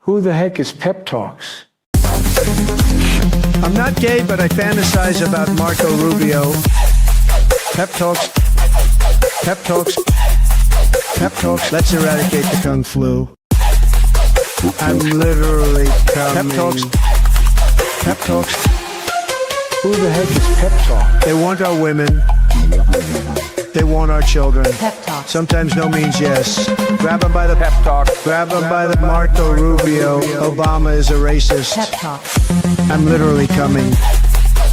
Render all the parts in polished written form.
Who the heck is Pep Talks? I'm not gay, but I fantasize about Marco Rubio. Pep Talks. Pep Talks. Pep Talks. Let's eradicate the Kung Flu. I'm literally coming. Pep Talks. Pep Talks. Who the heck is Pep Talk? They want our women. They want our children. Pep Talk. Sometimes no means yes. Grab them by the pep talk. Grab them by the Marco Rubio. Obama is a racist. Pep Talk. I'm literally coming.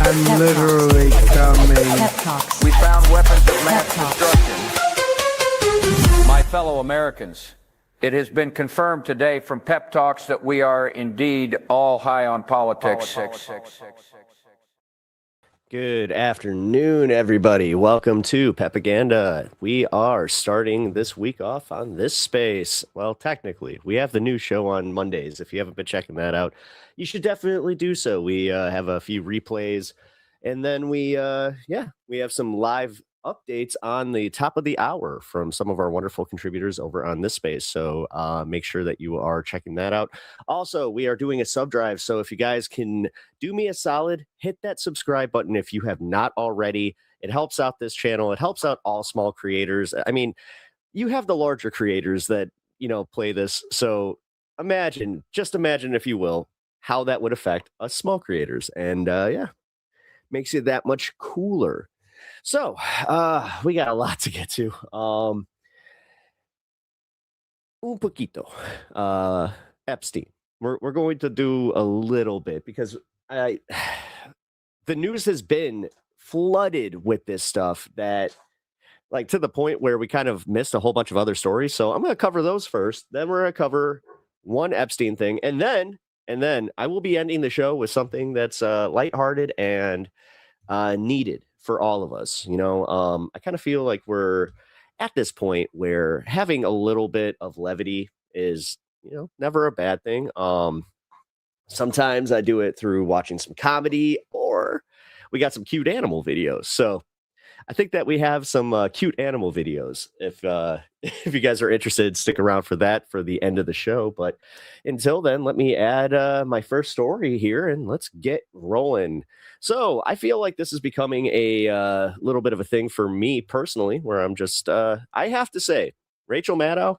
I'm literally coming. Pep Talks. We found weapons of mass Pep Talk. destruction. My fellow Americans, it has been confirmed today from Pep Talks that we are indeed all high on politics. Good afternoon, everybody. Welcome to PEPAGANDA. We are starting this week off on this space. Well, technically, we have the new show on Mondays. If you haven't been checking that out, you should definitely do so. We have a few replays, and then we have some live updates on the top of the hour from some of our wonderful contributors over on this space. So make sure that you are checking that out. Also, we are doing a sub drive. So if you guys can do me a solid, hit that subscribe button if you have not already. It helps out this channel. It helps out all small creators. I mean, you have the larger creators that, play this. So just imagine, if you will, how that would affect us small creators. And makes it that much cooler. So, we got a lot to get to. Un poquito. Epstein. We're going to do a little bit because the news has been flooded with this stuff that, like, to the point where we kind of missed a whole bunch of other stories. So I'm going to cover those first. Then we're going to cover one Epstein thing. And then I will be ending the show with something that's lighthearted and needed for all of us. I kind of feel like we're at this point where having a little bit of levity is, never a bad thing. Sometimes I do it through watching some comedy, or we got some cute animal videos. So I think that we have some cute animal videos. If you guys are interested, stick around for that for the end of the show. But until then, let me add my first story here and let's get rolling. So I feel like this is becoming a little bit of a thing for me personally, where I'm just, I have to say, Rachel Maddow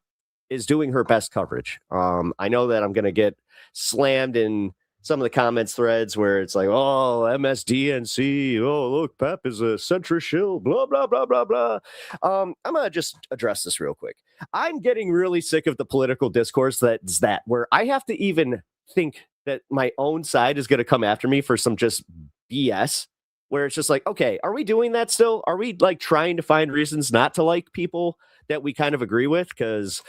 is doing her best coverage. I know that I'm going to get slammed in some of the comments threads where it's like, oh, MSDNC, oh, look, Pep is a centrist shill, blah, blah, blah, blah, blah. I'm going to just address this real quick. I'm getting really sick of the political discourse where I have to even think that my own side is going to come after me for some just BS, where it's just like, okay, are we doing that still? Are we like trying to find reasons not to like people that we kind of agree with? Because,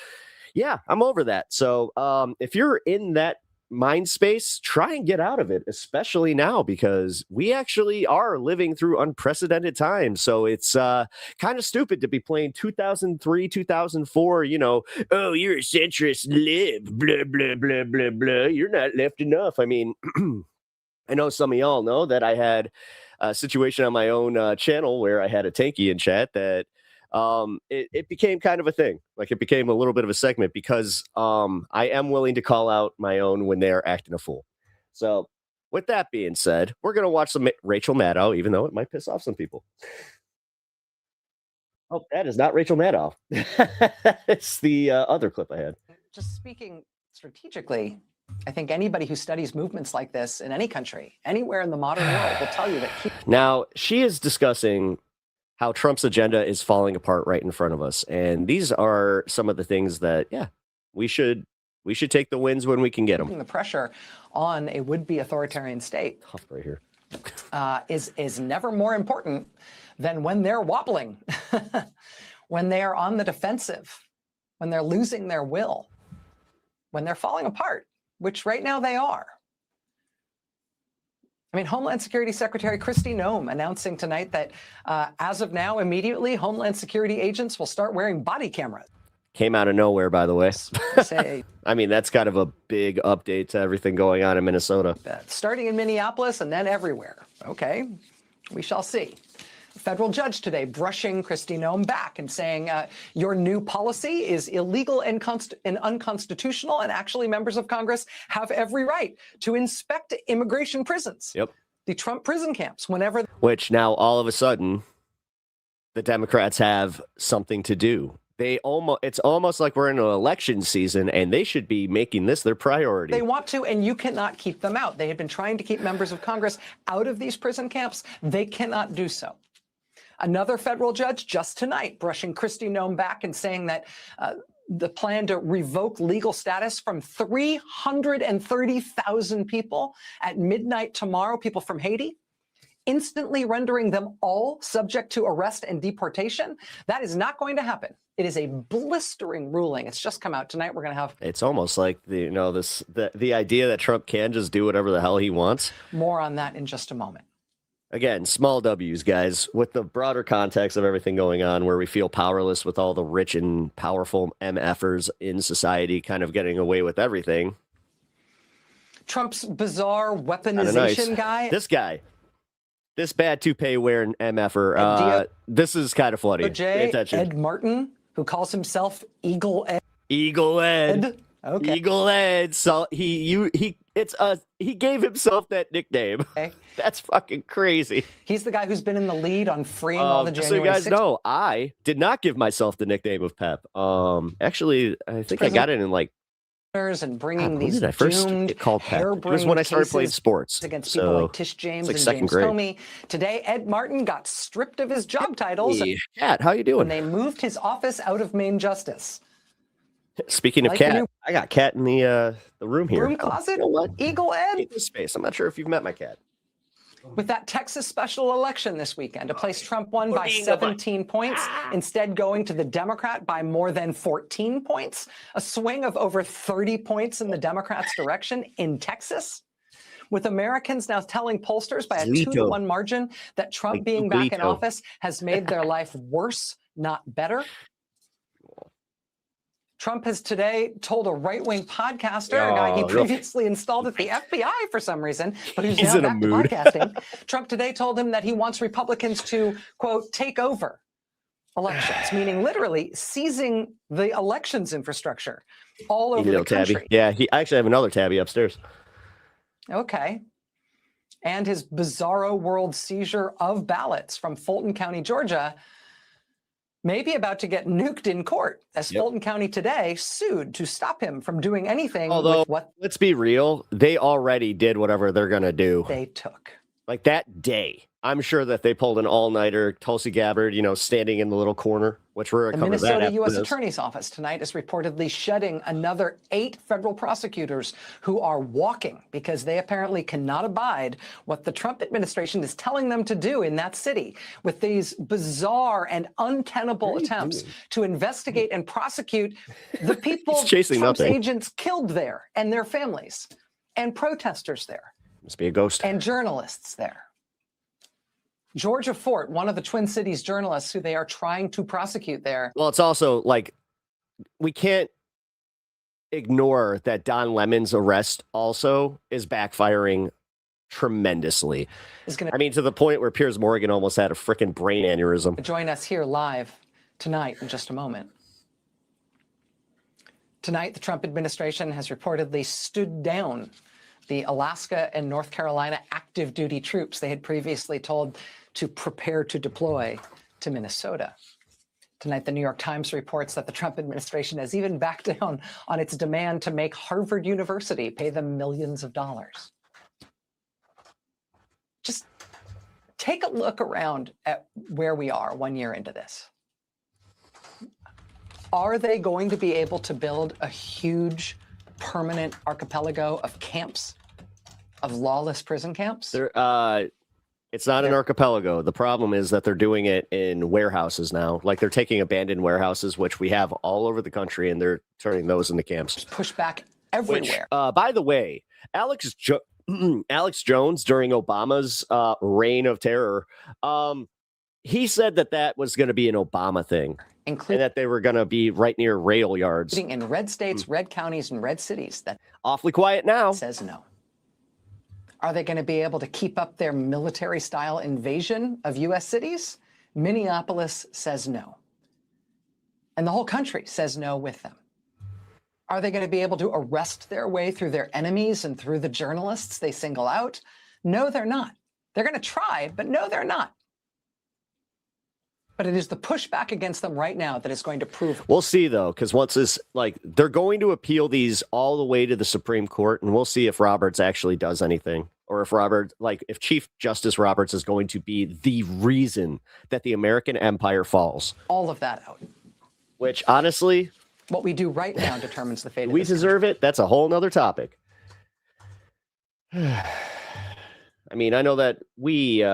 yeah, I'm over that. So if you're in that mind space, try and get out of it, especially now, because we actually are living through unprecedented times. So it's kind of stupid to be playing 2003, 2004, oh, you're a centrist lib, blah, blah, blah, blah, blah. You're not left enough. I mean, I know some of y'all know that I had a situation on my own channel where I had a tanky in chat that it became kind of a thing. Like, it became a little bit of a segment because I am willing to call out my own when they are acting a fool. So with that being said, we're going to watch some Rachel Maddow, even though it might piss off some people. Oh, that is not Rachel Maddow. It's the other clip I had. Just speaking strategically, I think anybody who studies movements like this in any country, anywhere in the modern world, will tell you that. Now, she is discussing how Trump's agenda is falling apart right in front of us. And these are some of the things that, we should take the wins when we can get them. The pressure on a would-be authoritarian state right here. is never more important than when they're wobbling, when they are on the defensive, when they're losing their will, when they're falling apart, which right now they are. I mean, Homeland Security Secretary Kristi Noem announcing tonight that as of now, immediately, Homeland Security agents will start wearing body cameras. Came out of nowhere, by the way. Say, I mean, that's kind of a big update to everything going on in Minnesota. Starting in Minneapolis and then everywhere. Okay, we shall see. federal judge today brushing Kristi Noem back and saying your new policy is illegal and unconstitutional, and actually members of Congress have every right to inspect immigration prisons. Yep. The Trump prison camps, whenever. Which now all of a sudden the Democrats have something to do. It's almost like we're in an election season, and they should be making this their priority. They want to, and you cannot keep them out. They had been trying to keep members of Congress out of these prison camps. They cannot do so. Another federal judge just tonight brushing Kristi Noem back and saying that the plan to revoke legal status from 330,000 people at midnight tomorrow, people from Haiti, instantly rendering them all subject to arrest and deportation. That is not going to happen. It is a blistering ruling. It's just come out tonight. We're going to have. It's almost like the idea that Trump can just do whatever the hell he wants. More on that in just a moment. Again, small W's, guys, with the broader context of everything going on, where we feel powerless with all the rich and powerful MFers in society kind of getting away with everything. Trump's bizarre weaponization guy. This guy. This bad toupee wearing MFer. This is kind of funny. Pay attention. Ed Martin, who calls himself Eagle Ed. Eagle Ed. Okay. Eagle Ed. So he gave himself that nickname. Okay. That's fucking crazy. He's the guy who's been in the lead on freeing all the January 6th. So you guys know, I did not give myself the nickname of Pep. Actually, I think I got it in like. And bringing these did I first doomed, get called Pep? It was harebrained when I started playing sports against people like Tish James and James Comey. Today, Ed Martin got stripped of his job titles. Hey, Cat, how you doing? When they moved his office out of Main Justice. Speaking of Cat, I got Cat in the room here. Room closet? You know what? Eagle Ed? Space. I'm not sure if you've met my cat. With that Texas special election this weekend, a place Trump won by 17 points, instead going to the Democrat by more than 14 points, a swing of over 30 points in the Democrats' direction in Texas, with Americans now telling pollsters by a 2-to-1 margin that Trump being back in office has made their life worse, not better. Trump has today told a right-wing podcaster, a guy he previously installed at the FBI for some reason, but who's now back to podcasting. Trump today told him that he wants Republicans to, quote, take over elections, meaning literally seizing the elections infrastructure all over the country. Tabby. Yeah, I actually have another tabby upstairs. Okay. And his bizarro world seizure of ballots from Fulton County, Georgia, may be about to get nuked in court, as Fulton County today sued to stop him from doing anything. Although, with what let's be real, they already did whatever they're going to do. They took. Like that day, I'm sure that they pulled an all-nighter, Tulsi Gabbard, standing in the little corner, which we're the Minnesota U.S. Attorney's Office tonight is reportedly shedding another 8 federal prosecutors who are walking because they apparently cannot abide what the Trump administration is telling them to do in that city, with these bizarre and untenable attempts to investigate and prosecute the people Trump's agents killed there and their families, and protesters there. Must be a ghost. And journalists there. Georgia Fort, one of the Twin Cities journalists who they are trying to prosecute there. Well, it's also like we can't ignore that Don Lemon's arrest also is backfiring tremendously. I mean, to the point where Piers Morgan almost had a freaking brain aneurysm. Join us here live tonight in just a moment. Tonight, the Trump administration has reportedly stood down the Alaska and North Carolina active duty troops they had previously told to prepare to deploy to Minnesota. Tonight, the New York Times reports that the Trump administration has even backed down on its demand to make Harvard University pay them millions of dollars. Just take a look around at where we are 1 year into this. Are they going to be able to build a huge permanent archipelago of camps, of lawless prison camps? It's not an archipelago. The problem is that they're doing it in warehouses now. Like they're taking abandoned warehouses, which we have all over the country, and they're turning those into camps. Just push back everywhere. Which, by the way, Alex Jones, during Obama's reign of terror, he said that was going to be an Obama thing. And that they were going to be right near rail yards. In red states, red counties, and red cities. That awfully quiet now. Says no. Are they going to be able to keep up their military-style invasion of U.S. cities? Minneapolis says no. And the whole country says no with them. Are they going to be able to arrest their way through their enemies and through the journalists they single out? No, they're not. They're going to try, but no, they're not. But it is the pushback against them right now that is going to prove. We'll see, though, because once this, like, they're going to appeal these all the way to the Supreme Court, and we'll see if Roberts actually does anything, or if Chief Justice Roberts is going to be the reason that the American empire falls. All of that out. Which, honestly, what we do right now determines the fate of we this deserve country. it. That's a whole nother topic. I mean, I know that we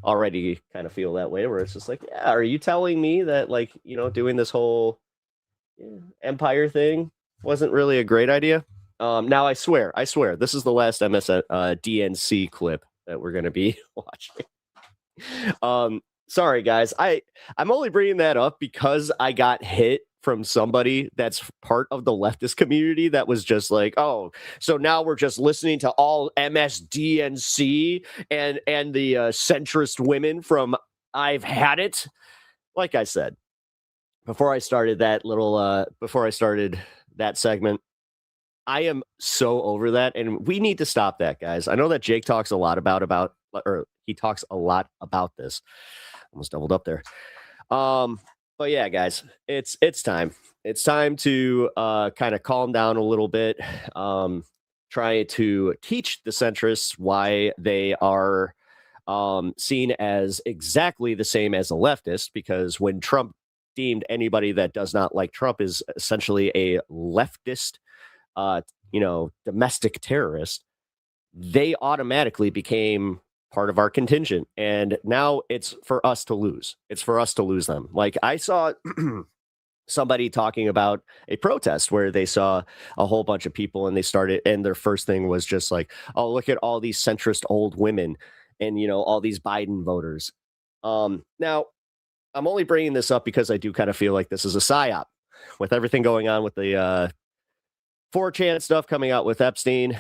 already kind of feel that way, where it's just like, yeah, are you telling me that, like, you know, doing this whole empire thing wasn't really a great idea? Now, I swear, this is the last DNC clip that we're going to be watching. Sorry, guys. I'm only bringing that up because I got hit from somebody that's part of the leftist community that was just like, oh, so now we're just listening to all MSDNC and the centrist women from I've Had It. Like I said, before I started that segment, I am so over that, and we need to stop that, guys. I know that Jake talks a lot about this. Almost doubled up there. But yeah, guys, it's time. It's time to kind of calm down a little bit. Try to teach the centrists why they are seen as exactly the same as a leftist, because when Trump deemed anybody that does not like Trump is essentially a leftist, domestic terrorist, they automatically became part of our contingent. And now it's for us to lose. It's for us to lose them. Like, I saw somebody talking about a protest where they saw a whole bunch of people and their first thing was just like, oh, look at all these centrist old women and, you know, all these Biden voters. Now, I'm only bringing this up because I do kind of feel like this is a psyop with everything going on with the 4chan stuff coming out with Epstein.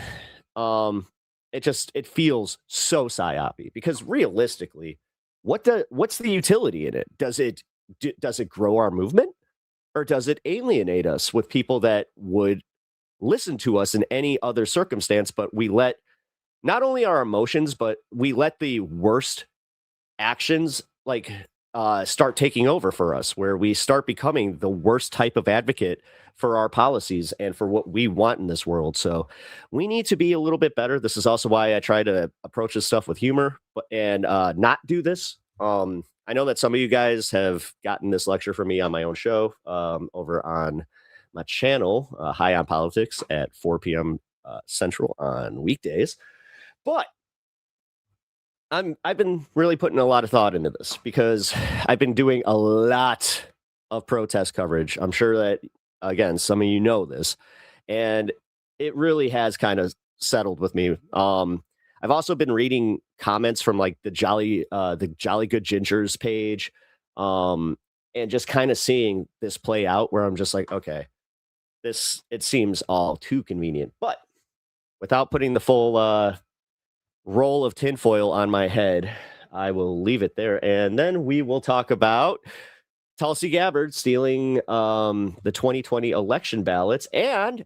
It feels so psyop-y, because realistically, what's the utility in it? Does it grow our movement, or does it alienate us with people that would listen to us in any other circumstance? But we let not only our emotions, but we let the worst actions start taking over for us, where we start becoming the worst type of advocate for our policies and for what we want in this world. So we need to be a little bit better. This is also why I try to approach this stuff with humor and not do this. I know that some of you guys have gotten this lecture from me on my own show over on my channel, High on Politics, at 4 p.m. Central on weekdays. But I've been really putting a lot of thought into this, because I've been doing a lot of protest coverage. I'm sure that, again, some of you know this, and it really has kind of settled with me. I've also been reading comments from like the Jolly Good Gingers page, and just kind of seeing this play out, where I'm just like, okay, it seems all too convenient. But without putting the full roll of tinfoil on my head, I will leave it there, and then we will talk about Tulsi Gabbard stealing the 2020 election ballots and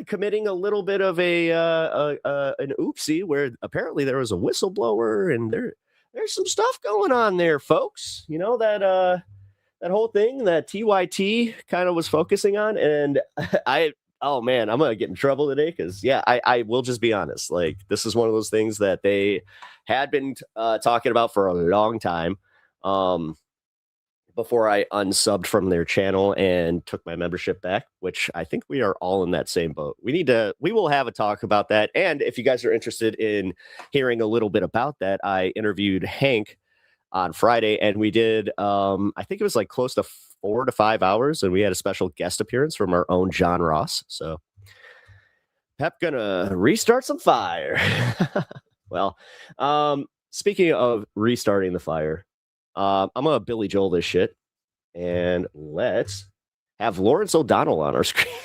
committing a little bit of an oopsie, where apparently there was a whistleblower, and there's some stuff going on there, folks. You know, that whole thing that TYT kind of was focusing on, and oh man, I'm gonna get in trouble today, because I will just be honest. Like, this is one of those things that they had been talking about for a long time. Before I unsubbed from their channel and took my membership back, which I think we are all in that same boat. We will have a talk about that. And if you guys are interested in hearing a little bit about that, I interviewed Hank on Friday, and we did, I think it was like close to 4 to 5 hours, and we had a special guest appearance from our own John Ross. So Pep gonna restart some fire. Well, speaking of restarting the fire, I'm gonna Billy Joel this shit, and let's have Lawrence O'Donnell on our screen.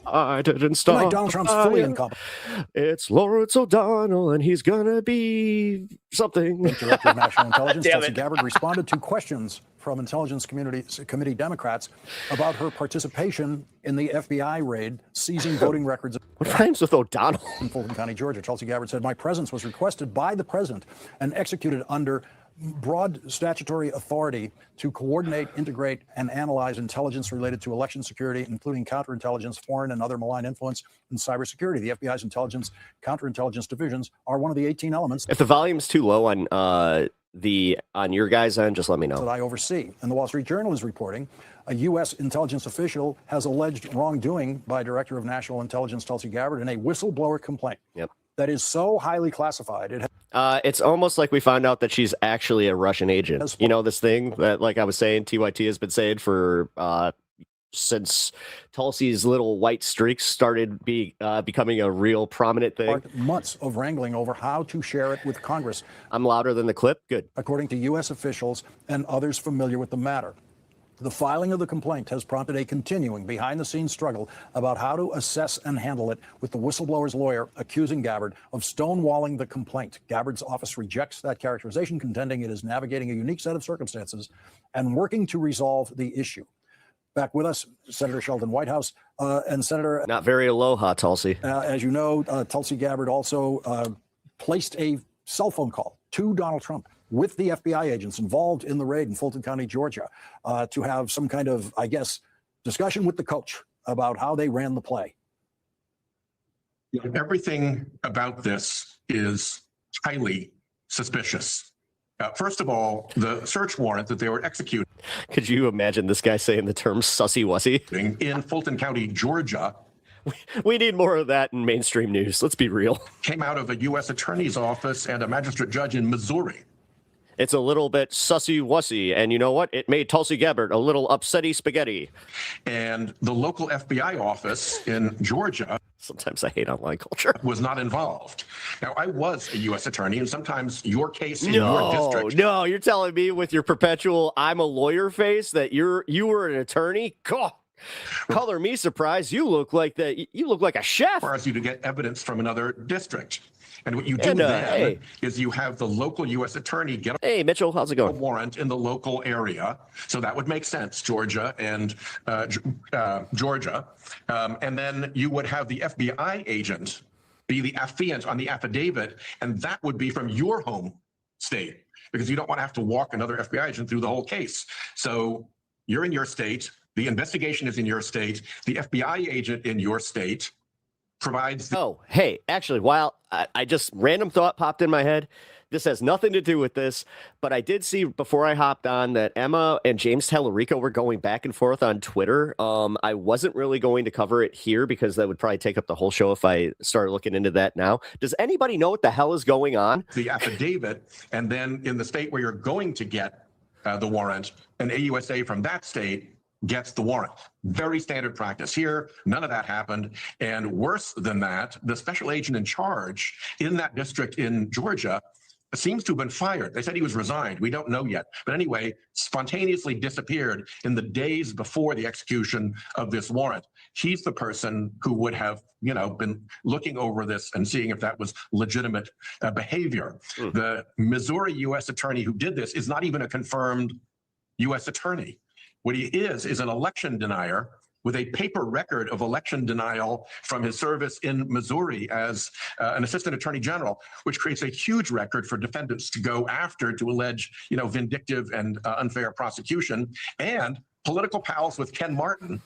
I didn't stop. Tonight, Donald Trump's fully crying. incompetent. It's Lawrence O'Donnell, and he's gonna be something. Director of National Intelligence, Damn Tulsi it. Gabbard, responded to questions from Intelligence Committee Democrats about her participation in the FBI raid seizing voting records What rhymes with O'Donnell? in Fulton County, Georgia. Tulsi Gabbard said, "My presence was requested by the president and executed under broad statutory authority to coordinate, integrate, and analyze intelligence related to election security, including counterintelligence, foreign and other malign influence, and cybersecurity. The FBI's intelligence, counterintelligence divisions are one of the 18 elements If the volume's too low on your guys' end, just let me that know. I oversee." And the Wall Street Journal is reporting a U.S. intelligence official has alleged wrongdoing by Director of National Intelligence Tulsi Gabbard in a whistleblower complaint. Yep. That is so highly classified. It It's almost like we found out that she's actually a Russian agent. You know, this thing that, like I was saying, TYT has been saying for since Tulsi's little white streaks started becoming a real prominent thing. sparked months of wrangling over how to share it with Congress, I'm louder than the clip. Good. according to U.S. officials and others familiar with the matter. The filing of the complaint has prompted a continuing behind-the-scenes struggle about how to assess and handle it, with the whistleblower's lawyer accusing Gabbard of stonewalling the complaint. Gabbard's office rejects that characterization, contending it is navigating a unique set of circumstances and working to resolve the issue. Back with us, Senator Sheldon Whitehouse, and Senator, Not very aloha, Tulsi. as you know, Tulsi Gabbard also placed a cell phone call to Donald Trump with the FBI agents involved in the raid in Fulton County, Georgia, to have some kind of, I guess, discussion with the coach about how they ran the play. Everything about this is highly suspicious. First of all, the search warrant that they were executing Could you imagine this guy saying the term sussy wussy? in Fulton County, Georgia, We need more of that in mainstream news. Let's be real. came out of a U.S. attorney's office and a magistrate judge in Missouri. It's a little bit sussy wussy, and you know what? It made Tulsi Gabbard a little upsetty spaghetti. And the local FBI office in Georgia Sometimes I hate online culture. was not involved. Now, I was a U.S. attorney, and sometimes your case in your No, district no, you're telling me with your perpetual "I'm a lawyer" face that you were an attorney? God, color me surprised. You look like that. You look like a chef. requires you to get evidence from another district. And what you do And, then hey. is you have the local U.S. attorney get Hey, Mitchell, how's it a going? warrant in the local area. So that would make sense, Georgia and Georgia. And then you would have the FBI agent be the affiant on the affidavit, and that would be from your home state, because you don't want to have to walk another FBI agent through the whole case. So you're in your state, the investigation is in your state, the FBI agent in your state provides the Oh, hey, actually, while I just random thought popped in my head. This has nothing to do with this, but I did see before I hopped on that Emma and James Tallarico were going back and forth on Twitter. I wasn't really going to cover it here because that would probably take up the whole show if I started looking into that now. Does anybody know what the hell is going on? the affidavit, and then in the state where you're going to get the warrant, an AUSA from that state gets the warrant. Very standard practice here. None of that happened. And worse than that, the special agent in charge in that district in Georgia seems to have been fired. They said he was resigned. We don't know yet. But anyway, spontaneously disappeared in the days before the execution of this warrant. He's the person who would have, been looking over this and seeing if that was legitimate behavior. The Missouri U.S. attorney who did this is not even a confirmed U.S. attorney. What he is an election denier with a paper record of election denial from his service in Missouri as an assistant attorney general, which creates a huge record for defendants to go after to allege, vindictive and unfair prosecution, and political pals with Ken Martin.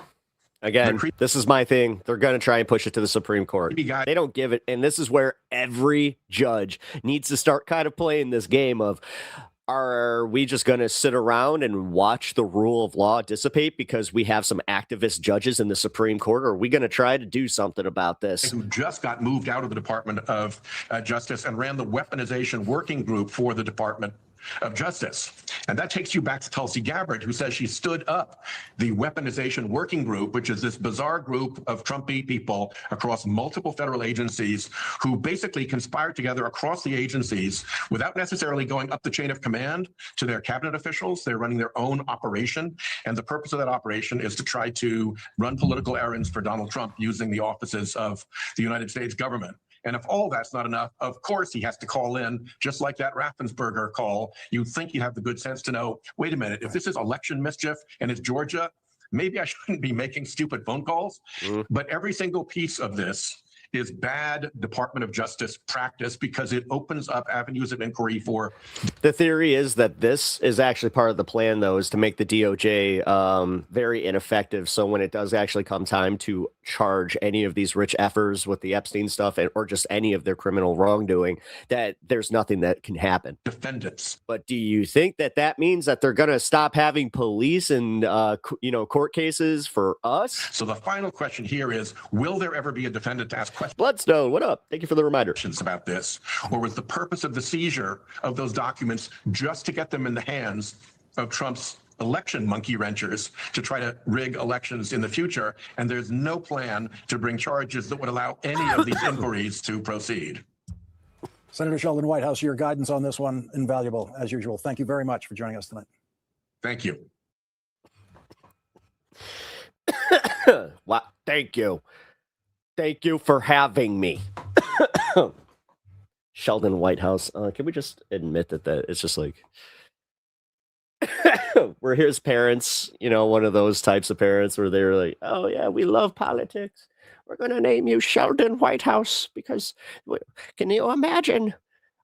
Again, this is my thing. They're going to try and push it to the Supreme Court. They don't give it. And this is where every judge needs to start kind of playing this game of, are we just going to sit around and watch the rule of law dissipate because we have some activist judges in the Supreme Court? Or are we going to try to do something about this? Who just got moved out of the Department of Justice and ran the weaponization working group for the Department of justice. And that takes you back to Tulsi Gabbard, who says she stood up the weaponization working group, which is this bizarre group of Trumpy people across multiple federal agencies who basically conspired together across the agencies without necessarily going up the chain of command to their cabinet officials. They're running their own operation. And the purpose of that operation is to try to run political errands for Donald Trump using the offices of the United States government. And if all that's not enough, of course he has to call in, just like that Raffensperger call. You'd think you'd have the good sense to know, wait a minute, if this is election mischief and it's Georgia, maybe I shouldn't be making stupid phone calls. But every single piece of this is bad Department of Justice practice because it opens up avenues of inquiry for. The theory is that this is actually part of the plan, though, is to make the DOJ very ineffective. So when it does actually come time to charge any of these rich effers with the Epstein stuff or just any of their criminal wrongdoing, that there's nothing that can happen. Defendants. But do you think that that means that they're going to stop having police and, court cases for us? So the final question here is, will there ever be a defendant to ask questions Bloodstone, what up? Thank you for the reminder. about this? Or was the purpose of the seizure of those documents just to get them in the hands of Trump's election monkey wrenchers to try to rig elections in the future? And there's no plan to bring charges that would allow any of these inquiries to proceed. Senator Sheldon Whitehouse, your guidance on this one, invaluable, as usual. Thank you very much for joining us tonight. Thank you. Wow, thank you. Thank you for having me. Sheldon Whitehouse. Can we just admit that it's just like we're his parents, one of those types of parents where they're like, oh yeah, we love politics. We're going to name you Sheldon Whitehouse because can you imagine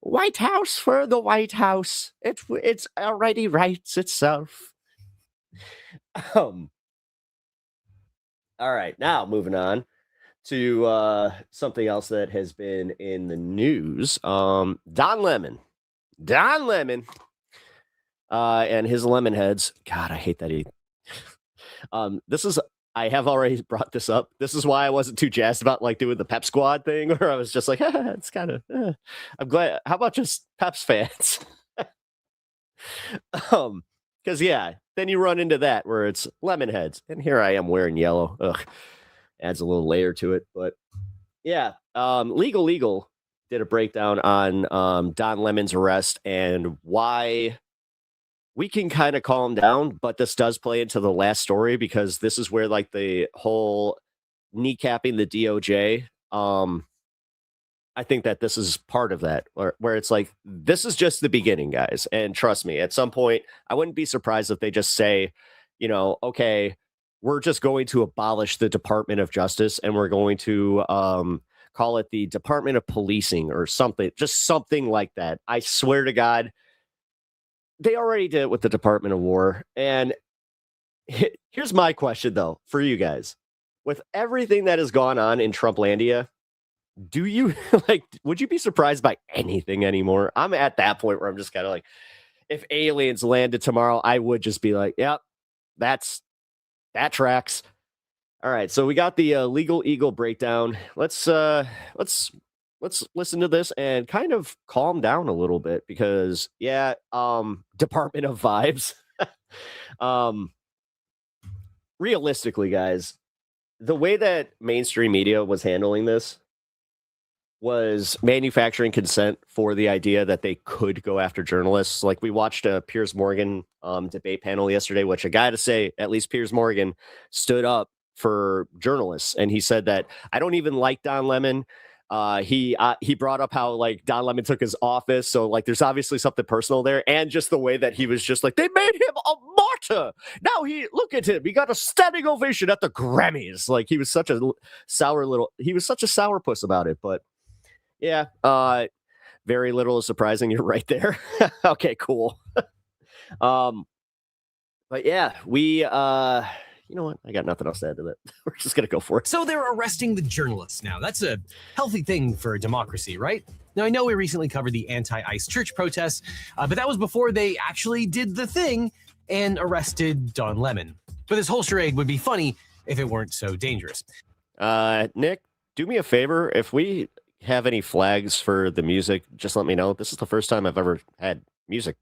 White House for the White House? It's already writes itself. All right, now moving on to something else that has been in the news. Don Lemon, and his lemon heads. God, I hate that I have already brought this up. This is why I wasn't too jazzed about doing the Pep Squad thing, where I was just like, it's kind of. I'm glad. How about just Peps fans? Because then you run into that where it's lemon heads, and here I am wearing yellow. Ugh. Adds a little layer to it, but Legal did a breakdown on Don Lemon's arrest and why we can kind of calm down, but this does play into the last story because this is where the whole kneecapping the DOJ. I think that this is part of that, where it's this is just the beginning, guys, and trust me, at some point, I wouldn't be surprised if they just say, okay, we're just going to abolish the Department of Justice and we're going to call it the Department of Policing or something, just something like that. I swear to God, they already did it with the Department of War. And here's my question, though, for you guys. With everything that has gone on in Trumplandia, do you would you be surprised by anything anymore? I'm at that point where I'm just kind of if aliens landed tomorrow, I would just be like, yep, that tracks. All right, so we got the Legal Eagle breakdown. Let's listen to this and kind of calm down a little bit because Department of Vibes. Realistically, guys, the way that mainstream media was handling this was manufacturing consent for the idea that they could go after journalists. We watched a Piers Morgan debate panel yesterday, which I got to say, at least Piers Morgan stood up for journalists. And he said that I don't even like Don Lemon. He brought up how Don Lemon took his office. So there's obviously something personal there. And just the way that he was just they made him a martyr. Now look at him. He got a standing ovation at the Grammys. He was such a sourpuss about it. But very little is surprising. You're right there. Okay, cool. But we, you know what? I got nothing else to add to that. We're just going to go for it. So they're arresting the journalists now. That's a healthy thing for a democracy, right? Now, I know we recently covered the anti-ICE church protests, but that was before they actually did the thing and arrested Don Lemon. But this whole charade would be funny if it weren't so dangerous. Nick, do me a favor. If we have any flags for the music, just let me know. This is the first time I've ever had music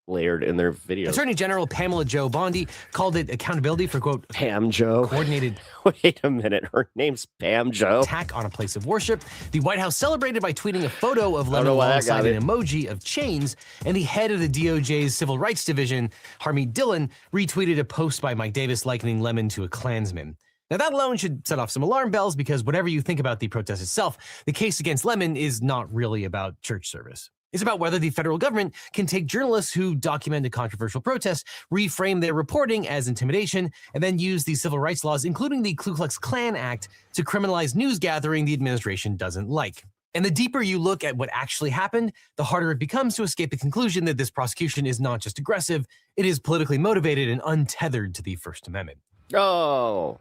layered in their videos. Attorney General Pamela Jo Bondi called it accountability for, quote, Pam Jo. coordinated Wait a minute. Her name's Pam Jo. attack on a place of worship. The White House celebrated by tweeting a photo of Lemon know why that alongside got an it. emoji of chains, and the head of the DOJ's Civil Rights Division, Harmeet Dillon, retweeted a post by Mike Davis likening Lemon to a Klansman. Now, that alone should set off some alarm bells, because whatever you think about the protest itself, the case against Lemon is not really about church service. It's about whether the federal government can take journalists who document a controversial protest, reframe their reporting as intimidation, and then use the civil rights laws, including the Ku Klux Klan Act, to criminalize news gathering the administration doesn't like. And the deeper you look at what actually happened, the harder it becomes to escape the conclusion that this prosecution is not just aggressive, it is politically motivated and untethered to the First Amendment. Oh.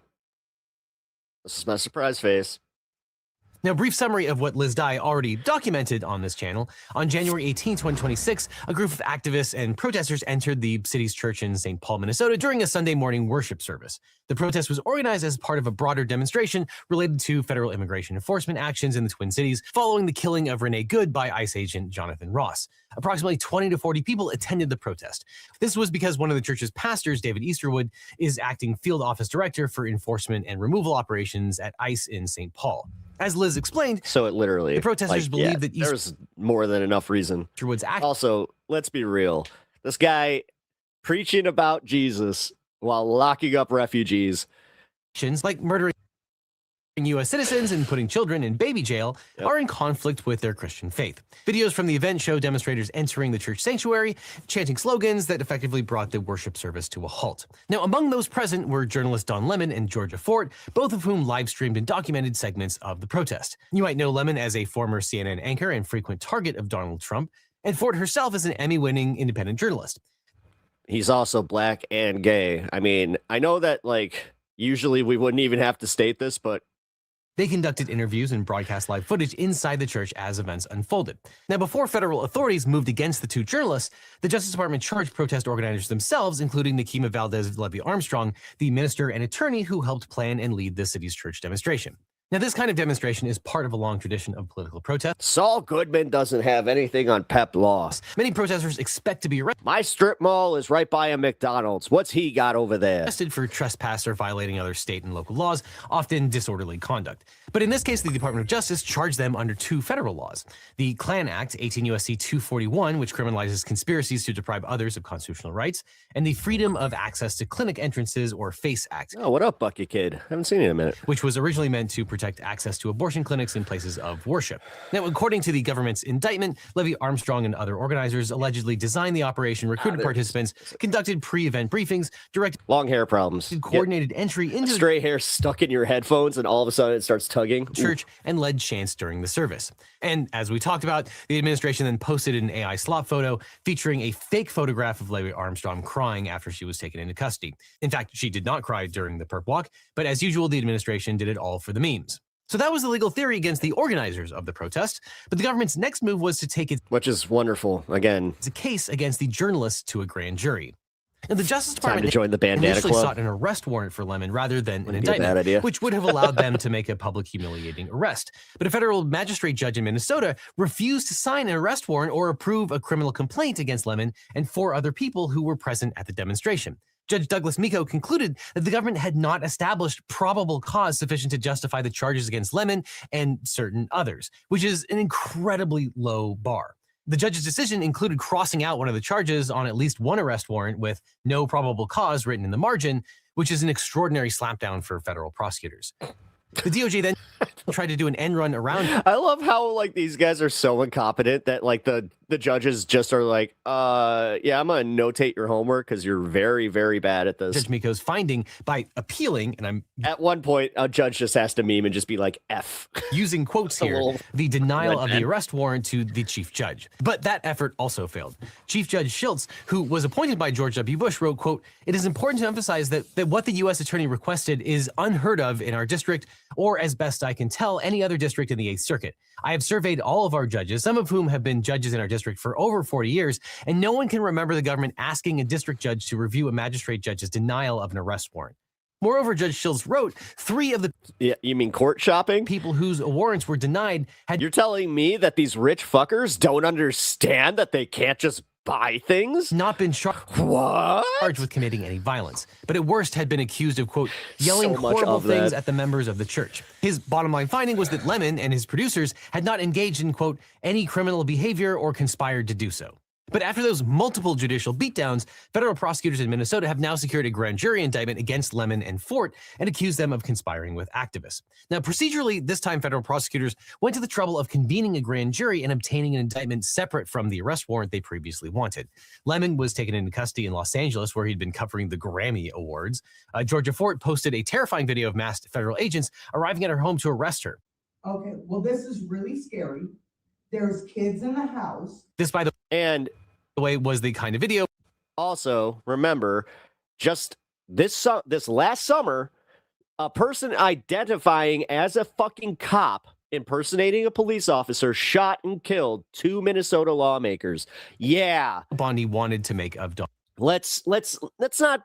This is my surprise face. Now, brief summary of what Liz Dye already documented on this channel. On January 18, 2026, a group of activists and protesters entered the city's church in St. Paul, Minnesota during a Sunday morning worship service. The protest was organized as part of a broader demonstration related to federal immigration enforcement actions in the Twin Cities following the killing of Renee Good by ICE agent Jonathan Ross. Approximately 20 to 40 people attended the protest. This was because one of the church's pastors, David Easterwood, is acting field office director for enforcement and removal operations at ICE in St. Paul. As Liz explained, So it literally, the protesters believe that there's more than enough reason. Easterwood's Also, let's be real. This guy preaching about Jesus while locking up refugees. actions, like murdering U.S. citizens and putting children in baby jail, are in conflict with their Christian faith. Videos from the event show demonstrators entering the church sanctuary, chanting slogans that effectively brought the worship service to a halt. Now, among those present were journalists Don Lemon and Georgia Fort, both of whom live-streamed and documented segments of the protest. You might know Lemon as a former CNN anchor and frequent target of Donald Trump, and Fort herself as an Emmy-winning independent journalist. He's also black and gay. I mean, I know that, like, usually we wouldn't even have to state this, but They conducted interviews and broadcast live footage inside the church as events unfolded. Now, before federal authorities moved against the two journalists, the Justice Department charged protest organizers themselves, including Nikema Valdez Levy Armstrong, the minister and attorney who helped plan and lead the city's church demonstration. Now, this kind of demonstration is part of a long tradition of political protest. Saul Goodman doesn't have anything on PEP law. Many protesters expect to be My strip mall is right by a McDonald's. What's he got over there? arrested for trespass or violating other state and local laws, often disorderly conduct. But in this case, the Department of Justice charged them under two federal laws. The Klan Act, 18 U.S.C. 241, which criminalizes conspiracies to deprive others of constitutional rights, and the Freedom of Access to Clinic Entrances, or FACE Act. Oh, what up, Bucky Kid? Haven't seen you in a minute. Which was originally meant to protect access to abortion clinics in places of worship. Now, according to the government's indictment, Levy Armstrong and other organizers allegedly designed the operation, recruited participants, conducted pre-event briefings, directed Long hair problems. coordinated entry into the Stray hair stuck in your headphones, and all of a sudden it starts tugging. church and led chants during the service. And as we talked about, the administration then posted an AI slop photo featuring a fake photograph of Levy Armstrong crying after she was taken into custody. In fact, she did not cry during the perp walk, but as usual, the administration did it all for the memes. So that was the legal theory against the organizers of the protest, but the government's next move was to take Which is wonderful. Again, its case against the journalists to a grand jury. Now, the Justice time Department to join the bandana initially club. sought an arrest warrant for Lemon rather than an Wouldn't be a bad indictment, idea. which would have allowed them to make a public humiliating arrest. But a federal magistrate judge in Minnesota refused to sign an arrest warrant or approve a criminal complaint against Lemon and four other people who were present at the demonstration. Judge Douglas Miko concluded that the government had not established probable cause sufficient to justify the charges against Lemon and certain others, which is an incredibly low bar. The judge's decision included crossing out one of the charges on at least one arrest warrant with no probable cause written in the margin, which is an extraordinary slapdown for federal prosecutors. The DOJ then tried to do an end run around. I love how, like, these guys are so incompetent that, like, the judges just are like, yeah, I'm gonna notate your homework because you're very, very bad at this. Judge Miko's finding by appealing, and I'm At one point, a judge just has to meme and just be like, F. using quotes A here, little the denial of the redneck. arrest warrant to the chief judge. But that effort also failed. Chief Judge Schiltz, who was appointed by George W. Bush, wrote, quote, "It is important to emphasize that what the U.S. attorney requested is unheard of in our district, or as best I can tell, any other district in the 8th Circuit. I have surveyed all of our judges, some of whom have been judges in our district for over 40 years, and no one can remember the government asking a district judge to review a magistrate judge's denial of an arrest warrant." Moreover, Judge Schiltz wrote 3 of the Yeah, you mean court shopping? people whose warrants were denied had You're telling me that these rich fuckers don't understand that they can't just buy things. Not been What? charged with committing any violence, but at worst had been accused of, quote, yelling So much horrible of things that. at the members of the church. His bottom line finding was that Lemon and his producers had not engaged in, quote, any criminal behavior or conspired to do so. But after those multiple judicial beatdowns, federal prosecutors in Minnesota have now secured a grand jury indictment against Lemon and Fort and accused them of conspiring with activists. Now, procedurally, this time federal prosecutors went to the trouble of convening a grand jury and obtaining an indictment separate from the arrest warrant they previously wanted. Lemon was taken into custody in Los Angeles, where he'd been covering the Grammy Awards. Georgia Fort posted a terrifying video of masked federal agents arriving at her home to arrest her. Okay, well, this is really scary. There's kids in the house. This, by the And way, was the kind of video also, remember, just this last summer, a person identifying as a fucking cop impersonating a police officer shot and killed 2 Minnesota lawmakers. Yeah, Bondi wanted to make of Don let's not,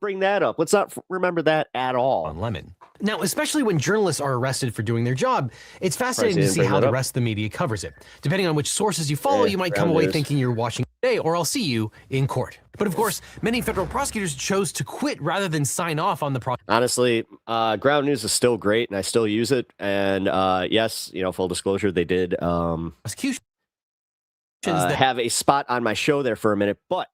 bring that up. Let's not remember that at all. Lemon. Now, especially when journalists are arrested for doing their job, it's fascinating to Surprised see you didn't how bring the that up. rest of the media covers it. Depending on which sources you follow, you might come away ground news. thinking you're watching today, or I'll see you in court. But of course, many federal prosecutors chose to quit rather than sign off on the Honestly, ground news is still great, and I still use it. And yes, full disclosure, they did prosecutions that have a spot on my show there for a minute, but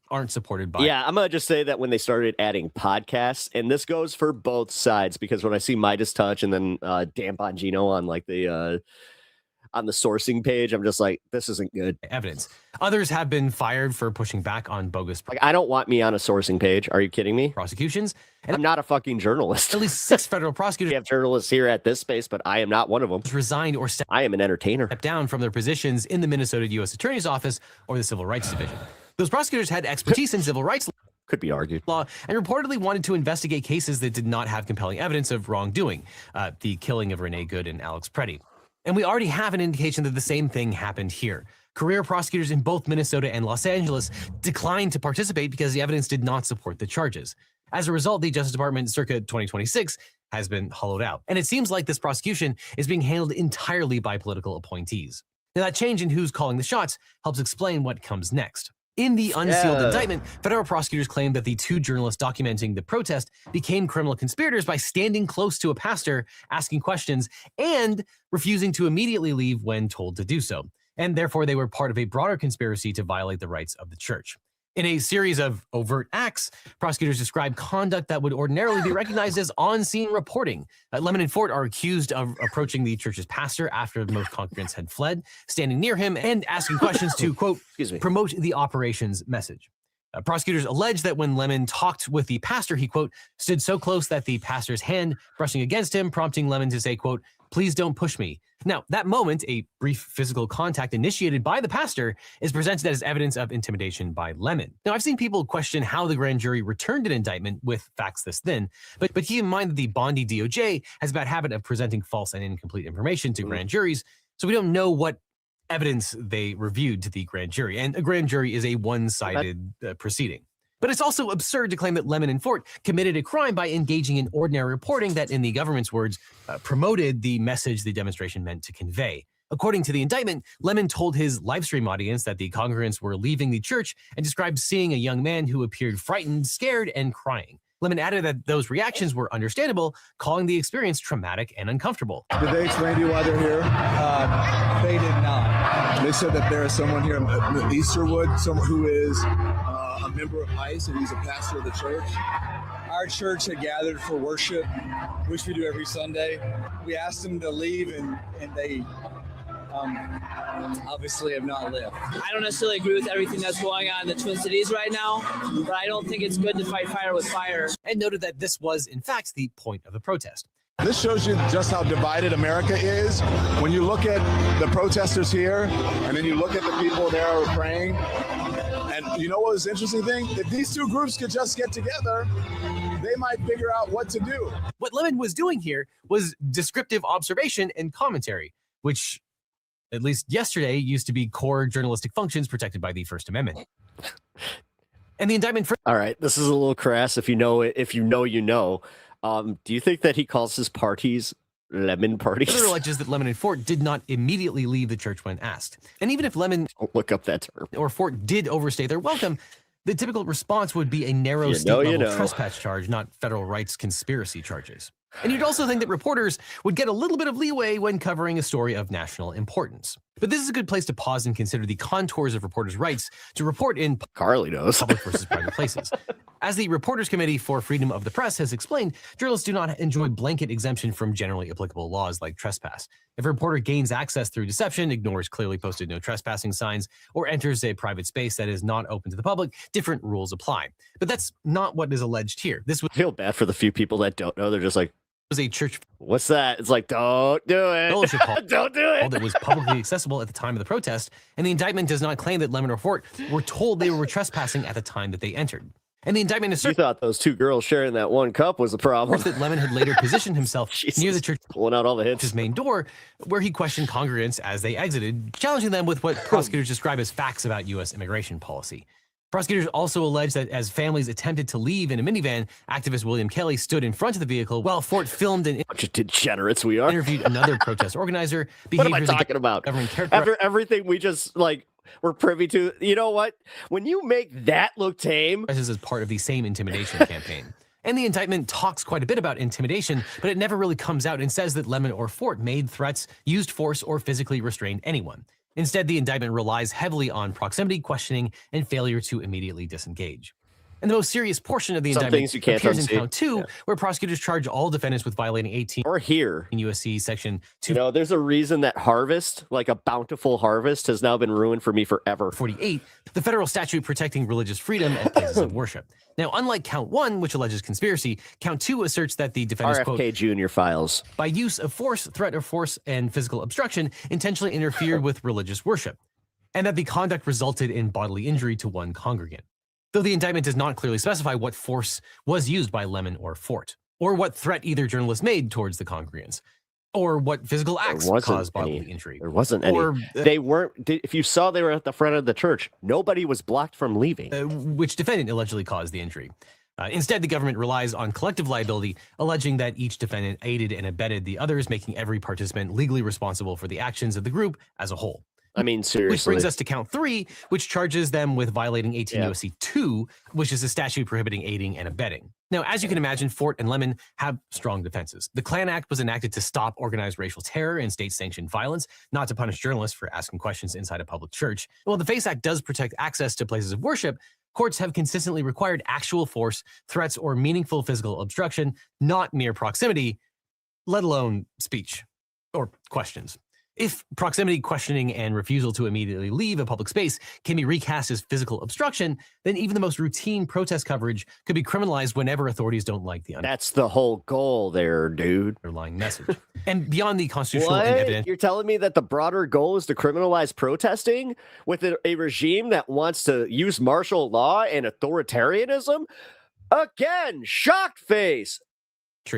aren't supported by. yeah, I'm gonna just say that when they started adding podcasts, and this goes for both sides, because when I see Midas Touch and then Dan Bongino on like the on the sourcing page, I'm just like, this isn't good. Evidence. Others have been fired for pushing back on bogus Like, I don't want me on a sourcing page. Are you kidding me? prosecutions. And I'm not a fucking journalist. at least 6 federal We prosecutors have journalists here at this space, but I am not one of them. resigned or stepped I am an entertainer. down from their positions in the Minnesota U.S. Attorney's Office or the Civil Rights Division. Those prosecutors had expertise in civil rights Could be argued. law and reportedly wanted to investigate cases that did not have compelling evidence of wrongdoing, the killing of Renee Good and Alex Preddy. And we already have an indication that the same thing happened here. Career prosecutors in both Minnesota and Los Angeles declined to participate because the evidence did not support the charges. As a result, the Justice Department circa 2026 has been hollowed out. And it seems like this prosecution is being handled entirely by political appointees. Now, that change in who's calling the shots helps explain what comes next. In the unsealed indictment, federal prosecutors claim that the 2 journalists documenting the protest became criminal conspirators by standing close to a pastor, asking questions, and refusing to immediately leave when told to do so. And therefore, they were part of a broader conspiracy to violate the rights of the church. In a series of overt acts, prosecutors describe conduct that would ordinarily be recognized as on-scene reporting. Lemon and Fort are accused of approaching the church's pastor after most congregants had fled, standing near him, and asking questions to, quote, Excuse me. promote the operations message. Prosecutors allege that when Lemon talked with the pastor, he, quote, stood so close that the pastor's hand brushing against him, prompting Lemon to say, quote, please don't push me. Now, that moment, a brief physical contact initiated by the pastor, is presented as evidence of intimidation by Lemon. Now, I've seen people question how the grand jury returned an indictment with facts this thin, but keep in mind that the Bondi DOJ has a bad habit of presenting false and incomplete information to grand juries, so we don't know what evidence they reviewed to the grand jury, and a grand jury is a one-sided proceeding. But it's also absurd to claim that Lemon and Fort committed a crime by engaging in ordinary reporting that, in the government's words, promoted the message the demonstration meant to convey. According to the indictment, Lemon told his livestream audience that the congregants were leaving the church and described seeing a young man who appeared frightened, scared, and crying. Lemon added that those reactions were understandable, calling the experience traumatic and uncomfortable. Did they explain to you why they're here? They did not. They said that there is someone here in Easterwood, someone who is a member of ICE and he's a pastor of the church. Our church had gathered for worship, which we do every Sunday. We asked them to leave, and they obviously have not left. I don't necessarily agree with everything that's going on in the Twin Cities right now, but I don't think it's good to fight fire with fire. And noted that this was, in fact, the point of the protest. This shows you just how divided America is. When you look at the protesters here, and then you look at the people there who are praying, and you know what was the interesting thing? If these 2 groups could just get together, they might figure out what to do. What Lemon was doing here was descriptive observation and commentary, which, at least yesterday, used to be core journalistic functions protected by the First Amendment. And the indictment... All right, this is a little crass. If you know it, if you know, you know. Do you think that he calls his parties Lemon parties. Further alleges that Lemon and Fort did not immediately leave the church when asked. And even if Lemon Don't look up that term. or Fort did overstay their welcome, the typical response would be a narrow state-level trespass charge, not federal rights conspiracy charges. And you'd also think that reporters would get a little bit of leeway when covering a story of national importance. But this is a good place to pause and consider the contours of reporters' rights to report in Carly knows. public versus private places. As the Reporters Committee for Freedom of the Press has explained, journalists do not enjoy blanket exemption from generally applicable laws like trespass. If a reporter gains access through deception, ignores clearly posted no trespassing signs, or enters a private space that is not open to the public, different rules apply. But that's not what is alleged here. This I feel bad for the few people that don't know. They're just like, was a church what's that? It's like, don't do it. fellowship hall Don't do it. that was publicly accessible at the time of the protest, and the indictment does not claim that Lemon or Fort were told they were trespassing at the time that they entered. And the indictment You asserts thought those two girls sharing that one cup was a problem. that Lemon had later positioned himself near the church's Pulling out all the hits. main door, where he questioned congregants as they exited, challenging them with what prosecutors describe as facts about U.S. immigration policy. Prosecutors also allege that as families attempted to leave in a minivan, activist William Kelly stood in front of the vehicle while Fort filmed and Bunch of degenerates we are. interviewed another protest organizer. What am I Behaviors that talking about? government character After everything we just we're privy to, you know what? When you make that look tame, as part of the same intimidation campaign. And the indictment talks quite a bit about intimidation, but it never really comes out and says that Lemon or Fort made threats, used force, or physically restrained anyone. Instead, the indictment relies heavily on proximity, questioning, and failure to immediately disengage. And the most serious portion of the Some indictment things you can't appears in unsee. count 2, where prosecutors charge all defendants with violating 18 or here, USC section you know, there's a reason that harvest, like a bountiful harvest, has now been ruined for me forever. 248, the federal statute protecting religious freedom at places of worship. Now, unlike count 1, which alleges conspiracy, count 2 asserts that the defendants, quote, RFK Jr. files. by use of force, threat of force, and physical obstruction, intentionally interfered with religious worship, and that the conduct resulted in bodily injury to one congregant. Though the indictment does not clearly specify what force was used by Lemon or Fort, or what threat either journalist made towards the congregants, or what physical acts caused bodily injury. There wasn't any. They weren't. If you saw they were at the front of the church, nobody was blocked from leaving. Which defendant allegedly caused the injury. Instead, the government relies on collective liability, alleging that each defendant aided and abetted the others, making every participant legally responsible for the actions of the group as a whole. I mean, seriously. Which brings us to count 3, which charges them with violating 18 U.S.C. 2, which is a statute prohibiting aiding and abetting. Now, as you can imagine, Fort and Lemon have strong defenses. The Klan Act was enacted to stop organized racial terror and state-sanctioned violence, not to punish journalists for asking questions inside a public church. While the FACE Act does protect access to places of worship, courts have consistently required actual force, threats, or meaningful physical obstruction, not mere proximity, let alone speech or questions. If proximity, questioning, and refusal to immediately leave a public space can be recast as physical obstruction, then even the most routine protest coverage could be criminalized whenever authorities don't like the That's the whole goal there, dude. underlying message. And beyond the constitutional What? and evidential, You're telling me that the broader goal is to criminalize protesting with a regime that wants to use martial law and authoritarianism? Again, shocked face.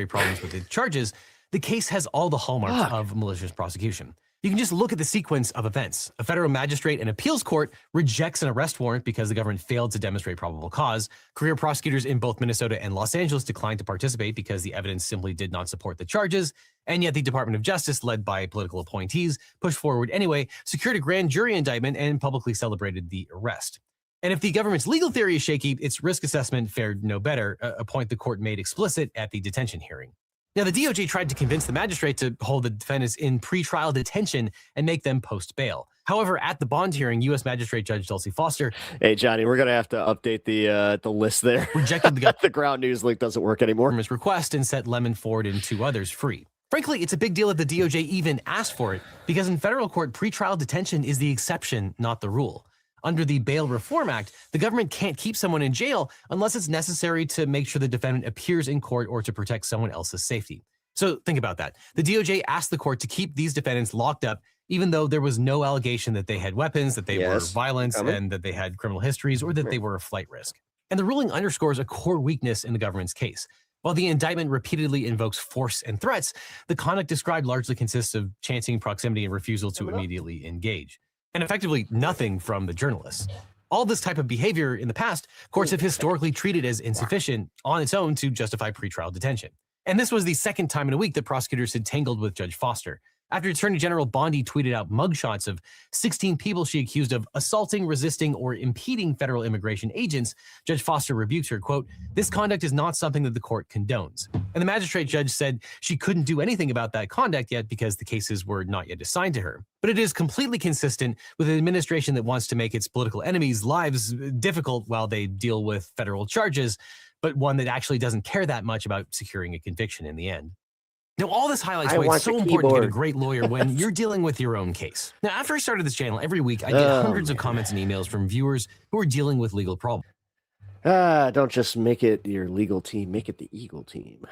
problems with the charges, the case has all the hallmarks of malicious prosecution. You can just look at the sequence of events. A federal magistrate and appeals court rejects an arrest warrant because the government failed to demonstrate probable cause. Career prosecutors in both Minnesota and Los Angeles declined to participate because the evidence simply did not support the charges. And yet the Department of Justice, led by political appointees, pushed forward anyway, secured a grand jury indictment, and publicly celebrated the arrest. And if the government's legal theory is shaky, its risk assessment fared no better, a point the court made explicit at the detention hearing. Now, the DOJ tried to convince the magistrate to hold the defendants in pretrial detention and make them post bail. However, at the bond hearing, U.S. Magistrate Judge Dulcie Foster, hey Johnny, we're gonna have to update the list there. Rejected the ground news link doesn't work anymore. Request and set Lemon, Ford, and 2 others free. Frankly, it's a big deal if the DOJ even asked for it, because in federal court, pretrial detention is the exception, not the rule. Under the Bail Reform Act, the government can't keep someone in jail unless it's necessary to make sure the defendant appears in court or to protect someone else's safety. So think about that. The DOJ asked the court to keep these defendants locked up, even though there was no allegation that they had weapons, that they were violent, and that they had criminal histories, or that they were a flight risk. And the ruling underscores a core weakness in the government's case. While the indictment repeatedly invokes force and threats, the conduct described largely consists of chancing proximity and refusal to immediately engage, and effectively nothing from the journalists. All this type of behavior in the past, courts have historically treated as insufficient on its own to justify pretrial detention. And this was the second time in a week that prosecutors had tangled with Judge Foster. After Attorney General Bondi tweeted out mugshots of 16 people she accused of assaulting, resisting, or impeding federal immigration agents, Judge Foster rebuked her, quote, "This conduct is not something that the court condones." And the magistrate judge said she couldn't do anything about that conduct yet because the cases were not yet assigned to her. But it is completely consistent with an administration that wants to make its political enemies' lives difficult while they deal with federal charges, but one that actually doesn't care that much about securing a conviction in the end. Now, all this highlights why it's so important to get a great lawyer when you're dealing with your own case. Now, after I started this channel, every week I get hundreds of comments and emails from viewers who are dealing with legal problems. Don't just make it your legal team, make it the Eagle team.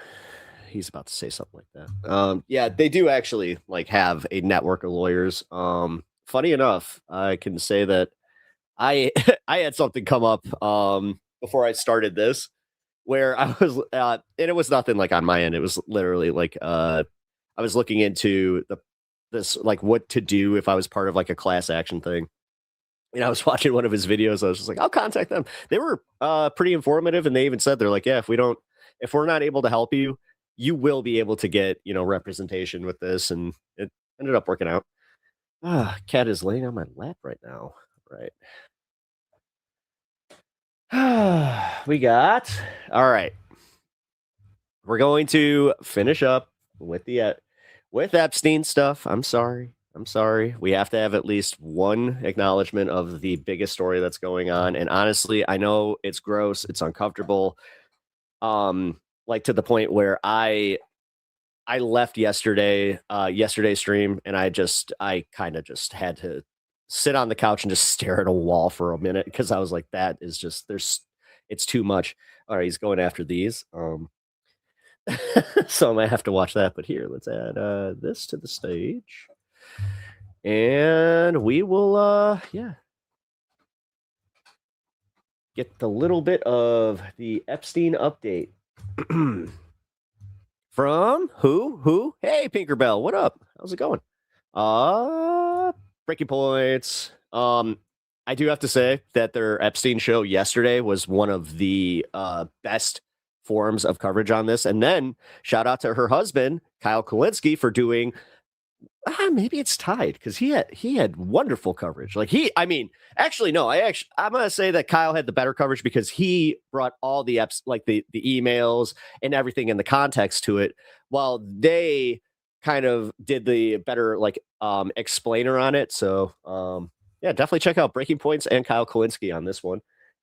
He's about to say something like that. Yeah, they do actually like have a network of lawyers. Funny enough, I can say that I I had something come up before I started this, where I was, and it was nothing like on my end. It was literally like I was looking into this like what to do if I was part of like a class action thing. And I was watching one of his videos. I was just like, I'll contact them. They were pretty informative, and they even said they're like, yeah, if we're not able to help you, you will be able to get representation with this, and it ended up working out. Cat is laying on my lap right now. Right. We got all right. We're going to finish up with the with Epstein stuff. I'm sorry. We have to have at least one acknowledgement of the biggest story that's going on. And honestly, I know it's gross, it's uncomfortable. Like to the point where I left yesterday's stream, and I kind of just had to sit on the couch and just stare at a wall for a minute, because I was like, that is just it's too much. All right, he's going after these. So I might have to watch that. But here, let's add this to the stage. And we will get the little bit of the Epstein update. From who? Hey, Pinkerbell, what up? How's it going? Breaking points. I do have to say that their Epstein show yesterday was one of the best forms of coverage on this. And then shout out to her husband, Kyle Kulinski, for doing maybe it's tied, because he had wonderful coverage. Like I'm gonna say that Kyle had the better coverage, because he brought all the like the emails and everything in the context to it, while they kind of did the better like explainer on it. So yeah, definitely check out Breaking Points and Kyle Kulinski on this one.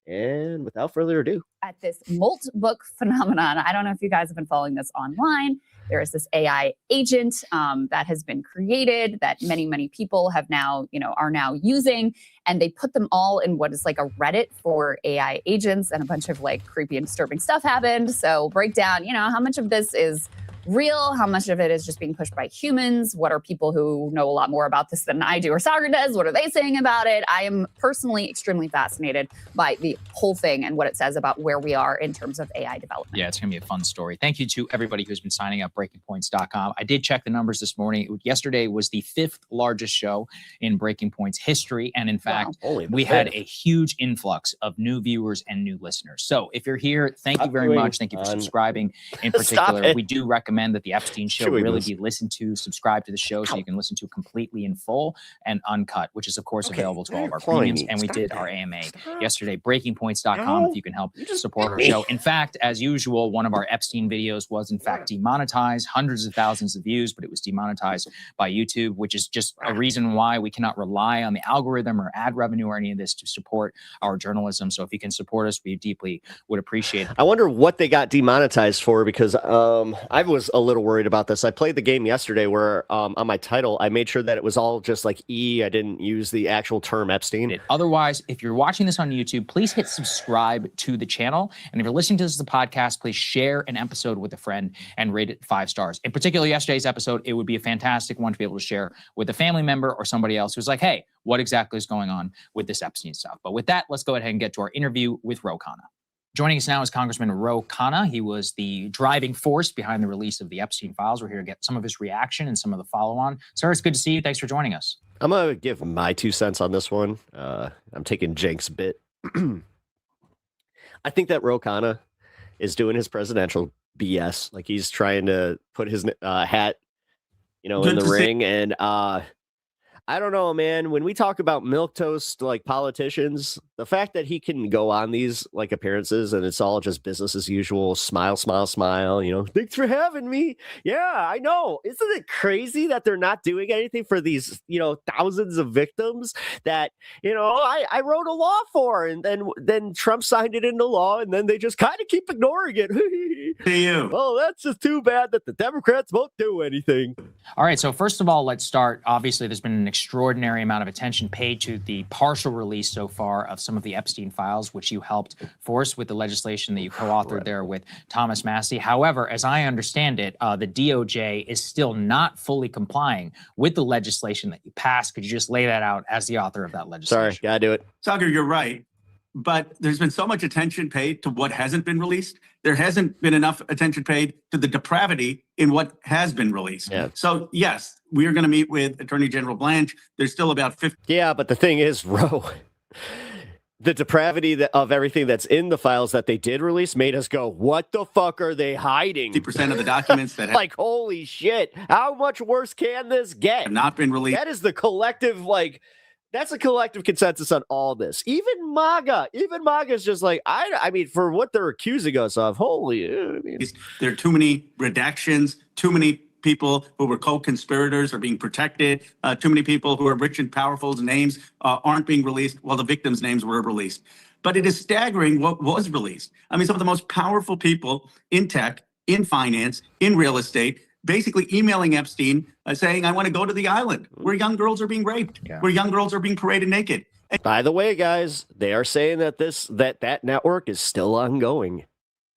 And without further ado, at this Molt book phenomenon, I don't know if you guys have been following this online. There is this AI agent that has been created that many people have now, are now using, and they put them all in what is like a Reddit for AI agents, and a bunch of like creepy and disturbing stuff happened. So break down, how much of this is real, how much of it is just being pushed by humans, what are people who know a lot more about this than I do or Sagar does, what are they saying about it? I am personally extremely fascinated by the whole thing and what it says about where we are in terms of AI development. Yeah, it's going to be a fun story. Thank you to everybody who's been signing up, breakingpoints.com. I did check the numbers this morning. Yesterday was the 5th largest show in Breaking Points history, and in fact, we had a huge influx of new viewers and new listeners. So if you're here, thank you very much. Thank you for subscribing. In particular, we do recommend that the Epstein show really be listened to. Subscribe to the show so you can listen to completely in full and uncut, which is of course available to all of our premiums. And we did our AMA yesterday. Breakingpoints.com if you can help support our show. In fact, as usual, one of our Epstein videos was in fact demonetized, hundreds of thousands of views, but it was demonetized by YouTube, which is just a reason why we cannot rely on the algorithm or ad revenue or any of this to support our journalism. So if you can support us, we deeply would appreciate it. I wonder what they got demonetized for, because I was a little worried about this. I played the game yesterday where on my title, I made sure that it was all just like I didn't use the actual term Epstein. Otherwise, if you're watching this on YouTube, please hit subscribe to the channel. And if you're listening to this as a podcast, please share an episode with a friend and rate it 5 stars. In particular, yesterday's episode, it would be a fantastic one to be able to share with a family member or somebody else who's like, hey, what exactly is going on with this Epstein stuff? But with that, let's go ahead and get to our interview with Ro Khanna. Joining us now is Congressman Ro Khanna. He was the driving force behind the release of the Epstein files. We're here to get some of his reaction and some of the follow-on. Sir, it's good to see you. Thanks for joining us. I'm going to give my 2 cents on this one. I'm taking Jenk's bit. I think that Ro Khanna is doing his presidential BS. Like he's trying to put his hat, you know, in Good the to see- ring. And I don't know, man. When we talk about milquetoast like politicians, the fact that he can go on these like appearances and it's all just business as usual, smile, smile, smile, you know, thanks for having me. Yeah, I know. Isn't it crazy that they're not doing anything for these, you know, thousands of victims that, you know, I wrote a law for, and then Trump signed it into law, and then they just kind of keep ignoring it. To you. Oh, that's just too bad that the Democrats won't do anything. All right, so first of all, let's start. Obviously, there's been an extraordinary amount of attention paid to the partial release so far of some of the Epstein files, which you helped force with the legislation that you co-authored there with Thomas Massie. However, as I understand it, the DOJ is still not fully complying with the legislation that you passed. Could you just lay that out as the author of that legislation? Sorry, gotta do it. Tucker, you're right. But there's been so much attention paid to what hasn't been released. There hasn't been enough attention paid to the depravity in what has been released. Yeah. So, yes, we are going to meet with Attorney General Blanche. There's still about 50. Yeah, but the thing is, Ro, the depravity of everything that's in the files that they did release made us go, what the fuck are they hiding? 50% of the documents that have Like, holy shit. How much worse can this get? not been released. That is the collective, like, that's a collective consensus on all this. Even MAGA is just like, I mean, for what they're accusing us of, holy, I mean, There are too many redactions, too many people who were co-conspirators are being protected, too many people who are rich and powerful's names aren't being released while the victims' names were released. But it is staggering what was released. I mean, some of the most powerful people in tech, in finance, in real estate, basically emailing Epstein saying, I want to go to the island where young girls are being raped, where young girls are being paraded naked. And by the way, guys, they are saying that that network is still ongoing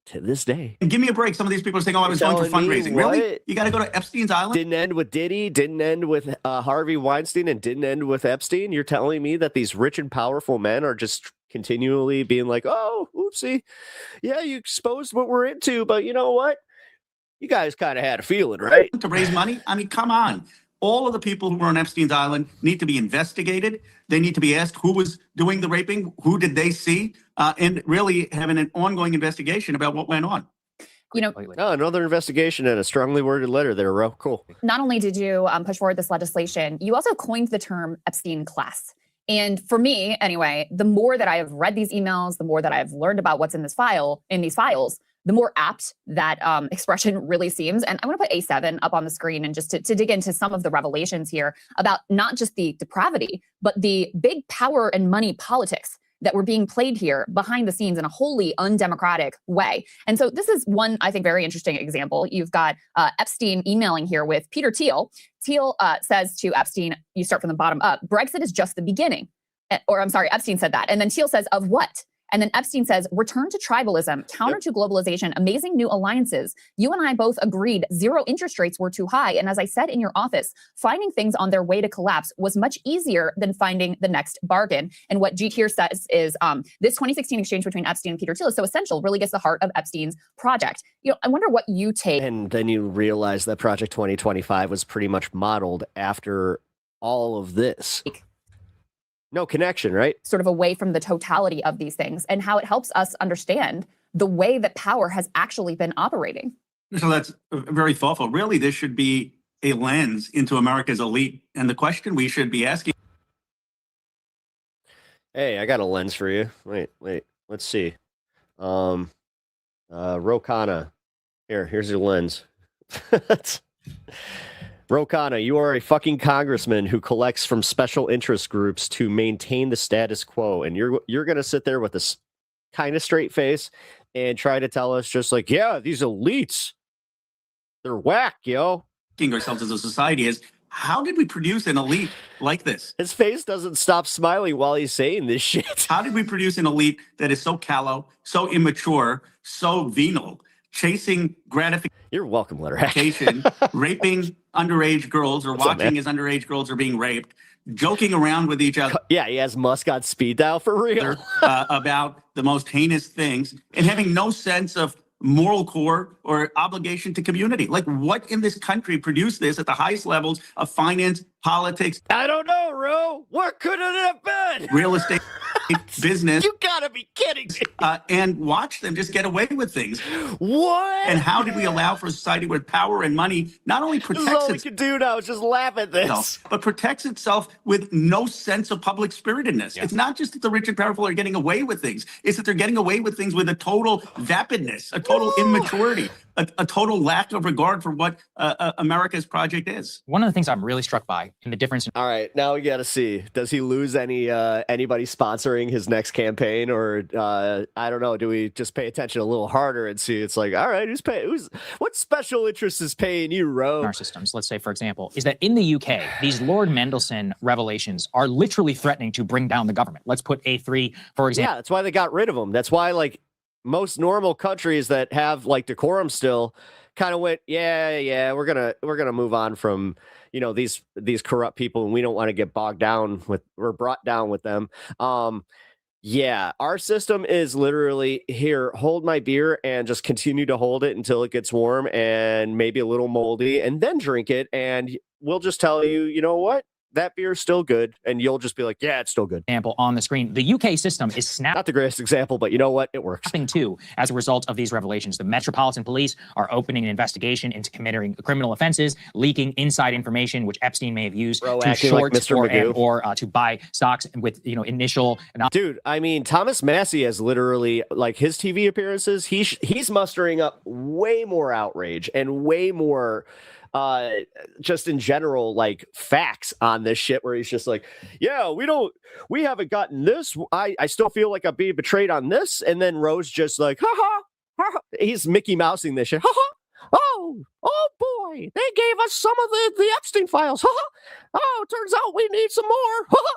to this day. give me a break. Some of these people are saying, oh, I was going for fundraising. Really? You got to go to Epstein's island? Didn't end with Diddy, didn't end with Harvey Weinstein, and didn't end with Epstein. You're telling me that these rich and powerful men are just continually being like, oh, oopsie. Yeah, you exposed what we're into, but you know what? You guys kind of had a feeling, right? To raise money? I mean, come on. All of the people who were on Epstein's island need to be investigated. They need to be asked who was doing the raping, who did they see, and really having an ongoing investigation about what went on. You know, Oh, another investigation and a strongly worded letter there, Ro. Cool. not only did you push forward this legislation, you also coined the term Epstein class. And for me, anyway, the more that I have read these emails, the more that I've learned about what's in these files, the more apt that expression really seems. And I'm going to put A7 up on the screen and just to dig into some of the revelations here about not just the depravity, but the big power and money politics that were being played here behind the scenes in a wholly undemocratic way. And so this is one, I think, very interesting example. You've got Epstein emailing here with Peter Thiel. Thiel says to Epstein, you start from the bottom up, Brexit is just the beginning. Or I'm sorry, Epstein said that. And then Thiel says, of what? And then Epstein says, return to tribalism, counter to globalization, amazing new alliances. You and I both agreed zero interest rates were too high. And as I said in your office, finding things on their way to collapse was much easier than finding the next bargain. And what Jeet here says is this 2016 exchange between Epstein and Peter Thiel is so essential, really gets the heart of Epstein's project. You know, I wonder what you take. And then you realize that Project 2025 was pretty much modeled after all of this. No connection, right? Sort of away from the totality of these things and how it helps us understand the way that power has actually been operating. So that's very thoughtful. Really, this should be a lens into America's elite. And the question we should be asking. Hey, I got a lens for you. Wait, let's see. Rokana. Here's your lens. Rokana, you are a fucking congressman who collects from special interest groups to maintain the status quo. And you're going to sit there with this kind of straight face and try to tell us just like, yeah, these elites, they're whack, yo. Ourselves as a society is, how did we produce an elite like this? His face doesn't stop smiling while he's saying this shit. How did we produce an elite that is so callow, so immature, so venal, chasing gratification? You're welcome, Letterhack. Raping underage girls or watching as underage girls are being raped, joking around with each other. Yeah, he has Musk on speed dial for real. About the most heinous things and having no sense of moral core or obligation to community. Like, what in this country produced this at the highest levels of finance, politics? I don't know, Ro. What could it have been? Real estate, business. You got gotta be kidding me. And watch them just get away with things. What? And how did we allow for a society where power and money not only This is protects all we can do now is just laugh at this. itself, but protects itself with no sense of public spiritedness? It's not just that the rich and powerful are getting away with things. It's that they're getting away with things with a total vapidness, a total immaturity, a total lack of regard for what America's project is. One of the things I'm really struck by in the difference. All right, now we got to see. Does he lose anybody sponsoring his next campaign, or I don't know? Do we just pay attention a little harder and see? It's like, all right, what special interest is paying you, Ro? Our systems, let's say, for example, is that in the UK, these Lord Mendelsohn revelations are literally threatening to bring down the government. Let's put A3, for example. Yeah, that's why they got rid of them. That's why, like, most normal countries that have like decorum still kind of went, yeah, we're gonna move on from, you know, these corrupt people, and we don't want to get bogged down with, we're brought down with them. Yeah, our system is literally, here, hold my beer and just continue to hold it until it gets warm and maybe a little moldy, and then drink it, and we'll just tell you, you know what? That beer's still good, and you'll just be like, yeah, it's still good. Example on the screen, the UK system is not the greatest example, but you know what? It works. Too, as a result of these revelations, the Metropolitan Police are opening an investigation into committing criminal offenses, leaking inside information which Epstein may have used to short like or to buy stocks with, you know, initial. Dude, I mean, Thomas Massey has literally, like, his TV appearances, he's mustering up way more outrage and way more just in general, like, facts on this shit, where he's just like, yeah, we haven't gotten this. I still feel like I'm being betrayed on this. And then Rose just like, ha ha, he's Mickey Mousing this shit. Ha ha. Oh boy, they gave us some of the Epstein files. Ha ha. Oh, turns out we need some more. Ha ha.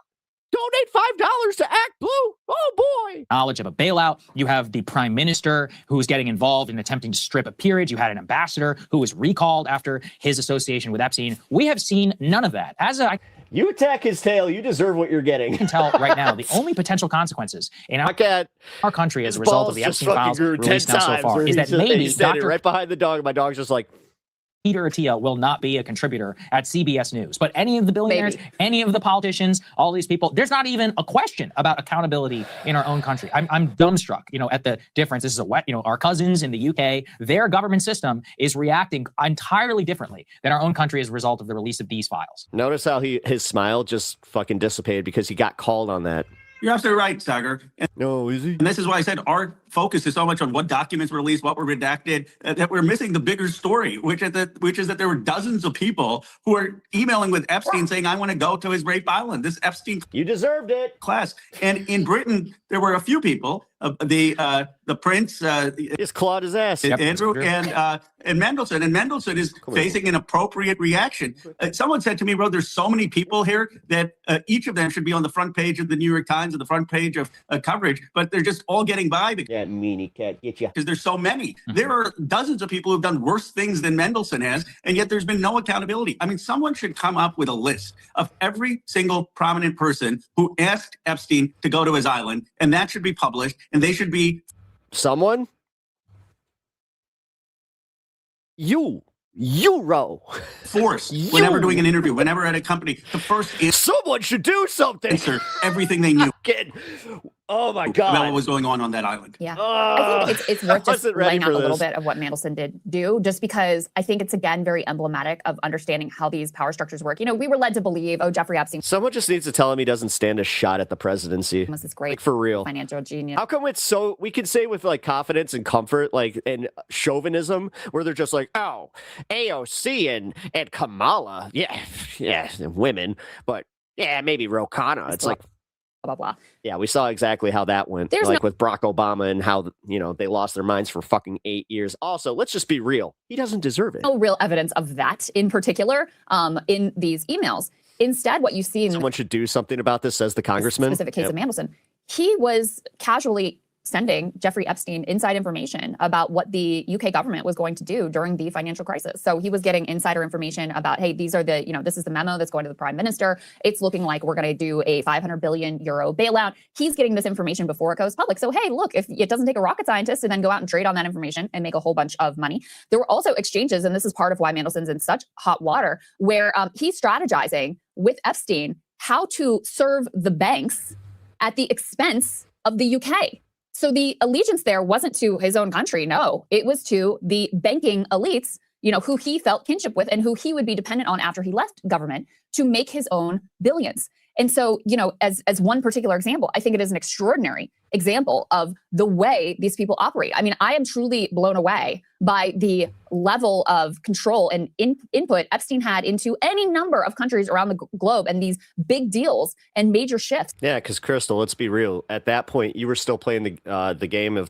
Donate $5 to Act Blue. Oh boy. Knowledge of a bailout. You have the prime minister who is getting involved in attempting to strip a peerage. You had an ambassador who was recalled after his association with Epstein. We have seen none of that. You attack his tail, you deserve what you're getting. I can tell right now the only potential consequences in our country as a result of the Epstein files released now so far is that maybe Dr. right behind the dog, and my dog's just like, Peter Attia will not be a contributor at CBS News, but any of the billionaires, any of the politicians, all these people, there's not even a question about accountability in our own country. I'm dumbstruck, you know, at the difference. This is our cousins in the UK, their government system is reacting entirely differently than our own country as a result of the release of these files. Notice how his smile just fucking dissipated because he got called on that. You're absolutely right, Steiger. No, is he? And this is why I said our focus is so much on what documents were released, what were redacted, that we're missing the bigger story, which is that there were dozens of people who are emailing with Epstein saying, I want to go to his rape island. This Epstein. You deserved it. Class. And in Britain, there were a few people, the prince. Just clawed his ass. Andrew and Mendelsohn. And Mendelsohn is facing an appropriate reaction. Someone said to me, Rod, there's so many people here that each of them should be on the front page of the New York Times, or the front page of coverage, but they're just all getting by. That meanie cat, get you. Because there's so many. There are dozens of people who've done worse things than Mendelsohn has, and yet there's been no accountability. I mean, someone should come up with a list of every single prominent person who asked Epstein to go to his island, and that should be published, and they should be... Someone? You, Ro. Force. Whenever doing an interview, whenever at a company, the first... Someone should do something. Answer everything they knew. Oh my God. About what was going on that island. Yeah. I think it's worth just laying out a little bit of what Mandelson did do, just because I think it's, again, very emblematic of understanding how these power structures work. You know, we were led to believe, oh, Jeffrey Epstein. Someone just needs to tell him he doesn't stand a shot at the presidency. This is great. Like, for real. Financial genius. How come it's so, we can say with like confidence and comfort, like, and chauvinism, where they're just like, oh, AOC and Kamala. Yeah, women, but yeah, maybe Ro Khanna. It's like, blah, blah, blah. Yeah, we saw exactly how that went. There's with Barack Obama and how, you know, they lost their minds for fucking 8 years. Also, let's just be real. He doesn't deserve it. No real evidence of that in particular in these emails. Instead, what you see in... Someone should do something about this, says the congressman. Specific case of Mandelson. He was casually sending Jeffrey Epstein inside information about what the UK government was going to do during the financial crisis. So he was getting insider information about, hey, these are the, you know, this is the memo that's going to the prime minister. It's looking like we're going to do a 500 billion euro bailout. He's getting this information before it goes public. So, hey, look, if it doesn't take a rocket scientist to then go out and trade on that information and make a whole bunch of money. There were also exchanges, and this is part of why Mandelson's in such hot water, where he's strategizing with Epstein how to serve the banks at the expense of the UK. So the allegiance there wasn't to his own country. No, it was to the banking elites, who he felt kinship with and who he would be dependent on after he left government to make his own billions. And so, as one particular example, I think it is an extraordinary example of the way these people operate. I mean, I am truly blown away by the level of control and input Epstein had into any number of countries around the globe and these big deals and major shifts. Yeah, because Crystal, let's be real. At that point, you were still playing the game of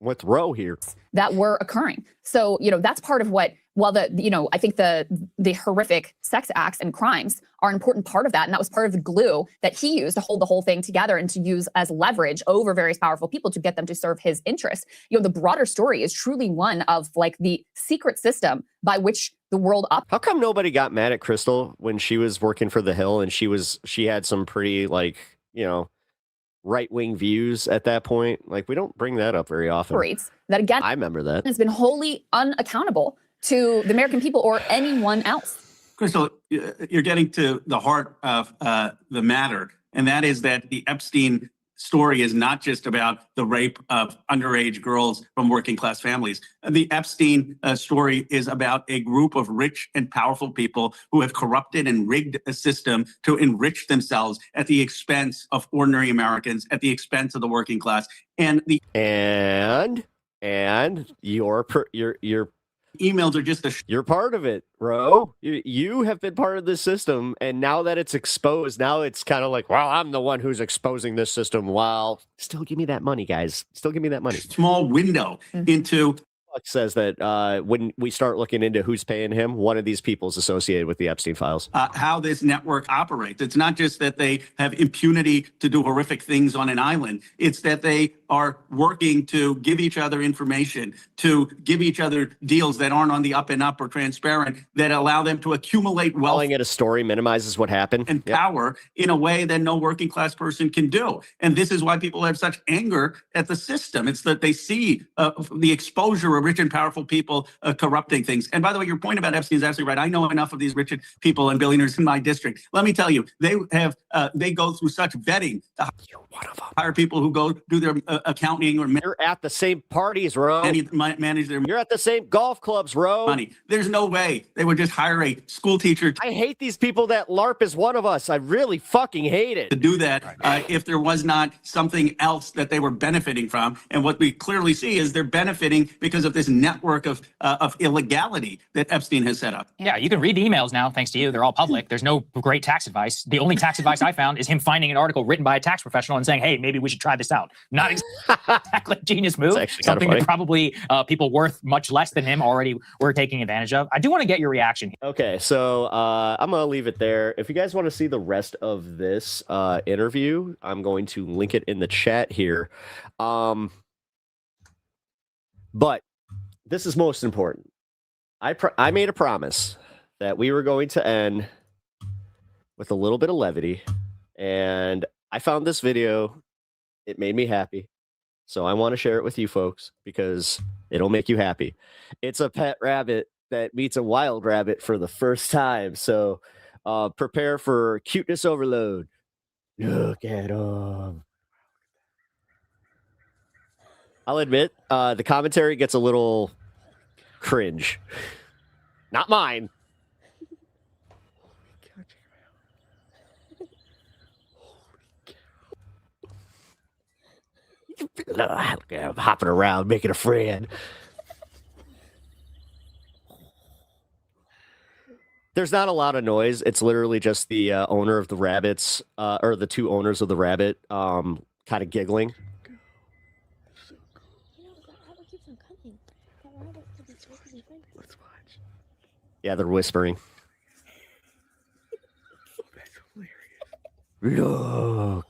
with Roe here that were occurring. So, that's part of what, I think the horrific sex acts and crimes are an important part of that. And that was part of the glue that he used to hold the whole thing together and to use as leverage over various powerful people to get them to serve his interests. The broader story is truly one of the secret system by which the world up. How come nobody got mad at Crystal when she was working for The Hill and she had some pretty right-wing views at that point? We don't bring that up very often. That again, I remember that. Has been wholly unaccountable to the American people or anyone else. Crystal, you're getting to the heart of the matter, and that is that the Epstein story is not just about the rape of underage girls from working class families. The Epstein story is about a group of rich and powerful people who have corrupted and rigged a system to enrich themselves at the expense of ordinary Americans, at the expense of the working class. And your emails are just you're part of it, bro. You have been part of this system, and now that it's exposed, now it's kind of well, I'm the one who's exposing this system. Well, still give me that money, guys. Still give me that money. Small window into says that when we start looking into who's paying him, one of these people is associated with the Epstein files. How this network operates. It's not just that they have impunity to do horrific things on an island. It's that they are working to give each other information, to give each other deals that aren't on the up and up or transparent, that allow them to accumulate wealth. Calling it a story minimizes what happened. And power in a way that no working class person can do. And this is why people have such anger at the system. It's that they see the exposure of rich and powerful people corrupting things. And by the way, your point about Epstein is absolutely right. I know enough of these rich people and billionaires in my district. Let me tell you, they go through such vetting to hire people who go do their accounting or you're at the same parties, Ro. Manage their. You're at the same golf clubs, Ro. Money. There's no way they would just hire a school teacher. I hate these people that LARP is one of us. I really fucking hate it. To do that if there was not something else that they were benefiting from. And what we clearly see is they're benefiting because of this network of illegality that Epstein has set up. Yeah, you can read the emails now, thanks to you. They're all public. There's no great tax advice. The only tax advice I found is him finding an article written by a tax professional and saying, hey, maybe we should try this out. Not exactly a genius move. Something that probably people worth much less than him already were taking advantage of. I do want to get your reaction. Okay, so I'm going to leave it there. If you guys want to see the rest of this interview, I'm going to link it in the chat here. But this is most important. I made a promise that we were going to end with a little bit of levity, and I found this video. It made me happy, so I want to share it with you folks because it'll make you happy. It's a pet rabbit that meets a wild rabbit for the first time, so prepare for cuteness overload. Look at him. I'll admit, the commentary gets a little cringe. Not mine. I'm hopping around, making a friend. There's not a lot of noise. It's literally just the owner of the rabbits, or the two owners of the rabbit, kind of giggling. Yeah, they're whispering. Look.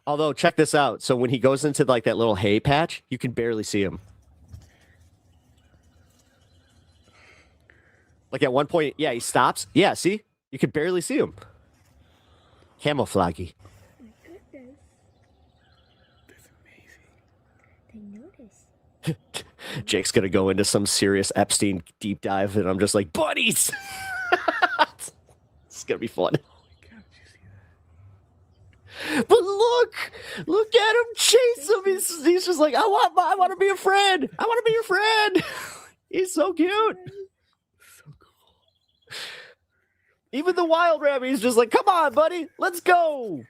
Although, check this out. So when he goes into like that little hay patch, you can barely see him. Like at one point, yeah, he stops. Yeah, see? You can barely see him. Camouflagey. Jake's going to go into some serious Epstein deep dive, and I'm just like, buddies! It's going to be fun. But look at him chase him. He's just like, I want to be a friend. I want to be your friend. He's so cute. So cool. Even the wild rabbit, he's just like, come on, buddy, let's go.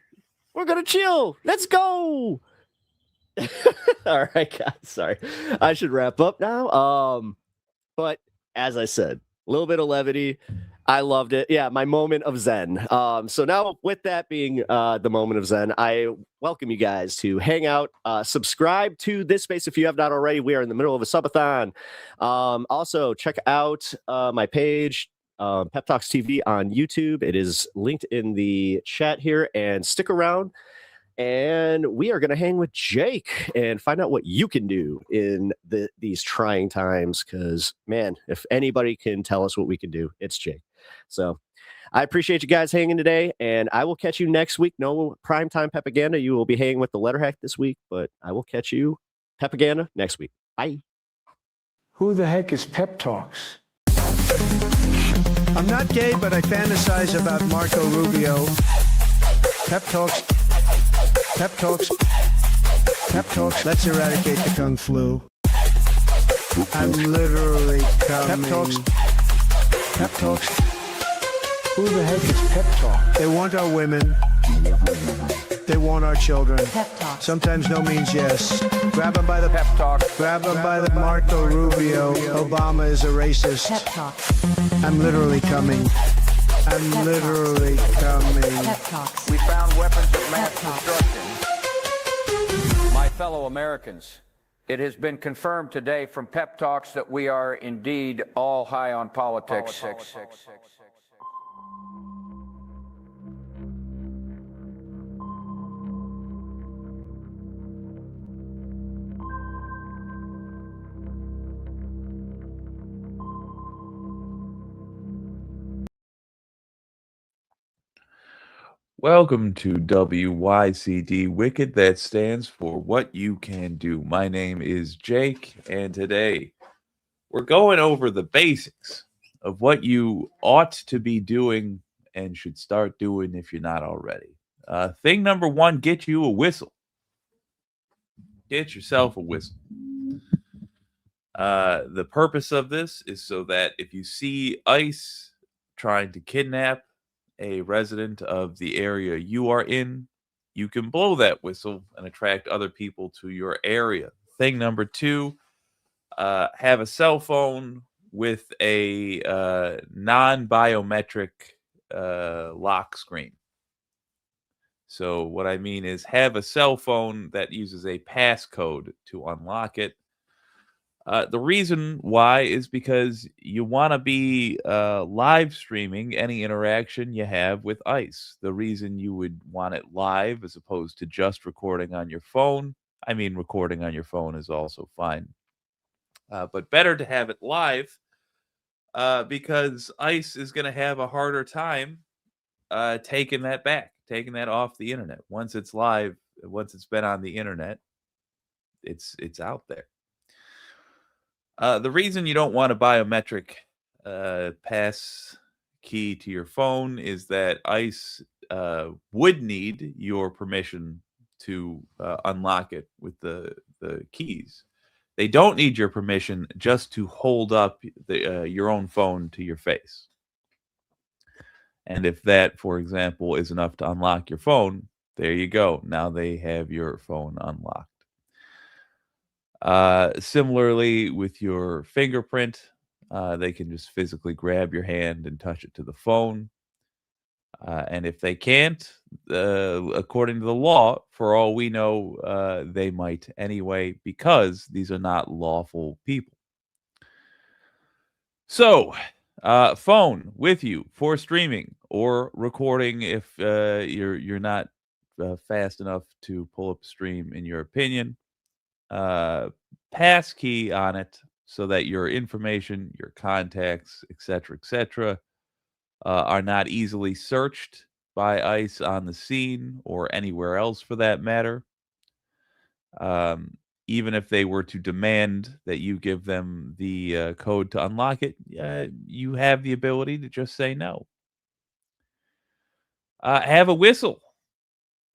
We're gonna chill. Let's go. All right, guys. Sorry, I should wrap up now. But as I said, a little bit of levity. I loved it. Yeah, my moment of zen. So now with that being the moment of zen, I welcome you guys to hang out, subscribe to this space if you have not already. We are in the middle of a subathon. Also, check out my page, Pep Talks TV on YouTube. It is linked in the chat here, and stick around. And we are going to hang with Jake and find out what you can do in these trying times. Because, man, if anybody can tell us what we can do, it's Jake. So I appreciate you guys hanging today, and I will catch you next week. No primetime Pepaganda. You will be hanging with the letter hack this week, but I will catch you Pepaganda next week. Bye. Who the heck is Pep Talks? I'm not gay, but I fantasize about Marco Rubio. Pep Talks. Pep Talks. Pep Talks. Let's eradicate the Kung Flu. I'm literally coming. Pep Talks. Pep Talks. Who the heck is Pep Talk? They want our women. They want our children. Pep Talk. Sometimes no means yes. Grab them by the Pep Talk. Grab them by the Marco Rubio. Obama is a racist. Pep Talk. I'm literally coming. I'm literally coming. Pep Talks. We found weapons of mass destruction. My fellow Americans, it has been confirmed today from Pep Talks that we are indeed all high on politics. Welcome to WYCD Wicked. That stands for What You Can Do. My name is Jake, and today we're going over the basics of what you ought to be doing and should start doing if you're not already. Thing number one, get you a whistle. Get yourself a whistle. The purpose of this is so that if you see ICE trying to kidnap a resident of the area you are in, you can blow that whistle and attract other people to your area. Thing number two, have a cell phone with a non-biometric lock screen. So what I mean is have a cell phone that uses a passcode to unlock it. The reason why is because you want to be live streaming any interaction you have with ICE. The reason you would want it live as opposed to just recording on your phone, I mean, recording on your phone is also fine. But better to have it live because ICE is going to have a harder time taking that back, taking that off the internet. Once it's live, once it's been on the internet, it's out there. The reason you don't want a biometric pass key to your phone is that ICE would need your permission to unlock it with the keys. They don't need your permission just to hold up your own phone to your face. And if that, for example, is enough to unlock your phone, there you go. Now they have your phone unlocked. Similarly, with your fingerprint, they can just physically grab your hand and touch it to the phone. And if they can't, according to the law, for all we know, they might anyway, because these are not lawful people. So, phone with you for streaming or recording if you're not fast enough to pull up a stream, in your opinion. Pass key on it so that your information, your contacts, etc., are not easily searched by ICE on the scene or anywhere else for that matter. Even if they were to demand that you give them the code to unlock it, you have the ability to just say no. Have a whistle.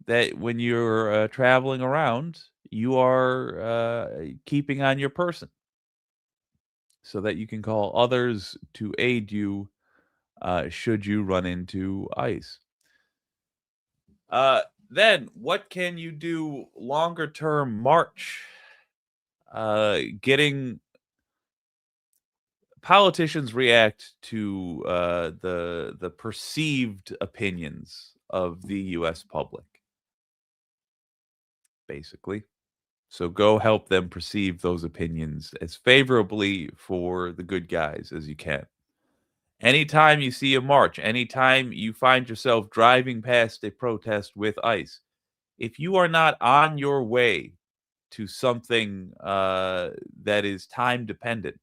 that when you're traveling around, you are keeping on your person so that you can call others to aid you should you run into ice. Then, what can you do longer term March? Getting politicians react to the perceived opinions of the U.S. public, basically. So go help them perceive those opinions as favorably for the good guys as you can. Anytime you see a march, anytime you find yourself driving past a protest with ICE, if you are not on your way to something that is time dependent,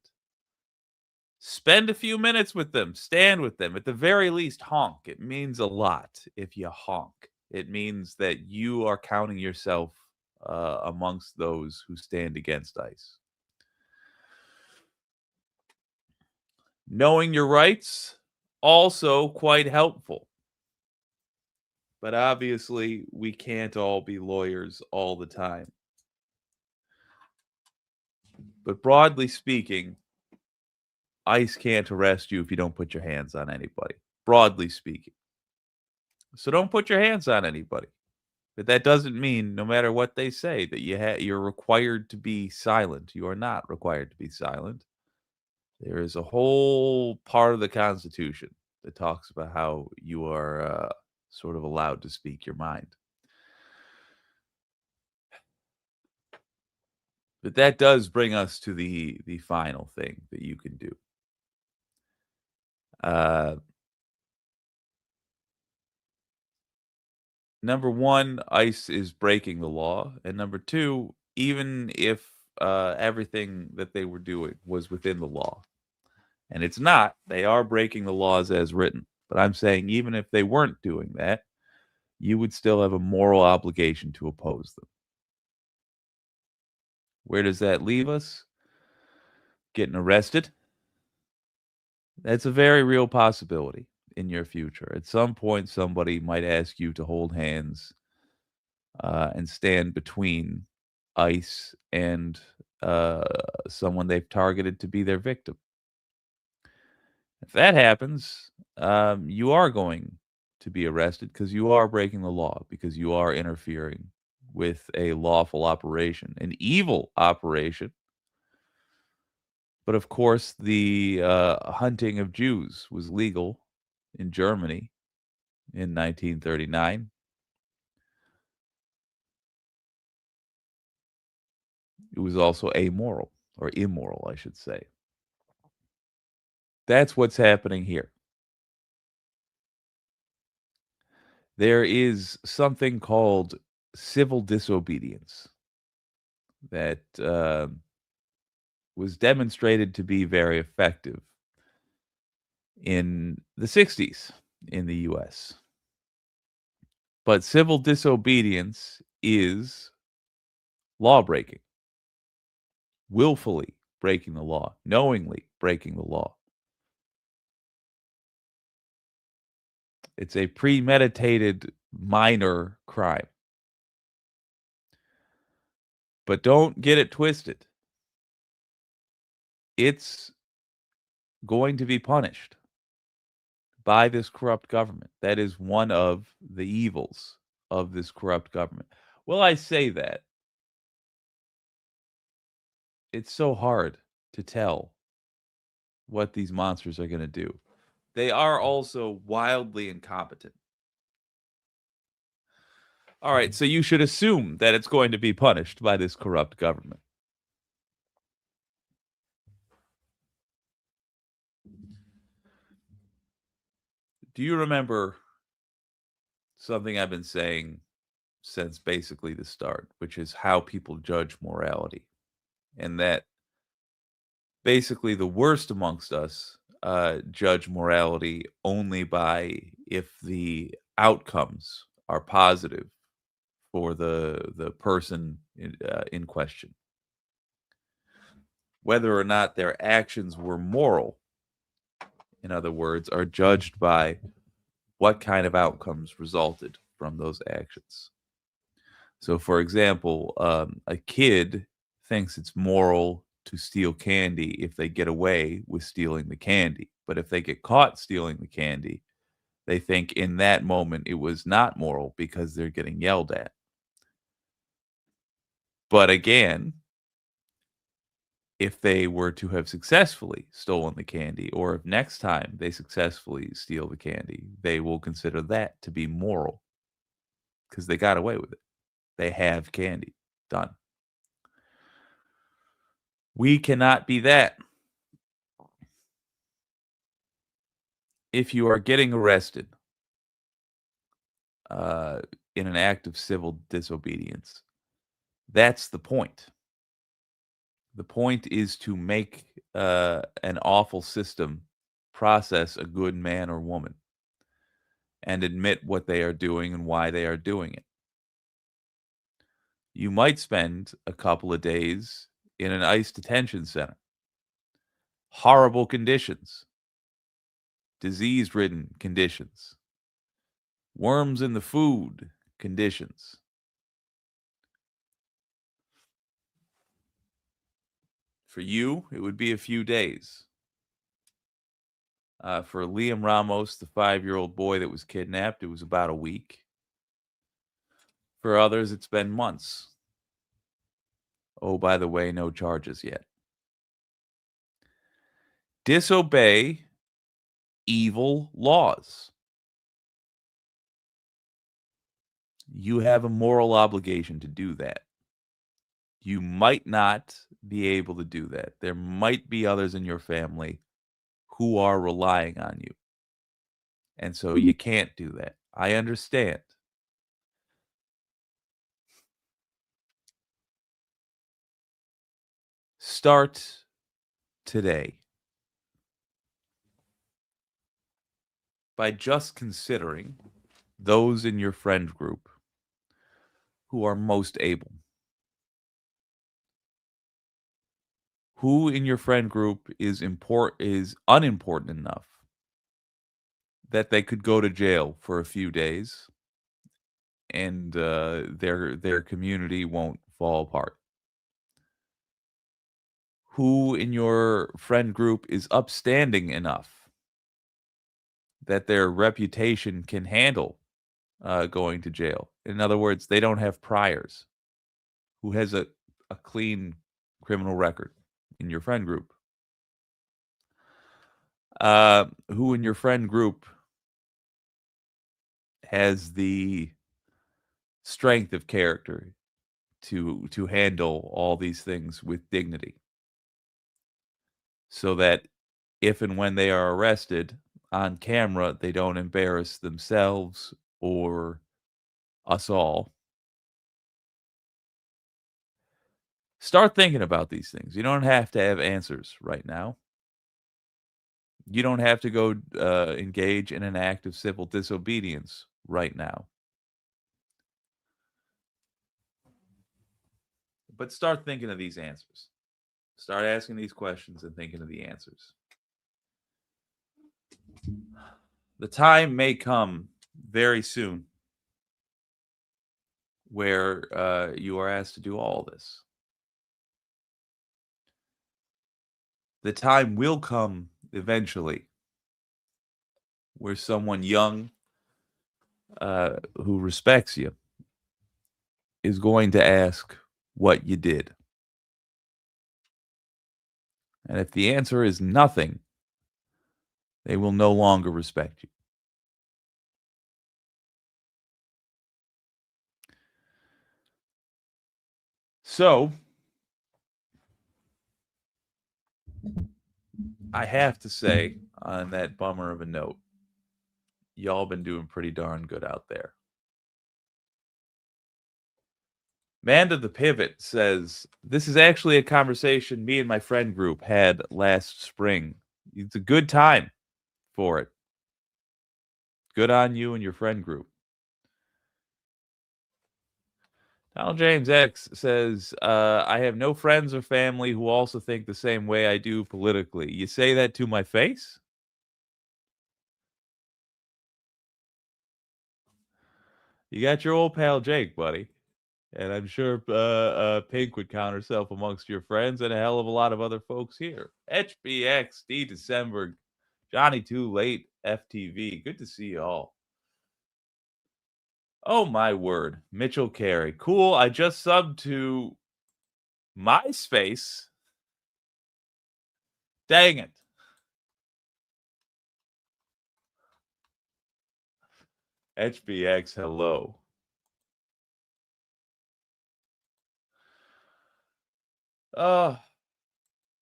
spend a few minutes with them, stand with them, at the very least honk. It means a lot if you honk. It means that you are counting yourself amongst those who stand against ICE. Knowing your rights, also quite helpful. But obviously, we can't all be lawyers all the time. But broadly speaking, ICE can't arrest you if you don't put your hands on anybody. Broadly speaking. So don't put your hands on anybody. But that doesn't mean, no matter what they say, that you're required to be silent. You are not required to be silent. There is a whole part of the Constitution that talks about how you are sort of allowed to speak your mind. But that does bring us to the final thing that you can do. Number one, ICE is breaking the law. And number two, even if everything that they were doing was within the law, and it's not, they are breaking the laws as written. But I'm saying even if they weren't doing that, you would still have a moral obligation to oppose them. Where does that leave us? Getting arrested. That's a very real possibility in your future. At some point, somebody might ask you to hold hands and stand between ICE and someone they've targeted to be their victim. If that happens, you are going to be arrested because you are breaking the law, because you are interfering with a lawful operation, an evil operation. But of course, the hunting of Jews was legal in Germany in 1939. It was also amoral, or immoral, I should say. That's what's happening here. There is something called civil disobedience that was demonstrated to be very effective in the 60s in the US. But civil disobedience is law breaking, willfully breaking the law, knowingly breaking the law. It's a premeditated minor crime. But don't get it twisted. It's going to be punished by this corrupt government. That is one of the evils of this corrupt government. Well, I say that. It's so hard to tell what these monsters are going to do. They are also wildly incompetent. All right, so you should assume that it's going to be punished by this corrupt government. Do you remember something I've been saying since basically the start, which is how people judge morality? And that basically the worst amongst us judge morality only by if the outcomes are positive for the person in question. Whether or not their actions were moral, in other words, are judged by what kind of outcomes resulted from those actions. So, for example, a kid thinks it's moral to steal candy if they get away with stealing the candy. But if they get caught stealing the candy, they think in that moment it was not moral because they're getting yelled at. But again, if they were to have successfully stolen the candy, or if next time they successfully steal the candy, they will consider that to be moral because they got away with it. They have candy. Done. We cannot be that. If you are getting arrested in an act of civil disobedience, that's the point. The point is to make an awful system process a good man or woman and admit what they are doing and why they are doing it. You might spend a couple of days in an ICE detention center. Horrible conditions. Disease-ridden conditions. Worms in the food conditions. For you, it would be a few days. For Liam Ramos, the 5-year-old boy that was kidnapped, it was about a week. For others, it's been months. Oh, by the way, no charges yet. Disobey evil laws. You have a moral obligation to do that. You might not be able to do that. There might be others in your family who are relying on you. And so you can't do that. I understand. Start today by just considering those in your friend group who are most able. Who in your friend group is unimportant enough that they could go to jail for a few days and their community won't fall apart? Who in your friend group is upstanding enough that their reputation can handle going to jail? In other words, they don't have priors. Who has a clean criminal record in your friend group? Who in your friend group has the strength of character to handle all these things with dignity, so that if and when they are arrested on camera, they don't embarrass themselves or us all? Start thinking about these things. You don't have to have answers right now. You don't have to go engage in an act of civil disobedience right now. But start thinking of these answers. Start asking these questions and thinking of the answers. The time may come very soon where you are asked to do all this. The time will come eventually where someone young who respects you is going to ask what you did. And if the answer is nothing, they will no longer respect you. So, I have to say, on that bummer of a note, y'all been doing pretty darn good out there. Manda the Pivot says, this is actually a conversation me and my friend group had last spring. It's a good time for it. Good on you and your friend group. Donald James X says, I have no friends or family who also think the same way I do politically. You say that to my face? You got your old pal Jake, buddy. And I'm sure Pink would count herself amongst your friends and a hell of a lot of other folks here. HBX, D. December, Johnny Too Late, FTV. Good to see you all. Oh, my word. Mitchell Carey. Cool. I just subbed to MySpace. Dang it. HBX, hello.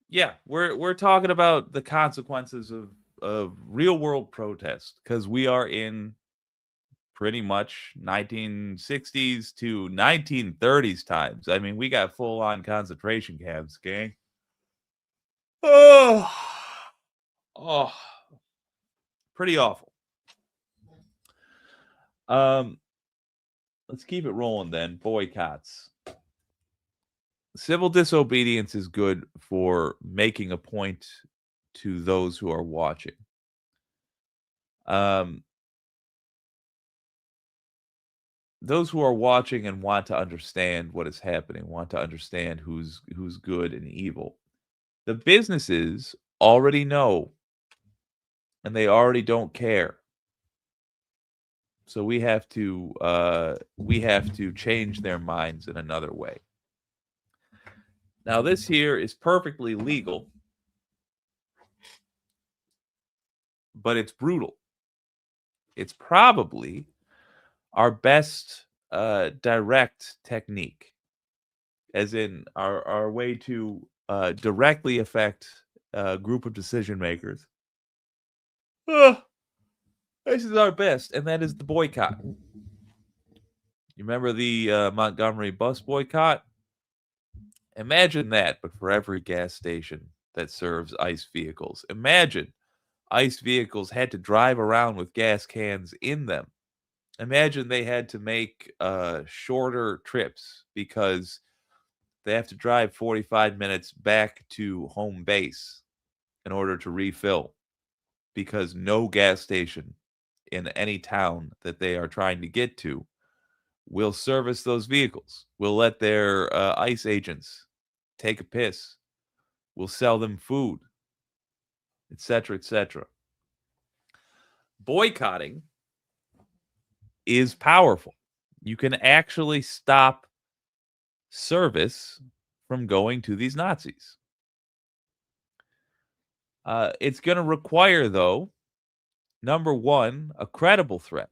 Yeah, we're talking about the consequences of real world protest because we are in pretty much 1960s to 1930s times. I mean, we got full on concentration camps, gang. Oh, pretty awful. Let's keep it rolling then. Boycotts. Civil disobedience is good for making a point to those who are watching. Those who are watching and want to understand what is happening, want to understand who's good and evil. The businesses already know, and they already don't care. So we have to change their minds in another way. Now, this here is perfectly legal, but it's brutal. It's probably our best direct technique, as in our way to directly affect a group of decision makers. This is our best, and that is the boycott. You remember the Montgomery bus boycott? Imagine that, but for every gas station that serves ICE vehicles. Imagine ICE vehicles had to drive around with gas cans in them. Imagine they had to make shorter trips because they have to drive 45 minutes back to home base in order to refill because no gas station in any town that they are trying to get to will service those vehicles, will let their ICE agents take a piss, will sell them food, etc., etc. Boycotting is powerful. You can actually stop service from going to these Nazis. It's going to require, though, number one, a credible threat.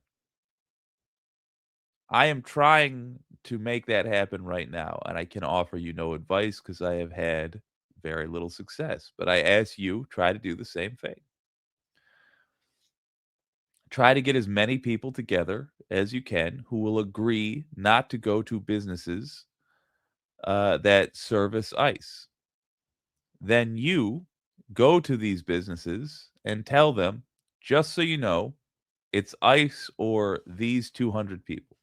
I am trying to make that happen right now, and I can offer you no advice because I have had very little success. But I ask you, try to do the same thing. Try to get as many people together as you can who will agree not to go to businesses that service ICE. Then you go to these businesses and tell them, just so you know, it's ICE or these 200 people.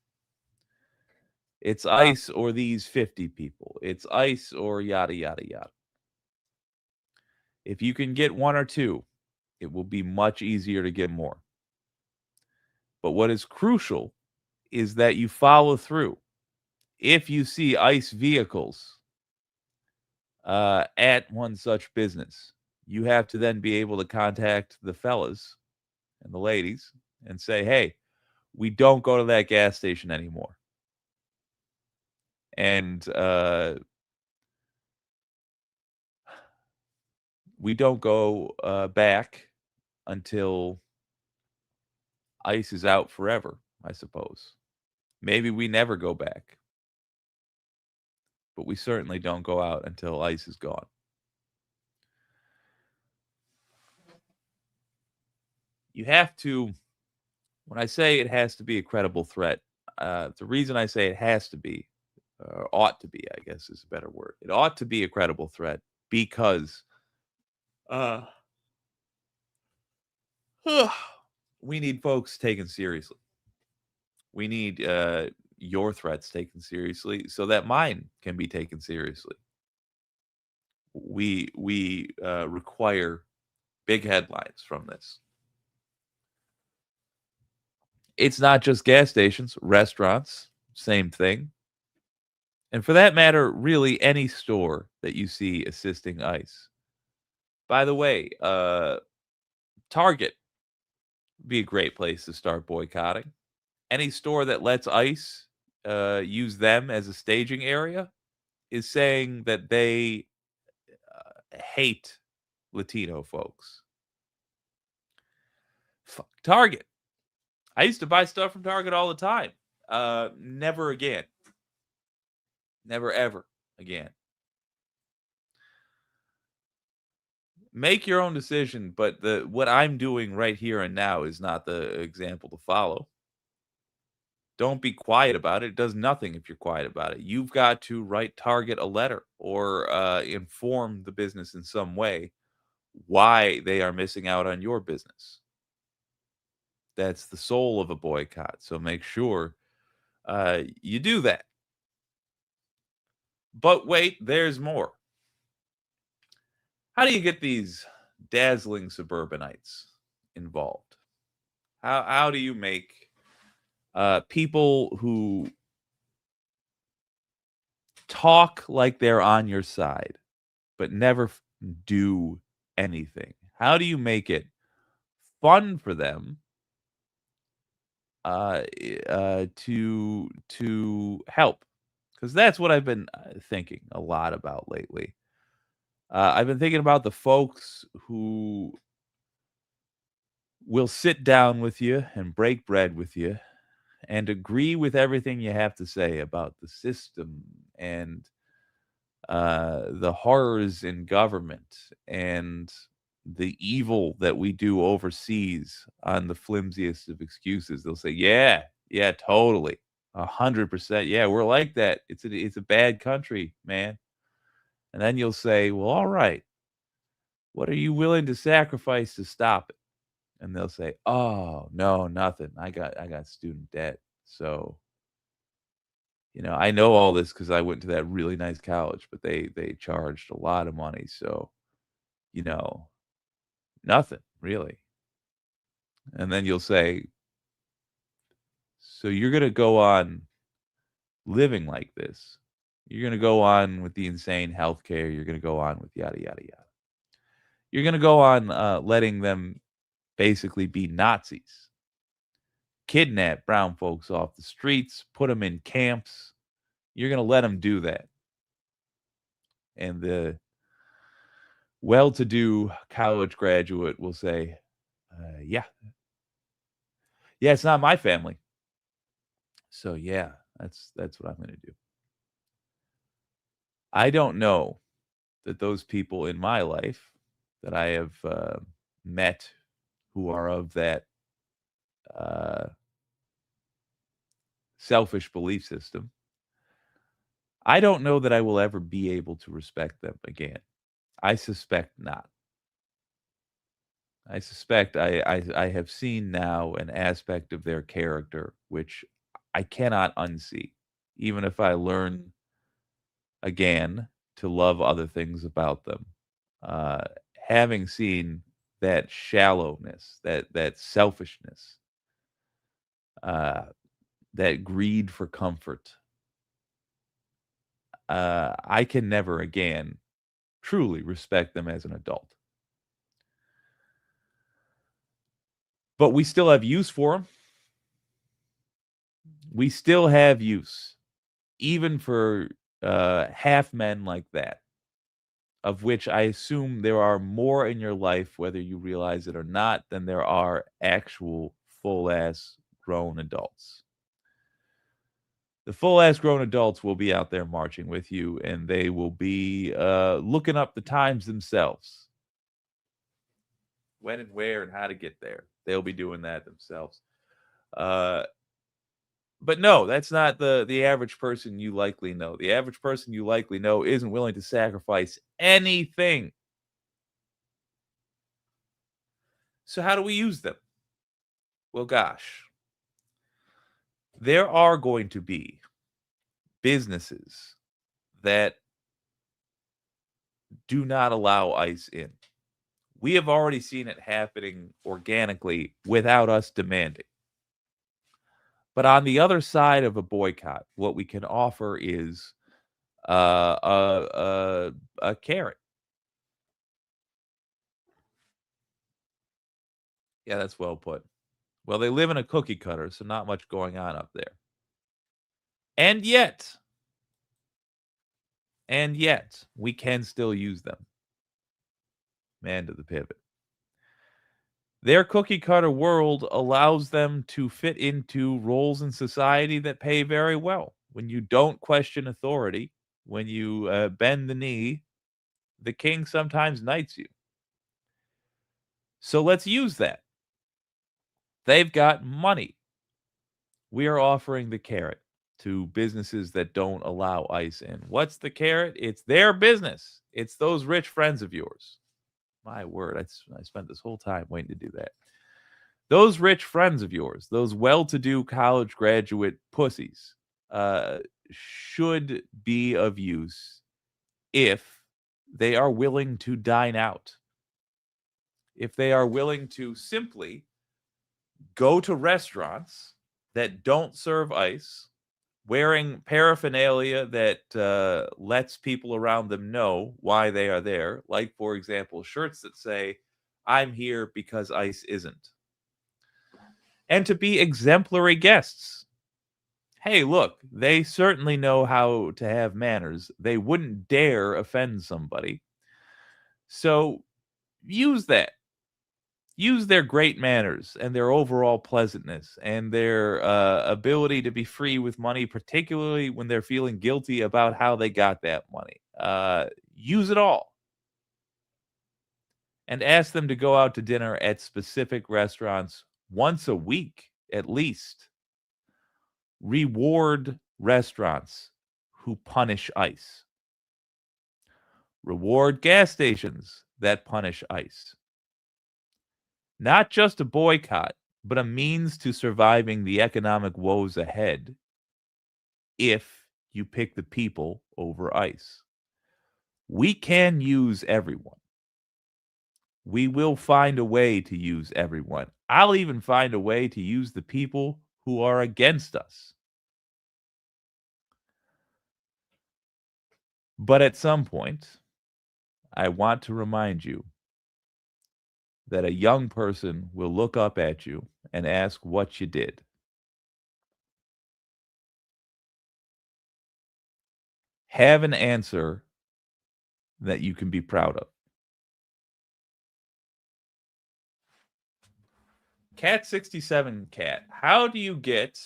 It's ICE or these 50 people. It's ICE or yada, yada, yada. If you can get one or two, it will be much easier to get more. But what is crucial is that you follow through. If you see ICE vehicles at one such business, you have to then be able to contact the fellas and the ladies and say, hey, we don't go to that gas station anymore. And we don't go back until ICE is out forever, I suppose. Maybe we never go back. But we certainly don't go out until ICE is gone. You have to, when I say it has to be a credible threat, the reason I say it has to be, or ought to be, I guess is a better word. It ought to be a credible threat because we need folks taken seriously. We need your threats taken seriously so that mine can be taken seriously. We require big headlines from this. It's not just gas stations, restaurants, same thing. And for that matter, really any store that you see assisting ICE. By the way, Target would be a great place to start boycotting. Any store that lets ICE use them as a staging area is saying that they hate Latino folks. Fuck Target. I used to buy stuff from Target all the time. Never again. Never ever again. Make your own decision, but what I'm doing right here and now is not the example to follow. Don't be quiet about it. It does nothing if you're quiet about it. You've got to write Target a letter or inform the business in some way why they are missing out on your business. That's the soul of a boycott. So make sure you do that. But wait, there's more. How do you get these dazzling suburbanites involved? How do you make people who talk like they're on your side but never do anything? How do you make it fun for them to help? Because that's what I've been thinking a lot about lately. I've been thinking about the folks who will sit down with you and break bread with you and agree with everything you have to say about the system and the horrors in government and the evil that we do overseas on the flimsiest of excuses. They'll say, yeah, totally. 100%. Yeah, we're like that. It's a bad country, man. And then you'll say, well, all right, what are you willing to sacrifice to stop it? And they'll say, oh, no, nothing. I got student debt. So, I know all this because I went to that really nice college, but they charged a lot of money. So, nothing really. And then you'll say, so you're going to go on living like this. You're going to go on with the insane healthcare. You're going to go on with yada, yada, yada. You're going to go on letting them basically be Nazis. Kidnap brown folks off the streets, put them in camps. You're going to let them do that. And the well-to-do college graduate will say, yeah, it's not my family. So yeah, that's what I'm going to do. I don't know that those people in my life that I have met who are of that selfish belief system, I don't know that I will ever be able to respect them again. I suspect not. I suspect I have seen now an aspect of their character which I cannot unsee, even if I learn again to love other things about them. Having seen that shallowness, that selfishness, that greed for comfort, I can never again truly respect them as an adult. But we still have use for them. We still have use, even for half men like that, of which I assume there are more in your life, whether you realize it or not, than there are actual full-ass grown adults. The full-ass grown adults will be out there marching with you, and they will be looking up the times themselves. When and where and how to get there. They'll be doing that themselves. But no, that's not the average person you likely know. The average person you likely know isn't willing to sacrifice anything. So how do we use them? Well, gosh, there are going to be businesses that do not allow ICE in. We have already seen it happening organically without us demanding. But on the other side of a boycott, what we can offer is a carrot. Yeah, that's well put. Well, they live in a cookie cutter, so not much going on up there. And yet, we can still use them. Man to the pivot. Their cookie cutter world allows them to fit into roles in society that pay very well. When you don't question authority, when you bend the knee, the king sometimes knights you. So let's use that. They've got money. We are offering the carrot to businesses that don't allow ICE in. What's the carrot? It's their business. It's those rich friends of yours. My word, I spent this whole time waiting to do that. Those rich friends of yours, those well-to-do college graduate pussies, should be of use if they are willing to dine out. If they are willing to simply go to restaurants that don't serve ICE, wearing paraphernalia that lets people around them know why they are there, like, for example, shirts that say, "I'm here because ICE isn't." And to be exemplary guests. Hey, look, they certainly know how to have manners. They wouldn't dare offend somebody. So use that. Use their great manners and their overall pleasantness and their ability to be free with money, particularly when they're feeling guilty about how they got that money. Use it all. And ask them to go out to dinner at specific restaurants once a week, at least. Reward restaurants who punish ICE. Reward gas stations that punish ICE. Not just a boycott, but a means to surviving the economic woes ahead if you pick the people over ICE. We can use everyone. We will find a way to use everyone. I'll even find a way to use the people who are against us. But at some point, I want to remind you that a young person will look up at you and ask what you did. Have an answer that you can be proud of. Cat67 Cat, how do you get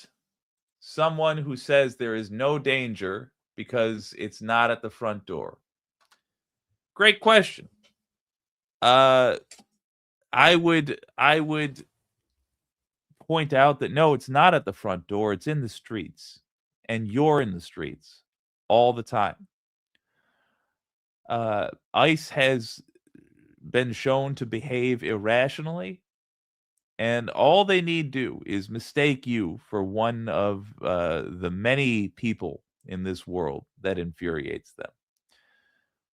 someone who says there is no danger because it's not at the front door? Great question. I would point out that no, it's not at the front door. It's in the streets, and you're in the streets all the time. ICE has been shown to behave irrationally, and all they need do is mistake you for one of the many people in this world that infuriates them.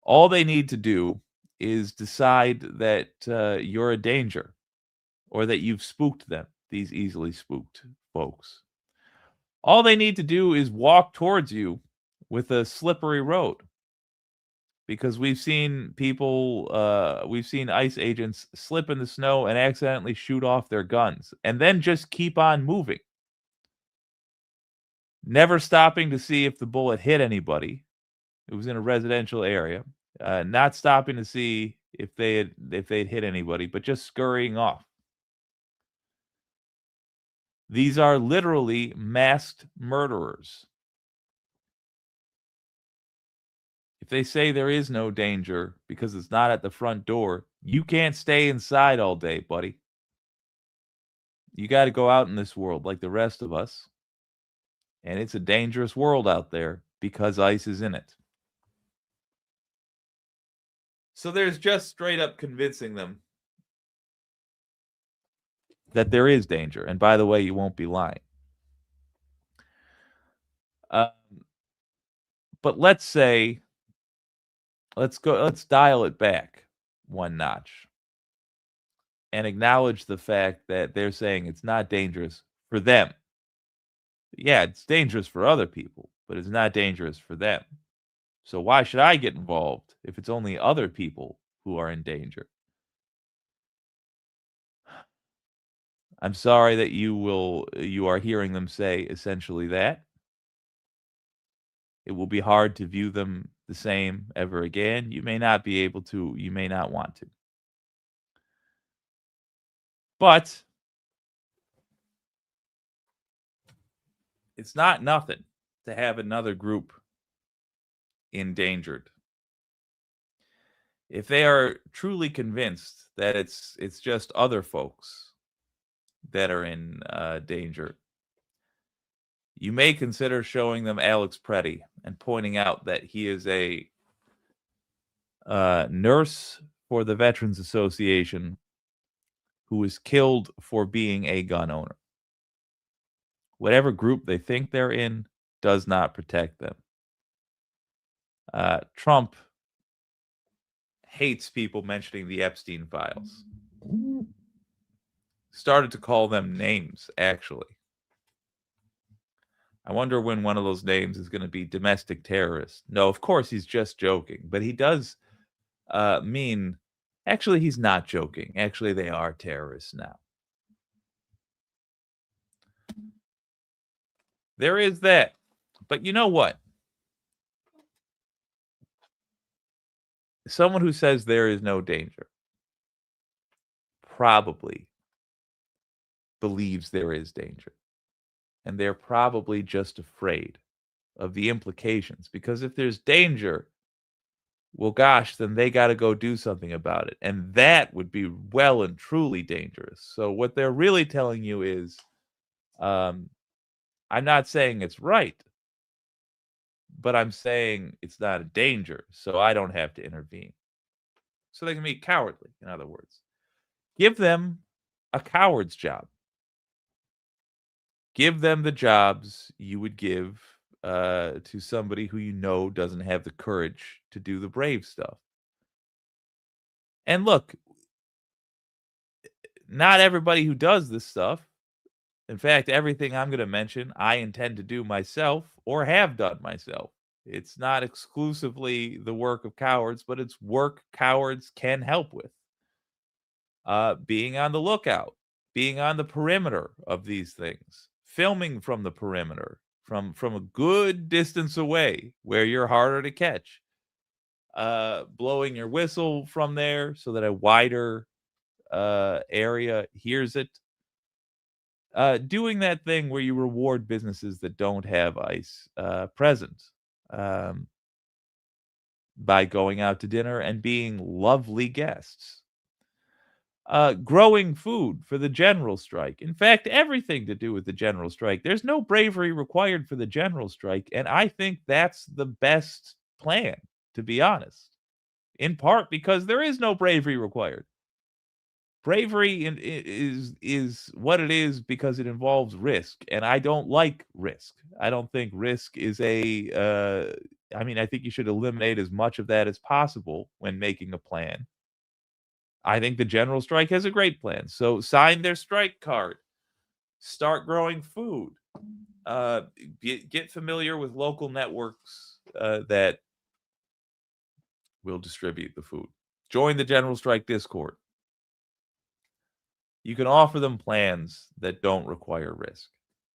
All they need to do is decide that you're a danger or that you've spooked them, these easily spooked folks. All they need to do is walk towards you with a slippery road, because we've seen people, we've seen ICE agents slip in the snow and accidentally shoot off their guns and then just keep on moving, never stopping to see if the bullet hit anybody. It was in a residential area. Not stopping to see if they'd hit anybody, but just scurrying off. These are literally masked murderers. If they say there is no danger because it's not at the front door, you can't stay inside all day, buddy. You got to go out in this world like the rest of us. And it's a dangerous world out there because ICE is in it. So there's just straight up convincing them that there is danger. And by the way, you won't be lying. But let's say, let's dial it back one notch and acknowledge the fact that they're saying it's not dangerous for them. Yeah, it's dangerous for other people, but it's not dangerous for them. So why should I get involved if it's only other people who are in danger? I'm sorry that you are hearing them say essentially that. It will be hard to view them the same ever again. You may not be able to, you may not want to. But it's not nothing to have another group endangered. If they are truly convinced that it's just other folks that are in danger, you may consider showing them Alex Preddy and pointing out that he is a nurse for the Veterans Association who was killed for being a gun owner. Whatever group they think they're in does not protect them. Trump hates people mentioning the Epstein files. Started to call them names, actually. I wonder when one of those names is going to be domestic terrorist. No, of course he's just joking, but he does mean, actually he's not joking. Actually, they are terrorists now. There is that. But you know what? Someone who says there is no danger probably believes there is danger. And they're probably just afraid of the implications. Because if there's danger, well, gosh, then they got to go do something about it. And that would be well and truly dangerous. So what they're really telling you is, I'm not saying it's right, but I'm saying it's not a danger, so I don't have to intervene. So they can be cowardly, in other words. Give them a coward's job. Give them the jobs you would give to somebody who you know doesn't have the courage to do the brave stuff. And look, not everybody who does this stuff, in fact, everything I'm going to mention, I intend to do myself or have done myself. It's not exclusively the work of cowards, but it's work cowards can help with. Being on the lookout, being on the perimeter of these things, filming from the perimeter, from a good distance away where you're harder to catch, blowing your whistle from there so that a wider area hears it. Doing that thing where you reward businesses that don't have ICE present by going out to dinner and being lovely guests. Growing food for the general strike. In fact, everything to do with the general strike. There's no bravery required for the general strike, and I think that's the best plan, to be honest. In part because there is no bravery required. Bravery is what it is because it involves risk, and I don't like risk. I don't think risk is I think you should eliminate as much of that as possible when making a plan. I think the general strike has a great plan. So sign their strike card. Start growing food. Get familiar with local networks that will distribute the food. Join the general strike Discord. You can offer them plans that don't require risk,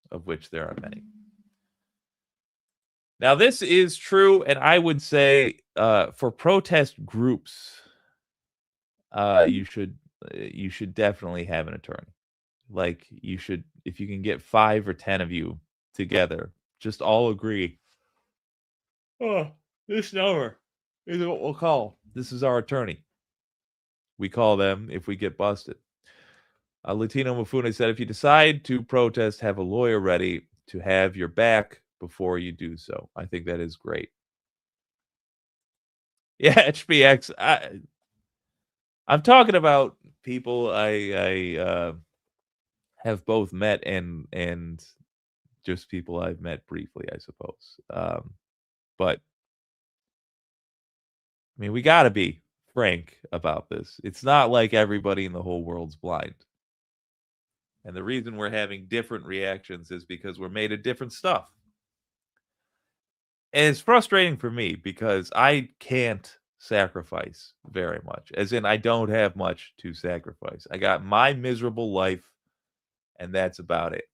of which there are many. Now, this is true, and I would say for protest groups, you should definitely have an attorney. Like, you should, if you can get 5 or 10 of you together, just all agree. Oh, this number is what we'll call. This is our attorney. We call them if we get busted. Latino Mufune said, if you decide to protest, have a lawyer ready to have your back before you do so. I think that is great. Yeah, HBX. I'm talking about people I have both met and just people I've met briefly, I suppose. But I mean, we got to be frank about this. It's not like everybody in the whole world's blind. And the reason we're having different reactions is because we're made of different stuff. And it's frustrating for me because I can't sacrifice very much. As in, I don't have much to sacrifice. I got my miserable life, and that's about it.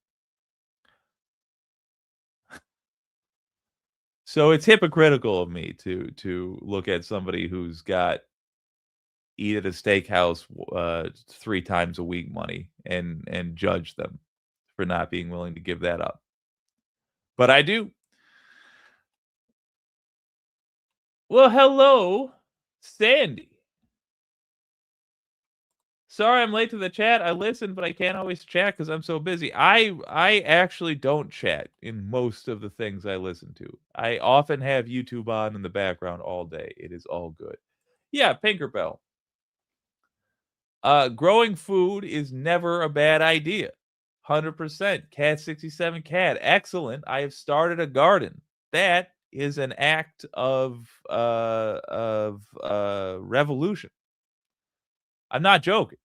So it's hypocritical of me to look at somebody who's got eat at a steakhouse 3 times a week money and judge them for not being willing to give that up. But I do. Well, hello, Sandy. Sorry I'm late to the chat. I listen, but I can't always chat because I'm so busy. I actually don't chat in most of the things I listen to. I often have YouTube on in the background all day. It is all good. Yeah, Pinkerbell. Growing food is never a bad idea. 100%. Cat 67 Cat. Excellent. I have started a garden. That is an act of revolution. I'm not joking.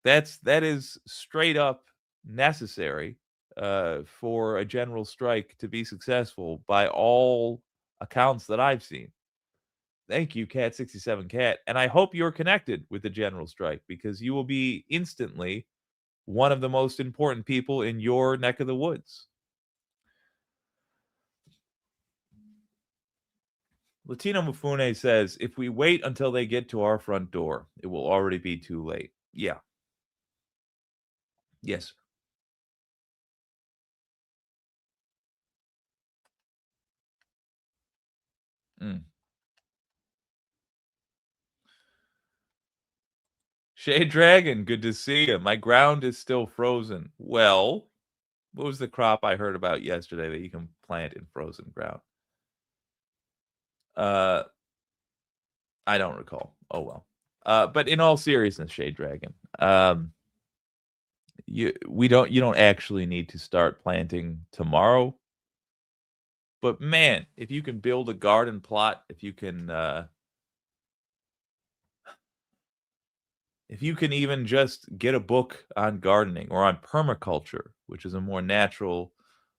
That is straight up necessary for a general strike to be successful by all accounts that I've seen. Thank you, Cat 67 Cat, and I hope you're connected with the general strike because you will be instantly one of the most important people in your neck of the woods. Latino Mufune says, if we wait until they get to our front door, it will already be too late. Yeah. Yes. Shade Dragon, good to see you. My ground is still frozen. Well, what was the crop I heard about yesterday that you can plant in frozen ground? I don't recall. Oh well. But in all seriousness, Shade Dragon, you don't actually need to start planting tomorrow. But man, if you can build a garden plot, if you can even just get a book on gardening or on permaculture, which is a more natural,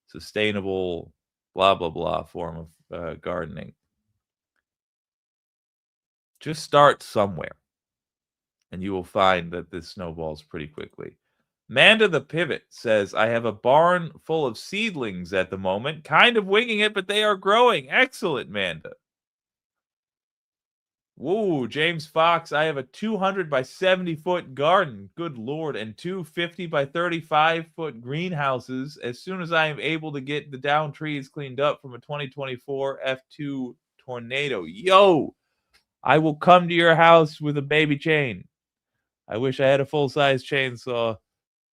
sustainable, blah, blah, blah form of gardening. Just start somewhere, and you will find that this snowballs pretty quickly. Manda the Pivot says, I have a barn full of seedlings at the moment. Kind of winging it, but they are growing. Excellent, Manda. Whoa, James Fox, I have a 200 by 70 foot garden. Good Lord. And 250 by 35 foot greenhouses. As soon as I am able to get the down trees cleaned up from a 2024 F2 tornado. Yo, I will come to your house with a baby chain. I wish I had a full-size chainsaw,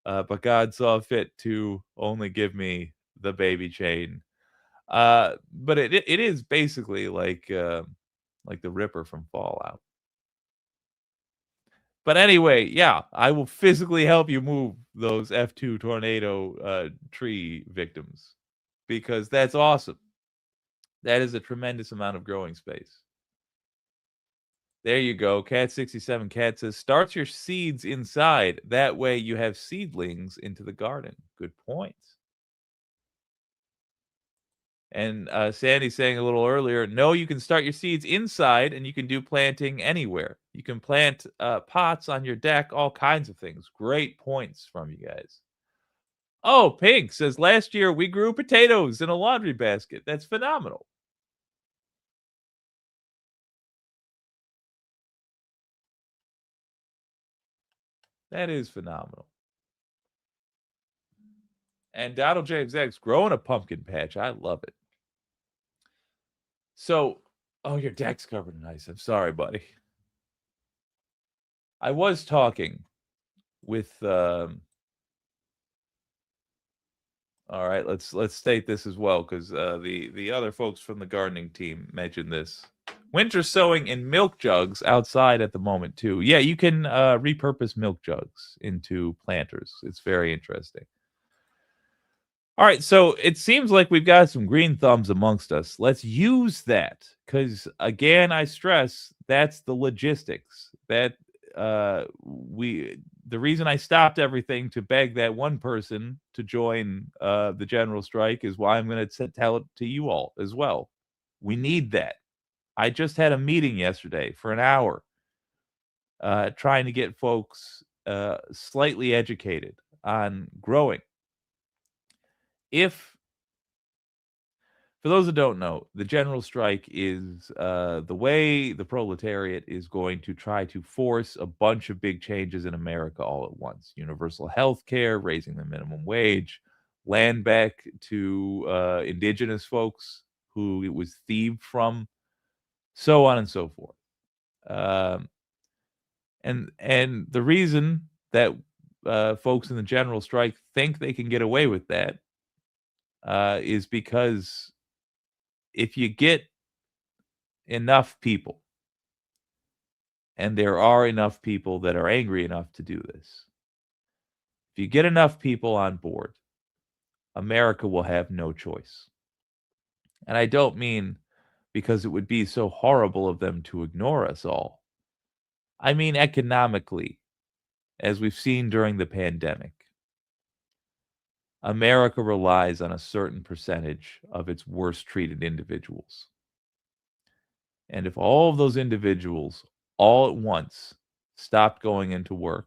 but God saw fit to only give me the baby chain. But it is basically like the Ripper from Fallout. But anyway, yeah, I will physically help you move those F2 tornado tree victims because that's awesome. That is a tremendous amount of growing space. There you go. Cat 67 Cat says, start your seeds inside. That way you have seedlings into the garden. Good point. And Sandy saying a little earlier, no, you can start your seeds inside and you can do planting anywhere. You can plant pots on your deck, all kinds of things. Great points from you guys. Oh, Pink says, last year we grew potatoes in a laundry basket. That's phenomenal. That is phenomenal. And Donald James X growing a pumpkin patch. I love it. So, oh, your deck's covered in ice. I'm sorry, buddy. I was talking with all right, let's state this as well, because the other folks from the gardening team mentioned this. Winter sowing in milk jugs outside at the moment too. Yeah, you can repurpose milk jugs into planters. It's very interesting. All right, so it seems like we've got some green thumbs amongst us. Let's use that, because again, I stress that's the logistics. That the reason I stopped everything to beg that one person to join the general strike is why I'm going to tell it to you all as well. We need that. I just had a meeting yesterday for an hour trying to get folks slightly educated on growing. For those that don't know, the general strike is the way the proletariat is going to try to force a bunch of big changes in America all at once. Universal health care, raising the minimum wage, land back to indigenous folks who it was thieved from, so on and so forth. And the reason that folks in the general strike think they can get away with that is because if you get enough people, and there are enough people that are angry enough to do this, if you get enough people on board, America will have no choice. And I don't mean because it would be so horrible of them to ignore us all. I mean economically, as we've seen during the pandemic. America relies on a certain percentage of its worst treated individuals. And if all of those individuals all at once stopped going into work,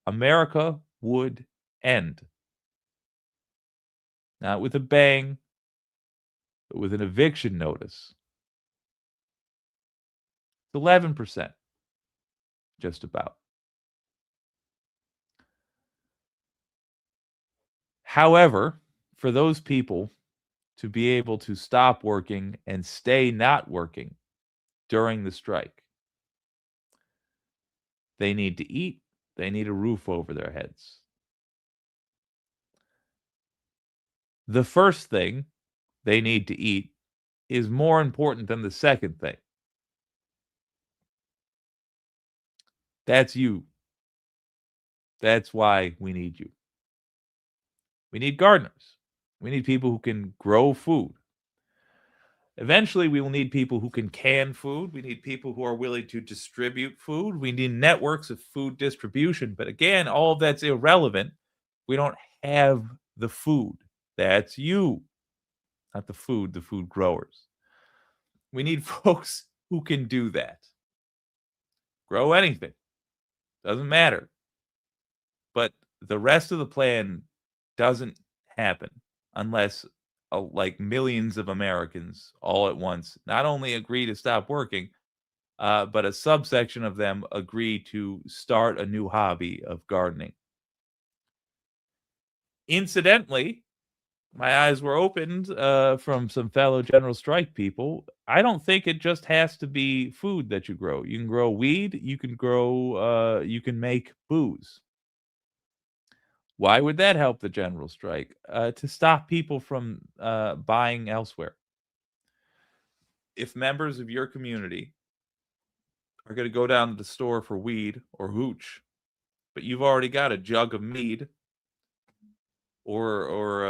America would end. Not with a bang, but with an eviction notice. It's 11%, just about. However, for those people to be able to stop working and stay not working during the strike, they need to eat, they need a roof over their heads. The first thing they need to eat is more important than the second thing. That's you. That's why we need you. We need gardeners. We need people who can grow food. Eventually, we will need people who can can food. We need people who are willing to distribute food. We need networks of food distribution. But again, all of that's irrelevant. We don't have the food. That's you, not the food growers. We need folks who can do that. Grow anything. Doesn't matter. But the rest of the plan doesn't happen unless like millions of Americans all at once not only agree to stop working, but a subsection of them agree to start a new hobby of gardening. Incidentally, my eyes were opened from some fellow general strike people. I don't think it just has to be food that you grow. You can grow weed. You can make booze. Why would that help the general strike? To stop people from buying elsewhere. If members of your community are going to go down to the store for weed or hooch, but you've already got a jug of mead or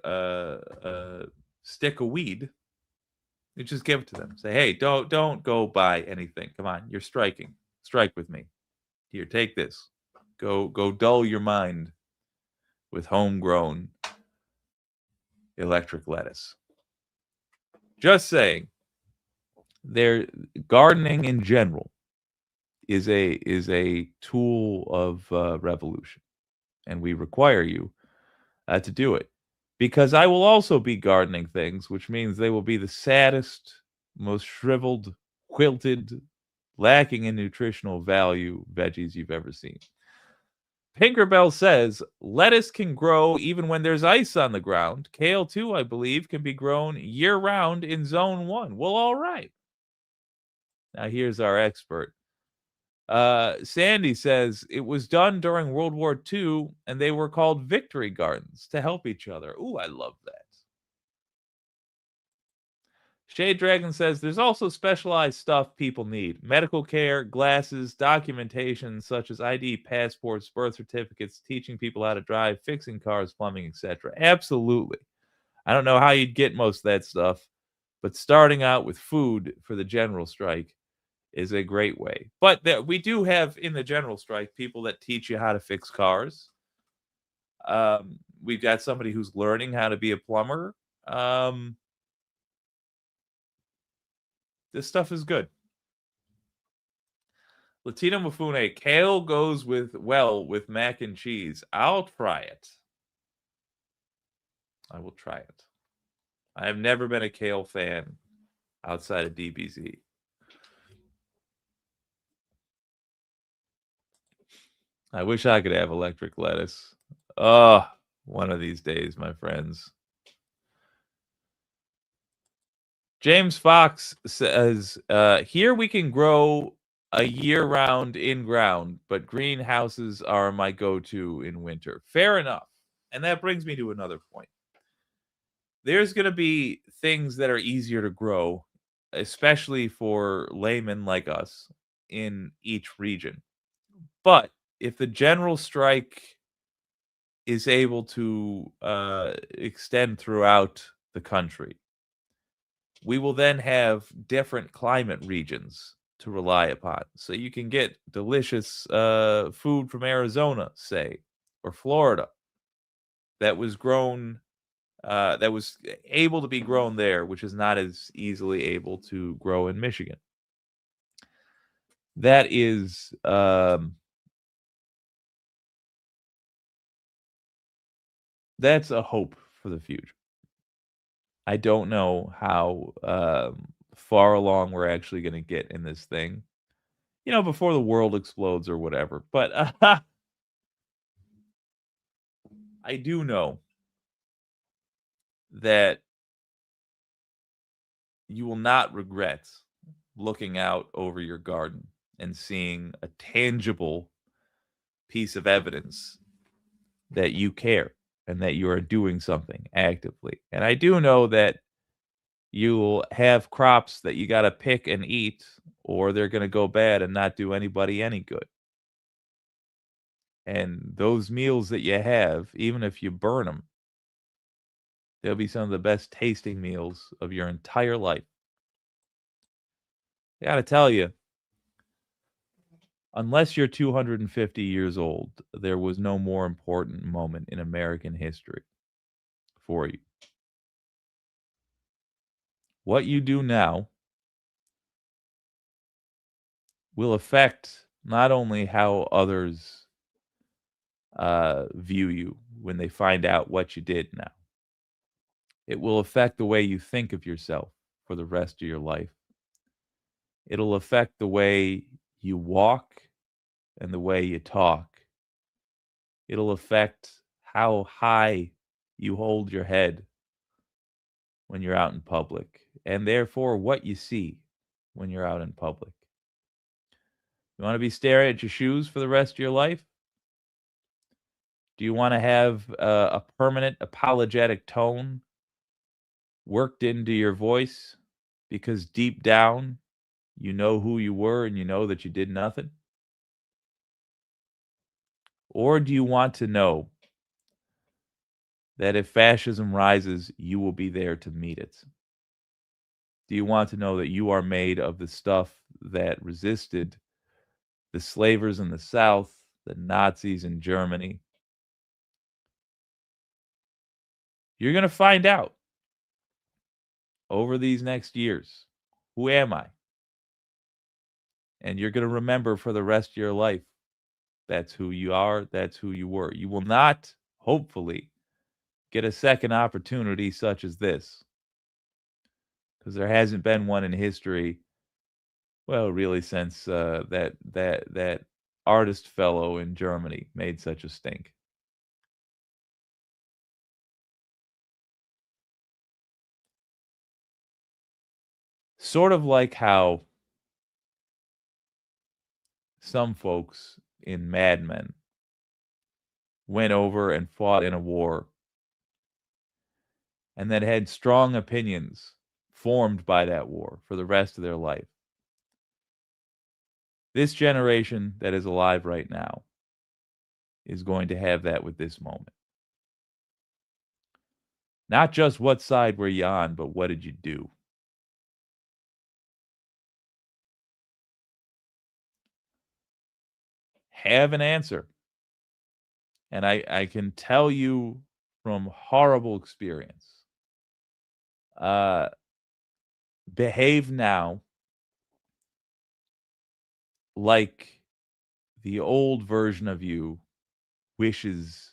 a stick of weed, you just give it to them. Say, hey, don't go buy anything. Come on, you're striking. Strike with me. Here, take this. Go dull your mind with homegrown electric lettuce. Just saying, gardening in general is a tool of revolution, and we require you to do it. Because I will also be gardening things, which means they will be the saddest, most shriveled, wilted, lacking in nutritional value veggies you've ever seen. Pinkerbell says, lettuce can grow even when there's ice on the ground. Kale, too, I believe, can be grown year-round in Zone 1. Well, all right. Now, here's our expert. Sandy says, it was done during World War II, and they were called victory gardens to help each other. Ooh, I love that. Shade Dragon says, there's also specialized stuff people need. Medical care, glasses, documentation such as ID, passports, birth certificates, teaching people how to drive, fixing cars, plumbing, etc. Absolutely. I don't know how you'd get most of that stuff, but starting out with food for the general strike is a great way. But we do have in the general strike people that teach you how to fix cars. We've got somebody who's learning how to be a plumber. This stuff is good. Latino Mafune, kale goes well with mac and cheese. I'll try it. I will try it. I have never been a kale fan outside of DBZ. I wish I could have electric lettuce. Oh, one of these days, my friends. James Fox says, here we can grow a year-round in-ground, but greenhouses are my go-to in winter. Fair enough. And that brings me to another point. There's going to be things that are easier to grow, especially for laymen like us in each region. But if the general strike is able to extend throughout the country, we will then have different climate regions to rely upon. So you can get delicious food from Arizona, say, or Florida that was grown, that was able to be grown there, which is not as easily able to grow in Michigan. That is that's a hope for the future. I don't know how far along we're actually going to get in this thing, before the world explodes or whatever. But I do know that you will not regret looking out over your garden and seeing a tangible piece of evidence that you care and that you are doing something actively. And I do know that you'll have crops that you got to pick and eat, or they're going to go bad and not do anybody any good. And those meals that you have, even if you burn them, they'll be some of the best tasting meals of your entire life. I got to tell you, unless you're 250 years old, there was no more important moment in American history for you. What you do now will affect not only how others view you when they find out what you did now. It will affect the way you think of yourself for the rest of your life. It'll affect the way you walk and the way you talk. It'll affect how high you hold your head when you're out in public, and therefore what you see when you're out in public. You want to be staring at your shoes for the rest of your life? Do you want to have a permanent apologetic tone worked into your voice because deep down you know who you were and you know that you did nothing? Or do you want to know that if fascism rises, you will be there to meet it? Do you want to know that you are made of the stuff that resisted the slavers in the South, the Nazis in Germany? You're going to find out over these next years, who am I? And you're going to remember for the rest of your life, that's who you are, that's who you were. You will not, hopefully, get a second opportunity such as this, because there hasn't been one in history, well, really since that artist fellow in Germany made such a stink. Sort of like how some folks in Mad Men went over and fought in a war and then had strong opinions formed by that war for the rest of their life. This generation that is alive right now is going to have that with this moment. Not just what side were you on, but what did you do? Have an answer. And I can tell you from horrible experience, behave now like the old version of you wishes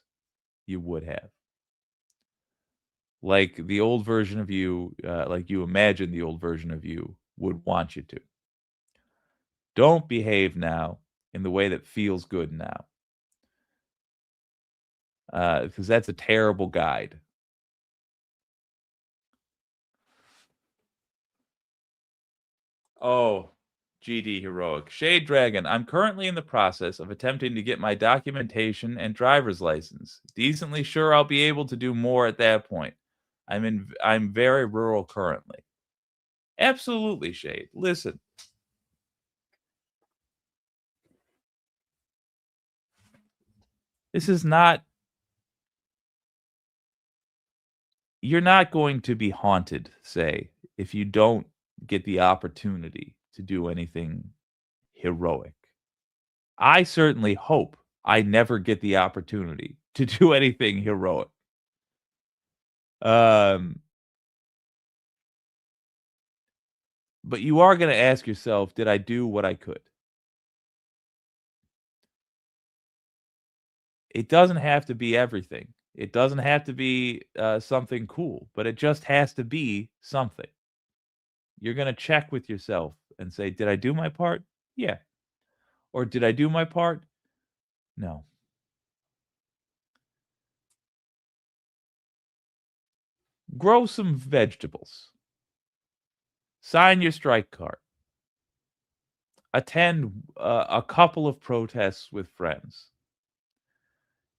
you would have. Like the old version of you, like you imagine the old version of you would want you to. Don't behave now in the way that feels good now. Because that's a terrible guide. Oh, GD Heroic. Shade Dragon, I'm currently in the process of attempting to get my documentation and driver's license. Decently sure I'll be able to do more at that point. I'm very rural currently. Absolutely, Shade. Listen. This is not... You're not going to be haunted, say, if you don't get the opportunity to do anything heroic. I certainly hope I never get the opportunity to do anything heroic. But you are going to ask yourself, did I do what I could? It doesn't have to be everything. It doesn't have to be something cool, but it just has to be something. You're going to check with yourself and say, did I do my part? Yeah. Or did I do my part? No. Grow some vegetables. Sign your strike card. Attend a couple of protests with friends.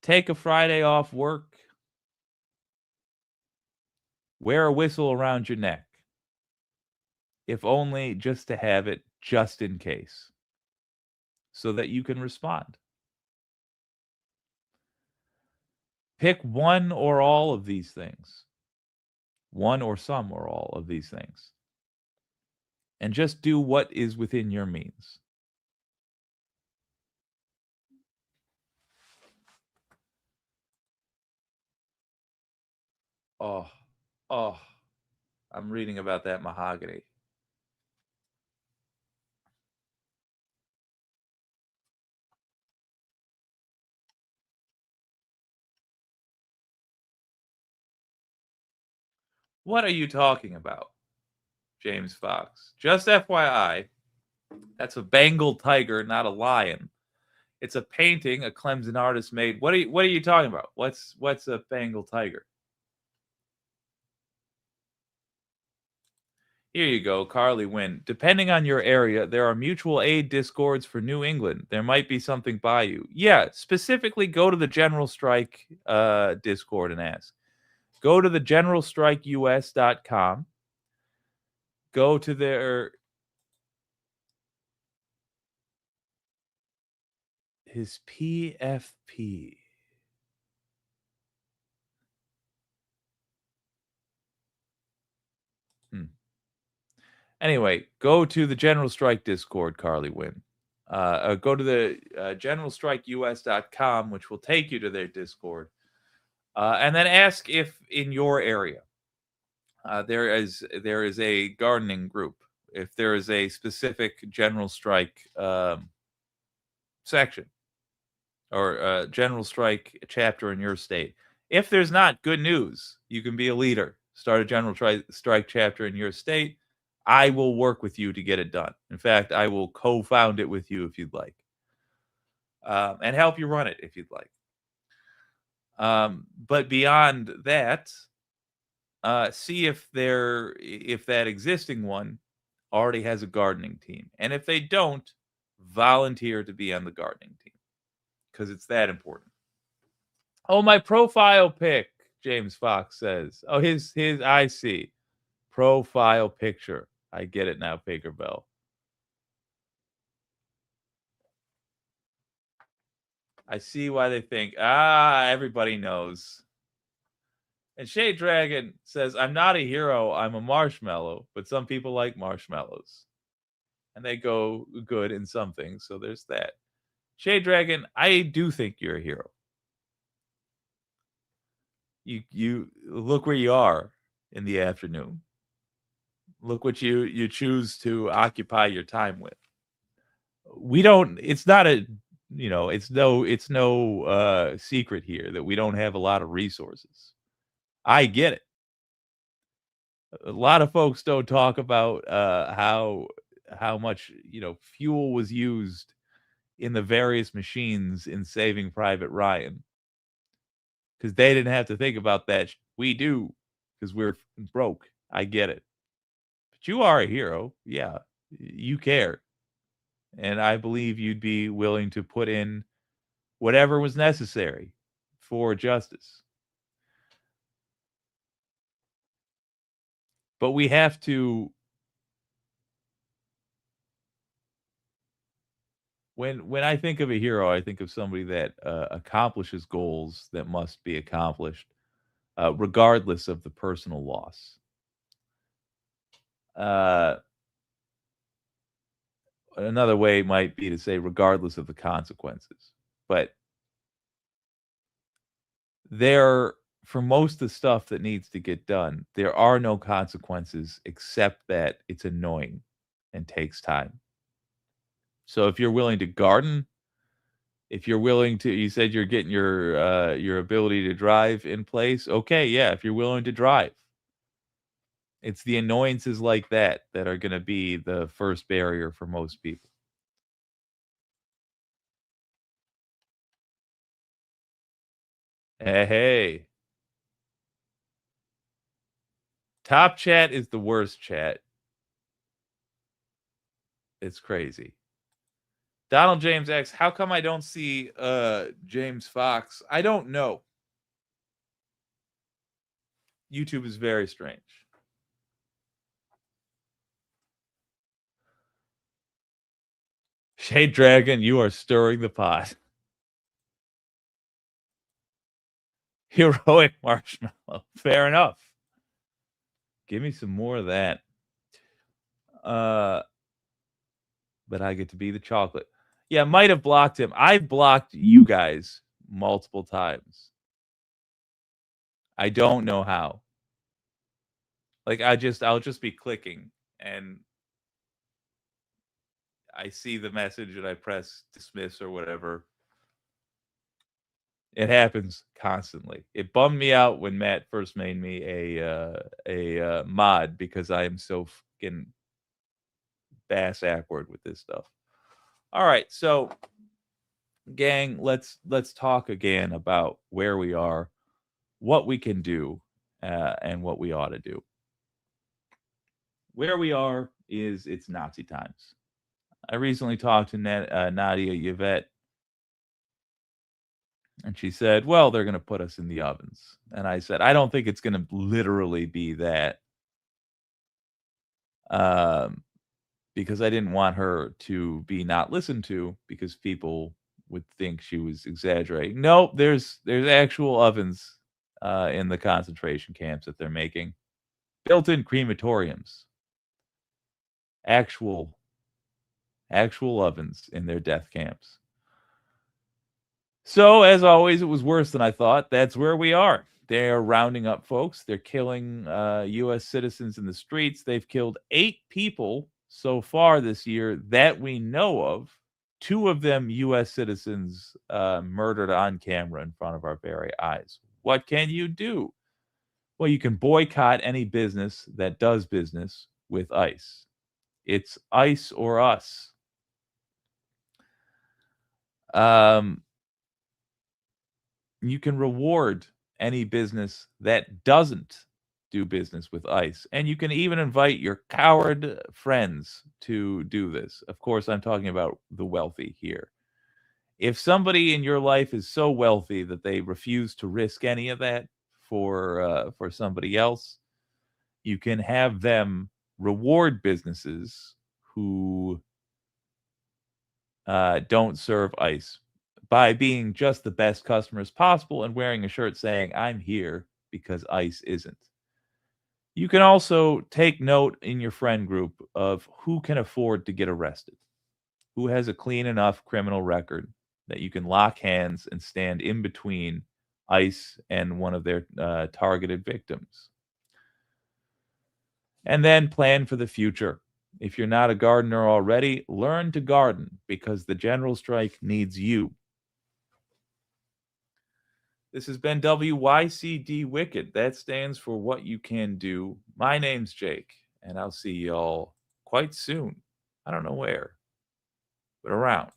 Take a Friday off work. Wear a whistle around your neck. If only just to have it just in case. So that you can respond. Pick one or all of these things. One or some or all of these things. And just do what is within your means. Oh, I'm reading about that mahogany. What are you talking about, James Fox? Just FYI, that's a Bengal tiger, not a lion. It's a painting a Clemson artist made. What are you talking about? What's a Bengal tiger? Here you go, Carly Wynn. Depending on your area, there are mutual aid discords for New England. There might be something by you. Yeah, specifically go to the General Strike Discord and ask. Go to the generalstrikeus.com. Go to their... His PFP. Anyway, go to the General Strike Discord, Carly Wynn. Go to the generalstrikeus.com, which will take you to their Discord. And then ask if in your area there is a gardening group. If there is a specific General Strike section or General Strike chapter in your state. If there's not, good news. You can be a leader. Start a General Strike chapter in your state. I will work with you to get it done. In fact, I will co-found it with you if you'd like. And help you run it if you'd like. But beyond that, see if that existing one already has a gardening team. And if they don't, volunteer to be on the gardening team. Because it's that important. Oh, my profile pic, James Fox says. Oh, his I see. Profile picture. I get it now, Baker Bell. I see why they think, everybody knows. And Shade Dragon says, I'm not a hero, I'm a marshmallow, but some people like marshmallows. And they go good in some things, so there's that. Shade Dragon, I do think you're a hero. You look where you are in the afternoon. Look what you choose to occupy your time with. we don't. It's not a, it's no secret here that we don't have a lot of resources. I get it. A lot of folks don't talk about how much fuel was used in the various machines in Saving Private Ryan, because they didn't have to think about that. We do, because we're broke. I get it. But you are a hero. Yeah, you care. And I believe you'd be willing to put in whatever was necessary for justice. But we have to, when I think of a hero, I think of somebody that accomplishes goals that must be accomplished, regardless of the personal loss. Another way might be to say regardless of the consequences. But for most of the stuff that needs to get done, there are no consequences except that it's annoying and takes time. So if you're willing to garden, if you're willing to, you said you're getting your ability to drive in place. Okay, yeah, if you're willing to drive. It's the annoyances like that that are going to be the first barrier for most people. Hey. Top chat is the worst chat. It's crazy. Donald James X, how come I don't see James Fox? I don't know. YouTube is very strange. Shade Dragon, you are stirring the pot. Heroic marshmallow. Fair enough. Give me some more of that. But I get to be the chocolate. Yeah, might have blocked him. I've blocked you guys multiple times. I don't know how. Like I'll just be clicking and I see the message and I press dismiss or whatever. It happens constantly. It bummed me out when Matt first made me a mod because I am so fucking bass awkward with this stuff. All right, so gang, let's talk again about where we are, what we can do, and what we ought to do. Where we are is it's Nazi times. I recently talked to Nadia Yvette, and she said, well, they're going to put us in the ovens. And I said, I don't think it's going to literally be that. Because I didn't want her to be not listened to because people would think she was exaggerating. No, there's actual ovens in the concentration camps that they're making. Built-in crematoriums. Actual ovens in their death camps. So, as always, it was worse than I thought. That's where we are. They're rounding up folks. They're killing U.S. citizens in the streets. They've killed 8 people so far this year that we know of. 2 of them U.S. citizens murdered on camera in front of our very eyes. What can you do? Well, you can boycott any business that does business with ICE. It's ICE or us. You can reward any business that doesn't do business with ICE. And you can even invite your coward friends to do this. Of course, I'm talking about the wealthy here. If somebody in your life is so wealthy that they refuse to risk any of that for somebody else, you can have them reward businesses who don't serve ICE by being just the best customers possible and wearing a shirt saying, I'm here because ICE isn't. You can also take note in your friend group of who can afford to get arrested, who has a clean enough criminal record that you can lock hands and stand in between ICE and one of their targeted victims. And then plan for the future. If you're not a gardener already, learn to garden because the general strike needs you. This has been WYCD Wicked. That stands for What You Can Do. My name's Jake, and I'll see y'all quite soon. I don't know where, but around.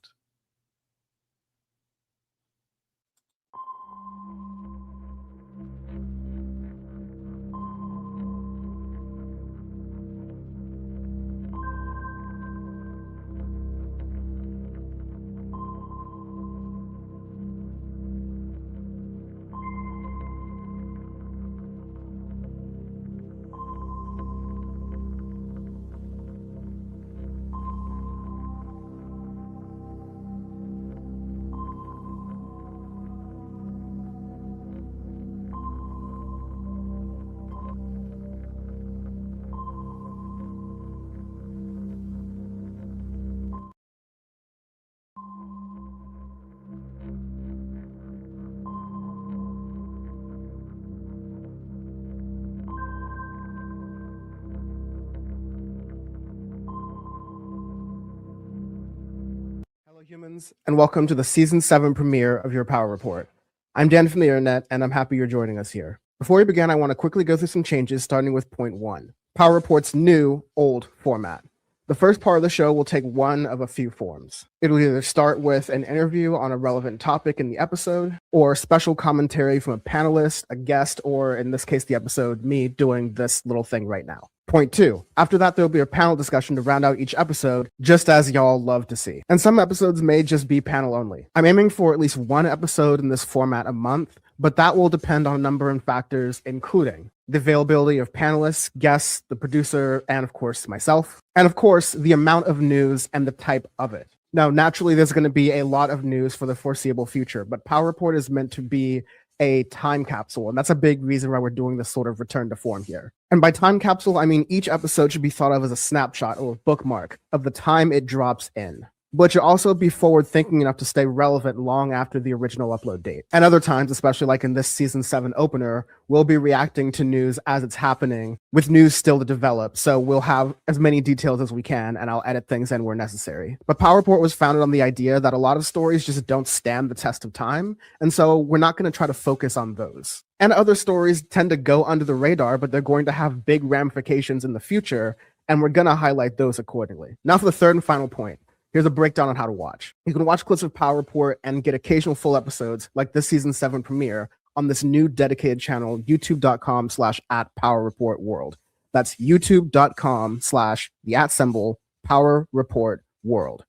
Humans, and welcome to the Season 7 premiere of your Power Report. I'm Dan from the internet, and I'm happy you're joining us here. Before we begin, I want to quickly go through some changes, starting with point 1, Power Report's new, old format. The first part of the show will take one of a few forms. It'll either start with an interview on a relevant topic in the episode, or special commentary from a panelist, a guest, or in this case, the episode, me doing this little thing right now. Point 2. After that, there'll be a panel discussion to round out each episode, just as y'all love to see. And some episodes may just be panel only. I'm aiming for at least one episode in this format a month, but that will depend on a number of factors, including the availability of panelists, guests, the producer, and of course, myself. And of course, the amount of news and the type of it. Now, naturally, there's going to be a lot of news for the foreseeable future, but Power Report is meant to be a time capsule, and that's a big reason why we're doing this sort of return to form here. And by time capsule, I mean each episode should be thought of as a snapshot or a bookmark of the time it drops in. But you'll also be forward thinking enough to stay relevant long after the original upload date. And other times, especially like in this season 7 opener, we'll be reacting to news as it's happening, with news still to develop. So we'll have as many details as we can, and I'll edit things in where necessary. But Power Report was founded on the idea that a lot of stories just don't stand the test of time. And so we're not going to try to focus on those. And other stories tend to go under the radar, but they're going to have big ramifications in the future. And we're going to highlight those accordingly. Now for the third and final point. Here's a breakdown on how to watch. You can watch clips of Power Report and get occasional full episodes like this season 7 premiere on this new dedicated channel, youtube.com/@PowerReportWorld. That's youtube.com/the @ Power Report World.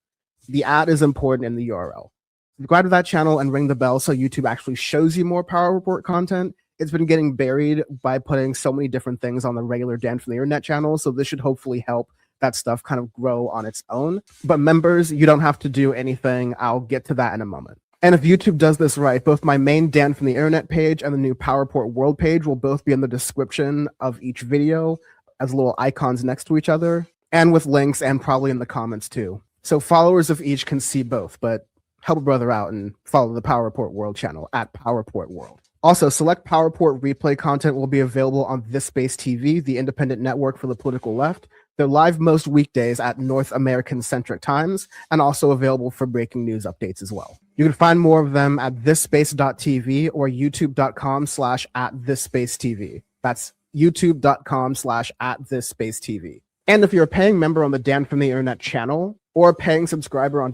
The @ is important in the URL. Subscribe to that channel and ring the bell so YouTube actually shows you more Power Report content. It's been getting buried by putting so many different things on the regular Dan from the Internet channel, so this should hopefully help that stuff kind of grow on its own. But members, you don't have to do anything. I'll get to that in a moment. And if YouTube does this right, both my main Dan from the Internet page and the new Power Report World page will both be in the description of each video as little icons next to each other, and with links and probably in the comments too. So followers of each can see both, but help a brother out and follow the Power Report World channel @PowerReportWorld. Also, select Power Report replay content will be available on This Space TV, the independent network for the political left. They're live most weekdays at North American Centric Times, and also available for breaking news updates as well. You can find more of them at thisspace.tv or youtube.com/@thissspacetv. That's youtube.com/@thissspacetv. And if you're a paying member on the Dan from the Internet channel, or a paying subscriber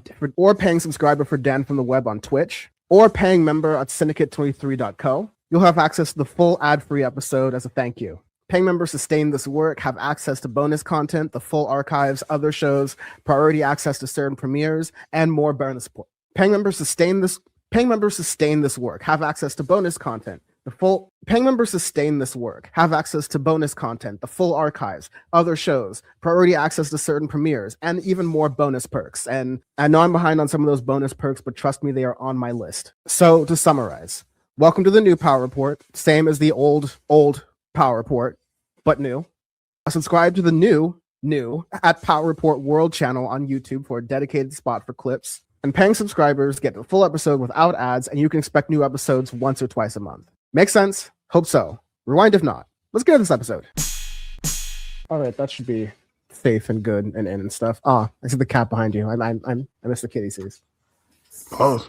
for Dan from the Web on Twitch, or a paying member at syndicate23.co, you'll have access to the full ad-free episode as a thank you. Paying members sustain this work, have access to bonus content, the full archives, other shows, priority access to certain premieres, and more bonus support. Paying members sustain this work, have access to bonus content, paying members sustain this work, have access to bonus content, the full archives, other shows, priority access to certain premieres, and even more bonus perks. And I know I'm behind on some of those bonus perks, but trust me, they are on my list. So to summarize, welcome to the new Power Report, same as the old Power Report, but new. Subscribe to the new @Power Report World channel on YouTube for a dedicated spot for clips. And paying subscribers get the full episode without ads, and you can expect new episodes once or twice a month. Make sense? Hope so. Rewind if not. Let's get to this episode. All right, that should be safe and good and stuff. Ah, I see the cat behind you. I miss the kitty seas. Oh,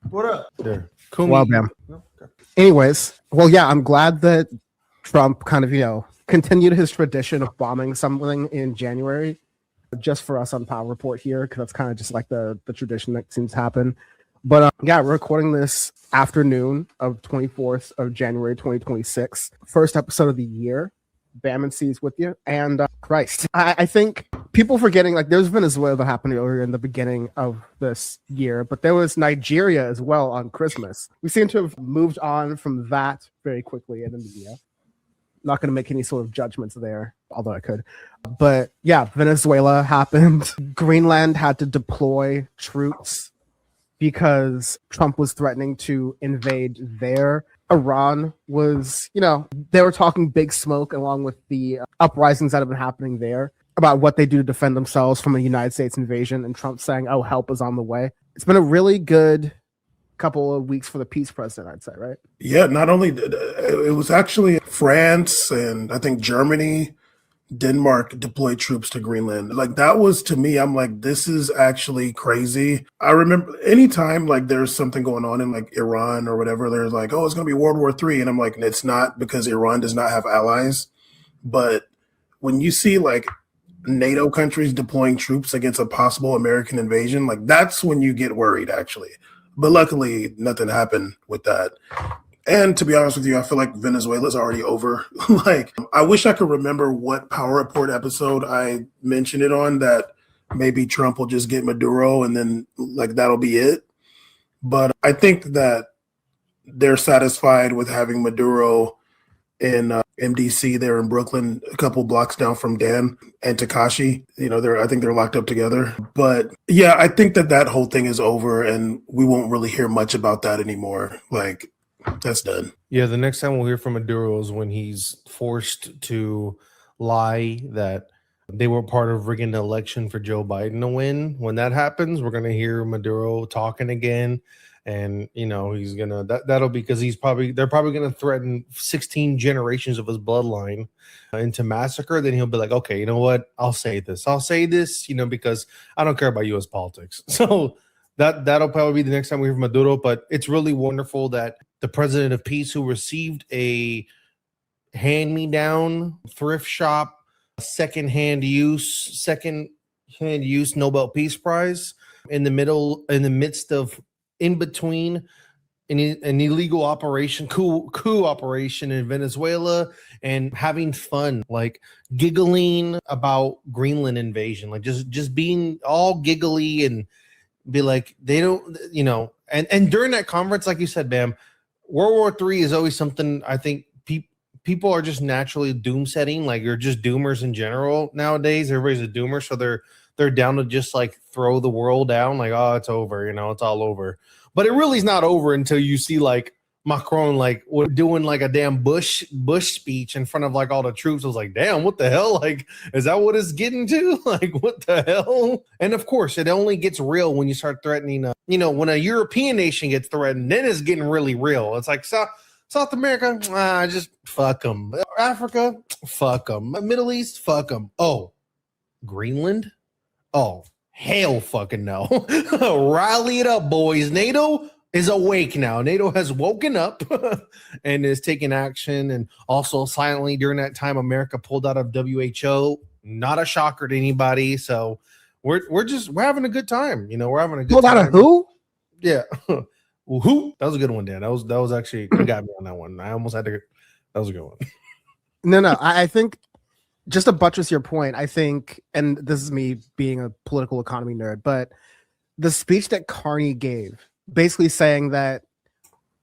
What up? There. Well, bam. Anyways, well, yeah, I'm glad that Trump kind of, continued his tradition of bombing something in January just for us on Power Report here, because that's kind of just like the tradition that seems to happen. But yeah, we're recording this afternoon of 24th of January 2026, first episode of the year. Bam and C's with you. And Christ, I think people forgetting, like, there's Venezuela that happened earlier in the beginning of this year, but there was Nigeria as well on Christmas. We seem to have moved on from that very quickly in the media. Not going to make any sort of judgments there, although I could. But yeah, Venezuela happened. Greenland had to deploy troops because Trump was threatening to invade there. Iran was, they were talking big smoke along with the uprisings that have been happening there about what they do to defend themselves from a United States invasion, and Trump saying, oh, help is on the way. It's been a really good couple of weeks for the peace president, I'd say, right? yeah. Not only it was actually France and I think Germany, Denmark deployed troops to Greenland. Like, that was, to me, I'm like, this is actually crazy. I remember anytime like there's something going on in like Iran or whatever, there's like, oh, it's going to be World War III. And I'm like, it's not, because Iran does not have allies. But when you see like NATO countries deploying troops against a possible American invasion, like, that's when you get worried, actually. But luckily, nothing happened with that. And to be honest with you, I feel like Venezuela's already over. Like, I wish I could remember what Power Report episode I mentioned it on, that maybe Trump will just get Maduro and then like that'll be it. But I think that they're satisfied with having Maduro in MDC there in Brooklyn, a couple blocks down from Dan and Tekashi. I think they're locked up together. But yeah, I think that whole thing is over and we won't really hear much about that anymore. Like, that's done. Yeah, the next time we'll hear from Maduro is when he's forced to lie that they were part of rigging the election for Joe Biden to win. When that happens, we're gonna hear Maduro talking again, and he's gonna that'll be because they're probably gonna threaten 16 generations of his bloodline into massacre. Then he'll be like, okay, you know what? I'll say this, because I don't care about U.S. politics. So that'll probably be the next time we hear from Maduro. But it's really wonderful that the president of peace, who received a hand-me-down thrift shop second-hand use Nobel Peace Prize in the midst of in between an illegal operation, coup operation in Venezuela, and having fun, like giggling about Greenland invasion, like just being all giggly and be like, they don't, and during that conference, like you said, Bam, World War III is always something I think people are just naturally doom setting. Like, you're just doomers in general nowadays. Everybody's a doomer, so they're down to just like throw the world down. Like, oh, it's over, it's all over. But it really is not over until you see like Macron like doing like a damn Bush speech in front of like all the troops. I was like, damn, what the hell? Like, is that what it's getting to? Like, what the hell? And of course, it only gets real when you start threatening. When a European nation gets threatened, then it's getting really real. It's like South America, just fuck them. Africa, fuck them. Middle East, fuck them. Oh, Greenland? Oh, hell fucking no. Rally it up, boys. NATO is awake now. NATO has woken up and is taking action. And also silently during that time, America pulled out of WHO. Not a shocker to anybody. So we're having a good time. We're having a good time. Pulled out of who? Yeah. Who? That was a good one, Dan. That was actually, you got me on that one. I almost had to. That was a good one. No. I think, just to buttress your point, I think, and this is me being a political economy nerd, but the speech that Carney gave, basically saying that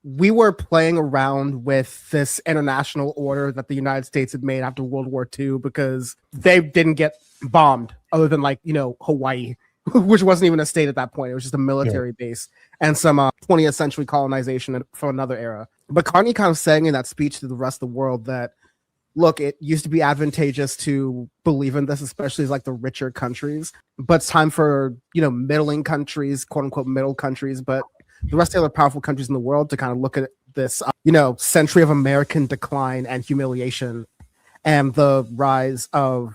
we were playing around with this international order that the United States had made after World War II because they didn't get bombed, other than Hawaii, which wasn't even a state at that point. It was just a military base and some 20th century colonization from another era. But Carney kind of saying in that speech to the rest of the world that, look, it used to be advantageous to believe in this, especially as like the richer countries, but it's time for, middling countries, quote unquote, middle countries, but the rest of the other powerful countries in the world to kind of look at this, century of American decline and humiliation and the rise of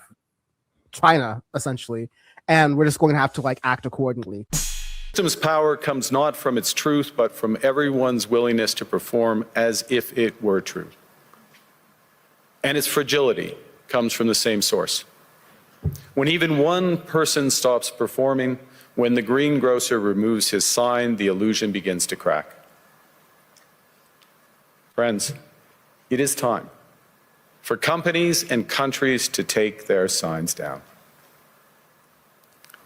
China, essentially, and we're just going to have to like act accordingly. System's power comes not from its truth, but from everyone's willingness to perform as if it were true. And its fragility comes from the same source. When even one person stops performing, when the greengrocer removes his sign, the illusion begins to crack. Friends, it is time for companies and countries to take their signs down.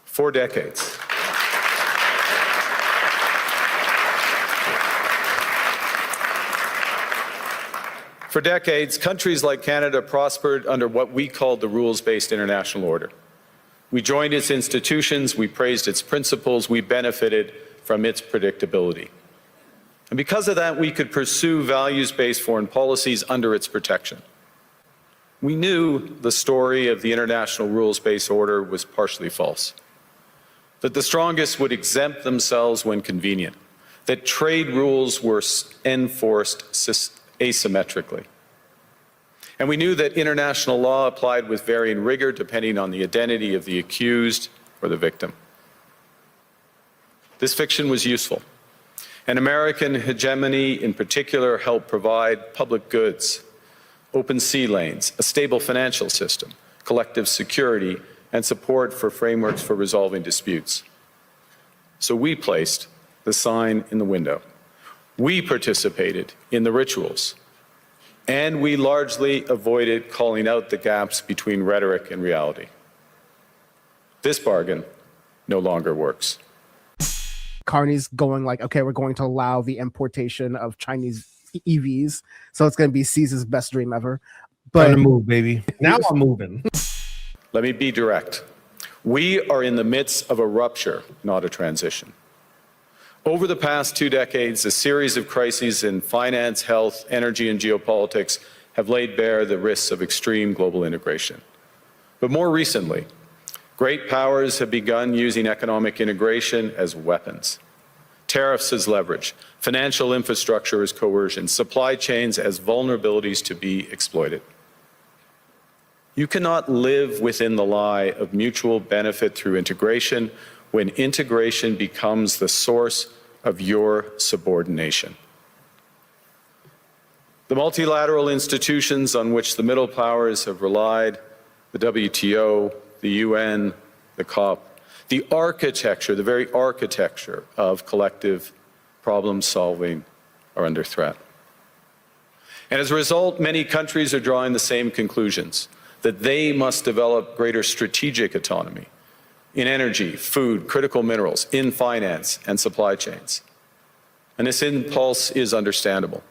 For decades, countries like Canada prospered under what we called the rules-based international order. We joined its institutions, we praised its principles, we benefited from its predictability. And because of that, we could pursue values-based foreign policies under its protection. We knew the story of the international rules-based order was partially false, that the strongest would exempt themselves when convenient, that trade rules were enforced asymmetrically. And we knew that international law applied with varying rigor depending on the identity of the accused or the victim. This fiction was useful, and American hegemony in particular helped provide public goods, open sea lanes, a stable financial system, collective security, and support for frameworks for resolving disputes. So we placed the sign in the window. We participated in the rituals, and we largely avoided calling out the gaps between rhetoric and reality. This bargain no longer works. Carney's going like, okay, we're going to allow the importation of Chinese EVs, so it's going to be Caesar's best dream ever. But time to move, baby. Now I'm moving. Let me be direct. We are in the midst of a rupture, not a transition. Over the past 2 decades, a series of crises in finance, health, energy, and geopolitics have laid bare the risks of extreme global integration. But more recently, great powers have begun using economic integration as weapons. Tariffs as leverage, financial infrastructure as coercion, supply chains as vulnerabilities to be exploited. You cannot live within the lie of mutual benefit through integration when integration becomes the source of your subordination. The multilateral institutions on which the middle powers have relied, the WTO, the UN, the COP, the architecture, the very architecture of collective problem solving are under threat. And as a result, many countries are drawing the same conclusions, that they must develop greater strategic autonomy in energy, food, critical minerals, in finance and supply chains. And this impulse is understandable.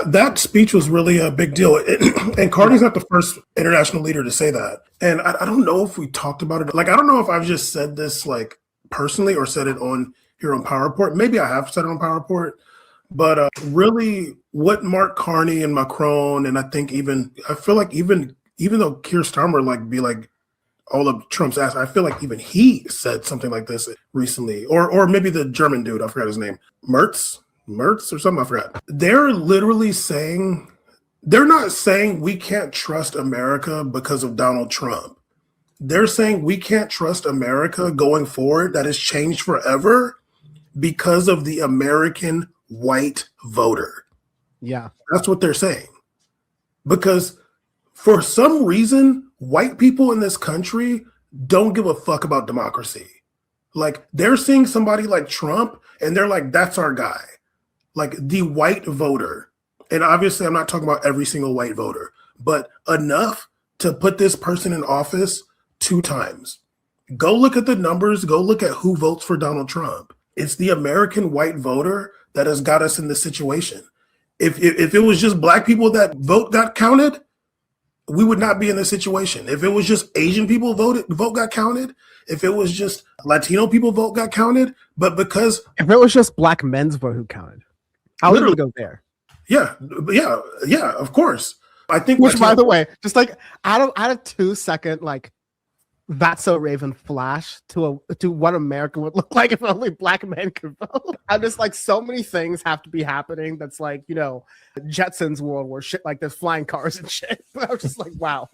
That speech was really a big deal. And Carney's not the first international leader to say that. And I don't know if we talked about it. Like, I don't know if I've just said this like personally or said it on here on Power Report. Maybe I have said it on Power Report. But really what Mark Carney and Macron, and I think I feel like even though Keir Starmer like be like all of Trump's ass, I feel like even he said something like this recently, or maybe the German dude, I forgot his name, Mertz or something, I forgot. They're literally saying, they're not saying we can't trust America because of Donald Trump. They're saying we can't trust America going forward, that has changed forever because of the American white voter. Yeah. That's what they're saying. Because for some reason, white people in this country don't give a fuck about democracy. Like, they're seeing somebody like Trump and they're like, that's our guy. Like, the white voter. And obviously I'm not talking about every single white voter, but enough to put this person in office 2 times. Go look at the numbers, go look at who votes for Donald Trump. It's the American white voter that has got us in this situation. If it was just black people that vote got counted, we would not be in this situation. If it was just Asian people vote got counted, if it was just Latino people vote got counted, but because if it was just black men's vote who counted, I would really go there. Yeah, of course. I think, which by the way, just like out of 2 second like That's So Raven flash to what America would look like if only black men could vote. I'm just like, so many things have to be happening. That's like, you know, Jetsons world where shit like there's flying cars and shit. I was just like, wow.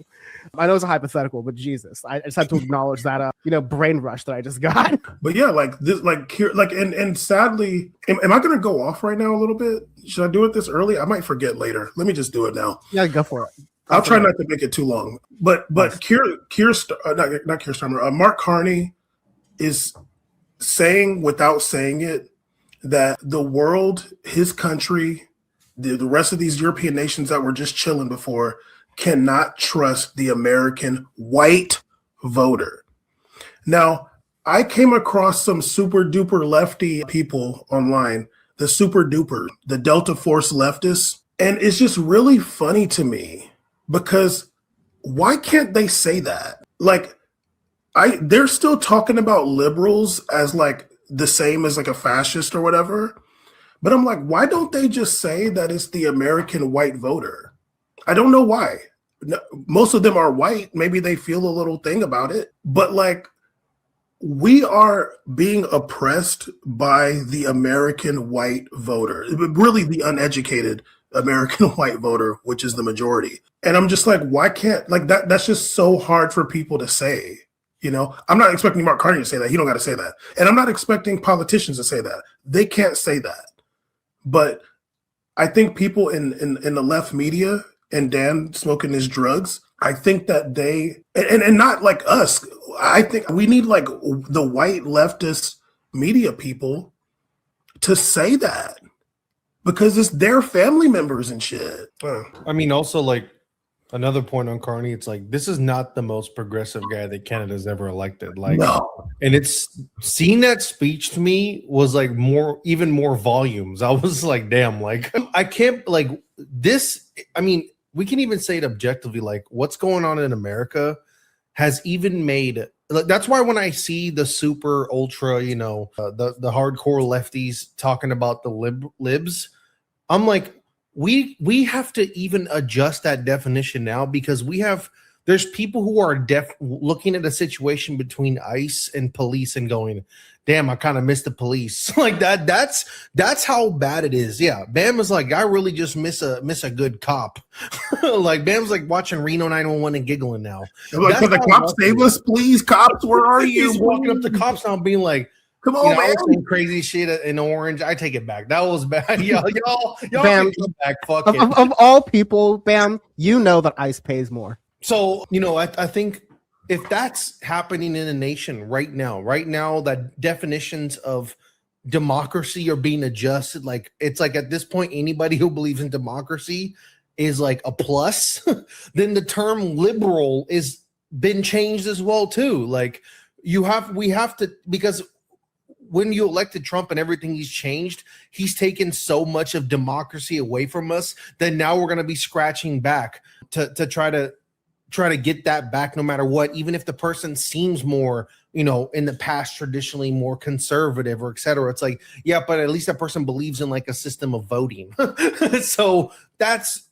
I know it's a hypothetical, but Jesus, I just had to acknowledge that, you know, brain rush that I just got. But yeah, like this, like here, like, and sadly, am I going to go off right now a little bit? Should I do it this early? I might forget later. Let me just do it now. Yeah, go for it. I'll try not to make it too long. But not Keir Starmer, Mark Carney is saying without saying it that the world, his country, the rest of these European nations that were just chilling before cannot trust the American white voter. Now, I came across some super duper lefty people online, the super duper, the Delta Force leftists, and it's just really funny to me. Because why can't they say that? Like, they're still talking about liberals as like the same as like a fascist or whatever. But I'm like, why don't they just say that it's the American white voter? I don't know why. Most of them are white. Maybe they feel a little thing about it. But like, we are being oppressed by the American white voter, really the uneducated American white voter, which is the majority. And I'm just like, why can't, like, that's just so hard for people to say, you know? I'm not expecting Mark Carney to say that. He don't got to say that. And I'm not expecting politicians to say that. They can't say that. But I think people in the left media and Dan smoking his drugs, I think that they, and not like us, I think we need like the white leftist media people to say that. Because it's their family members and shit. I mean, also, like, another point on Carney, it's like, this is not the most progressive guy that Canada's ever elected. Like, no. And it's seeing that speech to me was like even more volumes. I was like, damn, like, I can't, like, this, I mean, we can even say it objectively, like, what's going on in America has even made, that's why when I see the super ultra, you know, the hardcore lefties talking about the libs, I'm like, we have to even adjust that definition now, because there's people who are looking at a situation between ICE and police and going, damn, I kind of miss the police. Like that's how bad it is. Yeah, Bam is like, I really just miss a good cop. Like Bam's like watching Reno 911 and giggling now. Like, can the cops save us, please? Cops, where are you? He's walking up to cops now being like, come on, man. Some crazy shit in Orange. I take it back. That was bad. y'all Bam, come back. Fuck it. Of all people, Bam, you know that ICE pays more. So, you know, I think if that's happening in a nation right now that definitions of democracy are being adjusted, like it's like at this point, anybody who believes in democracy is like a plus, then the term liberal is been changed as well too. Like we have to, because when you elected Trump and everything he's changed, he's taken so much of democracy away from us that now we're going to be scratching back to try to get that back no matter what, even if the person seems more, you know, in the past traditionally more conservative or et cetera. It's like, yeah, but at least that person believes in like a system of voting. So that's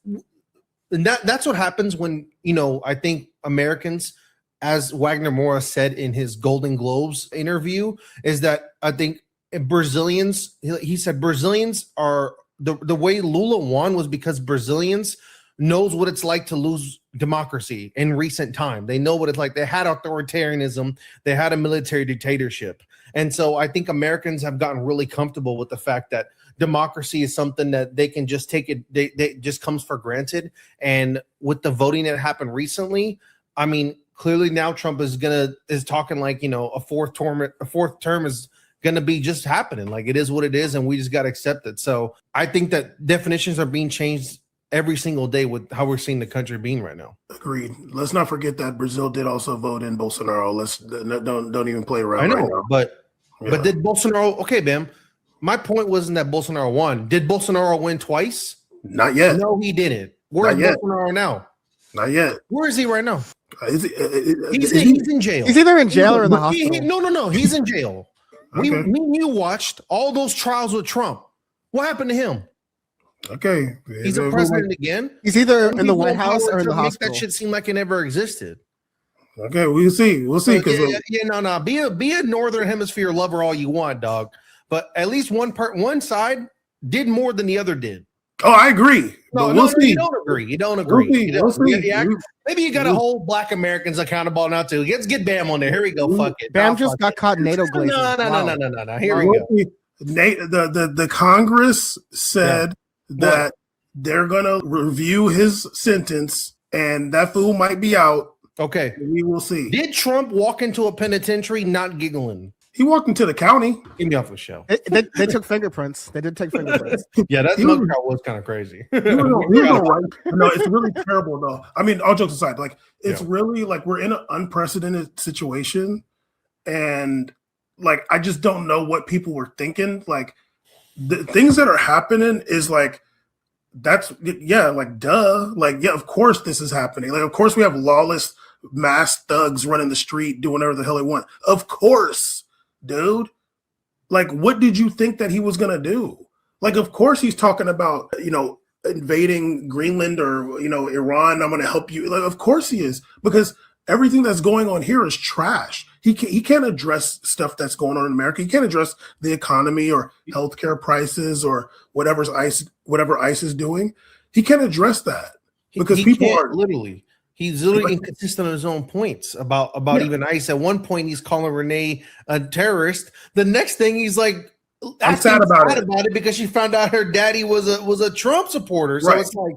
what happens when, you know, I think Americans, as Wagner Moura said in his Golden Globes interview, is that I think Brazilians, he said Brazilians are, the way Lula won was because Brazilians knows what it's like to lose democracy in recent time. They know what it's like. They had authoritarianism. They had a military dictatorship. And so I think Americans have gotten really comfortable with the fact that democracy is something that they can just take it. They just comes for granted. And with the voting that happened recently, I mean, clearly now Trump is talking like, you know, a fourth term is going to be just happening. Like it is what it is. And we just got to accept it. So I think that definitions are being changed every single day with how we're seeing the country being right now. Agreed. Let's not forget that Brazil did also vote in Bolsonaro. Let's don't even play around. I know, right now. but did Bolsonaro? Okay, Bam. My point wasn't that Bolsonaro won. Did Bolsonaro win twice? Not yet. No, he didn't. Where is Bolsonaro now? Not yet. Where is he right now? He's in jail. He's either in jail or in the hospital. No. He's in jail. Okay. Me and you watched all those trials with Trump. What happened to him? Okay. He's a president again. He's either in the White House or in the make hospital. that shit seem like it never existed. Okay, we'll see. We'll see. No. Be a Northern Hemisphere lover all you want, dog. But at least one side did more than the other did. Oh, I agree. No, you don't agree. You don't agree. We'll see. Maybe you got to hold Black Americans accountable now too. Let's get Bam on there. Here we go. Fuck it. Bam just got caught NATO glazing. No. Here we go. The Congress said that they're gonna review his sentence, and that fool might be out. Okay, we will see. Did Trump walk into a penitentiary not giggling? He walked into the county. Get me off the show. They took fingerprints. They did take fingerprints. Yeah, that mug crowd was kind of crazy. He was all right. No, it's really terrible though. I mean, all jokes aside, like it's really like we're in an unprecedented situation, and like I just don't know what people were thinking. Like the things that are happening is like like duh. Like, yeah, of course this is happening. Like, of course we have lawless mass thugs running the street doing whatever the hell they want. Of course, dude. Like, what did you think that he was gonna do? Like, of course he's talking about, invading Greenland or, Iran. I'm gonna help you. Like, of course he is, because everything that's going on here is trash. He can't address stuff that's going on in America. He can't address the economy or healthcare prices or whatever ICE is doing. He can't address that because people are literally. He's literally inconsistent on his own points about even ICE. At one point, he's calling Renee a terrorist. The next thing, he's like, I'm sad about it because she found out her daddy was a Trump supporter. So it's like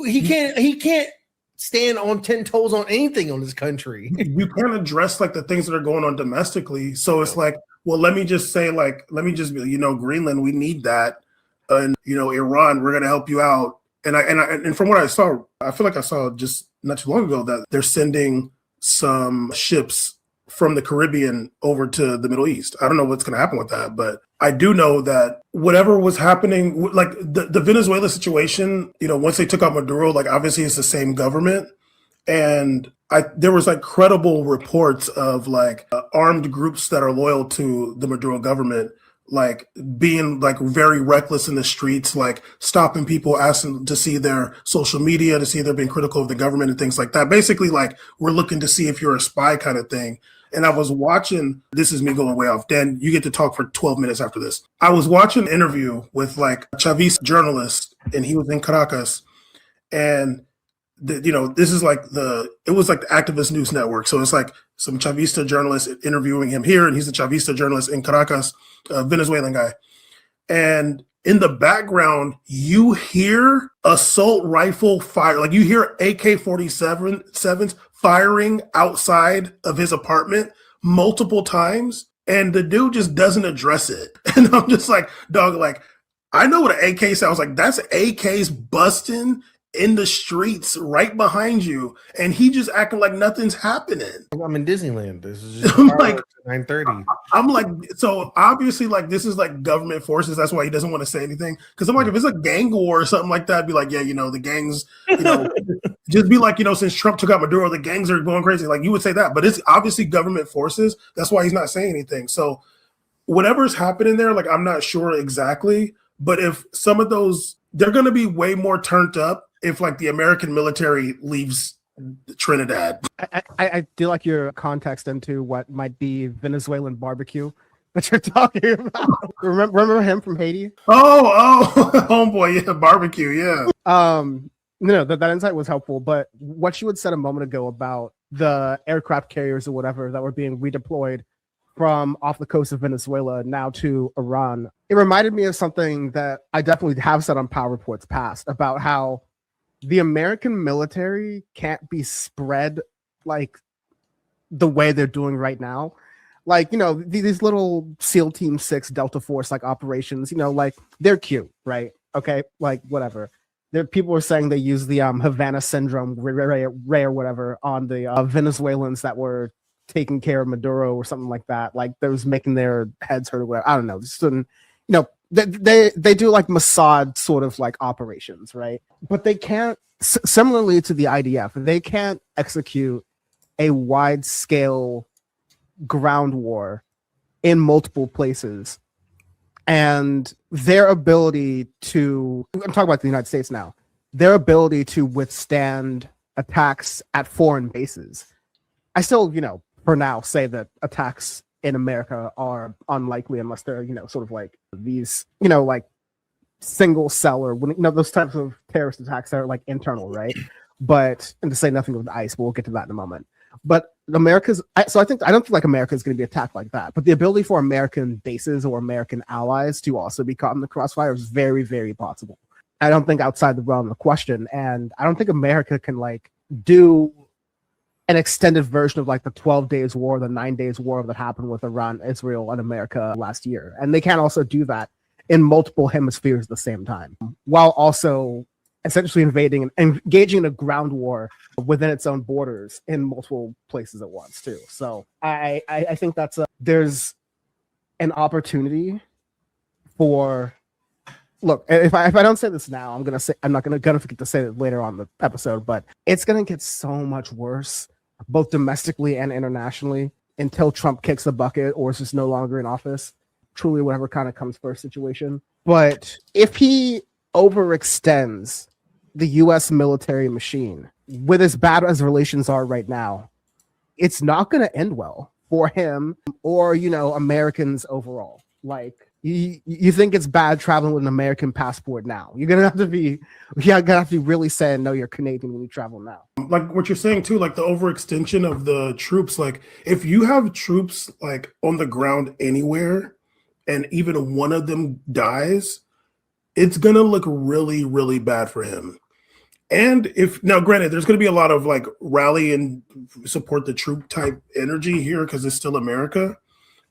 he can't stand on 10 toes on anything on this country. You can't address like the things that are going on domestically. So it's like, well, let me just Greenland, we need that, and Iran, we're gonna help you out. And from what I saw, I feel like I saw just not too long ago that they're sending some ships from the Caribbean over to the Middle East. I don't know what's going to happen with that, but I do know that whatever was happening, like the Venezuela situation, once they took out Maduro, like obviously it's the same government. And there was like credible reports of like armed groups that are loyal to the Maduro government, like being like very reckless in the streets, like stopping people, asking to see their social media, to see they're being critical of the government and things like that. Basically, like we're looking to see if you're a spy kind of thing. And I was watching, this is me going way off. Dan, you get to talk for 12 minutes after this. I was watching an interview with like a Chavista journalist, and he was in Caracas. And this is like it was like the Activist News Network. So it's like some Chavista journalist interviewing him here, and he's a Chavista journalist in Caracas, a Venezuelan guy. And in the background, you hear assault rifle fire. Like you hear AK-47s firing outside of his apartment multiple times, and the dude just doesn't address it. And I'm just like, dog, like, I know what an AK sounds like. That's AKs busting in the streets right behind you, and he just acting like nothing's happening. I'm in Disneyland. This is just like 9:30. I'm like, so obviously, like this is like government forces. That's why he doesn't want to say anything. Because I'm like, if it's a gang war or something like that, I'd be like, yeah, the gangs, just be like, since Trump took out Maduro, the gangs are going crazy. Like you would say that, but it's obviously government forces. That's why he's not saying anything. So whatever's happening there, like I'm not sure exactly, but if some of those, they're going to be way more turned up if like the American military leaves Trinidad. I do like your context into what might be Venezuelan barbecue that you're talking about. Remember him from Haiti? Oh, homeboy, yeah, barbecue, yeah. No, that insight was helpful, but what you had said a moment ago about the aircraft carriers or whatever that were being redeployed from off the coast of Venezuela now to Iran, it reminded me of something that I definitely have said on Power Reports past about how the American military can't be spread like the way they're doing right now. Like, these little SEAL Team 6 Delta Force like operations, like they're cute, right? Okay, like whatever. People were saying they use the Havana syndrome ray or whatever on the Venezuelans that were taking care of Maduro or something like that. Like they was making their heads hurt or whatever. I don't know. Just they do like Mossad sort of like operations, right? But they can't, similarly to the IDF, they can't execute a wide scale ground war in multiple places. And their ability to, I'm talking about the United States now, their ability to withstand attacks at foreign bases I still, for now, say that attacks in America are unlikely unless they're, sort of like these, like single cell or those types of terrorist attacks that are like internal, right? But, and to say nothing of the ICE, but we'll get to that in a moment. But I don't think like America is going to be attacked like that. But the ability for American bases or American allies to also be caught in the crossfire is very, very possible. I don't think outside the realm of question, and I don't think America can like do an extended version of like the 12 days war, the 9 days war that happened with Iran, Israel, and America last year. And they can't also do that in multiple hemispheres at the same time, while also essentially invading and engaging in a ground war within its own borders in multiple places at once too. So I think there's an opportunity for, look, if I don't say this now, I'm not gonna forget to say it later on in the episode, but it's gonna get so much worse, both domestically and internationally, until Trump kicks the bucket or is just no longer in office. Truly, whatever kind of comes first situation. But if he overextends the U.S. military machine with as bad as relations are right now, it's not going to end well for him or, Americans overall. Like, you think it's bad traveling with an American passport now. You're going to have to be really saying, no, you're Canadian when you travel now. Like what you're saying too, like the overextension of the troops, like if you have troops like on the ground anywhere and even one of them dies, it's going to look really, really bad for him. And now granted, there's going to be a lot of like rally and support the troop type energy here because it's still America.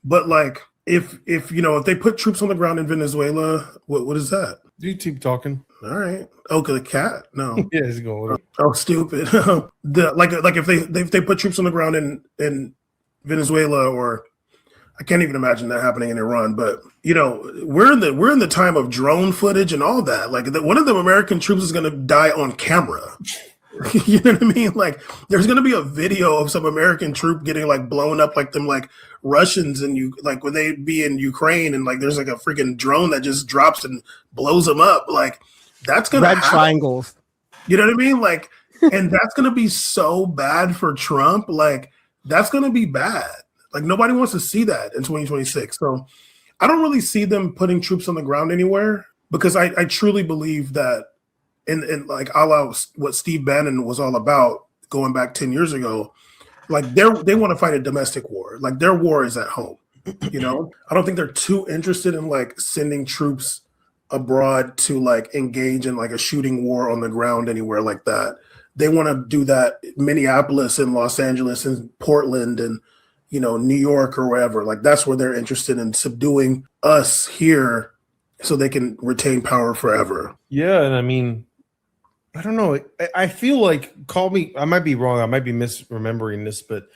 But like, if they put troops on the ground in Venezuela, what is that? You keep talking. All right. Oh, the cat? No. Yeah, it's going. Oh, stupid. If they put troops on the ground in Venezuela, or I can't even imagine that happening in Iran. But we're in the time of drone footage and all that. Like one of the American troops is going to die on camera. You know what I mean? Like there's going to be a video of some American troop getting like blown up, like them like Russians, and like when they be in Ukraine, and like there's like a freaking drone that just drops and blows them up. Like that's going to happen. Triangles. You know what I mean? Like, and that's going to be so bad for Trump. Like that's going to be bad. Like nobody wants to see that in 2026. So I don't really see them putting troops on the ground anywhere, because I truly believe that in like a la what Steve Bannon was all about going back 10 years ago, like they want to fight a domestic war. Like their war is at home. I don't think they're too interested in like sending troops abroad to like engage in like a shooting war on the ground anywhere like that. They want to do that in Minneapolis and Los Angeles and Portland and New York or wherever. Like that's where they're interested in subduing us here so they can retain power forever. Yeah, and I mean, I don't know. I feel like, I might be wrong. I might be misremembering this, but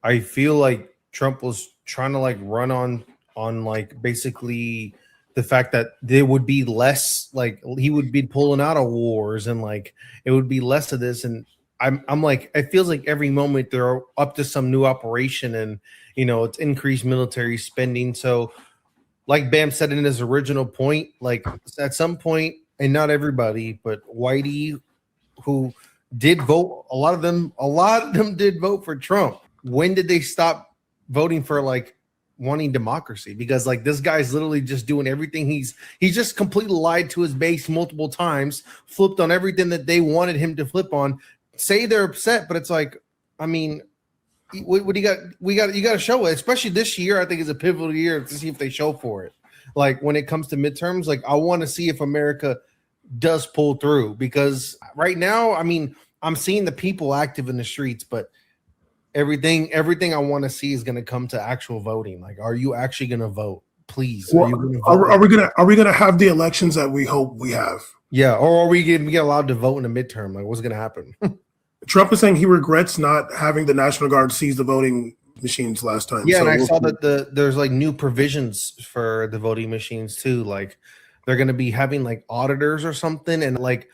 I feel like Trump was trying to like run on like basically the fact that there would be less, like he would be pulling out of wars and like it would be less of this. And I'm like, it feels like every moment they're up to some new operation and, it's increased military spending. So like Bam said in his original point, like at some point, and not everybody, but Whitey, who did vote, a lot of them did vote for Trump. When did they stop voting for like wanting democracy? Because like this guy's literally just doing everything. He's just completely lied to his base multiple times, flipped on everything that they wanted him to flip on. Say they're upset, but it's like, I mean, what do you got? You got to show it, especially this year. I think is a pivotal year to see if they show for it. Like when it comes to midterms, like I want to see if America does pull through, because right now, I mean, I'm seeing the people active in the streets, but everything I want to see is going to come to actual voting. Like, are you actually going to vote? Please. Well, are we gonna have the elections that we hope we have? Yeah, or are we going to get allowed to vote in the midterm? Like, what's going to happen? Trump is saying he regrets not having the National Guard seize the voting machines last time. Yeah, so, and I saw that there's like new provisions for the voting machines too. Like they're going to be having like auditors or something, and like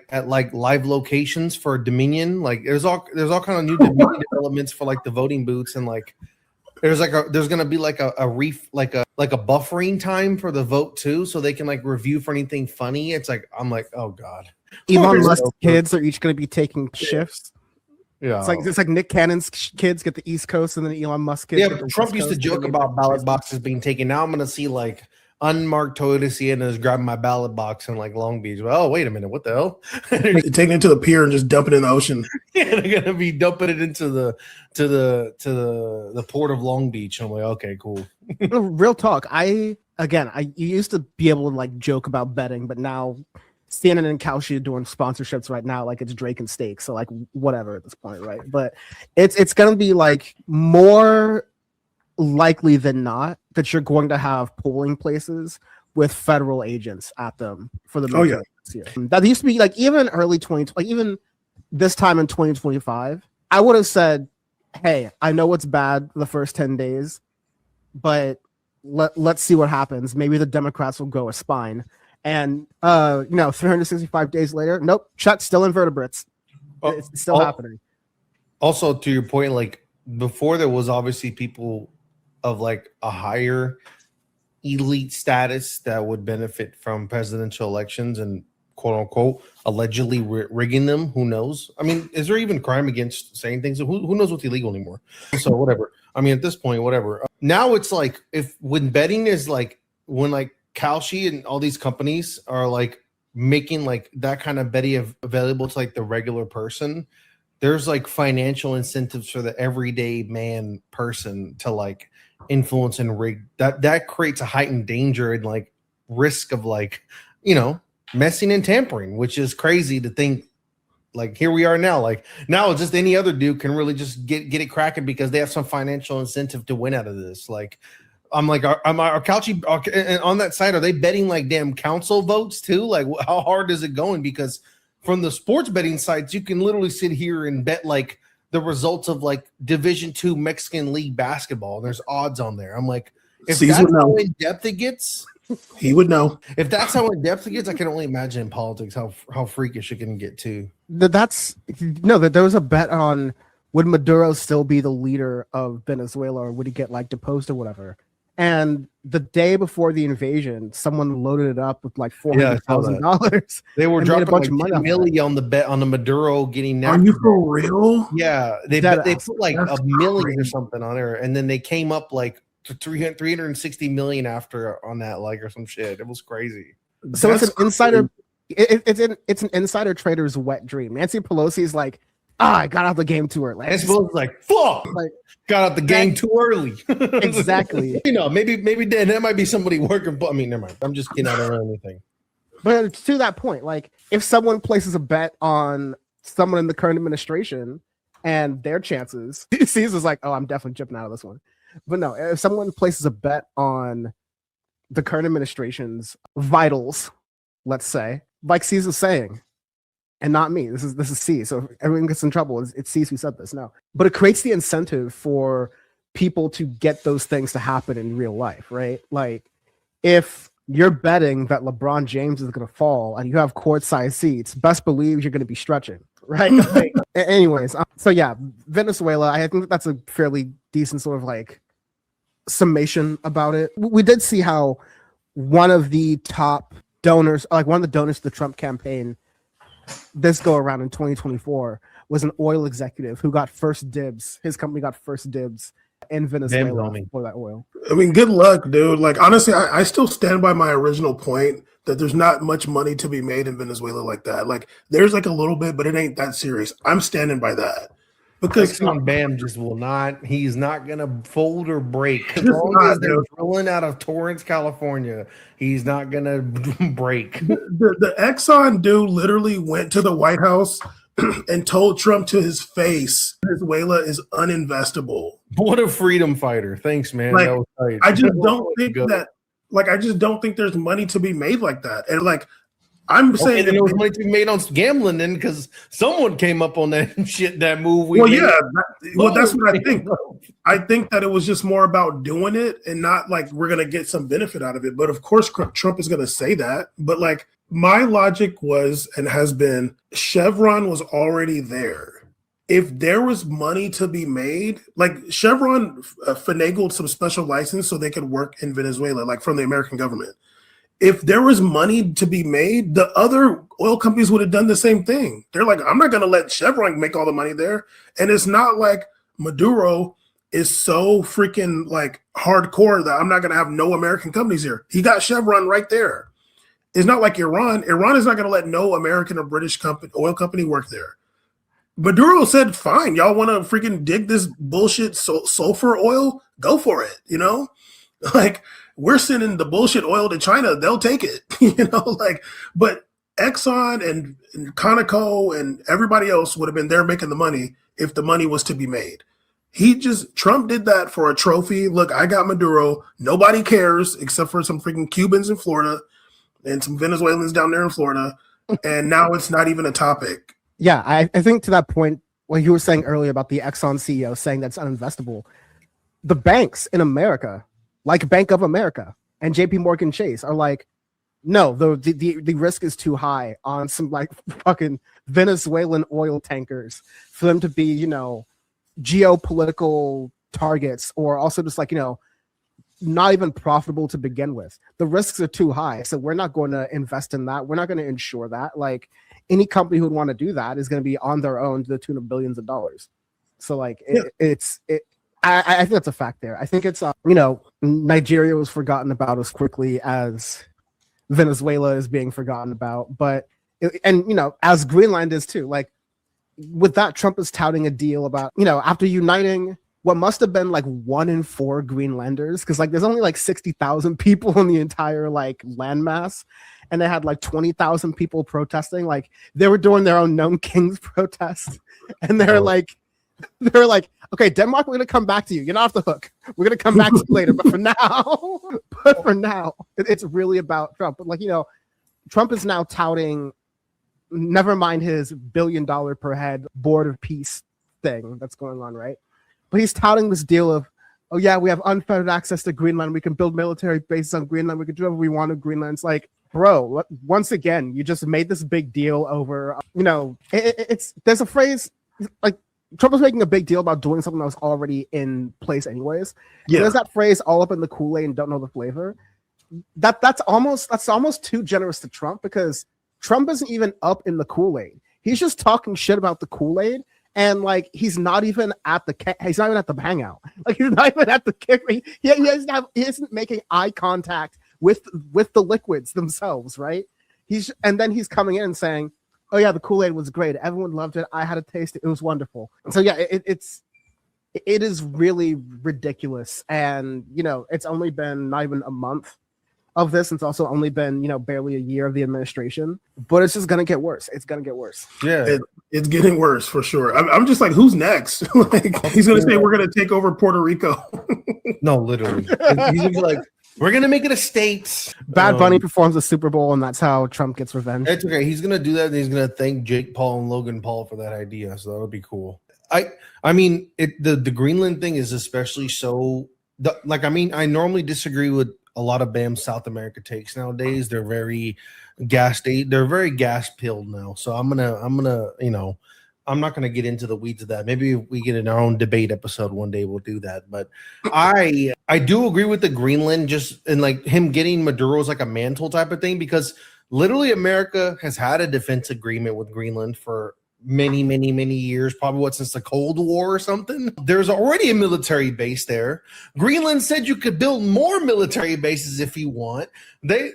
at like live locations for Dominion. Like there's all kind of new Dominion developments for like the voting booths, and like there's going to be like a buffering time for the vote too, so they can like review for anything funny. It's like I'm like, oh god. Elon Musk's kids are each going to be taking shifts. Yeah, it's like Nick Cannon's kids get the East Coast, and then Elon Musk kids. Yeah, get the Trump West used to Coast, joke and about ballot boxes being taken. Now I'm gonna see like unmarked Toyota Siennas grabbing my ballot box in like Long Beach. Oh, wait a minute, what the hell? Taking it to the pier and just dumping it in the ocean. Yeah, they're gonna be dumping it into the port of Long Beach. I'm like, okay, cool. Real talk. I used to be able to like joke about betting, but now CNN and Kalshi are doing sponsorships right now, like it's Drake and Steak. So like whatever at this point, right? But it's gonna be like more likely than not that you're going to have polling places with federal agents at them for the midterms this year. That used to be like even early 20, like even this time in 2025, I would have said, hey, I know it's bad the first 10 days, but let's see what happens. Maybe the Democrats will go a spine. And 365 days later, nope, Chuck still invertebrates. It's still happening. Also, to your point, like before there was obviously people of like a higher elite status that would benefit from presidential elections and quote unquote allegedly rigging them. Who knows? I mean, is there even crime against saying things? Who knows what's illegal anymore? So whatever. I mean, at this point, whatever. Now it's like when betting is like when like Kalshi and all these companies are like making like that kind of betting available to like the regular person, there's like financial incentives for the everyday man person to like influence and rig. That creates a heightened danger and like risk of like, messing and tampering, which is crazy to think. Like here we are now. Like now, just any other dude can really just get it cracking because they have some financial incentive to win out of this. Like, I'm like, are Kalshi on that side? Are they betting like damn council votes too? Like, how hard is it going? Because from the sports betting sites, you can literally sit here and bet like the results of like Division II Mexican League basketball. There's odds on there. I'm like, if that's how in depth it gets. He would know. If that's how in depth it gets, I can only imagine in politics how freakish it can get too. That there was a bet on would Maduro still be the leader of Venezuela or would he get like deposed or whatever. And the day before the invasion, someone loaded it up with like $400,000. They were dropping a bunch like of money $1 on the bet on the Maduro getting. Are you for real? Yeah, they put like $1 million or something on there, and then they came up like to 360 million after on that, like or some shit. It was crazy. So it's an insider. It's an insider trader's wet dream. Nancy Pelosi is like, I got out the game too early. Nancy Pelosi's like, fuck, like got out the game too early. Exactly. Maybe that might be somebody working. But I mean, never mind. I'm just kidding. I don't know anything. But to that point, like if someone places a bet on someone in the current administration and their chances, Caesar's like, oh, I'm definitely jumping out of this one. But no, if someone places a bet on the current administration's vitals, let's say, like Caesar's saying, and not me, this is C. So if everyone gets in trouble, it's C who said this. No, but it creates the incentive for people to get those things to happen in real life, right? Like if you're betting that LeBron James is going to fall and you have courtside seats, best believe you're going to be stretching, right? Like, anyways, so yeah, Venezuela, I think that's a fairly decent sort of like summation about it. We did see how one of the top donors, like one of the donors to the Trump campaign this go around in 2024 was an oil executive who got first dibs. His company got first dibs in Venezuela for that oil. I mean, good luck, dude. Like, honestly, I still stand by my original point that there's not much money to be made in Venezuela like that. Like, there's like a little bit, but it ain't that serious. I'm standing by that. Because Bam just will not, he's not going to fold or break. As long as they're drilling out of Torrance, California, he's not going to break. The Exxon dude literally went to the White House and told Trump to his face, Venezuela is uninvestable. What a freedom fighter. Thanks, man. Like, that was tight. I just don't think that, like, I just don't think there's money to be made like that. And like, I'm saying there was money to be made on gambling then because someone came up on that shit, that move. That's what I think. I think that it was just more about doing it and not like we're going to get some benefit out of it. But of course, Trump is going to say that. But like my logic was and has been Chevron was already there. If there was money to be made, like Chevron finagled some special license so they could work in Venezuela, like from the American government. if there was money to be made, the other oil companies would have done the same thing. They're like, I'm not going to let Chevron make all the money there. And it's not like Maduro is so freaking like hardcore that I'm not going to have no American companies here. He got Chevron right there. It's not like Iran. Iran is not going to let no American or British oil company work there. Maduro said, fine, y'all want to freaking dig this bullshit sulfur oil? Go for it, you know? Like, we're sending the bullshit oil to China. They'll take it, you know? Like, but Exxon and Conoco and everybody else would have been there making the money if the money was to be made. Trump did that for a trophy. Look, I got Maduro. Nobody cares except for some freaking Cubans in Florida and some Venezuelans down there in Florida. And now it's not even a topic. Yeah, I think to that point, what you were saying earlier about the Exxon CEO saying that's uninvestable, the banks in America, like Bank of America and JP Morgan Chase, are like, no, the risk is too high on some like fucking Venezuelan oil tankers for them to be, you know, geopolitical targets, or also just like, you know, not even profitable to begin with. The risks are too high, so we're not going to invest in that. We're not going to insure that. Like, any company who would want to do that is going to be on their own to the tune of billions of dollars. So like, I think that's a fact there. I think it's, you know, Nigeria was forgotten about as quickly as Venezuela is being forgotten about, but, and you know, as Greenland is too. Like, with that, Trump is touting a deal about, you know, after uniting what must have been like 1 in 4 Greenlanders, because like there's only like 60,000 people in the entire like landmass, and they had like 20,000 people protesting. Like, they were doing their own Gnome Kings protest, and they're like, okay, Denmark, we're gonna come back to you. You're not off the hook. We're gonna come back to you later, but for now, it's really about Trump. But like, you know, Trump is now touting, never mind his $1 billion per head board of peace thing that's going on, right? But he's touting this deal of, oh yeah, we have unfettered access to Greenland. We can build military bases on Greenland. We can do whatever we want to Greenland. It's like, bro, once again, you just made this big deal over, you know, there's a phrase, like, Trump was making a big deal about doing something that was already in place anyways. Yeah. There's that phrase, all up in the Kool-Aid and don't know the flavor. That's almost too generous to Trump, because Trump isn't even up in the Kool-Aid. He's just talking shit about the Kool-Aid. And like, he's not even at the hangout. Like, he's not even at the kick. He isn't making eye contact with the liquids themselves, right? And then he's coming in and saying, oh yeah, the Kool-Aid was great. Everyone loved it. I had a taste. It was wonderful. And so yeah, it is really ridiculous. And you know, it's only been not even a month of this. It's also only been, you know, barely a year of the administration, but it's just gonna get worse. It's gonna get worse. Yeah, it's getting worse for sure. I'm just like, who's next? Like, he's gonna say we're gonna take over Puerto Rico. No, literally, he's gonna be like, we're gonna make it a state. Bad Bunny performs the Super Bowl, and that's how Trump gets revenge. It's okay. He's gonna do that, and he's gonna thank Jake Paul and Logan Paul for that idea. So that'll be cool. I mean, the Greenland thing is especially so. I normally disagree with a lot of BAM South America takes nowadays. They're very they're very gas pilled now. So I'm gonna, you know, I'm not gonna get into the weeds of that. Maybe if we get in our own debate episode one day, we'll do that. But I do agree with the Greenland, just and like him getting Maduro's like a mantle type of thing, because literally America has had a defense agreement with Greenland for many years, probably since the Cold War or something. There's already a military base there. Greenland said you could build more military bases if you want. They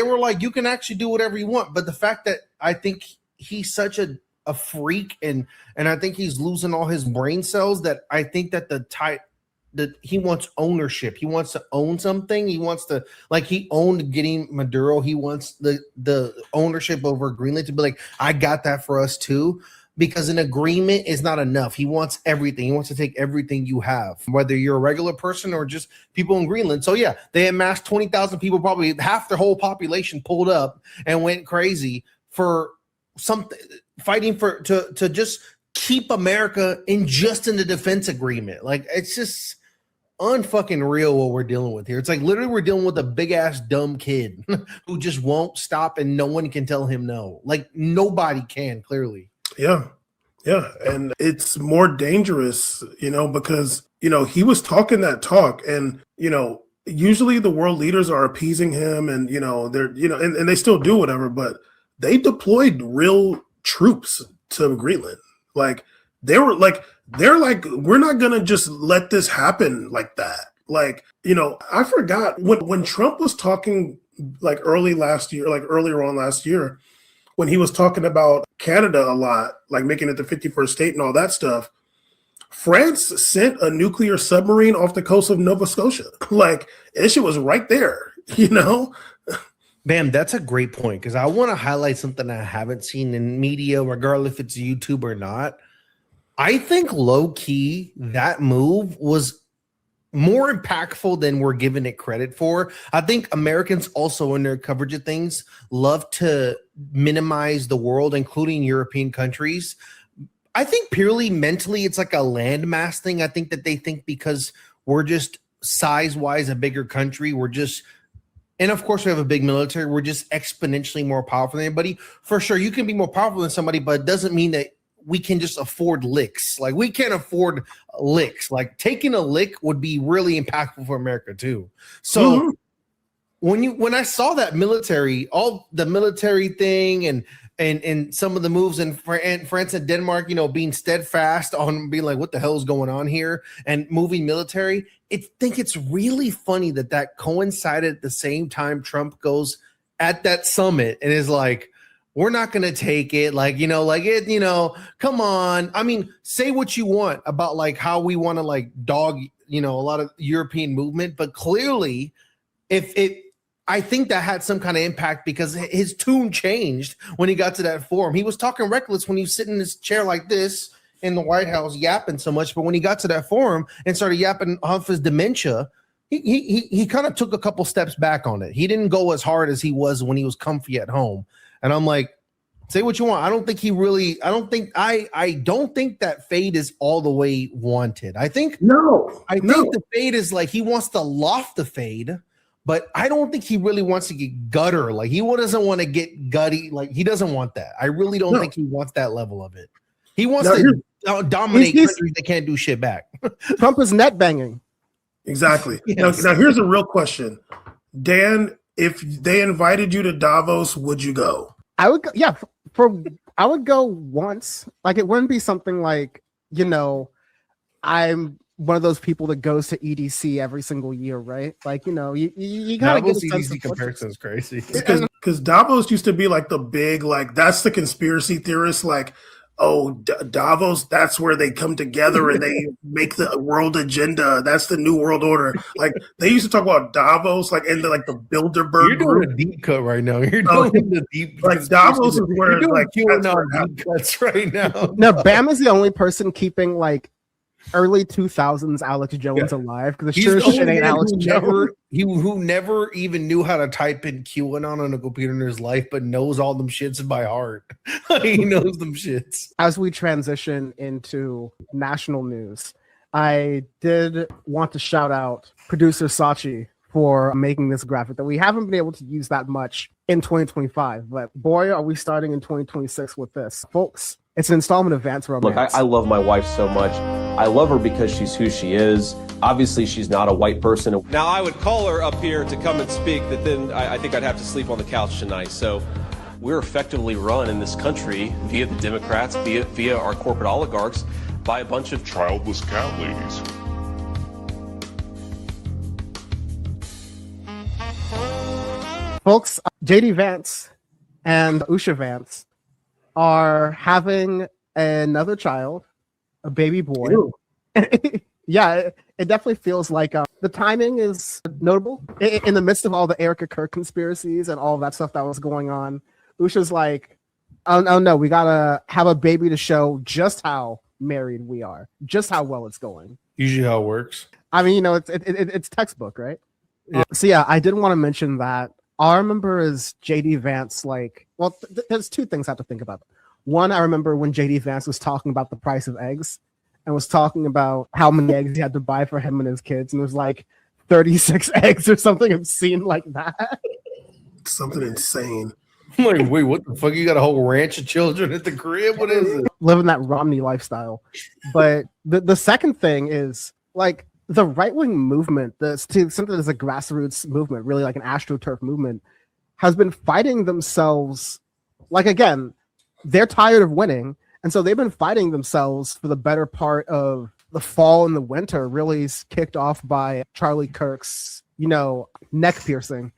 were like, you can actually do whatever you want. But the fact that I think he's such a freak, and I think he's losing all his brain cells, that I think that that he wants ownership. He wants to own something. He wants to, like, he owned getting Maduro. He wants the ownership over Greenland to be like, I got that for us too, because an agreement is not enough. He wants everything. He wants to take everything you have, whether you're a regular person or just people in Greenland. So yeah, they amassed 20,000 people, probably half their whole population pulled up and went crazy for something, fighting to just keep America in the defense agreement. Like, it's just unfucking real what we're dealing with here. It's like literally we're dealing with a big ass dumb kid who just won't stop, and no one can tell him no. Like, nobody can, clearly. Yeah. And it's more dangerous, you know, because, you know, he was talking that talk, and, you know, usually the world leaders are appeasing him, and and they still do whatever, but they deployed real troops to Greenland. Like they're like, we're not gonna just let this happen like that. Like, I forgot when Trump was talking like earlier on last year, when he was talking about Canada a lot, like making it the 51st state and all that stuff. France sent a nuclear submarine off the coast of Nova Scotia. Like, that shit was right there, Bam, that's a great point, because I want to highlight something I haven't seen in media, regardless if it's YouTube or not. I think low-key that move was more impactful than we're giving it credit for. I think Americans also, in their coverage of things, love to minimize the world, including European countries. I think purely mentally, it's like a landmass thing. I think that they think because we're just size-wise a bigger country, and of course we have a big military, we're just exponentially more powerful than anybody. For sure, you can be more powerful than somebody, but it doesn't mean that we can just afford licks. Like, we can't afford licks. Like, taking a lick would be really impactful for America too. So when I saw that all the military thing and some of the moves in France and Denmark, being steadfast on being like, what the hell is going on here, and moving military, I think it's really funny that coincided at the same time Trump goes at that summit and is like, we're not going to take it. Come on. I mean, say what you want about like how we want to like dog, a lot of European movement, but clearly I think that had some kind of impact, because his tune changed when he got to that forum. He was talking reckless when he was sitting in his chair like this in the White House yapping so much, but when he got to that forum and started yapping off his dementia, he kind of took a couple steps back on it. He didn't go as hard as he was when he was comfy at home. And I'm like, say what you want. I don't think that fade is all the way wanted. I think the fade is like, he wants to loft the fade, but I don't think he really wants to get gutter. Like, he doesn't want to get gutty. Like, he doesn't want that. I really don't think he wants that level of it. He wants to dominate countries that can't do shit back. Trump is net banging. Exactly. Yes. Now here's a real question. Dan, if they invited you to Davos, would you go? I would go, yeah. I would go once. Like, it wouldn't be something like, I'm one of those people that goes to EDC every single year, right? Like, you gotta get a sense EDC of comparison is crazy. Because Davos used to be like the big, like, that's the conspiracy theorists, like, Davos, that's where they come together and they make the world agenda. That's the new world order. Like, they used to talk about Davos, like in the Bilderberg. You're doing a deep cut right now. You're doing the deep. Like, Davos is where, you're doing like, QAnon deep cuts right now. No, Bam is the only person keeping like early 2000s Alex Jones alive, because He's sure the shit only ain't man Alex Jones. who never even knew how to type in QAnon on a computer in his life, but knows all them shits by heart. He knows them shits. As we transition into national news, I did want to shout out producer Sachi for making this graphic that we haven't been able to use that much in 2025, but boy, are we starting in 2026 with this, folks. It's an installment of Vance Romance. Look, I love my wife so much. I love her because she's who she is. Obviously, she's not a white person. Now, I would call her up here to come and speak, but then I think I'd have to sleep on the couch tonight. So we're effectively run in this country via the Democrats, via our corporate oligarchs, by a bunch of childless cat ladies. Folks, JD Vance and Usha Vance are having another child, a baby boy. Yeah, it definitely feels like the timing is notable in the midst of all the Erica Kirk conspiracies and all that stuff that was going on. Usha's like, oh no, we gotta have a baby to show just how married we are, just how well it's going. Usually how it works. I mean, it's textbook, right? Yeah. So yeah, I did want to mention that. All I remember is JD Vance, like, well, there's two things I have to think about. One, I remember when JD Vance was talking about the price of eggs and was talking about how many eggs he had to buy for him and his kids. And it was like 36 eggs or something obscene like that. Something insane. I'm like, wait, what the fuck? You got a whole ranch of children at the crib? What is it? Living that Romney lifestyle. But the second thing is, like, the right-wing movement, something that's a grassroots movement, really like an AstroTurf movement, has been fighting themselves. Like, again, they're tired of winning, and so they've been fighting themselves for the better part of the fall and the winter, really kicked off by Charlie Kirk's, neck piercing.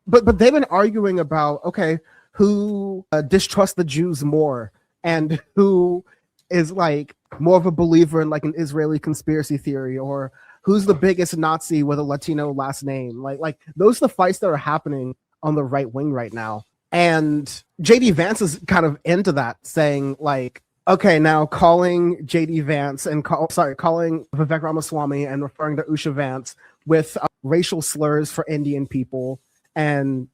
But they've been arguing about, okay, who distrusts the Jews more, and who is like more of a believer in like an Israeli conspiracy theory, or who's the biggest Nazi with a Latino last name. Like those are the fights that are happening on the right wing right now. And JD Vance is kind of into that, saying like, okay, now calling JD Vance and calling Vivek Ramaswamy and referring to Usha Vance with racial slurs for Indian people and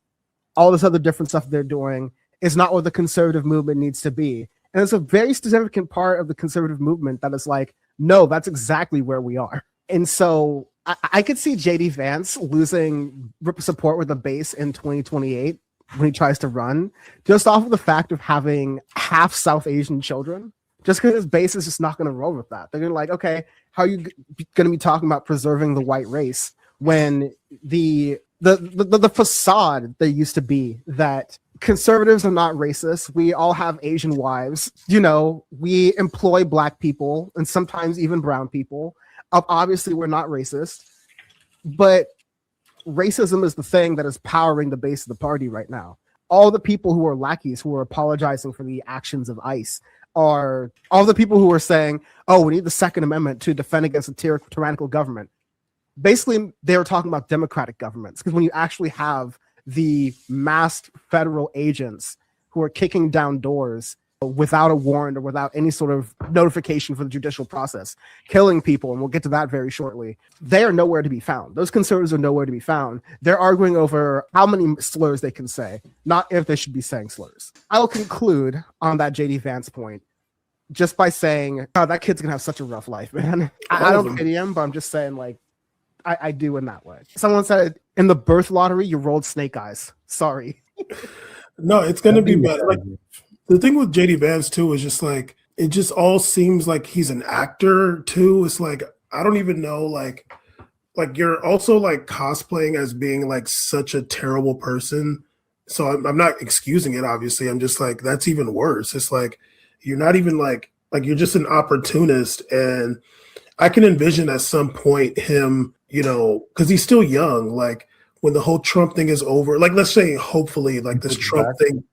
all this other different stuff they're doing is not what the conservative movement needs to be. And it's a very significant part of the conservative movement that is like, no, that's exactly where we are. And so I could see JD Vance losing support with the base in 2028 when he tries to run, just off of the fact of having half South Asian children, just because his base is just not going to roll with that. They're going to like, okay, how are you going to be talking about preserving the white race when the facade there used to be that conservatives are not racist. We all have Asian wives. We employ black people and sometimes even brown people. Obviously, we're not racist, but racism is the thing that is powering the base of the party right now. All the people who are lackeys who are apologizing for the actions of ICE are all the people who are saying, oh, we need the Second Amendment to defend against a tyrannical government. Basically, they were talking about democratic governments, because when you actually have the masked federal agents who are kicking down doors without a warrant or without any sort of notification for the judicial process, killing people, and we'll get to that very shortly, they are nowhere to be found. Those conservatives are nowhere to be found. They're arguing over how many slurs they can say, not if they should be saying slurs. I'll conclude on that JD Vance point just by saying, oh, that kid's gonna have such a rough life, man. I don't pity him, but I'm just saying, like, I do in that way. Someone said in the birth lottery, you rolled snake eyes. Sorry. No, it's gonna be better. Like, the thing with JD Vance too is just like, it just all seems like he's an actor too. It's like, I don't even know, like you're also like cosplaying as being like such a terrible person. So I'm not excusing it, obviously. I'm just like, that's even worse. It's like, you're not even like you're just an opportunist. And I can envision at some point him, because he's still young, like when the whole Trump thing is over, like let's say hopefully like this Trump thing,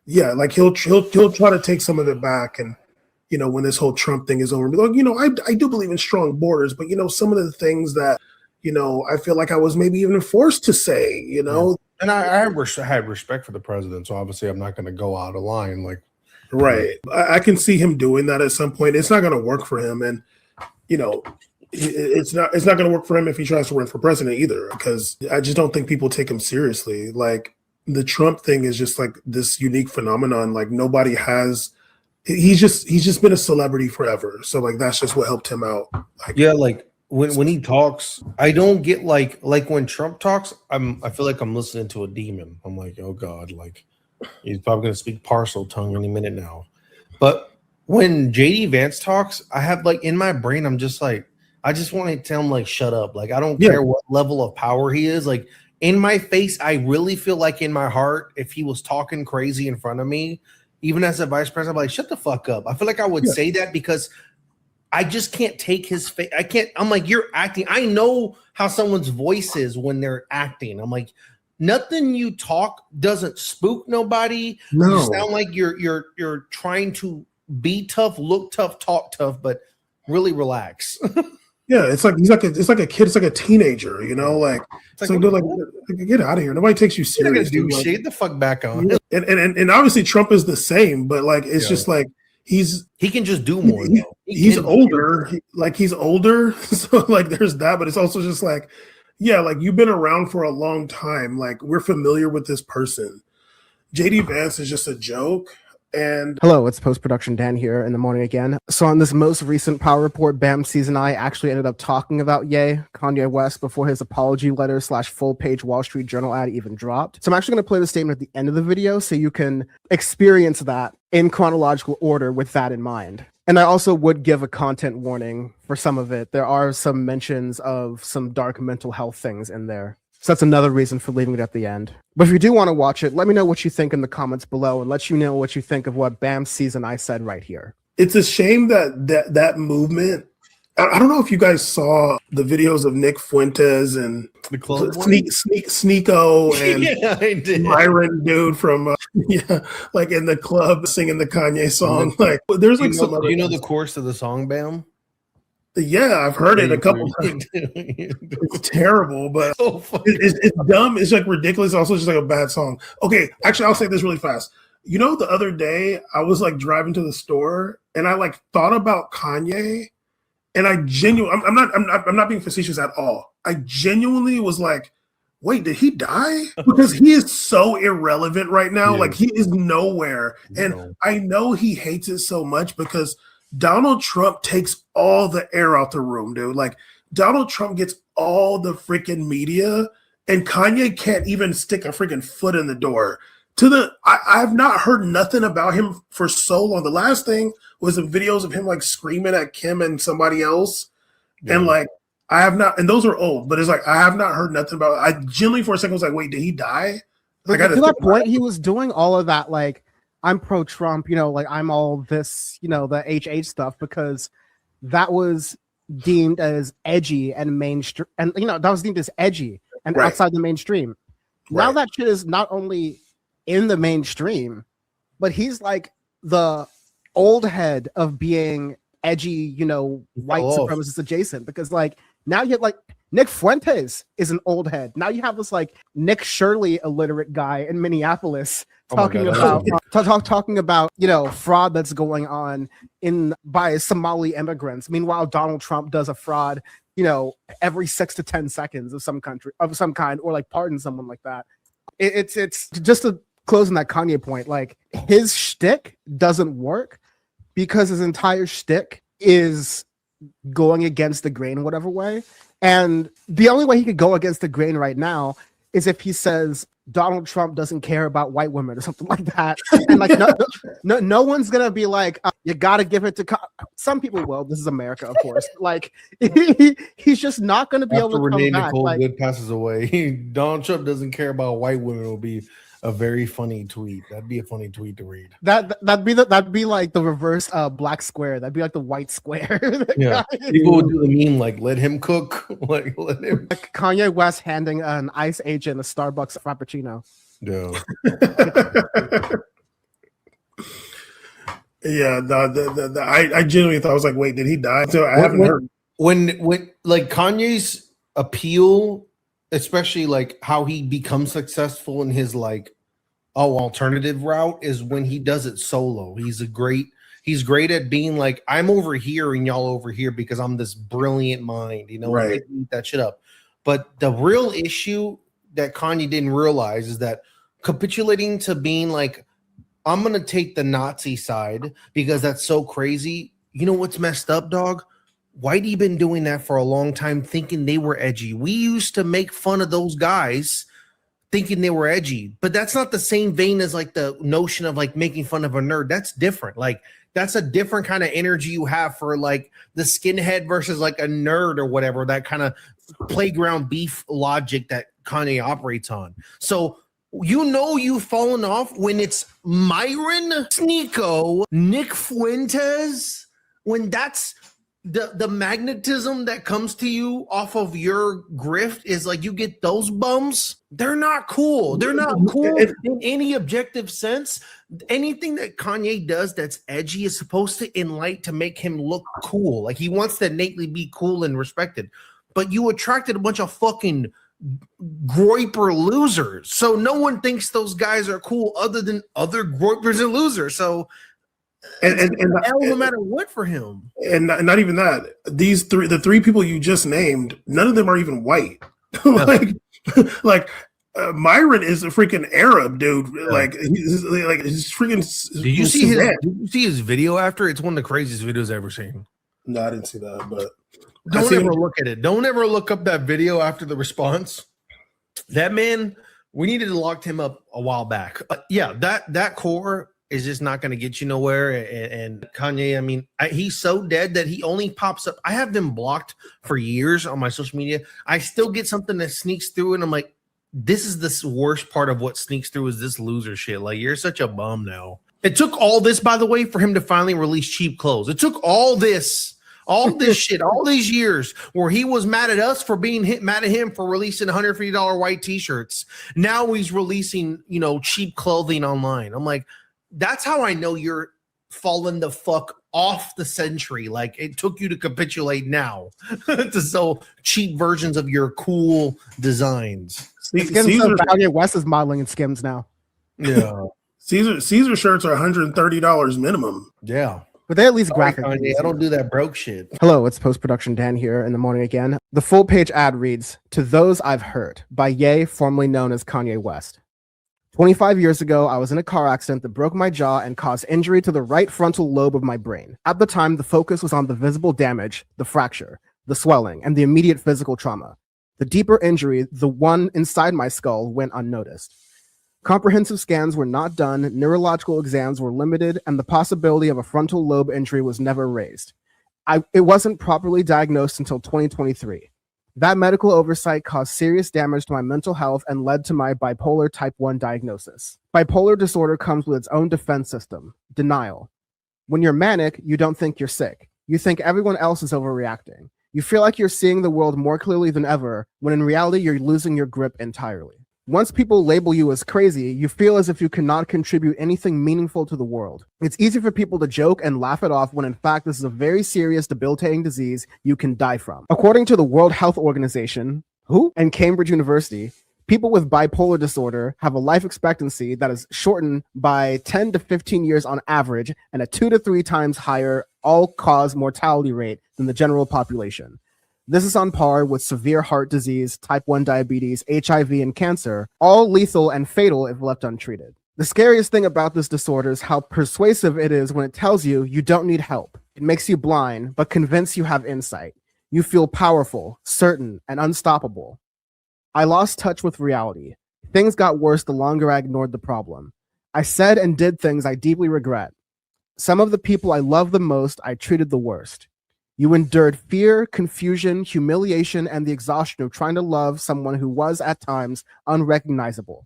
yeah, like he'll try to take some of it back, and when this whole Trump thing is over, like, I do believe in strong borders, but some of the things that I feel like I was maybe even forced to say, Yeah. And I had respect for the president, so obviously I'm not going to go out of line, like. Right. I can see him doing that at some point. It's not going to work for him, and it's not going to work for him if he tries to run for president either, because I just don't think people take him seriously. Like, the Trump thing is just like this unique phenomenon. Like, nobody has. He's just been a celebrity forever. So like that's just what helped him out. Like when he talks, I don't get like when Trump talks, I feel like I'm listening to a demon. I'm like, oh God, like he's probably gonna speak parcel tongue any minute now. But when JD Vance talks, I have like in my brain, I'm just like, I just want to tell him like shut up. Like I don't care what level of power he is. Like in my face, I really feel like in my heart, if he was talking crazy in front of me, even as a vice president, I'm like, shut the fuck up. I feel like I would say that because I just can't take his face. I can't. I'm like, you're acting. I know how someone's voice is when they're acting. I'm like, nothing you talk doesn't spook nobody. No. You sound like you're trying to be tough, look tough, talk tough, but really relax. Yeah, it's like it's like a kid, it's like a teenager, like it's like, dude, get out of here. Nobody takes you seriously. Do shit. Get the fuck back on. And obviously Trump is the same, but like it's just like he can just do more. He's older, he's older, so like there's that, but it's also just like, yeah, like you've been around for a long time, like we're familiar with this person. JD Vance is just a joke. And hello, it's post-production Dan here in the morning again. So on this most recent Power Report, BAM Season I actually ended up talking about Kanye West before his apology letter / full-page Wall Street Journal ad even dropped. So I'm actually going to play the statement at the end of the video so you can experience that in chronological order with that in mind. And I also would give a content warning for some of it. There are some mentions of some dark mental health things in there. So that's another reason for leaving it at the end. But if you do want to watch it, let me know what you think in the comments below and let you know what you think of what Bam Season I said right here. It's a shame that movement. I don't know if you guys saw the videos of Nick Fuentes and the club Sneeko and yeah, I did. Myron dude from like in the club singing the Kanye song. Like there's like some other do you know the chorus of the song, Bam? Yeah, I've heard it a couple times. It's terrible, but it's dumb. It's like ridiculous. Also, just like a bad song. Okay, actually, I'll say this really fast. You know, the other day I was like driving to the store and I like thought about Kanye, and I genuinely, I'm not being facetious at all. I genuinely was like, wait, did he die? Because he is so irrelevant right now. Yeah. Like he is nowhere, and I know he hates it so much because Donald Trump takes all the air out the room, dude. Like Donald Trump gets all the freaking media, and Kanye can't even stick a freaking foot in the door. I've not heard nothing about him for so long. The last thing was the videos of him like screaming at Kim and somebody else, and like I have not. And those are old, but it's like I have not heard nothing about. I genuinely for a second was like, wait, did he die? But to that point, he was doing all of that like, I'm pro-Trump, you know, like I'm all this, you know, the HH stuff, because that was deemed as edgy and mainstream, and you know, that was deemed as edgy and outside the mainstream. Now that shit is not only in the mainstream, but he's like the old head of being edgy, you know, white supremacist adjacent, because like now you have like Nick Fuentes is an old head. Now you have this like Nick Shirley illiterate guy in Minneapolis talking about you know, fraud that's going on by Somali immigrants. Meanwhile, Donald Trump does a fraud, you know, every 6 to 10 seconds of some kind, or like pardon someone like that. It's just to close on that Kanye point, like his shtick doesn't work because his entire shtick is going against the grain in whatever way. And the only way he could go against the grain right now is if he says Donald Trump doesn't care about white women or something like that. And like no one's gonna be like, you gotta give it to some people will. This is America, of course. Like he's just not gonna be able to Renee come back. Nicole Like, Good passes away, Donald Trump doesn't care about white women will be a very funny tweet. That'd be a funny tweet to read. that'd be like the reverse black square. That'd be like the white square. Yeah, people would do the meme like, let him cook, like let him. Like Kanye West handing an ICE agent a Starbucks Frappuccino. Yeah. Yeah, I genuinely thought, I was like, wait, did he die? So I haven't heard. When like Kanye's appeal, especially like how he becomes successful in his like alternative route, is when he does it solo. He's great at being like, I'm over here and y'all over here because I'm this brilliant mind, you know, right? Eat that shit up. But the real issue that Kanye didn't realize is that capitulating to being like, I'm gonna take the Nazi side because that's so crazy. You know what's messed up, dog? Whitey been doing that for a long time, thinking they were edgy. We used to make fun of those guys thinking they were edgy, but that's not the same vein as like the notion of like making fun of a nerd. That's different. Like that's a different kind of energy you have for like the skinhead versus like a nerd or whatever, that kind of playground beef logic that Kanye operates on. So you know you've fallen off when it's Myron, Sneeko, Nick Fuentes, when that's the magnetism that comes to you off of your grift is like you get those bums. They're not cool. They're not cool in any objective sense. Anything that Kanye does that's edgy is supposed to enlighten to make him look cool. Like he wants to innately be cool and respected. But you attracted a bunch of fucking groiper losers. So no one thinks those guys are cool other than other groipers and losers. So and no matter what for him. And not even that. The three people you just named, none of them are even white. like Myron is a freaking Arab dude. Yeah. Like he's freaking. Did you see his video after? It's one of the craziest videos I've ever seen. No, I didn't see that, but don't ever look at it. Don't ever look up that video after the response. That man, we needed to lock him up a while back. Yeah, that core is just not going to get you nowhere. And Kanye, I mean, he's so dead that he only pops up. I have been blocked for years on my social media. I still get something that sneaks through, and I'm like, this is the worst part of what sneaks through is this loser shit. Like, you're such a bum now. It took all this, by the way, for him to finally release Cheap Clothes. It took all this shit, all these years where he was mad at us for being mad at him for releasing $150 white t-shirts. Now he's releasing, cheap clothing online. I'm like, that's how I know you're falling the fuck off the century. Like, it took you to capitulate now to sell cheap versions of your cool designs. Kanye West is modeling in Skims now. Yeah. Caesar shirts are $130 minimum. Yeah. But they at least graphic. I don't do that broke shit. Hello, it's post-production Dan here in the morning again. The full page ad reads, "To Those I've Hurt" by Ye, formerly known as Kanye West. 25 years ago, I was in a car accident that broke my jaw and caused injury to the right frontal lobe of my brain. At the time, the focus was on the visible damage, the fracture, the swelling, and the immediate physical trauma. The deeper injury, the one inside my skull, went unnoticed. Comprehensive scans were not done, neurological exams were limited, and the possibility of a frontal lobe injury was never raised. It wasn't properly diagnosed until 2023. That medical oversight caused serious damage to my mental health and led to my bipolar type 1 diagnosis. Bipolar disorder comes with its own defense system, denial. When you're manic, you don't think you're sick. You think everyone else is overreacting. You feel like you're seeing the world more clearly than ever, when in reality, you're losing your grip entirely. Once people label you as crazy, you feel as if you cannot contribute anything meaningful to the world. It's easy for people to joke and laugh it off when in fact this is a very serious, debilitating disease you can die from. According to the World Health Organization, and Cambridge University, people with bipolar disorder have a life expectancy that is shortened by 10 to 15 years on average and a 2 to 3 times higher all-cause mortality rate than the general population. This is on par with severe heart disease, type 1 diabetes, HIV, and cancer, all lethal and fatal if left untreated. The scariest thing about this disorder is how persuasive it is when it tells you you don't need help. It makes you blind, but convinced you have insight. You feel powerful, certain, and unstoppable. I lost touch with reality. Things got worse the longer I ignored the problem. I said and did things I deeply regret. Some of the people I love the most, I treated the worst. You endured fear, confusion, humiliation, and the exhaustion of trying to love someone who was, at times, unrecognizable.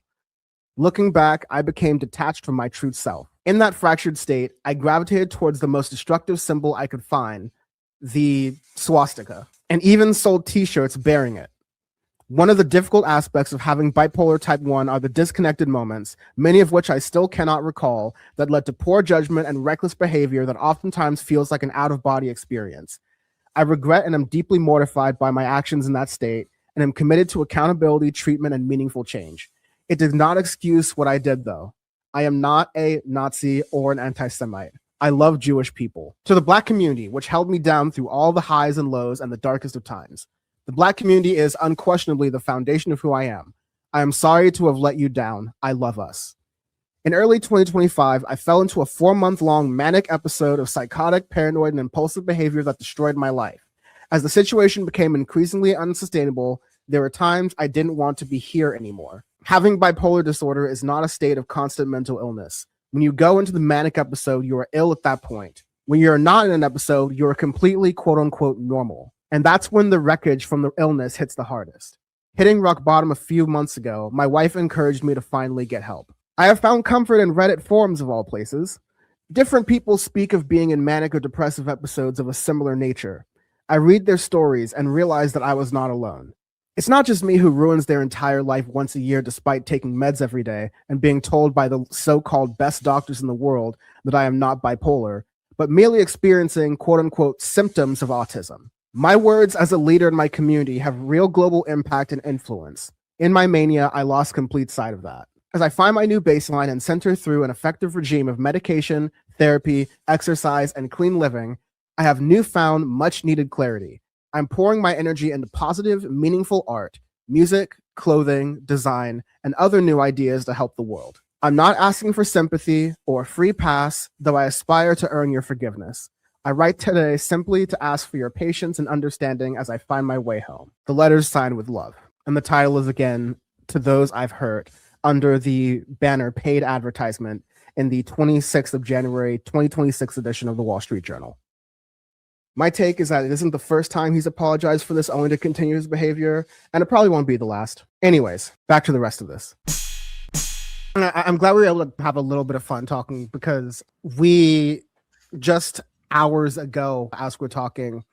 Looking back, I became detached from my true self. In that fractured state, I gravitated towards the most destructive symbol I could find, the swastika, and even sold t-shirts bearing it. One of the difficult aspects of having bipolar type 1 are the disconnected moments, many of which I still cannot recall, that led to poor judgment and reckless behavior that oftentimes feels like an out-of-body experience. I regret and am deeply mortified by my actions in that state, and am committed to accountability, treatment, and meaningful change. It does not excuse what I did, though. I am not a Nazi or an anti-Semite. I love Jewish people. To the Black community, which held me down through all the highs and lows and the darkest of times. The Black community is unquestionably the foundation of who I am. I am sorry to have let you down. I love us. In early 2025, I fell into a 4-month-long manic episode of psychotic, paranoid, and impulsive behavior that destroyed my life. As the situation became increasingly unsustainable, there were times I didn't want to be here anymore. Having bipolar disorder is not a state of constant mental illness. When you go into the manic episode, you are ill at that point. When you're not in an episode, you're completely quote-unquote normal. And that's when the wreckage from the illness hits the hardest. Hitting rock bottom a few months ago, my wife encouraged me to finally get help. I have found comfort in Reddit forums of all places. Different people speak of being in manic or depressive episodes of a similar nature. I read their stories and realize that I was not alone. It's not just me who ruins their entire life once a year despite taking meds every day and being told by the so-called best doctors in the world that I am not bipolar, but merely experiencing quote-unquote symptoms of autism. My words as a leader in my community have real global impact and influence. In my mania, I lost complete sight of that. As I find my new baseline and center through an effective regime of medication, therapy, exercise, and clean living, I have newfound, much-needed clarity. I'm pouring my energy into positive, meaningful art, music, clothing, design, and other new ideas to help the world. I'm not asking for sympathy or a free pass, though I aspire to earn your forgiveness. I write today simply to ask for your patience and understanding as I find my way home. The letter's signed with love. And the title is again, To Those I've Hurt, under the banner paid advertisement. in the 26th of January 2026 edition of the Wall Street Journal. My take is that it isn't the first time he's apologized for this, only to continue his behavior, and it probably won't be the last. Anyways, back to the rest of this. And I'm glad we were able to have a little bit of fun talking, because we just hours ago, as we're talking,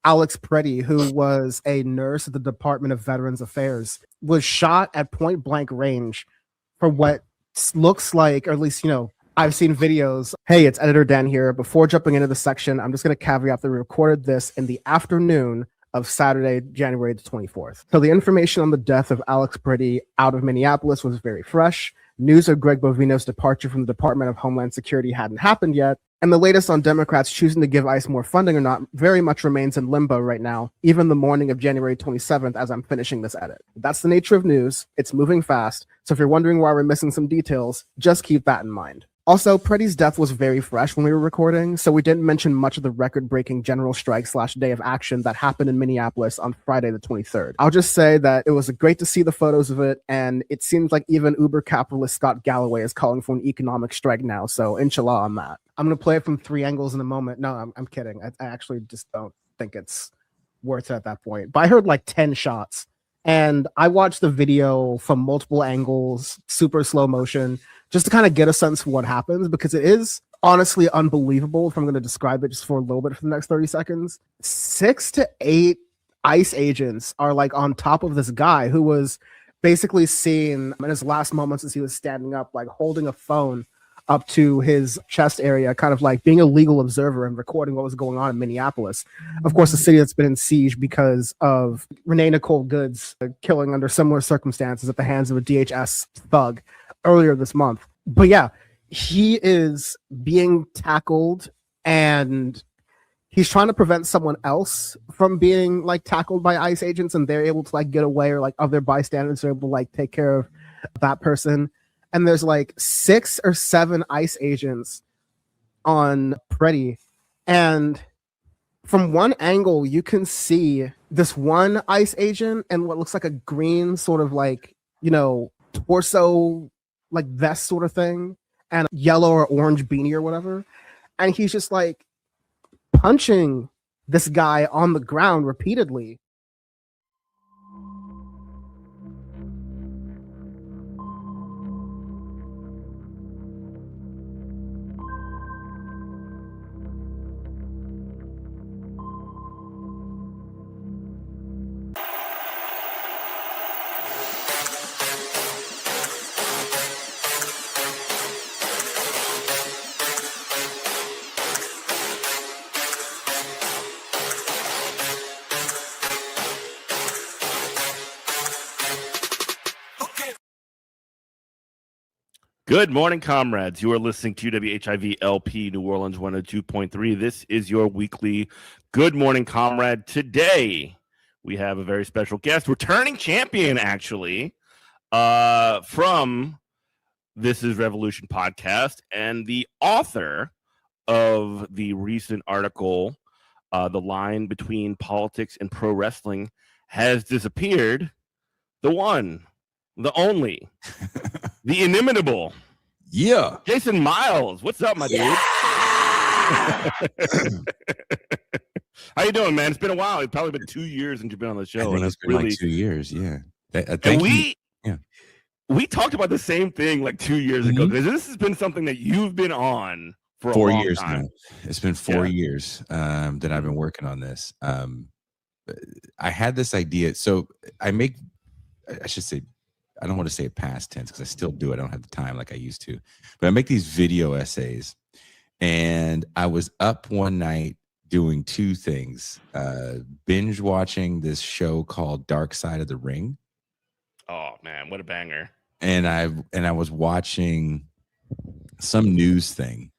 Alex Preddy, who was a nurse at the Department of Veterans Affairs, was shot at point blank range for what looks like, or at least, I've seen videos. Hey, it's Editor Dan here. Before jumping into the section, I'm just going to caveat that we recorded this in the afternoon of Saturday, January the 24th. So the information on the death of Alex Preddy out of Minneapolis was very fresh. News of Greg Bovino's departure from the Department of Homeland Security hadn't happened yet. And the latest on Democrats choosing to give ICE more funding or not very much remains in limbo right now, even the morning of January 27th as I'm finishing this edit. That's the nature of news. It's moving fast. So if you're wondering why we're missing some details, just keep that in mind. Also, Preddy's death was very fresh when we were recording, so we didn't mention much of the record-breaking general strike / day of action that happened in Minneapolis on Friday the 23rd. I'll just say that it was great to see the photos of it, and it seems like even uber capitalist Scott Galloway is calling for an economic strike now, so inshallah on that. I'm going to play it from 3 angles in a moment. No, I'm kidding. I actually just don't think it's worth it at that point. But I heard like 10 shots, and I watched the video from multiple angles, super slow motion, just to kind of get a sense for what happens, because it is honestly unbelievable if I'm going to describe it just for a little bit for the next 30 seconds. 6 to 8 ICE agents are like on top of this guy who was basically seen in his last moments as he was standing up, like holding a phone up to his chest area, kind of like being a legal observer and recording what was going on in Minneapolis. Of course, a city that's been in siege because of Renee Nicole Good's killing under similar circumstances at the hands of a DHS thug earlier this month. But yeah, he is being tackled, and he's trying to prevent someone else from being like tackled by ICE agents, and they're able to like get away, or like other bystanders are able to like take care of that person. And there's like 6 or 7 ICE agents on Preddy, and from one angle you can see this one ICE agent and what looks like a green sort of like torso like vest sort of thing, and a yellow or orange beanie or whatever, and he's just like punching this guy on the ground repeatedly. Good morning, comrades. You are listening to WHIV LP New Orleans 102.3. This is your weekly Good Morning Comrade. Today, we have a very special guest, returning champion, actually, from This Is Revolution podcast, and the author of the recent article, The Line Between Politics and Pro Wrestling Has Disappeared. The one, the only, the inimitable. Yeah. Jason Miles. What's up, my dude? How you doing, man? It's been a while. It's probably been 2 years since you've been on the show. I think it's been really like 2 years. Yeah. We talked about the same thing like 2 years ago, because this has been something that you've been on for 4 a long years time. now. It's been 4 years that I've been working on this. I had this idea. So I should say, I don't want to say it past tense because I still do. I don't have the time like I used to. But I make these video essays. And I was up one night doing 2 things. Binge watching this show called Dark Side of the Ring. Oh, man, what a banger. And I was watching some news thing.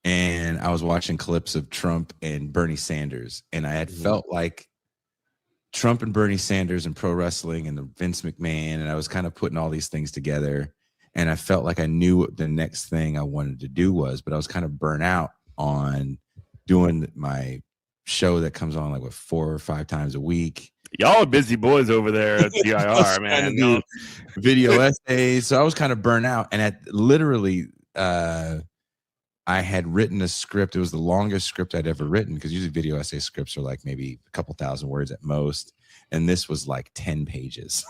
And I was watching clips of Trump and Bernie Sanders. And I had felt like Trump and Bernie Sanders and pro wrestling and the Vince McMahon, and I was kind of putting all these things together, and I felt like I knew what the next thing I wanted to do was, but I was kind of burnt out on doing my show that comes on like 4 or 5 times a week. Y'all are busy boys over there at DIR, man. Video essays, so I was kind of burnt out, and literally I had written a script. It was the longest script I'd ever written, because usually video essay scripts are like maybe a couple thousand words at most. And this was like 10 pages.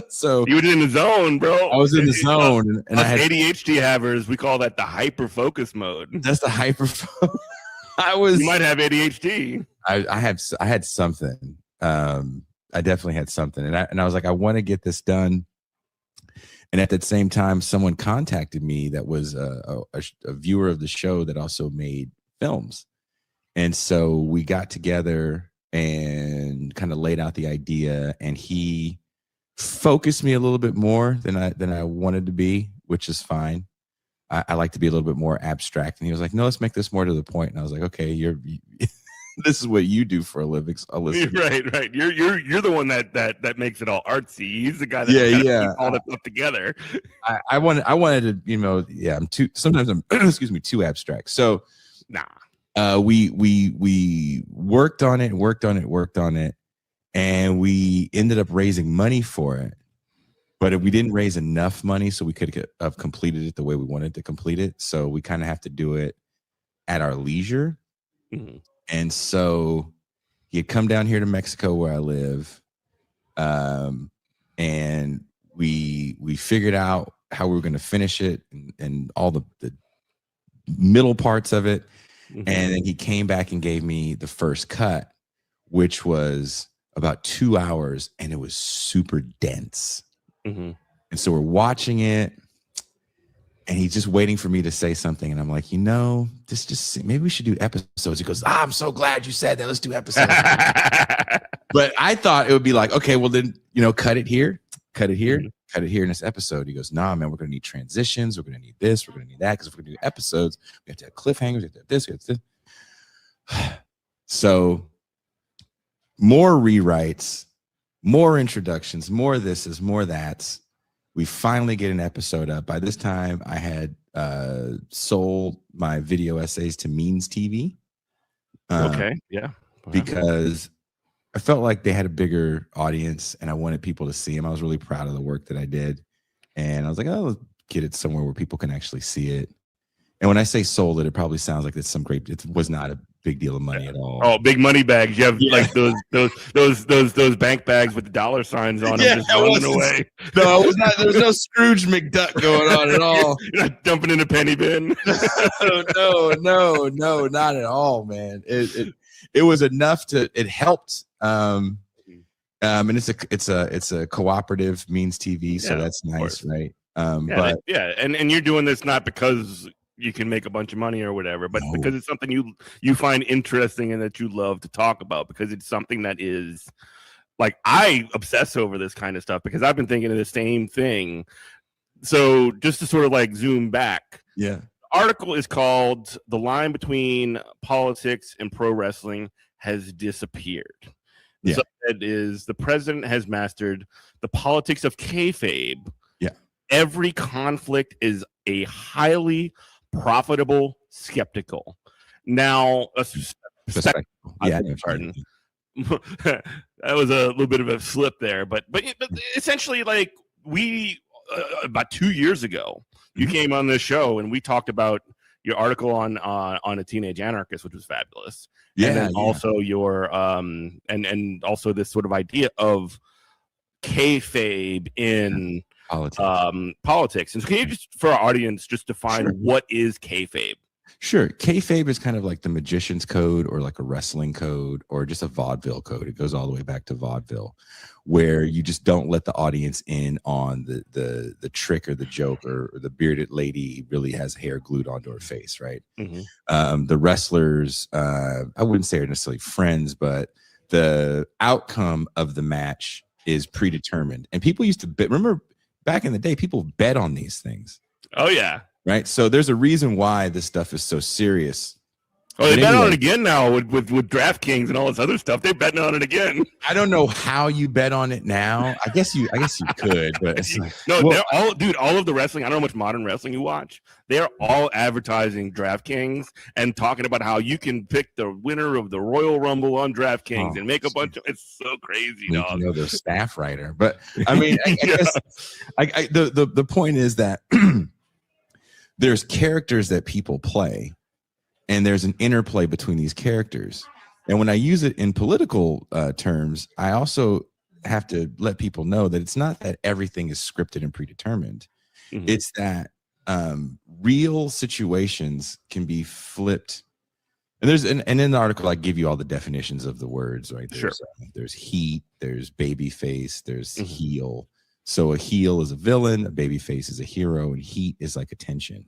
So you were in the zone, bro. I was in the zone. And I had ADHD havers, we call that the hyper focus mode. That's the hyper. You might have ADHD. I had something. I definitely had something. And I was like, I want to get this done. And at that same time, someone contacted me that was a viewer of the show that also made films. And so we got together and kind of laid out the idea, and he focused me a little bit more than I wanted to be, which is fine. I like to be a little bit more abstract. And he was like, no, let's make this more to the point. And I was like, okay, this is what you do for a living. Right. You're the one that makes it all artsy. He's the guy that keep all that stuff together. I wanted to, I'm too excuse me, too abstract. So we worked on it, and we ended up raising money for it. But we didn't raise enough money so we could have completed it the way we wanted to complete it. So we kind of have to do it at our leisure. Mm-hmm. And so he had come down here to Mexico where I live. And we figured out how we were going to finish it and all the middle parts of it. Mm-hmm. And then he came back and gave me the first cut, which was about 2 hours, and it was super dense. Mm-hmm. And so we're watching it, and he's just waiting for me to say something. And I'm like, maybe we should do episodes. He goes, I'm so glad you said that. Let's do episodes. But I thought it would be like, okay, well then, cut it here, mm-hmm. cut it here in this episode. He goes, nah, man, we're going to need transitions. We're going to need this. We're going to need that. Because if we're going to do episodes, we have to have cliffhangers. We have to have this. We have to this. So more rewrites, more introductions, more thises, more that's. We finally get an episode up. By this time, I had sold my video essays to Means TV. Okay, yeah. Because I felt like they had a bigger audience, and I wanted people to see them. I was really proud of the work that I did. And I was like, let's get it somewhere where people can actually see it. And when I say sold it, it probably sounds like it's it was not a big deal of money at all. Oh, big money bags. You have like those bank bags with the dollar signs on them just running away. No, it was not. There was no Scrooge McDuck going on at all. You're not dumping in a penny bin. No, not at all, man. It was enough to. It helped. And it's a cooperative Means TV, so that's nice, right? And you're doing this not because you can make a bunch of money or whatever, but because it's something you find interesting and that you love to talk about, because it's something that is like, I obsess over this kind of stuff because I've been thinking of the same thing. So just to sort of like zoom back, the article is called "The Line Between Politics and Pro Wrestling Has Disappeared." The subhead is "The President Has Mastered the Politics of Kayfabe. Every conflict is a highly profitable skeptical." Now, pardon. That was a little bit of a slip there, but essentially, like, we about 2 years ago, you came on this show and we talked about your article on a teenage anarchist, which was fabulous. And then also your and also this sort of idea of kayfabe in politics. And so can you just, for our audience, just define what is kayfabe? Sure. Kayfabe is kind of like the magician's code, or like a wrestling code, or just a vaudeville code. It goes all the way back to vaudeville, where you just don't let the audience in on the trick or the joke, or the bearded lady really has hair glued onto her face, right? Mm-hmm. The wrestlers, I wouldn't say are necessarily friends, but the outcome of the match is predetermined. And people used to bet. Remember back in the day, people bet on these things. Oh, yeah. Right. So there's a reason why this stuff is so serious. Oh, they bet on it again now with DraftKings and all this other stuff. They're betting on it again. I don't know how you bet on it now. I guess you could, but it's like, they're all of the wrestling. I don't know how much modern wrestling you watch. They're all advertising DraftKings and talking about how you can pick the winner of the Royal Rumble on DraftKings and make a bunch of. It's so crazy, dog. You know, their staff writer, but I mean, I guess the point is that. there's characters that people play, and there's an interplay between these characters. And when I use it in political terms, I also have to let people know that it's not that everything is scripted and predetermined. It's that real situations can be flipped. And and in the article, I give you all the definitions of the words, right? There's heat, there's baby face, there's heel. So a heel is a villain, a baby face is a hero, and heat is like attention.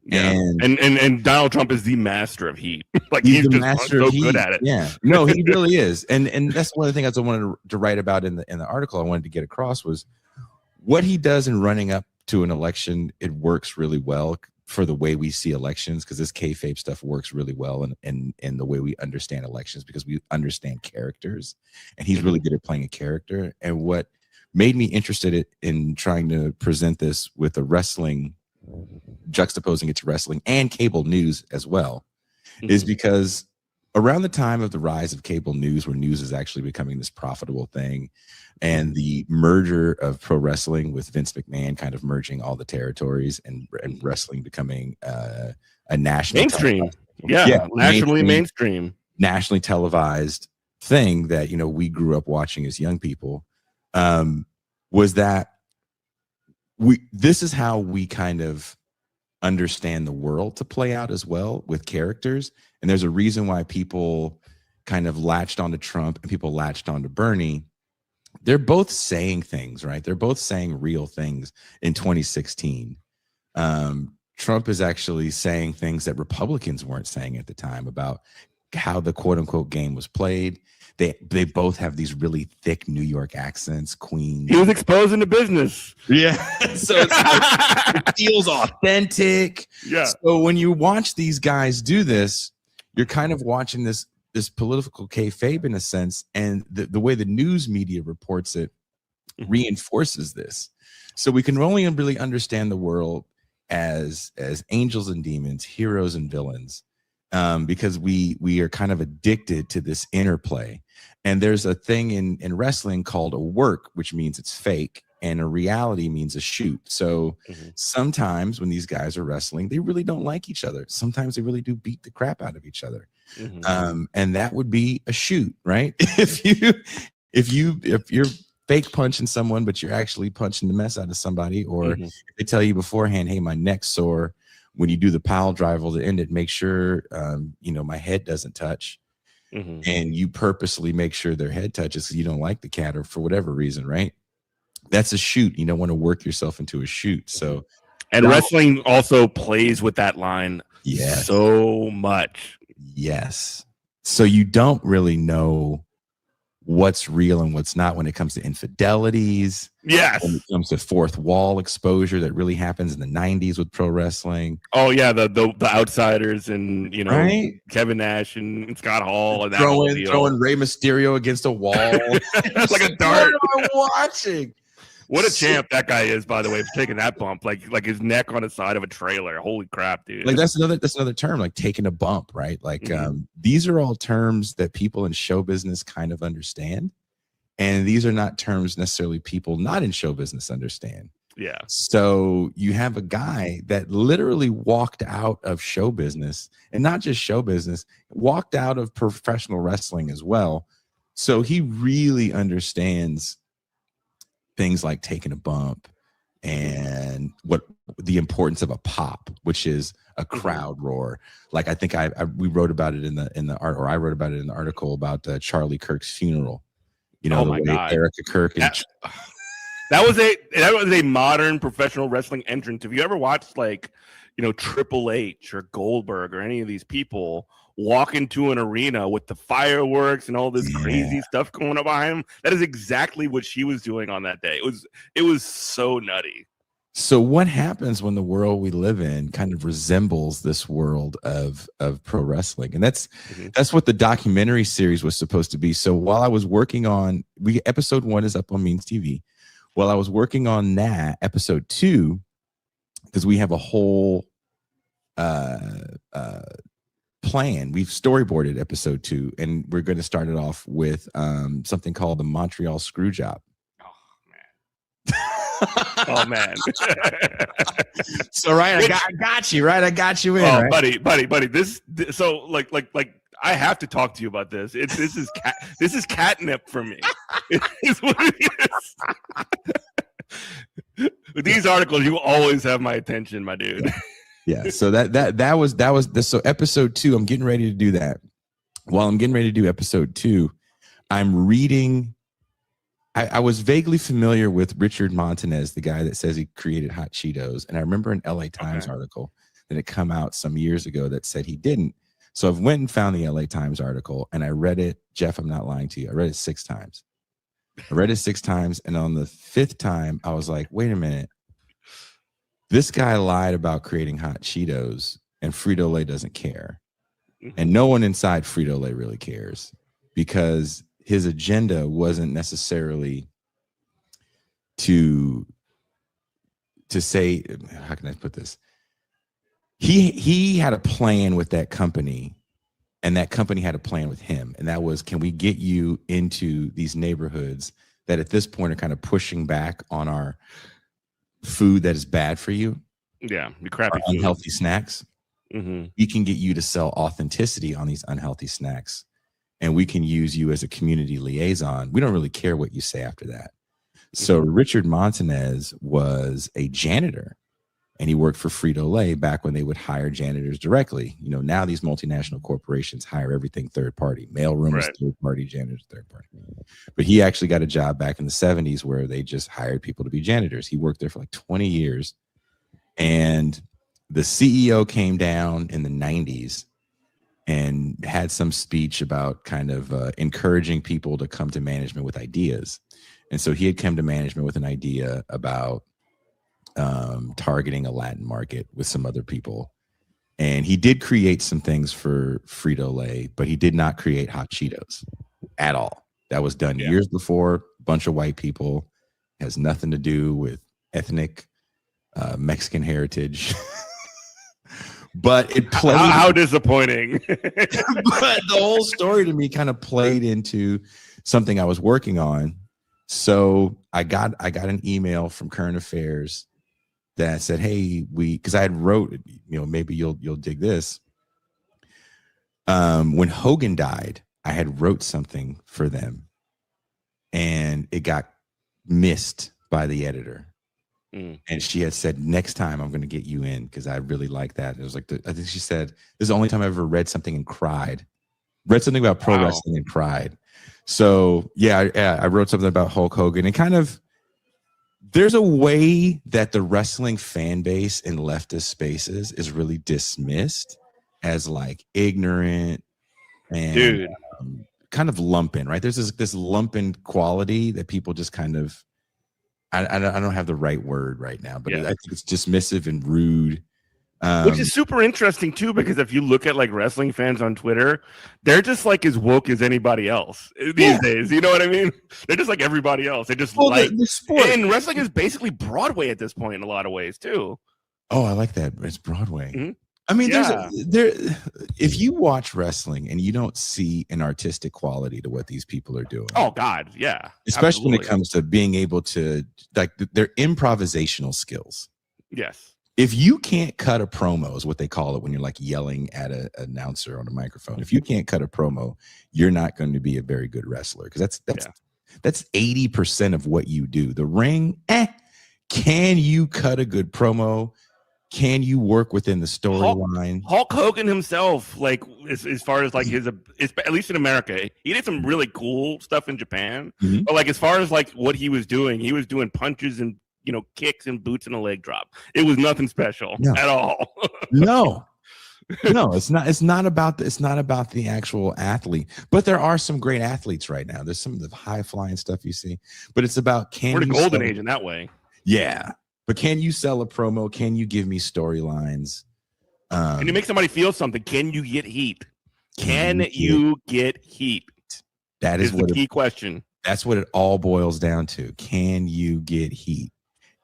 Yeah, and Donald Trump is the master of heat. Like he's the just master so of heat. good at it. Yeah, no, he really is. And that's one of the things I wanted to write about in the article. I wanted to get across was what he does in running up to an election. It works really well for the way we see elections, because this kayfabe stuff works really well in the way we understand elections, because we understand characters, and he's really good at playing a character. And what made me interested in trying to present this with a wrestling, juxtaposing it to wrestling and cable news as well, is because around the time of the rise of cable news, where news is actually becoming this profitable thing, and the merger of pro wrestling with Vince McMahon kind of merging all the territories, and wrestling becoming a national mainstream, mainstream, nationally televised thing that we grew up watching as young people, was that this is how we kind of understand the world to play out as well, with characters. And there's a reason why people kind of latched onto Trump and people latched onto Bernie. They're both saying things, right? They're both saying real things in 2016. Trump is actually saying things that Republicans weren't saying at the time about how the quote unquote game was played. They both have these really thick New York accents. Queens. He was exposing the business. Yeah. So it's like, it feels authentic. Yeah. So when you watch these guys do this, you're kind of watching this political kayfabe in a sense, and the way the news media reports it reinforces this. So we can only really understand the world as angels and demons, heroes and villains, because we are kind of addicted to this interplay. And there's a thing in wrestling called a work, which means it's fake, and a reality means a shoot. So sometimes when these guys are wrestling, they really don't like each other. Sometimes they really do beat the crap out of each other. And that would be a shoot, right? If you're fake punching someone, but you're actually punching the mess out of somebody, or if they tell you beforehand, hey, my neck's sore, when you do the pile driver to end it, make sure my head doesn't touch. And you purposely make sure their head touches because you don't like the cat or for whatever reason, right? That's a shoot. You don't want to work yourself into a shoot. So, and wrestling also plays with that line so much. Yes. So you don't really know what's real and what's not when it comes to infidelities. Yes. When it comes to fourth wall exposure that really happens in the 90s with pro wrestling. Oh yeah, the outsiders and right? Kevin Nash and Scott Hall and throwing Rey Mysterio against a wall like a dart. What am I watching? What a champ that guy is, by the way, for taking that bump, like his neck on the side of a trailer. Holy crap, dude! Like that's another term, like taking a bump, right? Like these are all terms that people in show business kind of understand, and these are not terms necessarily people not in show business understand. Yeah. So you have a guy that literally walked out of show business, and not just show business, walked out of professional wrestling as well. So he really understands things like taking a bump and what the importance of a pop, which is a crowd roar. Like I think we wrote about it in the art, or I wrote about it in the article about Charlie Kirk's funeral. Oh my God. Erica Kirk. That was a modern professional wrestling entrance. If you ever watched Triple H or Goldberg or any of these people walk into an arena with the fireworks and all this crazy stuff going on behind him, that is exactly what she was doing on that day. It was so nutty. So what happens when the world we live in kind of resembles this world of pro wrestling? And that's what the documentary series was supposed to be. So while I was working on episode 1 is up on Means TV. While I was working on that, episode 2, because we have a whole plan. We've storyboarded episode 2, and we're going to start it off with something called the Montreal Screwjob. Oh Oh man. So right, I got you right. I got you in. Oh, right? buddy. This so like I have to talk to you about this. This is catnip for me. It's what it is. With these articles, you always have my attention, my dude. Yeah. So that was this. So episode 2, I'm getting ready to do that. While I'm getting ready to do episode 2, I'm reading. I was vaguely familiar with Richard Montanez, the guy that says he created hot Cheetos. And I remember an LA Times article that had come out some years ago that said he didn't. So I've went and found the LA Times article and I read it. Jeff, I'm not lying to you. I read it 6 times. And on the 5th time, I was like, wait a minute. This guy lied about creating hot Cheetos and Frito-Lay doesn't care. And no one inside Frito-Lay really cares because his agenda wasn't necessarily to say, how can I put this? He had a plan with that company, and that company had a plan with him, and that was, can we get you into these neighborhoods that at this point are kind of pushing back on our food that is bad for you? Yeah, the crappy food. Unhealthy snacks. Mm-hmm. We can get you to sell authenticity on these unhealthy snacks, and we can use you as a community liaison. We don't really care what you say after that. So Richard Montanez was a janitor, and he worked for Frito-Lay back when they would hire janitors directly. You know, now these multinational corporations hire everything third party, mailroom is third party, janitors third party. But he actually got a job back in the 70s where they just hired people to be janitors. He worked there for like 20 years, and the CEO came down in the 90s and had some speech about kind of encouraging people to come to management with ideas. And so he had come to management with an idea about targeting a Latin market with some other people. And he did create some things for Frito-Lay, but he did not create hot Cheetos at all. That was done years before, a bunch of white people, has nothing to do with ethnic Mexican heritage. But it played. How disappointing. But the whole story to me kind of played into something I was working on. So I got an email from Current Affairs that said, hey, because I had wrote, you know, maybe you'll dig this. When Hogan died, I had wrote something for them and it got missed by the editor. And she had said, next time I'm going to get you in because I really like that. It was like, I think she said, this is the only time I ever read something and cried. Read something about pro wrestling and cried. So yeah, I wrote something about Hulk Hogan and kind of, there's a way that the wrestling fan base in leftist spaces is really dismissed as like ignorant and kind of lumpen, right? There's this lumpen quality that people just kind of, I don't have the right word right now, but I think it's dismissive and rude. Which is super interesting too, because if you look at like wrestling fans on Twitter, they're just like as woke as anybody else these days. You know what I mean? They're just like everybody else. They just like the sport. And wrestling is basically Broadway at this point in a lot of ways too. Oh, I like that. It's Broadway. I mean, if you watch wrestling and you don't see an artistic quality to what these people are doing. Oh God, yeah. Especially when it comes to being able to like their improvisational skills. Yes. If you can't cut a promo is what they call it when you're like yelling at an announcer on a microphone. If you can't cut a promo, you're not going to be a very good wrestler because that's 80% of what you do. The ring, can you cut a good promo? Can you work within the storyline? Hulk Hogan himself, like as far as like his, at least in America, he did some really cool stuff in Japan. But like as far as like what he was doing punches and kicks and boots and a leg drop. It was nothing special at all. No, it's not. It's not about the actual athlete. But there are some great athletes right now. There's some of the high flying stuff you see. But it's about we're the golden age in that way. Yeah. But can you sell a promo? Can you give me storylines? Can you make somebody feel something? Can you get heat? Can you get heat? That is the key question. That's what it all boils down to. Can you get heat?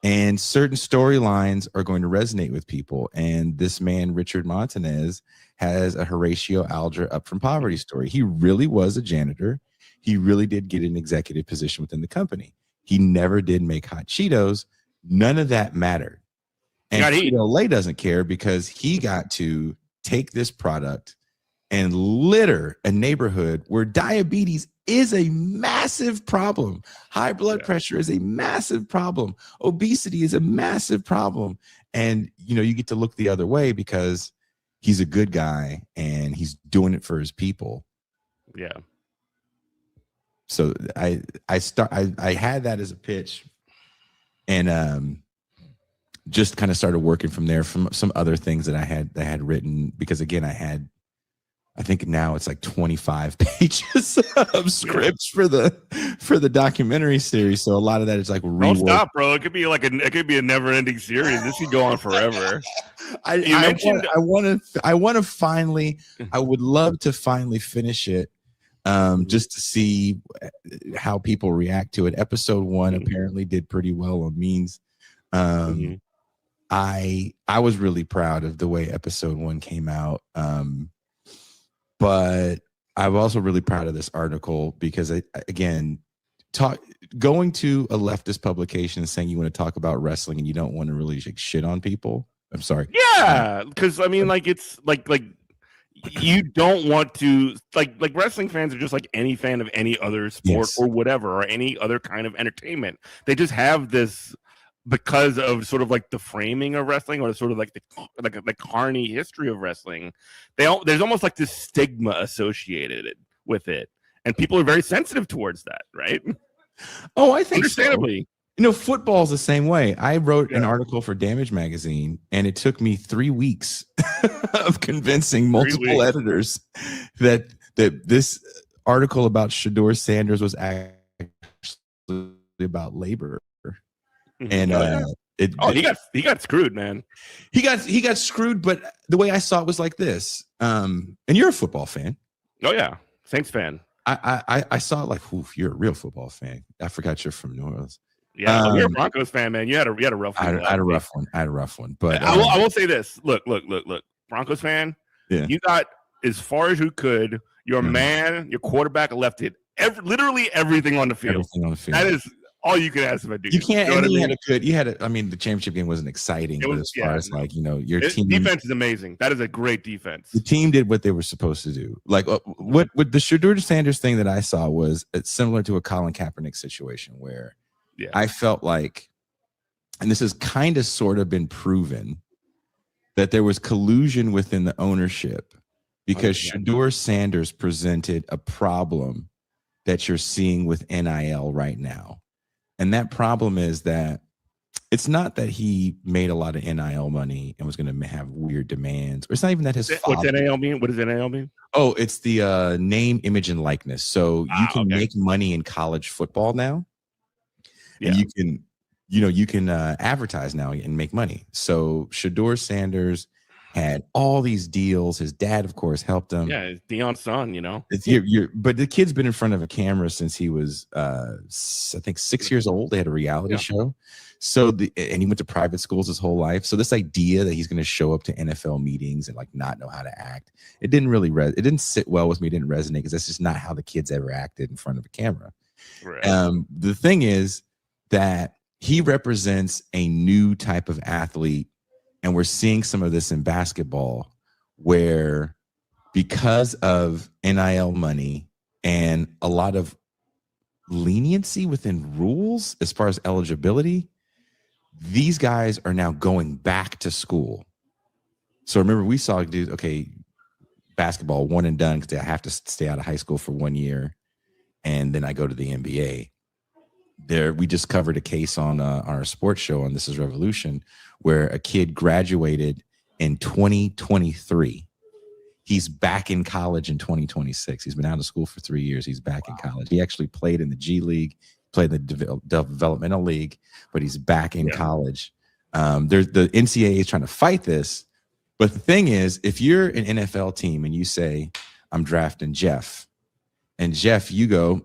And certain storylines are going to resonate with people. And this man, Richard Montanez, has a Horatio Alger up from poverty story. He really was a janitor. He really did get an executive position within the company. He never did make hot Cheetos None of that mattered. And Gotta eat. Frito-Lay doesn't care because he got to take this product and litter a neighborhood where diabetes is a massive problem. High blood pressure is a massive problem. Obesity is a massive problem. And, you know, you get to look the other way because he's a good guy and he's doing it for his people. Yeah. So I had that as a pitch and just kind of started working from there from some other things that I had written, because again, I think now it's like 25 pages of scripts for the documentary series. So a lot of that is like Don't stop, bro. It could be a never-ending series. This could go on forever. I would love to finally finish it, just to see how people react to it. Episode 1 apparently did pretty well on memes. I was really proud of the way episode 1 came out. But I'm also really proud of this article because going to a leftist publication and saying you want to talk about wrestling and you don't want to really like shit on people. I'm sorry. Yeah, because I mean, like it's like you don't want to like wrestling fans are just like any fan of any other sport or whatever, or any other kind of entertainment. They just have this because of sort of like the framing of wrestling, or sort of like the carny history of wrestling. There's almost like this stigma associated with it, and people are very sensitive towards that, right? Oh, I think understandably. So. You know, football's the same way. I wrote an article for Damage Magazine, and it took me 3 weeks of convincing multiple editors that this article about Shedeur Sanders was actually about labor. And he got screwed, man. He got screwed, but the way I saw it was like this. And you're a football fan. Oh yeah, Saints fan. I saw it like, oof, you're a real football fan. I forgot you're from New Orleans. Yeah, you're a Broncos fan, man. You had a rough one. I had a rough one. I had a rough one. But I will say this: look, Broncos fan. Yeah. You got as far as you could. Your man, your quarterback, left it literally everything on the field. Everything on the field. That is all you can ask him to do. You can't. You know I mean, the championship game wasn't exciting, but as far as like, you know, your team defense is amazing. That is a great defense. The team did what they were supposed to do. Like what the Shedeur Sanders thing that I saw was it's similar to a Colin Kaepernick situation where I felt like, and this has kind of sort of been proven, that there was collusion within the ownership because Shedeur Sanders presented a problem that you're seeing with NIL right now. And that problem is that it's not that he made a lot of NIL money and was going to have weird demands. Or it's not even that his father. What's NIL mean? What does NIL mean? Oh, it's the name, image, and likeness. So you can make money in college football now. And you can advertise now and make money. So Shedeur Sanders had all these deals. His dad, of course, helped him. Yeah, it's Deion's son, you know. But the kid's been in front of a camera since he was, I think, 6 years old. They had a reality show. So and he went to private schools his whole life. So this idea that he's going to show up to NFL meetings and like not know how to act, it didn't really it didn't sit well with me. It didn't resonate because that's just not how the kids ever acted in front of a camera. Right. The thing is that he represents a new type of athlete. And we're seeing some of this in basketball where because of NIL money and a lot of leniency within rules as far as eligibility, these guys are now going back to school. So remember, we saw dudes, basketball, one and done because I have to stay out of high school for 1 year. And then I go to the NBA. We just covered a case on our sports show on This Is Revolution where a kid graduated in 2023. He's back in college in 2026. He's been out of school for 3 years. He's back in college. He actually played in the G League, played in the developmental league, but he's back in college. The NCAA is trying to fight this. But the thing is, if you're an NFL team and you say, I'm drafting Jeff, and Jeff, you go,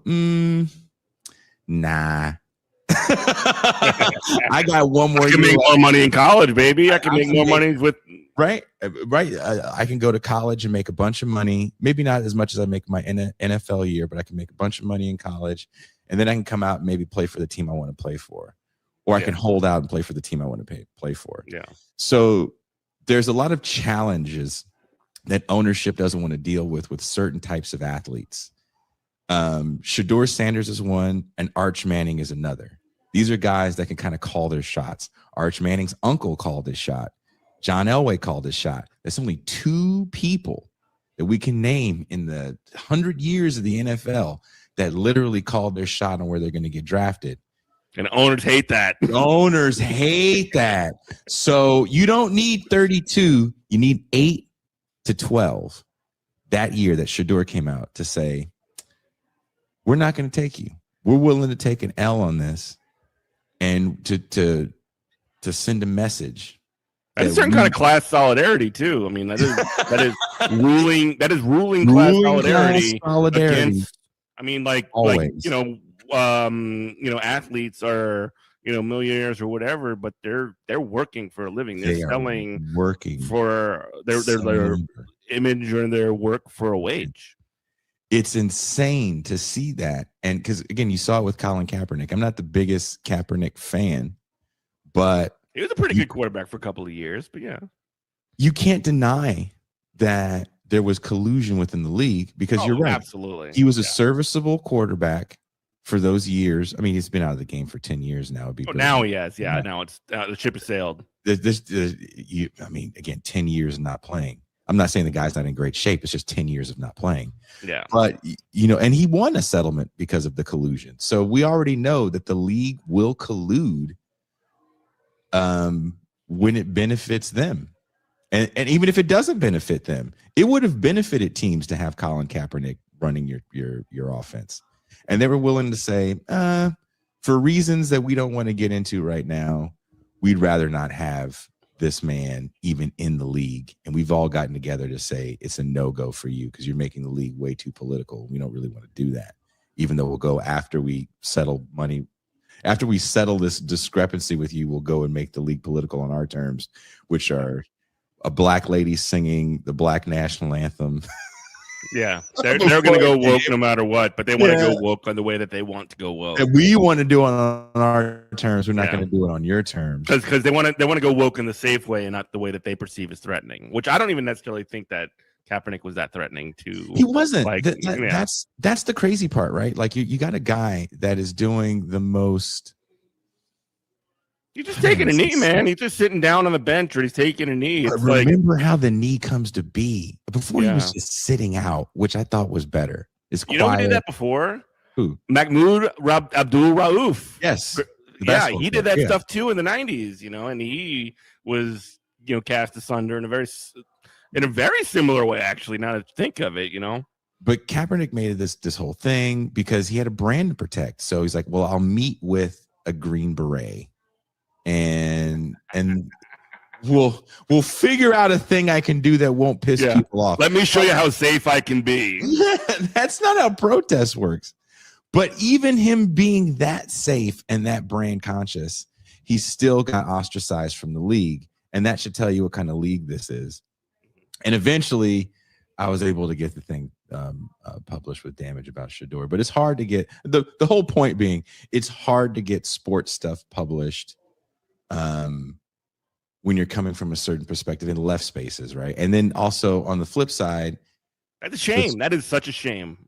nah. I got one more. I can make more money in college, baby. I can make more money with right. I can go to college and make a bunch of money. Maybe not as much as I make my NFL year, but I can make a bunch of money in college, and then I can come out and maybe play for the team I want to play for. or I can hold out and play for the team I want to play for. Yeah. So there's a lot of challenges that ownership doesn't want to deal with certain types of athletes. Shedeur Sanders is one, and Arch Manning is another. These are guys that can kind of call their shots. Arch Manning's uncle called his shot. John Elway called his shot. There's only 2 people that we can name in the 100 years of the NFL that literally called their shot on where they're going to get drafted. And owners hate that. Owners hate that. So you don't need 32. You need 8 to 12 that year that Shedeur came out to say, we're not going to take you. We're willing to take an L on this and to send a message. That's a certain kind of class solidarity too. I mean, that is ruling class solidarity. Against, I mean, like athletes are millionaires or whatever, but they're working for a living. They're working for their image or their work for a wage. It's insane to see that, and because again, you saw it with Colin Kaepernick. I'm not the biggest Kaepernick fan, but he was a pretty good quarterback for a couple of years. But yeah, you can't deny that there was collusion within the league, because you're right. Absolutely, he was a serviceable quarterback for those years. I mean, he's been out of the game for 10 years now. Now he has, now it's the ship has sailed. I mean, again, 10 years of not playing. I'm not saying the guy's not in great shape. It's just 10 years of not playing. Yeah. But, and he won a settlement because of the collusion. So we already know that the league will collude when it benefits them. And even if it doesn't benefit them, it would have benefited teams to have Colin Kaepernick running your offense. And they were willing to say, for reasons that we don't want to get into right now, we'd rather not have this man even in the league. And we've all gotten together to say it's a no-go for you because you're making the league way too political. We don't really want to do that, even though we'll go after we settle money. After we settle this discrepancy with you, we'll go and make the league political on our terms, which are a black lady singing the black national anthem. Yeah, they're going to go woke no matter what, but they want to go woke on the way that they want to go woke. And we want to do it on our terms. We're not going to do it on your terms because they want to go woke in the safe way and not the way that they perceive as threatening. Which I don't even necessarily think that Kaepernick was that threatening to. He wasn't. That's the crazy part, right? Like you got a guy that is doing the most. He's just taking a knee, man. He's just sitting down on the bench, or he's taking a knee. It's remember how the knee comes to be. Before he was just sitting out, which I thought was better. It's quiet. You know who did that before? Who? Mahmoud Abdul Rauf. Yes. Yeah, he did that stuff too in the 90s, and he was, cast asunder in a very similar way, actually, now to think of it, But Kaepernick made this whole thing because he had a brand to protect. So he's like, well, I'll meet with a Green Beret. And we'll figure out a thing I can do that won't piss people off. Let me show you how safe I can be. That's not how protest works. But even him being that safe and that brand conscious, he still got ostracized from the league. And that should tell you what kind of league this is. And eventually I was able to get the thing published with damage about Shedeur. But it's hard to get the whole point being it's hard to get sports stuff published when you're coming from a certain perspective in left spaces, right? And then also on the flip side, that's a shame. That is such a shame.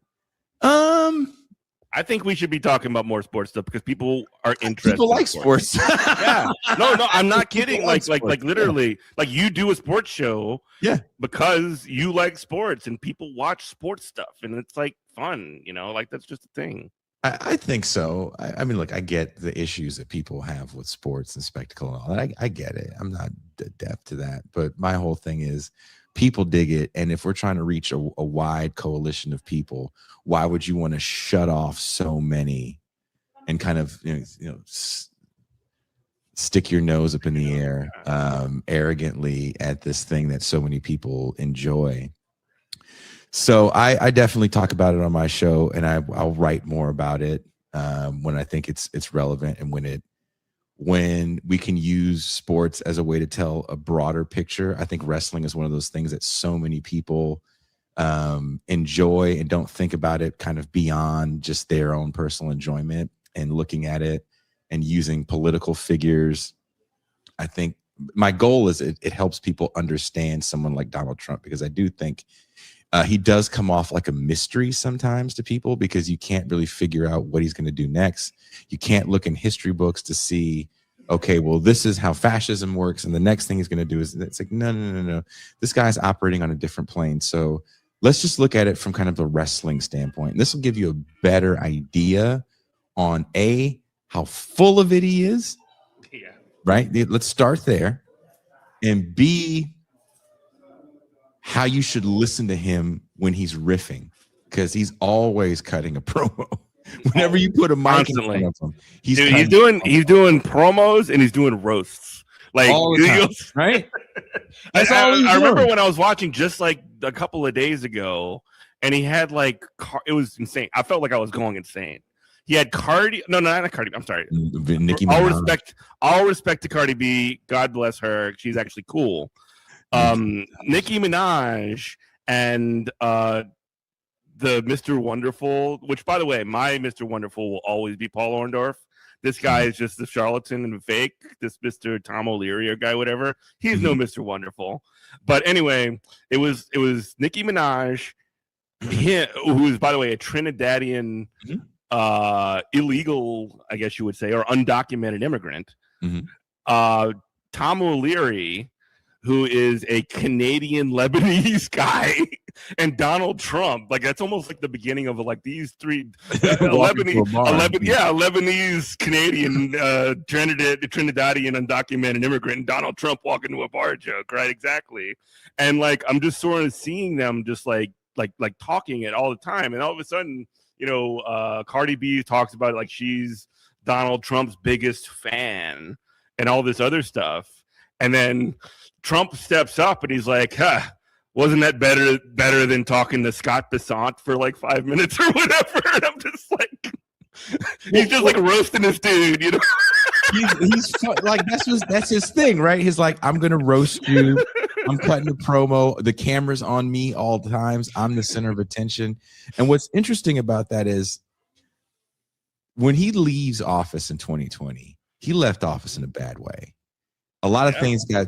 I think we should be talking about more sports stuff because people are interested. People like sports. Yeah. No, I'm not kidding. Like literally, like you do a sports show. Yeah. Because you like sports and people watch sports stuff and it's like fun, like that's just a thing. I think so. I mean, look, I get the issues that people have with sports and spectacle and all that. I get it. I'm not deaf to that. But my whole thing is people dig it. And if we're trying to reach a wide coalition of people, why would you want to shut off so many and kind of, stick your nose up in the air arrogantly at this thing that so many people enjoy? So I definitely talk about it on my show, and I'll write more about it when I think it's relevant and when we can use sports as a way to tell a broader picture. I think wrestling is one of those things that so many people enjoy and don't think about it kind of beyond just their own personal enjoyment and looking at it and using political figures. I think my goal is it helps people understand someone like Donald Trump, because I do think he does come off like a mystery sometimes to people, because you can't really figure out what he's going to do next. You can't look in history books to see, okay, well, this is how fascism works, and the next thing he's going to do is, it's like, no. This guy's operating on a different plane. So let's just look at it from kind of the wrestling standpoint. This will give you a better idea on A, how full of it he is. Yeah. Right? Let's start there. And B, how you should listen to him when he's riffing, because he's always cutting a promo. Whenever you put a mic in front of him, he's doing promos and he's doing roasts. Like all the time, right? That's all he's I remember doing. when I was watching just like a couple of days ago, and he had like it was insane. I felt like I was going insane. He had Cardi. No, not Cardi. I'm sorry. Nicki All Minaj. respect to Cardi B. God bless her. She's actually cool. Nicki Minaj and the Mr. Wonderful, which by the way, my Mr. Wonderful will always be Paul Orndorff. This guy is just the charlatan and fake. This Mr. Tom O'Leary or guy, whatever. He's no Mr. Wonderful. But anyway, it was Nicki Minaj, who is by the way a Trinidadian illegal, I guess you would say, or undocumented immigrant. Tom O'Leary, who is a Canadian Lebanese guy, and Donald Trump. Like that's almost like the beginning of like these three Lebanese, Canadian, Trinidadian undocumented immigrant, and Donald Trump walking to a bar joke, right? Exactly. And like I'm just sort of seeing them just like talking it all the time, and all of a sudden, Cardi B talks about it like she's Donald Trump's biggest fan and all this other stuff. And then Trump steps up and he's like, wasn't that better than talking to Scott Bessant for like 5 minutes or whatever? And I'm just like, he's just like roasting this dude, he's like, that's his thing, right? He's like, I'm gonna roast you. I'm cutting a promo. The camera's on me all the times. I'm the center of attention. And what's interesting about that is when he leaves office in 2020, he left office in a bad way. A lot of things got,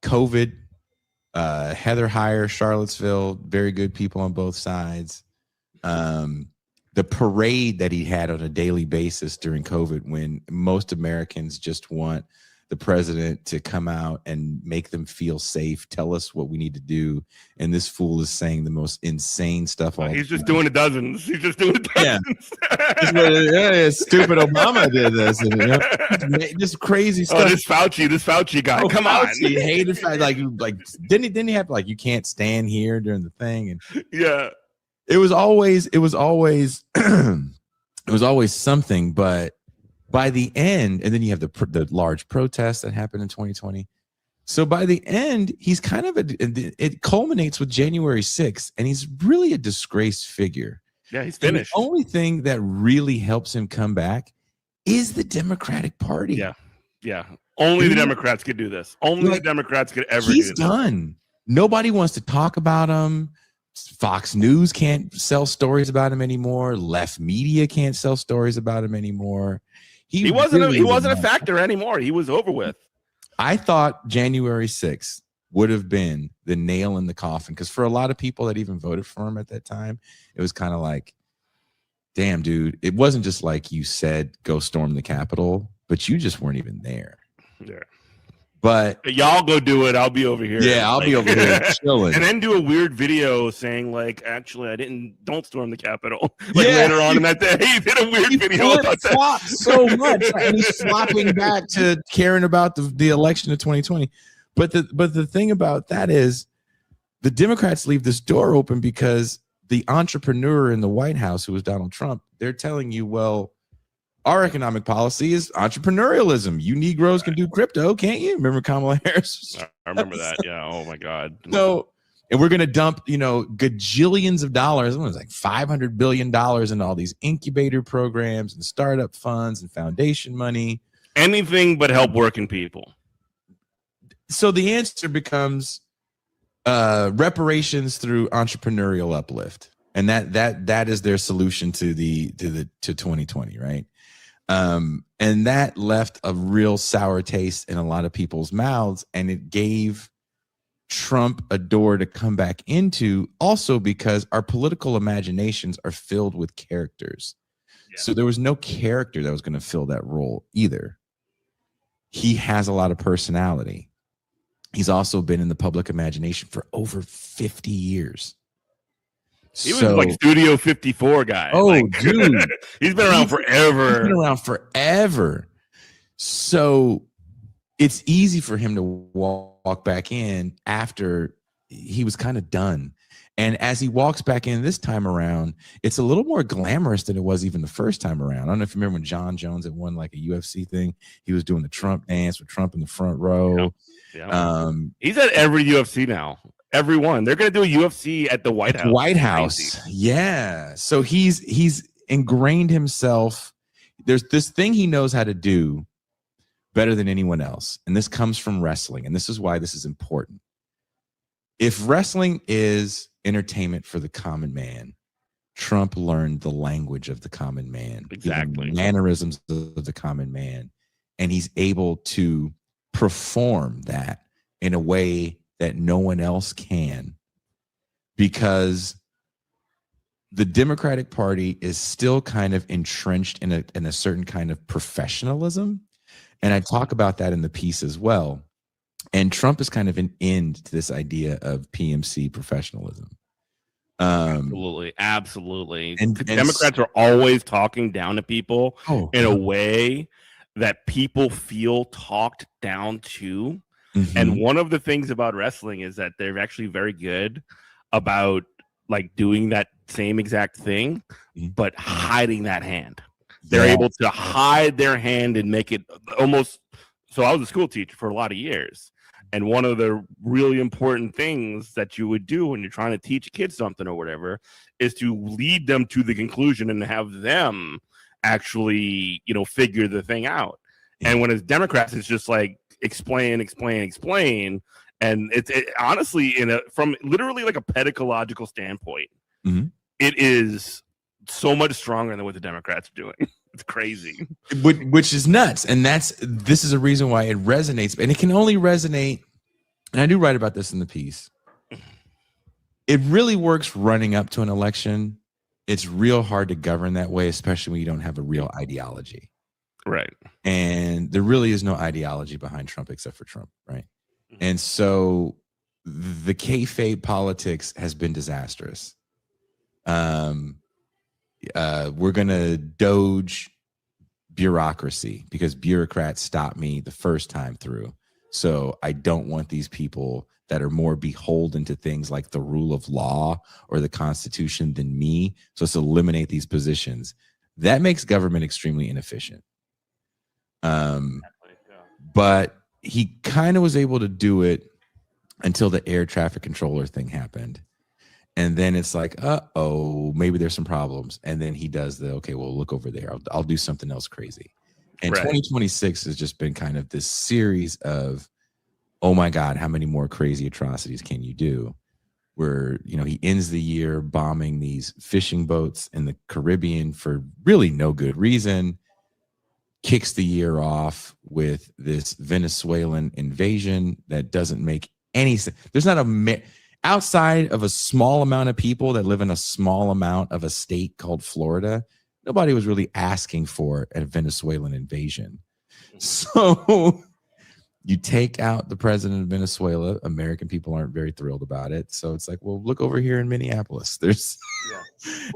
COVID, Heather Heyer, Charlottesville, very good people on both sides. The parade that he had on a daily basis during COVID, when most Americans just want the president to come out and make them feel safe, tell us what we need to do. And this fool is saying the most insane stuff. He's just doing a dozens. He's just doing dozens. Yeah, stupid Obama did this. And, just crazy stuff. Oh, this Fauci guy. Come on. He hated like didn't he have like, you can't stand here during the thing? And yeah, it was always it was always something. But by the end, and then you have the large protests that happened in 2020. So by the end, he's kind of it culminates with January 6th, and he's really a disgraced figure. Yeah, he's finished. And the only thing that really helps him come back is the Democratic Party. Yeah. Only the Democrats could do this. Only the Democrats could ever do this. He's done. Nobody wants to talk about him. Fox News can't sell stories about him anymore. Left media can't sell stories about him anymore. He wasn't a factor anymore. He was over with. I thought January 6th would have been the nail in the coffin, because for a lot of people that even voted for him at that time, it was kind of like, damn, dude, it wasn't just like you said, go storm the Capitol, but you just weren't even there. Yeah. But y'all go do it. I'll be over here. Yeah, I'll be over here chilling. And then do a weird video saying like, actually, don't storm the Capitol. Like later on in that day, he did a weird video about that. Flopped so much, and he's flopping back to caring about the election of 2020. But the thing about that is, the Democrats leave this door open because the entrepreneur in the White House, who was Donald Trump, they're telling you, well, our economic policy is entrepreneurialism. You Negroes can do crypto, can't you? Remember Kamala Harris? I remember that. Yeah. Oh my God. So, and we're going to dump, gajillions of dollars. It was like $500 billion in all these incubator programs and startup funds and foundation money. Anything but help working people. So the answer becomes reparations through entrepreneurial uplift. And that is their solution to 2020, right? And that left a real sour taste in a lot of people's mouths, and it gave Trump a door to come back into, also because our political imaginations are filled with characters. So there was no character that was going to fill that role either. He has a lot of personality. He's also been in the public imagination for over 50 years. He was like Studio 54 guy. Oh, like, dude. He's been around forever. He's been around forever. So it's easy for him to walk back in after he was kind of done. And as he walks back in this time around, it's a little more glamorous than it was even the first time around. I don't know if you remember when John Jones had won like a UFC thing. He was doing the Trump dance with Trump in the front row. Yeah. He's at every UFC now. Everyone. They're going to do a UFC at the White House. White House. Yeah. So he's ingrained himself. There's this thing he knows how to do better than anyone else. And this comes from wrestling. And this is why this is important. If wrestling is entertainment for the common man, Trump learned the language of the common man. Exactly. The mannerisms of the common man. And he's able to perform that in a way that no one else can, because the Democratic Party is still kind of entrenched in a certain kind of professionalism. And I talk about that in the piece as well. And Trump is kind of an end to this idea of PMC professionalism. Absolutely. And Democrats are always talking down to people in a way that people feel talked down to. Mm-hmm. And one of the things about wrestling is that they're actually very good about like doing that same exact thing, but hiding that hand. They're able to hide their hand and make it almost. So I was a school teacher for a lot of years. And one of the really important things that you would do when you're trying to teach kids something or whatever is to lead them to the conclusion and have them actually, figure the thing out. And when it's Democrats, it's just like explain. And it's honestly from literally like a pedagogical standpoint, it is so much stronger than what the Democrats are doing. It's crazy. Which is nuts. And this is a reason why it resonates. And it can only resonate, and I do write about this in the piece. It really works running up to an election. It's real hard to govern that way, especially when you don't have a real ideology. Right. And there really is no ideology behind Trump except for Trump, right? And so the kayfabe politics has been disastrous. We're going to doge bureaucracy because bureaucrats stopped me the first time through. So I don't want these people that are more beholden to things like the rule of law or the Constitution than me. So let's eliminate these positions. That makes government extremely inefficient. But he kind of was able to do it until the air traffic controller thing happened. And then it's like, maybe there's some problems. And then he does we'll look over there. I'll do something else crazy. And 2026 has just been kind of this series of, oh my God, how many more crazy atrocities can you do? Where, he ends the year bombing these fishing boats in the Caribbean for really no good reason, kicks the year off with this Venezuelan invasion that doesn't make any sense. There's not outside of a small amount of people that live in a small amount of a state called Florida, nobody was really asking for a Venezuelan invasion. So you take out the president of Venezuela. American people aren't very thrilled about it. So it's like, well, look over here in Minneapolis. There's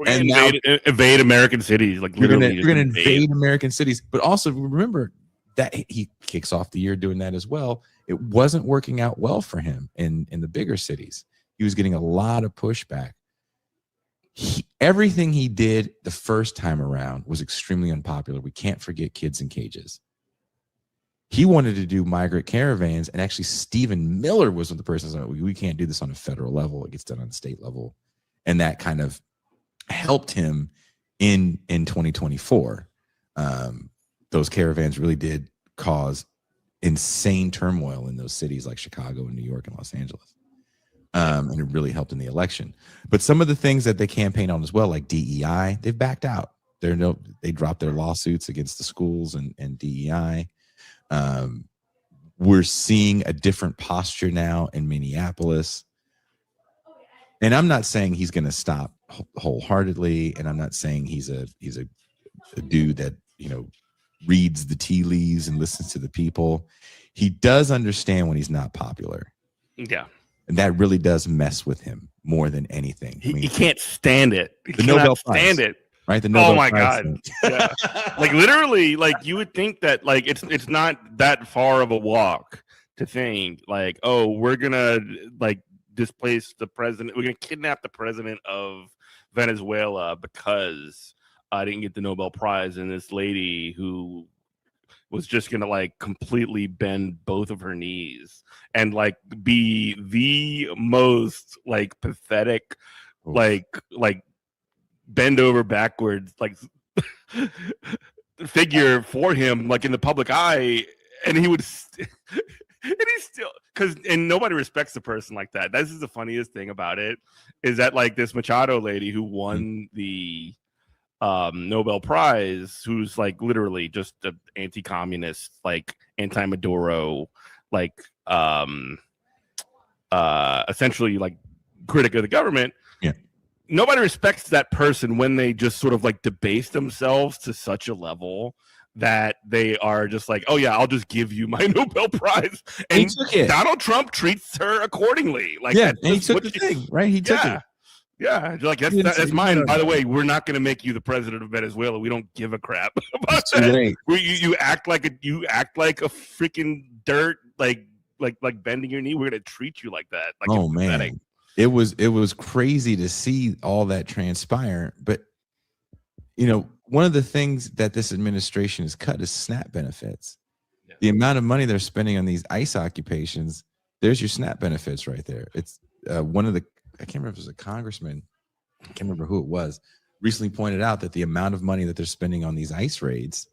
and now invade American cities. Like you're gonna invade American cities. But also remember that he kicks off the year doing that as well. It wasn't working out well for him in the bigger cities. He was getting a lot of pushback. Everything he did the first time around was extremely unpopular. We can't forget kids in cages. He wanted to do migrant caravans, and actually Stephen Miller was one of the persons that we can't do this on a federal level. It gets done on the state level. And that kind of helped him in 2024. Those caravans really did cause insane turmoil in those cities like Chicago and New York and Los Angeles. And it really helped in the election. But some of the things that they campaign on as well, like DEI, they've backed out. they dropped their lawsuits against the schools and DEI. We're seeing a different posture now in Minneapolis. And I'm not saying he's going to stop wholeheartedly, and I'm not saying he's a dude that, you know, reads the tea leaves and listens to the people. He does understand when he's not popular. Yeah. And that really does mess with him more than anything. He can't stand it. He the cannot Nobel stand Prize, it. right? The Nobel Oh my Prize God. Yeah. Like literally, like you would think that like it's not that far of a walk to think like, oh, we're gonna like displace the president. We're gonna kidnap the president of Venezuela because I didn't get the Nobel Prize, and this lady who was just gonna like completely bend both of her knees and like be the most like pathetic, like bend over backwards like figure for him, like in the public eye, and he would and he's still and nobody respects the person like that. This is the funniest thing about it, is that like this Machado lady who won the Nobel Prize, who's like literally just an anti-communist, like anti-Maduro, like essentially like critic of the government. Yeah. Nobody respects that person when they just sort of like debase themselves to such a level that they are just like, oh yeah, I'll just give you my Nobel Prize. And Donald Trump treats her accordingly. Like, yeah, and he took the thing, right? He took it. Yeah, like that's mine. By the way, we're not going to make you the president of Venezuela. We don't give a crap about that. You act like a freaking dirt, like bending your knee. We're going to treat you like that. Like, oh man, it was crazy to see all that transpire. But you know, one of the things that this administration has cut is SNAP benefits. Yeah. The amount of money they're spending on these ICE occupations, there's your SNAP benefits right there. It's one of the, I can't remember if it was a congressman, I can't remember who it was, recently pointed out that the amount of money that they're spending on these ICE raids,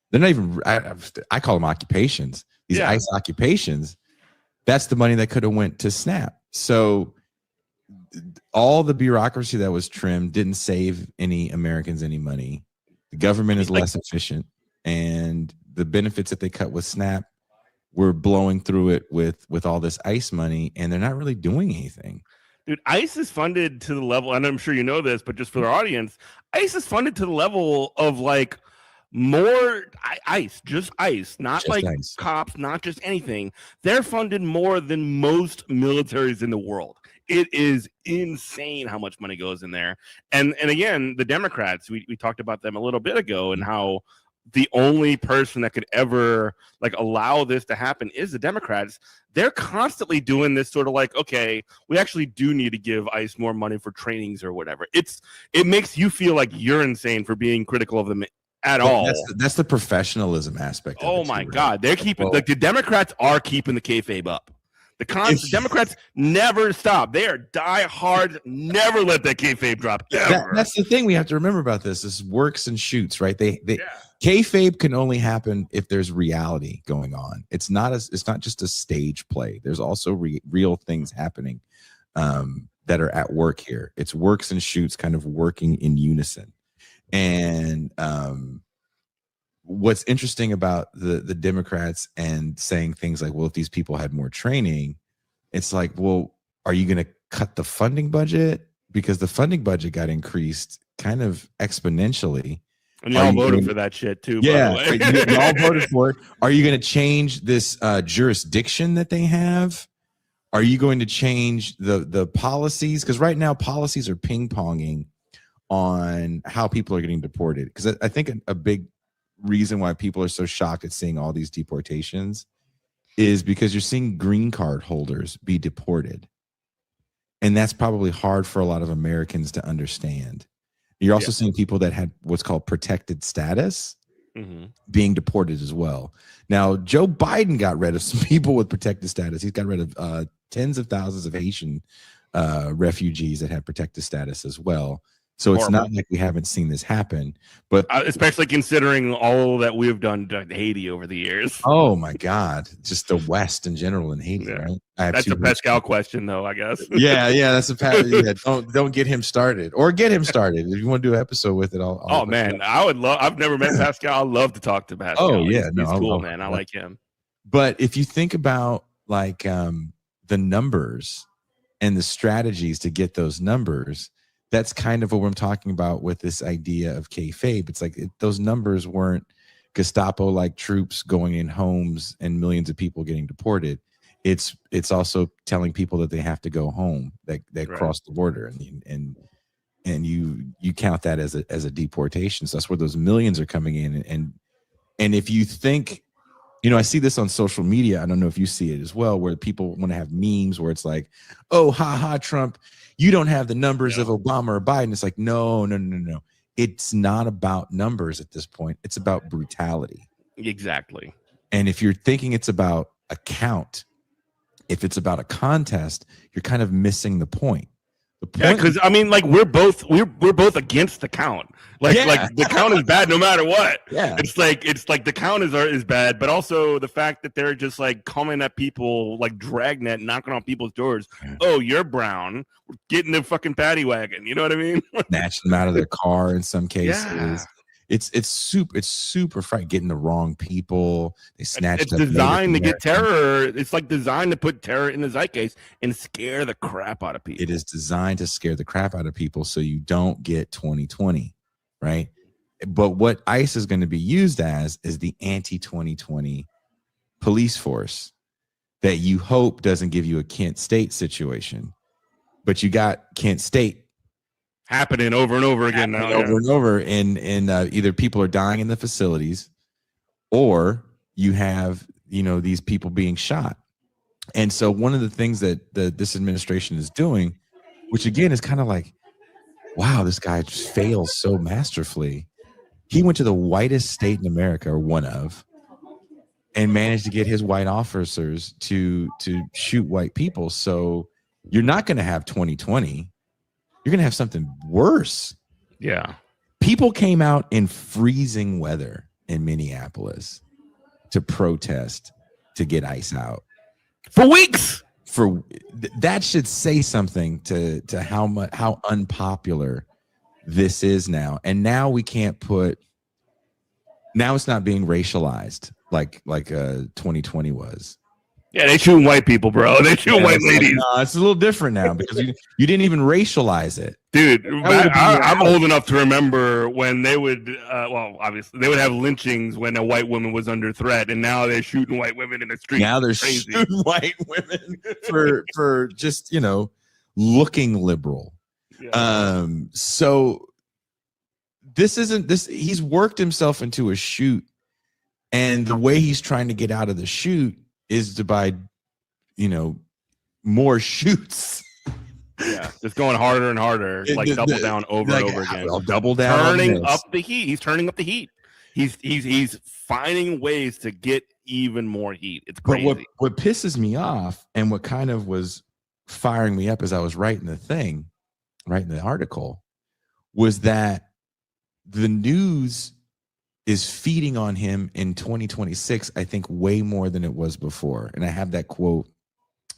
they're not even, I call them occupations, these ICE occupations, that's the money that could have went to SNAP. So all the bureaucracy that was trimmed didn't save any Americans any money. The government is less efficient, and the benefits that they cut with SNAP, we're blowing through it with all this ICE money, and they're not really doing anything. Dude, ICE is funded to the level, and I'm sure you know this, but just for the audience, ICE is funded to the level of like more ICE, just ICE, not just like ICE. Cops, not just anything. They're funded more than most militaries in the world. It is insane how much money goes in there. And again, the Democrats, we talked about them a little bit ago, and how the only person that could ever like allow this to happen is the Democrats. They're constantly doing this sort of like, okay, we actually do need to give ICE more money for trainings or whatever. It makes you feel like you're insane for being critical of them at all. That's the professional aspect. Oh my God. They're keeping like the Democrats are keeping the kayfabe up. The Democrats never stop. They are die-hard, never let that kayfabe drop. That's the thing we have to remember about this. This works and shoots, right? Kayfabe can only happen if there's reality going on. It's not just a stage play. There's also real things happening that are at work here. It's works and shoots kind of working in unison. And what's interesting about the Democrats and saying things like, well, if these people had more training, it's like, well, are you going to cut the funding budget? Because the funding budget got increased kind of exponentially. And y'all voted for that shit too. Yeah, by the way. you all voted for it. Are you going to change this jurisdiction that they have? Are you going to change the policies? Because right now policies are ping-ponging on how people are getting deported. Because I think a big reason why people are so shocked at seeing all these deportations is because you're seeing green card holders be deported. And that's probably hard for a lot of Americans to understand. You're also seeing people that had what's called protected status being deported as well. Now, Joe Biden got rid of some people with protected status. He's got rid of tens of thousands of Haitian refugees that had protected status as well. So it's Horrible. not like we haven't seen this happen, but especially considering all that we've done to Haiti over the years. oh my God, just the West in general in Haiti, right? I have That's two a Pascal question, though, I guess. Yeah, that's a yeah, don't get him started, or get him started. If you want to do an episode with it, I'll Oh man, I would love. I've never met Pascal. I'd love to talk to Pascal. Oh yeah, he's cool, man. I like him. But if you think about like the numbers and the strategies to get those numbers, that's kind of what I'm talking about with this idea of kayfabe. It's like those numbers weren't Gestapo-like troops going in homes and millions of people getting deported. It's also telling people that they have to go home, that cross the border, and you count that as a deportation. So that's where those millions are coming in. And if you think, I see this on social media. I don't know if you see it as well, where people want to have memes where it's like, oh, ha, Trump, you don't have the numbers of Obama or Biden. It's like, no. It's not about numbers at this point. It's about brutality. Exactly. And if you're thinking it's about a count, if it's about a contest, you're kind of missing the point. Yeah, because I mean, like we're both against the count. Like the count is bad no matter what. Yeah, it's like the count is bad, but also the fact that they're just like coming at people like dragnet, knocking on people's doors. Oh, you're brown. Get in the fucking paddy wagon. You know what I mean? Snatching them out of their car in some cases. Yeah. It's super frightening. Getting the wrong people. They snatched. It's designed to get terror. It's like designed to put terror in the zeitgeist and scare the crap out of people. It is designed to scare the crap out of people so you don't get 2020, right? But what ICE is going to be used as is the anti-2020 police force that you hope doesn't give you a Kent State situation, but you got Kent State happening over and over again now. Over and over, and either people are dying in the facilities, or you have these people being shot. And so one of the things that this administration is doing, which again is kind of like, wow, this guy just fails so masterfully. He went to the whitest state in America, or one of, and managed to get his white officers to shoot white people. So you're not going to have 2020. You're going to have something worse. Yeah. People came out in freezing weather in Minneapolis to protest to get ICE out for weeks. That should say something to how unpopular this is now. And now we can't now it's not being racialized like 2020 was. Yeah, they shooting white people, bro. They shooting white ladies. No, it's a little different now because you didn't even racialize it. Dude, I'm old enough to remember when they would, obviously, they would have lynchings when a white woman was under threat, and now they're shooting white women in the street. Now they're shooting white women for just, looking liberal. Yeah. So he's worked himself into a shoot, and the way he's trying to get out of the shoot is to buy, more shoots. Yeah, just going harder and harder, like double down over and over again. I'll double down. Turning up the heat. He's turning up the heat. He's finding ways to get even more heat. It's crazy. But what pisses me off, and what kind of was firing me up as I was writing the article, was that the news is feeding on him in 2026, I think, way more than it was before. And I have that quote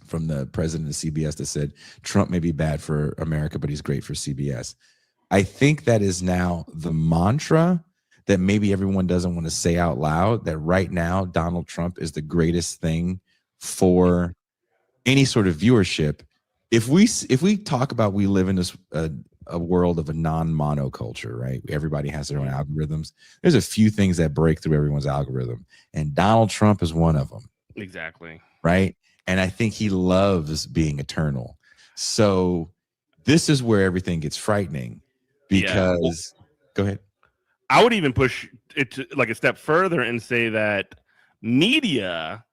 from the president of CBS that said, Trump may be bad for America, but he's great for CBS. I think that is now the mantra that maybe everyone doesn't want to say out loud, that right now Donald Trump is the greatest thing for any sort of viewership. If we talk about, we live in this a world of a non-monoculture, right? Everybody has their own algorithms. There's a few things that break through everyone's algorithm, and Donald Trump is one of them. Exactly. Right? And I think he loves being eternal. So this is where everything gets frightening, because go ahead. I would even push it to like a step further and say that media,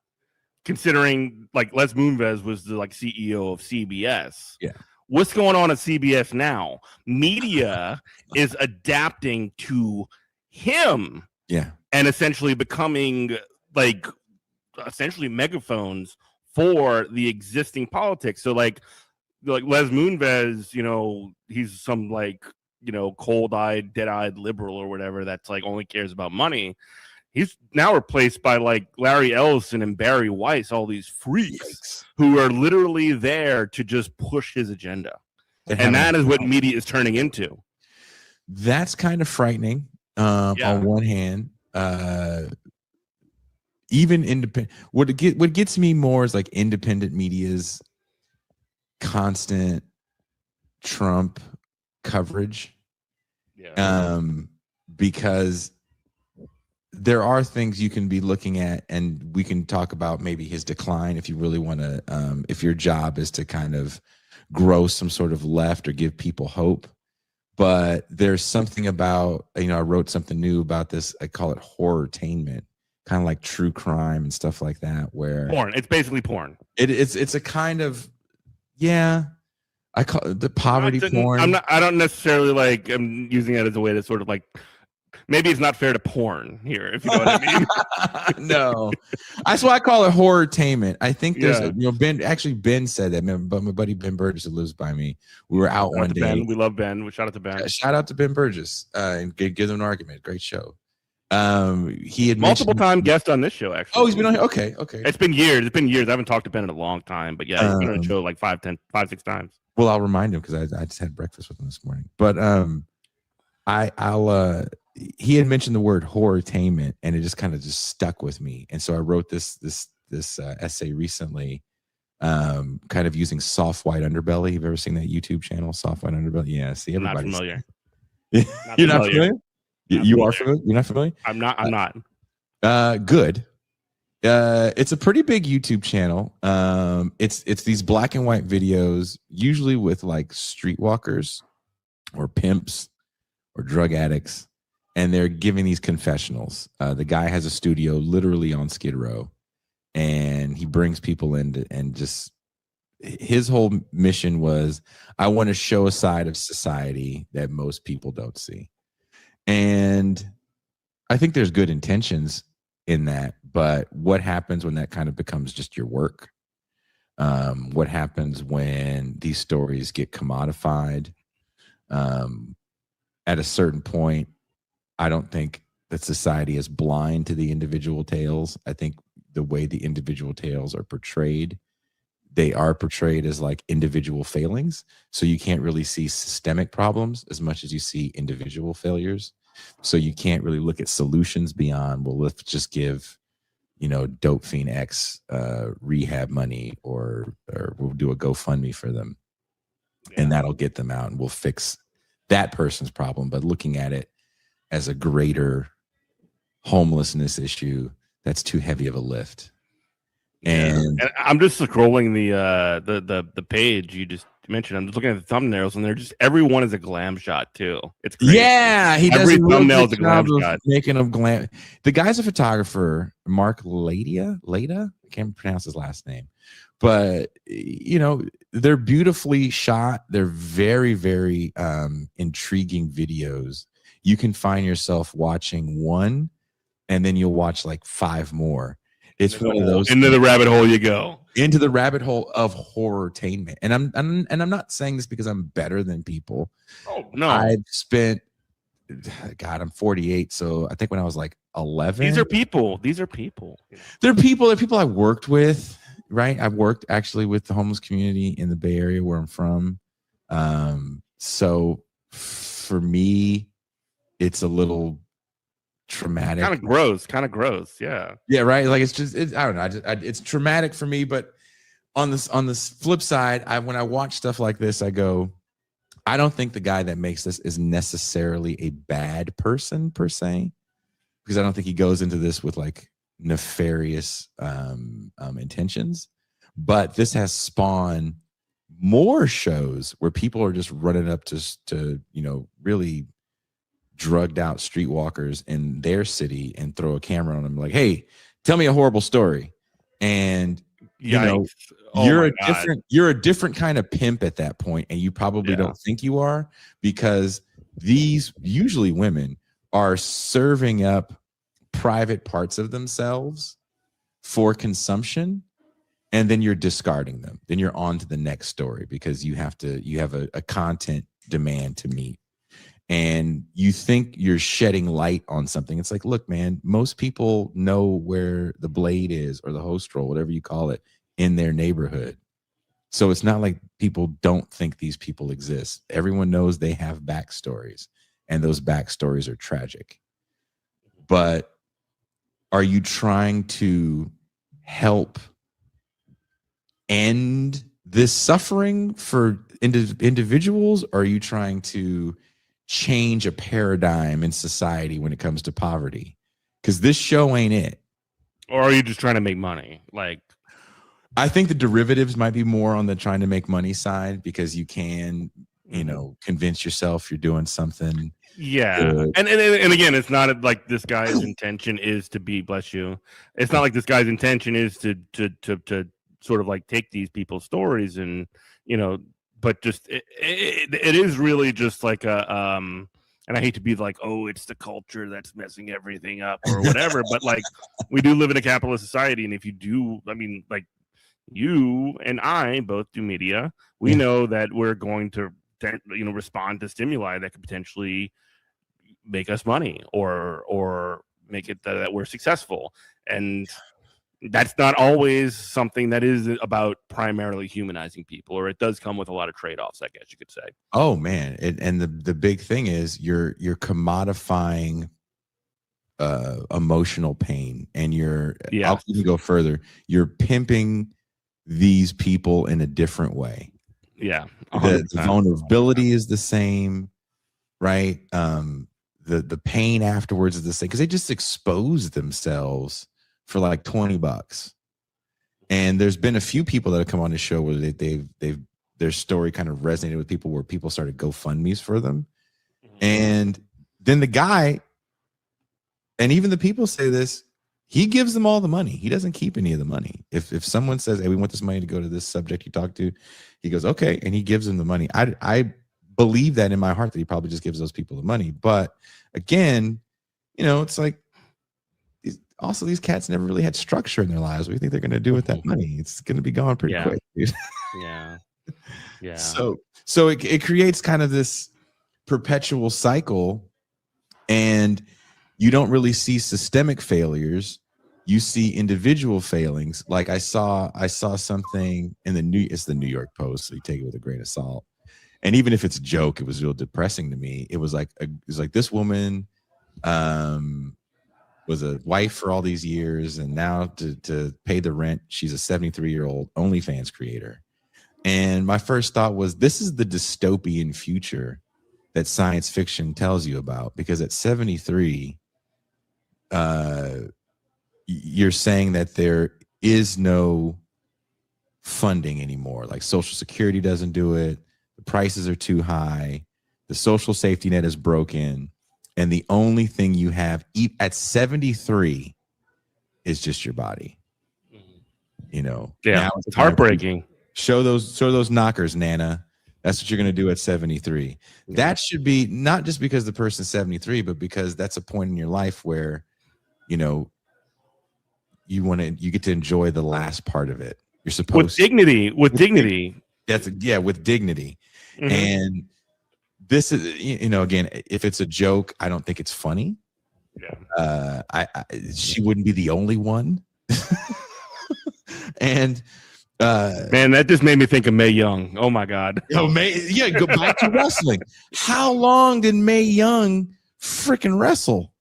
considering like Les Moonves was the CEO of CBS. Yeah. What's going on at CBS now? Media is adapting to him. Yeah. And essentially becoming essentially megaphones for the existing politics. So like Les Moonves, he's some cold-eyed, dead-eyed liberal or whatever that's like only cares about money. He's now replaced by like Larry Ellison and Barry Weiss, all these freaks who are literally there to just push his agenda. And that is what media is turning into. That's kind of frightening. On one hand, even independent. What gets me more is like independent media's constant Trump coverage. Because there are things you can be looking at, and we can talk about maybe his decline if you really want to. If your job is to kind of grow some sort of left or give people hope. But there's something about, I wrote something new about this. I call it horrortainment, kind of like true crime and stuff like that, where porn. It's basically porn. It's a kind of, I call it the poverty porn. I don't necessarily like, I'm using it as a way to sort of like, maybe it's not fair to porn here, if you know what I mean. No, that's why I call it horrortainment. I think there's, Ben said that, but my buddy Ben Burgess who lives by me, we were out one day. Ben. We love Ben. Shout out to Ben. Shout out to Ben Burgess and give them an argument. Great show. He had multiple time guest on this show, actually. Oh, he's been on here. Okay. It's been years. I haven't talked to Ben in a long time, but yeah, he's been on the show like 5, 6 times. Well, I'll remind him because I just had breakfast with him this morning. But he had mentioned the word horrortainment, and it just kind of stuck with me. And so I wrote this essay recently, kind of using soft white underbelly. You've ever seen that YouTube channel, soft white underbelly? Yeah, see, everybody's not familiar. You're not familiar? You are familiar? You're not familiar? I'm not. Good. It's a pretty big YouTube channel. It's these black and white videos, usually with like streetwalkers or pimps or drug addicts, and they're giving these confessionals. The guy has a studio literally on Skid Row, and he brings people in and just, his whole mission was, I want to show a side of society that most people don't see. And I think there's good intentions in that, but what happens when that kind of becomes just your work? What happens when these stories get commodified? At a certain point, I don't think that society is blind to the individual tales. I think the way the individual tales are portrayed, they are portrayed as like individual failings. So you can't really see systemic problems as much as you see individual failures. So you can't really look at solutions beyond, well, let's just give, dope fiend X rehab money, or we'll do a GoFundMe for them, and that'll get them out, and we'll fix that person's problem. But looking at it as a greater homelessness issue, that's too heavy of a lift. And I'm just scrolling the page you just mentioned. I'm just looking at the thumbnails, and they're just, everyone is a glam shot too. It's crazy. Yeah, he does every a real thumbnail good is a glam job shot. of making them glam. The guy's a photographer, Mark Leda. I can't pronounce his last name, but they're beautifully shot. They're very, very intriguing videos. You can find yourself watching one, and then you'll watch like 5 more. It's one of those, into the rabbit hole you go. Into the rabbit hole of horrortainment. And I'm not saying this because I'm better than people. Oh no. I've spent, God, I'm 48, so I think when I was like 11. These are people. They're people I worked with, right? I've worked actually with the homeless community in the Bay Area where I'm from. So for me, it's a little traumatic, kind of gross. Yeah right, like I don't know, it's traumatic for me. But on this flip side, when I watch stuff like this, I go, I don't think the guy that makes this is necessarily a bad person per se, because I don't think he goes into this with like nefarious intentions. But this has spawned more shows where people are just running up to really drugged out streetwalkers in their city and throw a camera on them, like, hey, tell me a horrible story. And you're a different kind of pimp at that point, and you probably don't think you are, because these usually women are serving up private parts of themselves for consumption, and then you're discarding them. Then you're on to the next story because you have a content demand to meet. and you think you're shedding light on something. It's like, look, man, most people know where the blade is or the host roll, whatever you call it, in their neighborhood. So it's not like people don't think these people exist. Everyone knows they have backstories, and those backstories are tragic. But are you trying to help end this suffering for individuals? Or are you trying to change a paradigm in society when it comes to poverty? Because this show ain't it. Or are you just trying to make money? Like, I think the derivatives might be more on the trying to make money side, because you can, you know, convince yourself you're doing something. Yeah, good. and again, it's not like this guy's intention is to be, bless you. It's not like this guy's intention is to sort of like take these people's stories and, you know, but just it is really just like a and I hate to be like, oh, it's the culture that's messing everything up or whatever, but like we do live in a capitalist society, and if you do, I mean, like you and I both do media, we know that we're going to, you know, respond to stimuli that could potentially make us money or make it that we're successful, and that's not always something that is about primarily humanizing people, or it does come with a lot of trade-offs, I guess you could say. Oh man, and the big thing is you're commodifying emotional pain, and I'll even go further, you're pimping these people in a different way. Yeah, the vulnerability is the same, right? The pain afterwards is the same, because they just expose themselves for like $20. And there's been a few people that have come on the show where they've their story kind of resonated with people, where people started GoFundMe's for them. And then the guy, and even the people say this, he gives them all the money. He doesn't keep any of the money. If someone says, hey, we want this money to go to this subject you talked to, he goes, okay, and he gives them the money. I believe that in my heart, that he probably just gives those people the money. But again, you know, it's like, also these cats never really had structure in their lives. What do you think they're going to do with that money? It's going to be gone pretty quick, dude. Yeah. So it creates kind of this perpetual cycle, and you don't really see systemic failures. You see individual failings. Like I saw something in it's the New York Post, so you take it with a grain of salt. And even if it's a joke, it was real depressing to me. It was like this woman was a wife for all these years, and now to pay the rent, she's a 73-year-old OnlyFans creator. And my first thought was, this is the dystopian future that science fiction tells you about, because at 73, you're saying that there is no funding anymore. Like Social Security doesn't do it. The prices are too high. The social safety net is broken. And the only thing you have at 73 is just your body. You know, yeah, it's heartbreaking. Show those knockers, Nana. That's what you're going to do at 73. That should be not just because the person's 73, but because that's a point in your life where, you know, you get to enjoy the last part of it. You're supposed with dignity. That's with dignity. Mm-hmm. And this is, you know, again, if it's a joke, I don't think it's funny. Yeah. She wouldn't be the only one. And man, that just made me think of Mae Young. Oh my God. Go back to wrestling. How long did Mae Young freaking wrestle?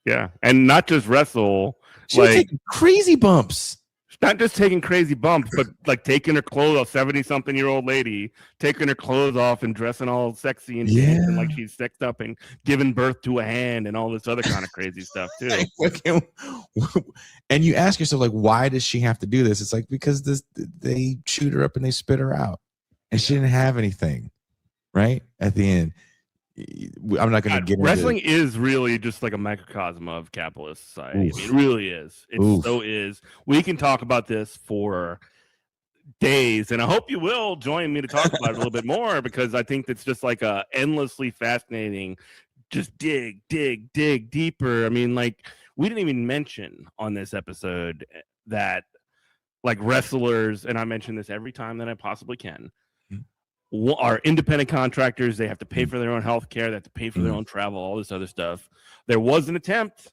Yeah, and not just wrestle. She was taking crazy bumps. Not just taking crazy bumps, but like taking her clothes off, 70-something-year-old lady, taking her clothes off and dressing all sexy and dancing like she's sexed up and giving birth to a hand and all this other kind of crazy stuff too. And you ask yourself, like, why does she have to do this? It's like, because they shoot her up and they spit her out, and she didn't have anything, right? At the end. I'm not going to get wrestling into is really just like a microcosm of capitalist society. I mean, it really is. It so is. We can talk about this for days, and I hope you will join me to talk about it a little bit more, because I think it's just like a endlessly fascinating. Just dig deeper. I mean, like, we didn't even mention on this episode that, like, wrestlers, and I mention this every time that I possibly can, are independent contractors. They have to pay for their own health care. They have to pay for their own travel, all this other stuff. There was an attempt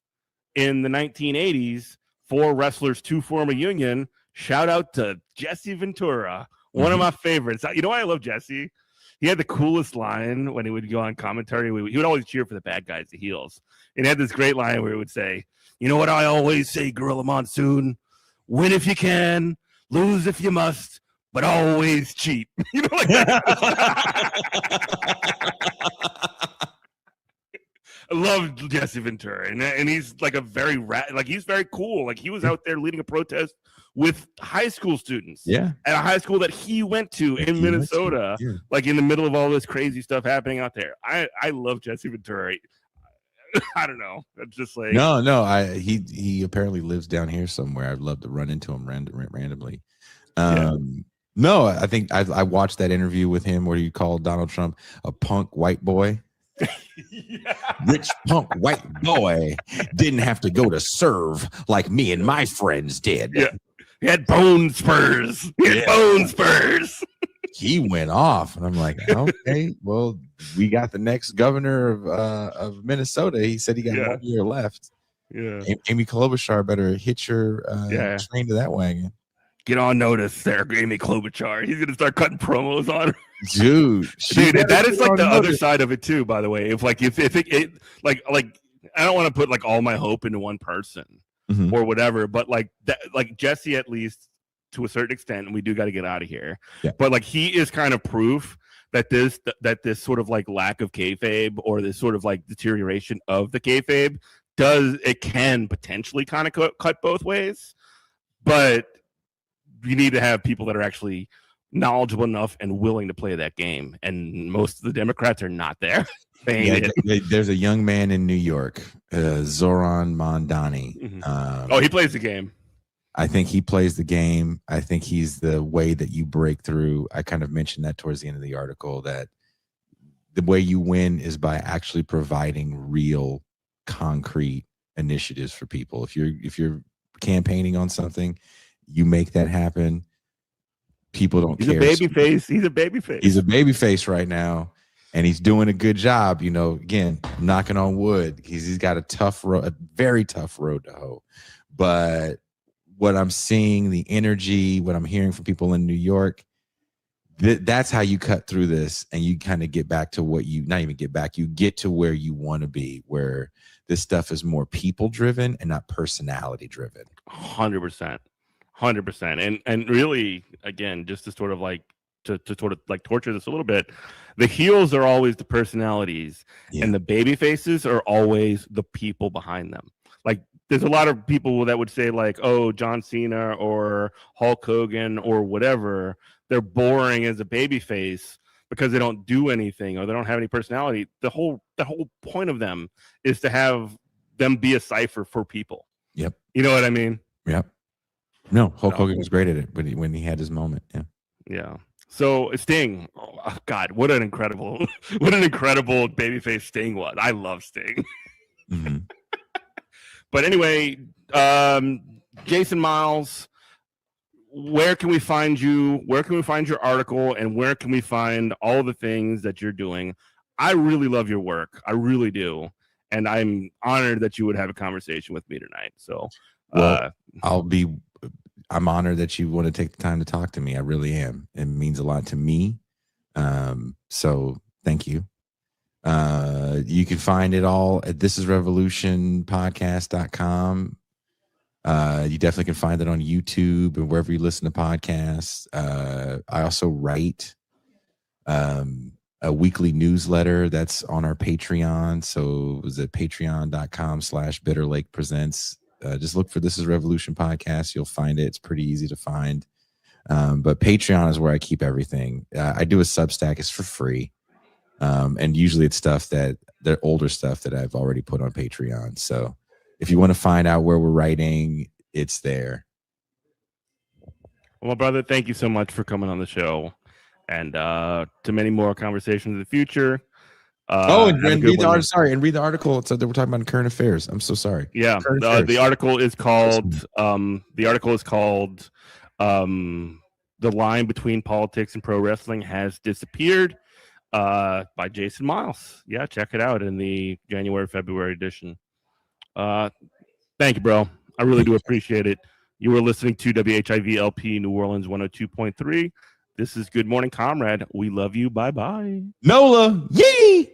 in the 1980s for wrestlers to form a union. Shout out to Jesse Ventura, one of my favorites. You know why I love Jesse? He had the coolest line when he would go on commentary. He would always cheer for the bad guys, the heels. And he had this great line where he would say, you know what I always say, Gorilla Monsoon? Win if you can, lose if you must, but always cheat. You know, like I love Jesse Ventura, and he's like a very he's very cool. Like he was out there leading a protest with high school students. Yeah, at a high school that he went to in Minnesota, like in the middle of all this crazy stuff happening out there. I love Jesse Ventura. I don't know. It's just like no. He apparently lives down here somewhere. I'd love to run into him randomly. No, I think I watched that interview with him where he called Donald Trump a punk white boy. Rich punk white boy didn't have to go to serve like me and my friends did. Yeah, he had bone spurs. He went off, and I'm like, okay, well, we got the next governor of Minnesota. He said he got 1 year left. Yeah, Amy Klobuchar better hitch your train to that wagon. Get on notice there, Amy Klobuchar. He's gonna start cutting promos on her. Dude, that is like the other side of it too, by the way. If it like I don't want to put like all my hope into one person or whatever, but like that, like Jesse, at least to a certain extent, and we do got to get out of here. Yeah. But like he is kind of proof that this sort of like lack of kayfabe or this sort of like deterioration of the kayfabe can potentially kind of cut both ways, but you need to have people that are actually knowledgeable enough and willing to play that game, and most of the Democrats are not there. There's a young man in New York, Zoran Mondani. He plays the game. I think he plays the game. I think he's the way that you break through. I kind of mentioned that towards the end of the article, that the way you win is by actually providing real concrete initiatives for people. If you're campaigning on something, you make that happen. People don't care. He's a babyface. He's a babyface right now, and he's doing a good job. You know, again, I'm knocking on wood. He's got a very tough road to hoe. But what I'm seeing, the energy, what I'm hearing from people in New York, that's how you cut through this, and you kind of get back to you get to where you want to be, where this stuff is more people driven and not personality driven. 100%. And really, again, just to sort of like to sort of like torture this a little bit, the heels are always the personalities, and the baby faces are always the people behind them. Like there's a lot of people that would say like, oh, John Cena or Hulk Hogan or whatever, they're boring as a baby face because they don't do anything or they don't have any personality. The whole point of them is to have them be a cipher for people. Yep. You know what I mean? Yep. No, Hulk Hogan was great at it when he had his moment. Yeah. Yeah. So Sting, oh, God, what an incredible babyface Sting was. I love Sting. But anyway, Jason Miles, where can we find you? Where can we find your article? And where can we find all the things that you're doing? I really love your work. I really do. And I'm honored that you would have a conversation with me tonight. So I'm honored that you want to take the time to talk to me. I really am. It means a lot to me. So thank you. You can find it all at thisisrevolutionpodcast.com. You definitely can find it on YouTube and wherever you listen to podcasts. I also write a weekly newsletter that's on our Patreon. So it was at patreon.com/bitterlakepresents. Just look for This Is Revolution Podcast. You'll find it. It's pretty easy to find. But Patreon is where I keep everything. I do a Substack. It's for free. And usually it's the older stuff that I've already put on Patreon. So if you want to find out where we're writing, it's there. Well, brother, thank you so much for coming on the show, and to many more conversations in the future. And read the article. So that we're talking about current affairs. I'm so sorry. Yeah, the article is called. The The Line Between Politics and Pro Wrestling Has Disappeared by Jason Miles. Yeah, check it out in the January-February edition. Thank you, bro. I really do appreciate it. You were listening to WHIV LP New Orleans 102.3. This is Good Morning Comrade. We love you. Bye-bye. NOLA. Yee!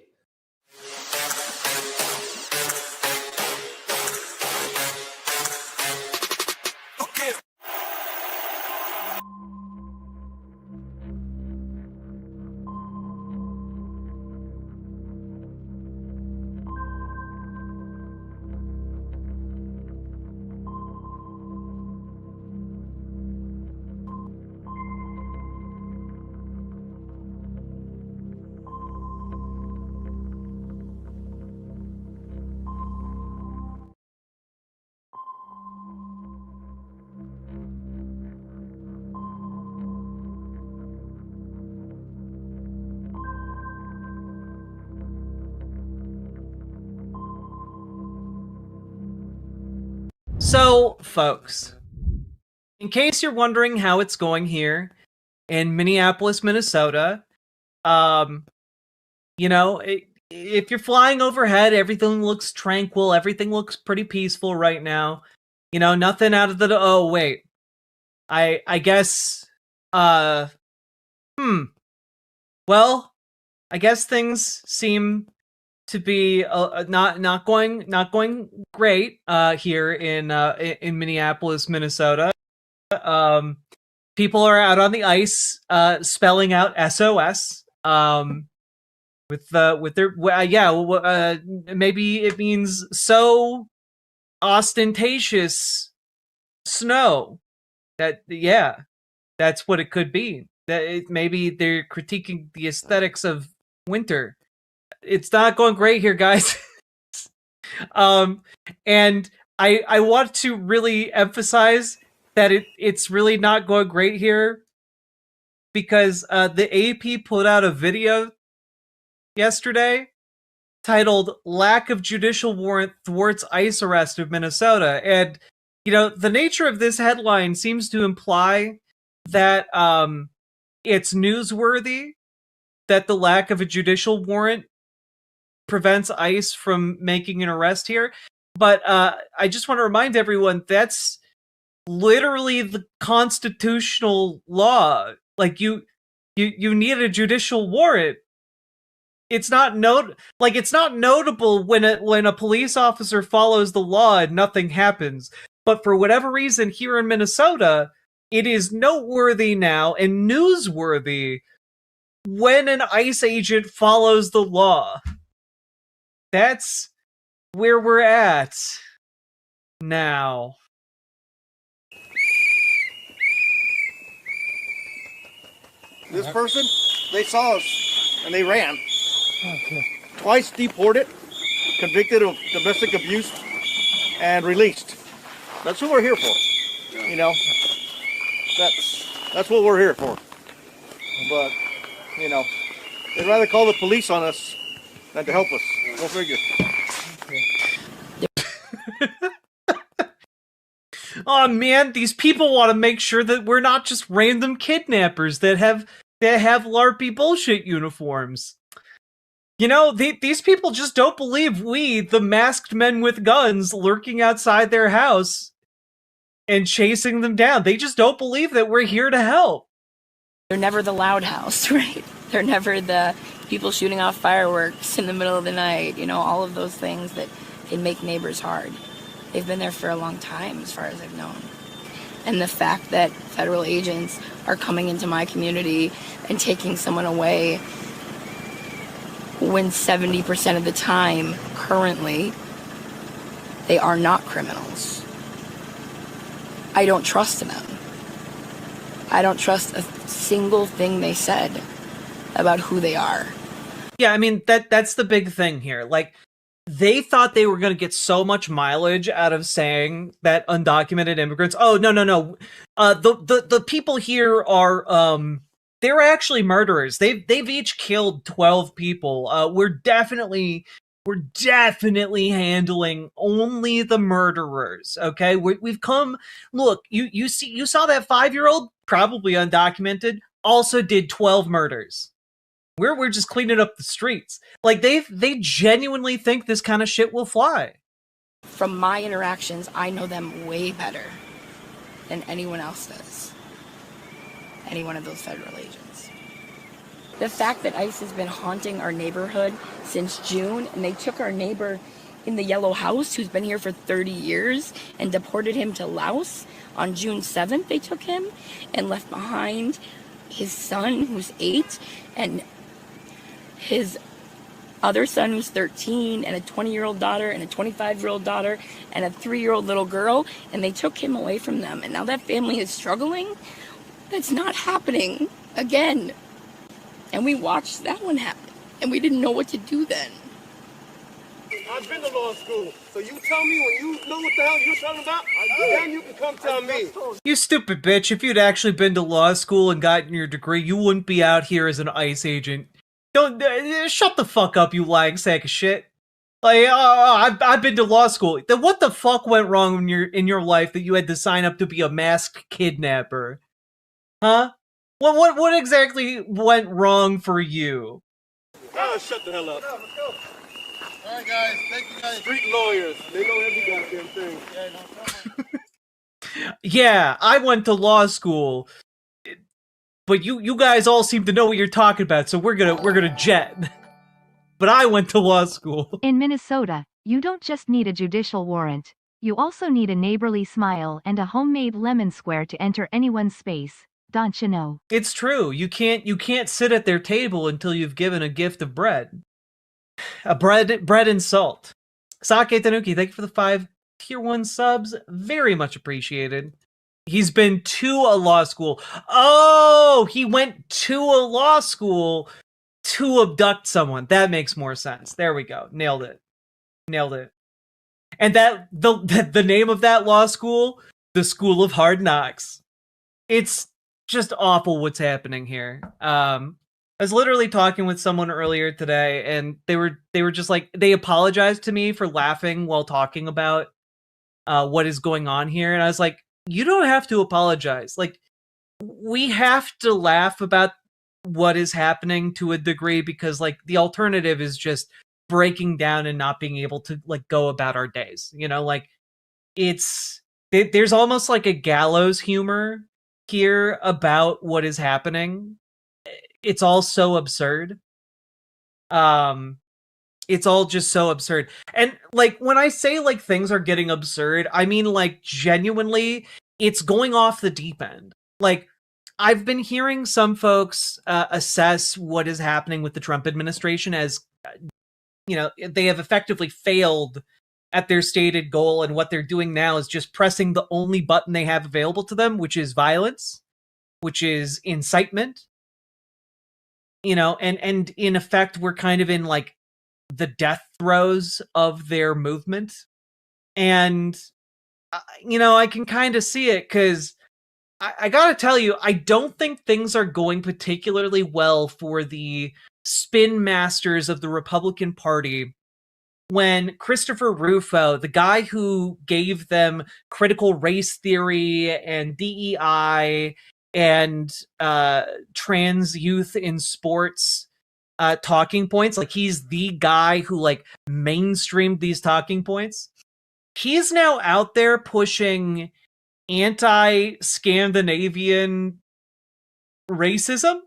So, folks, in case you're wondering how it's going here in Minneapolis, Minnesota, you know, if you're flying overhead, everything looks tranquil. Everything looks pretty peaceful right now. You know, nothing out of the... Oh, wait. I guess... Well, I guess things seem to be not going great here in Minneapolis, Minnesota. People are out on the ice spelling out SOS with their maybe it means so ostentatious snow that that's what it could be. That maybe they're critiquing the aesthetics of winter. It's not going great here, guys. And I want to really emphasize that it's really not going great here because the AP put out a video yesterday titled "Lack of Judicial Warrant Thwarts ICE Arrest of Minnesota." And, you know, the nature of this headline seems to imply that it's newsworthy that the lack of a judicial warrant prevents ICE from making an arrest here. But I just want to remind everyone that's literally the constitutional law. Like you need a judicial warrant. It's not notable when a police officer follows the law and nothing happens. But for whatever reason here in Minnesota, it is noteworthy now and newsworthy when an ICE agent follows the law. That's where we're at now. This person, they saw us and they ran. Okay. Twice deported, convicted of domestic abuse, and released. That's what we're here for. You know, that's what we're here for. But, you know, they'd rather call the police on us than to help us. Go figure. Oh man, these people want to make sure that we're not just random kidnappers that have LARPy bullshit uniforms. You know, these people just don't believe we, the masked men with guns lurking outside their house and chasing them down. They just don't believe that we're here to help. They're never the loud house, right? They're never the people shooting off fireworks in the middle of the night, you know, all of those things that can make neighbors hard. They've been there for a long time, as far as I've known. And the fact that federal agents are coming into my community and taking someone away when 70% of the time, currently, they are not criminals. I don't trust them. I don't trust a single thing they said about who they are. Yeah, I mean, that's the big thing here. Like, they thought they were going to get so much mileage out of saying that undocumented immigrants. Oh, no. The people here are, they're actually murderers. They've each killed 12 people. We're definitely handling only the murderers. Okay, we've come. Look, you saw that 5-year-old probably undocumented, also did 12 murders. We're just cleaning up the streets. Like they genuinely think this kind of shit will fly. From my interactions, I know them way better than anyone else does. Any one of those federal agents. The fact that ICE has been haunting our neighborhood since June, and they took our neighbor in the yellow house who's been here for 30 years and deported him to Laos. On June 7th, they took him and left behind his son, who's 8, and his other son, who's 13, and a 20-year-old daughter, and a 25-year-old daughter, and a 3-year-old little girl, and they took him away from them. And now that family is struggling. That's not happening again. And we watched that one happen, and we didn't know what to do then. I've been to law school, so you tell me when you know what the hell you're talking about, then you can come tell me. You stupid bitch. If you'd actually been to law school and gotten your degree, you wouldn't be out here as an ICE agent. Don't shut the fuck up, you lying sack of shit. Like, I've been to law school. Then what the fuck went wrong in your life that you had to sign up to be a masked kidnapper? Huh? What exactly went wrong for you? Oh, shut the hell up. All right, guys. Thank you, guys. Street lawyers. They know every goddamn thing. Yeah, I went to law school, but you guys all seem to know what you're talking about, so we're gonna jet. But I went to law school. In Minnesota, you don't just need a judicial warrant. You also need a neighborly smile and a homemade lemon square to enter anyone's space. Don't you know? It's true. You can't sit at their table until you've given a gift of bread. Bread and salt. Sake Tanuki, thank you for the 5 tier 1 subs. Very much appreciated. He's been to a law school. Oh, he went to a law school to abduct someone. That makes more sense. There we go. Nailed it. And that the name of that law school, the School of Hard Knocks. It's just awful what's happening here. I was literally talking with someone earlier today, and they were just like, they apologized to me for laughing while talking about what is going on here, and I was like, you don't have to apologize. Like, we have to laugh about what is happening to a degree, because like the alternative is just breaking down and not being able to like go about our days. You know, like there's almost like a gallows humor here about what is happening. It's all so absurd. It's all just so absurd. And like when I say like things are getting absurd, I mean like genuinely it's going off the deep end. Like I've been hearing some folks assess what is happening with the Trump administration as, you know, they have effectively failed at their stated goal, and what they're doing now is just pressing the only button they have available to them, which is violence, which is incitement. You know, and in effect, we're kind of in like the death throes of their movement. And, you know, I can kind of see it because I gotta tell you, I don't think things are going particularly well for the spin masters of the Republican Party when Christopher Rufo, the guy who gave them critical race theory and DEI and trans youth in sports talking points, like he's the guy who like mainstreamed these talking points. He's now out there pushing anti-Scandinavian racism.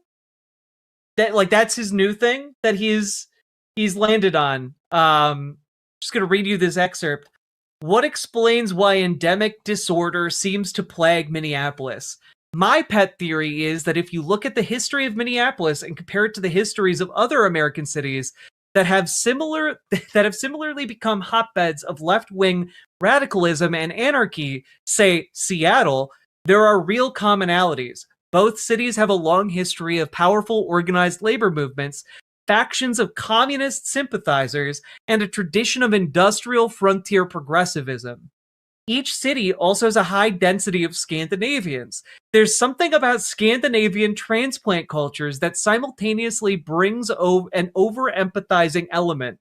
That like that's his new thing that he's landed on. Just gonna read you this excerpt. What explains why endemic disorder seems to plague Minneapolis? My pet theory is that if you look at the history of Minneapolis and compare it to the histories of other American cities that have similarly become hotbeds of left-wing radicalism and anarchy, say Seattle, there are real commonalities. Both cities have a long history of powerful organized labor movements, factions of communist sympathizers, and a tradition of industrial frontier progressivism. Each city also has a high density of Scandinavians. There's something about Scandinavian transplant cultures that simultaneously brings an over-empathizing element.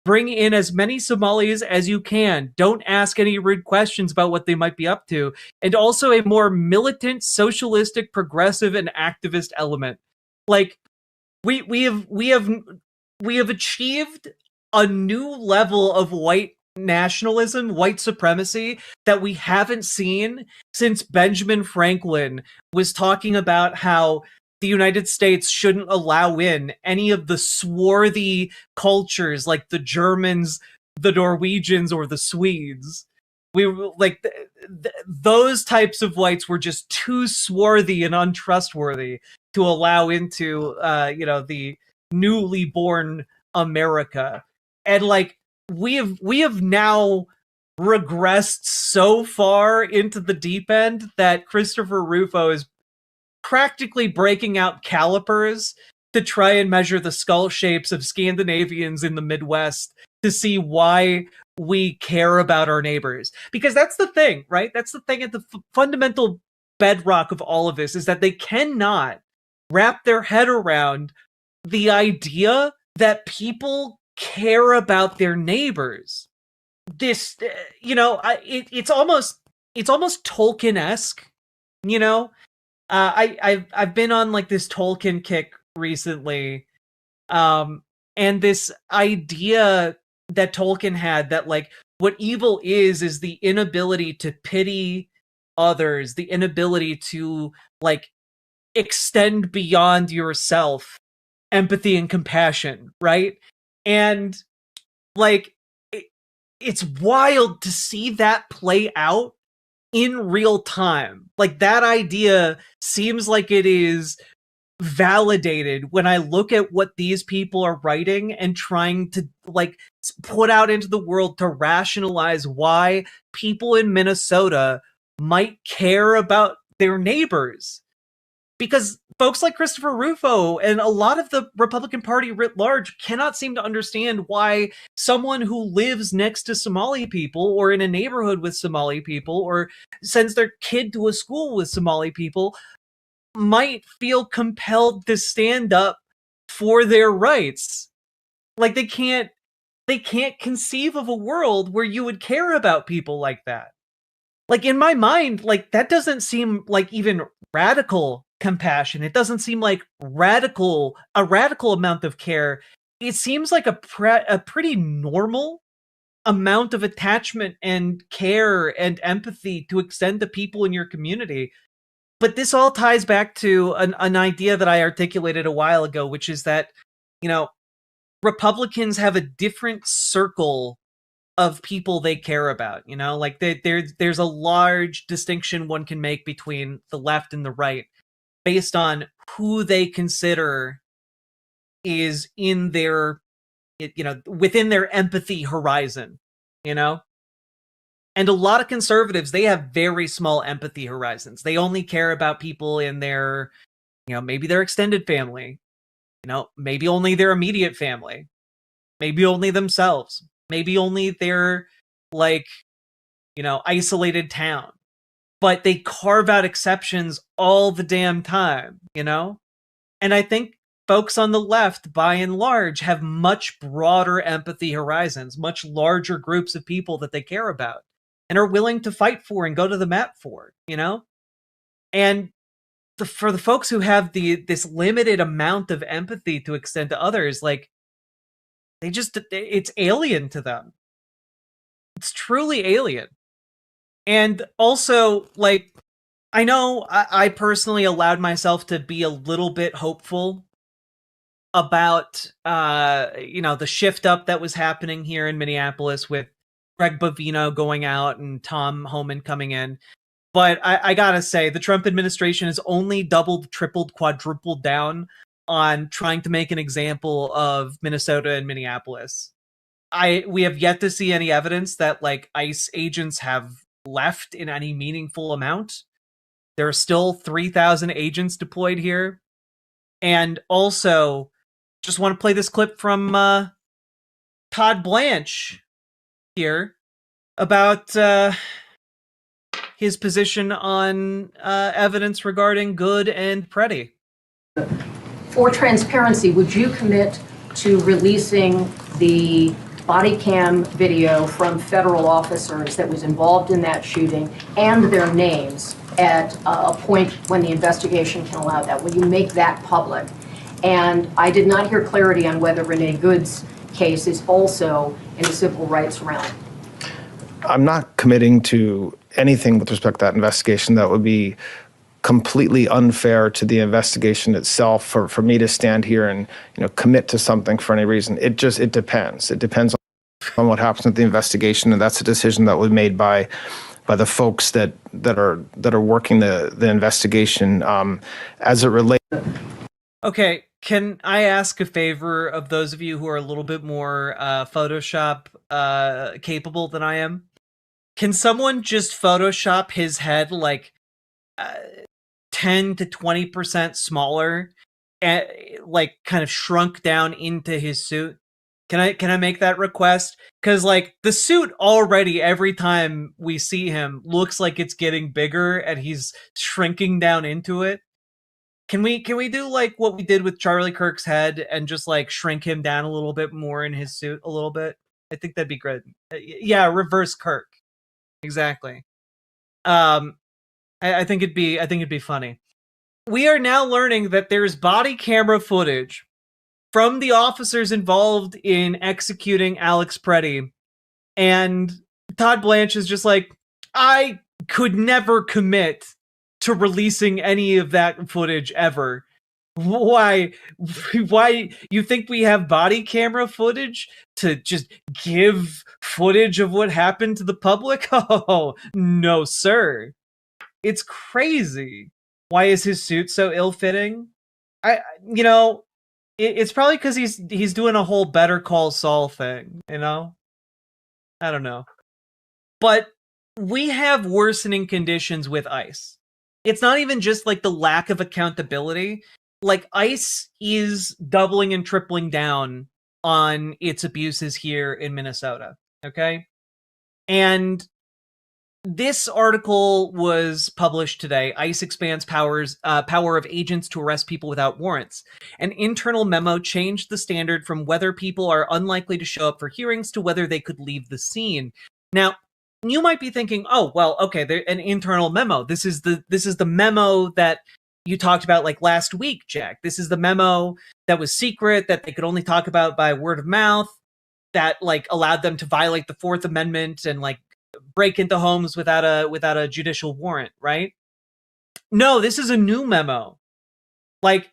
bring in as many Somalis as you can. Don't ask any rude questions about what they might be up to. And also a more militant, socialistic, progressive, and activist element. Like, we have achieved a new level of white nationalism, white supremacy that we haven't seen since Benjamin Franklin was talking about how the United States shouldn't allow in any of the swarthy cultures like the Germans, the Norwegians, or the Swedes. We like those types of whites were just too swarthy and untrustworthy to allow into the newly born America. And like we have now regressed so far into the deep end that Christopher Rufo is practically breaking out calipers to try and measure the skull shapes of Scandinavians in the Midwest to see why we care about our neighbors. Because that's the thing, right? That's the thing at the fundamental bedrock of all of this, is that they cannot wrap their head around the idea that people care about their neighbors. This, it's almost Tolkien-esque, you know? I've been on like this Tolkien kick recently, and this idea that Tolkien had that like what evil is the inability to pity others, the inability to like extend beyond yourself empathy and compassion, right? And like it's wild to see that play out in real time. Like that idea seems like it is validated when I look at what these people are writing and trying to like put out into the world to rationalize why people in Minnesota might care about their neighbors. Because folks like Christopher Rufo and a lot of the Republican Party writ large cannot seem to understand why someone who lives next to Somali people or in a neighborhood with Somali people or sends their kid to a school with Somali people might feel compelled to stand up for their rights. Like they can't conceive of a world where you would care about people like that. Like in my mind, like that doesn't seem like even radical compassion. It doesn't seem like a radical amount of care. It seems like a pretty normal amount of attachment and care and empathy to extend to people in your community. But this all ties back to an idea that I articulated a while ago, which is that, Republicans have a different circle of people they care about, like there's a large distinction one can make between the left and the right based on who they consider is in their, within their empathy horizon, And a lot of conservatives, they have very small empathy horizons. They only care about people in their, maybe their extended family, maybe only their immediate family, maybe only themselves, maybe only their, isolated town. But they carve out exceptions all the damn time, And I think folks on the left, by and large, have much broader empathy horizons, much larger groups of people that they care about and are willing to fight for and go to the mat for, And for the folks who have this limited amount of empathy to extend to others, it's alien to them. It's truly alien. And also, I know I personally allowed myself to be a little bit hopeful about, the shift up that was happening here in Minneapolis with Greg Bovino going out and Tom Homan coming in. But I gotta say, the Trump administration has only doubled, tripled, quadrupled down on trying to make an example of Minnesota and Minneapolis. We have yet to see any evidence that ICE agents have left in any meaningful amount. There are still 3,000 agents deployed here. And also, just want to play this clip from Todd Blanche here about his position on evidence regarding Good and Preddy. For transparency, would you commit to releasing the body cam video from federal officers that was involved in that shooting and their names at a point when the investigation can allow that? Will you make that public? And I did not hear clarity on whether Renee Good's case is also in the civil rights realm. I'm not committing to anything with respect to that investigation that would be completely unfair to the investigation itself for me to stand here and commit to something for any reason. It depends. It depends on what happens with the investigation, and that's a decision that was made by the folks that are working the investigation as it relates. Okay, can I ask a favor of those of you who are a little bit more Photoshop capable than I am? Can someone just Photoshop his head like 10 to 20% smaller, and like kind of shrunk down into his suit? Can I make that request? Because like the suit already, every time we see him, looks like it's getting bigger and he's shrinking down into it. Can we do like what we did with Charlie Kirk's head and just like shrink him down a little bit more in his suit a little bit? I think that'd be great. Yeah, reverse Kirk. Exactly. I think it'd be funny. We are now learning that there's body camera footage from the officers involved in executing Alex Preddy, and Todd Blanche is just like, I could never commit to releasing any of that footage ever. Why you think we have body camera footage to just give footage of what happened to the public? Oh, no, sir. It's crazy. Why is his suit so ill-fitting? It's probably because he's doing a whole Better Call Saul thing, I don't know. But we have worsening conditions with ICE. It's not even just like the lack of accountability. Like ICE is doubling and tripling down on its abuses here in Minnesota, okay? And this article was published today. ICE expands power of agents to arrest people without warrants. An internal memo changed the standard from whether people are unlikely to show up for hearings to whether they could leave the scene. Now, you might be thinking, oh, well, okay, an internal memo. This is the memo that you talked about like last week, Jack. This is the memo that was secret, that they could only talk about by word of mouth, that like allowed them to violate the Fourth Amendment and like break into homes without a judicial warrant, right? No, this is a new memo. Like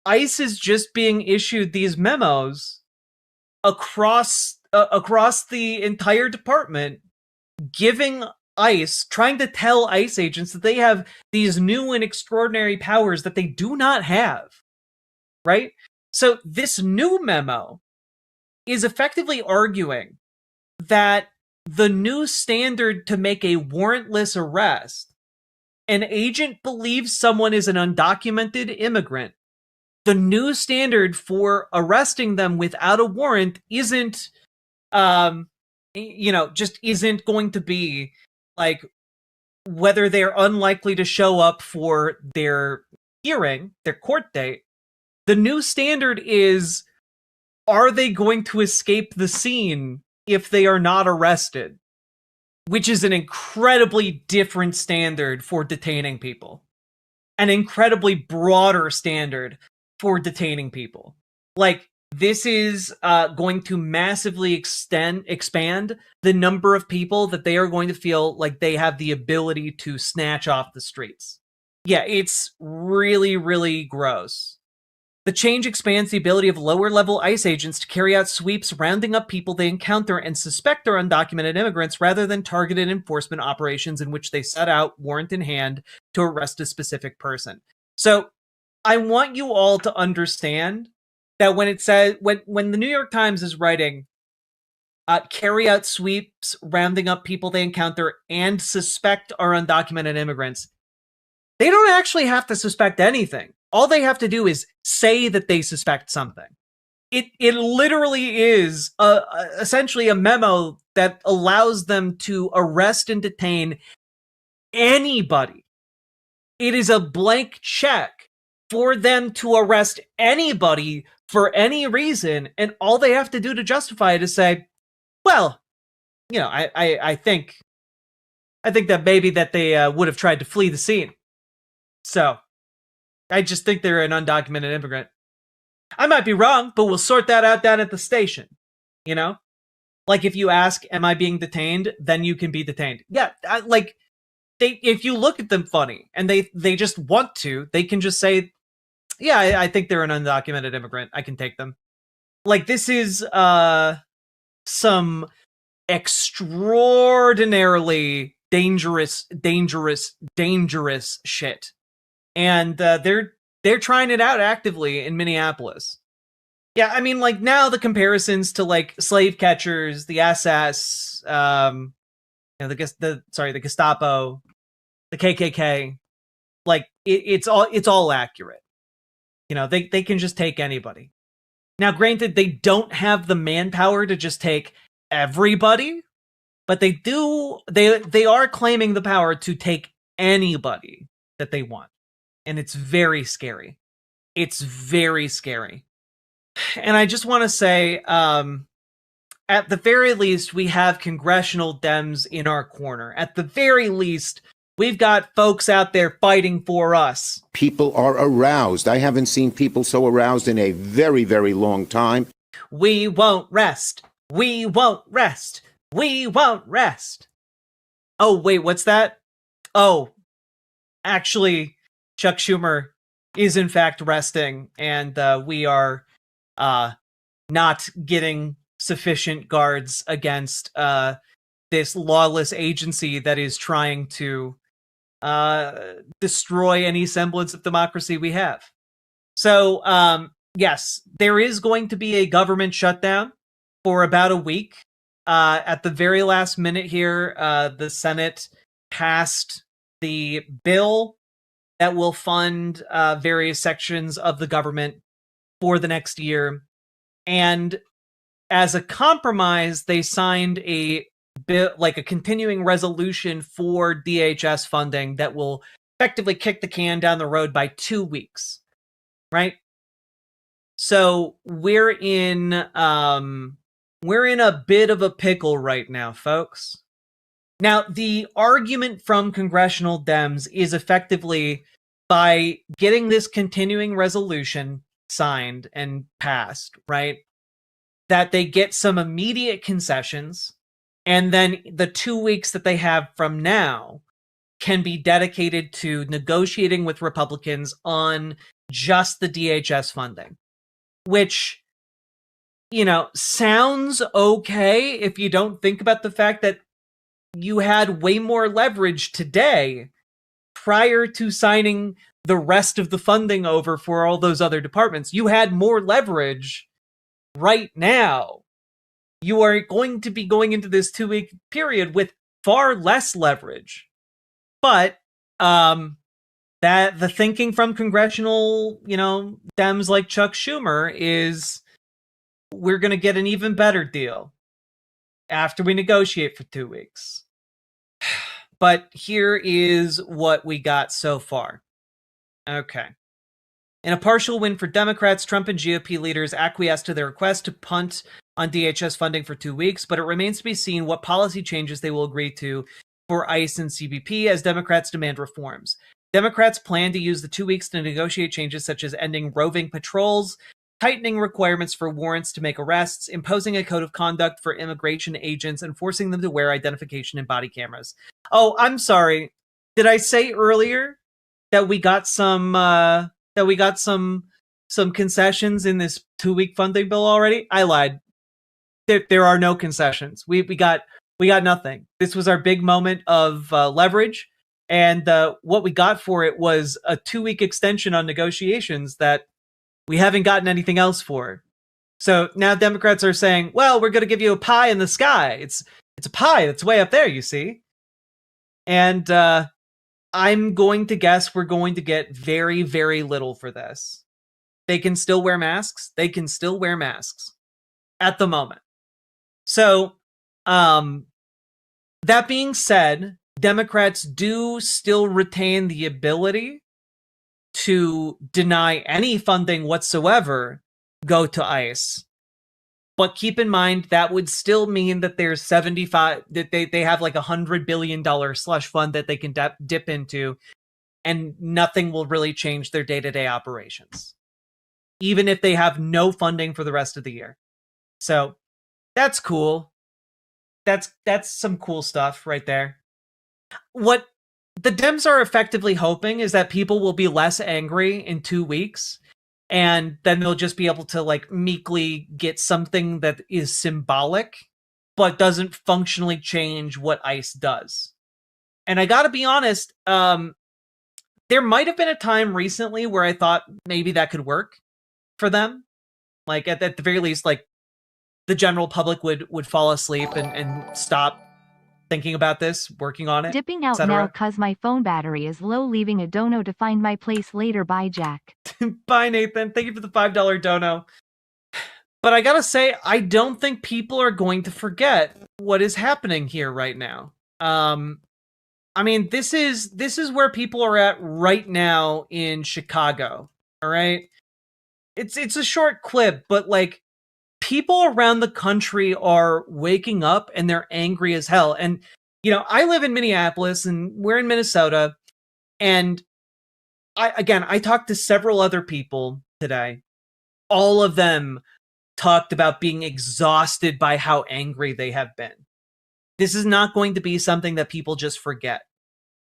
ICE is just being issued these memos across the entire department, giving ICE, trying to tell ICE agents that they have these new and extraordinary powers that they do not have, right? So this new memo is effectively arguing that the new standard to make a warrantless arrest, an agent believes someone is an undocumented immigrant, the new standard for arresting them without a warrant isn't, just isn't going to be like whether they're unlikely to show up for their hearing, their court date. The new standard is, are they going to escape the scene if they are not arrested? Which is an incredibly different standard for detaining people. An incredibly broader standard for detaining people. Like, this is going to massively expand the number of people that they are going to feel like they have the ability to snatch off the streets. Yeah, it's really, really gross. The change expands the ability of lower-level ICE agents to carry out sweeps rounding up people they encounter and suspect are undocumented immigrants rather than targeted enforcement operations in which they set out, warrant in hand, to arrest a specific person. So, I want you all to understand that when it says, when the New York Times is writing, carry out sweeps rounding up people they encounter and suspect are undocumented immigrants, they don't actually have to suspect anything. All they have to do is say that they suspect something. It literally is essentially a memo that allows them to arrest and detain anybody. It is a blank check for them to arrest anybody for any reason, and all they have to do to justify it is say, Well, you know, I think that maybe that they would have tried to flee the scene. So I just think they're an undocumented immigrant. I might be wrong, but we'll sort that out down at the station. You know, like if you ask, "Am I being detained?" then you can be detained. Yeah, like if you look at them funny and they just want to, they can just say, "Yeah, I think they're an undocumented immigrant. I can take them." Like this is some extraordinarily dangerous shit, and they're trying it out actively in Minneapolis. Yeah, I mean, like now the comparisons to like slave catchers, the SS, you know, the Gestapo, the KKK, like it's all accurate. You know, they can just take anybody. Now, granted, they don't have the manpower to just take everybody, but they are claiming the power to take anybody that they want. And it's very scary. It's very scary. And I just want to say, at the very least, we have congressional Dems in our corner. At the very least, we've got folks out there fighting for us. People are aroused. I haven't seen people so aroused in a very, very long time. We won't rest. We won't rest. We won't rest. Oh, wait, what's that? Oh, actually, Chuck Schumer is in fact resting, and we are not getting sufficient guards against this lawless agency that is trying to destroy any semblance of democracy we have. So, yes, there is going to be a government shutdown for about a week. At the very last minute here, the Senate passed the bill that will fund various sections of the government for the next year. And as a compromise, they signed a bill, like a continuing resolution for DHS funding that will effectively kick the can down the road by 2 weeks, right? So we're in a bit of a pickle right now, folks. Now, the argument from congressional Dems is effectively by getting this continuing resolution signed and passed, right, that they get some immediate concessions, and then the 2 weeks that they have from now can be dedicated to negotiating with Republicans on just the DHS funding, which, you know, sounds okay if you don't think about the fact that you had way more leverage today prior to signing the rest of the funding over for all those other departments. You had more leverage right now. You are going to be going into this 2-week period with far less leverage. But that the thinking from congressional, you know, Dems like Chuck Schumer is we're going to get an even better deal after we negotiate for 2 weeks. But here is what we got so far. Okay. In a partial win for Democrats, Trump and GOP leaders acquiesced to their request to punt on DHS funding for 2 weeks, but it remains to be seen what policy changes they will agree to for ICE and CBP as Democrats demand reforms. Democrats plan to use the 2 weeks to negotiate changes such as ending roving patrols, tightening requirements for warrants to make arrests, imposing a code of conduct for immigration agents, and forcing them to wear identification and body cameras. Oh, I'm sorry. Did I say earlier that we got some concessions in this 2-week funding bill already? I lied. There are no concessions. We got nothing. This was our big moment of leverage, and what we got for it was a 2-week extension on negotiations that we haven't gotten anything else for. So now Democrats are saying, well, we're going to give you a pie in the sky. It's a pie that's way up there, you see. And I'm going to guess we're going to get very, very little for this. They can still wear masks. They can still wear masks at the moment. So, that being said, Democrats do still retain the ability to deny any funding whatsoever go to ICE. But keep in mind that would still mean that there's 75 that they have like $100 billion slush fund that they can dip into, and nothing will really change their day-to-day operations, even if they have no funding for the rest of the year. So that's cool. That's some cool stuff right there. What the Dems are effectively hoping is that people will be less angry in 2 weeks, and then they'll just be able to like meekly get something that is symbolic but doesn't functionally change what ICE does. And I gotta be honest, there might have been a time recently where I thought maybe that could work for them. Like at the very least, like the general public would fall asleep and stop thinking about this, working on it. Dipping out now cause my phone battery is low, leaving a dono to find my place later. Bye, Jack. Bye, Nathan. Thank you for the $5 dono. But I gotta say, I don't think people are going to forget what is happening here right now. I mean, this is where people are at right now in Chicago. All right, it's a short clip, but like people around the country are waking up and they're angry as hell. And you know, I live in Minneapolis and we're in Minnesota, and I talked to several other people today. All of them talked about being exhausted by how angry they have been. This is not going to be something that people just forget.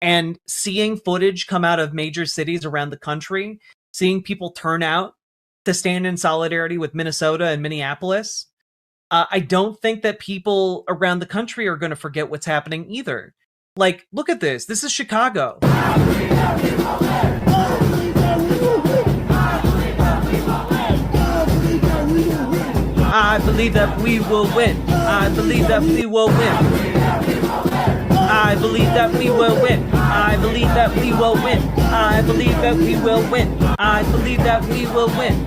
And seeing footage come out of major cities around the country, seeing people turn out to stand in solidarity with Minnesota and Minneapolis, I don't think that people around the country are going to forget what's happening either. Like, look at this. This is Chicago. I believe that we will win. I believe that we will win. I believe that we will win. I believe that we will win. I believe that we will win. I believe that we will win.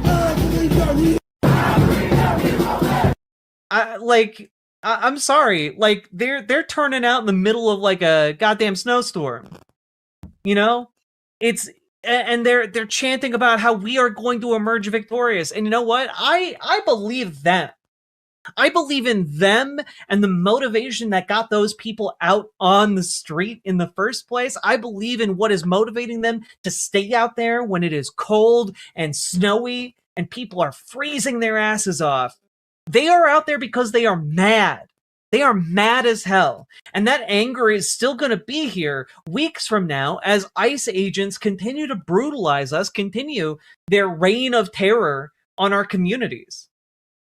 I'm sorry. Like they're turning out in the middle of like a goddamn snowstorm. You know? And they're chanting about how we are going to emerge victorious. And you know what? I believe them. I believe in them and the motivation that got those people out on the street in the first place. I believe in what is motivating them to stay out there when it is cold and snowy and people are freezing their asses off. They are out there because they are mad. They are mad as hell. And that anger is still going to be here weeks from now as ICE agents continue to brutalize us, continue their reign of terror on our communities.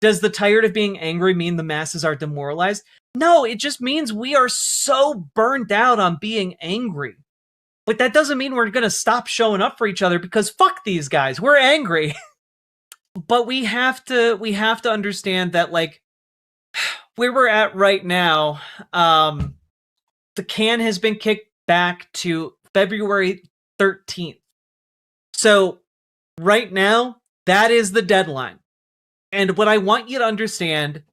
Does the tired of being angry mean the masses are demoralized? No, it just means we are so burnt out on being angry. But that doesn't mean we're going to stop showing up for each other because fuck these guys. We're angry. But we have to understand that, like, where we're at right now, the can has been kicked back to February 13th. So right now, that is the deadline. And what I want you to understand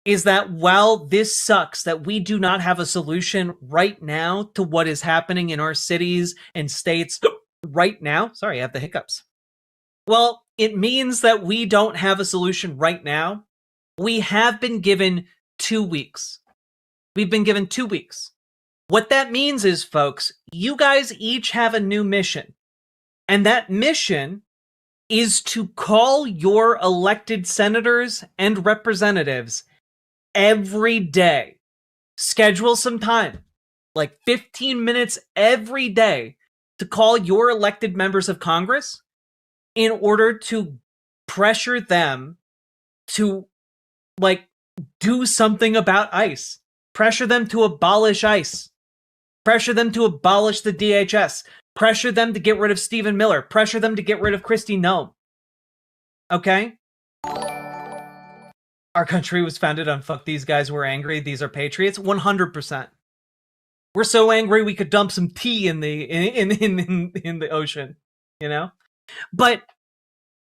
is that while this sucks that we do not have a solution right now to what is happening in our cities and states right now, sorry, I have the hiccups. Well, it means that we don't have a solution right now. We have been given 2 weeks. We've been given 2 weeks. What that means is, folks, you guys each have a new mission. And that mission is to call your elected senators and representatives every day. Schedule some time, like 15 minutes every day, to call your elected members of Congress in order to pressure them to, like, do something about ICE. Pressure them to abolish ICE. Pressure them to abolish the DHS. Pressure them to get rid of Stephen Miller. Pressure them to get rid of Kristi Noem. Okay? Our country was founded on fuck these guys, we're angry, these are patriots. 100%. We're so angry we could dump some tea in the ocean, you know? But,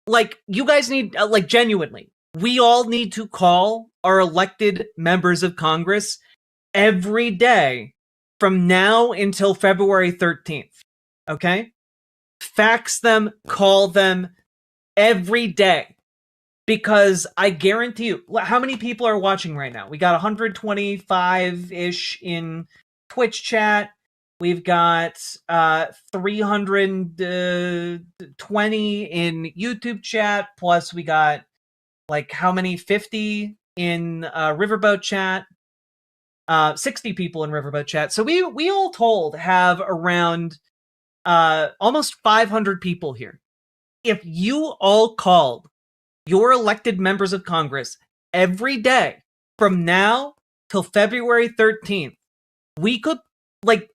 like, you guys need, like, genuinely, we all need to call our elected members of Congress every day from now until February 13th. Okay? Fax them, call them every day. because I guarantee you, how many people are watching right now? We got 125-ish in Twitch chat. We've got 320 in YouTube chat, plus we got like how many? 50 in RiverBoat chat. 60 people in RiverBoat chat. So we all told have around almost 500 people here. If you all called your elected members of Congress every day from now till February 13th, we could, like,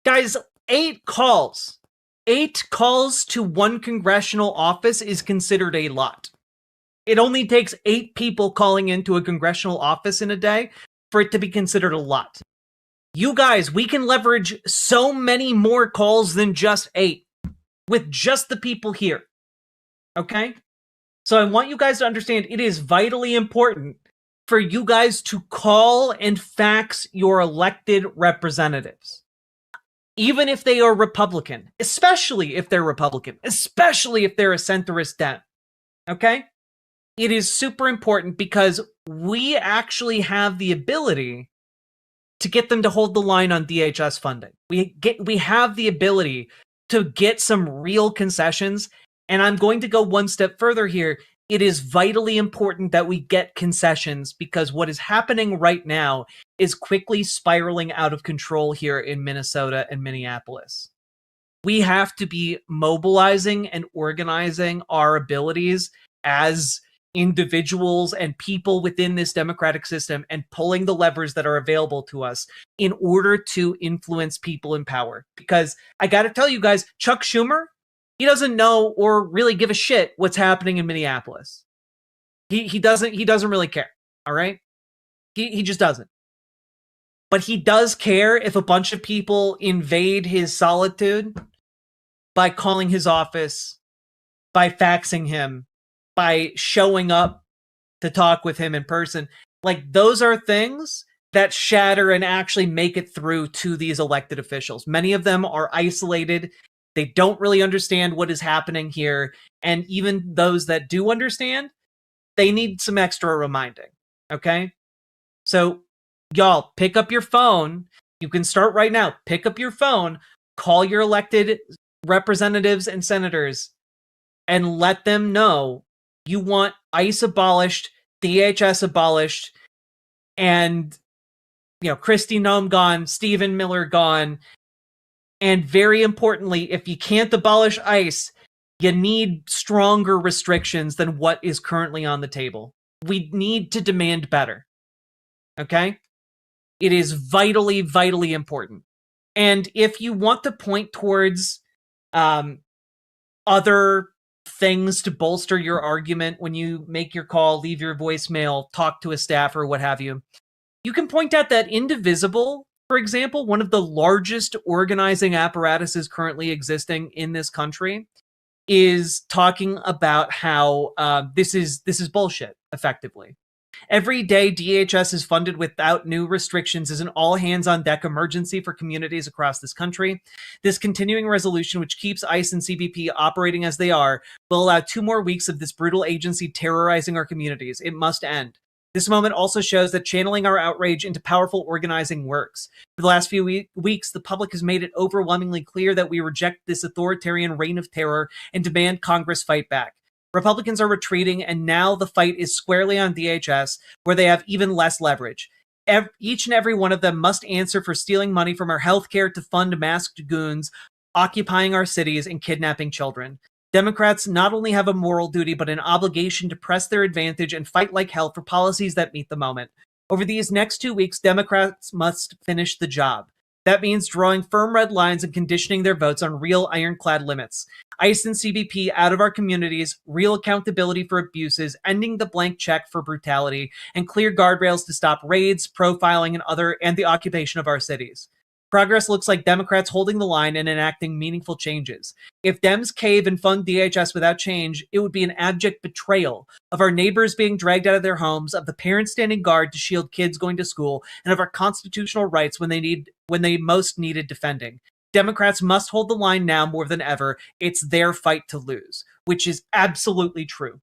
guys, 8 calls. 8 calls to one congressional office is considered a lot. It only takes 8 people calling into a congressional office in a day for it to be considered a lot. You guys, we can leverage so many more calls than just 8 with just the people here. Okay? So I want you guys to understand it is vitally important for you guys to call and fax your elected representatives. Even if they are Republican, especially if they're Republican, especially if they're a centrist Dem. Okay? It is super important because we actually have the ability to get them to hold the line on DHS funding. We have the ability to get some real concessions, and I'm going to go one step further here. It is vitally important that we get concessions because what is happening right now is quickly spiraling out of control here in Minnesota and Minneapolis. We have to be mobilizing and organizing our abilities as individuals and people within this democratic system and pulling the levers that are available to us in order to influence people in power. Because I got to tell you guys, Chuck Schumer, he doesn't know or really give a shit what's happening in Minneapolis. He doesn't really care. All right. He just doesn't. But he does care if a bunch of people invade his solitude by calling his office, by faxing him, by showing up to talk with him in person. Like, those are things that shatter and actually make it through to these elected officials. Many of them are isolated. They don't really understand what is happening here. And even those that do understand, they need some extra reminding. Okay? So, y'all, pick up your phone. You can start right now. Pick up your phone, call your elected representatives and senators, and let them know you want ICE abolished, DHS abolished, and, Kristi Noem gone, Stephen Miller gone. And very importantly, if you can't abolish ICE, you need stronger restrictions than what is currently on the table. We need to demand better. Okay? It is vitally, vitally important. And if you want to point towards other things to bolster your argument when you make your call, leave your voicemail, talk to a staffer, what have you, you can point out that Indivisible, for example, one of the largest organizing apparatuses currently existing in this country, is talking about how this is bullshit, effectively. Every day, DHS is funded without new restrictions as an all-hands-on-deck emergency for communities across this country. This continuing resolution, which keeps ICE and CBP operating as they are, will allow 2 more weeks of this brutal agency terrorizing our communities. It must end. This moment also shows that channeling our outrage into powerful organizing works. For the last few weeks, the public has made it overwhelmingly clear that we reject this authoritarian reign of terror and demand Congress fight back. Republicans are retreating, and now the fight is squarely on DHS, where they have even less leverage. Each and every one of them must answer for stealing money from our healthcare to fund masked goons, occupying our cities, and kidnapping children. Democrats not only have a moral duty, but an obligation to press their advantage and fight like hell for policies that meet the moment. Over these next 2 weeks, Democrats must finish the job. That means drawing firm red lines and conditioning their votes on real ironclad limits. ICE and CBP out of our communities, real accountability for abuses, ending the blank check for brutality, and clear guardrails to stop raids, profiling, and the occupation of our cities. Progress looks like Democrats holding the line and enacting meaningful changes. If Dems cave and fund DHS without change, it would be an abject betrayal of our neighbors being dragged out of their homes, of the parents standing guard to shield kids going to school, and of our constitutional rights when they most needed defending. Democrats must hold the line now more than ever. It's their fight to lose, which is absolutely true.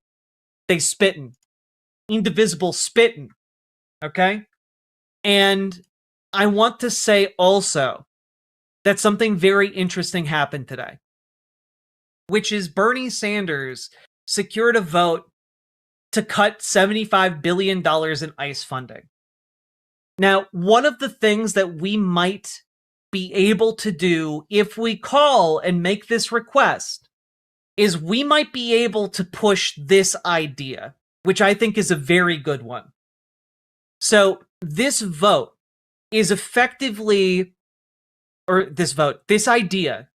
They spittin'. Indivisible spittin'. Okay? And I want to say also that something very interesting happened today, which is Bernie Sanders secured a vote to cut $75 billion in ICE funding. Now, one of the things that we might be able to do if we call and make this request is we might be able to push this idea, which I think is a very good one. So this vote is effectively, this idea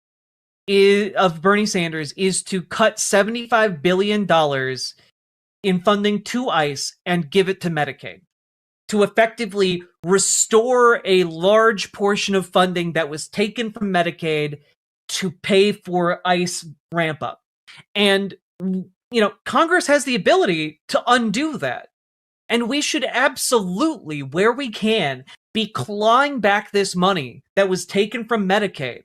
of Bernie Sanders is to cut $75 billion in funding to ICE and give it to Medicaid, to effectively restore a large portion of funding that was taken from Medicaid to pay for ICE ramp up. And, Congress has the ability to undo that. And we should absolutely, where we can, be clawing back this money that was taken from Medicaid.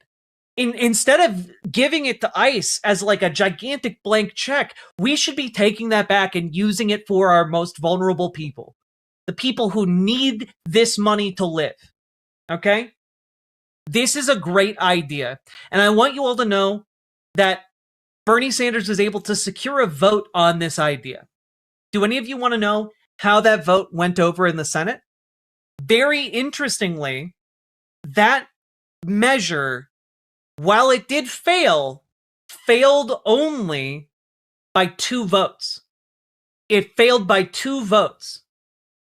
Instead of giving it to ICE as like a gigantic blank check, we should be taking that back and using it for our most vulnerable people. The people who need this money to live. Okay? This is a great idea. And I want you all to know that Bernie Sanders was able to secure a vote on this idea. Do any of you want to know how that vote went over in the Senate? Very interestingly, that measure, while it did fail, failed only by 2 votes. It failed by 2 votes.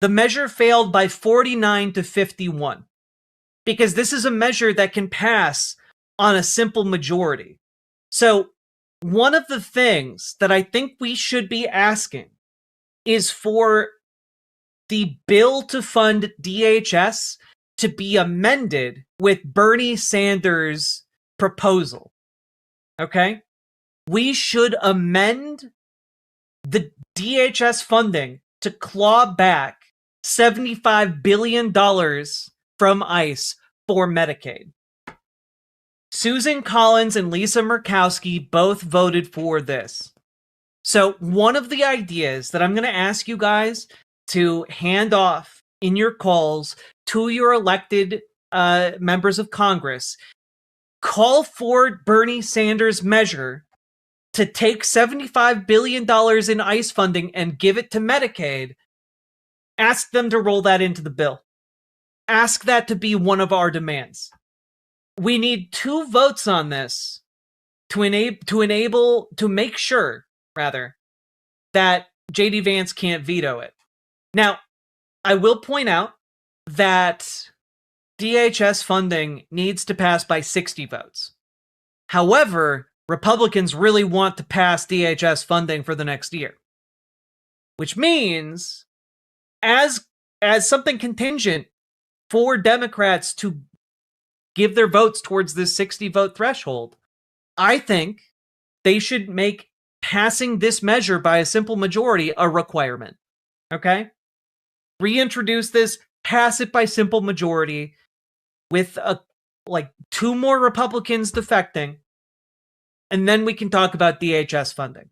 The measure failed by 49 to 51. Because this is a measure that can pass on a simple majority. So, one of the things that I think we should be asking is for the bill to fund DHS to be amended with Bernie Sanders' proposal. Okay? We should amend the DHS funding to claw back $75 billion from ICE for Medicaid. Susan Collins and Lisa Murkowski both voted for this. So one of the ideas that I'm going to ask you guys to hand off in your calls to your elected members of Congress, call for Bernie Sanders' measure to take $75 billion in ICE funding and give it to Medicaid. Ask them to roll that into the bill. Ask that to be one of our demands. We need 2 votes on this to make sure that J.D. Vance can't veto it. Now, I will point out that DHS funding needs to pass by 60 votes. However, Republicans really want to pass DHS funding for the next year, which means as something contingent for Democrats to give their votes towards this 60 vote threshold, I think they should make passing this measure by a simple majority a requirement. Okay? Reintroduce this, pass it by simple majority with 2 more Republicans defecting, and then we can talk about DHS funding.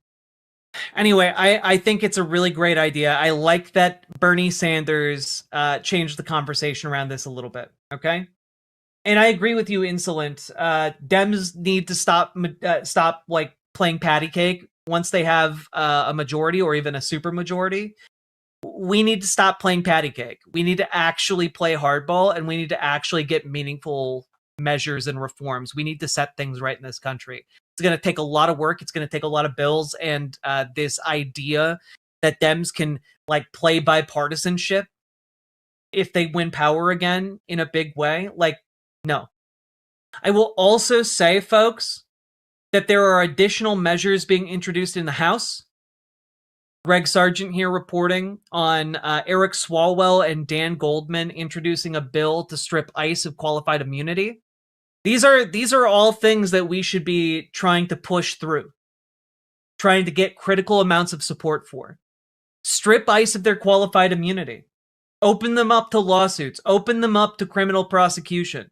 Anyway, I think it's a really great idea. I like that Bernie Sanders changed the conversation around this a little bit. Okay? And I agree with you, Insolent. Dems need to stop playing patty cake once they have a majority or even a super majority. We need to stop playing patty cake. We need to actually play hardball, and we need to actually get meaningful measures and reforms. We need to set things right in this country. It's going to take a lot of work. It's going to take a lot of bills, and this idea that Dems can play bipartisanship if they win power again in a big way, no. I will also say, folks, that there are additional measures being introduced in the House. Greg Sargent here reporting on Eric Swalwell and Dan Goldman introducing a bill to strip ICE of qualified immunity. These are all things that we should be trying to push through, trying to get critical amounts of support for. Strip ICE of their qualified immunity. Open them up to lawsuits. Open them up to criminal prosecution.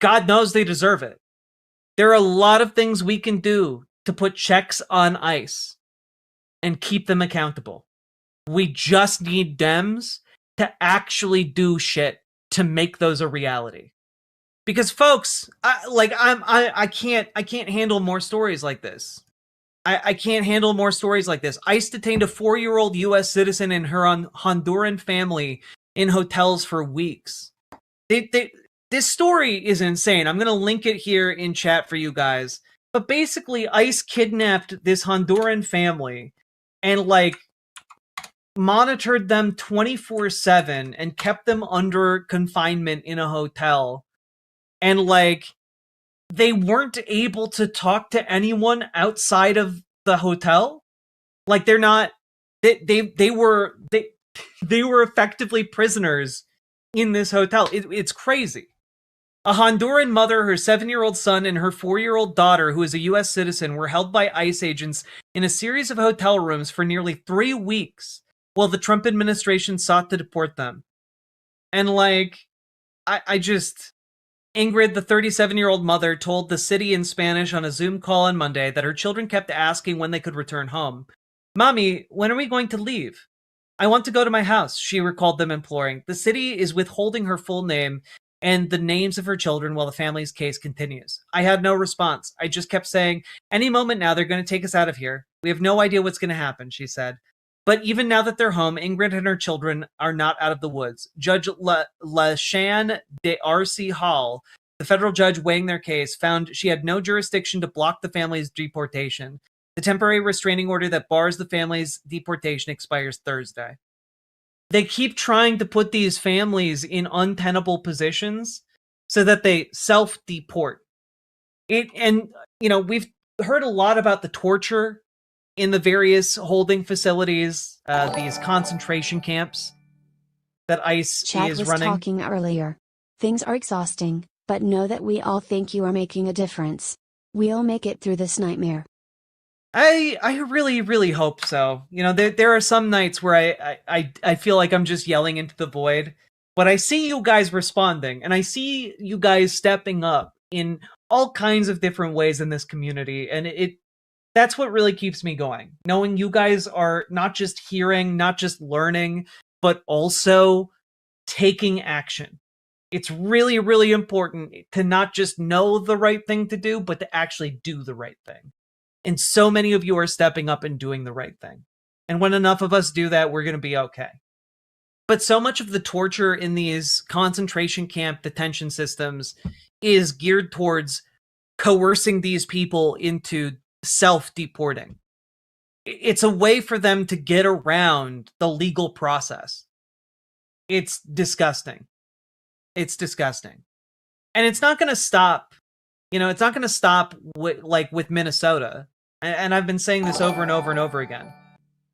God knows they deserve it. There are a lot of things we can do to put checks on ICE. and keep them accountable. We just need Dems to actually do shit to make those a reality. Because folks, I can't handle more stories like this. I can't handle more stories like this. ICE detained a 4-year-old U.S. citizen and her Honduran family in hotels for weeks. This story is insane. I'm going to link it here in chat for you guys. But basically, ICE kidnapped this Honduran family and, like, monitored them 24/7 and kept them under confinement in a hotel. And, like, they weren't able to talk to anyone outside of the hotel. Like, they're not, they were effectively prisoners in this hotel. It's crazy. A Honduran mother, her 7-year-old son, and her 4-year-old daughter, who is a U.S. citizen, were held by ICE agents in a series of hotel rooms for nearly 3 weeks while the Trump administration sought to deport them. And, like, I just... Ingrid, the 37-year-old mother, told the city in Spanish on a Zoom call on Monday that her children kept asking when they could return home. "Mommy, when are we going to leave? I want to go to my house," she recalled them imploring. The city is withholding her full name and the names of her children while the family's case continues. "I had no response. I just kept saying, any moment now they're going to take us out of here. We have no idea what's going to happen," she said. But even now that they're home, Ingrid and her children are not out of the woods. Judge LaShanne D'Arcy Hall, the federal judge weighing their case, found she had no jurisdiction to block the family's deportation. The temporary restraining order that bars the family's deportation expires Thursday. They keep trying to put these families in untenable positions so that they self-deport. And, you know, we've heard a lot about the torture in the various holding facilities, these concentration camps that ICE Chad is was running. talking earlier. Things are exhausting, but know that we all think you are making a difference. We'll make it through this nightmare. I really, really hope so. You know, there are some nights where I feel like I'm just yelling into the void, but I see you guys responding, and I see you guys stepping up in all kinds of different ways in this community, and that's what really keeps me going. Knowing you guys are not just hearing, not just learning, but also taking action. It's really, really important to not just know the right thing to do, but to actually do the right thing. And so many of you are stepping up and doing the right thing. And when enough of us do that, we're going to be okay. But so much of the torture in these concentration camp detention systems is geared towards coercing these people into self-deporting. It's a way for them to get around the legal process. It's disgusting. It's disgusting. And it's not going to stop, you know, it's not going to stop with Minnesota. And I've been saying this over and over and over again,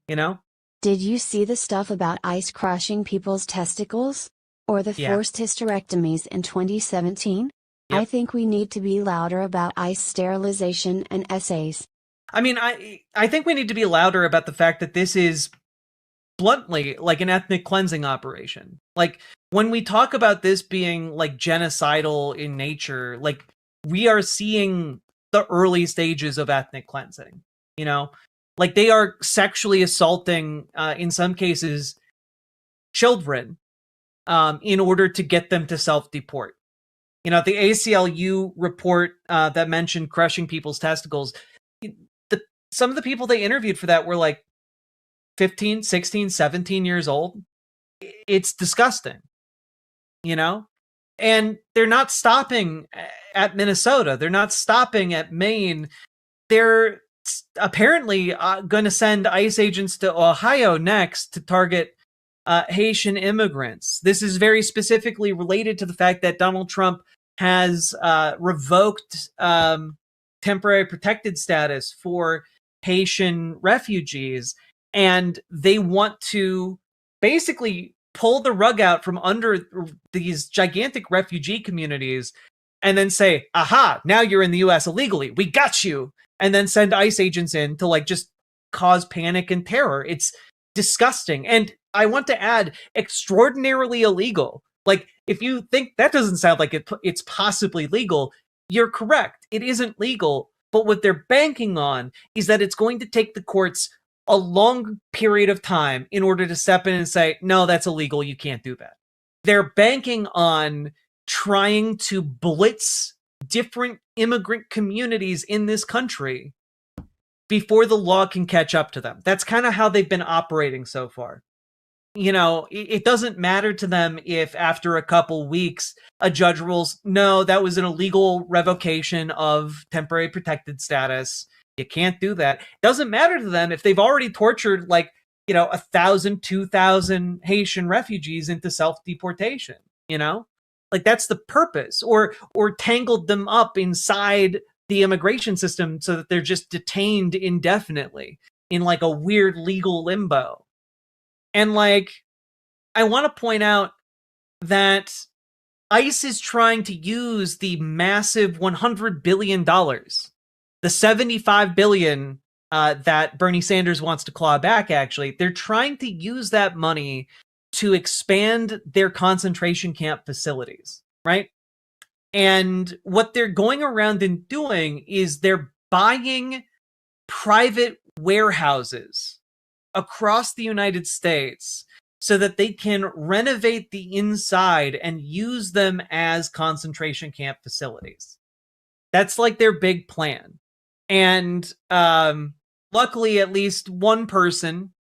you know? Did you see the stuff about ICE crushing people's testicles? Or the forced hysterectomies in 2017? Yep. I think we need to be louder about ICE sterilization and essays. I mean, I think we need to be louder about the fact that this is bluntly like an ethnic cleansing operation. Like, when we talk about this being like genocidal in nature, like, we are seeing the early stages of ethnic cleansing, you know? Like, they are sexually assaulting, in some cases, children in order to get them to self-deport. You know, the ACLU report that mentioned crushing people's testicles, some of the people they interviewed for that were like 15, 16, 17 years old. It's disgusting, you know? And they're not stopping at Minnesota. They're not stopping at Maine. They're apparently going to send ICE agents to Ohio next to target Haitian immigrants. This is very specifically related to the fact that Donald Trump has revoked temporary protected status for Haitian refugees, and they want to basically pull the rug out from under these gigantic refugee communities and then say, aha, now you're in the US illegally. We got you. And then send ICE agents in to like just cause panic and terror. It's disgusting. And I want to add, extraordinarily illegal. Like, if you think that doesn't sound like it's possibly legal, you're correct. It isn't legal. But what they're banking on is that it's going to take the courts a long period of time in order to step in and say, no, that's illegal, you can't do that. They're banking on trying to blitz different immigrant communities in this country before the law can catch up to them. That's kind of how they've been operating so far. It doesn't matter to them if after a couple weeks a judge rules, no, that was an illegal revocation of temporary protected status. You can't do that. It doesn't matter to them if they've already tortured 1,000, 2,000 Haitian refugees into self-deportation, that's the purpose, or tangled them up inside the immigration system so that they're just detained indefinitely in a weird legal limbo. And I want to point out that ICE is trying to use the massive $100 billion, the $75 billion that Bernie Sanders wants to claw back, actually. They're trying to use that money to expand their concentration camp facilities, right? And what they're going around and doing is they're buying private warehouses across the United States so that they can renovate the inside and use them as concentration camp facilities. That's their big plan. And luckily, at least one person,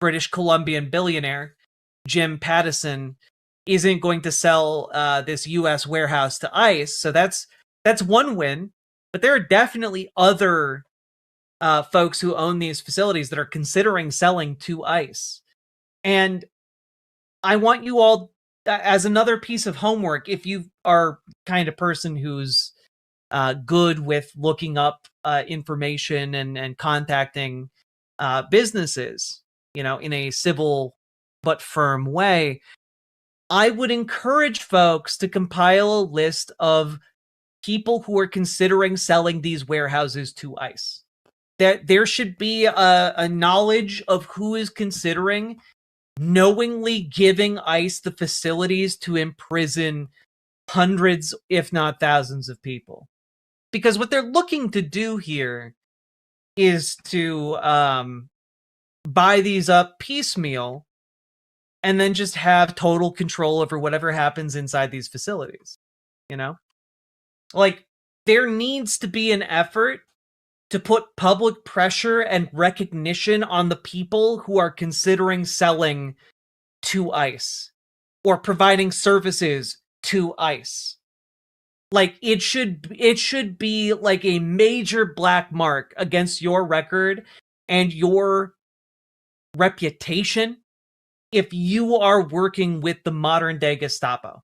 British Columbian billionaire Jim Pattison, isn't going to sell this U.S. warehouse to ICE. So that's one win. But there are definitely other folks who own these facilities that are considering selling to ICE. And I want you all, as another piece of homework, if you are kind of person who's good with looking up information and contacting businesses, in a civil but firm way, I would encourage folks to compile a list of people who are considering selling these warehouses to ICE. That there should be a knowledge of who is considering knowingly giving ICE the facilities to imprison hundreds, if not thousands of people. Because what they're looking to do here is to buy these up piecemeal and then just have total control over whatever happens inside these facilities. There needs to be an effort to put public pressure and recognition on the people who are considering selling to ICE or providing services to ICE. It should be a major black mark against your record and your reputation if you are working with the modern day Gestapo.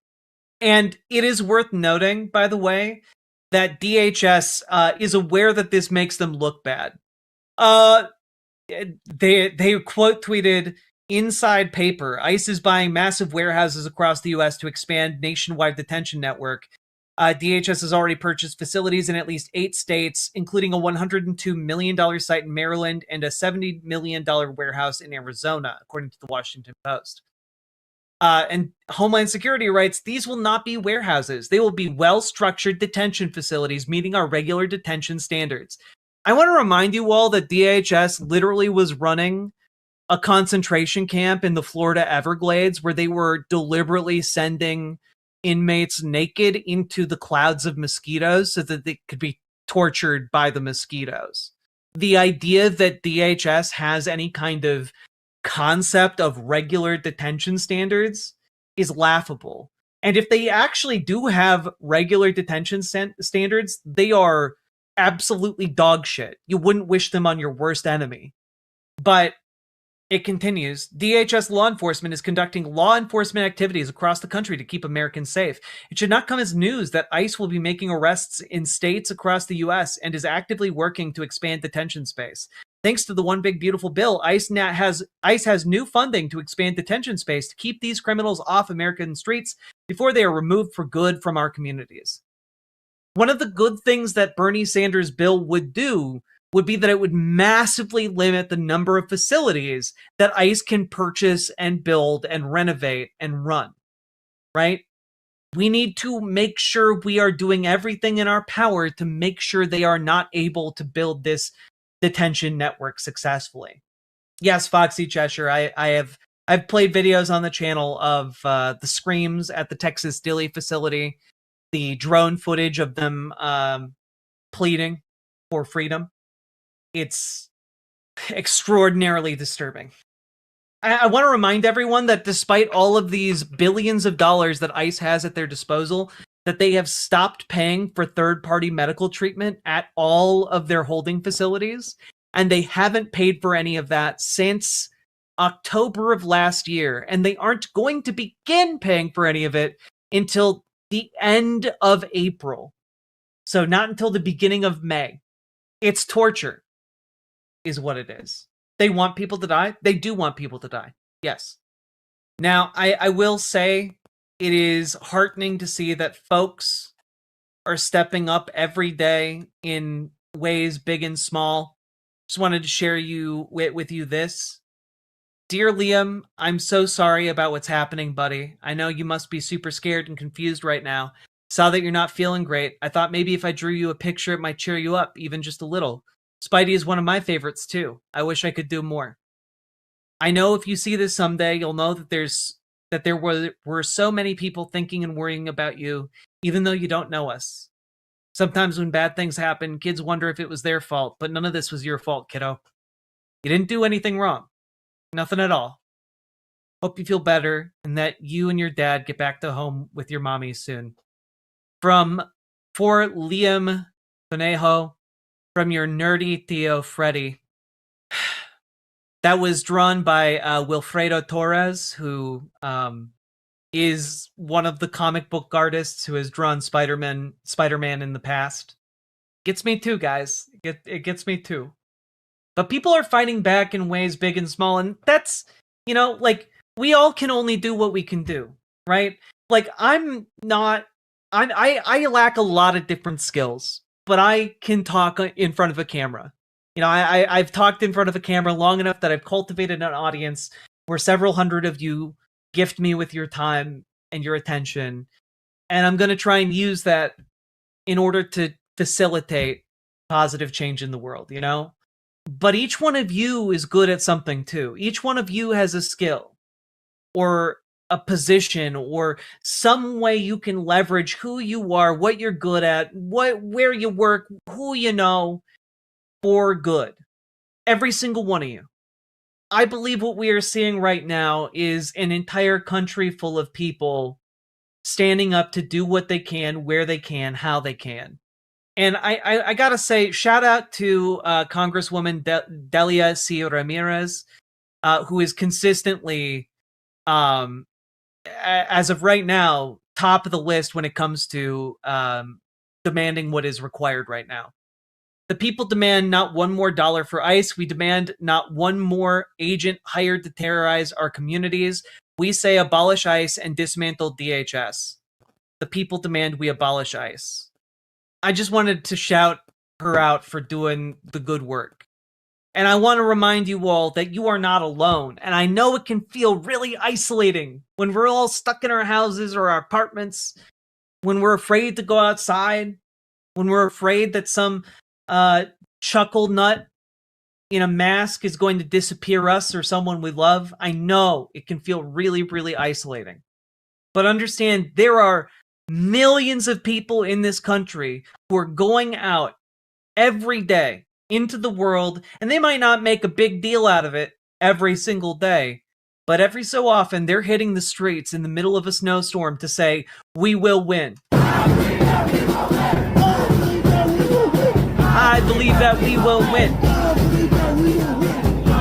And it is worth noting, by the way, that DHS is aware that this makes them look bad. They quote tweeted, "Inside paper, ICE is buying massive warehouses across the U.S. to expand nationwide detention network. DHS has already purchased facilities in at least 8 states, including a $102 million site in Maryland and a $70 million warehouse in Arizona," according to the Washington Post. And Homeland Security writes, "These will not be warehouses. They will be well-structured detention facilities meeting our regular detention standards." I want to remind you all that DHS literally was running a concentration camp in the Florida Everglades where they were deliberately sending inmates naked into the clouds of mosquitoes so that they could be tortured by the mosquitoes. The idea that DHS has any kind of concept of regular detention standards is laughable. And if they actually do have regular detention standards, they are absolutely dog shit. You wouldn't wish them on your worst enemy. But it continues, "DHS law enforcement is conducting law enforcement activities across the country to keep Americans safe. It should not come as news that ICE will be making arrests in states across the U.S. and is actively working to expand detention space. Thanks to the One Big Beautiful Bill, ICE has new funding to expand detention space to keep these criminals off American streets before they are removed for good from our communities." One of the good things that Bernie Sanders' bill would do would be that it would massively limit the number of facilities that ICE can purchase and build and renovate and run, right? We need to make sure we are doing everything in our power to make sure they are not able to build this detention network successfully. Yes, Foxy Cheshire, I've played videos on the channel of the screams at the Texas Dilley facility, the drone footage of them pleading for freedom. It's extraordinarily disturbing. I want to remind everyone that despite all of these billions of dollars that ICE has at their disposal, that they have stopped paying for third-party medical treatment at all of their holding facilities, and they haven't paid for any of that since October of last year, and they aren't going to begin paying for any of it until the end of April. So not until the beginning of May. It's torture, is what it is. They want people to die. They do want people to die. Yes. Now, I will say it is heartening to see that folks are stepping up every day in ways big and small. Just wanted to share with you this. Dear Liam, I'm so sorry about what's happening, buddy. I know you must be super scared and confused right now. Saw that you're not feeling great. I thought maybe if I drew you a picture, it might cheer you up, even just a little. Spidey is one of my favorites too. I wish I could do more. I know if you see this someday, you'll know that there were so many people thinking and worrying about you, even though you don't know us. Sometimes when bad things happen, kids wonder if it was their fault, but none of this was your fault, kiddo. You didn't do anything wrong. Nothing at all. Hope you feel better and that you and your dad get back to home with your mommy soon. For Liam Conejo, from your nerdy Theo Freddy. That was drawn by Wilfredo Torres, who is one of the comic book artists who has drawn Spider-Man in the past. Gets me too, guys. It gets me too. But people are fighting back in ways big and small, and that's, like, we all can only do what we can do, right? Like, I lack a lot of different skills, but I can talk in front of a camera. I've talked in front of a camera long enough that I've cultivated an audience where several hundred of you gift me with your time and your attention. And I'm going to try and use that in order to facilitate positive change in the world, But each one of you is good at something too. Each one of you has a skill or a position or some way you can leverage who you are, what you're good at, where you work, who you know, for good. Every single one of you. I believe what we are seeing right now is an entire country full of people standing up to do what they can, where they can, how they can. And I gotta say, shout out to Congresswoman Delia C. Ramirez, who is consistently, as of right now, top of the list when it comes to demanding what is required right now. The people demand not one more dollar for ICE. We demand not one more agent hired to terrorize our communities. We say abolish ICE and dismantle DHS. The people demand we abolish ICE. I just wanted to shout her out for doing the good work. And I want to remind you all that you are not alone. And I know it can feel really isolating when we're all stuck in our houses or our apartments, when we're afraid to go outside, when we're afraid that some chuckle nut in a mask is going to disappear us or someone we love. I know it can feel really, really isolating. But understand there are millions of people in this country who are going out every day into the world, and they might not make a big deal out of it every single day, but every so often they're hitting the streets in the middle of a snowstorm to say, we will win. I believe that we will win.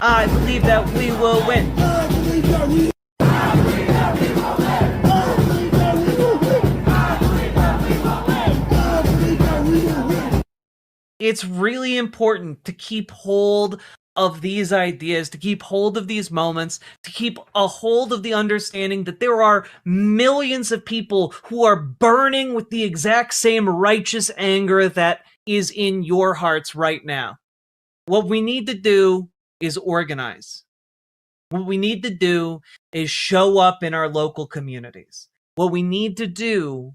I believe that we will win. It's really important to keep hold of these ideas, to keep hold of these moments, to keep a hold of the understanding that there are millions of people who are burning with the exact same righteous anger that is in your hearts right now. What we need to do is organize. What we need to do is show up in our local communities. What we need to do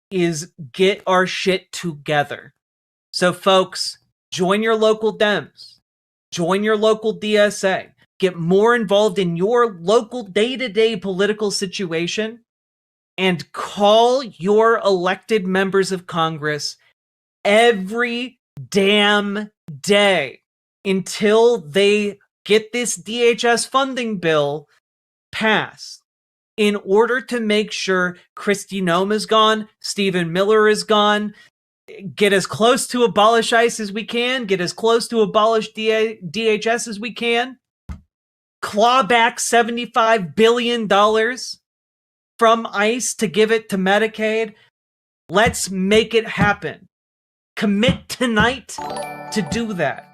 is get our shit together. So folks, Join your local Dems. Join your local DSA. Get more involved in your local day-to-day political situation and call your elected members of Congress every damn day until they get this DHS funding bill passed, in order to make sure Kristi Noem is gone, Stephen Miller is gone, get as close to abolish ICE as we can, get as close to abolish DHS as we can, claw back $75 billion from ICE to give it to Medicaid. Let's make it happen. Commit tonight to do that.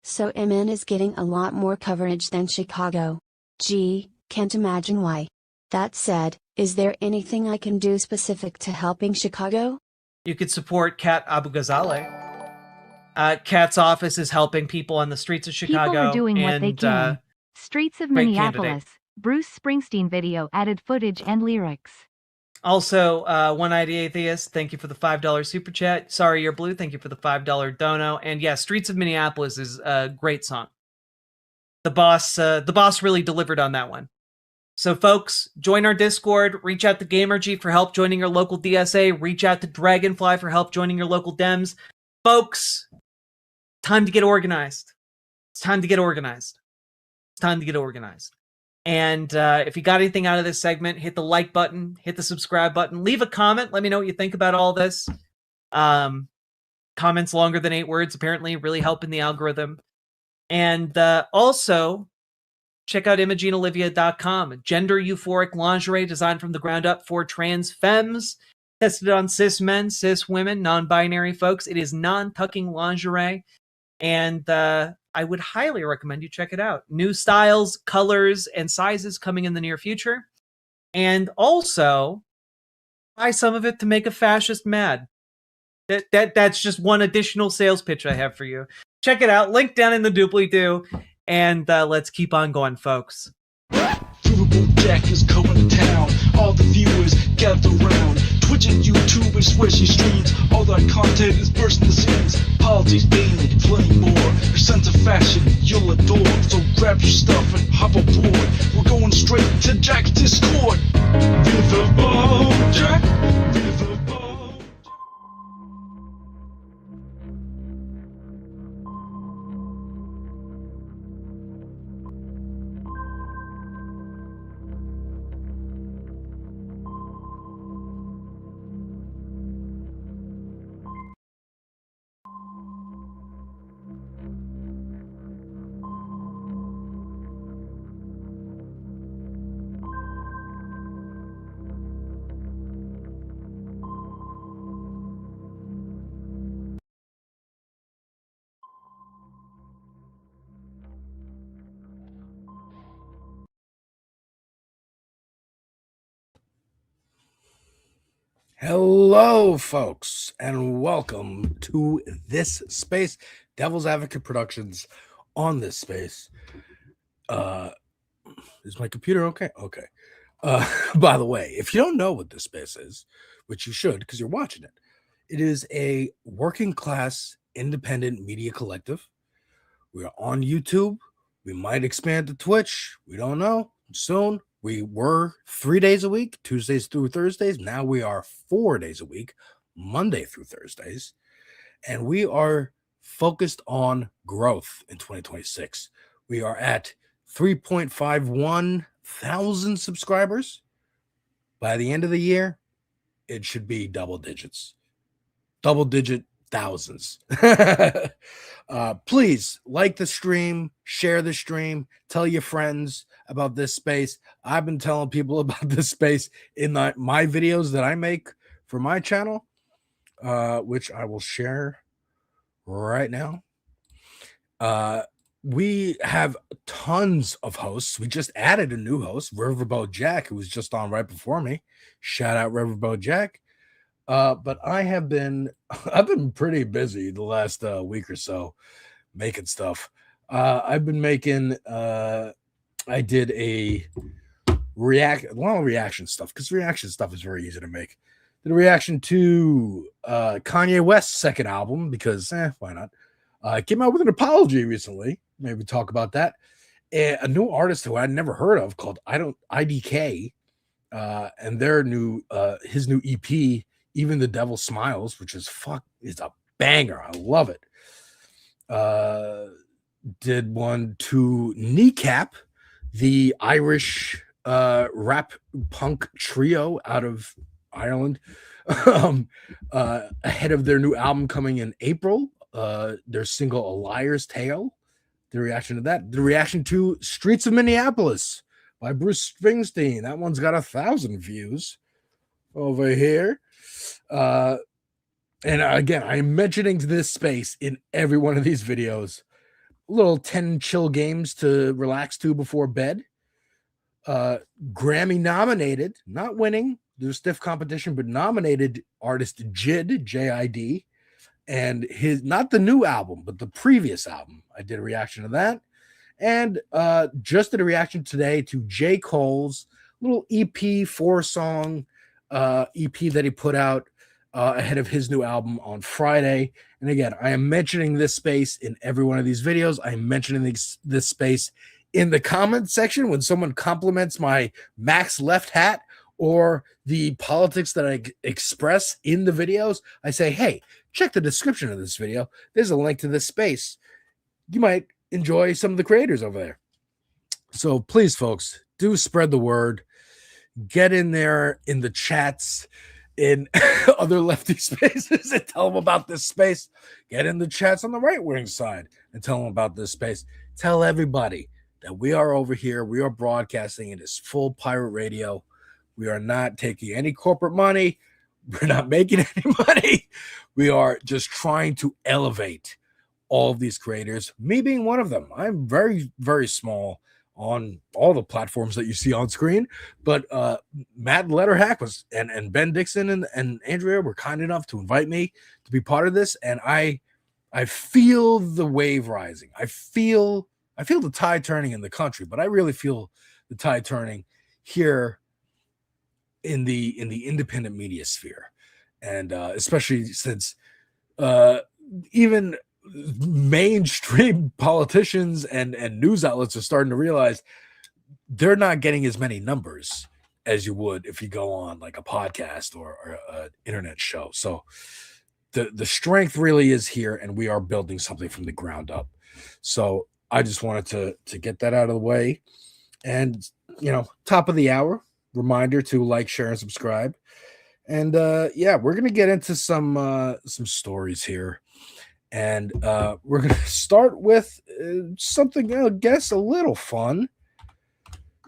So MN is getting a lot more coverage than Chicago. Gee, can't imagine why. That said, is there anything I can do specific to helping Chicago? You could support Kat Abu Ghazaleh. Kat's office is helping people on the streets of Chicago. People are doing what they can. Streets of great Minneapolis. candidate. Bruce Springsteen video added footage and lyrics. Also, One-Eyed Atheist, thank you for the $5 super chat. Sorry You're Blue, thank you for the $5 dono. And yeah, Streets of Minneapolis is a great song. The boss really delivered on that one. So folks, join our Discord, reach out to Gamergy for help joining your local DSA, reach out to Dragonfly for help joining your local Dems. Folks, time to get organized. It's time to get organized. It's time to get organized. And if you got anything out of this segment, hit the like button, hit the subscribe button, leave a comment. Let me know what you think about all this. Comments longer than 8 words, apparently, really helping the algorithm. And also, check out ImogeneOlivia.com, gender euphoric lingerie designed from the ground up for trans femmes, tested on cis men, cis women, non-binary folks. It is non-tucking lingerie, and I would highly recommend you check it out. New styles, colors, and sizes coming in the near future. And also, buy some of it to make a fascist mad. That's just one additional sales pitch I have for you. Check it out. Link down in the doobly-doo. And let's keep on going, folks. RiverBoat Jack is coming to town. All the viewers gather round. Twitch and YouTube and swishy streams. All that content is bursting the scenes. Politics, gaming, plenty more. Your sense of fashion you'll adore. So grab your stuff and hop aboard. We're going straight to Jack's Discord. RiverBoat Jack. RiverBoat. Hello, folks, and welcome to This Space, Devil's Advocate Productions on This Space. Is my computer okay? Okay. By the way, if you don't know what This Space is, which you should because you're watching it, it is a working class independent media collective. We're on YouTube. We might expand to Twitch. We don't know. Soon. We were 3 days a week, Tuesdays through Thursdays. Now we are 4 days a week, Monday through Thursdays. And we are focused on growth in 2026. We are at 3.51 thousand subscribers. By the end of the year, it should be double digits. Double-digit thousands. Please like the stream, share the stream, tell your friends about this space. I've been telling people about this space in my videos that I make for my channel, which I will share right now. We have tons of hosts. We just added a new host, RiverBoat Jack, who was just on right before me. Shout out RiverBoat Jack. But I've been pretty busy the last week or so making stuff. I've been making I did a reaction stuff because reaction stuff is very easy to make. Did a reaction to Kanye West's second album because why not? Came out with an apology recently. Maybe talk about that. A new artist who I'd never heard of called IDK, and their new his new EP, Even the Devil Smiles, which is a banger. I love it. Did one to Kneecap, the Irish rap punk trio out of Ireland, ahead of their new album coming in April. Their single A Liar's Tale. The reaction to that. The reaction to Streets of Minneapolis by Bruce Springsteen. That one's got 1,000 views over here. And again, I'm mentioning this space in every one of these videos. Little 10 chill games to relax to before bed. Grammy nominated, not winning. There's stiff competition, but nominated artist JID, J-I-D. And his, not the new album, but the previous album. I did a reaction to that. And just did a reaction today to J. Cole's little EP, 4-song EP that he put out ahead of his new album on Friday. And again, I am mentioning this space in every one of these videos. I'm mentioning this space in the comment section when someone compliments my Max Left hat or the politics that I express in the videos. I say, hey, check the description of this video. There's a link to this space. You might enjoy some of the creators over there. So please, folks, do spread the word. Get in there in the chats in other lefty spaces and tell them about this space. Get in the chats on the right-wing side and tell them about this space. Tell everybody that we are over here. We are broadcasting. It is full pirate radio. We are not taking any corporate money. We're not making any money. We are just trying to elevate all of these creators, me being one of them. I'm very, very small on all the platforms that you see on screen, but Matt Letterhack was and Ben Dixon and Andrea were kind enough to invite me to be part of this, and I feel the wave rising. I feel the tide turning in the country, but I really feel the tide turning here in the independent media sphere, and especially since even mainstream politicians and news outlets are starting to realize they're not getting as many numbers as you would if you go on like a podcast or an internet show. So the strength really is here, and we are building something from the ground up. So I just wanted to get that out of the way. And, you know, top of the hour, reminder to like, share, and subscribe. And yeah, we're going to get into some stories here. And we're going to start with something, I guess, a little fun.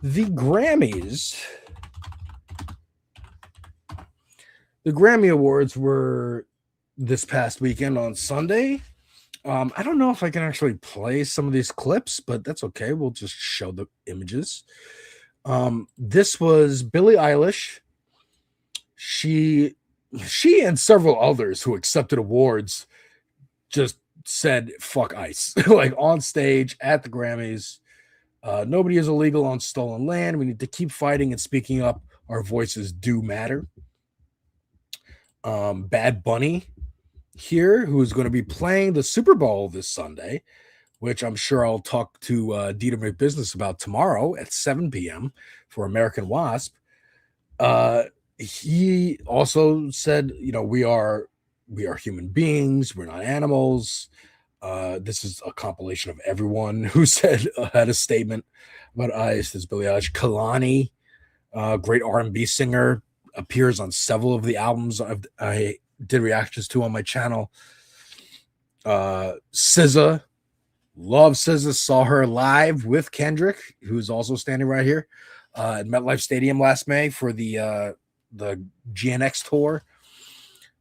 The Grammys. The Grammy Awards were this past weekend on Sunday. I don't know if I can actually play some of these clips, but that's okay. We'll just show the images. This was Billie Eilish. She and several others who accepted awards just said fuck ICE, like on stage at the Grammys. Nobody is illegal on stolen land. We need to keep fighting and speaking up. Our voices do matter. Bad Bunny here, who's going to be playing the Super Bowl this Sunday, which I'm sure I'll talk to Dieter McBusiness about tomorrow at 7 p.m. for American Wasp. He also said, you know, we are human beings. We're not animals. This is a compilation of everyone who had a statement about ICE. There's Billie Eilish. Kalani, great R&B singer, appears on several of the albums I did reactions to on my channel. SZA, love SZA. Saw her live with Kendrick, who's also standing right here at MetLife Stadium last May for the GNX tour.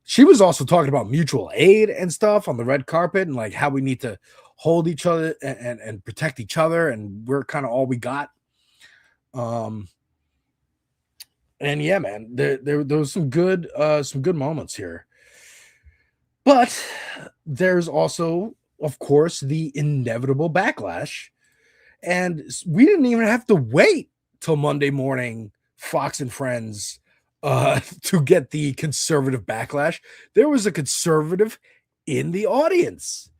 She was also talking about mutual aid and stuff on the red carpet and like how we need to hold each other and protect each other, and we're kind of all we got. And yeah, man, there was some good moments here. But there's also, of course, the inevitable backlash. And we didn't even have to wait till Monday morning, Fox and Friends, to get the conservative backlash. There was a conservative in the audience.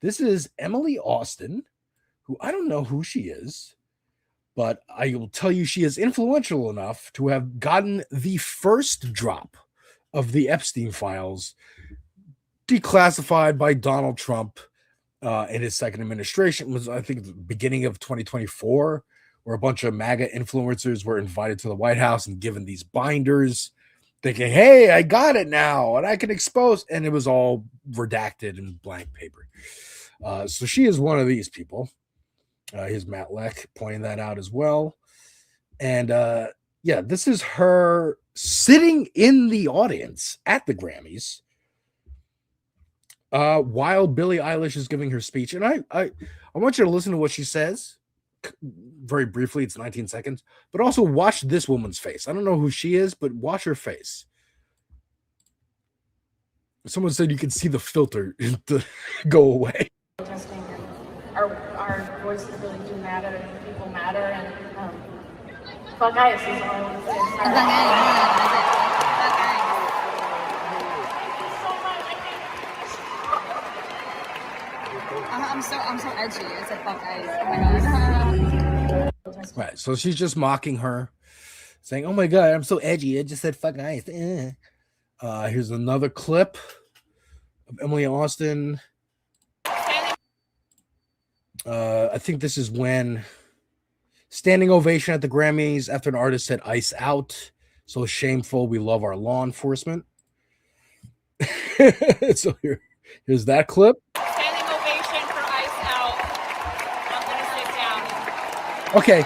This is Emily Austin, who I don't know who she is, but I will tell you she is influential enough to have gotten the first drop of the Epstein files declassified by Donald Trump in his second administration. It was, I think, the beginning of 2024, where a bunch of MAGA influencers were invited to the White House and given these binders, thinking, hey, I got it now and I can expose. And it was all redacted in blank paper. So she is one of these people. Here's Matt Leck pointing that out as well. And yeah, this is her sitting in the audience at the Grammys while Billie Eilish is giving her speech. And I want you to listen to what she says very briefly. It's 19 seconds, but also watch this woman's face. I don't know who she is, but watch her face. Someone said you can see the filter go away. Protesting and our voices really do matter and people matter and fuck ICE is all I want to say. I'm so edgy. I said fuck ICE. Oh my god. Right. So she's just mocking her, saying, "Oh my god, I'm so edgy. I just said fuck ICE." Here's another clip of Emily Austin. I think this is when standing ovation at the Grammys after an artist said ICE out. So shameful. We love our law enforcement. So here's that clip. Standing ovation for ICE out. I'm gonna sit down. Okay,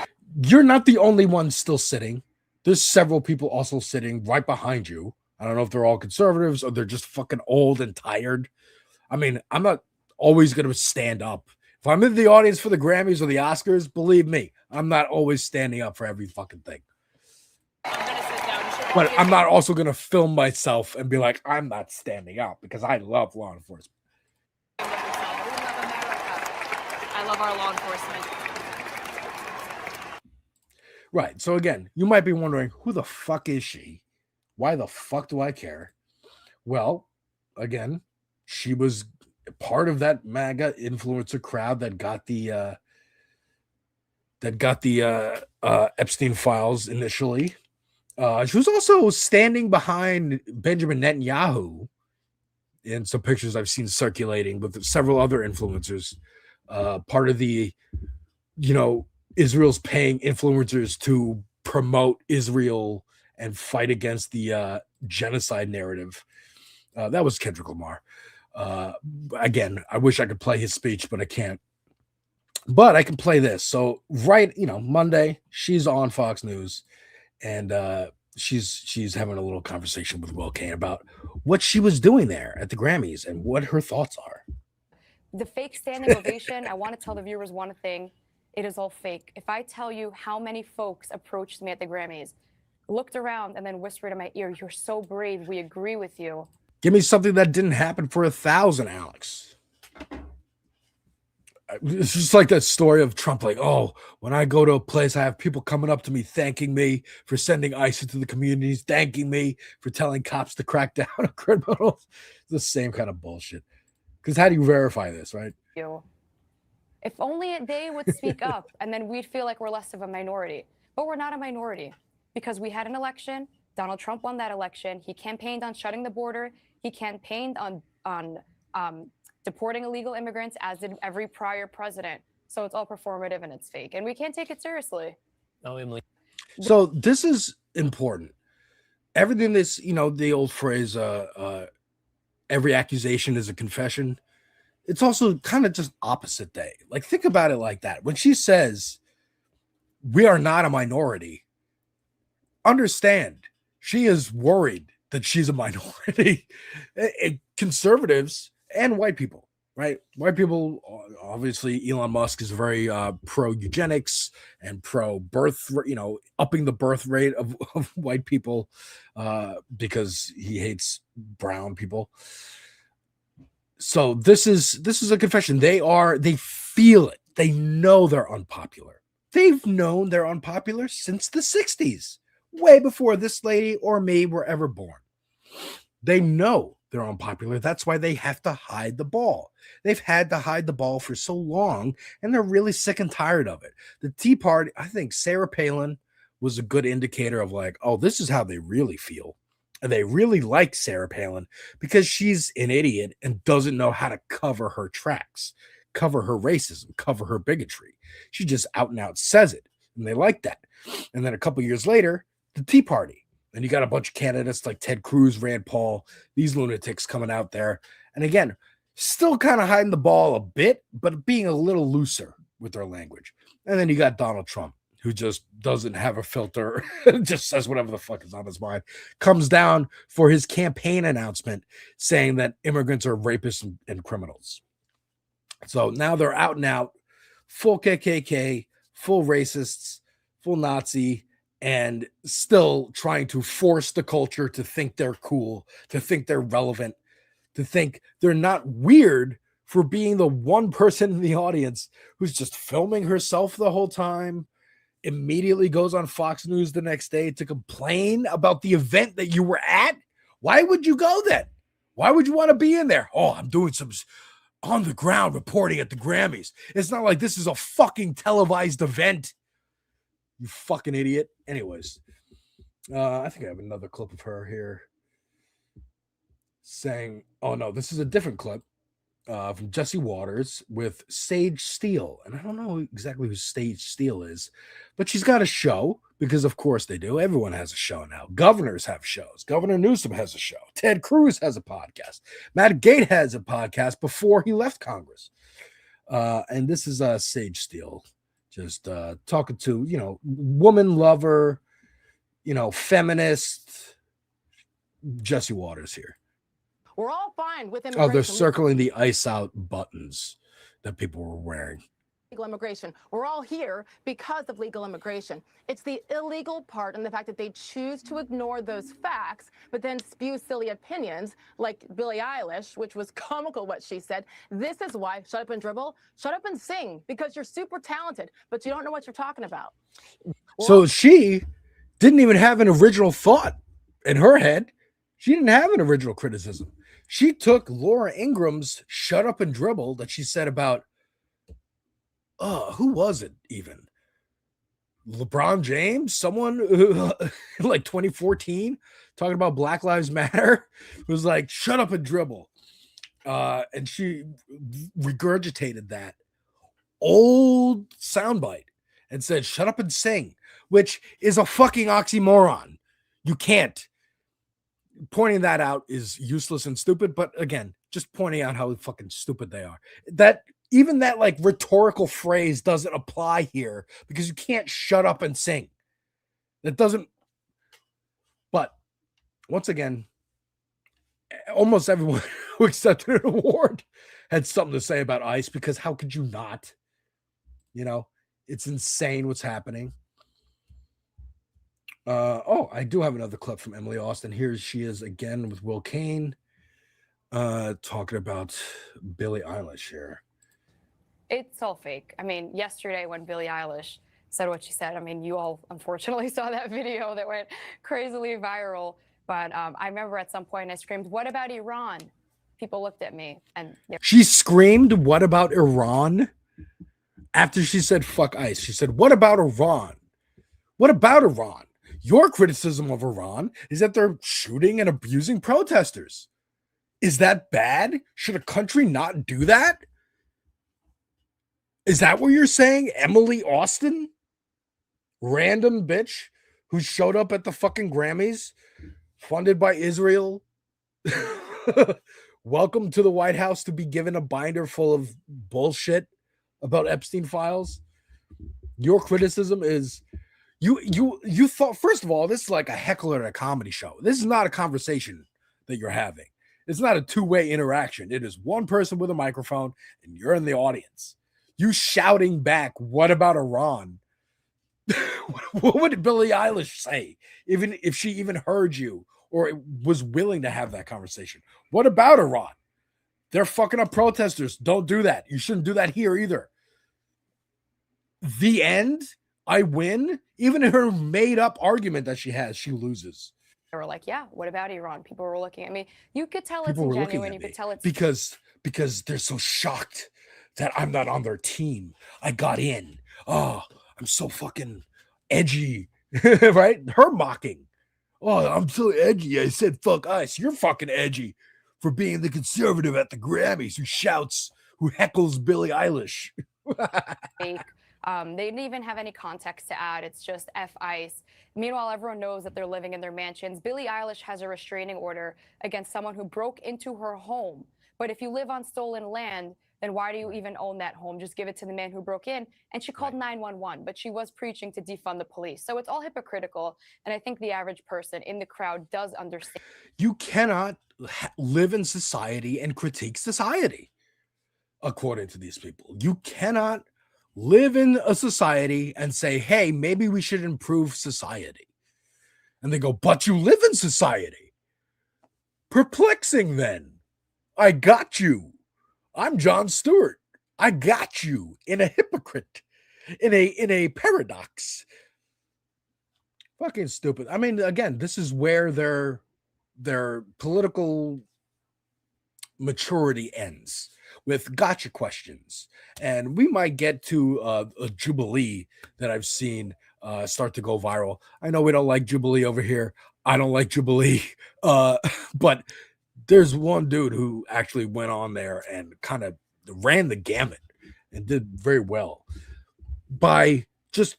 you're not the only one still sitting. There's several people also sitting right behind you. I don't know if they're all conservatives or they're just fucking old and tired. I mean, I'm not always going to stand up. If I'm in the audience for the Grammys or the Oscars, believe me, I'm not always standing up for every fucking thing. But I'm not also going to film myself and be like, I'm not standing up because I love law enforcement. I love our law enforcement. Right. So again, you might be wondering, who the fuck is she? Why the fuck do I care? Well, again, she was part of that MAGA influencer crowd that got the Epstein files initially. She was also standing behind Benjamin Netanyahu in some pictures I've seen circulating with several other influencers. Part of the, Israel's paying influencers to promote Israel and fight against the genocide narrative. That was Kendrick Lamar. Again, I wish I could play his speech, but I can't. But I can play this. So Monday, she's on Fox News, and she's having a little conversation with Will Kane about what she was doing there at the Grammys and what her thoughts are. The fake standing ovation, I want to tell the viewers one thing. It is all fake. If I tell you how many folks approached me at the Grammys, looked around and then whispered in my ear, "You're so brave. We agree with you." Give me something that didn't happen for 1,000, Alex. It's just like that story of Trump, like, oh, when I go to a place, I have people coming up to me, thanking me for sending ICE into the communities, thanking me for telling cops to crack down on criminals. It's the same kind of bullshit. Because how do you verify this, right? If only they would speak up, and then we'd feel like we're less of a minority. But we're not a minority because we had an election. Donald Trump won that election. He campaigned on shutting the border. He campaigned on deporting illegal immigrants, as did every prior president. So it's all performative and it's fake, and we can't take it seriously. Oh, Emily. So this is important. Everything that's, the old phrase, every accusation is a confession. It's also kind of just opposite day. Like, think about it like that. When she says, we are not a minority, understand, she is worried that she's a minority. Conservatives and white people, right? White people, obviously, Elon Musk is very pro-eugenics and pro-birth, upping the birth rate of white people because he hates brown people. So this is a confession. They feel it. They know they're unpopular. They've known they're unpopular since the 60s, way before this lady or me were ever born. They know they're unpopular. That's why they have to hide the ball. They've had to hide the ball for so long, and they're really sick and tired of it. The Tea Party, I think Sarah Palin was a good indicator of like, oh, this is how they really feel. And they really like Sarah Palin because she's an idiot and doesn't know how to cover her tracks, cover her racism, cover her bigotry. She just out and out says it, and they like that. And then a couple years later, the Tea Party. And you got a bunch of candidates like Ted Cruz, Rand Paul, these lunatics coming out there. And again, still kind of hiding the ball a bit, but being a little looser with their language. And then you got Donald Trump, who just doesn't have a filter, just says whatever the fuck is on his mind, comes down for his campaign announcement saying that immigrants are rapists and criminals. So now they're out and out, full KKK, full racists, full Nazi, and still trying to force the culture to think they're cool, to think they're relevant, to think they're not weird for being the one person in the audience who's just filming herself the whole time, immediately goes on Fox News the next day to complain about the event that you were at. Why would you go then? Why would you want to be in there? Oh, I'm doing some on the ground reporting at the Grammys. It's not like this is a fucking televised event. You fucking idiot. Anyways, I think I have another clip of her here saying, oh no, this is a different clip from Jesse Waters with Sage Steele. And I don't know exactly who Sage Steele is, but she's got a show because of course they do. Everyone has a show now. Governors have shows. Governor Newsom has a show. Ted Cruz has a podcast. Matt Gaetz has a podcast before he left Congress. And this is Sage Steele. Just talking to, woman lover, feminist Jesse Waters here. We're all fine with immigration. Oh, they're circling the ice out buttons that people were wearing. Legal immigration. We're all here because of legal immigration. It's the illegal part and the fact that they choose to ignore those facts, but then spew silly opinions like Billie Eilish, which was comical what she said. This is why, shut up and dribble, shut up and sing, because you're super talented, but you don't know what you're talking about. So she didn't even have an original thought in her head. She didn't have an original criticism. She took Laura Ingram's shut up and dribble that she said about, who was it even? LeBron James? Someone who, like 2014 talking about Black Lives Matter was like, shut up and dribble. And she regurgitated that old soundbite and said, shut up and sing, which is a fucking oxymoron. You can't. Pointing that out is useless and stupid, but again, just pointing out how fucking stupid they are. That even that like rhetorical phrase doesn't apply here because you can't shut up and sing. That doesn't. But once again, almost everyone who accepted an award had something to say about ICE because how could you not? It's insane what's happening. I do have another clip from Emily Austin. Here she is again with Will Kane talking about Billie Eilish here. It's all fake. I mean, yesterday when Billie Eilish said what she said, I mean, you all unfortunately saw that video that went crazily viral. But I remember at some point I screamed, "What about Iran?" People looked at me and she screamed, "What about Iran?" After she said, "Fuck ICE." She said, "What about Iran? What about Iran? Your criticism of Iran is that they're shooting and abusing protesters. Is that bad? Should a country not do that? Is that what you're saying, Emily Austin? Random bitch who showed up at the fucking Grammys, funded by Israel. Welcome to the White House to be given a binder full of bullshit about Epstein files. Your criticism is you thought, first of all, this is like a heckler at a comedy show. This is not a conversation that you're having. It's not a two-way interaction. It is one person with a microphone and you're in the audience. You shouting back, "What about Iran?" What would Billie Eilish say, even if she even heard you or was willing to have that conversation? What about Iran? They're fucking up protesters. Don't do that. You shouldn't do that here either. The end. I win. Even in her made-up argument that she has, she loses. They were like, yeah, what about Iran? People were looking at me. You could tell People it's were looking genuine. at You me could tell it's because they're so shocked that I'm not on their team. I got in. Oh, I'm so fucking edgy, right? Her mocking. Oh, I'm so edgy. I said fuck ICE. You're fucking edgy for being the conservative at the Grammys who shouts, who heckles Billie Eilish. fake. They didn't even have any context to add. It's just F ICE. Meanwhile, everyone knows that they're living in their mansions. Billie Eilish has a restraining order against someone who broke into her home. But if you live on stolen land, then why do you even own that home? Just give it to the man who broke in. And she called 911, but she was preaching to defund the police. So it's all hypocritical. And I think the average person in the crowd does understand. You cannot live in society and critique society, according to these people. You cannot live in a society and say, hey, maybe we should improve society. And they go, but you live in society. Perplexing then. I got you. I'm Jon Stewart. I got you in a hypocrite, in a paradox. Fucking stupid. I mean, again, this is where their political maturity ends, with gotcha questions. And we might get to a Jubilee that I've seen start to go viral. I know we don't like Jubilee over here. I don't like Jubilee. But there's one dude who actually went on there and kind of ran the gamut and did very well by just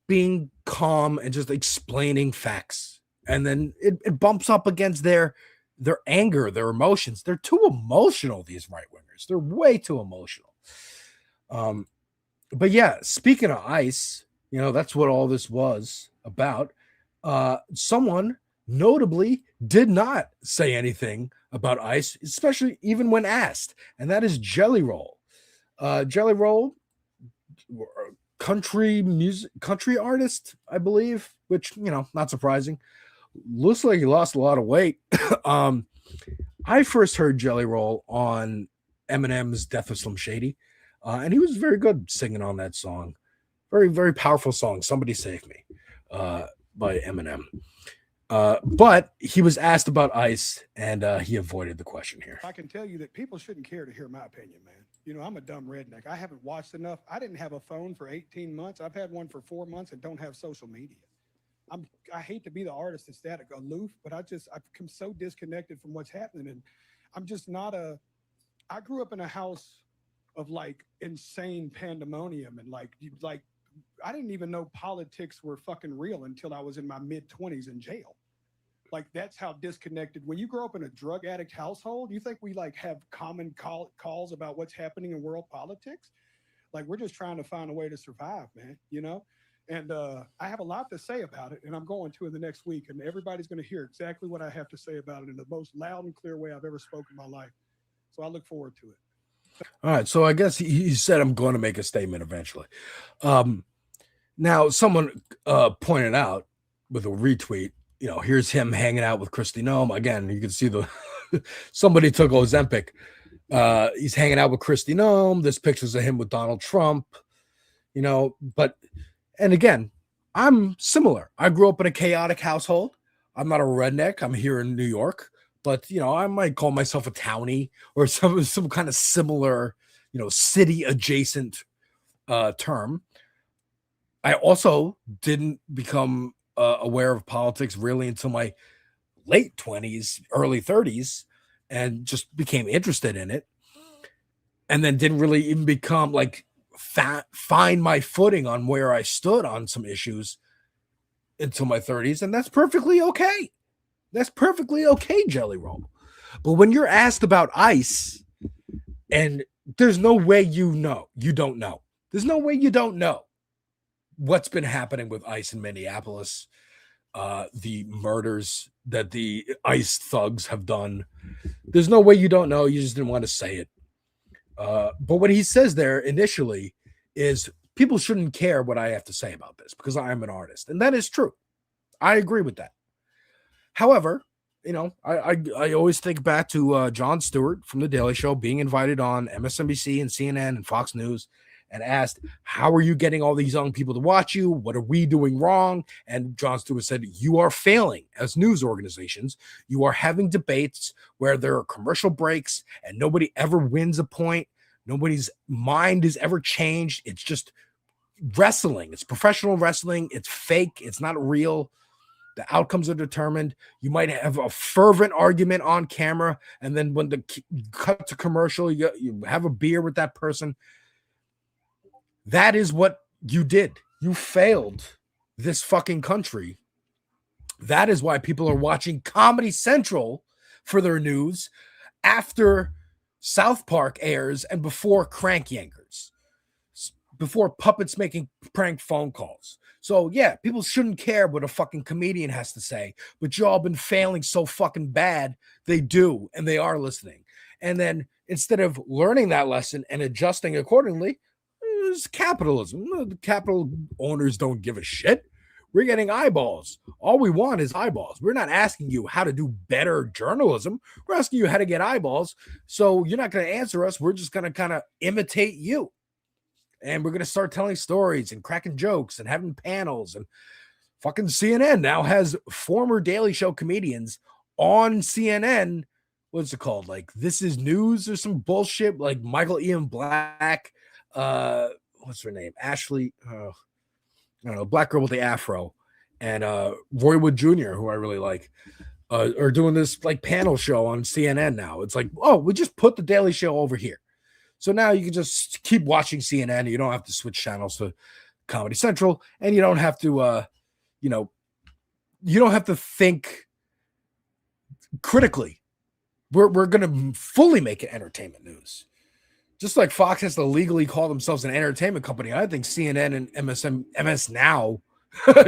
being calm and just explaining facts. And then it bumps up against their anger, their emotions. They're too emotional, these right-wingers. They're way too emotional. But yeah, speaking of ICE, that's what all this was about. Someone notably did not say anything about ICE, especially even when asked, and that is Jelly Roll. Jelly Roll, country artist, I believe, which, not surprising. Looks like he lost a lot of weight. I first heard Jelly Roll on Eminem's Death of Slim Shady, and he was very good singing on that song. Very, very powerful song, Somebody Save Me, by Eminem. But he was asked about ICE, and he avoided the question here. I can tell you that people shouldn't care to hear my opinion, man. I'm a dumb redneck. I haven't watched enough. I didn't have a phone for 18 months. I've had one for 4 months and don't have social media. I hate to be the artist that's that aloof, but I've become so disconnected from what's happening. And I'm just not I grew up in a house of like insane pandemonium and like I didn't even know politics were fucking real until I was in my mid-20s in jail. Like, that's how disconnected. When you grow up in a drug addict household, you think we like have common calls about what's happening in world politics? Like, we're just trying to find a way to survive, man, And I have a lot to say about it, and I'm going to in the next week, and everybody's going to hear exactly what I have to say about it in the most loud and clear way I've ever spoken in my life. So I look forward to it. All right, so I guess he said I'm going to make a statement eventually. Now, someone pointed out with a retweet, here's him hanging out with Kristi Noem. Again, you can see somebody took Ozempic. He's hanging out with Kristi Noem. There's pictures of him with Donald Trump, and again, I'm similar. I grew up in a chaotic household. I'm not a redneck. I'm here in New York, but I might call myself a townie or some kind of similar, city adjacent term. I also didn't become aware of politics really until my late 20s, early 30s, and just became interested in it. And then didn't really even become find my footing on where I stood on some issues until my 30s. And that's perfectly okay. That's perfectly okay, Jelly Roll. But when you're asked about ICE, and there's no way you don't know. There's no way you don't know what's been happening with ICE in Minneapolis, the murders that the ICE thugs have done. There's no way you don't know. You just didn't want to say it. But what he says there initially is people shouldn't care what I have to say about this because I am an artist. And that is true. I agree with that. However, I always think back to Jon Stewart from The Daily Show being invited on MSNBC and CNN and Fox News and asked, how are you getting all these young people to watch you? What are we doing wrong? And Jon Stewart said, you are failing as news organizations. You are having debates where there are commercial breaks and nobody ever wins a point. Nobody's mind is ever changed. It's just wrestling. It's professional wrestling. It's fake. It's not real. The outcomes are determined. You might have a fervent argument on camera, and then when the cut to commercial, you have a beer with that person. That is what you did. You failed this fucking country. That is why people are watching Comedy Central for their news after South Park airs and before Crank Yankers, before puppets making prank phone calls. So yeah, people shouldn't care what a fucking comedian has to say, but y'all been failing so fucking bad, they do, and they are listening. And then instead of learning that lesson and adjusting accordingly, it's capitalism. The capital owners don't give a shit. We're getting eyeballs. All we want is eyeballs. We're not asking you how to do better journalism. We're asking you how to get eyeballs. So you're not going to answer us. We're just going to kind of imitate you. And we're going to start telling stories and cracking jokes and having panels. And fucking CNN now has former Daily Show comedians on CNN. What's it called? Like This Is News or some bullshit. Like Michael Ian Black. What's her name? Ashley. I don't know. Black girl with the afro. And Roy Wood Jr., who I really like, are doing this like panel show on CNN now. It's like, oh, we just put the Daily Show over here. So now you can just keep watching CNN. You don't have to switch channels to Comedy Central, and you don't have to, you don't have to think critically. We're going to fully make it entertainment news. Just like Fox has to legally call themselves an entertainment company, I think CNN and MS Now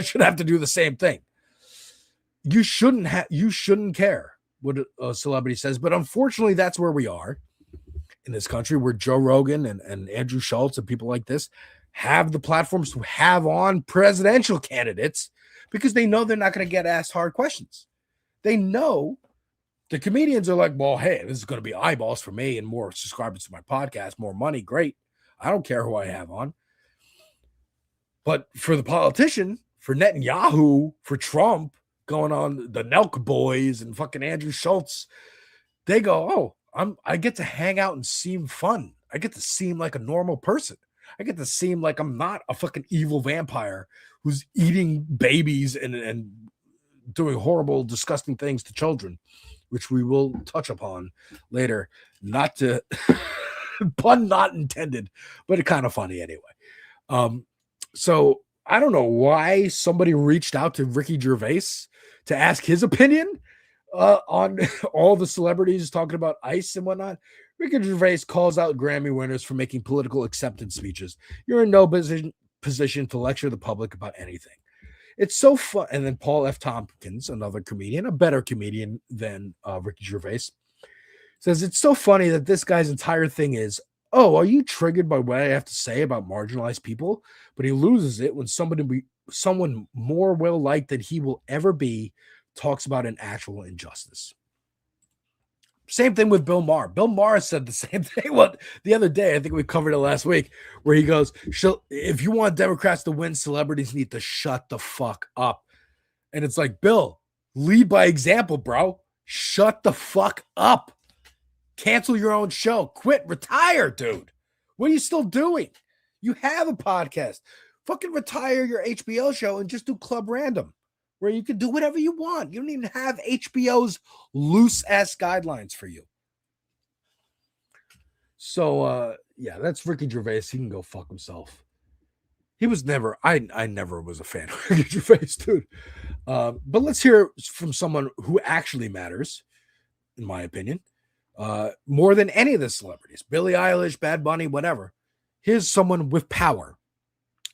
should have to do the same thing. You shouldn't care what a celebrity says, but unfortunately, that's where we are in this country, where Joe Rogan and Andrew Schultz and people like this have the platforms to have on presidential candidates because they know they're not going to get asked hard questions. They know the comedians are like, well, hey, this is going to be eyeballs for me and more subscribers to my podcast, more money. Great. I don't care who I have on. But for the politician, for Netanyahu, for Trump, going on the Nelk Boys and fucking Andrew Schultz, they go, oh, I get to hang out and seem fun. I get to seem like a normal person. I get to seem like I'm not a fucking evil vampire who's eating babies and doing horrible, disgusting things to children, which we will touch upon later. Not to pun not intended, but it's kind of funny anyway. So I don't know why somebody reached out to Ricky Gervais to ask his opinion on all the celebrities talking about ICE and whatnot. Ricky Gervais calls out Grammy winners for making political acceptance speeches. You're in no position to lecture the public about anything. It's so fun. And then Paul F. Tompkins, another comedian, a better comedian than Ricky Gervais, says it's so funny that this guy's entire thing is, oh, are you triggered by what I have to say about marginalized people? But he loses it when someone more well-liked than he will ever be talks about an actual injustice. Same thing with Bill Maher. Bill Maher said the same thing the other day. I think we covered it last week, where he goes, if you want Democrats to win, celebrities need to shut the fuck up. And it's like, Bill, lead by example, bro. Shut the fuck up. Cancel your own show. Quit. Retire, dude. What are you still doing? You have a podcast. Fucking retire your HBO show and just do Club Random, where you can do whatever you want. You don't even have HBO's loose-ass guidelines for you. So, yeah, that's Ricky Gervais. He can go fuck himself. He was never, I never was a fan of Ricky Gervais, dude. But let's hear from someone who actually matters, in my opinion, more than any of the celebrities. Billie Eilish, Bad Bunny, whatever. Here's someone with power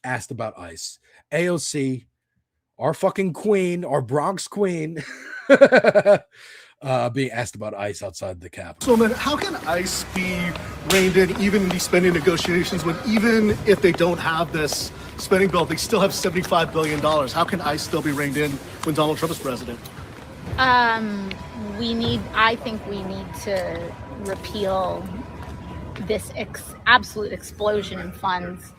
asked about ICE. AOC, our fucking queen, our Bronx queen, being asked about ICE outside the Capitol. So then how can ICE be reined in even in these spending negotiations when even if they don't have this spending bill, they still have $75 billion? How can ICE still be reined in when Donald Trump is president? I think we need to repeal this absolute explosion in funds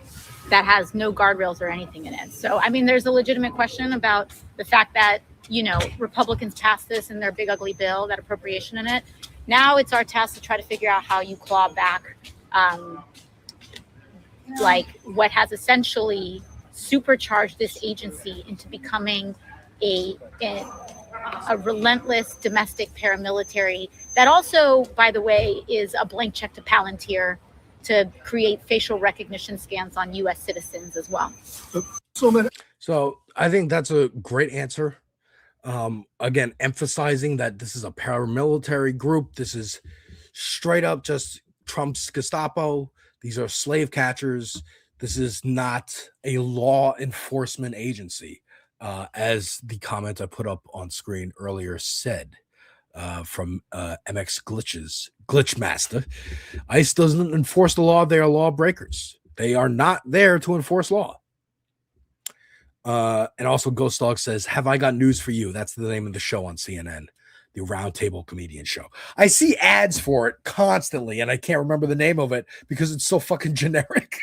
that has no guardrails or anything in it. So, I mean, there's a legitimate question about the fact that, you know, Republicans passed this in their big ugly bill, that appropriation in it. Now it's our task to try to figure out how you claw back, like what has essentially supercharged this agency into becoming a relentless domestic paramilitary that also, by the way, is a blank check to Palantir to create facial recognition scans on U.S. citizens as well. So I think that's a great answer. Again, emphasizing that this is a paramilitary group. This is straight up just Trump's Gestapo. These are slave catchers. This is not a law enforcement agency, as the comment I put up on screen earlier said. From MX Glitchmaster. ICE doesn't enforce the law. They are lawbreakers. They are not there to enforce law. And also Ghost Dog says, have I got news for you? That's the name of the show on CNN, the Roundtable Comedian Show. I see ads for it constantly, and I can't remember the name of it because it's so fucking generic.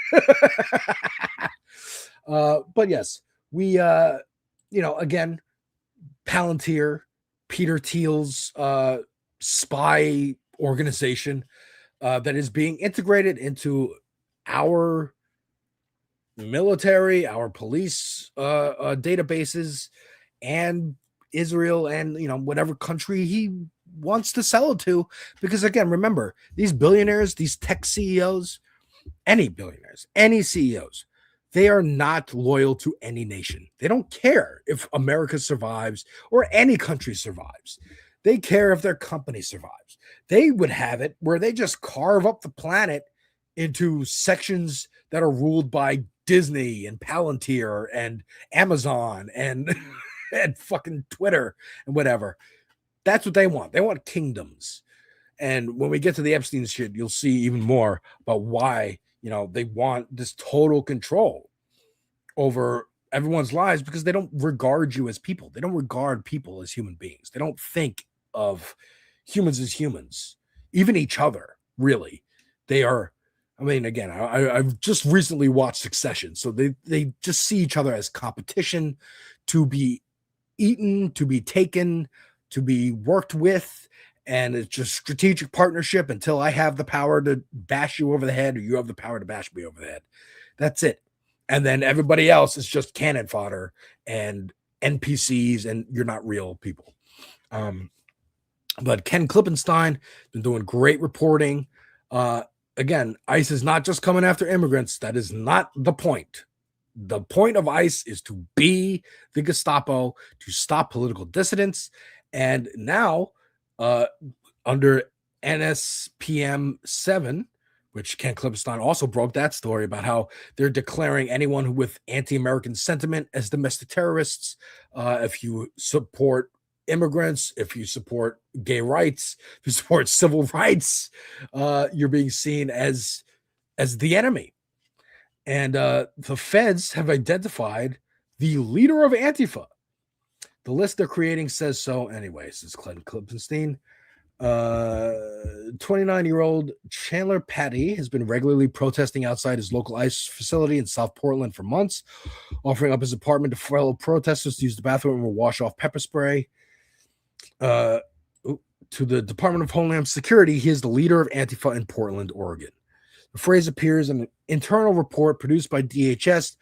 But yes, we, again, Palantir, Peter Thiel's spy organization that is being integrated into our military, our police databases, and Israel, and whatever country he wants to sell it to. Because again, remember, these billionaires, these tech CEOs, any billionaires, any CEOs, they are not loyal to any nation. They don't care if America survives or any country survives. They care if their company survives. They would have it where they just carve up the planet into sections that are ruled by Disney and Palantir and Amazon and and fucking Twitter and whatever. That's what they want. They want kingdoms. And when we get to the Epstein shit, you'll see even more about why they want this total control over everyone's lives, because they don't regard you as people. They don't regard people as human beings. They don't think of humans as humans, even each other, really. They are, I mean, again, I've just recently watched Succession, so they just see each other as competition to be eaten, to be taken, to be worked with. And it's just strategic partnership until I have the power to bash you over the head or you have the power to bash me over the head. That's it. And then everybody else is just cannon fodder and NPCs, and you're not real people. But Ken Klippenstein been doing great reporting. Again, ICE is not just coming after immigrants. That is not the point. The point of ICE is to be the Gestapo, to stop political dissidents. And now, under NSPM 7, which Ken Klippenstein also broke that story about how they're declaring anyone with anti-American sentiment as domestic terrorists. If you support immigrants, if you support gay rights, if you support civil rights, you're being seen as the enemy. And the feds have identified the leader of Antifa. The list they're creating says so anyway, says Ken Klippenstein. 29-year-old Chandler Patty has been regularly protesting outside his local ICE facility in South Portland for months, offering up his apartment to fellow protesters to use the bathroom or wash off pepper spray. To the Department of Homeland Security, he is the leader of Antifa in Portland, Oregon. The phrase appears in an internal report produced by DHS,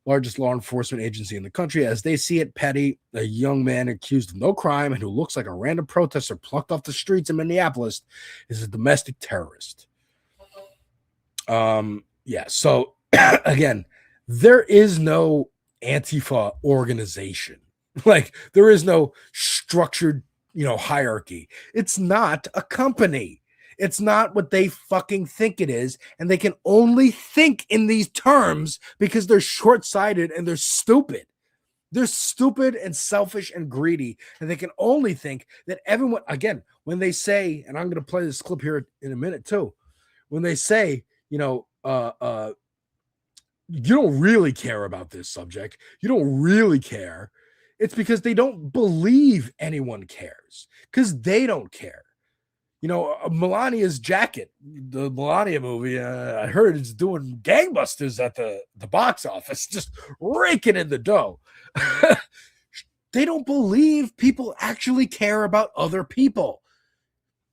largest law enforcement agency in the country. As they see it, Petty, a young man accused of no crime and who looks like a random protester plucked off the streets in Minneapolis, is a domestic terrorist. So again, there is no Antifa organization. Like, there is no structured, hierarchy. It's not a company. It's not what they fucking think it is. And they can only think in these terms because they're short-sighted and they're stupid. They're stupid and selfish and greedy. And they can only think that everyone, again, when they say, and I'm going to play this clip here in a minute too, when they say, you don't really care about this subject, you don't really care, it's because they don't believe anyone cares, because they don't care. Melania's jacket, the Melania movie, I heard it's doing gangbusters at the box office, just raking in the dough. They don't believe people actually care about other people.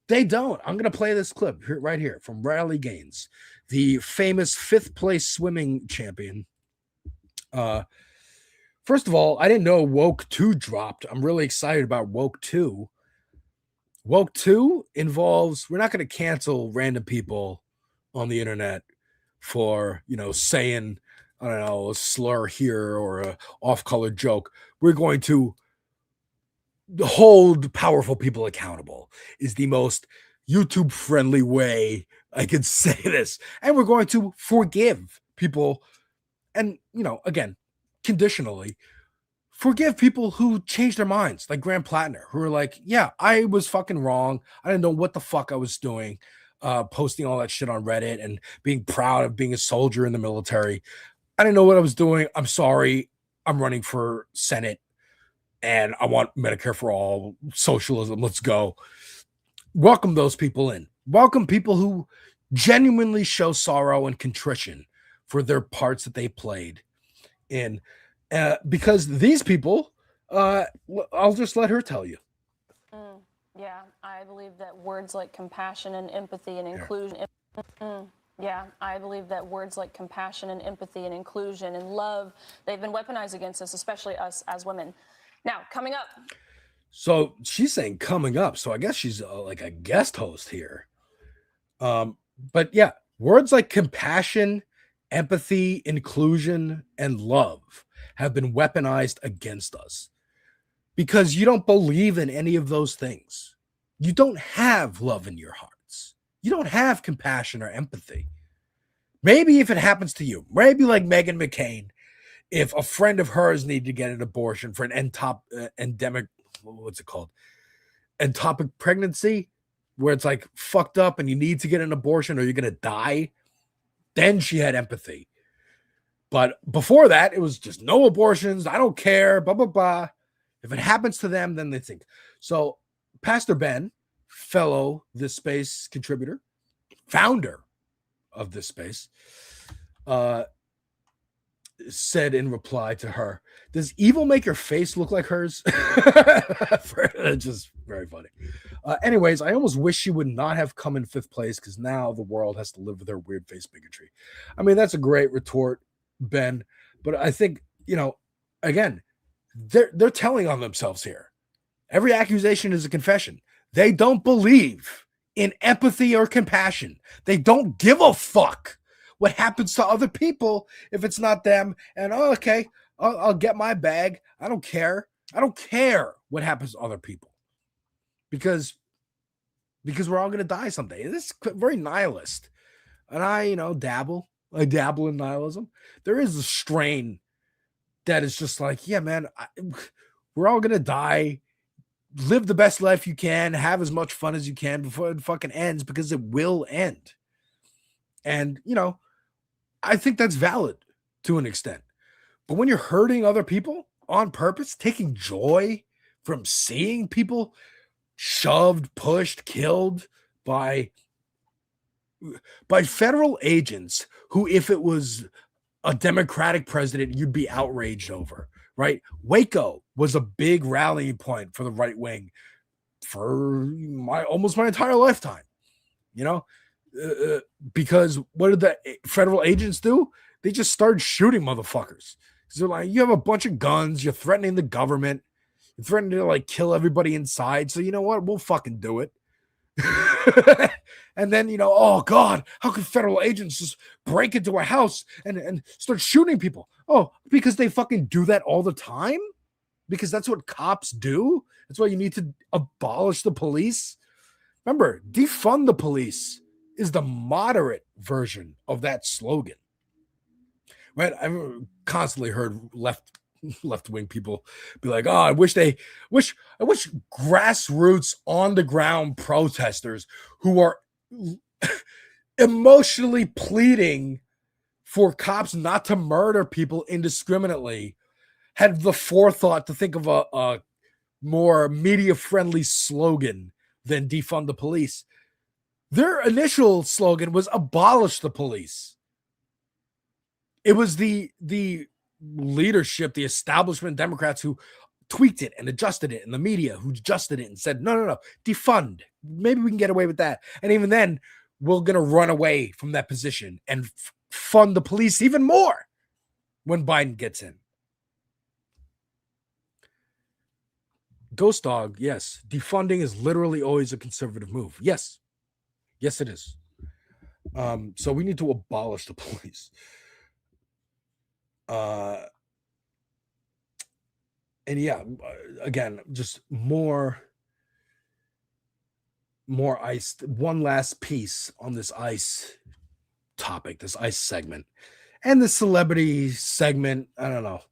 They don't. I'm going to play this clip right here from Riley Gaines, the famous 5th place swimming champion. First of all, I didn't know Woke 2 dropped. I'm really excited about Woke 2. Woke 2 involves, we're not going to cancel random people on the internet for, saying, I don't know, a slur here or a off-color joke. We're going to hold powerful people accountable is the most YouTube-friendly way I could say this. And we're going to forgive people and, again, conditionally, forgive people who change their minds, like Graham Plattner, who are like, yeah, I was fucking wrong. I didn't know what the fuck I was doing, posting all that shit on Reddit and being proud of being a soldier in the military. I didn't know what I was doing. I'm sorry. I'm running for Senate and I want Medicare for all, socialism. Let's go. Welcome those people in. Welcome people who genuinely show sorrow and contrition for their parts that they played in. Because these people, I'll just let her tell you. Yeah, I believe that words like compassion and empathy and inclusion. Yeah, I believe that words like compassion and empathy and inclusion and love, they've been weaponized against us, especially us as women. Now, coming up. So she's saying coming up. So I guess she's like a guest host here. But yeah, words like compassion, empathy, inclusion, and love have been weaponized against us because you don't believe in any of those things. You don't have love in your hearts. You don't have compassion or empathy. Maybe if it happens to you, maybe like Meghan McCain, if a friend of hers needed to get an abortion for an endemic, what's it called? Ectopic pregnancy, where it's like fucked up and you need to get an abortion or you're going to die, then she had empathy. But before that, it was just no abortions. I don't care, blah, blah, blah. If it happens to them, then they think. So Pastor Ben, fellow This Space contributor, founder of This Space, said in reply to her, does evil make your face look like hers? Just very funny. Anyways, I almost wish she would not have come in 5th place because now the world has to live with her weird face bigotry. I mean, that's a great retort, Ben. But I think, again, they're telling on themselves here. Every accusation is a confession. They don't believe in empathy or compassion. They don't give a fuck what happens to other people if it's not them. And okay, I'll get my bag. I don't care. I don't care what happens to other people because we're all going to die someday. This is very nihilist. And I dabble in nihilism. There is a strain that is just like, yeah, man, we're all going to die. Live the best life you can. Have as much fun as you can before it fucking ends because it will end. And, I think that's valid to an extent. But when you're hurting other people on purpose, taking joy from seeing people shoved, pushed, killed by federal agents who, if it was a Democratic president, you'd be outraged over, right? Waco was a big rallying point for the right wing for almost my entire lifetime, because what did the federal agents do? They just started shooting motherfuckers. Because they're like, you have a bunch of guns, you're threatening the government, you're threatening to kill everybody inside. So you know what? We'll fucking do it. And then, oh God, how can federal agents just break into a house and start shooting people? Oh, because they fucking do that all the time? Because that's what cops do? That's why you need to abolish the police? Remember, defund the police is the moderate version of that slogan, right? I've constantly heard left-wing people be like, oh, I wish grassroots on the ground protesters who are emotionally pleading for cops not to murder people indiscriminately had the forethought to think of a more media-friendly slogan than defund the police. Their initial slogan was abolish the police. It was the leadership, the establishment Democrats who tweaked it and adjusted it, and the media who adjusted it and said, no, defund. Maybe we can get away with that. And even then, we're going to run away from that position and fund the police even more when Biden gets in. Ghost Dog, yes. Defunding is literally always a conservative move. Yes. Yes, it is. So we need to abolish the police. And yeah, again, just more ICE. One last piece on this ICE topic, this ICE segment, and the celebrity segment. I don't know.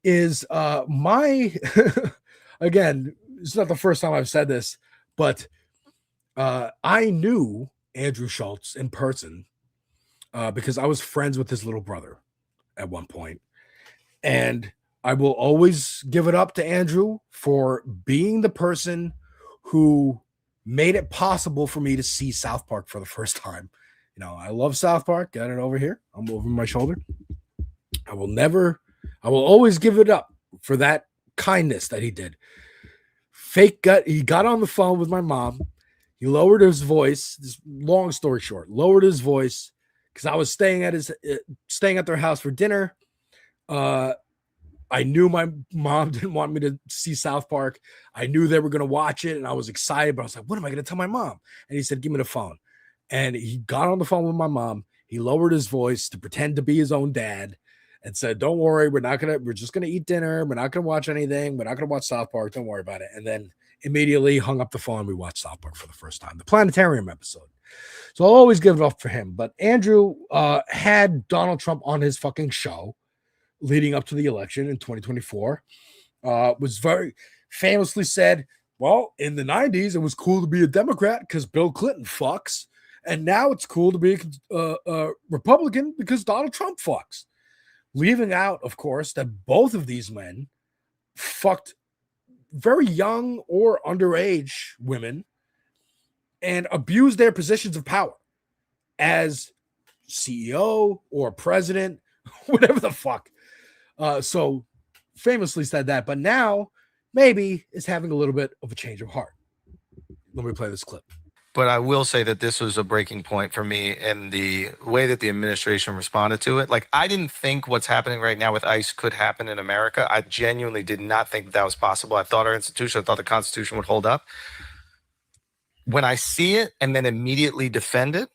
Is my again? It's not the first time I've said this, but I knew Andrew Schultz in person because I was friends with his little brother at one point, and I will always give it up to Andrew for being the person who made it possible for me to see South Park for the first time. You know, I love South Park. Got it over here. I'm over my shoulder. I will always give it up for that kindness that he did. He got on the phone with my mom. He lowered his voice. This long story short, lowered his voice because I was staying at their house for dinner. I knew my mom didn't want me to see South Park. I knew they were going to watch it, and I was excited, but I was like, what am I going to tell my mom? And he said, give me the phone. And he got on the phone with my mom. He lowered his voice to pretend to be his own dad and said, don't worry, we're just going to eat dinner. We're not going to watch anything. We're not going to watch South Park. Don't worry about it. And then immediately hung up the phone. We watched South Park for the first time, the planetarium episode. So I'll always give it up for him. But Andrew had Donald Trump on his fucking show leading up to the election in 2024, was very famously said, well, in the 90s, it was cool to be a Democrat because Bill Clinton fucks. And now it's cool to be a Republican because Donald Trump fucks. Leaving out, of course, that both of these men fucked very young or underage women and abused their positions of power as CEO or president, whatever the fuck. So famously said that, but now maybe is having a little bit of a change of heart. Let me play this clip. But I will say that this was a breaking point for me in the way that the administration responded to it. Like, I didn't think what's happening right now with ICE could happen in America. I genuinely did not think that was possible. I thought I thought the Constitution would hold up. When I see it and then immediately defend it,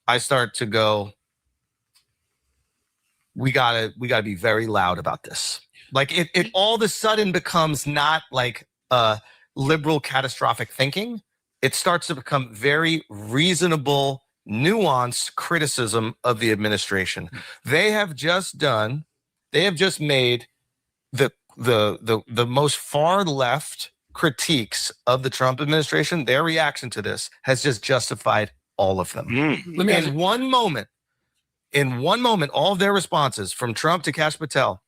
I start to go, we gotta be very loud about this. Like it all of a sudden becomes not like liberal catastrophic thinking. It starts to become very reasonable, nuanced criticism of the administration. They have just made the most far left critiques of the Trump administration. Their reaction to this has just justified all of them. In one moment, all of their responses from Trump to Kash Patel,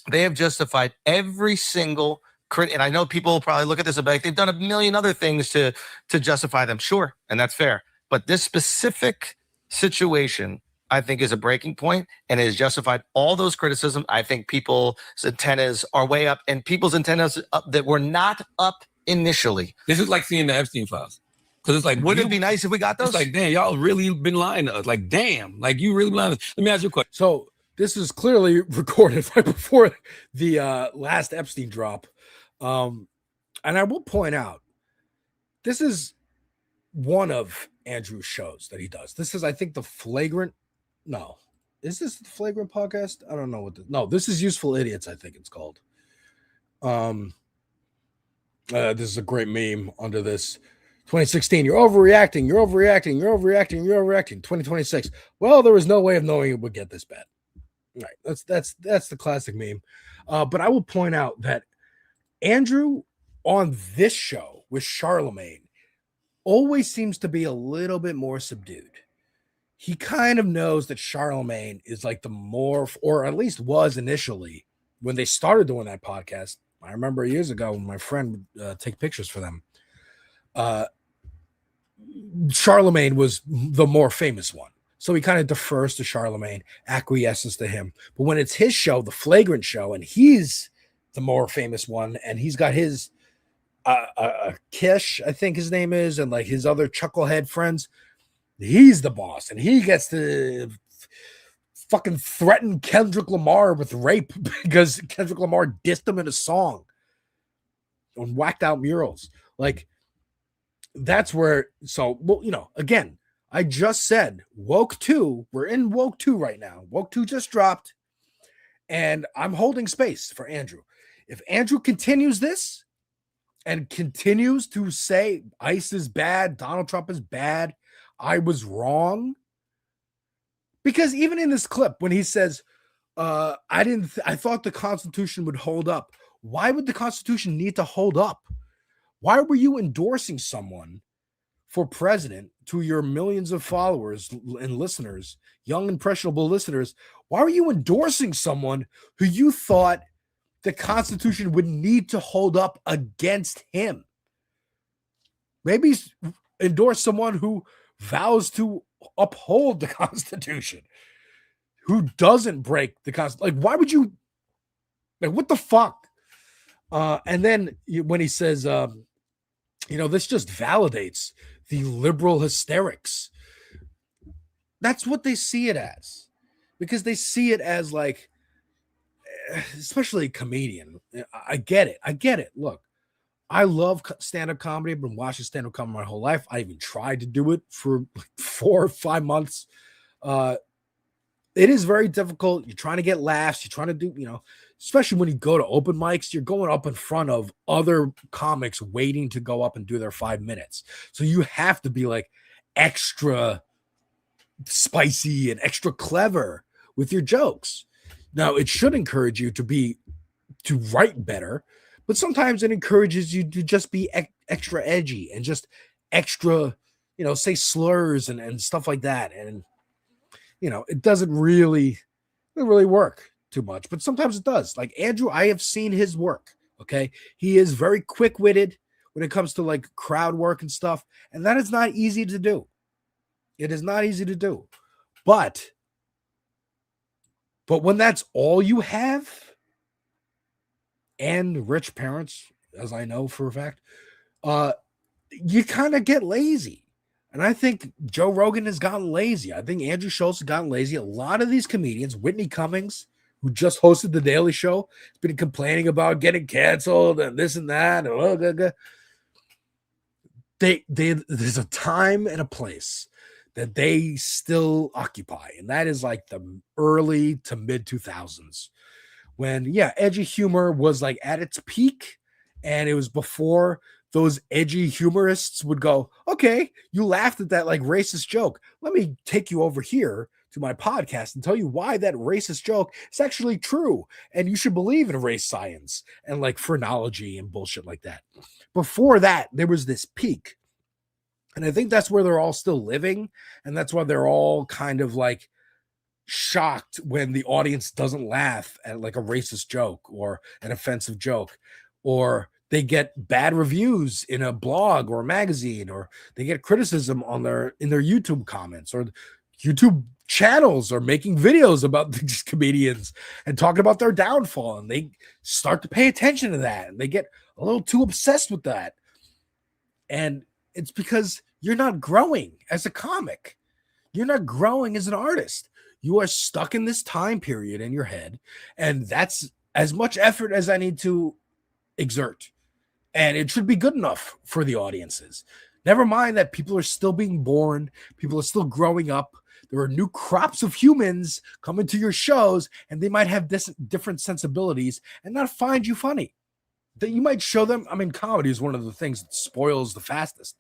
they have justified every single crit. And I know people will probably look at this and be like, they've done a million other things to justify them. Sure, and that's fair. But this specific situation, I think, is a breaking point and it has justified all those criticisms. I think people's antennas are way up, and people's antennas up that were not up initially. This is like seeing the Epstein files. Because it's like, wouldn't it be nice if we got those? It's like, damn, y'all really been lying to us. Like, damn, like you really lying to us. Let me ask you a question. So this is clearly recorded right before the last Epstein drop. And I will point out, this is one of Andrew's shows that he does. This is, I think, the Flagrant. No, is this the Flagrant podcast? I don't know what. No, this is Useful Idiots, I think it's called. This is a great meme under this. 2016, you're overreacting. 2026, well, there was no way of knowing it would get this bad. Right, that's the classic meme. But I will point out that Andrew on this show with Charlemagne always seems to be a little bit more subdued. He kind of knows that Charlemagne is like the more, or at least was initially when they started doing that podcast. I remember years ago when my friend would take pictures for them. Charlemagne was the more famous one. So he kind of defers to Charlemagne, acquiesces to him. But when it's his show, the Flagrant show, and he's the more famous one, and he's got his Kish, I think his name is, and like his other chucklehead friends, he's the boss, and he gets to fucking threaten Kendrick Lamar with rape because Kendrick Lamar dissed him in a song on whacked out murals. Like, that's where, so, well, you know, again, I just said Woke 2, we're in Woke 2 right now. Woke 2 just dropped, and I'm holding space for Andrew. If Andrew continues this and continues to say ICE is bad, Donald Trump is bad, I was wrong. Because even in this clip, when he says, I thought the Constitution would hold up. Why would the Constitution need to hold up? Why were you endorsing someone for president to your millions of followers and listeners, young, impressionable listeners? Why were you endorsing someone who you thought the Constitution would need to hold up against him? Maybe endorse someone who vows to uphold the Constitution, who doesn't break the Constitution. Like, why would you, like, what the fuck? And then when he says, this just validates the liberal hysterics. That's what they see it as, because they see it as like, especially a comedian. I get it. Look, I love stand-up comedy. I've been watching stand-up comedy my whole life. I even tried to do it for like 4 or 5 months. It is very difficult. You're trying to get laughs. You're trying to do, especially when you go to open mics, you're going up in front of other comics waiting to go up and do their 5 minutes. So you have to be like extra spicy and extra clever with your jokes. Now, it should encourage you to write better, but sometimes it encourages you to just be extra edgy and just extra, say slurs and stuff like that. And, it doesn't really work too much, but sometimes it does. Like Andrew, I have seen his work. Okay. He is very quick-witted when it comes to like crowd work and stuff. And that is not easy to do. It is not easy to do. But when that's all you have, and rich parents, as I know for a fact, you kind of get lazy. And I think Joe Rogan has gotten lazy. I think Andrew Schultz has gotten lazy. A lot of these comedians, Whitney Cummings, who just hosted The Daily Show, has been complaining about getting canceled and this and that. There's a time and a place that they still occupy. And that is like the early to mid 2000s. When, edgy humor was like at its peak, and it was before those edgy humorists would go, okay, you laughed at that like racist joke. Let me take you over here to my podcast and tell you why that racist joke is actually true. And you should believe in race science and like phrenology and bullshit like that. Before that, there was this peak. And I think that's where they're all still living. And that's why they're all kind of like shocked when the audience doesn't laugh at like a racist joke or an offensive joke, or they get bad reviews in a blog or a magazine, or they get criticism in their YouTube comments, or YouTube channels are making videos about these comedians and talking about their downfall, and they start to pay attention to that, and they get a little too obsessed with that. And it's because you're not growing as a comic. You're not growing as an artist. You are stuck in this time period in your head, and that's as much effort as I need to exert. And it should be good enough for the audiences. Never mind that people are still being born. People are still growing up. There are new crops of humans coming to your shows, and they might have different sensibilities and not find you funny. That you might show them. I mean, comedy is one of the things that spoils the fastest.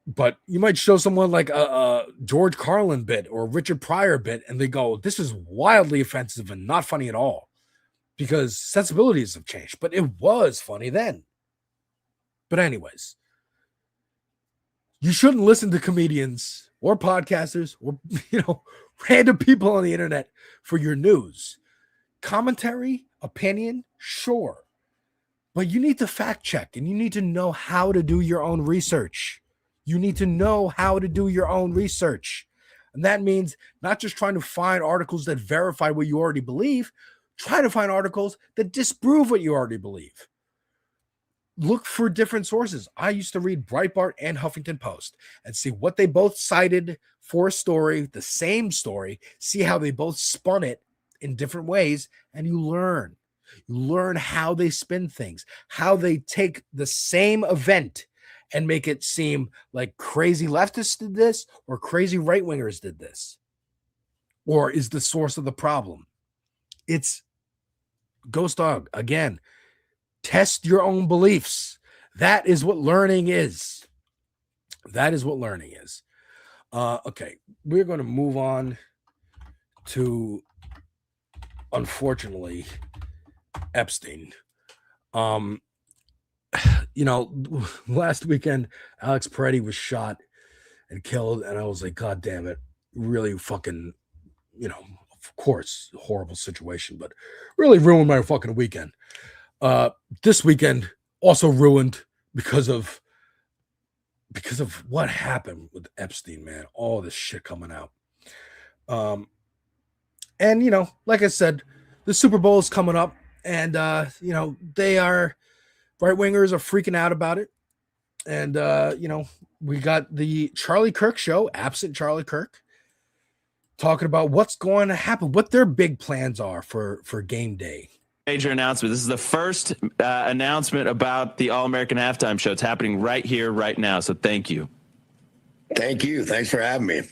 But you might show someone like a George Carlin bit or a Richard Pryor bit, and they go, this is wildly offensive and not funny at all, because sensibilities have changed. But it was funny then. But anyways, you shouldn't listen to comedians or podcasters or, random people on the internet for your news. Commentary, opinion, sure. But you need to fact check, and you need to know how to do your own research. You need to know how to do your own research. And that means not just trying to find articles that verify what you already believe, try to find articles that disprove what you already believe. Look for different sources. I used to read Breitbart and Huffington Post and see what they both cited for a story, the same story, see how they both spun it in different ways, and you learn. You learn how they spin things, how they take the same event and make it seem like crazy leftists did this or crazy right-wingers did this, or is the source of the problem. It's Ghost Dog. Again, test your own beliefs. That is what learning is. That is what learning is. Okay, we're going to move on to, unfortunately, Epstein. Last weekend, Alex Peretti was shot and killed, and I was like, God damn it. Really fucking, of course, horrible situation, but really ruined my fucking weekend. This weekend also ruined because of what happened with Epstein, man. All this shit coming out. And like I said, the Super Bowl is coming up, and they are right-wingers are freaking out about it. And we got the Charlie Kirk show, absent Charlie Kirk, talking about what's going to happen, what their big plans are for game day. Major announcement. This is the first announcement about the All-American Halftime Show. It's happening right here, right now. So thank you. Thank you. Thanks for having me.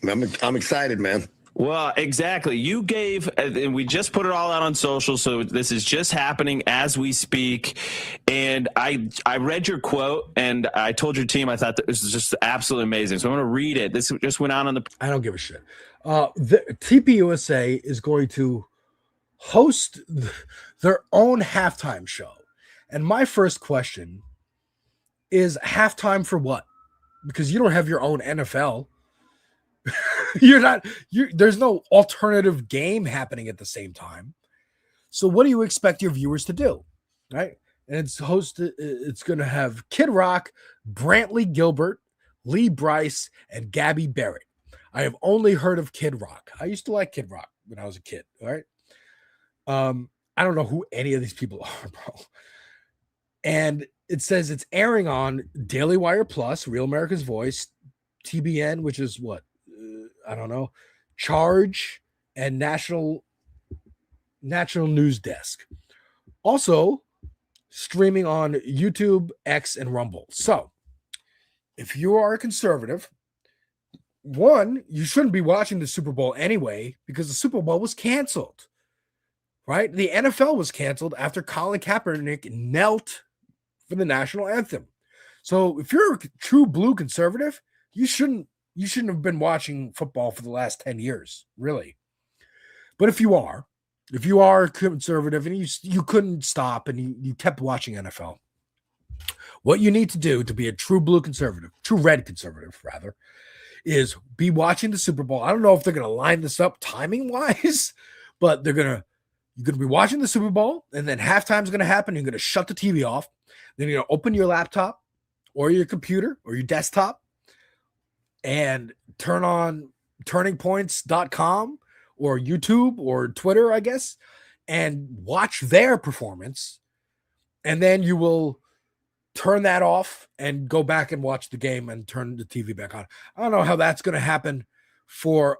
I'm excited, man. Well, exactly. You gave, and we just put it all out on social, so this is just happening as we speak. And I read your quote, and I told your team I thought that this was just absolutely amazing. So I'm going to read it. This just went out on the. I don't give a shit. The TPUSA is going to host their own halftime show. And my first question is, halftime for what? Because you don't have your own NFL. There's no alternative game happening at the same time. So what do you expect your viewers to do? Right? And it's going to have Kid Rock, Brantley Gilbert, Lee Brice, and Gabby Barrett. I have only heard of Kid Rock. I used to like Kid Rock when I was a kid. All right. I don't know who any of these people are, bro. And it says it's airing on Daily Wire Plus, Real America's Voice, TBN, which is what? I don't know, Charge, and National News Desk. Also streaming on YouTube, X, and Rumble. So if you are a conservative, one, you shouldn't be watching the Super Bowl anyway, because the Super Bowl was canceled, right? The NFL was canceled after Colin Kaepernick knelt for the national anthem. So if you're a true blue conservative, you shouldn't have been watching football for the last 10 years, really. But if you are conservative and you couldn't stop and you kept watching NFL, what you need to do to be a true blue conservative, true red conservative, rather, is be watching the Super Bowl. I don't know if they're going to line this up timing-wise, but you're going to be watching the Super Bowl, and then halftime's going to happen. You're going to shut the TV off. Then you're going to open your laptop or your computer or your desktop and turn on turningpoints.com or YouTube or Twitter, I guess, and watch their performance. And then you will turn that off and go back and watch the game and turn the TV back on. I don't know how that's going to happen for,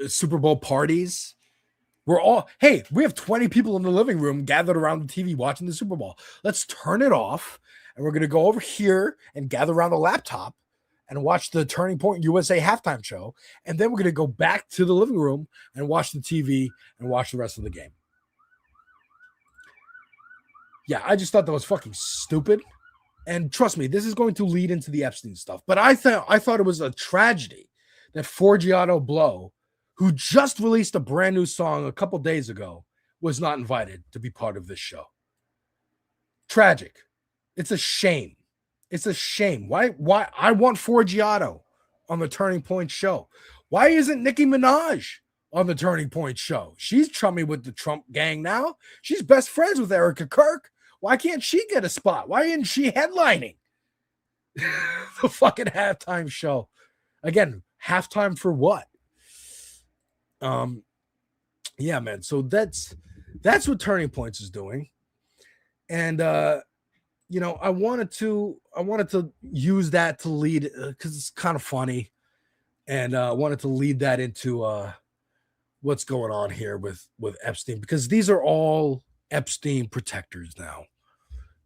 Super Bowl parties. We have 20 people in the living room gathered around the TV watching the Super Bowl. Let's turn it off. And we're going to go over here and gather around the laptop and watch the Turning Point USA halftime show. And then we're going to go back to the living room and watch the TV and watch the rest of the game. Yeah, I just thought that was fucking stupid. And trust me, this is going to lead into the Epstein stuff. But I thought it was a tragedy that Forgiato Blow, who just released a brand new song a couple days ago, was not invited to be part of this show. Tragic. It's a shame. It's a shame. Why I want Forgiato on the Turning Point show. Why isn't Nicki Minaj on the Turning Point show? She's chummy with the Trump gang now. She's best friends with Erica Kirk. Why can't she get a spot? Why isn't she headlining the fucking halftime show? Again, halftime for what? Yeah, man. So that's what Turning Points is doing. And you know, I wanted to use that to lead because it's kind of funny. And I wanted to lead that into what's going on here with Epstein, because these are all Epstein protectors now.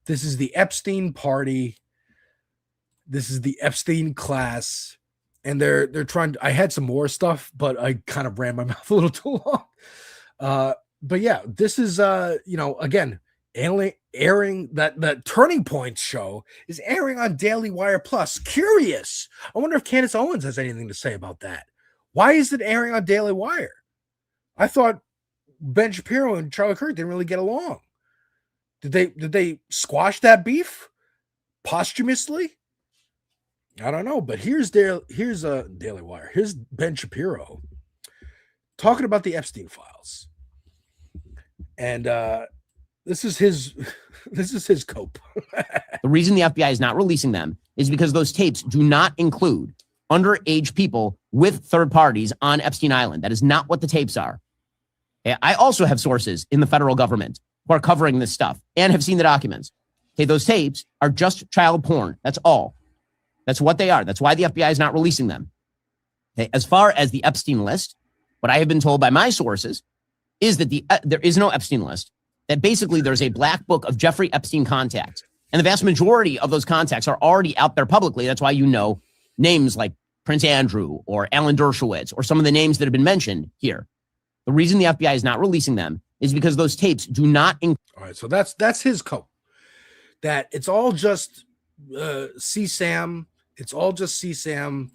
This is the Epstein party. This is the Epstein class. And they're trying to, I had some more stuff, but I kind of ran my mouth a little too long. But yeah, this is you know, again, airing that Turning Points show is airing on Daily Wire Plus. Curious. I wonder if Candace Owens has anything to say about that. Why is it airing on Daily Wire? I thought Ben Shapiro and Charlie Kirk didn't really get along. Did they squash that beef posthumously? I don't know, but here's a Daily Wire. Here's Ben Shapiro talking about the Epstein files, and this is his cope. The reason the FBI is not releasing them is because those tapes do not include underage people with third parties on Epstein Island. That is not what the tapes are. I also have sources in the federal government who are covering this stuff and have seen the documents. Okay, those tapes are just child porn. That's all. That's what they are. That's why the FBI is not releasing them. Okay, as far as the Epstein list, what I have been told by my sources is that there is no Epstein list, that basically there's a black book of Jeffrey Epstein contacts. And the vast majority of those contacts are already out there publicly. That's why you know names like Prince Andrew or Alan Dershowitz or some of the names that have been mentioned here. The reason the FBI is not releasing them is because those tapes do not. All right, so that's his cope. That it's all just CSAM. It's all just CSAM.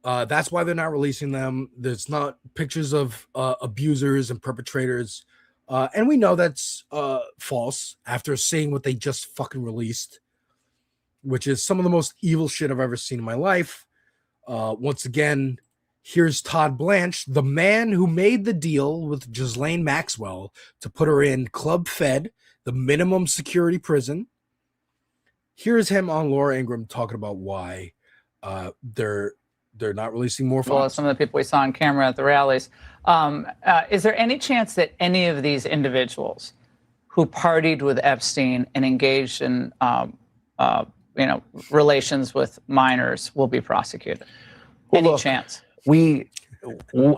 That's why they're not releasing them. There's not pictures of abusers and perpetrators. And we know that's false after seeing what they just fucking released, which is some of the most evil shit I've ever seen in my life. Once again, here's Todd Blanche, the man who made the deal with Ghislaine Maxwell to put her in Club Fed, the minimum security prison. Here's him on Laura Ingraham talking about why they're not releasing more files. Well, some of the people we saw on camera at the rallies. Is there any chance that any of these individuals who partied with Epstein and engaged in relations with minors will be prosecuted? Any chance?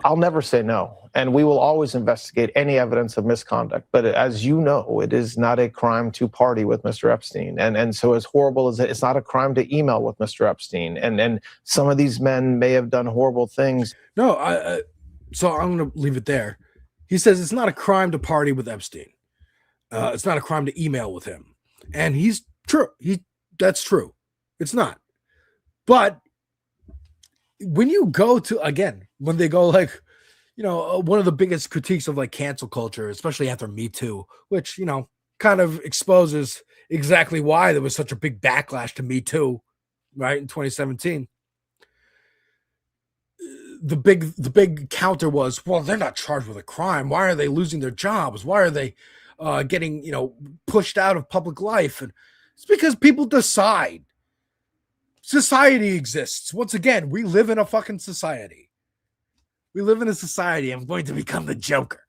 I'll never say no, and we will always investigate any evidence of misconduct. But as you know, it is not a crime to party with Mr. Epstein, and so as horrible as it's not a crime to email with Mr. Epstein, and some of these men may have done horrible things. No, so I'm going to leave it there. He says it's not a crime to party with Epstein. It's not a crime to email with him, and he's true. That's true. It's not, but when you go to, again, when they go like, one of the biggest critiques of like cancel culture, especially after Me Too, which, kind of exposes exactly why there was such a big backlash to Me Too, right, in 2017. The big counter was, well, they're not charged with a crime. Why are they losing their jobs? Why are they getting, pushed out of public life? And it's because people decide. Society exists. Once again, we live in a fucking society. We live in a society. I'm going to become the Joker.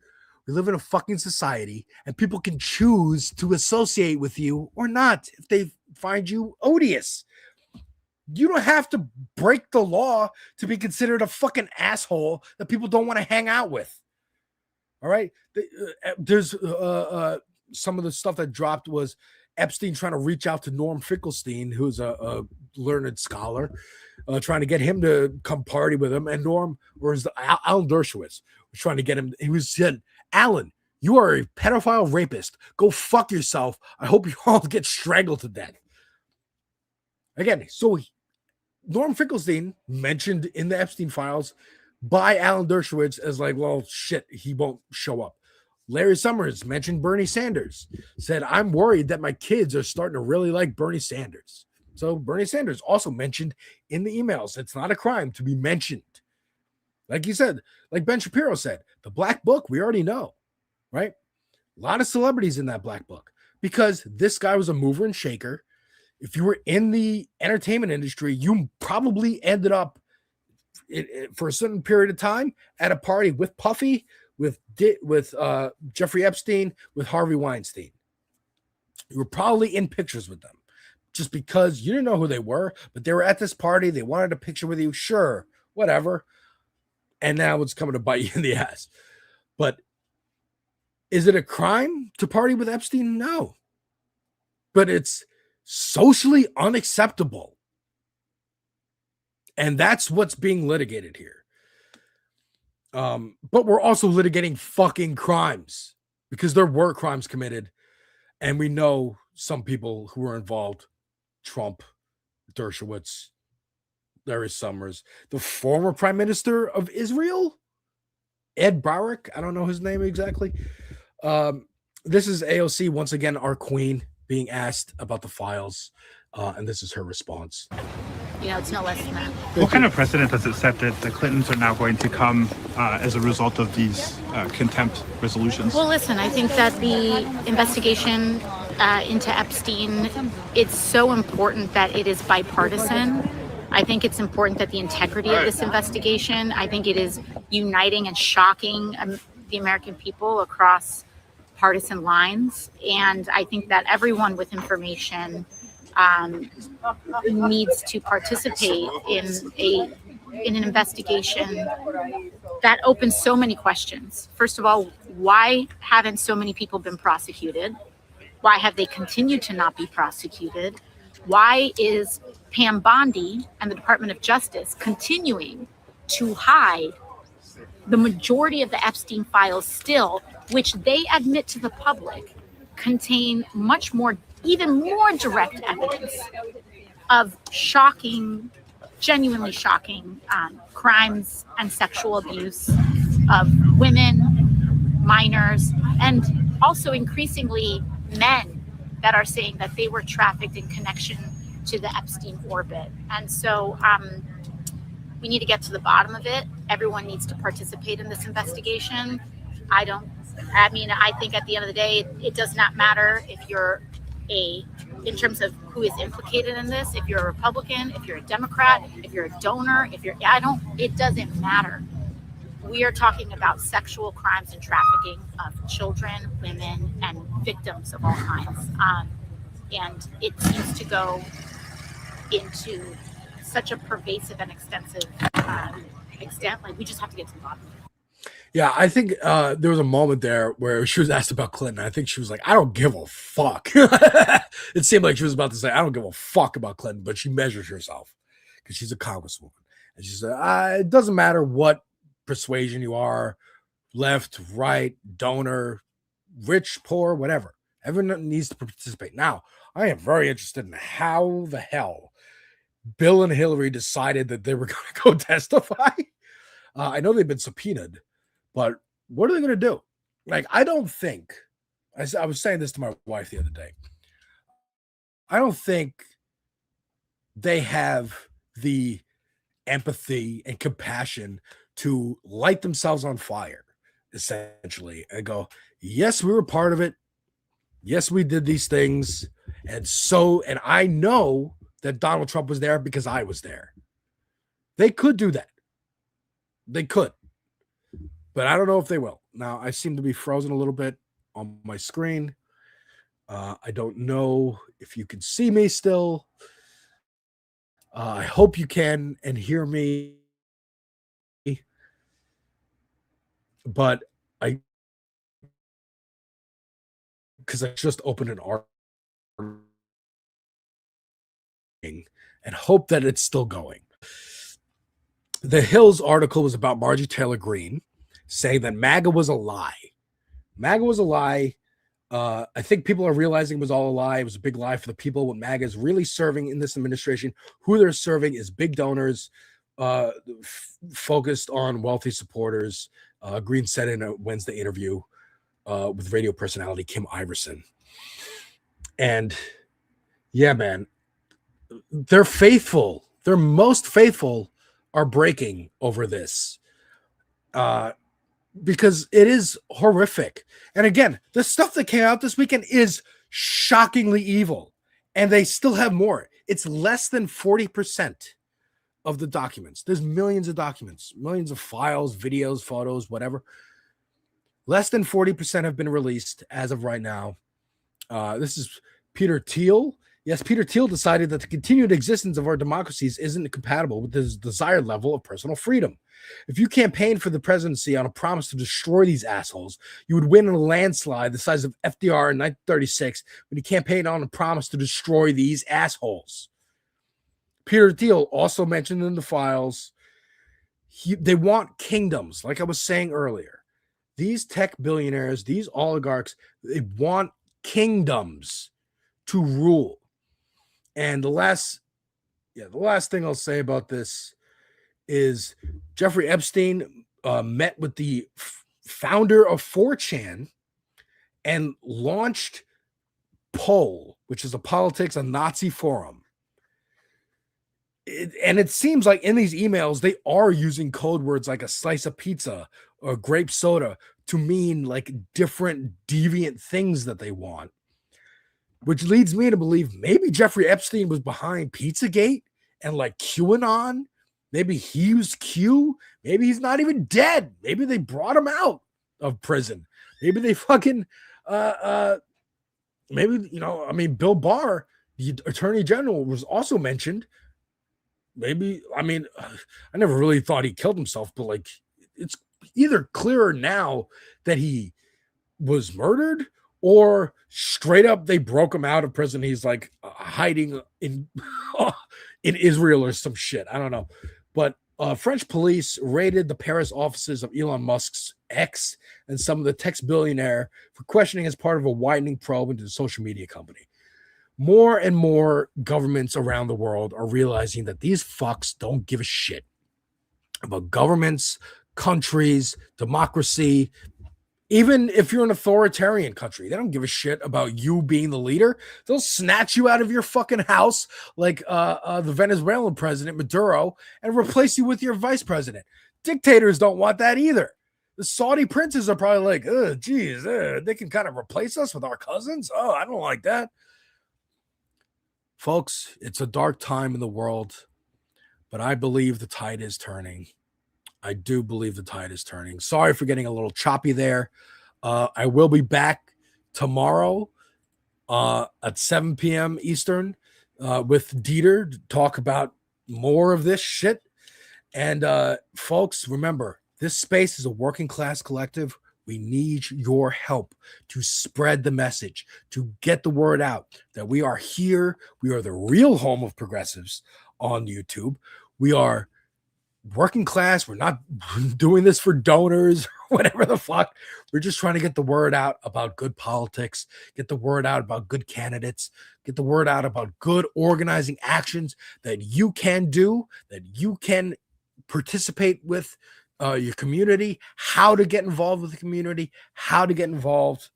We live in a fucking society, and people can choose to associate with you or not if they find you odious. You don't have to break the law to be considered a fucking asshole that people don't want to hang out with. All right? There's some of the stuff that dropped was Epstein trying to reach out to Norm Finkelstein, who's a learned scholar, trying to get him to come party with him. And Norm, or is Alan Dershowitz, was trying to get him. He was said, Alan, you are a pedophile rapist. Go fuck yourself. I hope you all get strangled to death. Again, so Norm Finkelstein mentioned in the Epstein files by Alan Dershowitz as like, well, shit, he won't show up. Larry Summers mentioned Bernie Sanders, said, I'm worried that my kids are starting to really like Bernie Sanders. So Bernie Sanders also mentioned in the emails, it's not a crime to be mentioned. Like you said, like Ben Shapiro said, the black book, we already know, right? A lot of celebrities in that black book. because this guy was a mover and shaker. If you were in the entertainment industry, you probably ended up for a certain period of time at a party with Puffy, with Jeffrey Epstein, with Harvey Weinstein. You were probably in pictures with them just because you didn't know who they were, but they were at this party. They wanted a picture with you. Sure, whatever. And now it's coming to bite you in the ass. But is it a crime to party with Epstein? No. But it's socially unacceptable. And that's what's being litigated here. But we're also litigating fucking crimes because there were crimes committed. And we know some people who were involved. Trump, Dershowitz, Larry Summers, the former prime minister of Israel, Ed Barak. I don't know his name exactly. This is AOC, once again, our queen, being asked about the files. And this is her response. You know, it's no less than that. What kind of precedent does it set that the Clintons are now going to come as a result of these contempt resolutions? Well, listen, I think that the investigation into Epstein, it's so important that it is bipartisan. I think it's important that the integrity of this investigation, I think it is uniting and shocking the American people across partisan lines. And I think that everyone with information needs to participate in an investigation that opens so many questions. First of all, why haven't so many people been prosecuted? Why have they continued to not be prosecuted? Why is Pam Bondi and the Department of Justice continuing to hide the majority of the Epstein files still, which they admit to the public contain much more, even more direct evidence of shocking, genuinely shocking crimes and sexual abuse of women, minors, and also increasingly men that are saying that they were trafficked in connection to the Epstein orbit. And so we need to get to the bottom of it. Everyone needs to participate in this investigation. I think at the end of the day, it does not matter if you're in terms of who is implicated in this, if you're a Republican, if you're a Democrat, if you're a donor, it doesn't matter. We are talking about sexual crimes and trafficking of children, women, and victims of all kinds. And it seems to go into such a pervasive and extensive extent. Like, we just have to get to the bottom of it. Yeah, I think there was a moment there where she was asked about Clinton. I think she was like, I don't give a fuck. It seemed like she was about to say, I don't give a fuck about Clinton, but she measures herself because she's a congresswoman. And she said, it doesn't matter what persuasion you are, left, right, donor, rich, poor, whatever. Everyone needs to participate. Now, I am very interested in how the hell Bill and Hillary decided that they were going to go testify. I know they've been subpoenaed, but what are they going to do? Like, I don't think, I was saying this to my wife the other day, I don't think they have the empathy and compassion to light themselves on fire, essentially, and go, yes, we were part of it. Yes, we did these things. And I know that Donald Trump was there because I was there. They could do that. They could. But I don't know if they will. Now, I seem to be frozen a little bit on my screen. I don't know if you can see me still. I hope you can and hear me. But because I just opened an article and hope that it's still going. The Hills article was about Marjorie Taylor Greene saying that MAGA was a lie. MAGA was a lie. I think people are realizing it was all a lie. It was a big lie for the people. What MAGA is really serving in this administration, who they're serving is big donors focused on wealthy supporters. Greene said in a Wednesday interview with radio personality Kim Iverson. And yeah, man, they're faithful. Their most faithful are breaking over this because it is horrific. And again, the stuff that came out this weekend is shockingly evil. And they still have more. It's less than 40% of the documents. There's millions of documents, millions of files, videos, photos, whatever. Less than 40% have been released as of right now. This is Peter Thiel. Yes, Peter Thiel decided that the continued existence of our democracies isn't compatible with the desired level of personal freedom. If you campaigned for the presidency on a promise to destroy these assholes, you would win in a landslide the size of FDR in 1936 when he campaigned on a promise to destroy these assholes. Peter Thiel also mentioned in the files, they want kingdoms, like I was saying earlier. These tech billionaires, these oligarchs, they want kingdoms to rule. And the last thing I'll say about this is Jeffrey Epstein met with the founder of 4chan and launched Poll, which is a politics, a Nazi forum. And it seems like in these emails, they are using code words like a slice of pizza or grape soda to mean like different deviant things that they want. Which leads me to believe maybe Jeffrey Epstein was behind Pizzagate and like QAnon. Maybe he used Q. Maybe he's not even dead. Maybe they brought him out of prison. Maybe they fucking, maybe, Bill Barr, the attorney general, was also mentioned. Maybe, I never really thought he killed himself, but like, it's either clearer now that he was murdered or straight up they broke him out of prison. He's like hiding in in Israel or some shit. I don't know. But French police raided the Paris offices of Elon Musk's X and some of the tech billionaire for questioning as part of a widening probe into the social media company. More and more governments around the world are realizing that these fucks don't give a shit about governments, countries, democracy. Even if you're an authoritarian country, they don't give a shit about you being the leader. They'll snatch you out of your fucking house like the Venezuelan president, Maduro, and replace you with your vice president. Dictators don't want that either. The Saudi princes are probably like, oh, geez, they can kind of replace us with our cousins. Oh, I don't like that. Folks, it's a dark time in the world, but I believe the tide is turning. I do believe the tide is turning. Sorry for getting a little choppy there. I will be back tomorrow at 7 p.m. Eastern with Dieter to talk about more of this shit. And folks, remember, this space is a working class collective. We need your help to spread the message, to get the word out that we are here. We are the real home of progressives on YouTube. We are working class. We're not doing this for donors or whatever the fuck. We're just trying to get the word out about good politics, get the word out about good candidates, get the word out about good organizing actions that you can do, that you can participate with your community, how to get involved with the community, how to get involved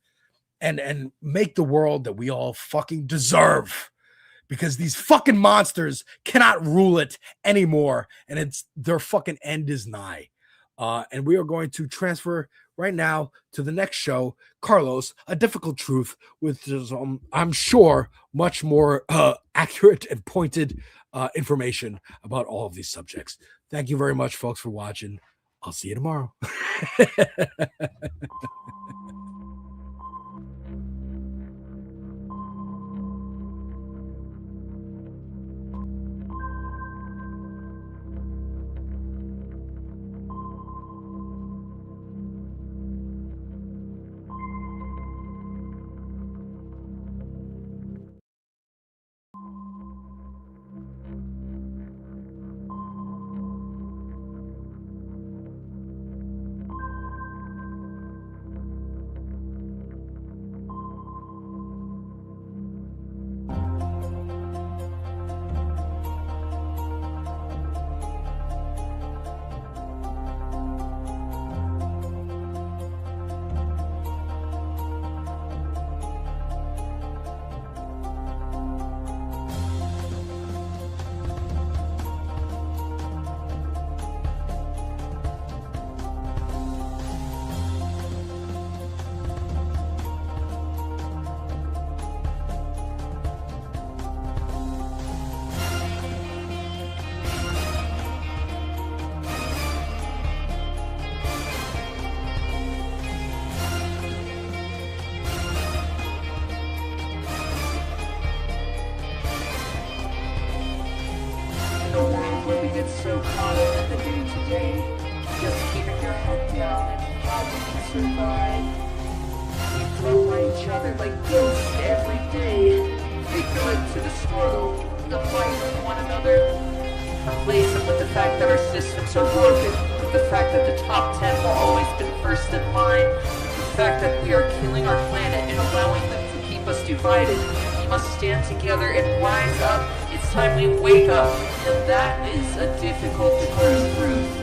and make the world that we all fucking deserve. Because these fucking monsters cannot rule it anymore, and their fucking end is nigh. And we are going to transfer right now to the next show, Carlos, A Difficult Truth, with I'm sure much more accurate and pointed information about all of these subjects. Thank you very much, folks, for watching. I'll see you tomorrow. so caught up in the day-to-day, just keeping your head down and fighting to survive. We float by each other like ghosts every day, ignorant to the struggle, the fight with one another. Complacent with the fact that our systems are broken, with the fact that the top 10 will always be first in line, the fact that we are killing our planet and allowing them to keep us divided. We must stand together and rise up. It's time we wake up, and that is a difficult truth.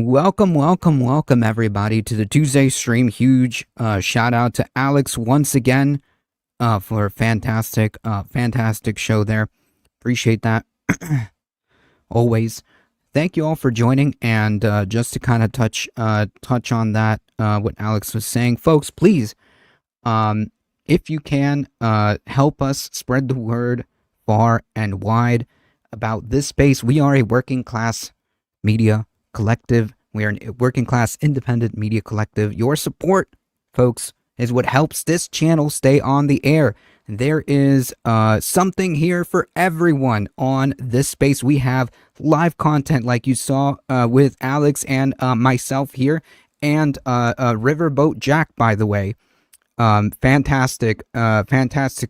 Welcome everybody to the Tuesday stream. Huge shout out to Alex once again for a fantastic show there. Appreciate that. Always. Thank you all for joining, and just to kind of touch on that, what Alex was saying, folks, please, if you can, help us spread the word far and wide about this space. We are a working class media collective. We are a working class independent media collective. Your support, folks, is what helps this channel stay on the air. There is something here for everyone on this space. We have live content like you saw with Alex and myself here, and RiverBoat Jack, by the way. Fantastic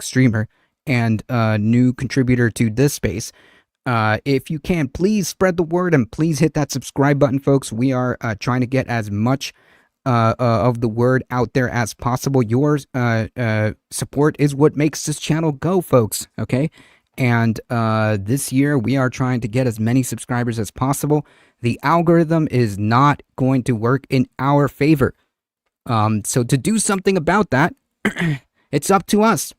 streamer and new contributor to this space. If you can, please spread the word and please hit that subscribe button, folks. We are trying to get as much of the word out there as possible. Your support is what makes this channel go, folks, okay? And this year, we are trying to get as many subscribers as possible. The algorithm is not going to work in our favor. So to do something about that, it's up to us.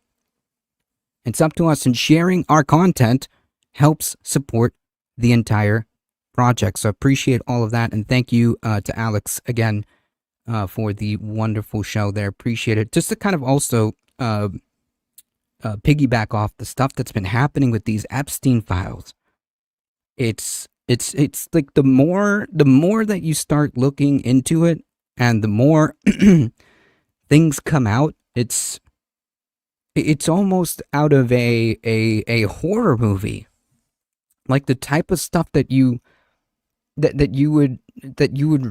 It's up to us, and sharing our content helps support the entire project. So appreciate all of that, and thank you to Alex again for the wonderful show there. Appreciate it. Just to kind of also piggyback off the stuff that's been happening with these Epstein files. It's like the more that you start looking into it, and the more things come out, it's almost out of a horror movie. Like the type of stuff that you would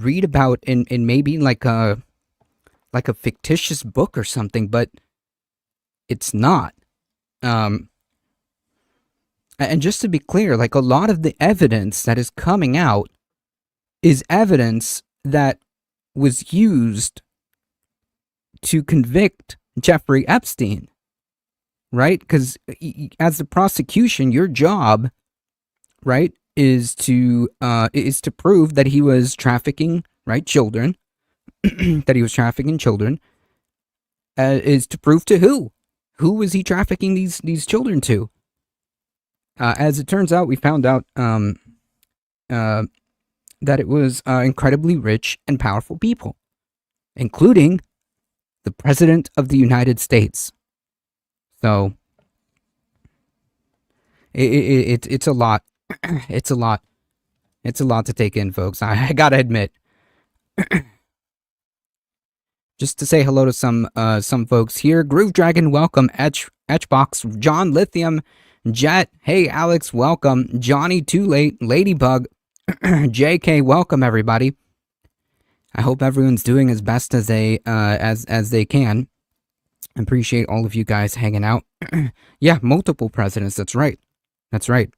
read about in maybe like a fictitious book or something, but it's not. And just to be clear, like a lot of the evidence that is coming out is evidence that was used to convict Jeffrey Epstein, right? Because as the prosecution, your job, right, is to prove that he was trafficking, right, children, that he was trafficking children, is to prove to who was he trafficking these children to. As it turns out, we found out that it was incredibly rich and powerful people, including the President of the United States. So it's a lot. It's a lot. It's a lot to take in, folks. I gotta admit. Just to say hello to some folks here. Groove Dragon, welcome. Etchbox, John Lithium, Jet, hey Alex, welcome. Johnny Too Late, Ladybug, JK, welcome everybody. I hope everyone's doing as best as they can. Appreciate all of you guys hanging out. Yeah, multiple presidents. That's right. That's right.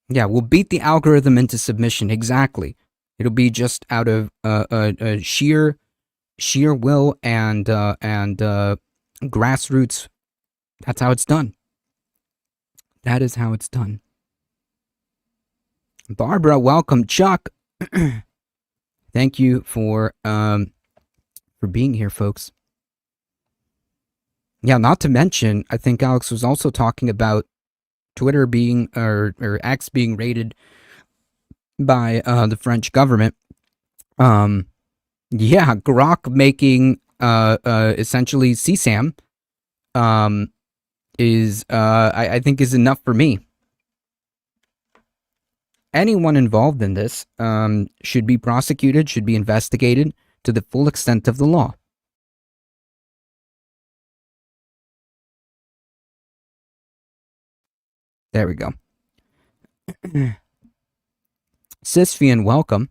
Yeah, we'll beat the algorithm into submission. Exactly. It'll be just out of a sheer will and grassroots. That's how it's done. That is how it's done. Barbara, welcome. Chuck, thank you for being here, folks. Yeah, not to mention, I think Alex was also talking about Twitter being or X being raided by the French government. Yeah, Grok making essentially CSAM is I think is enough for me. Anyone involved in this should be prosecuted, should be investigated to the full extent of the law. There we go. Sisfian, welcome.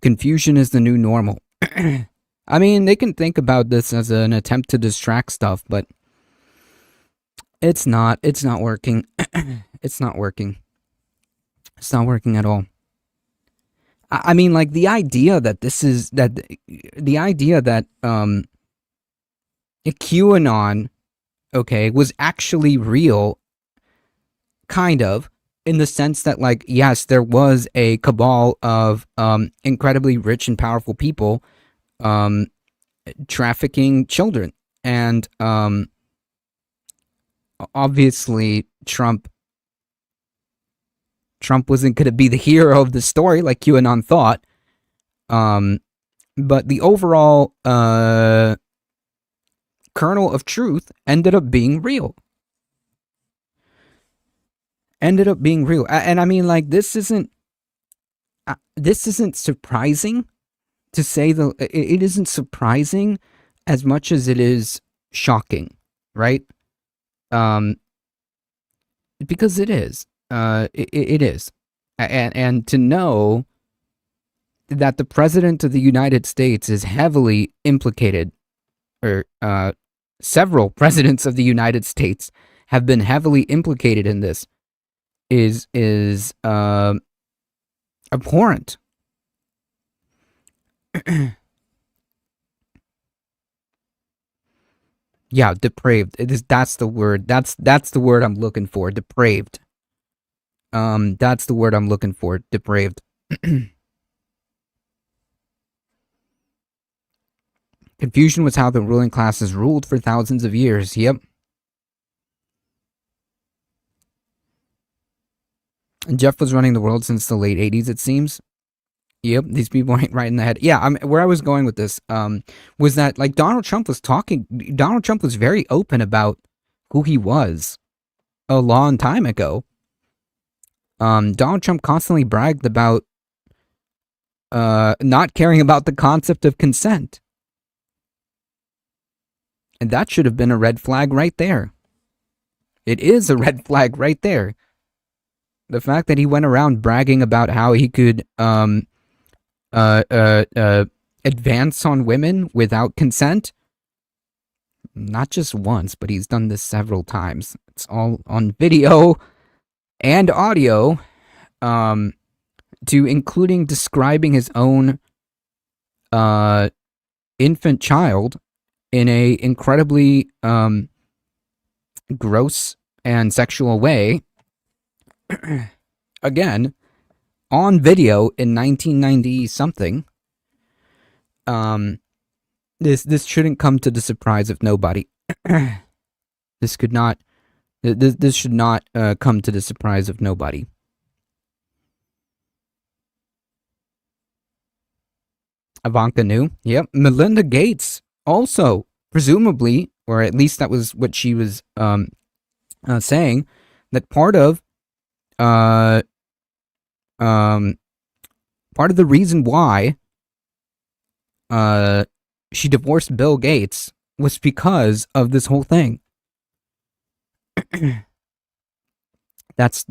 Confusion is the new normal. I mean, they can think about this as an attempt to distract stuff, but it's not working. It's not working. It's not working at all. I mean, like, the idea that QAnon, okay, was actually real, kind of, in the sense that, like, yes, there was a cabal of incredibly rich and powerful people trafficking children, and obviously Trump wasn't going to be the hero of the story like QAnon thought, but the overall kernel of truth ended up being real. And I mean, like, this isn't surprising to say it isn't surprising as much as it is shocking, right? Because it is. It is. And to know that the President of the United States is heavily implicated, or several presidents of the United States have been heavily implicated in this, is abhorrent. Yeah, depraved. That's the word. That's the word I'm looking for. Depraved. That's the word I'm looking for. Depraved. Confusion was how the ruling classes ruled for thousands of years. Yep. And Jeff was running the world since the late 80s, it seems. Yep, these people ain't right in the head. Yeah, where I was going with this was that, like, Donald Trump was very open about who he was a long time ago. Donald Trump constantly bragged about not caring about the concept of consent. And that should have been a red flag right there. It is a red flag right there. The fact that he went around bragging about how he could advance on women without consent, not just once, but he's done this several times. It's all on video and audio, to including describing his own infant child in a incredibly gross and sexual way. Again, on video in 1990 something. This shouldn't come to the surprise of nobody. This should not come to the surprise of nobody. Ivanka knew. Yep. Melinda Gates also, presumably, or at least that was what she was saying, that part of the reason why she divorced Bill Gates was because of this whole thing. That's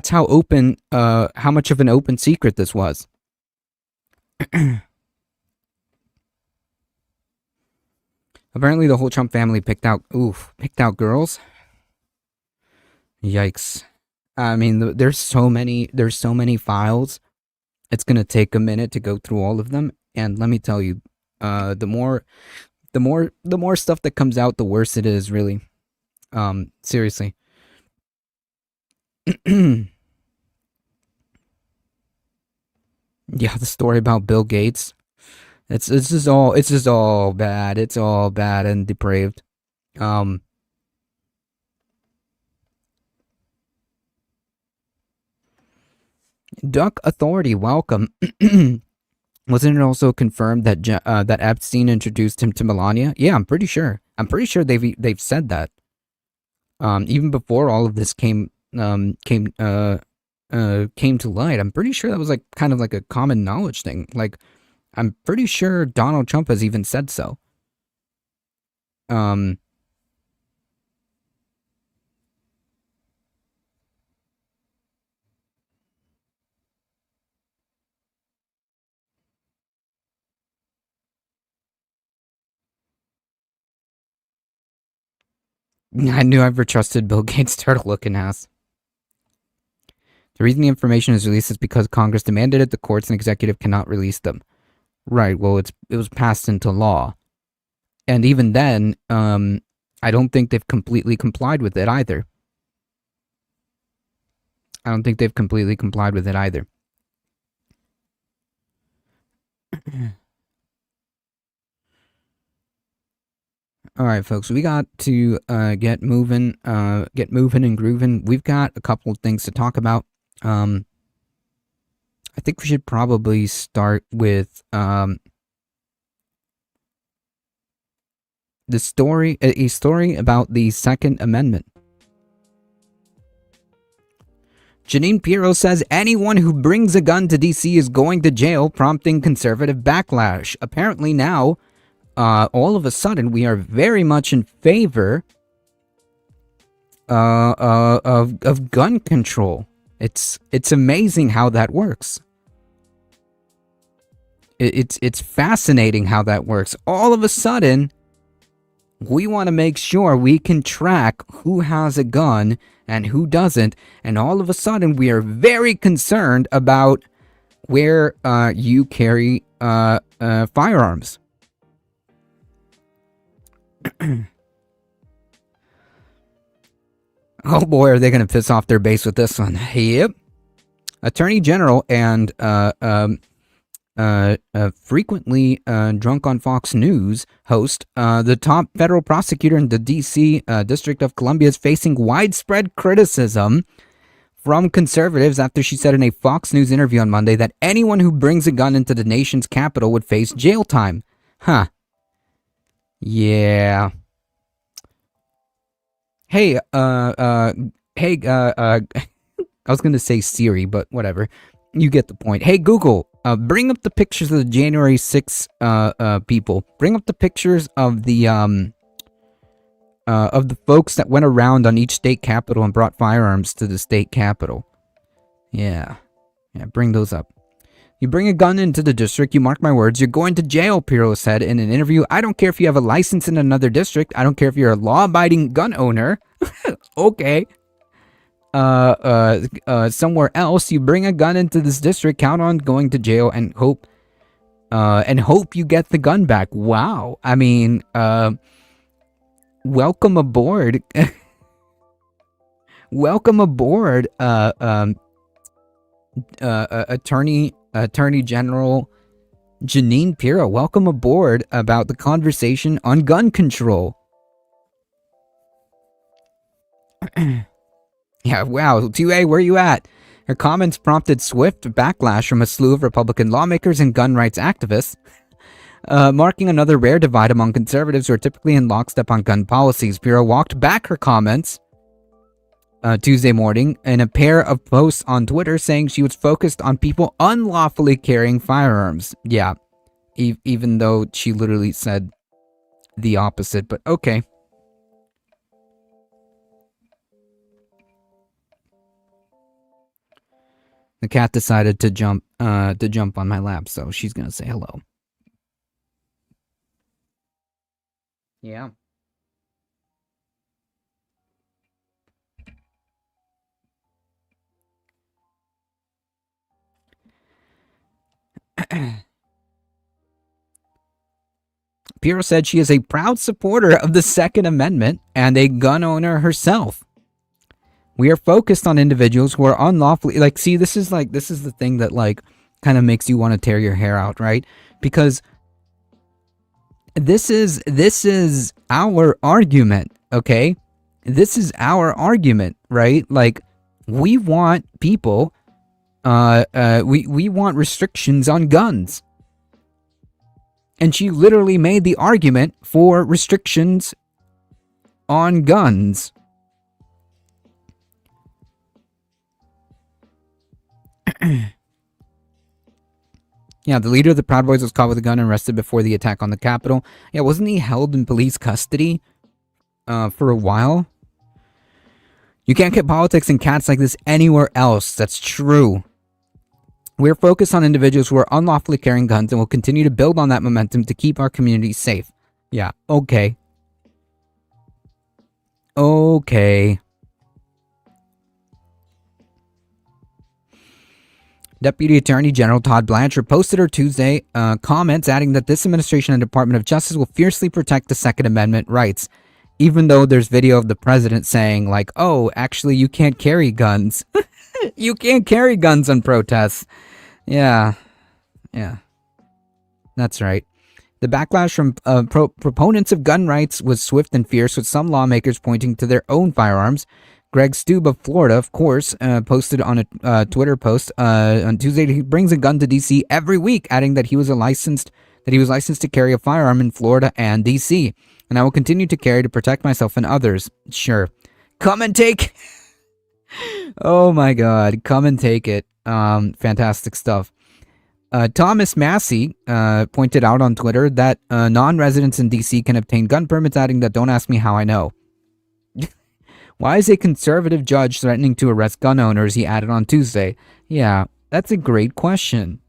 how open, how much of an open secret this was. Apparently the whole Trump family picked out girls. Yikes. I mean, there's so many files. It's going to take a minute to go through all of them, and let me tell you, the more stuff that comes out, the worse it is, really. Seriously. Yeah, the story about Bill Gates. It's just all bad. It's all bad and depraved. Duck Authority, welcome. Wasn't it also confirmed that that Epstein introduced him to Melania? Yeah, I'm pretty sure. I'm pretty sure they've said that. Even before all of this came to light, I'm pretty sure that was like kind of like a common knowledge thing. Like, I'm pretty sure Donald Trump has even said so. I knew I ever trusted Bill Gates' turtle-looking ass. The reason the information is released is because Congress demanded it. The courts and executive cannot release them. Right. Well, it was passed into law, and even then, I don't think they've completely complied with it either. All right, folks, we got to get moving and grooving. We've got a couple of things to talk about. I think we should probably start with a story about the Second Amendment. Janine Pirro says anyone who brings a gun to DC is going to jail, prompting conservative backlash. Apparently now, all of a sudden, we are very much in favor of gun control. It's amazing how that works. It's fascinating how that works. All of a sudden, we want to make sure we can track who has a gun and who doesn't, and all of a sudden, we are very concerned about where you carry firearms. Oh boy, are they going to piss off their base with this one. Yep. Attorney General and frequently drunk on Fox News host, the top federal prosecutor in the D.C. District of Columbia, is facing widespread criticism from conservatives after she said in a Fox News interview on Monday that anyone who brings a gun into the nation's capital would face jail time. Huh. Yeah. Hey, I was gonna say Siri, but whatever. You get the point. Hey, Google, bring up the pictures of the January 6th people. Bring up the pictures of the folks that went around on each state capital and brought firearms to the state capital. Yeah, bring those up. You bring a gun into the district, you mark my words, you're going to jail, Pirro said in an interview. I don't care if you have a license in another district. I don't care if you're a law-abiding gun owner. Okay. Somewhere else, you bring a gun into this district, count on going to jail and hope you get the gun back. Wow. I mean, welcome aboard. Welcome aboard, Attorney General Janine Pirro. Welcome aboard about the conversation on gun control. Yeah, wow. 2A, where you at? Her comments prompted swift backlash from a slew of Republican lawmakers and gun rights activists, marking another rare divide among conservatives who are typically in lockstep on gun policies. Pirro walked back her comments Tuesday morning in a pair of posts on Twitter saying she was focused on people unlawfully carrying firearms. Yeah, even though she literally said the opposite, but okay. The cat decided to jump on my lap, so she's gonna say hello. Yeah. Pirro said she is a proud supporter of the Second Amendment and a gun owner herself. We are focused on individuals who are unlawfully, like, see, this is the thing that, like, kind of makes you want to tear your hair out, right? Because this is our argument, okay? This is our argument, right? Like, we want people, we want restrictions on guns. And she literally made the argument for restrictions on guns. Yeah, the leader of the Proud Boys was caught with a gun and arrested before the attack on the Capitol. Yeah, wasn't he held in police custody for a while? You can't get politics and cats like this anywhere else. That's true. We're focused on individuals who are unlawfully carrying guns and will continue to build on that momentum to keep our communities safe. Yeah, okay. Okay. Deputy Attorney General Todd Blanchard posted her Tuesday comments adding that this administration and Department of Justice will fiercely protect the Second Amendment rights, even though there's video of the president saying, like, oh, actually, you can't carry guns. You can't carry guns on protests. Yeah. That's right. The backlash from proponents of gun rights was swift and fierce, with some lawmakers pointing to their own firearms. Greg Stube of Florida, of course, posted on a Twitter post on Tuesday. He brings a gun to D.C. every week, adding that he was licensed to carry a firearm in Florida and D.C. And I will continue to carry to protect myself and others. Sure, come and take. Oh my God, come and take it. Fantastic stuff. Thomas Massey pointed out on Twitter that non-residents in D.C. can obtain gun permits, adding that don't ask me how I know. Why is a conservative judge threatening to arrest gun owners? He added on Tuesday. Yeah, that's a great question.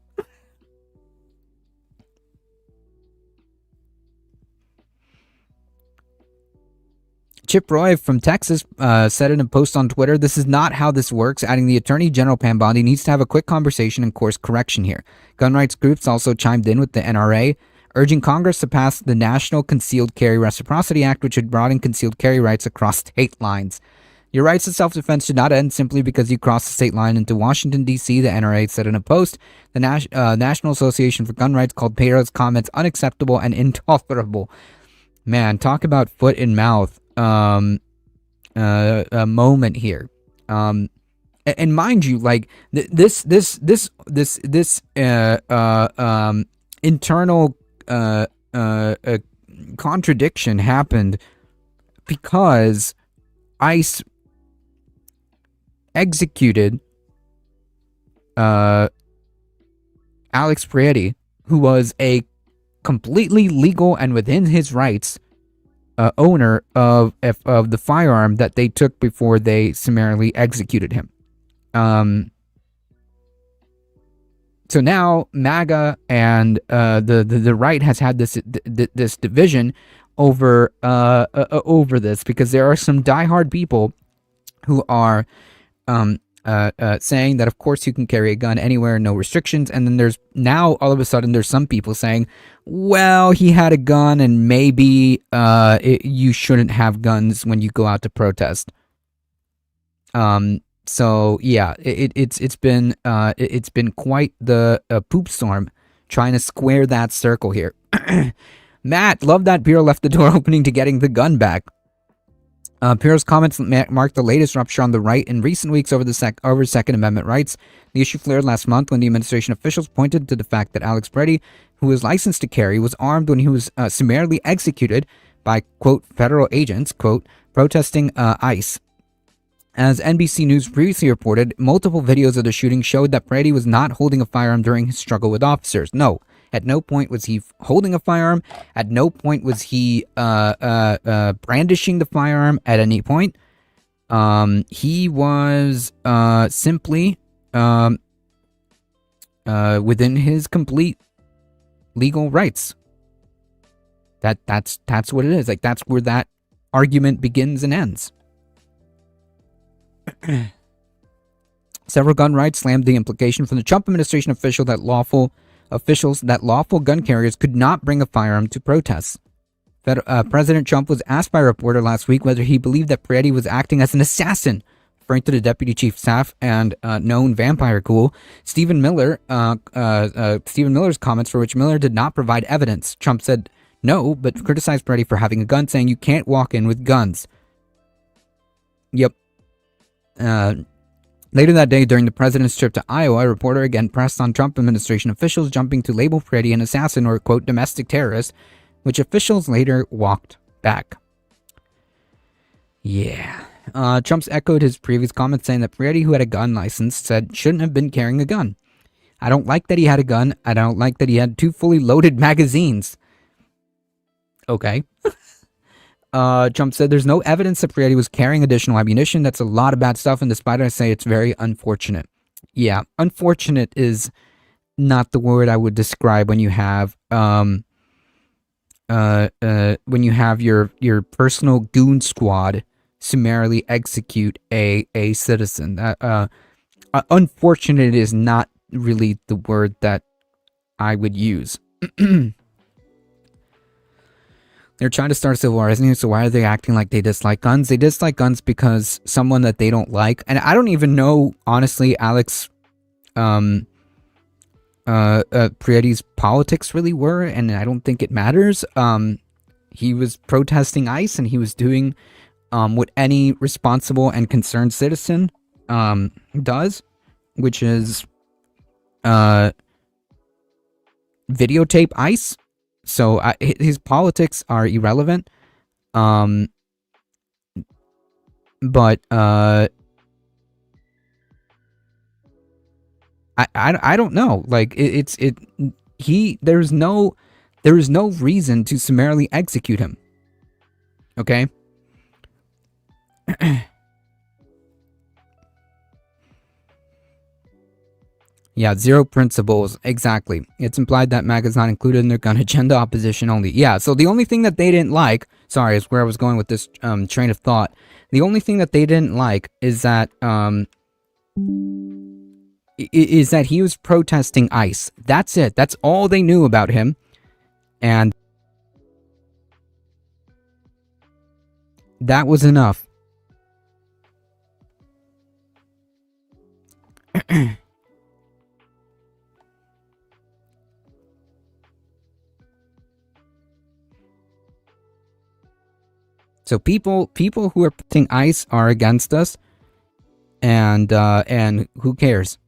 Chip Roy from Texas said in a post on Twitter, "This is not how this works," adding the Attorney General Pam Bondi needs to have a quick conversation and course correction here. Gun rights groups also chimed in with the NRA, urging Congress to pass the National Concealed Carry Reciprocity Act, which would broaden concealed carry rights across state lines. Your rights to self-defense should not end simply because you cross the state line into Washington, D.C., the NRA said in a post. The National Association for Gun Rights called Pedro's comments unacceptable and intolerable. Man, talk about foot in mouth a moment here. And mind you, like this internal contradiction happened because ICE executed Alex Prietti, who was a completely legal and within his rights owner of the firearm that they took before they summarily executed him. So now MAGA and the right has had this division over this, because there are some diehard people who are saying that of course you can carry a gun anywhere, no restrictions, and then there's now all of a sudden there's some people saying, well, he had a gun and maybe you shouldn't have guns when you go out to protest. So yeah, it's been quite the poop storm trying to square that circle here. Matt, love that Bureau left the door opening to getting the gun back. Bureau's comments marked the latest rupture on the right in recent weeks over Second Amendment rights. The issue flared last month when the administration officials pointed to the fact that Alex Prietti, who was licensed to carry, was armed when he was summarily executed by, quote, federal agents, quote, protesting ICE. As NBC News previously reported, multiple videos of the shooting showed that Prietti was not holding a firearm during his struggle with officers. No, at no point was he holding a firearm. At no point was he brandishing the firearm at any point. He was simply within his complete legal rights. That's what it is. Like, that's where that argument begins and ends. Several gun rights slammed the implication from the Trump administration officials that lawful gun carriers could not bring a firearm to protests. President Trump was asked by a reporter last week whether he believed that Prietti was acting as an assassin, referring to the deputy chief of staff and known vampire ghoul Stephen Miller's comments, for which Miller did not provide evidence. Trump said No, but criticized Peretti for having a gun, saying you can't walk in with guns. Yep. Later that day, during the president's trip to Iowa, a reporter again pressed on Trump administration officials, jumping to label Peretti an assassin or, quote, domestic terrorist, which officials later walked back. Yeah. Trump's echoed his previous comments, saying that Peretti, who had a gun license, said shouldn't have been carrying a gun. I don't like that he had a gun. I don't like that he had 2 fully loaded magazines. Okay. Trump said there's no evidence that Peretti was carrying additional ammunition. That's a lot of bad stuff, and despite it, I say it's very unfortunate. Yeah, unfortunate is not the word I would describe when you have your personal goon squad summarily execute a citizen. Unfortunate is not really the word that I would use. They're trying to start a civil war, isn't it? So why are they acting like they dislike guns? They dislike guns because someone that they don't like, and I don't even know, honestly, Alex, Peretti's politics really were, and I don't think it matters. He was protesting ICE, and he was doing what any responsible and concerned citizen does, which is videotape ICE. So his politics are irrelevant. But I don't know. Like there is no reason to summarily execute him. Okay. Yeah, zero principles. Exactly. It's implied that MAGA is not included in their gun agenda, opposition only. Yeah, so the only thing that they didn't like, sorry, is where I was going with this train of thought. The only thing that they didn't like is that he was protesting ICE. That's it. That's all they knew about him. And that was enough. So people who are protecting ICE are against us, and who cares?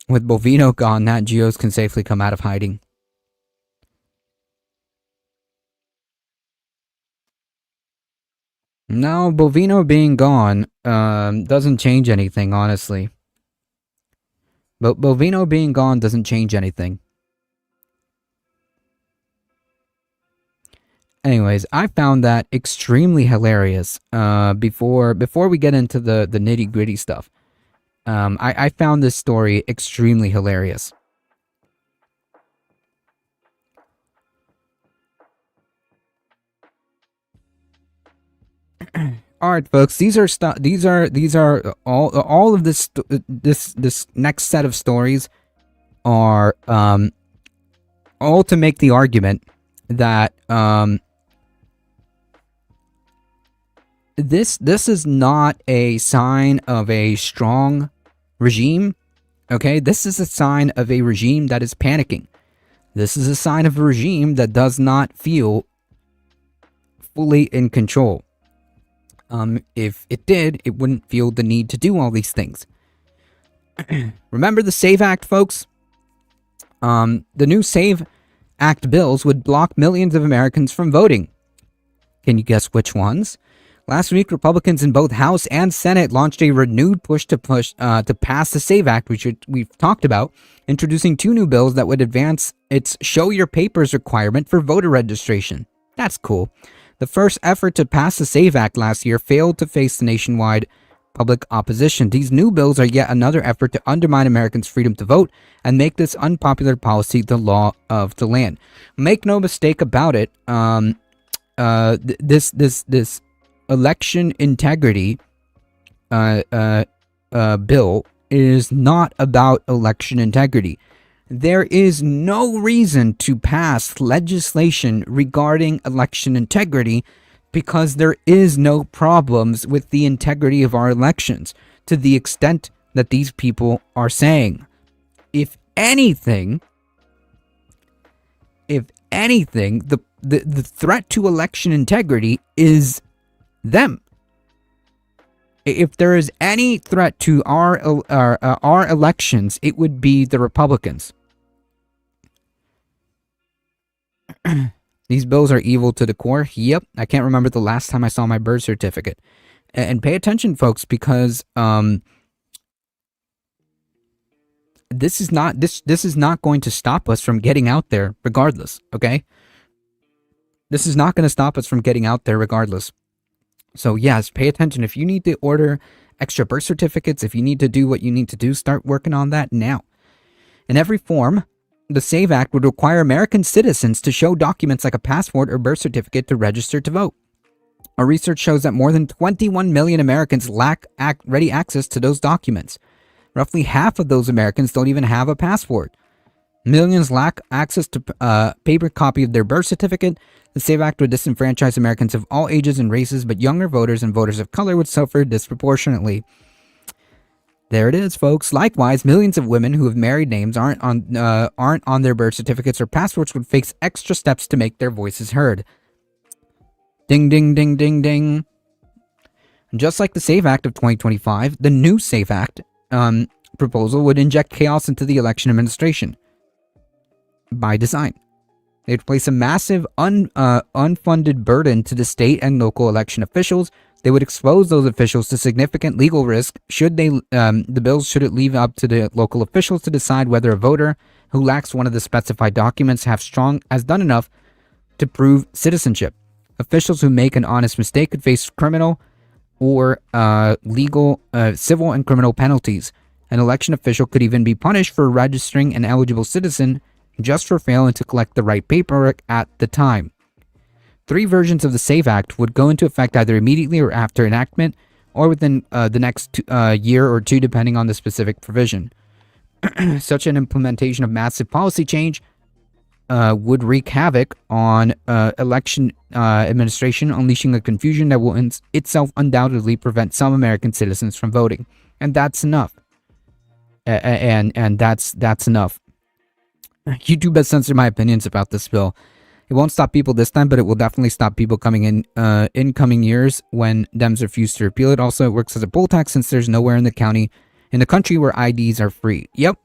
With Bovino gone, Nat Geos can safely come out of hiding. No, Bovino being gone doesn't change anything, honestly. But Bovino being gone doesn't change anything. Anyways, I found that extremely hilarious. Before we get into the nitty-gritty stuff, I found this story extremely hilarious. All right, folks. These are all of this next set of stories are all to make the argument that this is not a sign of a strong regime. Okay, this is a sign of a regime that is panicking. This is a sign of a regime that does not feel fully in control. If it did, it wouldn't feel the need to do all these things. Remember the SAVE Act, folks? The new SAVE Act bills would block millions of Americans from voting. Can you guess which ones? Last week, Republicans in both House and Senate launched a renewed push to pass the SAVE Act, which we've talked about, introducing 2 new bills that would advance its show your papers requirement for voter registration. That's cool. The first effort to pass the SAVE Act last year failed to face the nationwide public opposition. These new bills are yet another effort to undermine Americans' freedom to vote and make this unpopular policy the law of the land. Make no mistake about it, this election integrity bill is not about election integrity. There is no reason to pass legislation regarding election integrity because there is no problems with the integrity of our elections to the extent that these people are saying. If anything, the threat to election integrity is them. If there is any threat to our elections, it would be the Republicans. These bills are evil to the core. Yep, I can't remember the last time I saw my birth certificate. And pay attention, folks, because this is not going to stop us from getting out there regardless, okay? This is not going to stop us from getting out there regardless. So yes, pay attention. If you need to order extra birth certificates, if you need to do what you need to do, start working on that now. In every form, the SAVE Act would require American citizens to show documents like a passport or birth certificate to register to vote. Our research shows that more than 21 million Americans lack ready access to those documents. Roughly half of those Americans don't even have a passport. Millions lack access to a paper copy of their birth certificate. The SAVE Act would disenfranchise Americans of all ages and races, but younger voters and voters of color would suffer disproportionately. There it is, folks. Likewise, millions of women who have married names aren't on their birth certificates or passports would face extra steps to make their voices heard. Ding, ding, ding, ding, ding. Just like the SAVE Act of 2025, the new SAVE Act proposal would inject chaos into the election administration. By design. They'd place a massive unfunded burden to the state and local election officials. They would expose those officials to significant legal risk should the bills should it leave up to the local officials to decide whether a voter who lacks one of the specified documents has done enough to prove citizenship. Officials who make an honest mistake could face criminal or legal, civil and criminal penalties. An election official could even be punished for registering an eligible citizen just for failing to collect the right paperwork at the time. 3 versions of the SAVE Act would go into effect either immediately or after enactment, or within the next year or two, depending on the specific provision. Such an implementation of massive policy change would wreak havoc on election administration, unleashing a confusion that will itself undoubtedly prevent some American citizens from voting. And that's enough. And that's enough. YouTube has censored my opinions about this bill. It won't stop people this time, but it will definitely stop people coming in coming years when Dems refuse to repeal it. Also, it works as a poll tax since there's nowhere in the country where IDs are free. Yep,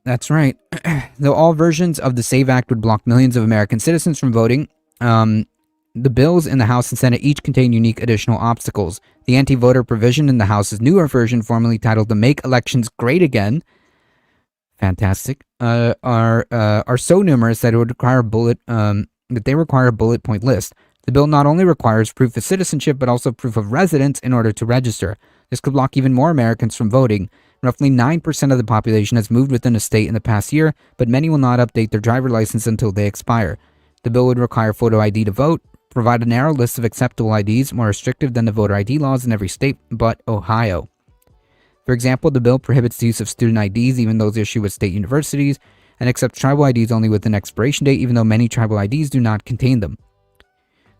that's right. Though all versions of the SAVE Act would block millions of American citizens from voting, the bills in the House and Senate each contain unique additional obstacles. The anti-voter provision in the House's newer version, formerly titled the Make Elections Great Again, fantastic, are so numerous that it would require a bullet point list. The bill not only requires proof of citizenship, but also proof of residence in order to register. This could block even more Americans from voting. Roughly 9% of the population has moved within a state in the past year, but many will not update their driver license until they expire. The bill would require photo ID to vote, provide a narrow list of acceptable IDs, more restrictive than the voter ID laws in every state but Ohio. For example, the bill prohibits the use of student IDs, even those issued with state universities, and accepts tribal IDs only with an expiration date, even though many tribal IDs do not contain them.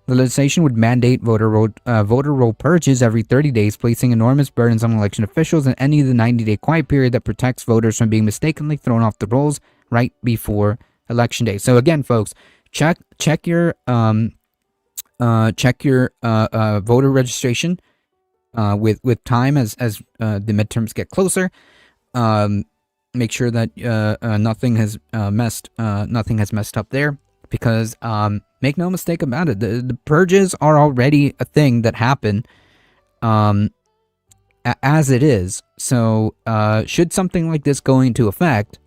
The legislation would mandate voter roll purges every 30 days, placing enormous burdens on election officials and ending the 90-day quiet period that protects voters from being mistakenly thrown off the rolls right before election day. So again, folks, check your voter registration with time as the midterms get closer. Make sure that nothing has messed up there, because make no mistake about it, the purges are already a thing that happen as it is. So should something like this go into effect,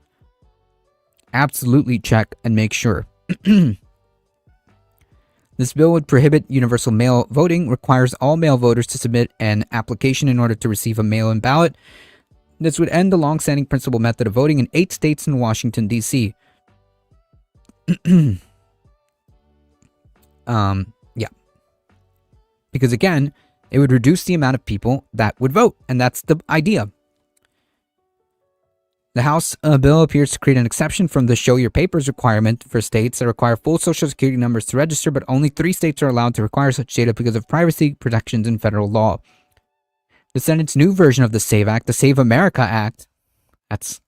absolutely check and make sure. This bill would prohibit universal mail voting, requires all male voters to submit an application in order to receive a mail-in ballot. This would end the long-standing principal method of voting in 8 states and Washington, D.C. Yeah. Because again, it would reduce the amount of people that would vote, and that's the idea. The House bill appears to create an exception from the show your papers requirement for states that require full social security numbers to register, but only 3 states are allowed to require such data because of privacy protections in federal law. The Senate's new version of the SAVE Act, the Save America Act, that's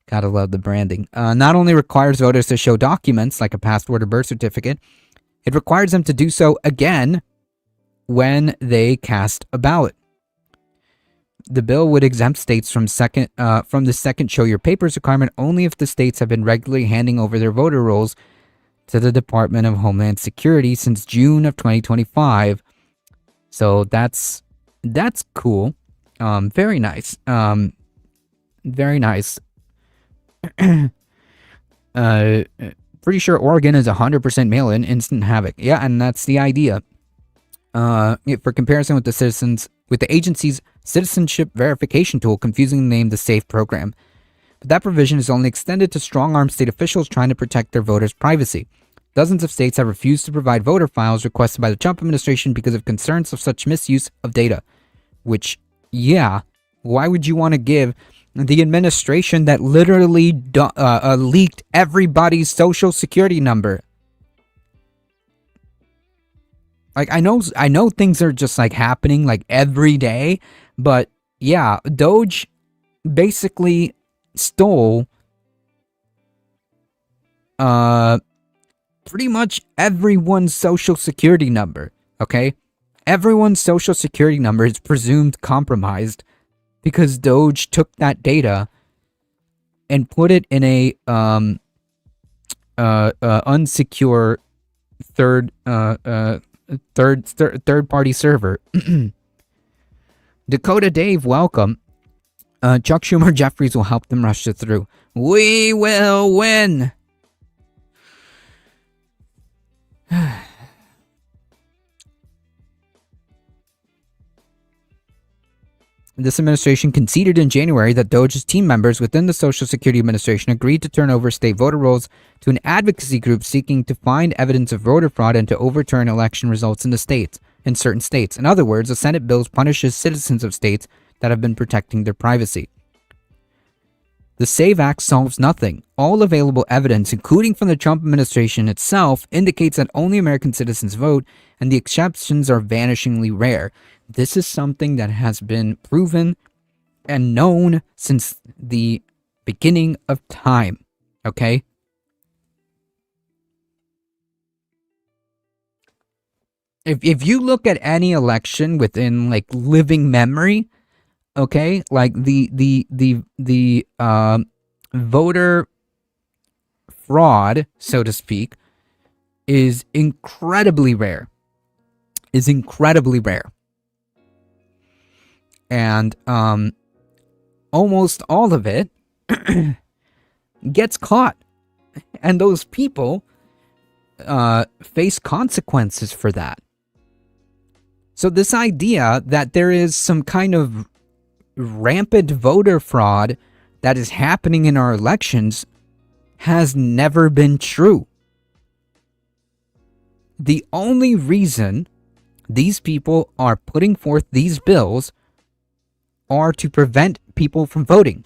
gotta love the branding, not only requires voters to show documents like a passport or birth certificate, it requires them to do so again when they cast a ballot. The bill would exempt states from the second show your papers requirement only if the states have been regularly handing over their voter rolls to the Department of Homeland Security since June of 2025. So that's cool. Very nice. Very nice. Pretty sure Oregon is 100% mail-in, instant havoc. Yeah, and that's the idea. For comparison with the agency's citizenship verification tool, confusingly named the SAFE program. But that provision is only extended to strong-armed state officials trying to protect their voters' privacy. Dozens of states have refused to provide voter files requested by the Trump administration because of concerns of such misuse of data. Which, yeah, why would you want to give the administration that literally leaked everybody's social security number? Like, I know things are just like happening like every day, but yeah, Doge basically stole pretty much everyone's social security number, okay? Everyone's social security number is presumed compromised because Doge took that data and put it in a unsecure third-party server. Dakota Dave, welcome. Chuck Schumer Jeffries will help them rush it through. We will win. This administration conceded in January that Doge's team members within the Social Security Administration agreed to turn over state voter rolls to an advocacy group seeking to find evidence of voter fraud and to overturn election results in certain states. In other words, the Senate bill punishes citizens of states that have been protecting their privacy. The SAVE Act solves nothing. All available evidence, including from the Trump administration itself, indicates that only American citizens vote, and the exceptions are vanishingly rare. This is something that has been proven and known since the beginning of time, okay? If you look at any election within like living memory, okay, like the voter fraud, so to speak, is incredibly rare. And almost all of it gets caught, and those people face consequences for that. So this idea that there is some kind of rampant voter fraud that is happening in our elections has never been true. The only reason these people are putting forth these bills are to prevent people from voting.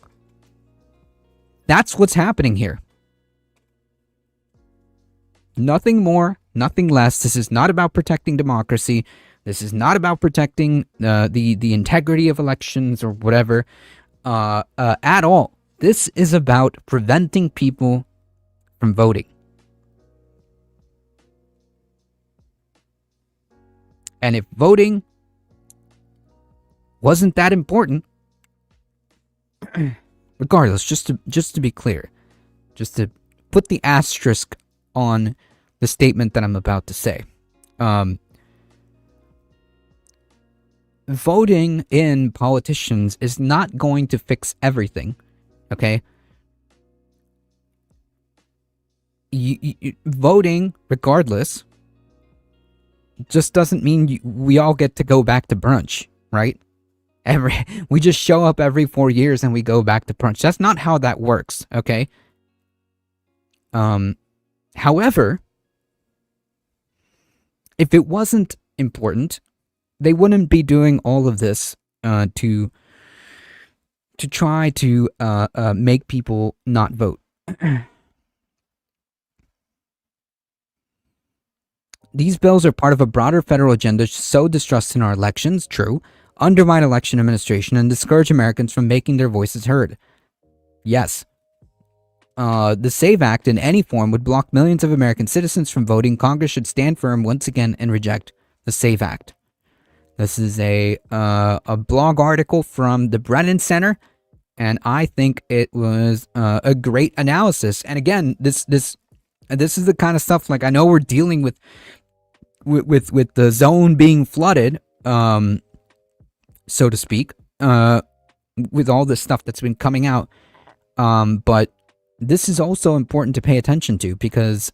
That's what's happening here. Nothing more, nothing less. This is not about protecting democracy. This is not about protecting the integrity of elections or whatever at all. This is about preventing people from voting. And if voting wasn't that important, regardless, just to be clear, just to put the asterisk on the statement that I'm about to say, voting in politicians is not going to fix everything, okay? Voting, regardless, just doesn't mean we all get to go back to brunch, right? We just show up every 4 years and we go back to brunch. That's not how that works, okay? However, if it wasn't important, they wouldn't be doing all of this to to try to make people not vote. These bills are part of a broader federal agenda to sow distrust in our elections, true, undermine election administration, and discourage Americans from making their voices heard. Yes. The SAVE Act in any form would block millions of American citizens from voting. Congress should stand firm once again and reject the SAVE Act. This is a blog article from the Brennan Center, and I think it was a great analysis. And again, this is the kind of stuff, like, I know we're dealing with the zone being flooded, so to speak, with all this stuff that's been coming out, but this is also important to pay attention to, because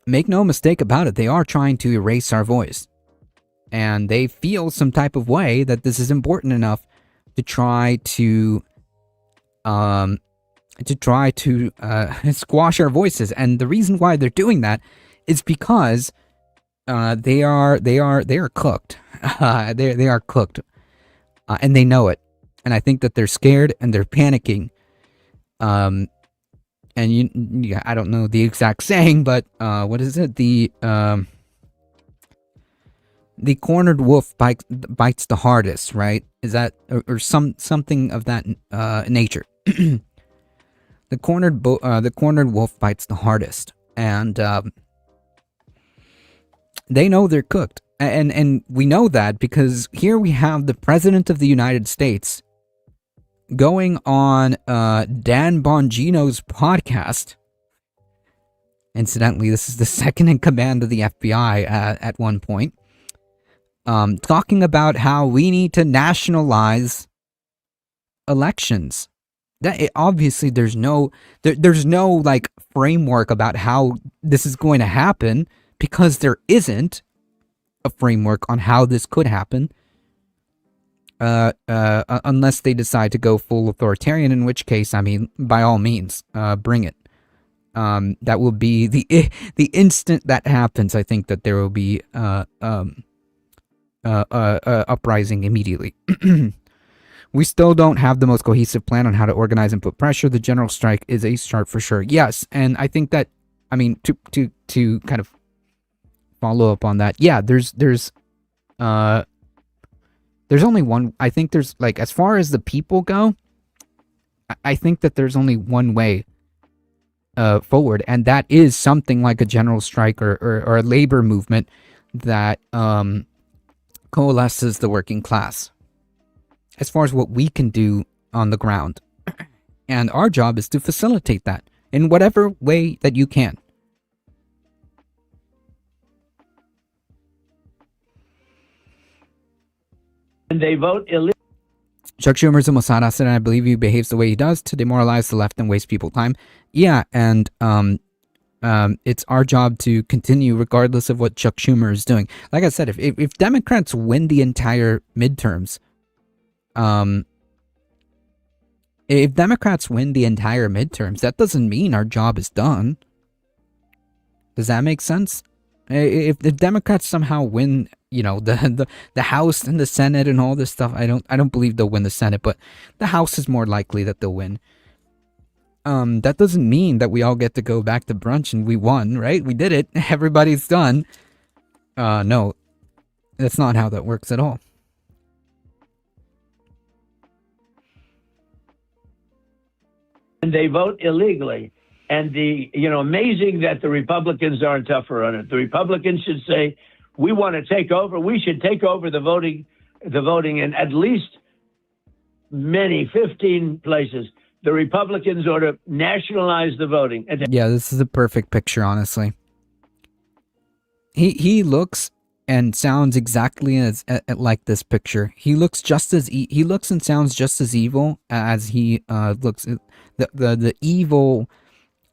make no mistake about it, they are trying to erase our voice. And they feel some type of way that this is important enough to try to squash our voices. And the reason why they're doing that is because they are cooked. They are cooked, and they know it. And I think that they're scared and they're panicking. And I don't know the exact saying, but what is it? The cornered wolf bites the hardest, right? Is that or something of that nature? The cornered wolf bites the hardest, and they know they're cooked, and we know that because here we have the President of the United States going on Dan Bongino's podcast. Incidentally, this is the second in command of the FBI at one point. Talking about how we need to nationalize elections. Obviously there's no like framework about how this is going to happen, because there isn't a framework on how this could happen. Unless they decide to go full authoritarian, in which case, I mean, by all means, bring it. That will be the instant that happens. I think that there will be uprising immediately. We still don't have the most cohesive plan on how to organize and put pressure. The general strike is a start for sure. Yes, and I think that, I mean, to kind of follow up on that, yeah, there's only one. I think there's, like, as far as the people go, I think that there's only one way forward, and that is something like a general strike or a labor movement that coalesces the working class. As far as what we can do on the ground. And our job is to facilitate that in whatever way that you can. And they vote illegally. Chuck Schumer is a Mossad asset, and I believe he behaves the way he does to demoralize the left and waste people's time. Yeah, and it's our job to continue regardless of what Chuck Schumer is doing. Like I said, if Democrats win the entire midterms, that doesn't mean our job is done. Does that make sense? If the Democrats somehow win, the House and the Senate and all this stuff, I don't believe they'll win the Senate, but the House is more likely that they'll win. That doesn't mean that we all get to go back to brunch and we won, right? We did it. Everybody's done. No, that's not how that works at all. And they vote illegally. And amazing that the Republicans aren't tougher on it. The Republicans should say, we want to take over. We should take over the voting in at least 15 places. The Republicans ought to nationalize the voting. Yeah, this is a perfect picture, honestly. He looks and sounds exactly like this picture. He looks just as he looks and sounds just as evil as he looks. The evil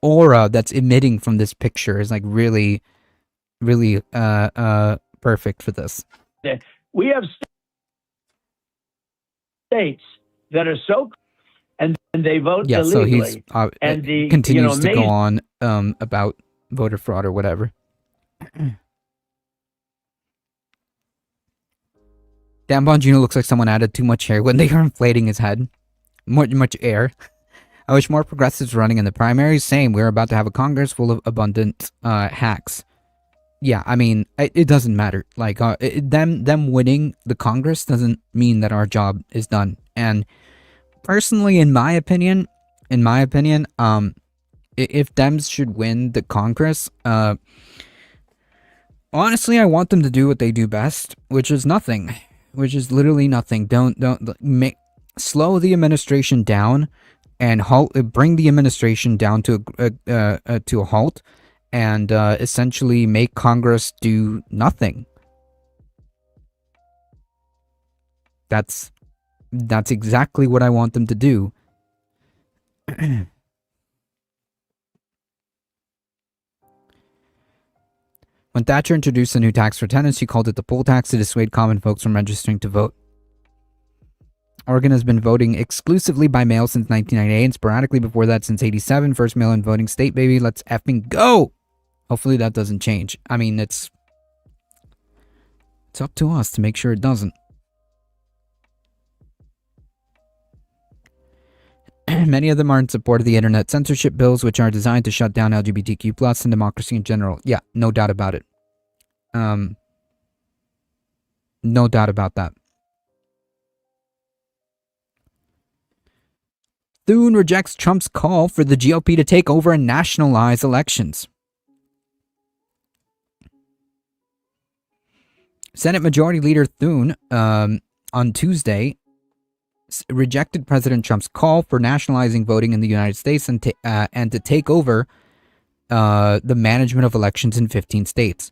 aura that's emitting from this picture is like really perfect for this. We have states that are so, and they vote illegally. So he's and continues to go on about voter fraud or whatever. Dan Bongino looks like someone added too much hair when they are inflating his head. Much air. I wish more progressives running in the primaries. Same, we're about to have a Congress full of abundant hacks. Yeah, I mean, it doesn't matter. Like, them winning the Congress doesn't mean that our job is done. And personally, in my opinion, if Dems should win the Congress, honestly, I want them to do what they do best, which is nothing. Which is literally nothing. Don't slow the administration down and bring the administration down to a halt, and essentially make Congress do nothing. That's exactly what I want them to do. When Thatcher introduced a new tax for tenants, she called it the poll tax to dissuade common folks from registering to vote. Oregon has been voting exclusively by mail since 1998 and sporadically before that since 87. First mail-in voting state, baby. Let's effing go! Hopefully that doesn't change. I mean, it's up to us to make sure it doesn't. Many of them are in support of the internet censorship bills, which are designed to shut down LGBTQ+ and democracy in general. Yeah, no doubt about it. No doubt about that. Thune rejects Trump's call for the GOP to take over and nationalize elections. Senate Majority Leader Thune, on Tuesday, rejected President Trump's call for nationalizing voting in the United States and to take over the management of elections in 15 states.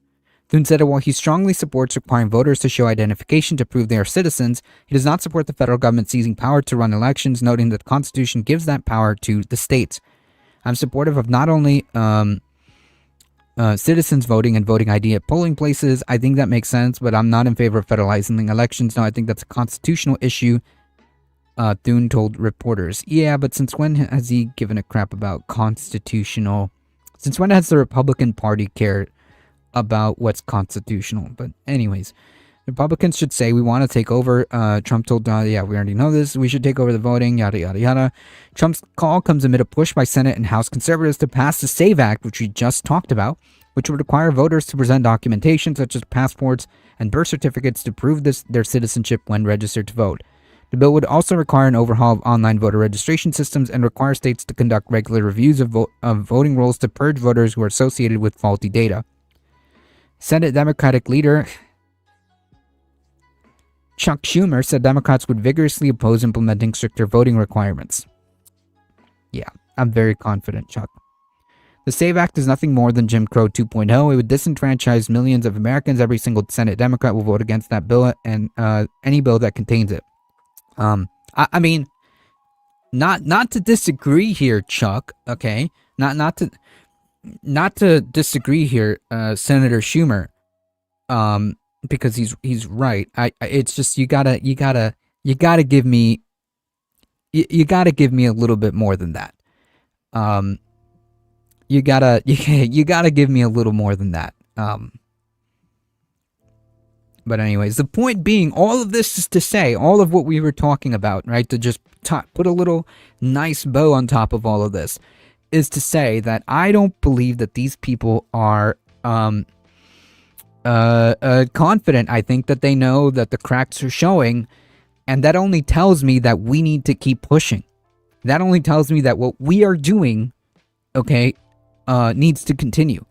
Thune said that while he strongly supports requiring voters to show identification to prove they are citizens, he does not support the federal government seizing power to run elections, noting that the Constitution gives that power to the states. I'm supportive of not only citizens voting and voting ID at polling places. I think that makes sense, but I'm not in favor of federalizing elections. No, I think that's a constitutional issue, Thune told reporters. Yeah, but since when has he given a crap about constitutional? Since when has the Republican Party cared about what's constitutional? But anyways, Republicans should say we want to take over. Trump told, yeah, we already know this. We should take over the voting, yada, yada, yada. Trump's call comes amid a push by Senate and House conservatives to pass the SAVE Act, which we just talked about, which would require voters to present documentation such as passports and birth certificates to prove their citizenship when registered to vote. The bill would also require an overhaul of online voter registration systems and require states to conduct regular reviews of voting rolls to purge voters who are associated with faulty data. Senate Democratic leader Chuck Schumer said Democrats would vigorously oppose implementing stricter voting requirements. Yeah, I'm very confident, Chuck. The SAVE Act is nothing more than Jim Crow 2.0. It would disenfranchise millions of Americans. Every single Senate Democrat will vote against that bill and any bill that contains it. I mean, not to disagree here, Chuck. Okay, not to disagree here, Senator Schumer. Because he's right. It's just you gotta give me a little bit more than that. You gotta give me a little more than that. But anyways, the point being, all of this is to say, all of what we were talking about, right, to just put a little nice bow on top of all of this, is to say that I don't believe that these people are confident. I think that they know that the cracks are showing, and that only tells me that we need to keep pushing. That only tells me that what we are doing, okay, needs to continue.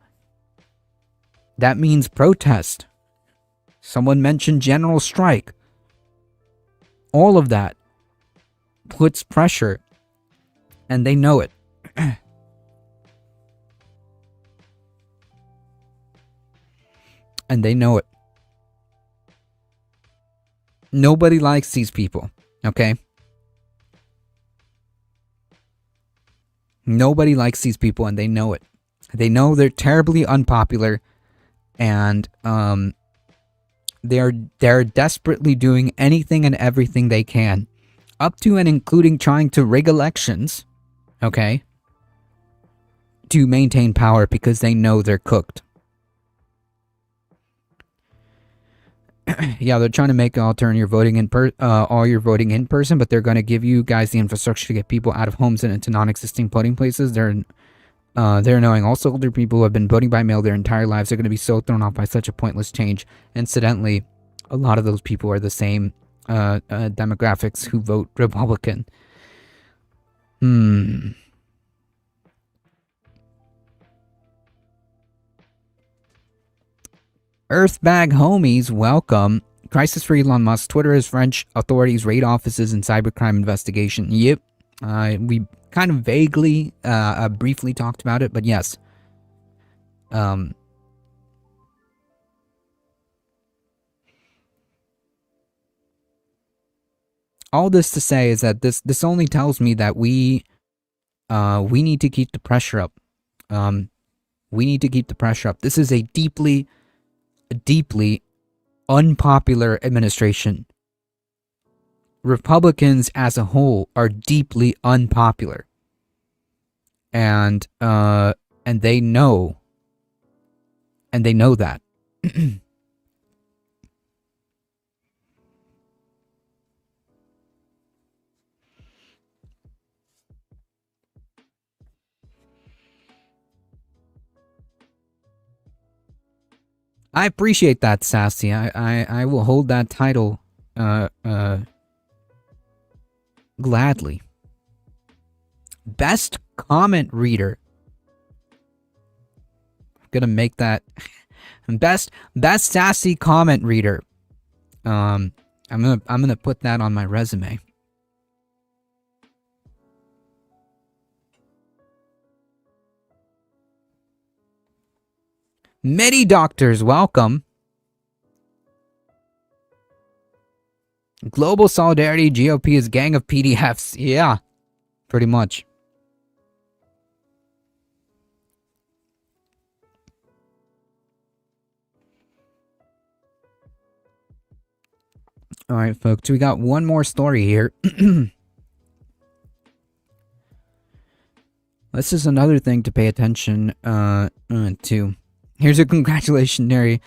That means protest. Someone mentioned general strike. All of that puts pressure, and they know it. And they know it. Nobody likes these people, okay? Nobody likes these people, and they know it. They know they're terribly unpopular, and they're desperately doing anything and everything they can, up to and including trying to rig elections, okay, to maintain power because they know they're cooked. Yeah, they're trying to make all your voting in person, but they're going to give you guys the infrastructure to get people out of homes and into non-existing polling places. They're knowing also older people who have been voting by mail their entire lives are going to be so thrown off by such a pointless change. Incidentally, a lot of those people are the same demographics who vote Republican. Earthbag homies, welcome. Crisis for Elon Musk. Twitter as French authorities raid offices in cybercrime investigation. Yep. We kind of vaguely, briefly talked about it, but yes. All this to say is that this only tells me that we need to keep the pressure up. We need to keep the pressure up. This is a deeply unpopular administration. Republicans as a whole are deeply unpopular. And they know that. I appreciate that, Sassy. I will hold that title gladly. Best comment reader. I'm gonna make that best sassy comment reader. I'm gonna put that on my resume. Medi doctors, welcome. Global solidarity, GOP is gang of PDFs. Yeah, pretty much. All right, folks, we got one more story here. This is another thing to pay attention to. Here's a congratulatory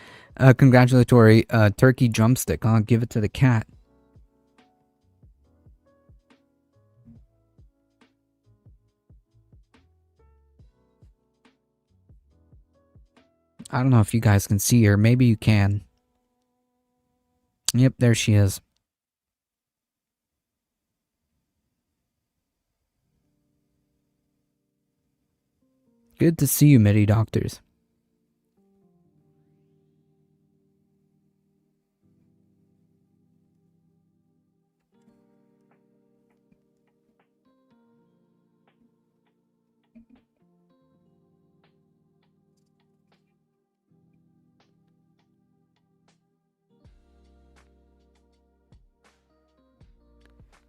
turkey drumstick. I'll give it to the cat. I don't know if you guys can see her. Maybe you can. Yep, there she is. Good to see you, Midi Doctors.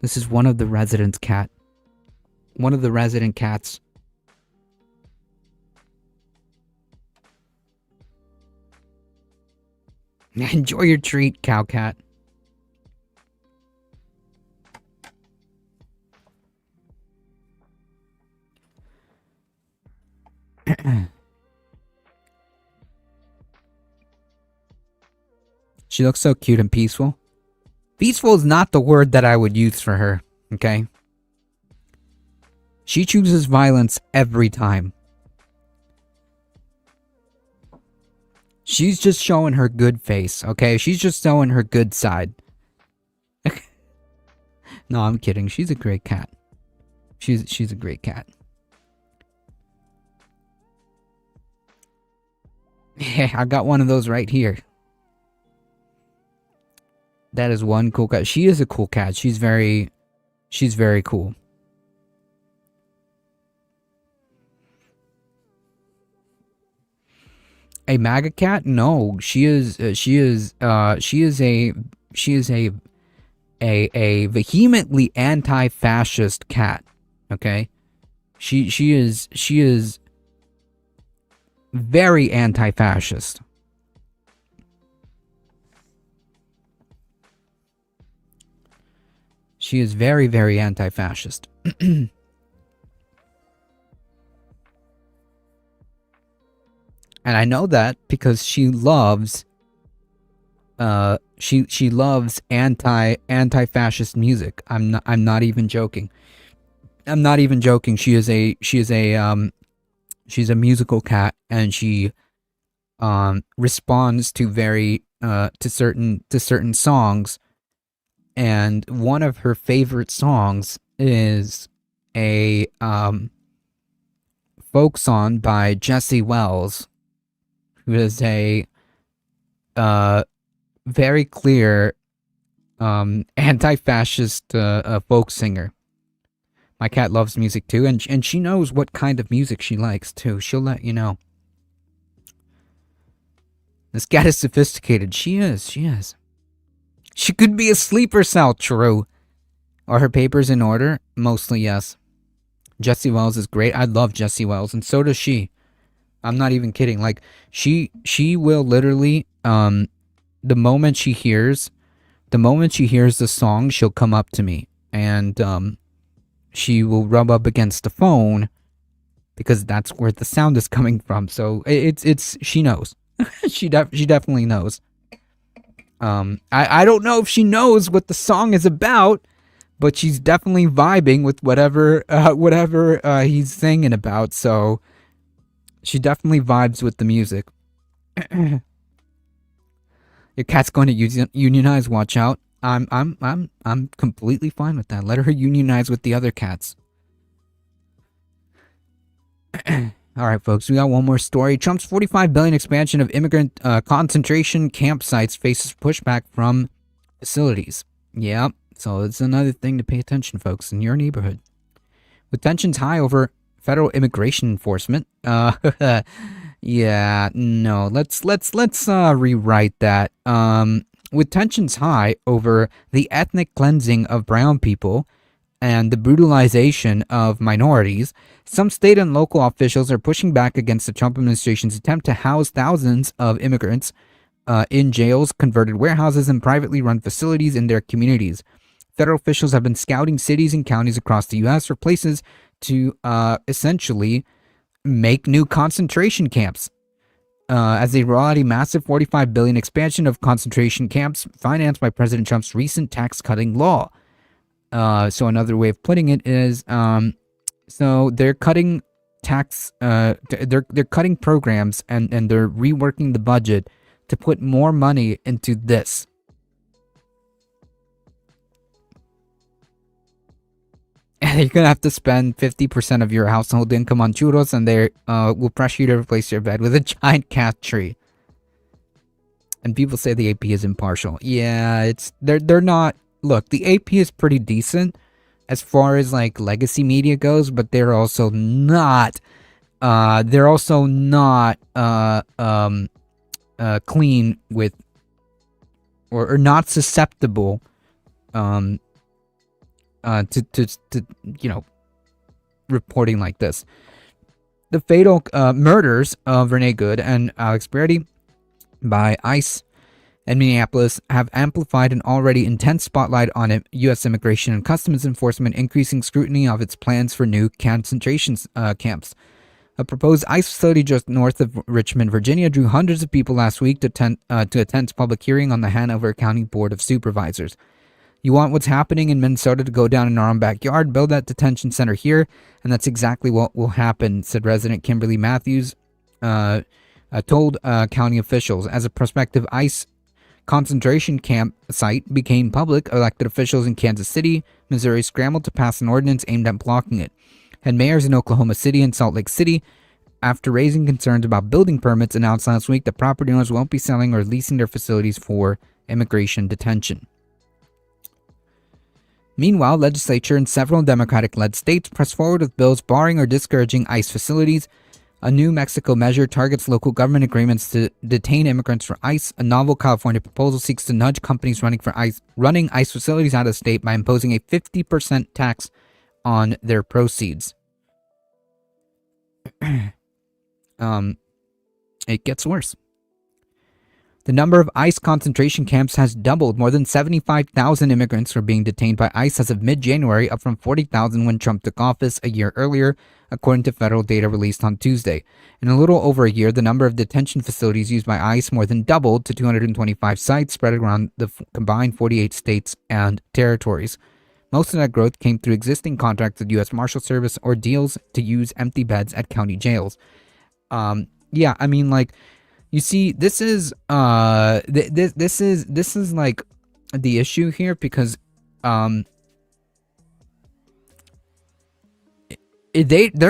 This is one of the residents' cat. One of the resident cats. Enjoy your treat, cow cat. She looks so cute and peaceful. Peaceful is not the word that I would use for her, okay? She chooses violence every time. She's just showing her good face, okay? She's just showing her good side. No, I'm kidding. She's a great cat. She's a great cat. Yeah, I got one of those right here. That is one cool cat. She is a cool cat. She's very cool. A MAGA cat? No, she is a vehemently anti-fascist cat. Okay, she is very anti-fascist. She is very, very anti-fascist. And I know that because she loves she loves anti-fascist music. I'm not even joking. I'm not even joking. She's a musical cat, and she responds to certain songs, and one of her favorite songs is a folk song by Jesse Wells, who is a very clear anti-fascist folk singer. My cat loves music too, and she knows what kind of music she likes too. She'll let you know. This cat is sophisticated. She is. She could be a sleeper cell, true. Are her papers in order? Mostly, yes. Jesse Wells is great. I love Jesse Wells, and so does she. I'm not even kidding. Like, she will literally, the moment she hears the song, she'll come up to me, and she will rub up against the phone, because that's where the sound is coming from. So she knows. she definitely knows. I don't know if she knows what the song is about, but she's definitely vibing with whatever he's singing about. So she definitely vibes with the music. Your cat's going to unionize. Watch out. I'm completely fine with that. Let her unionize with the other cats. All right, folks, we got one more story. Trump's $45 billion expansion of immigrant concentration campsites faces pushback from facilities. Yeah, so it's another thing to pay attention, folks, in your neighborhood. With tensions high over federal immigration enforcement. Yeah, no, let's rewrite that. With tensions high over the ethnic cleansing of brown people and the brutalization of minorities, some state and local officials are pushing back against the Trump administration's attempt to house thousands of immigrants in jails, converted warehouses, and privately run facilities in their communities. Federal officials have been scouting cities and counties across the U.S. for places to essentially make new concentration camps. As they roll out a massive $45 billion expansion of concentration camps financed by President Trump's recent tax-cutting law. So another way of putting it is, so they're cutting they're cutting programs and they're reworking the budget to put more money into this. And you're gonna have to spend 50% of your household income on churros, and they will pressure you to replace your bed with a giant cat tree. And people say the AP is impartial. Yeah, they're not. Look, the AP is pretty decent as far as like legacy media goes, but they're also not. Clean with, or not susceptible, to reporting like this. The fatal murders of Renee Good and Alex Brady by ICE and Minneapolis have amplified an already intense spotlight on U.S. Immigration and Customs Enforcement, increasing scrutiny of its plans for new concentration camps. A proposed ICE facility just north of Richmond, Virginia, drew hundreds of people last week to attend public hearing on the Hanover County Board of Supervisors. You want what's happening in Minnesota to go down in our own backyard? Build that detention center here, and that's exactly what will happen, said resident Kimberly Matthews, told county officials. As a prospective ICE concentration camp site became public, elected officials in Kansas City, Missouri scrambled to pass an ordinance aimed at blocking it. And mayors in Oklahoma City and Salt Lake City, after raising concerns about building permits, announced last week that property owners won't be selling or leasing their facilities for immigration detention. Meanwhile, legislature in several Democratic-led states pressed forward with bills barring or discouraging ICE facilities. A New Mexico measure targets local government agreements to detain immigrants for ICE. A novel California proposal seeks to nudge companies running ICE facilities out of state by imposing a 50% tax on their proceeds. It gets worse. The number of ICE concentration camps has doubled. More than 75,000 immigrants were being detained by ICE as of mid-January, up from 40,000 when Trump took office a year earlier, according to federal data released on Tuesday. In a little over a year, the number of detention facilities used by ICE more than doubled to 225 sites spread around the combined 48 states and territories. Most of that growth came through existing contracts with U.S. Marshal Service or deals to use empty beds at county jails. Yeah, I mean, like, you see, this is this is like the issue here, because they're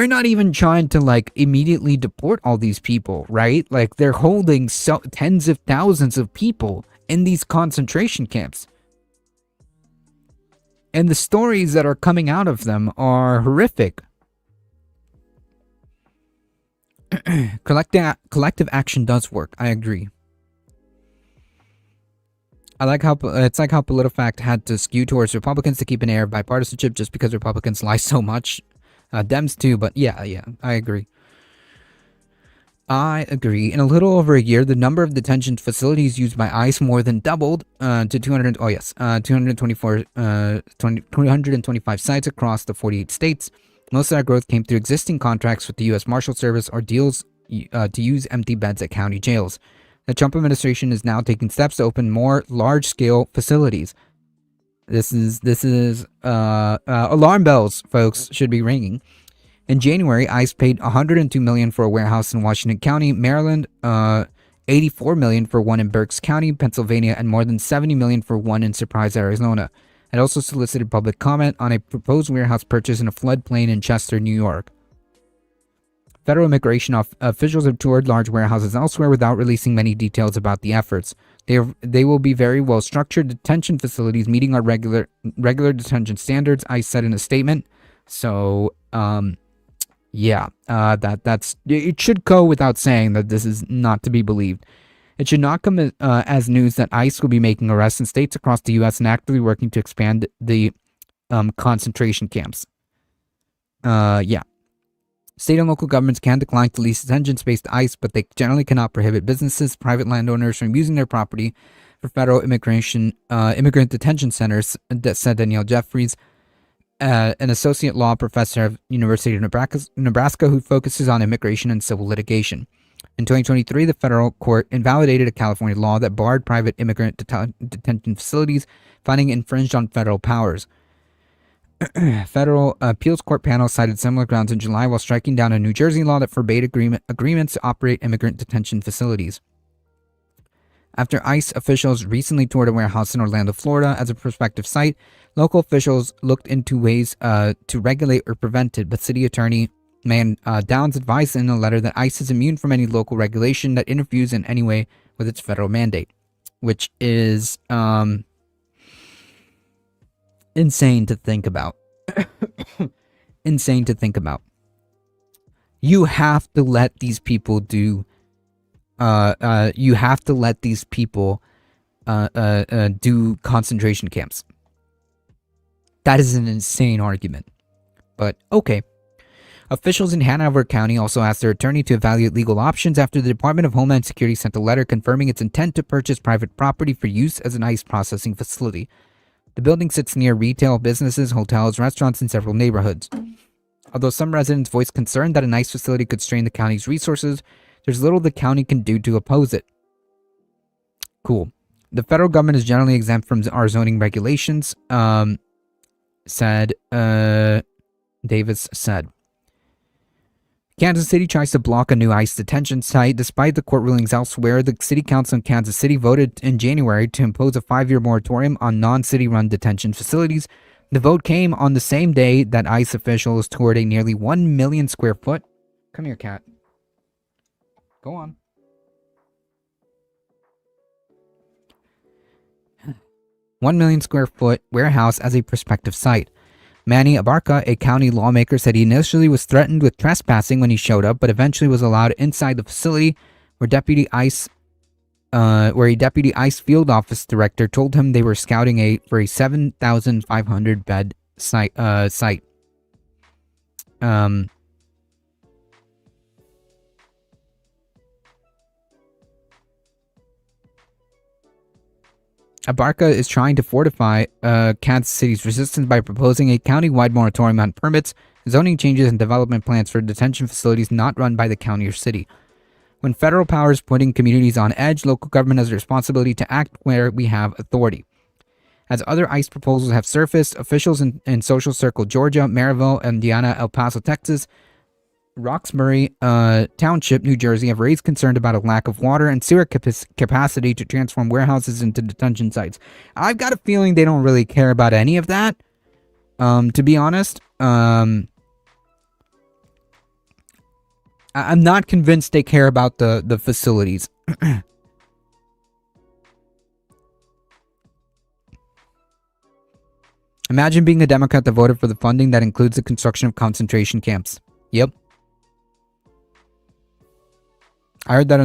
not even trying to like immediately deport all these people, right? Like, they're holding tens of thousands of people in these concentration camps. And the stories that are coming out of them are horrific. Collective action does work. I agree. I like how it's like how PolitiFact had to skew towards Republicans to keep an air of bipartisanship just because Republicans lie so much. Dems too, but yeah, I agree. I agree. In a little over a year, the number of detention facilities used by ICE more than doubled to 225 sites across the 48 states. Most of that growth came through existing contracts with the U.S. Marshal Service or deals to use empty beds at county jails. The Trump administration is now taking steps to open more large-scale facilities. This is alarm bells, folks, should be ringing. In January, ICE paid $102 million for a warehouse in Washington County, Maryland, $84 million for one in Berks County, Pennsylvania, and more than $70 million for one in Surprise, Arizona. It also solicited public comment on a proposed warehouse purchase in a floodplain in Chester, New York. Federal immigration officials have toured large warehouses elsewhere without releasing many details about the efforts. They will be very well structured detention facilities meeting our regular detention standards, ICE said in a statement. So, yeah, that's it. Should go without saying that this is not to be believed. It should not come as news that ICE will be making arrests in states across the U.S. and actively working to expand the concentration camps. Yeah. State and local governments can decline to lease detention space to ICE, but they generally cannot prohibit businesses, private landowners from using their property for federal immigrant detention centers, said Danielle Jeffries, an associate law professor at University of Nebraska who focuses on immigration and civil litigation. In 2023, the federal court invalidated a California law that barred private immigrant detention facilities, finding it infringed on federal powers. Federal appeals court panel cited similar grounds in July while striking down a New Jersey law that forbade agreements to operate immigrant detention facilities. After ICE officials recently toured a warehouse in Orlando, Florida as a prospective site, local officials looked into ways to regulate or prevent it, but City Attorney Downs advised in a letter that ICE is immune from any local regulation that interferes in any way with its federal mandate, which is insane to think about. Insane to think about. You have to let these people do. You have to let these people do concentration camps. That is an insane argument, but okay. Officials in Hanover County also asked their attorney to evaluate legal options after the Department of Homeland Security sent a letter confirming its intent to purchase private property for use as an ICE processing facility. The building sits near retail businesses, hotels, restaurants, and several neighborhoods. Although some residents voiced concern that an ICE facility could strain the county's resources, there's little the county can do to oppose it. Cool. The federal government is generally exempt from our zoning regulations, Davis said. Kansas City tries to block a new ICE detention site. Despite the court rulings elsewhere, the City Council in Kansas City voted in January to impose a 5-year moratorium on non-city-run detention facilities. The vote came on the same day that ICE officials toured a nearly 1 million square foot... Come here, cat. Go on. 1 million square foot warehouse as a prospective site. Manny Abarca, a county lawmaker, said he initially was threatened with trespassing when he showed up, but eventually was allowed inside the facility where a deputy ICE field office director told him they were scouting for a 7,500 bed site. Abarca is trying to fortify Kansas City's resistance by proposing a county-wide moratorium on permits, zoning changes, and development plans for detention facilities not run by the county or city. When federal power is putting communities on edge, local government has a responsibility to act where we have authority. As other ICE proposals have surfaced, officials in Social Circle, Georgia, Maryville, Indiana, El Paso, Texas, Roxbury Township, New Jersey, have raised concern about a lack of water and sewer capacity to transform warehouses into detention sites. I've got a feeling they don't really care about any of that, to be honest. I'm not convinced they care about the facilities. Imagine being a Democrat that voted for the funding that includes the construction of concentration camps. Yep. I heard that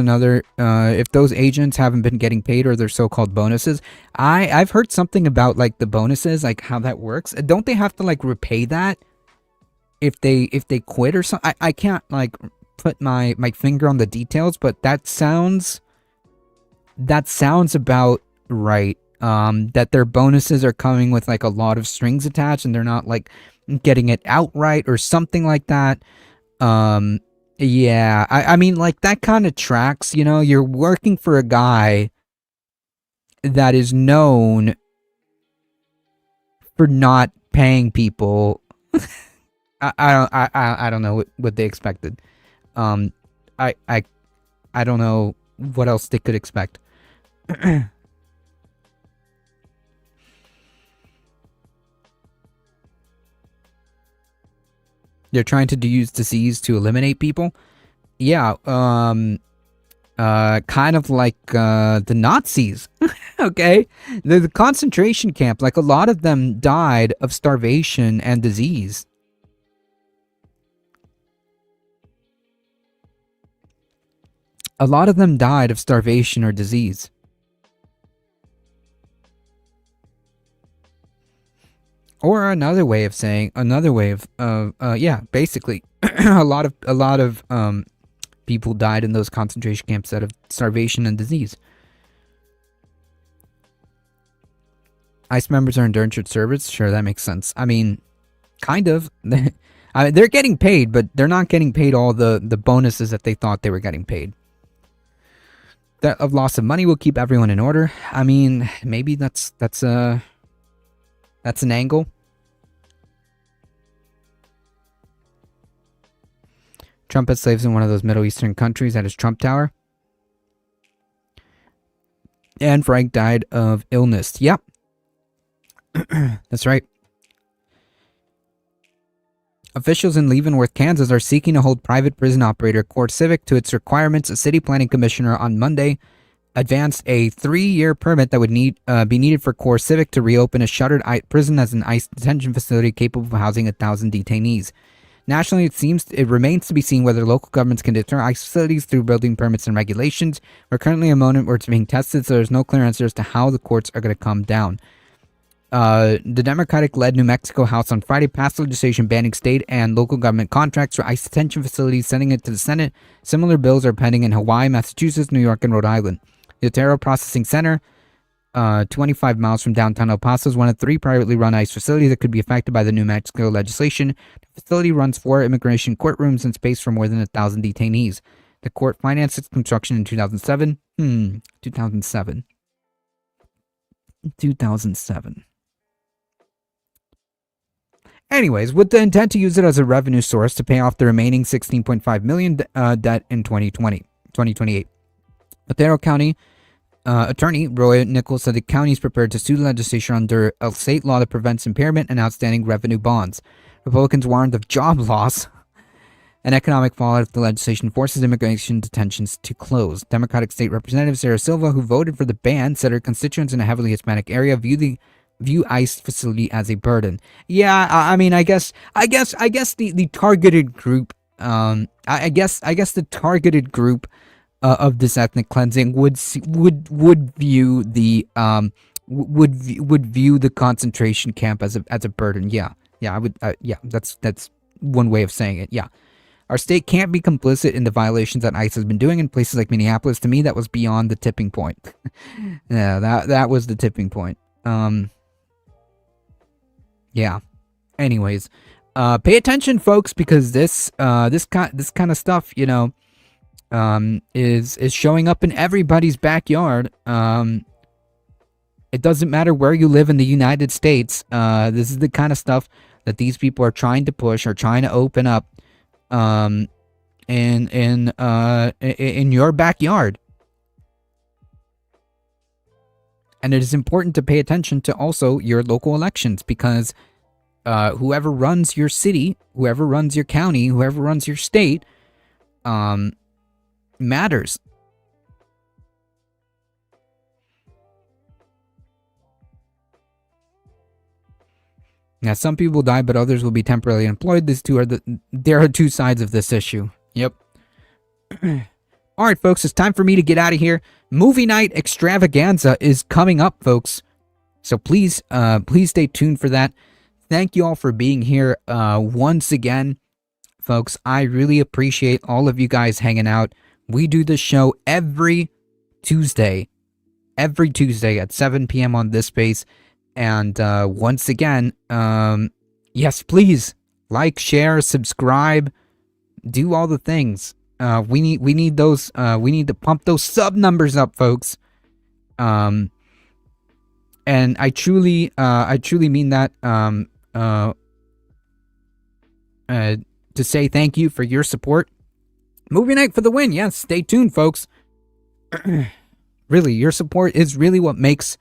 if those agents haven't been getting paid or their so-called bonuses, I've heard something about like the bonuses, like how that works. Don't they have to like repay that if they quit or something? I can't like put my finger on the details, but that sounds about right. That their bonuses are coming with like a lot of strings attached and they're not like getting it outright or something like that. Yeah, I mean, like, that kind of tracks, you know, you're working for a guy that is known for not paying people. I don't know what they expected. I don't know what else they could expect. They're trying to use disease to eliminate people. Yeah, kind of like the Nazis. Okay, the concentration camp, like a lot of them died of starvation and disease. A lot of them died of starvation or disease. Or another way of saying, yeah, basically, a lot of people died in those concentration camps out of starvation and disease. ICE members are indentured servants. Sure, that makes sense. I mean, kind of. They're getting paid, but they're not getting paid all the bonuses that they thought they were getting paid. That of loss of money will keep everyone in order. I mean, maybe that's an angle. Trump had slaves in one of those Middle Eastern countries at his Trump Tower. And Frank died of illness. Yep. That's right. Officials in Leavenworth, Kansas are seeking to hold private prison operator CoreCivic to its requirements. A city planning commissioner on Monday advanced a 3-year permit that would be needed for CoreCivic to reopen a shuttered prison as an ICE detention facility capable of housing 1,000 detainees. Nationally, it remains to be seen whether local governments can deter ICE facilities through building permits and regulations. We're currently in a moment where it's being tested, so there's no clear answer as to how the courts are going to come down. The Democratic-led New Mexico House on Friday passed legislation banning state and local government contracts for ICE detention facilities, sending it to the Senate. Similar bills are pending in Hawaii, Massachusetts, New York, and Rhode Island. The Otero Processing Center, 25 miles from downtown El Paso, is one of 3 privately run ICE facilities that could be affected by the New Mexico legislation. The facility runs 4 immigration courtrooms and space for more than 1,000 detainees. The court financed its construction in 2007. 2007. Anyways, with the intent to use it as a revenue source to pay off the remaining $16.5 million debt in 2028. Otero County Attorney Roy Nichols said the county is prepared to sue the legislature under a state law that prevents impairment and outstanding revenue bonds. Republicans warned of job loss and economic fallout if the legislation forces immigration detentions to close. Democratic State Representative Sarah Silva, who voted for the ban, said her constituents in a heavily Hispanic area view ICE facility as a burden. Yeah, I mean, I guess the targeted group, I guess the targeted group of this ethnic cleansing would view the view the concentration camp as a burden. Yeah, I would. Yeah, that's one way of saying it. Yeah. Our state can't be complicit in the violations that ICE has been doing in places like Minneapolis. To me, that was beyond the tipping point. Yeah, that was the tipping point. Yeah. Anyways, pay attention, folks, because this kind of stuff, you know, is showing up in everybody's backyard. It doesn't matter where you live in the United States. This is the kind of stuff that these people are trying to push or trying to open up, in your backyard. And it is important to pay attention to also your local elections, because whoever runs your city, whoever runs your county, whoever runs your state, matters. Now, some people die, but others will be temporarily employed. There are two sides of this issue. Yep. All right, folks, it's time for me to get out of here. Movie night extravaganza is coming up, folks. So please stay tuned for that. Thank you all for being here once again, folks. I really appreciate all of you guys hanging out. We do this show every Tuesday at 7 p.m. on this space. And once again, yes, please like, share, subscribe, do all the things. We need those. We need to pump those sub numbers up, folks. And I truly mean that. To say thank you for your support. Movie night for the win. Yes, stay tuned, folks. Really, your support is really what makes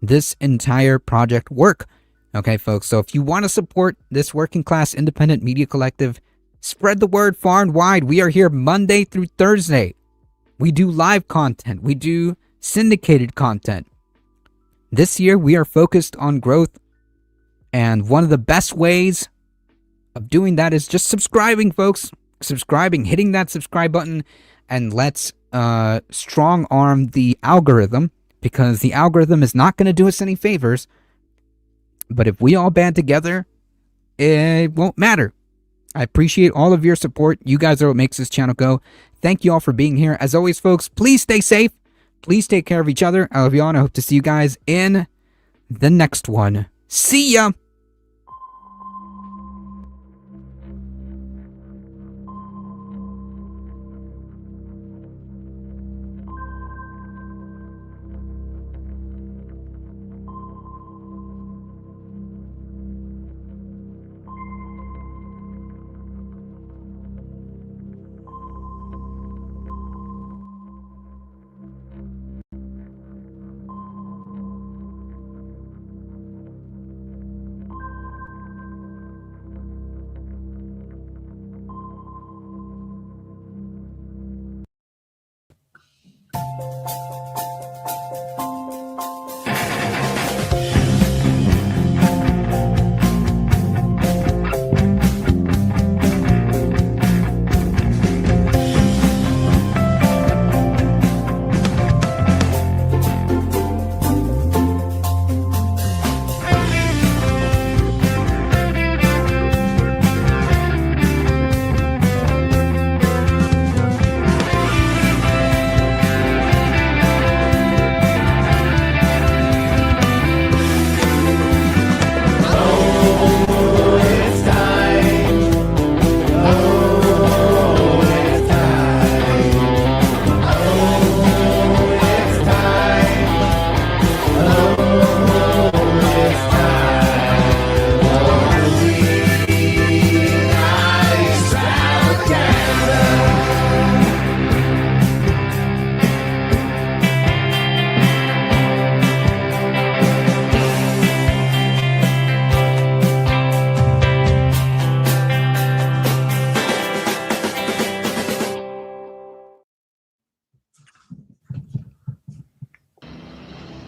this entire project work. Okay, folks. So if you want to support this working class independent media collective, spread the word far and wide. We are here Monday through Thursday. We do live content. We do syndicated content. This year, we are focused on growth. And one of the best ways of doing that is just subscribing, folks. Subscribing, hitting that subscribe button. And let's strong arm the algorithm, because the algorithm is not going to do us any favors. But if we all band together, it won't matter. I appreciate all of your support. You guys are what makes this channel go. Thank you all for being here. As always, folks, please stay safe. Please take care of each other. I love you all, and I hope to see you guys in the next one. See ya!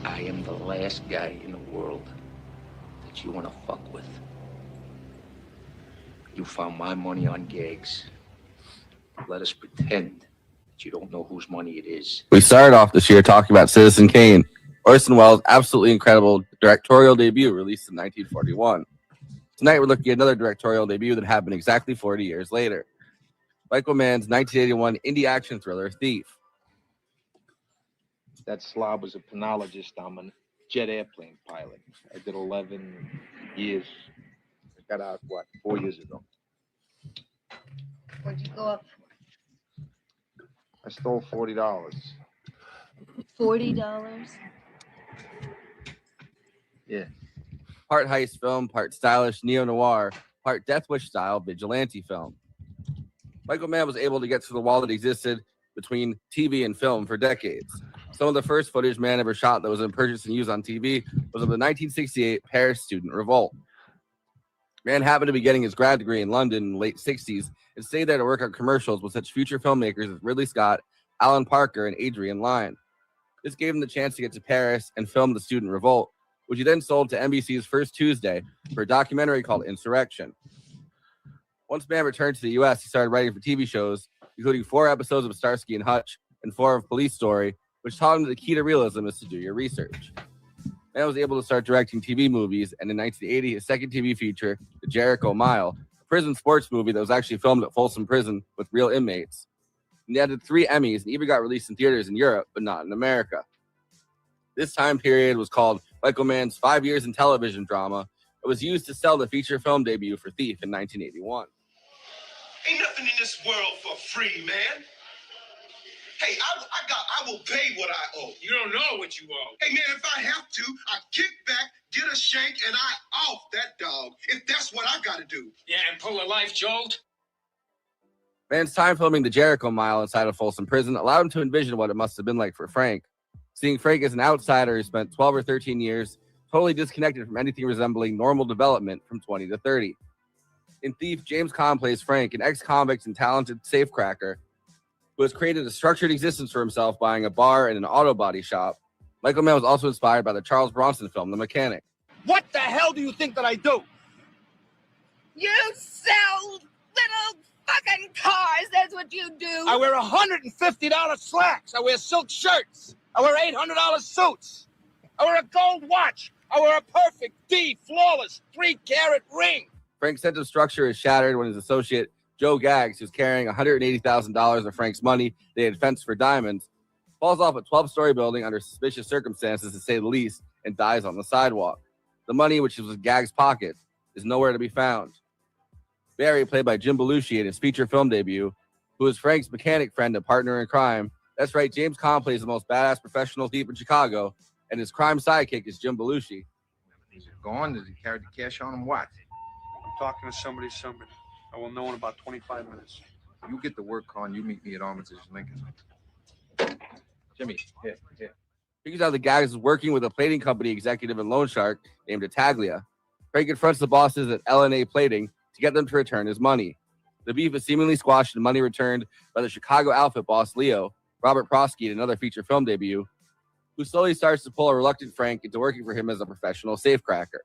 I am the last guy in the world that you want to fuck with. You found my money on gigs. Let us pretend that you don't know whose money it is. We started off this year talking about Citizen Kane, Orson Welles' absolutely incredible directorial debut released in 1941. Tonight we're looking at another directorial debut that happened exactly 40 years later. Michael Mann's 1981 indie action thriller, Thief. That slob was a penologist. I'm a jet airplane pilot. I did 11 years. I got out, 4 years ago. What'd you go up I stole $40. for? $40? Yeah. Part heist film, part stylish neo-noir, part Death Wish style vigilante film. Michael Mann was able to get to the wall that existed between TV and film for decades. Some of the first footage Mann ever shot that was in purchased and used on TV was of the 1968 Paris student revolt. Mann happened to be getting his grad degree in London in the late 60s and stayed there to work on commercials with such future filmmakers as Ridley Scott, Alan Parker, and Adrian Lyne. This gave him the chance to get to Paris and film the student revolt, which he then sold to NBC's First Tuesday for a documentary called Insurrection. Once Mann returned to the U.S., he started writing for TV shows, including 4 episodes of Starsky and Hutch and 4 of Police Story, which taught him that the key to realism is to do your research. Mann was able to start directing TV movies, and in 1980, his second TV feature, The Jericho Mile, a prison sports movie that was actually filmed at Folsom Prison with real inmates. And he added 3 Emmys and even got released in theaters in Europe, but not in America. This time period was called Michael Mann's 5 years in television drama. It was used to sell the feature film debut for Thief in 1981. Ain't nothing in this world for free, man. Hey, I will pay what I owe. You don't know what you owe. Hey, man, if I have to, I kick back, get a shank, and I off that dog, if that's what I gotta do. Yeah, and pull a life jolt. Mann's time filming The Jericho Mile inside of Folsom Prison allowed him to envision what it must have been like for Frank. Seeing Frank as an outsider who spent 12 or 13 years totally disconnected from anything resembling normal development from 20 to 30. In Thief, James Caan plays Frank, an ex-convict and talented safecracker who has created a structured existence for himself buying a bar and an auto body shop. Michael Mann was also inspired by the Charles Bronson film, The Mechanic. What the hell do you think that I do? You sell little fucking cars. That's what you do. I wear $150 slacks. I wear silk shirts. I wear $800 suits. I wear a gold watch. I wear a perfect D, flawless, 3-carat ring. Frank's sense of structure is shattered when his associate, Joe Gaggs, who's carrying $180,000 of Frank's money they had fenced for diamonds, falls off a 12-story building under suspicious circumstances, to say the least, and dies on the sidewalk. The money, which was in Gaggs' pocket, is nowhere to be found. Barry, played by Jim Belushi in his feature film debut, who is Frank's mechanic friend and partner in crime. That's right, James Caan plays the most badass professional thief in Chicago, and his crime sidekick is Jim Belushi. Is it gone? Does he carry the cash on him? What? I'm talking to somebody. I will know in about 25 minutes. You get the work on. You meet me at Armitage Lincoln. Jimmy, here. Figures out that Gaggs is working with a plating company executive and loan shark named Taglia. Frank confronts the bosses at LNA Plating to get them to return his money. The beef is seemingly squashed and money returned by the Chicago outfit boss, Leo, Robert Prosky, in another feature film debut, who slowly starts to pull a reluctant Frank into working for him as a professional safecracker.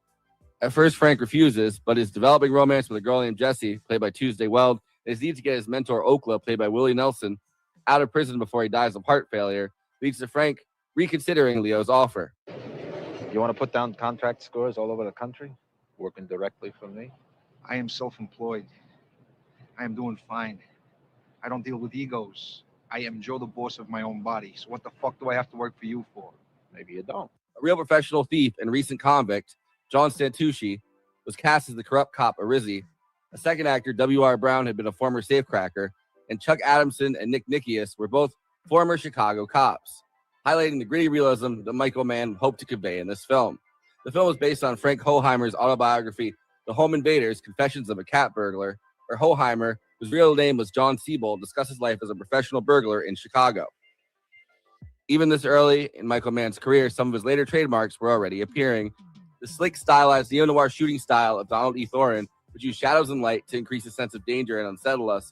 At first, Frank refuses, but his developing romance with a girl named Jessie, played by Tuesday Weld, and his need to get his mentor, Okla, played by Willie Nelson, out of prison before he dies of heart failure, leads to Frank reconsidering Leo's offer. You want to put down contract scores all over the country, working directly for me? I am self-employed. I am doing fine. I don't deal with egos. I am Joe, the boss of my own body. So what the fuck do I have to work for you for? Maybe you don't. A real professional thief and recent convict, John Santucci, was cast as the corrupt cop Arizzi. A second actor, W.R. Brown, had been a former safecracker, and Chuck Adamson and Nick Nickius were both former Chicago cops, highlighting the gritty realism that Michael Mann hoped to convey in this film. The film was based on Frank Hoheimer's autobiography, The Home Invaders, Confessions of a Cat Burglar, where Hoheimer, whose real name was John Siebold, discussed his life as a professional burglar in Chicago. Even this early in Michael Mann's career, some of his later trademarks were already appearing. The slick, stylized neo-noir shooting style of Donald E. Thorin, which used shadows and light to increase a sense of danger and unsettle us.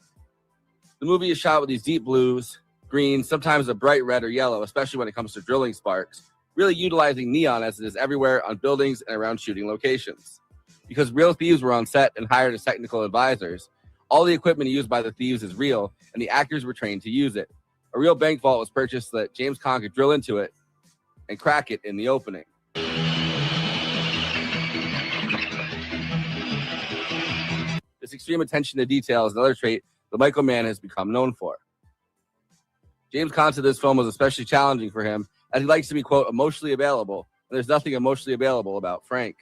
The movie is shot with these deep blues, greens, sometimes a bright red or yellow, especially when it comes to drilling sparks, really utilizing neon as it is everywhere on buildings and around shooting locations. Because real thieves were on set and hired as technical advisors, all the equipment used by the thieves is real, and the actors were trained to use it. A real bank vault was purchased so that James Caan could drill into it and crack it in the opening. This extreme attention to detail is another trait the Michael Mann has become known for. James Caan said this film was especially challenging for him, as he likes to be, quote, emotionally available, and there's nothing emotionally available about Frank.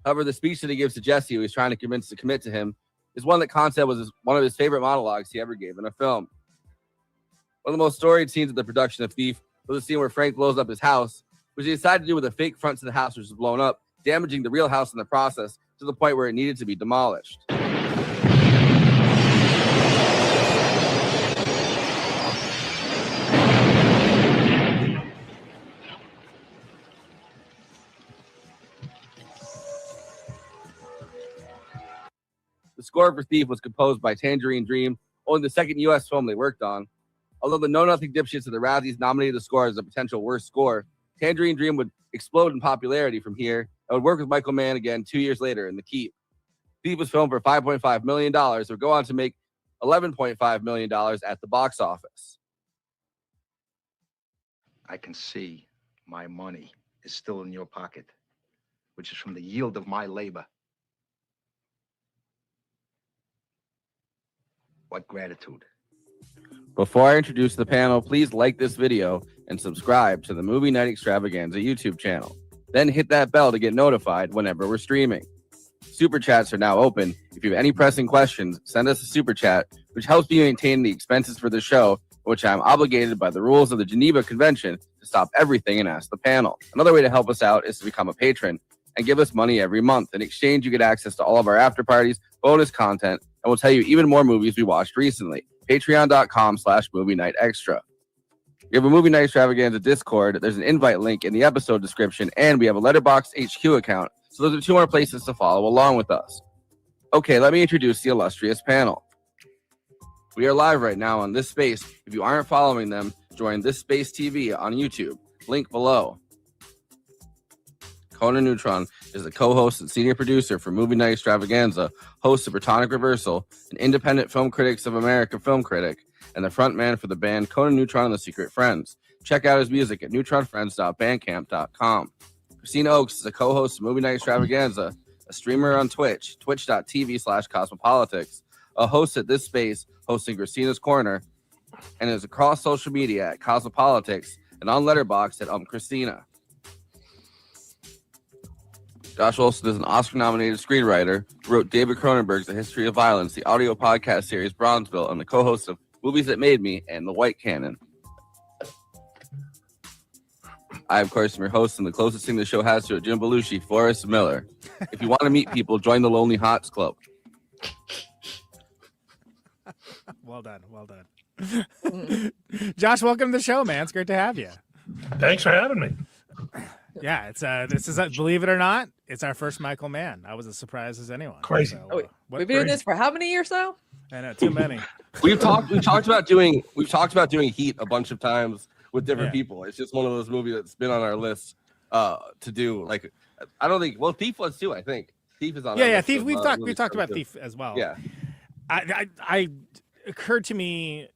However, the speech that he gives to Jesse, who he's trying to convince to commit to him, is one that Caan said was one of his favorite monologues he ever gave in a film. One of the most storied scenes of the production of Thief was the scene where Frank blows up his house, which he decided to do with a fake front to the house, which was blown up, damaging the real house in the process to the point where it needed to be demolished. The score for Thief was composed by Tangerine Dream, only the second U.S. film they worked on. Although the Know Nothing dipshits of the Razzies nominated the score as a potential worst score, Tangerine Dream would explode in popularity from here and would work with Michael Mann again 2 years later in The Keep. Thief was filmed for $5.5 million, would go on to make $11.5 million at the box office. I can see my money is still in your pocket, which is from the yield of my labor. What gratitude. Before I introduce the panel, please like this video and subscribe to the Movie Night Extravaganza YouTube channel. Then hit that bell to get notified whenever we're streaming. Super chats are now open. If you have any pressing questions, send us a super chat, which helps me maintain the expenses for the show, which I'm obligated by the rules of the Geneva Convention to stop everything and ask the panel. Another way to help us out is to become a patron and give us money every month. In exchange, you get access to all of our after parties, bonus content, and we'll tell you even more movies we watched recently. Patreon.com/Movie Night Extra. We have a Movie Night Extravaganza Discord. There's an invite link in the episode description, and we have a Letterboxd HQ account. So those are 2 more places to follow along with us. Okay, let me introduce the illustrious panel. We are live right now on This Space. If you aren't following them, join This Space TV on YouTube. Link below. Conan Neutron is the co-host and senior producer for Movie Night Extravaganza, host of PROTONIC Reversal, an independent Film Critics of America film critic, and the frontman for the band Conan Neutron and the Secret Friends. Check out his music at neutronfriends.bandcamp.com. Christina Oakes is a co-host of Movie Night Extravaganza, a streamer on Twitch, twitch.tv/cosmopolitics, a host at This Space, hosting Christina's Corner, and is across social media at Cosmopolitics and on Letterboxd at Christina. Josh Olson is an Oscar-nominated screenwriter who wrote David Cronenberg's The History of Violence, the audio podcast series Bronzeville, and the co-host of Movies That Made Me and The White Canon. I, of course, am your host, and the closest thing the show has to it, Jim Belushi, Forrest Miller. If you want to meet people, join the Lonely Hearts Club. Well done. Well done. Josh, welcome to the show, man. It's great to have you. Thanks for having me. Yeah, this is believe it or not, it's our first Michael Mann. I was as surprised as anyone. Crazy. So, We've been doing this for how many years now? I know, too many. We've talked about doing Heat a bunch of times with different people. It's just one of those movies that's been on our list to do. Like, I don't think. Well, Thief was too. I think Thief is on. Yeah, Thief. We've talked about Thief as well. Yeah. I occurred to me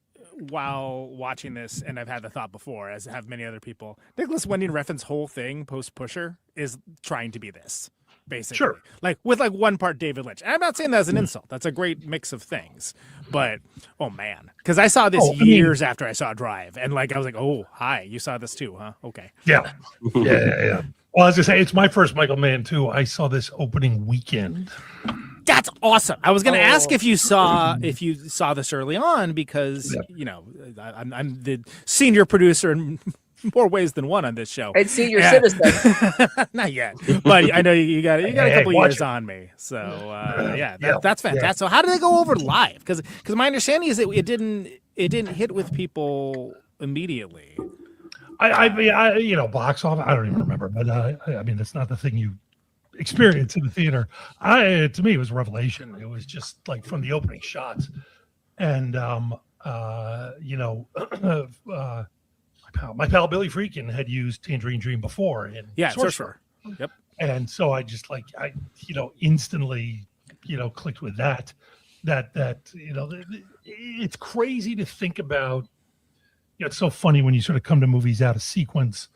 while watching this, and I've had the thought before, as have many other people. Nicholas Winding Refn's whole thing post Pusher is trying to be this, basically. Sure. Like with one part David Lynch. And I'm not saying that as an insult. That's a great mix of things. But oh man, because I saw this years after I saw Drive, and I was like, oh hi, you saw this too, huh? Okay. Yeah. Yeah. Well, I was gonna say it's my first Michael Mann too. I saw this opening weekend. That's awesome. I was going to ask if you saw this early on, because I'm the senior producer in more ways than one on this show. And senior citizen. Not yet, but I know you got a couple years on me. So that's fantastic. Yeah. So how did they go over live? Because my understanding is that it didn't hit with people immediately. I box office. I don't even remember, but I mean, it's not the thing you experience in the theater. To me, it was a revelation. It was just like from the opening shots, and my pal Billy Friedkin had used Tangerine Dream before in for sure. Yep. And so I just instantly clicked with that it's crazy to think about. It's so funny when you sort of come to movies out of sequence.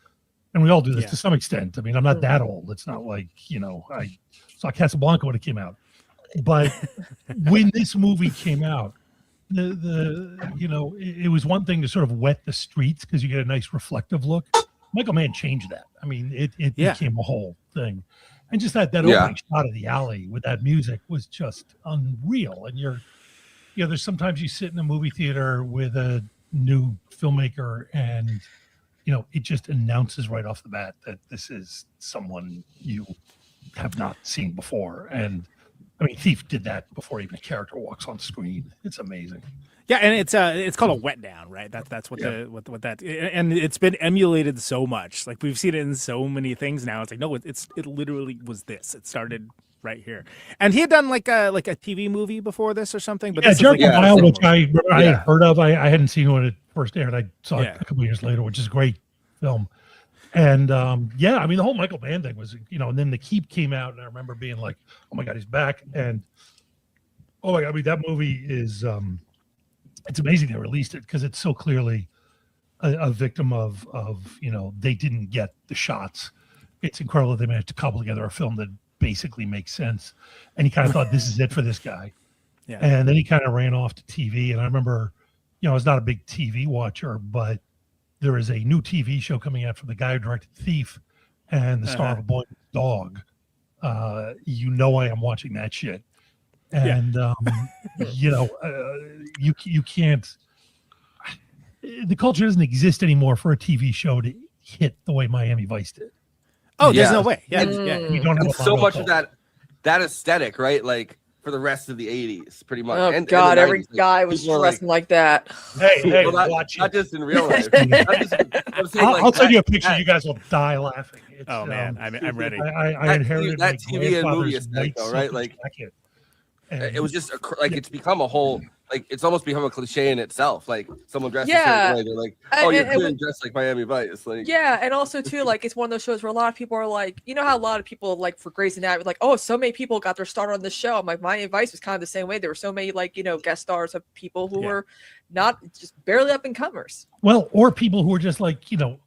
And we all do this to some extent. I mean, I'm not that old. It's not like, I saw Casablanca when it came out. But when this movie came out, it was one thing to sort of wet the streets because you get a nice reflective look. Michael Mann changed that. I mean, it became a whole thing. And just that opening shot of the alley with that music was just unreal. And there's sometimes you sit in a movie theater with a new filmmaker and, it just announces right off the bat that this is someone you have not seen before. And I mean, Thief did that before even a character walks on screen. It's amazing. Yeah, and it's called a wet down, right? That's what what that, and it's been emulated so much. Like we've seen it in so many things now. It's like no, it literally was this. It started right here, and he had done like a TV movie before this or something. But Jericho Mile, which I had heard of. I hadn't seen when it first aired. I saw it a couple of years later, which is a great film. And I mean, the whole Michael Mann thing was, and then The Keep came out, and I remember being like, oh my God, he's back. And oh my God, I mean, that movie is, it's amazing they released it because it's so clearly a victim of, they didn't get the shots. It's incredible that they managed to cobble together a film that basically makes sense. And he kind of thought, this is it for this guy. Yeah. And then he kind of ran off to TV. And I remember, I was not a big TV watcher, but there is a new TV show coming out from the guy who directed Thief and the star of A Boy and His Dog. I am watching that shit. And, you can't, the culture doesn't exist anymore for a TV show to hit the way Miami Vice did. Oh, there's no way. Yeah. We don't have so much of that aesthetic, right? Like, for the rest of the 80s, pretty much. Oh, God, every guy was dressing like that. Hey, watch not just in real life. I'll send you a picture. You guys will die laughing. Man, I'm ready. I inherited that TV and movie aesthetic, though, right? Like, it was just it's become a whole, it's almost become a cliche in itself. Like, someone dressed a certain way, they're like, oh, you're clearly dressed like Miami Vice. Like, and also too, it's one of those shows where a lot of people are like, how a lot of people for Grey's Anatomy, like, oh, so many people got their start on this show. I'm like, Miami Vice was kind of the same way. There were so many guest stars of people who were not just barely up and comers. Well, or people who were just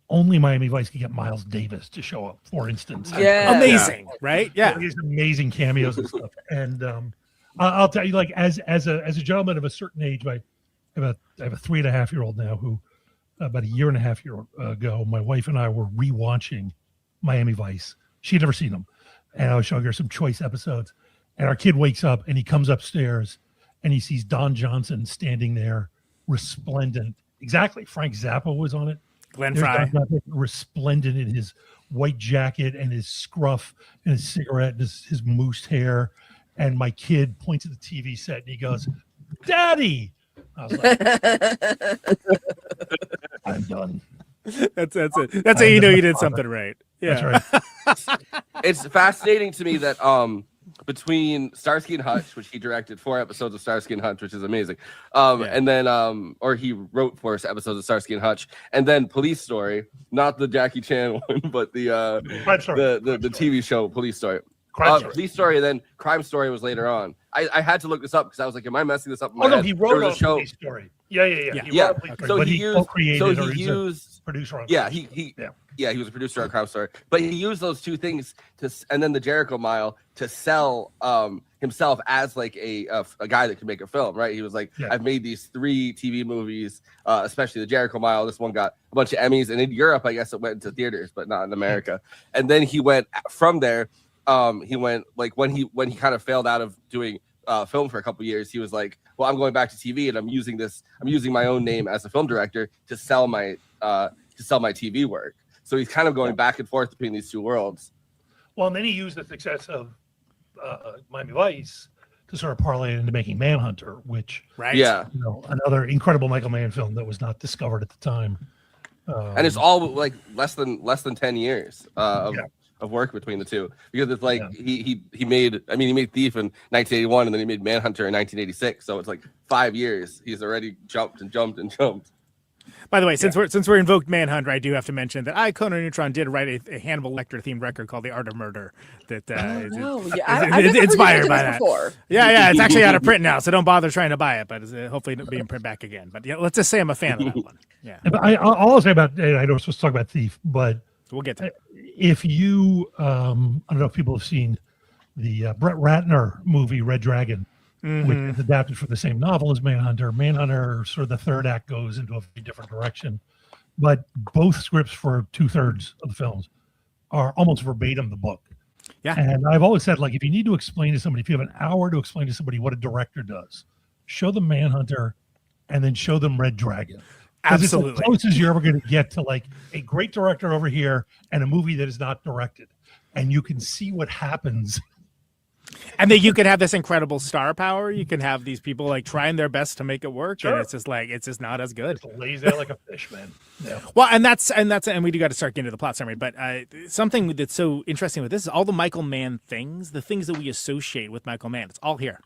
only Miami Vice could get Miles Davis to show up, for instance. Yeah, amazing, right? Yeah, these amazing cameos and stuff. And I'll tell you, as a gentleman of a certain age, I have a 3.5-year-old now who about a year and a half ago, my wife and I were rewatching Miami Vice. She had never seen them, and I was showing her some choice episodes. And our kid wakes up and he comes upstairs and he sees Don Johnson standing there, resplendent. Exactly, Frank Zappa was on it. Glenn Frey, resplendent in his white jacket and his scruff and his cigarette and his moosed hair. And my kid points at the TV set and he goes, "Daddy!" I was like, "I'm done." That's it. That's how you know you did something right. Yeah, that's right. It's fascinating to me that between Starsky and Hutch, which he directed 4 episodes of Starsky and Hutch, which is amazing, and then or he wrote 4 episodes of Starsky and Hutch, and then Police Story, not the Jackie Chan one, but the TV show Police Story. Police Story, and then Crime Story was later on. I had to look this up because I was like, "Am I messing this up?" In my head? He wrote a show. Police Story. Yeah. So he used producer on. He was a producer on Crime Story, but he used those 2 things and then the Jericho Mile to sell himself as a guy that could make a film, right? He was like, I've made these 3 TV movies, especially the Jericho Mile. This one got a bunch of Emmys, and in Europe, I guess it went into theaters, but not in America. And then he went from there. He went when he kind of failed out of doing film for a couple of years, he was like, well, I'm going back to TV and I'm using my own name as a film director to sell my TV work. So he's kind of going back and forth between these 2 worlds. Well, and then he used the success of Miami Vice to sort of parlay it into making Manhunter, which another incredible Michael Mann film that was not discovered at the time. And it's all less than 10 years of work between the 2, because it's he made Thief in 1981 and then he made Manhunter in 1986, so it's 5 years he's already jumped. By the way, since we're invoked Manhunter, I do have to mention that Conan Neutron did write a Hannibal Lecter themed record called The Art of Murder that I've inspired by that. Before. Yeah, it's actually out of print now, so don't bother trying to buy it, but hopefully it'll be in print back again. But let's just say I'm a fan of that one. Yeah. I'll also say about, I know we're supposed to talk about Thief, but we'll get to it. If you, I don't know if people have seen the Brett Ratner movie, Red Dragon, which is adapted from the same novel as Manhunter. Manhunter, sort of the third act goes into a very different direction, but both scripts for 2/3 of the films are almost verbatim the book. Yeah. And I've always said, like, if you need to explain to somebody, if you have an hour to explain to somebody what a director does, show them Manhunter and then show them Red Dragon. Absolutely. It's the closest you're ever going to get to like a great director over here and a movie that is not directed. And you can see what happens. And then you can have this incredible star power. You can have these people like trying their best to make it work, Sure. and it's just not as good. It lays there like a fish, man. Yeah. Well, and we do got to start getting into the plot summary. But something that's so interesting with this is all the Michael Mann things, the things that we associate with Michael Mann. It's all here.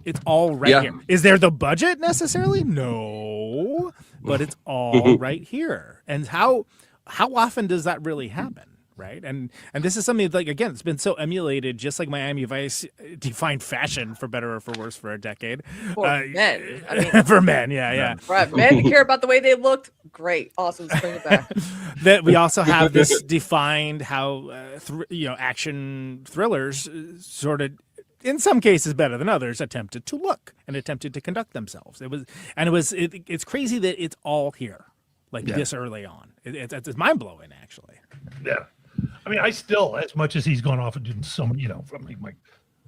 It's all right here. Is there the budget necessarily? No, but it's all right here. And how often does that really happen? Right. And this is something like, again, it's been so emulated, just like Miami Vice defined fashion for better or for worse for a decade. For men. I mean, for men. Yeah. Right. Men care about the way they looked. Great. Awesome. Let's bring it back. That we also have this defined how, action thrillers sort of, in some cases better than others, attempted to look and attempted to conduct themselves. It's crazy that it's all here like this early on. It's mind blowing, actually. Yeah. I mean, I still, as much as he's gone off and doing so many, from like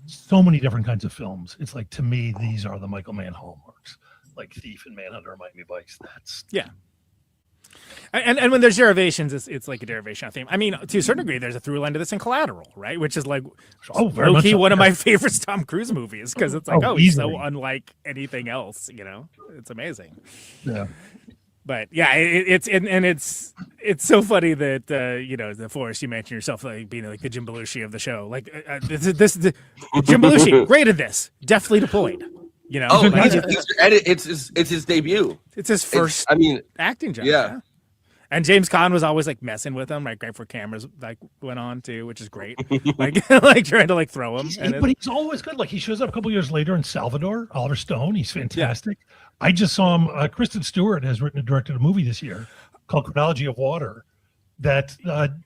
so many different kinds of films, it's like, to me, these are the Michael Mann hallmarks, like Thief and Manhunter, Miami Vice. That's And when there's derivations, it's like a derivation of theme. I mean, to a certain degree, there's a through line to this in Collateral, right? Which is like, very much low-key so, one of my favorite Tom Cruise movies, because it's like, he's so easily. unlike anything else. It's amazing. Yeah. But yeah, it's so funny that the Forrest, you mentioned yourself like being like the Jim Belushi of the show. Like Jim Belushi, great at this, deftly deployed. It's his debut. It's his first. Acting job. Yeah. And James Caan was always like messing with him, like right before cameras like went on too, which is great. like trying to like throw him. But he's always good. Like he shows up a couple years later in Salvador, Oliver Stone. He's fantastic. I just saw him. Kristen Stewart has written and directed a movie this year called Chronology of Water that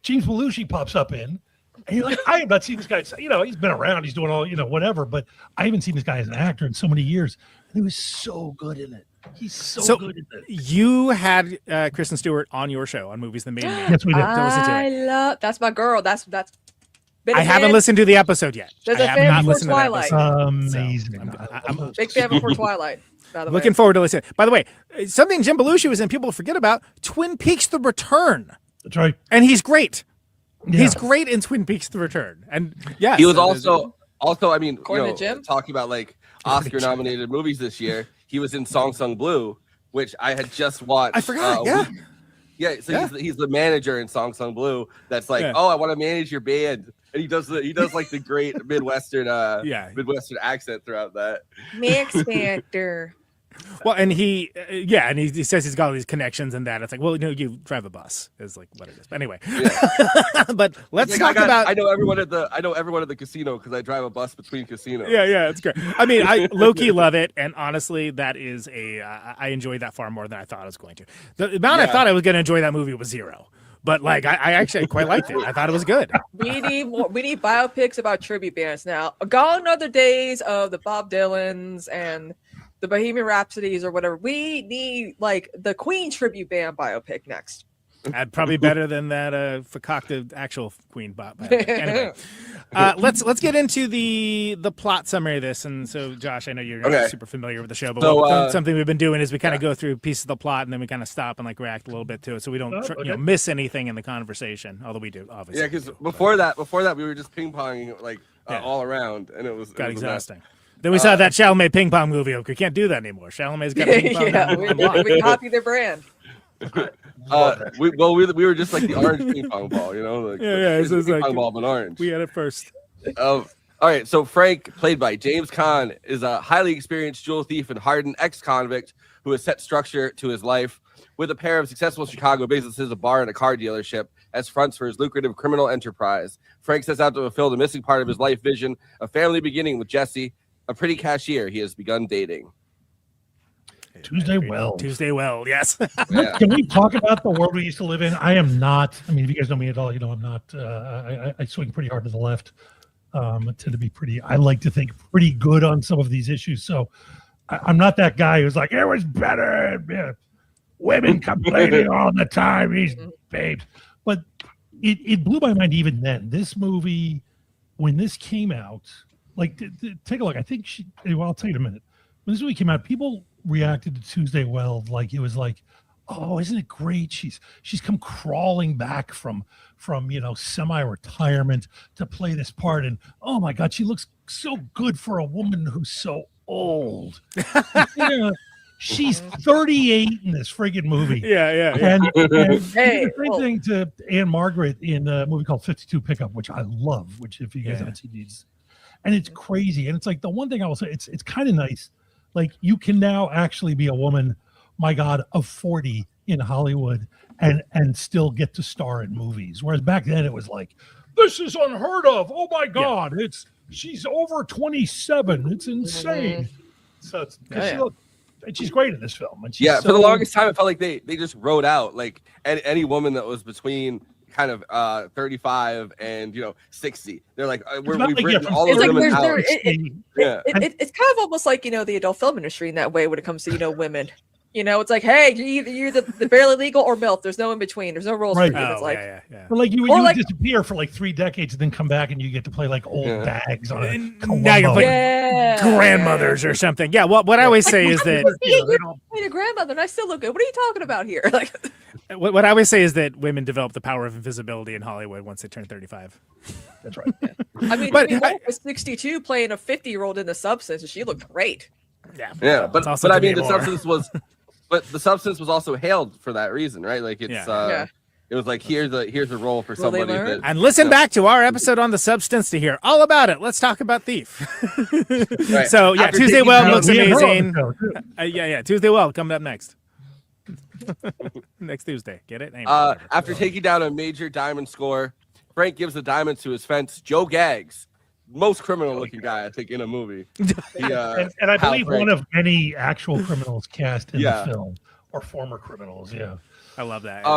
James Belushi pops up in. And you're like, I have not seen this guy. He's been around. He's doing all, whatever. But I haven't seen this guy as an actor in so many years. And he was so good in it. He's so good at it. You had Kristen Stewart on your show on Movies That Made Me. Yes, we did. That's my girl. That's. I haven't listened to the episode yet. There's I a have fan not before listened Twilight. to that episode. Amazing. I'm Big fan before Twilight. By the way. looking forward to listening. By the way, something Jim Belushi was in, people forget about, Twin Peaks: The Return. That's right. And he's great. Yeah. He's great in Twin Peaks: The Return. And yes, he was also. I mean, According to Jim? talking about like Oscar-nominated movies this year, he was in Song Sung Blue, which I had just watched. I forgot. Yeah. Yeah, so he's the manager in Song Sung Blue. That's like, I want to manage your band, and he does like the great Midwestern Midwestern accent throughout that. Mix Factor. Well, and he says he's got all these connections and that. It's like, well, you drive a bus is like what it is. But anyway, but let's talk about. I know everyone at the casino because I drive a bus between casinos. Yeah, it's great. I mean, I low-key love it, and honestly, that is I enjoyed that far more than I thought I was going to. The amount I thought I was going to enjoy that movie was 0. But like, I actually quite liked it. I thought it was good. We need biopics about tribute bands now. Gone are the days of the Bob Dylans and the Bohemian Rhapsodies or whatever. We need like the Queen tribute band biopic next. Probably better than that concocted actual Queen biopic. Anyway, let's get into the plot summary of this. And so, Josh, I know you're not super familiar with the show, but something we've been doing is we kind of go through pieces of the plot and then we kind of stop and like react a little bit to it, so we don't miss anything in the conversation. Although we do, obviously. Yeah, because before that, we were just ping ponging like all around, and it was exhausting. Then we saw that Chalamet ping pong movie. We can't do that anymore. Chalamet's got a ping pong. we copy their brand. We were just like the orange ping pong ball, Like, it's ping like pong ball, but orange. We had it first. All right, so Frank, played by James Caan, is a highly experienced jewel thief and hardened ex-convict who has set structure to his life with a pair of successful Chicago businesses, a bar and a car dealership, as fronts for his lucrative criminal enterprise. Frank sets out to fulfill the missing part of his life vision, a family beginning with Jesse, a pretty cashier he has begun dating. Tuesday Well, yes. Can we talk about the world we used to live in? I am not. I mean, if you guys know me at all, I'm not. I swing pretty hard to the left. tend to be pretty, I like to think, pretty good on some of these issues. So I'm not that guy who's like, it was better. Yeah. Women complaining all the time. These babes. But it blew my mind even then. This movie, when this came out, like, take a look. I think well, I'll tell you in a minute. When this movie came out, people reacted to Tuesday Weld like it was like, oh, isn't it great? She's come crawling back from semi-retirement to play this part, and oh my God, she looks so good for a woman who's so old. She's 38 in this friggin' movie. Yeah. And Hey, the same thing to Anne Margaret in a movie called 52 Pickup, which I love, which if you guys haven't seen these, and it's crazy. And it's like the one thing I will say, it's kind of nice. Like, you can now actually be a woman, my God, of 40 in Hollywood and still get to star in movies. Whereas back then it was like, this is unheard of. Oh my God, she's over 27. It's insane. So and she's great in this film. And she's for the longest time, it felt like they just wrote out like any woman that was between kind of 35 and 60. They're like, we've written all of them out. It's kind of almost like the adult film industry in that way when it comes to women. It's like, hey, you're the barely legal or MILF. There's no in between. There's no rules for you. It's like, But like you would disappear for like 3 decades and then come back and you get to play like old bags on a now you're playing grandmothers or something. Yeah. What I always say is that you're a grandmother and I still look good. What are you talking about here? Like, what I always say is that women develop the power of invisibility in Hollywood once they turn 35. That's right. I mean, I was 62 playing a 50-year-old in The Substance, and she looked great. Yeah, but I mean, the substance was. But the substance was also hailed for that reason, right? Like it was like here's a role for somebody. And listen back to our episode on The Substance to hear all about it. Let's talk about Thief. Right. So After Tuesday Weld looks amazing. Yeah, Tuesday Weld coming up next. Next Tuesday, get it? After taking down a major diamond score, Frank gives the diamonds to his fence, Joe Gags. Most criminal looking guy, I think, in a movie. And I believe one of many actual criminals cast in the film, or former criminals. Yeah, I love that.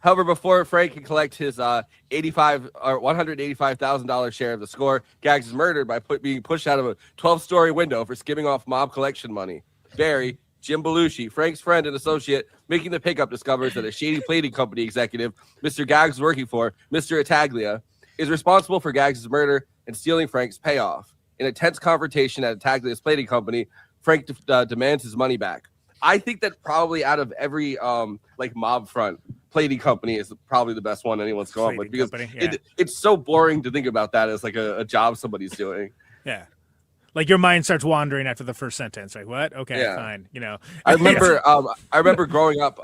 However, before Frank can collect his $185,000 share of the score, Gags is murdered by being pushed out of a 12-story window for skimming off mob collection money. Barry, Jim Belushi, Frank's friend and associate, making the pickup, discovers that a shady plating company executive Mr. Gags is working for, Mr. Attaglia, is responsible for Gags' murder and stealing Frank's payoff. In a tense confrontation at Taglia's plating company, Frank demands his money back. I think that probably out of every mob front, plating company is probably the best one anyone's come up with, because it's so boring to think about that as like a job somebody's doing. Yeah. Like your mind starts wandering after the first sentence. Like, what? Okay, fine. I remember I remember growing up,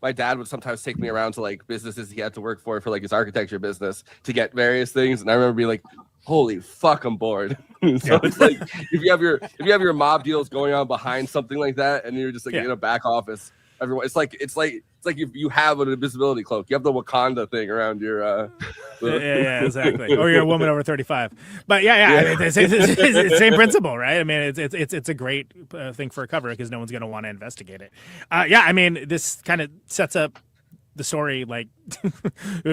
my dad would sometimes take me around to like businesses he had to work for like his architecture business to get various things. And I remember being like, holy fuck, I'm bored. So it's like if you have your mob deals going on behind something like that, and you're just like in a back office, everyone it's like you have an invisibility cloak. You have the Wakanda thing around your yeah, exactly. Or you're a woman over 35. But I mean, it's the same principle, right? I mean, it's a great thing for a cover because no one's going to want to investigate it. I mean, this kind of sets up the story like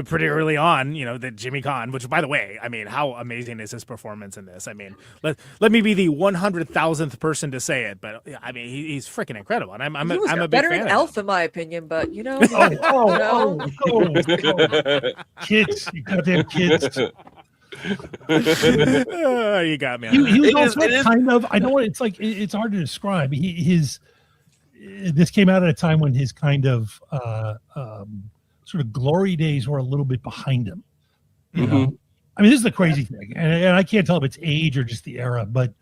pretty early on, that Jimmy Caan, which by the way, I mean, how amazing is his performance in this? I mean, let me be the 100,000th person to say it, but I mean, he's freaking incredible, and I'm a big better fan than of Elf in my opinion, but kids, you goddamn kids. You got me. He was also kind of. I know what it's like. It's hard to describe. This came out at a time when his kind of sort of glory days were a little bit behind him. You know? I mean, this is the crazy thing, and I can't tell if it's age or just the era, but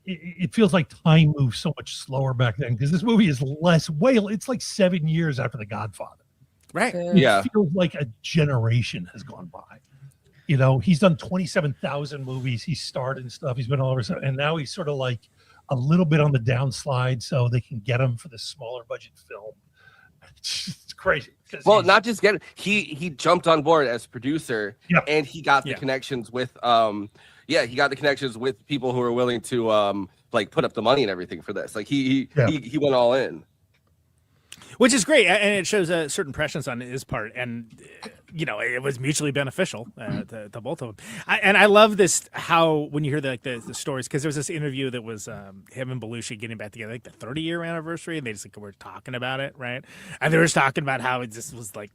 it feels like time moves so much slower back then because this movie is it's like 7 years after The Godfather. Right. It feels like a generation has gone by. He's done 27,000 movies. He's starred and stuff. He's been all over, and now he's sort of like a little bit on the downslide so they can get him for the smaller budget film. It's crazy. Well, not just get it. He jumped on board as producer, and he got the connections with he got the connections with people who are willing to put up the money and everything for this. Like he went all in. Which is great, and it shows a certain prescience on his part, and it was mutually beneficial to both of them. I love this how when you hear the stories, because there was this interview that was him and Belushi getting back together, like the 30-year anniversary, and they just were talking about it, right? And they were just talking about how it just was like,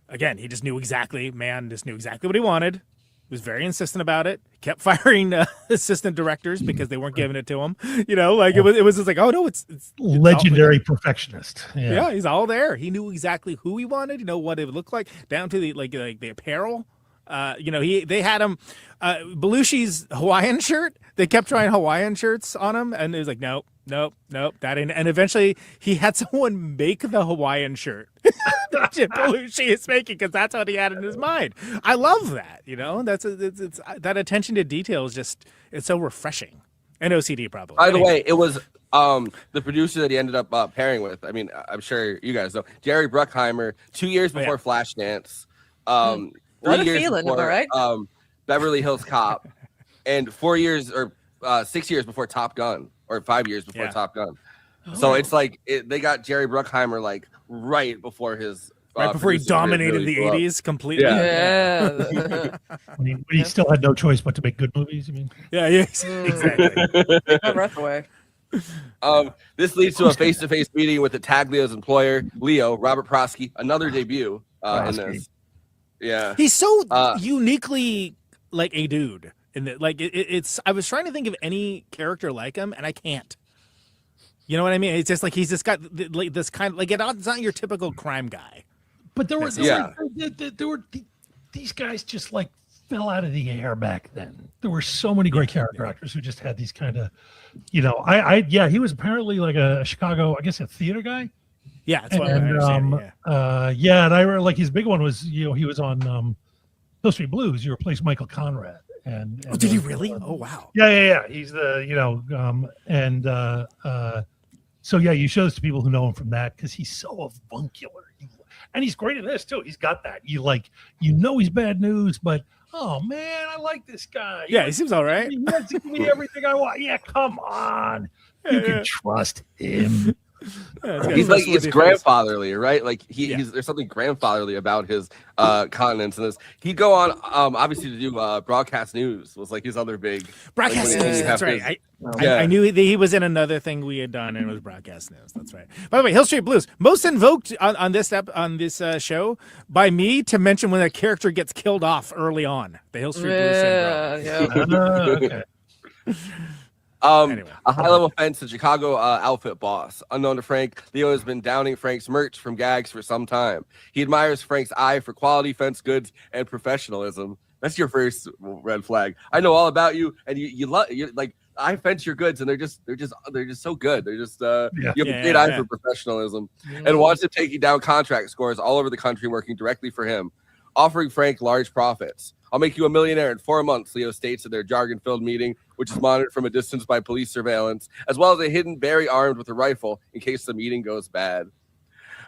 again, he just knew exactly what he wanted. He was very insistent about it. Kept firing assistant directors because they weren't giving it to him. It was just like, oh no, it's legendary perfectionist. Yeah, he's all there. He knew exactly who he wanted. What it would look like, down to the the apparel. They had him Belushi's Hawaiian shirt. They kept trying Hawaiian shirts on him, and it was like, nope, that ain't. And eventually, he had someone make the Hawaiian shirt that Belushi is making, because that's what he had in his mind. I love that. That's it's that attention to detail is just, it's so refreshing. And OCD probably. By the way, it was the producer that he ended up pairing with. I mean, I'm sure you guys know Jerry Bruckheimer. 2 years before Flashdance. 3 What a years feeling, before, am I right? Beverly Hills Cop, and 4 years or 6 years before Top Gun, or 5 years before Top Gun. So it's like they got Jerry Bruckheimer like right before his right before he dominated really the 80s completely. Yeah. when he still had no choice but to make good movies. I mean, yeah, exactly. Take my breath away. This leads to a face-to-face meeting with the Taglia's employer, Leo Robert Prosky, another debut in this. Yeah, he's so uniquely like a dude. In the it's. I was trying to think of any character like him, and I can't. You know what I mean? It's just like he's just got like this kind of like it's not your typical crime guy. But there were these guys just like fell out of the air back then. There were so many great character actors who just had these kind of, he was apparently like a Chicago, I guess, a theater guy. Yeah, that's what I understand. And I remember like his big one was, he was on Hill Street Blues. You replaced Michael Conrad. And did he really? Oh wow. Yeah. He's the so yeah, you show this to people who know him from that, because he's so avuncular. And he's great in this too. He's got that. He's bad news, but oh man, I like this guy. Yeah, he seems all right. He wants to give me everything I want. Yeah, come on. You can trust him. He's like, it's grandfatherly, right? Like there's something grandfatherly about his continence in this. He'd go on obviously to do broadcast news was like his other big broadcast news. That's right. I knew he was in another thing we had done, and it was broadcast news. That's right. By the way, Hill Street Blues, most invoked on this show by me to mention when a character gets killed off early on. The Hill Street Blues syndrome. Okay. A high-level fence to Chicago outfit boss. Unknown to Frank, Leo has been downing Frank's merch from gags for some time. He admires Frank's eye for quality fence goods and professionalism. That's your first red flag. I know all about you, and you like I fence your goods, and they're just so good. They're just you have a great eye for professionalism, and wants him taking down contract scores all over the country, working directly for him, offering Frank large profits. I'll make you a millionaire in 4 months, Leo states at their jargon-filled meeting, which is monitored from a distance by police surveillance, as well as a hidden Barry armed with a rifle in case the meeting goes bad.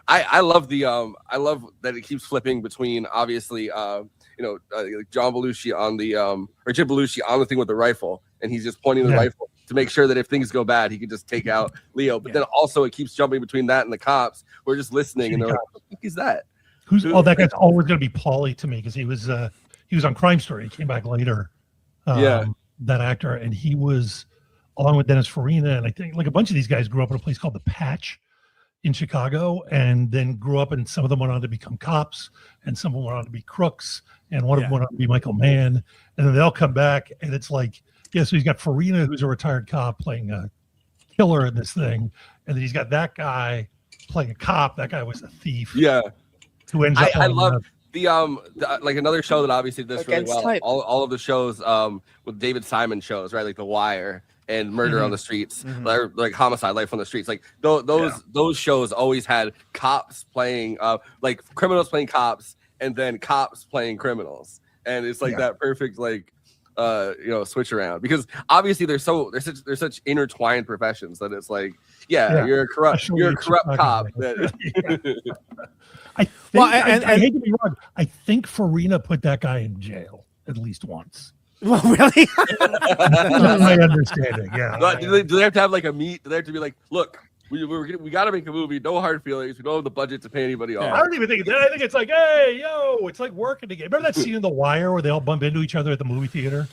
I love I love that it keeps flipping between obviously John Belushi on the or Jim Belushi on the thing with the rifle, and he's just pointing the rifle to make sure that if things go bad, he can just take out Leo. But then also it keeps jumping between that and the cops who are just listening, and they're like, "What the fuck is that?" That guy's always going to be Paulie to me, because he was on Crime Story. He came back later. That actor, and he was along with Dennis Farina, and I think like a bunch of these guys grew up in a place called the Patch in Chicago, and then grew up, and some of them went on to become cops, and some of them went on to be crooks, and one of them went on to be Michael Mann, and then they all come back, and it's like, so he's got Farina, who's a retired cop, playing a killer in this thing, and then he's got that guy playing a cop. That guy was a thief. Yeah. Who ends up I love the like another show that obviously does really well. Type. All of the shows with David Simon shows, right? Like The Wire and Murder on the Streets, like Homicide, Life on the Streets. Like those shows always had cops playing like criminals playing cops, and then cops playing criminals, and it's like that perfect like switch around, because obviously they're such intertwined professions that it's like you're a corrupt cop. I hate to be wrong. I think Farina put that guy in jail at least once. Well, really? That's my understanding. Yeah. Do they have to have like a meet? Do they have to be like, look, we got to make a movie. No hard feelings. We don't have the budget to pay anybody off. I don't even think that. I think it's like, hey, yo, it's like working together. Remember that scene in The Wire where they all bump into each other at the movie theater?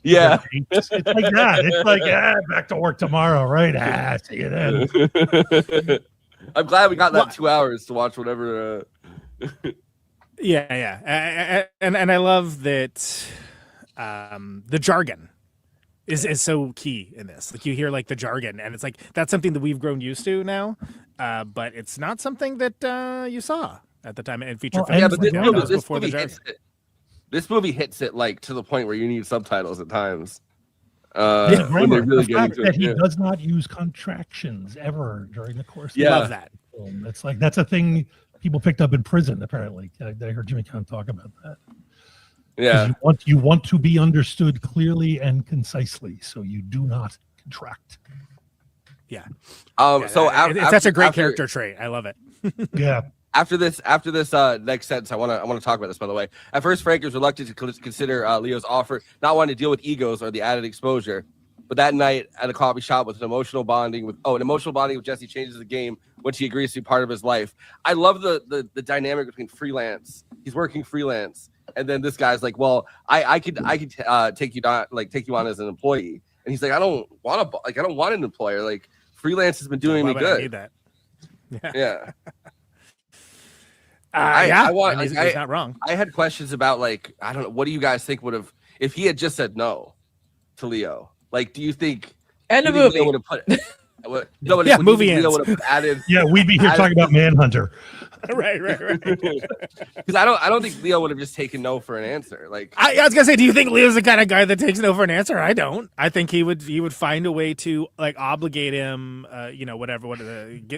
Yeah. It's like that. It's like, back to work tomorrow, right? See you then. I'm glad we got that 2 hours to watch whatever. Yeah. And I love that the jargon is so key in this. Like you hear like the jargon, and it's like that's something that we've grown used to now, but it's not something that you saw at the time in feature films. Yeah, but this movie hits it like to the point where you need subtitles at times. When they're really the fact getting to that it. he does not use contractions ever during the course. Yeah. of Love that. It's like that's a thing people picked up in prison. Apparently, I heard Jimmy Conn talk about that. Yeah, you want to be understood clearly and concisely, so you do not contract. Yeah. So it's such a great character trait. I love it. Yeah. After this next sentence, I want to talk about this. By the way, at first Frank was reluctant to consider Leo's offer, not wanting to deal with egos or the added exposure. But that night at a coffee shop with an emotional bonding with Jesse changes the game when she agrees to be part of his life. I love the dynamic between freelance. He's working freelance, and then this guy's like, well, I could take you on as an employee, and he's like, I don't want an employer. Like freelance has been doing me good. I need that. Yeah. He's not wrong. I had questions about like, I don't know, what do you guys think would have if he had just said no to Leo? Like, do you think movie would have put movie Leo ends. would have added? Yeah, we'd be here talking about Manhunter. right. Because I don't think Leo would have just taken no for an answer. Like I was gonna say, do you think Leo's the kind of guy that takes no for an answer? I don't. I think he would find a way to like obligate him,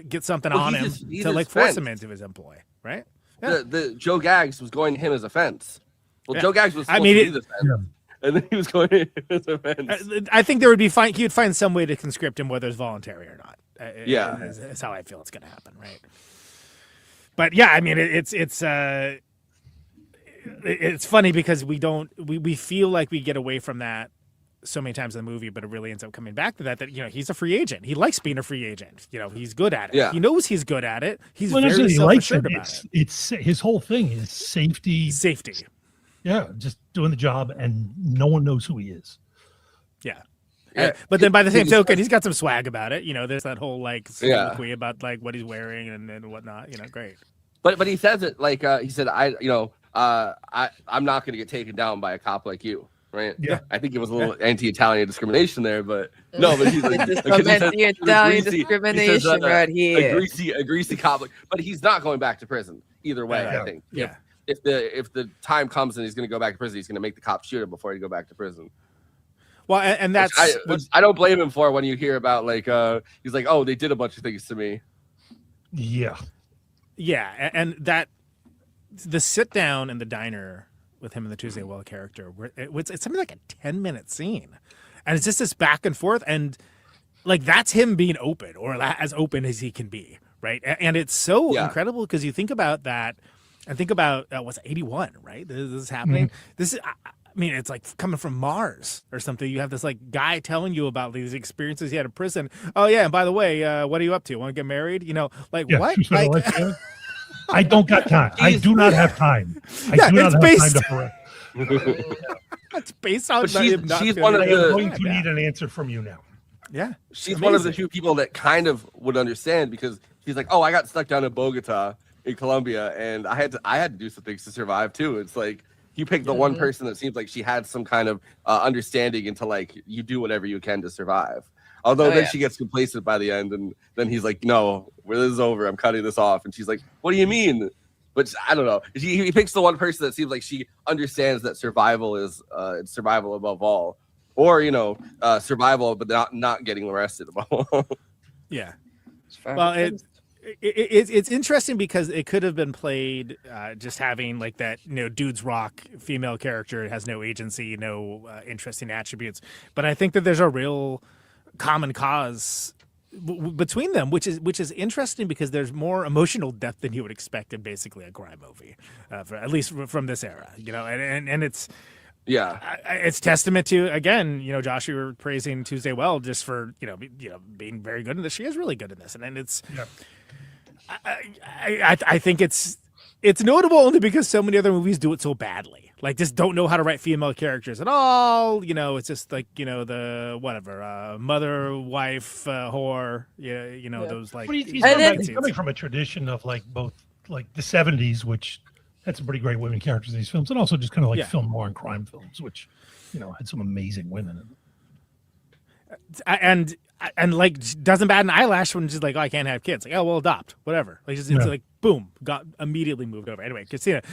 get something on him to like force him into his employ, right? Yeah. The Joe Gags was going to him as a fence. Well, Yeah. Joe Gags was supposed to be the fence. And then he was going to him as a fence. I think he would find some way to conscript him, whether it's voluntary or not. Yeah, is how I feel it's going to happen, right? But yeah, I mean, it's funny because we feel like we get away from that so many times in the movie, but it really ends up coming back to that he's a free agent. He likes being a free agent. He's good at it. Yeah. He knows he's good at it. He's Well, very he likes self-assured it. about it. It's his whole thing is safety. Yeah, just doing the job, and no one knows who he is. Yeah. Yeah. But then by the same token, he's got some swag about it. There's that whole like soliloquy about like what he's wearing and whatnot. Great. But he says it like he said, I'm not going to get taken down by a cop like you, right? Yeah. I think it was a little anti-Italian discrimination there, but no, but he's like, This is some anti-Italian discrimination right here. A greasy cop, but he's not going back to prison either way. I think. Yeah. If the time comes and he's going to go back to prison, he's going to make the cop shoot him before he go back to prison. Well, and that's which I don't blame him for when you hear about like he's like, oh, they did a bunch of things to me. Yeah. Yeah, and that the sit down in the diner with him and the Tuesday Well character, where it's something like a 10-minute scene, and it's just this back and forth, and like that's him being open or as open as he can be, right? And it's so incredible because you think about that, and think about what's 81, right? This is happening. Mm-hmm. This is. I mean, it's like coming from Mars or something. You have this like guy telling you about these experiences he had in prison. Oh yeah, and by the way, what are you up to? Want to get married? What? Like, I don't got time. I do not have time. I do not have time to correct. It's based on. But she's one of I am the. going to need an answer from you now. Yeah, she's one of the few people that kind of would understand because she's like, oh, I got stuck down in Bogota in Colombia, and I had to do some things to survive too. It's like. You pick the one person that seems like she had some kind of understanding into like you do whatever you can to survive. Although then she gets complacent by the end, and then he's like, "No, this is over. I'm cutting this off." And she's like, "What do you mean?" But I don't know. He picks the one person that seems like she understands that survival is survival above all, or survival, but not getting arrested above all. Yeah. Well, it's interesting because it could have been played just having like that, dudes rock female character has no agency, no interesting attributes. But I think that there's a real common cause between them, which is interesting because there's more emotional depth than you would expect in basically a crime movie, at least from this era, and it's. Yeah, it's testament to, again, Josh, you were praising Tuesday Well just for being very good in this. She is really good in this, and it's. Yeah. I think it's notable only because so many other movies do it so badly. Like, just don't know how to write female characters at all. It's just like the whatever mother, wife, whore. Those like. But he's coming from a tradition of like both like the 70s, which had some pretty great women characters in these films, and also just kind of like film noir and crime films, which had some amazing women in them. And like doesn't bat an eyelash when she's like, oh, I can't have kids. Like, oh, well, adopt, whatever. Like, it's like boom, got immediately moved over. Anyway, Christina,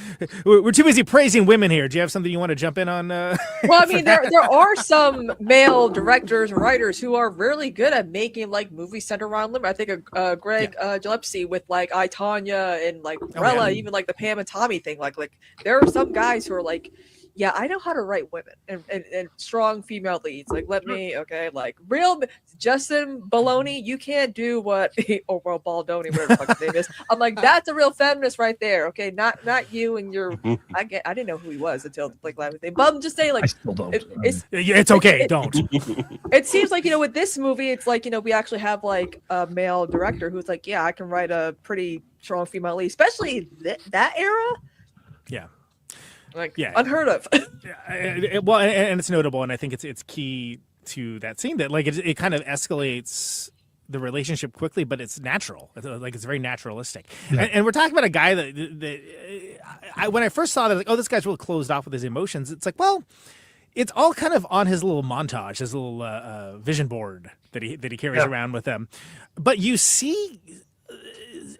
we're too busy praising women here. Do you have something you want to jump in on? Well, I mean, there are some male directors and writers who are really good at making like movies centered around women. I think Greg Gillespie with like I, Tonya and like Umbrella, even like the Pam and Tommy thing. Like there are some guys who are like, yeah, I know how to write women and strong female leads. Like, like real Justin Baloney, you can't do what Baldoni, whatever the fuck his name is. I'm like, that's a real feminist right there. Okay, not you and your. I didn't know who he was until like last thing. But I'm just saying, like, I still don't. It's okay. Don't. It seems like with this movie, it's like we actually have like a male director who's like, yeah, I can write a pretty strong female lead, especially that era. Yeah. Unheard of. Well, and it's notable, and I think it's key to that scene that like it kind of escalates the relationship quickly, but it's natural. It's very naturalistic. Yeah. And we're talking about a guy that when I first saw that, like, oh, this guy's really closed off with his emotions. It's like, well, it's all kind of on his little montage, his little vision board that he carries around with him. But you see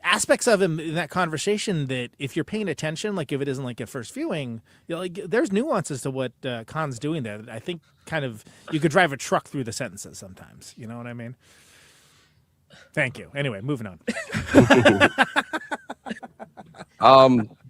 aspects of him in that conversation that if you're paying attention, like if it isn't like a first viewing, like there's nuances to what Khan's doing there. I think kind of you could drive a truck through the sentences sometimes. You know what I mean? Thank you. Anyway, moving on.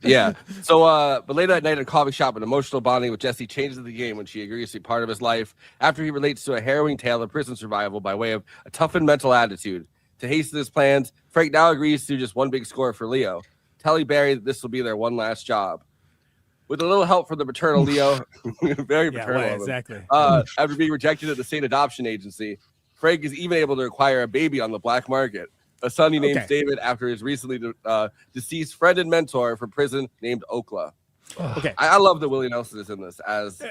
Yeah. So, but later that night at a coffee shop, an emotional bonding with Jesse changes the game when she agrees to be part of his life after he relates to a harrowing tale of prison survival by way of a toughened mental attitude. To hasten his plans, Frank now agrees to just one big score for Leo, telling Barry that this will be their one last job. With a little help from the maternal Leo, very maternal. Yeah, exactly. After being rejected at the state adoption agency, Frank is even able to acquire a baby on the black market. A son he names David after his recently deceased friend and mentor from prison named Okla. Okay, I love that Willie Nelson is in this as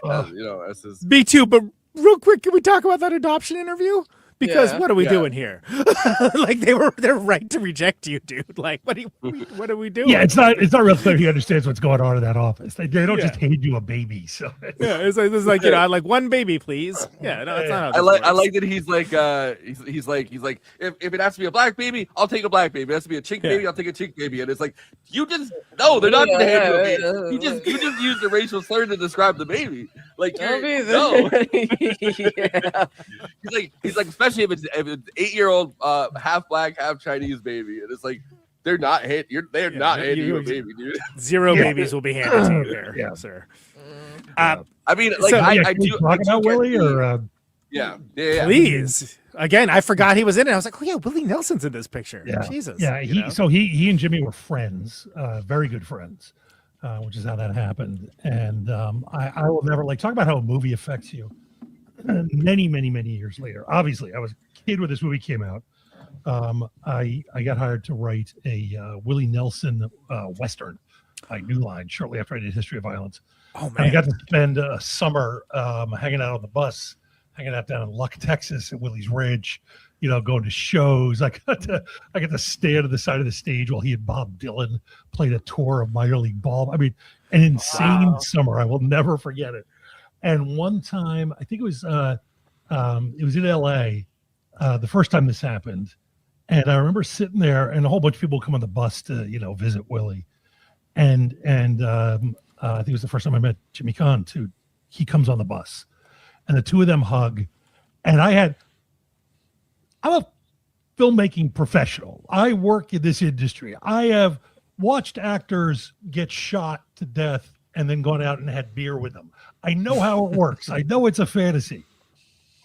his. Me too, but real quick, can we talk about that adoption interview? Because what are we doing here? Like they're right to reject you, dude. Like what are we doing? Yeah, it's not real clear he understands what's going on in that office. They don't just hand you a baby. So it's like I'd like one baby, please. Yeah, no, it's not. I like that he's like if it has to be a black baby, I'll take a black baby. If it has to be a chick baby, I'll take a chick baby. And it's like they're not gonna hand you a baby. You just used a racial slur to describe the baby. Like no. He's like especially if it's 8-year-old half black, half Chinese baby, and it's like they're not handing you a baby, dude. Zero babies will be handed to you there, sir. I mean, like I do talk about Willie or yeah. Please. Again, I forgot he was in it. I was like, oh yeah, Willie Nelson's in this picture. Yeah. Jesus. Yeah, he and Jimmy were friends, very good friends, which is how that happened. And I will never talk about how a movie affects you. Many years later. Obviously, I was a kid when this movie came out. I got hired to write a Willie Nelson Western by New Line shortly after I did History of Violence. Oh, man. And I got to spend a summer hanging out on the bus, hanging out down in Luck, Texas at Willie's Ridge, going to shows. I got to stand at the side of the stage while he and Bob Dylan played a tour of minor league ball. I mean, an insane summer. I will never forget it. And one time, I think it was in LA, the first time this happened. And I remember sitting there and a whole bunch of people come on the bus to, visit Willie. And I think it was the first time I met Jimmy Caan too. He comes on the bus and the two of them hug. And I'm a filmmaking professional. I work in this industry. I have watched actors get shot to death and then gone out and had beer with them. I know how it works. I know it's a fantasy.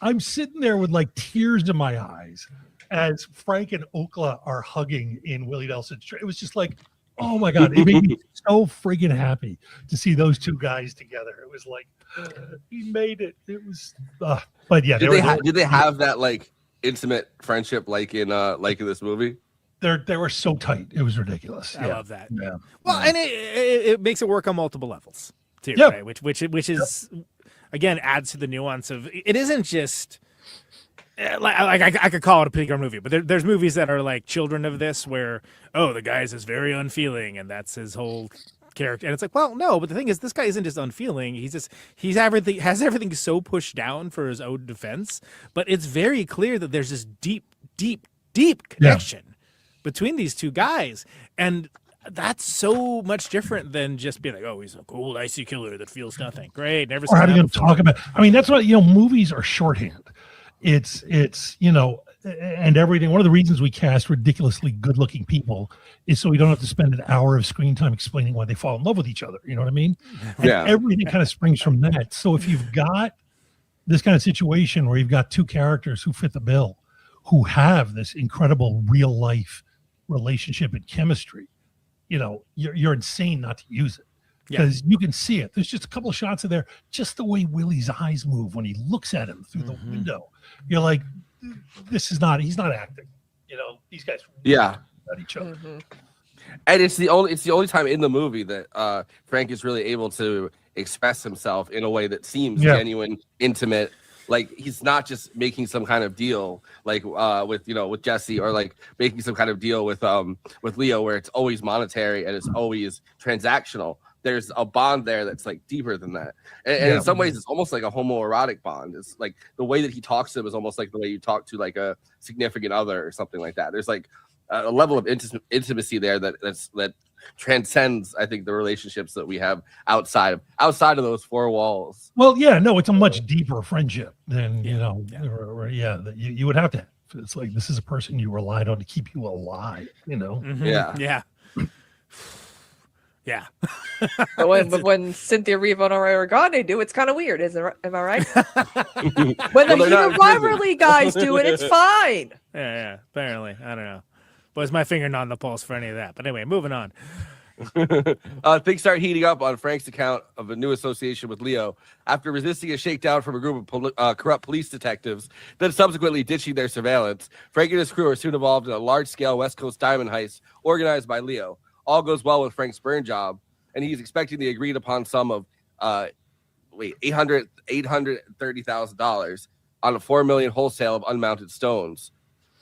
I'm sitting there with tears in my eyes as Frank and Okla are hugging in Willie Nelson's chair. It was just like Oh my God, it made me so friggin' happy to see those two guys together. It was like he made it. It was, but yeah, Did they have that like intimate friendship like in this movie? They were so tight. It was ridiculous. I love that. Yeah. Well, and it makes it work on multiple levels too, Yep. right? Which is again adds to the nuance of it isn't just like I could call it a Pixar movie, but there's movies that are like children of this where the guy is very unfeeling and that's his whole character, and it's like, well, no, but the thing is, this guy isn't just unfeeling. Has everything so pushed down for his own defense, but it's very clear that there's this deep connection between these two guys, and that's so much different than just being like, oh, he's a cool icy killer that feels nothing. Great, never seen Or having that him before. talk about. I mean, that's what movies are shorthand. It's and everything. One of the reasons we cast ridiculously good-looking people is so we don't have to spend an hour of screen time explaining why they fall in love with each other. You know what I mean? And Yeah. everything kind of springs from that. So if you've got this kind of situation where you've got two characters who fit the bill, who have this incredible real-life relationship and chemistry, you're insane not to use it. Because you can see it. There's just a couple of shots of there, just the way Willie's eyes move when he looks at him through the window. You're like, he's not acting. These guys Yeah. at each other. And it's the only time in the movie that Frank is really able to express himself in a way that seems genuine, intimate. Like he's not just making some kind of deal like with Jesse, or like making some kind of deal with Leo where it's always monetary and it's always transactional. There's a bond there that's like deeper than that. And in some ways it's almost like a homoerotic bond. It's like the way that he talks to him is almost like the way you talk to like a significant other or something like that. There's like a level of intimacy there that transcends, I think, the relationships that we have outside of those four walls. Well, it's a much deeper friendship than that you would have to have. It's like this is a person you relied on to keep you alive. Yeah. But when Cynthia Erivo and Ariana Grande do, it's kind of weird, am I right? When the Human Rivalry guys do it, it's fine. Yeah. Apparently, I don't know. Was my finger not on the pulse for any of that? But anyway, moving on. Things start heating up on Frank's account of a new association with Leo after resisting a shakedown from a group of corrupt police detectives, then subsequently ditching their surveillance. Frank and his crew are soon involved in a large-scale West Coast diamond heist organized by Leo. All goes well with Frank's burn job, and he's expecting the agreed-upon sum of $830,000 on a $4 million wholesale of unmounted stones.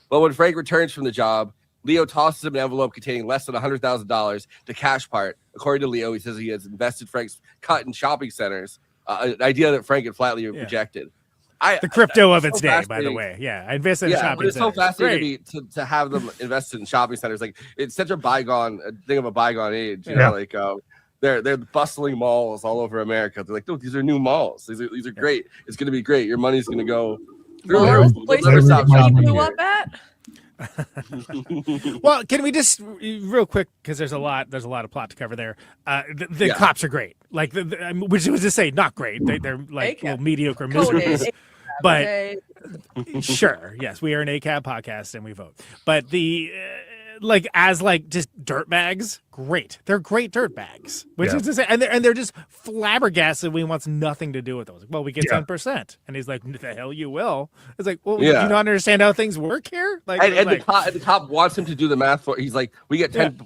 But when Frank returns from the job, Leo tosses him an envelope containing less than $100,000 to cash part. According to Leo, he says he has invested Frank's cut in shopping centers, an idea that Frank had flatly rejected. The crypto of its day, by the way. Yeah, I invested in shopping but it's centers. so fascinating to have them invested in shopping centers. Like it's such a bygone age. Like they're bustling malls all over America. They're like, no, these are new malls. These are great. It's gonna be great. Your money's gonna go through there. Place We'll never stop shopping blew here. up at. Well, can we just real quick, because there's a lot of plot to cover there. The cops are great, like which was to say not great. They're like mediocre, miserable. But sure, yes, we are an ACAB podcast and we vote. But the just dirt bags, great. They're great dirt bags, which is to say, and they're just flabbergasted when he wants nothing to do with those. Well, we get 10%, and he's like, "The hell you will." It's like, well, you don't understand how things work here. Like, and the cop wants him to do the math for. He's like, we get 10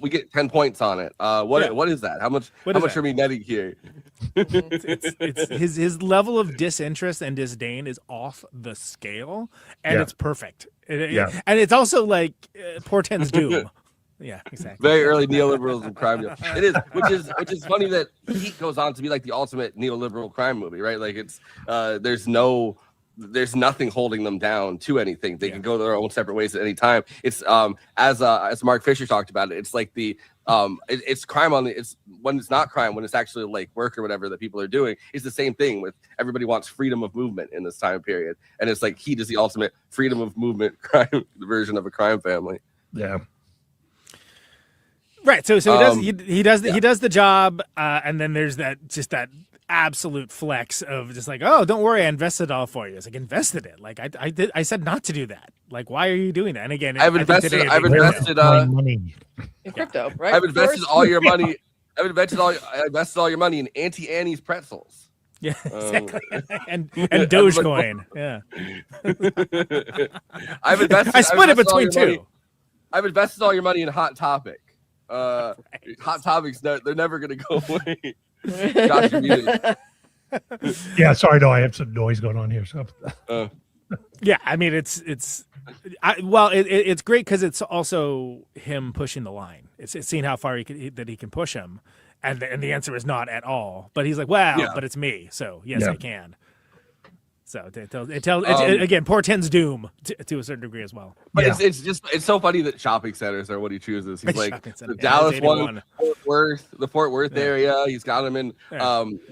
points on it. What is that? How much are we netting here? It's his level of disinterest and disdain is off the scale, and it's perfect. And it's also like portends doom. Yeah, exactly. Very early neoliberalism crime. It is, which is funny that Heat goes on to be like the ultimate neoliberal crime movie, right? Like it's there's nothing holding them down to anything. They can go their own separate ways at any time. It's as Mark Fisher talked about it. It's like it's crime it's when it's not crime, when it's actually like work or whatever that people are doing. It's the same thing with everybody wants freedom of movement in this time period, and it's like Heat is the ultimate freedom of movement crime version of a crime family. Yeah. Right. So he does the job, and then there's that absolute flex of just like, oh, don't worry, I invested all for you. It's like, invested it. Like I said not to do that. Like, why are you doing that? And again, I've invested money in crypto, right? I've invested all your money. I invested all your money in Auntie Annie's pretzels. Yeah, exactly. and Dogecoin. Yeah. I split it between two. I've invested all your money in Hot Topic. Hot Topics, they're never going to go away. Josh, you're muted. Yeah, sorry, no, I have some noise going on here. So. Yeah, I mean it's great because it's also him pushing the line. It's seeing how far he can push him, and the answer is not at all. But he's like, well, but it's me, so yes, I can. So it tells again, portends doom to a certain degree as well. But it's so funny that shopping centers are what he chooses. He's like the Dallas one, the Fort Worth area. He's got them in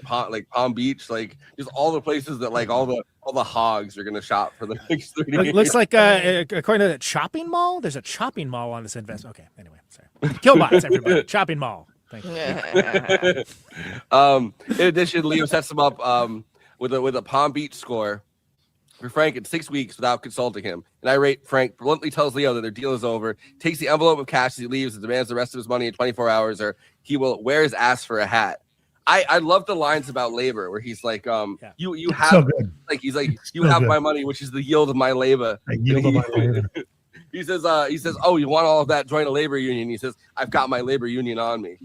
Palm Beach, like just all the places that like all the hogs are gonna shop for the next 3 years. It looks like according to that shopping mall, there's a shopping mall on this investment. Okay, anyway, sorry. Killbots, everybody. Shopping mall. Thank you. In addition, Leo sets him up with a Palm Beach score for Frank in 6 weeks without consulting him. And irate Frank bluntly tells Leo that their deal is over, takes the envelope of cash as he leaves and demands the rest of his money in 24 hours or he will wear his ass for a hat. I love the lines about labor where he's like, you have so good. Like he's like, you have my money, which is the yield of my labor. He says, oh, you want all of that? Join a labor union. He says, I've got my labor union on me.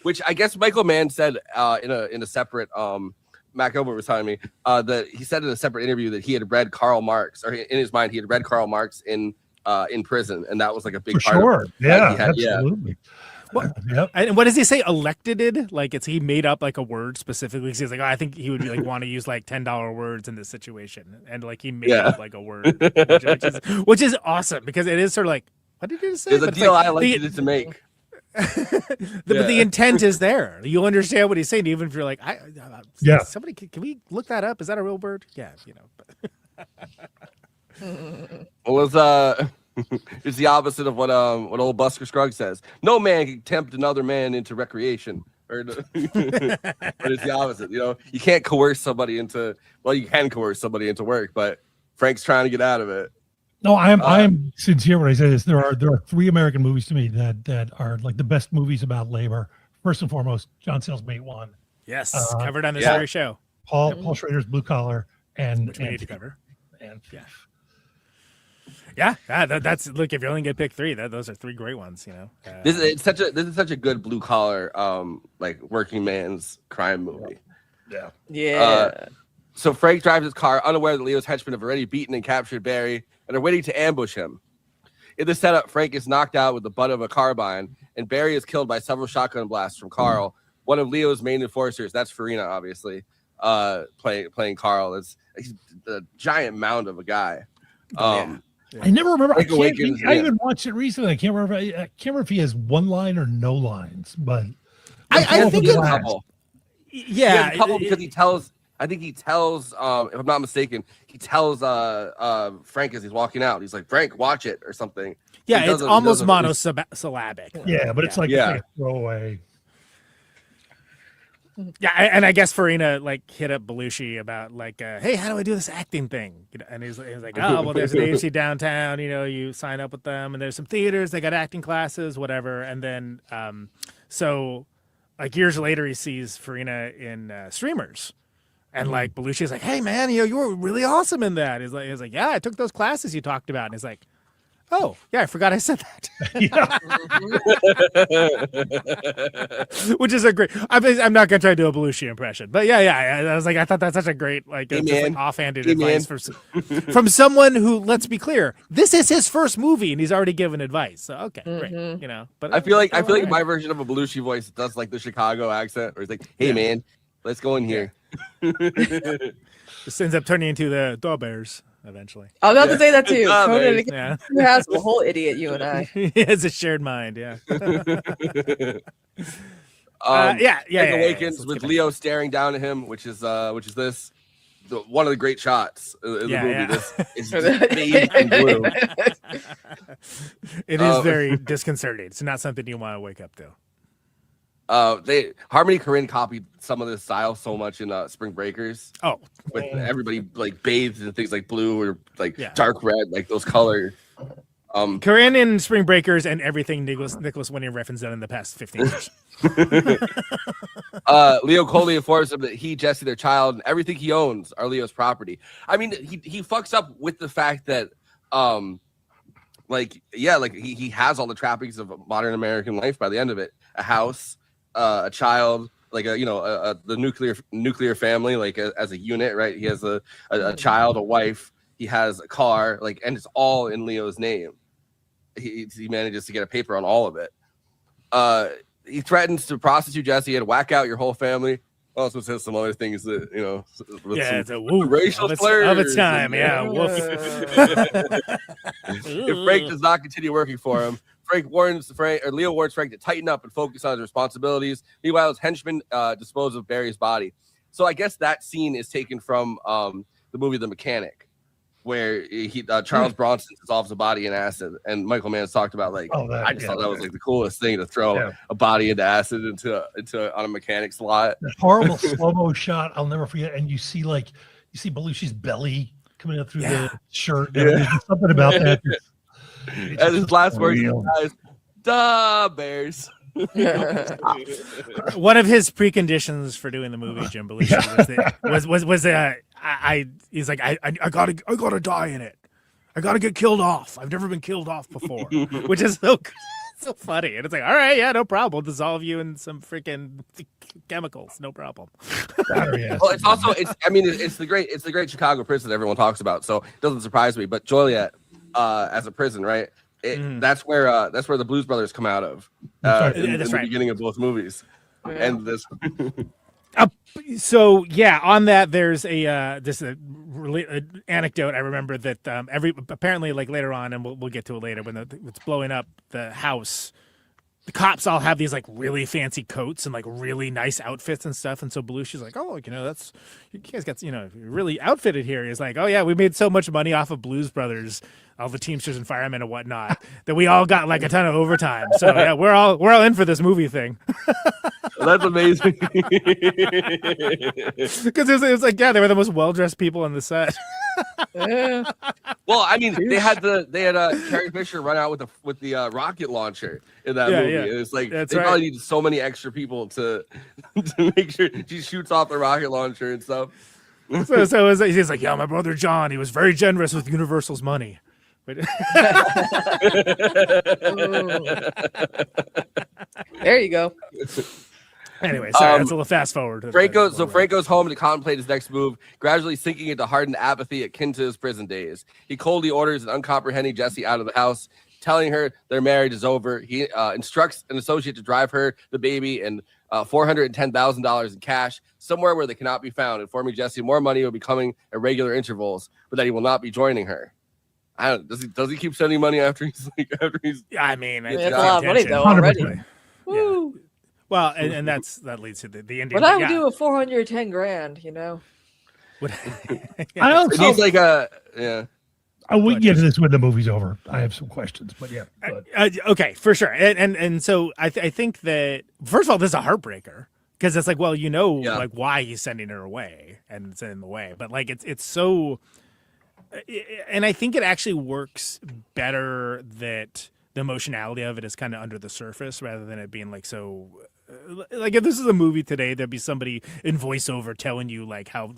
Which I guess Michael Mann said in a separate Matt Gilbert was telling me that he said in a separate interview that he had read Karl Marx, or in his mind he had read Karl Marx in prison, and that was like a big part of it. Absolutely. What? Yep. And what does he say? Elected? Like he made up like a word specifically? Because he's like, I think he would like want to use like $10 words in this situation, and like he made up like a word, which is awesome because it is sort of like, what did you say? There's a deal I elected to make. But the intent is there. You'll understand what he's saying, even if you're like, somebody can we look that up? Is that a real bird? Yeah, It's the opposite of what old Buster Scruggs says. No man can tempt another man into recreation. But it's the opposite. You can't coerce somebody into. Well, you can coerce somebody into work, but Frank's trying to get out of it. No, I am sincere when I say this. There are 3 American movies to me that are like the best movies about labor. First and foremost, John Sayles' Mate 1. Yes, covered on this very show. Paul Schrader's Blue Collar, and which we need to cover. And that's look. If you only get pick 3, those are 3 great ones. This is such a good blue collar like working man's crime movie. Yeah. So Frank drives his car, unaware that Leo's henchmen have already beaten and captured Barry and are waiting to ambush him. In the setup, Frank is knocked out with the butt of a carbine, and Barry is killed by several shotgun blasts from Carl, one of Leo's main enforcers. That's Farina, obviously, playing Carl. He's a giant mound of a guy. I never remember. I even watched it recently. I can't remember if he has one line or no lines, but I think it's a couple. Yeah, a couple because he tells. I think he tells, if I'm not mistaken, he tells Frank as he's walking out. He's like, Frank, watch it or something. Yeah, it's almost monosyllabic. Yeah, but it's like a throwaway. Yeah, and I guess Farina like hit up Belushi about like, hey, how do I do this acting thing? And he's like, oh, well, there's an agency downtown. You sign up with them, and there's some theaters. They got acting classes, whatever. And then, so like years later, he sees Farina in Streamers. And like Belushi's like, hey man, you were really awesome in that. He's like, yeah, I took those classes you talked about. And he's like, oh yeah, I forgot I said that. Which is a great. I'm not gonna try to do a Belushi impression, but yeah. I was like, I thought that's such a great like, just like offhanded advice from someone who, let's be clear, this is his first movie and he's already given advice. So okay, great. But I feel like my version of a Belushi voice does like the Chicago accent, where he's like, hey man, let's go in here. This ends up turning into the Dog Bears eventually. I was about to say that too. Yeah. Who has the whole idiot, you and I. It's a shared mind, yeah. Frank awakens with Leo staring down at him, which is this. One of the great shots in the movie. This is bathed in blue. It is very disconcerting. It's not something you want to wake up to. Harmony Korine copied some of this style so much in Spring Breakers. Oh, with everybody like bathed in things like blue or like dark red, like those colors. Corinne in Spring Breakers and everything Nicholas Winding Refn's done in the past 15 years. Leo Coley informs him that he, Jesse, their child, and everything he owns are Leo's property. I mean, he fucks up with the fact that, he has all the trappings of a modern American life by the end of it: a house, a child, the nuclear family, like as a unit, right? He has a child, a wife. He has a car, and it's all in Leo's name. He manages to get a paper on all of it. He threatens to prostitute Jesse and whack out your whole family. Also says some other things that, it's a woo, racial slurs of its time. Yeah. If Frank does not continue working for him, Leo warns Frank to tighten up and focus on his responsibilities. Meanwhile, his henchmen dispose of Barry's body. So I guess that scene is taken from the movie The Mechanic, where Charles Bronson dissolves a body in acid, and Michael Mann's talked about I just thought that was the coolest thing to throw a body into acid on a mechanic's lot. That horrible slow-mo shot, I'll never forget. And you see Belushi's belly coming up through the shirt. There's something about that. And his last words, "Duh, Bears." One of his preconditions for doing the movie, Jim Belushi, he's like, I gotta die in it. I gotta get killed off. I've never been killed off before, which is so funny. And it's like, all right, yeah, no problem. We'll dissolve you in some freaking chemicals, no problem. Well, it's the great Chicago prison everyone talks about, so it doesn't surprise me. But Joliet, as a prison, right? That's where the Blues Brothers come out of in the beginning of both movies. And this. So yeah, on that there's a anecdote I remember that apparently later on, and we'll get to it later when it's blowing up the house. The cops all have these really fancy coats and really nice outfits and stuff, and so Belushi's like, oh, that's you guys got really outfitted here. He's like, oh yeah, we made so much money off of Blues Brothers, all the Teamsters and firemen and whatnot, that we all got a ton of overtime. So yeah, we're all in for this movie thing. That's amazing. Because it was they were the most well-dressed people on the set. Yeah. Well, I mean, they had Carrie Fisher run out with the rocket launcher in that movie. Yeah. It's probably needed so many extra people to make sure she shoots off the rocket launcher and stuff. So he's like, yeah, my brother John, he was very generous with Universal's money. But there you go. Anyway, sorry, that's a little fast forward. Frank goes home to contemplate his next move, gradually sinking into hardened apathy akin to his prison days. He coldly orders an uncomprehending Jessie out of the house, telling her their marriage is over. He instructs an associate to drive her, the baby, and $410,000 in cash somewhere where they cannot be found, informing Jessie more money will be coming at regular intervals, but that he will not be joining her. Does he keep sending money after he's? I mean, that's a lot of money though already. Woo. Yeah. Well, and that leads to the Indian. But I would do a $410,000, I also yeah. We get to this when the movie's over. I have some questions, but yeah. Okay, for sure. And so I think that first of all, this is a heartbreaker because it's why he's sending her away and it's in the way, but it's so. And I think it actually works better that the emotionality of it is kind of under the surface rather than it being so. If this is a movie today, there'd be somebody in voiceover telling you how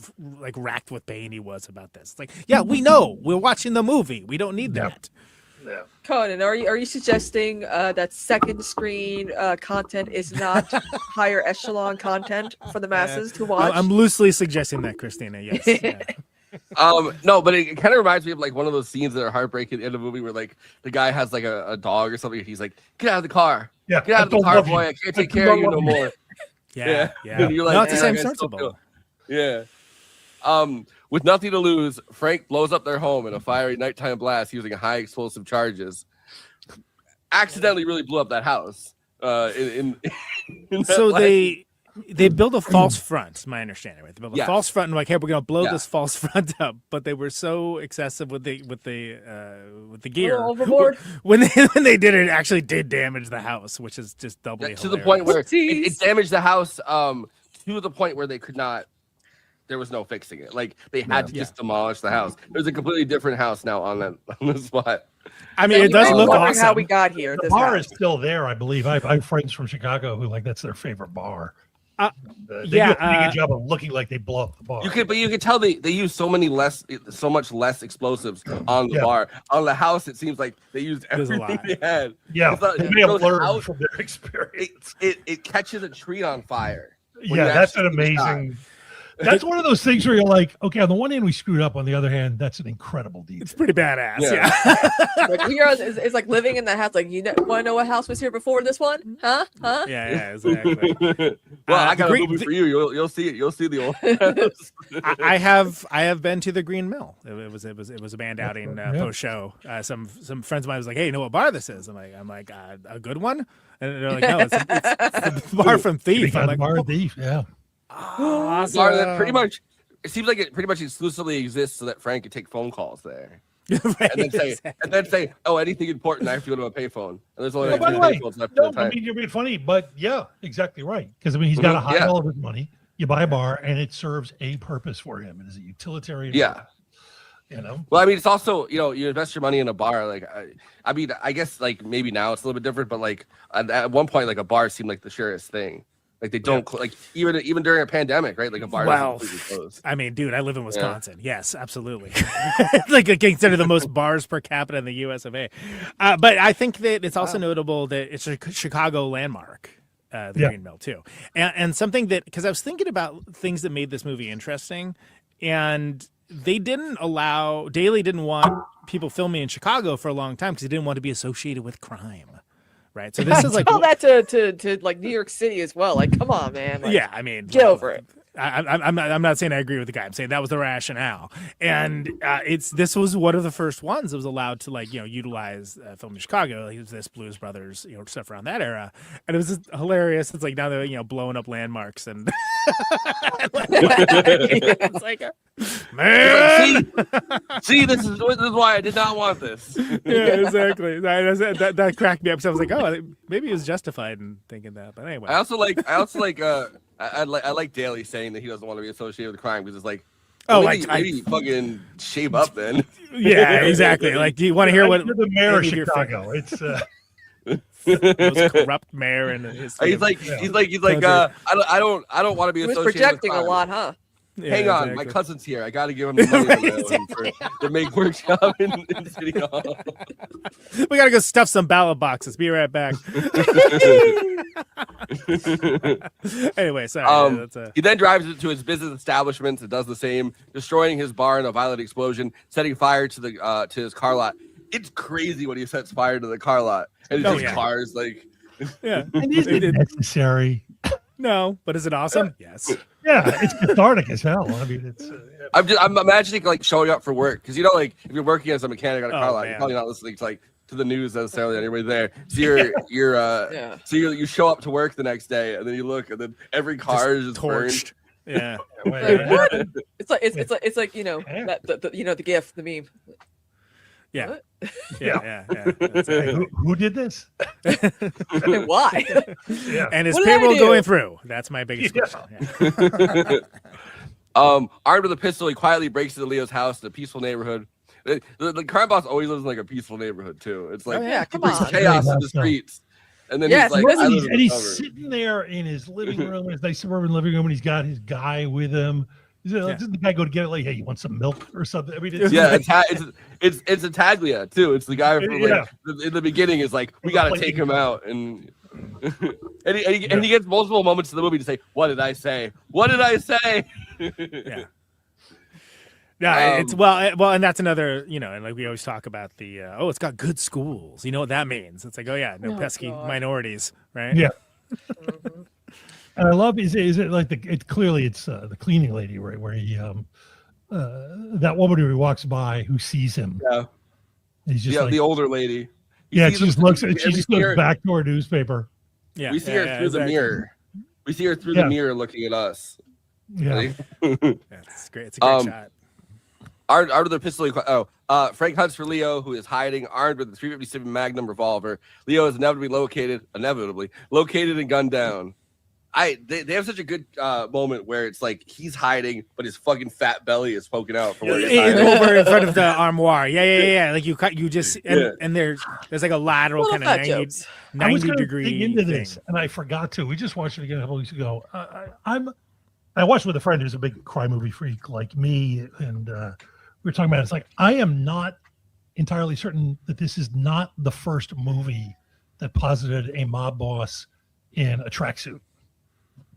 racked with pain he was about this. It's yeah, we know. We're watching the movie. We don't need that. Yeah. Conan, are you suggesting that second screen content is not higher echelon content for the masses to watch? I'm loosely suggesting that, Christina. Yes. Yeah. No, but it kind of reminds me of one of those scenes that are heartbreaking in a movie where the guy has a dog or something. And he's like, "Get out of the car! Yeah, get out of the car, boy! I can't take care of you no more." Yeah. And you're no, it's the same principle. Yeah. With nothing to lose, Frank blows up their home in a fiery nighttime blast using high explosive charges. Accidentally, really blew up that house. So They build a false front, my understanding, right? They build a Yes. false front and like, hey, we're gonna blow Yeah. this false front up, but they were so excessive with the gear overboard. when they did it actually did damage the house, which is just doubly To the point hilarious. where it damaged the house to the point where they could not. There was no fixing it. Like they had to just demolish the house. There's a completely different house now on the spot. I mean, it does look awesome. How we got here? The this bar house. is still there, I believe. I have friends from Chicago who that's their favorite bar. They do a pretty good job of looking like they blow up the bar. You could tell they use so much less explosives on the bar. On the house, it seems like they used everything they had. Yeah, It they have goes learned out, from their experience. It catches a tree on fire. when Yeah, you that's an actually get shot. amazing. That's one of those things where you're like, okay, on the one hand we screwed up, on the other hand, that's an incredible detail. It's pretty badass. Yeah. Like we are, it's like living in the house. Like, you want to know what house was here before this one? Huh? Yeah, exactly. Well, I got a Green- movie for you. You'll see it. You'll see the old. I have been to the Green Mill. It was a band outing post show. Some friends of mine was like, "Hey, you know what bar this is?" I'm like, a good one, and they're like, "No, it's the bar from Thief." I'm like, bar Thief, yeah. Awesome. Bar that pretty much. It seems like it pretty much exclusively exists so that Frank could take phone calls there. Right, and then say, oh, anything important, I have to go to a payphone. And there's only Oh, by two the way, payphones left no, at the I time. mean, you're being funny, but yeah, exactly right. Because I mean, he's got to hide all of his money. You buy a bar, and it serves a purpose for him. It is a utilitarian. Yeah. purpose, you know. Well, I mean, it's also, you invest your money in a bar. Like, I mean, I guess like maybe now it's a little bit different, but like at one point, like a bar seemed like the surest thing. Like they don't like even during a pandemic, right? Like a bar doesn't completely close. I mean, dude, I live in Wisconsin. Yes, absolutely. Like considered the most bars per capita in the U.S. of A. But I think that it's also notable that it's a Chicago landmark, the Green Mill too, and something that because I was thinking about things that made this movie interesting, and they didn't allow Daly didn't want people filming in Chicago for a long time because he didn't want to be associated with crime. Right. So this is like tell that to like New York City as well. Like, come on, man. Like, yeah, I mean, get over it. I'm not saying I agree with the guy. I'm saying that was the rationale, and this was one of the first ones that was allowed to utilize film in Chicago. Like, it was this Blues Brothers stuff around that era, and it was just hilarious. It's like now they're blowing up landmarks and it's like man. See, this is why I did not want this. Yeah, exactly. That cracked me up. So I was like, oh, maybe he was justified in thinking that. But anyway, I also like I like Daly saying that he doesn't want to be associated with crime because it's like, oh, maybe fucking shave up then. Yeah, exactly. Like, do you want to hear what You're the mayor of any your Chicago? It's most corrupt mayor in history. He's like I don't want to be He was associated projecting with a crime. lot, huh? Yeah, Hang on, exactly. my cousin's here. I got to give him the money to make workshop in City Hall. We gotta go stuff some ballot boxes. Be right back. Anyway, sorry. He then drives into his business establishments and does the same, destroying his bar in a violent explosion, setting fire to the to his car lot. It's crazy when he sets fire to the car lot, and it's just cars like. Yeah, and is it necessary? No, but is it awesome? Yes. Yeah, it's cathartic as hell. I mean, it's. I'm imagining like showing up for work because like if you're working as a mechanic on a car lot, man. you're probably not listening to to the news necessarily anybody there. So you show up to work the next day and then you look and then every car is just torched. Burned. Yeah. It's like the GIF, the meme. Yeah. What? Yeah. Who did this? Why? Yeah. And is What did I payroll do? going through? That's my biggest question. Yeah. Armed with a pistol, he quietly breaks into Leo's house in a peaceful neighborhood. The crime boss always lives in like a peaceful neighborhood too. It's like come there's on. chaos in the streets. And then Yes, he's like, I live in and the he's suburbs. sitting there in his living room, his nice suburban living room, and he's got his guy with him. Doesn't the guy go to get it like, hey, you want some milk or something? I mean, it's it's a Taglia too. It's the guy from in the beginning is like, we got to take him out, and and he gets multiple moments in the movie to say, what did I say? What did I say? Yeah. Yeah, it's well, and that's another, and like we always talk about the it's got good schools. You know what that means? It's like, oh yeah, no pesky minorities, right? Yeah. And I love is it like it's the cleaning lady, right, where he that woman who he walks by who sees him. Yeah. He's just like, the older lady. She just looks. She just goes back to her newspaper. We see her through the mirror. We see her through the mirror looking at us. Yeah. It's great. It's a great shot. Art of the pistol. Frank hunts for Leo, who is hiding armed with a .357 Magnum revolver. Leo is inevitably located and gunned down. They have such a good moment where it's like he's hiding, but his fucking fat belly is poking out from where he's hiding. Over in front of the armoire. Yeah. Like you just and there's like a lateral kind of 90 degree dig into thing. this, and I forgot to. We just watched it again a couple weeks ago. I watched with a friend who's a big crime movie freak like me, and we were talking about it. It's like I am not entirely certain that this is not the first movie that posited a mob boss in a tracksuit.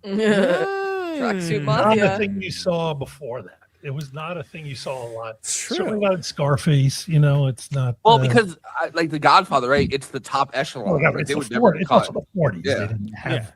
Tracksuit Not mafia. a thing you saw before that. It was not a thing you saw a lot. Certainly not in Scarface. You know, it's not. Well, because like The Godfather, right? It's the top echelon. Oh, yeah, Like, it's they the would never be it's caught. also the 40s. Yeah. They didn't have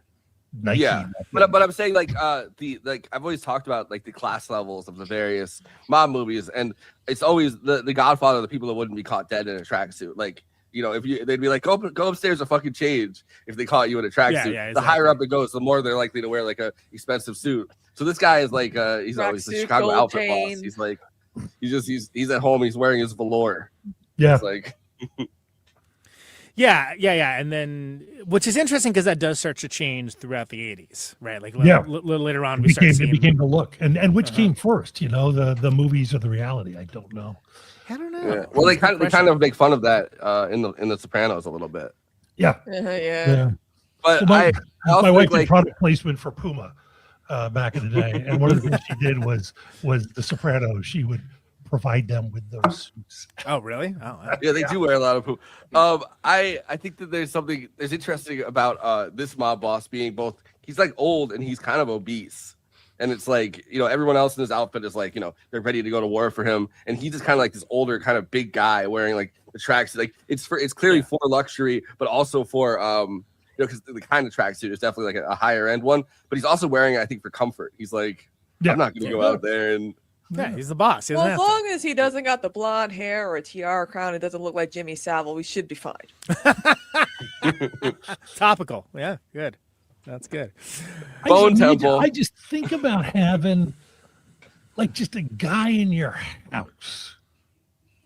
Nike. Yeah, but I'm saying like I've always talked about like the class levels of the various mob movies, and it's always the Godfather, the people that wouldn't be caught dead in a tracksuit. Like, you know, they'd be like, go upstairs and fucking change if they caught you in a tracksuit. Yeah, The higher up it goes, the more they're likely to wear like a expensive suit. So this guy is like he's always the Tracksuit, Chicago gold outfit chain. boss. He's like he's at home, he's wearing his velour. Yeah. It's like Yeah, and then which is interesting because that does start to change throughout the 80s, right? Like little later on, it became the look, and which came first, you know, the movies or the reality? I don't know. I don't know. yeah. Well, they kind of make fun of that in the Sopranos a little bit. Yeah. Yeah. But So my also wife think, did product placement for Puma back in the day, and one of the things she did was The Sopranos. She would provide them with those suits. Oh, really? Oh, wow. Yeah, they do wear a lot of poop. I think that there's interesting about this mob boss being both. He's like old and he's kind of obese, and it's like, you know, everyone else in his outfit is like, you know, they're ready to go to war for him, and he's just kind of like this older, kind of big guy wearing like the tracks. Like it's clearly for luxury, but also for you know, because the kind of tracksuit is definitely like a higher end one, but he's also wearing it, I think, for comfort. He's like, I'm not going to go out there and. Yeah, he's the boss. He Well, doesn't as have to. long as he doesn't got the blonde hair or a tiara crown, it doesn't look like Jimmy Savile, we should be fine. Topical. Yeah, good. That's good. I just think about having like just a guy in your house.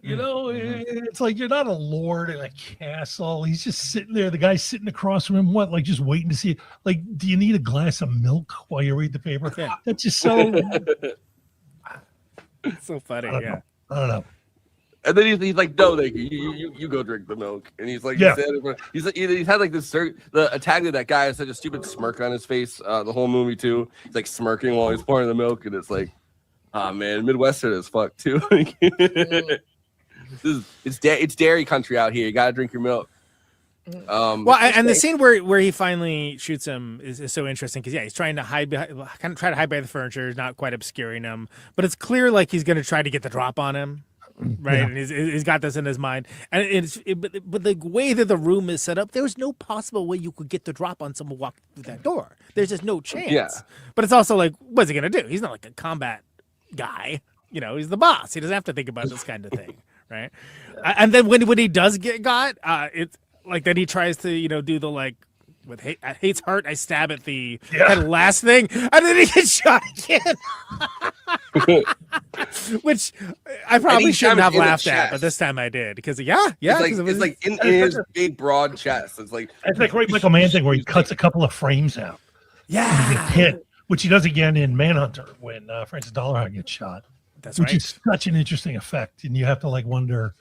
You know, it's like you're not a lord in a castle. He's just sitting there. The guy's sitting across from him. What, like just waiting to see? Like, do you need a glass of milk while you read the paper? Yeah. That's just so. It's so funny. Yeah. I don't know. And then he's like, no, thank you. You go drink the milk. And he's like, he's had like this the attack of that guy has such a stupid smirk on his face the whole movie too. He's like smirking while he's pouring the milk, and it's like, oh man, Midwestern as fuck too. It's dairy country out here. You gotta drink your milk. And the scene where he finally shoots him is so interesting because he's trying to hide behind the furniture, not quite obscuring him, but it's clear like he's going to try to get the drop on him, right? Yeah. And he's got this in his mind, and but the way that the room is set up, there's no possible way you could get the drop on someone walking through that door. There's just no chance. Yeah. But it's also like, what's he going to do? He's not like a combat guy, you know. He's the boss. He doesn't have to think about this kind of thing, right? And then when he does get got, it's. Like then he tries to, you know, do the like with hate's heart, I stab at the kind of last thing, and then he gets shot again. Which I probably shouldn't have laughed at, but this time I did because it's like in his big broad chest. It's like great Michael Mann thing where he cuts a couple of frames out. Yeah, he gets hit, which he does again in Manhunter when Francis Dollarhide gets shot. That's which right. is such an interesting effect, and you have to like wonder.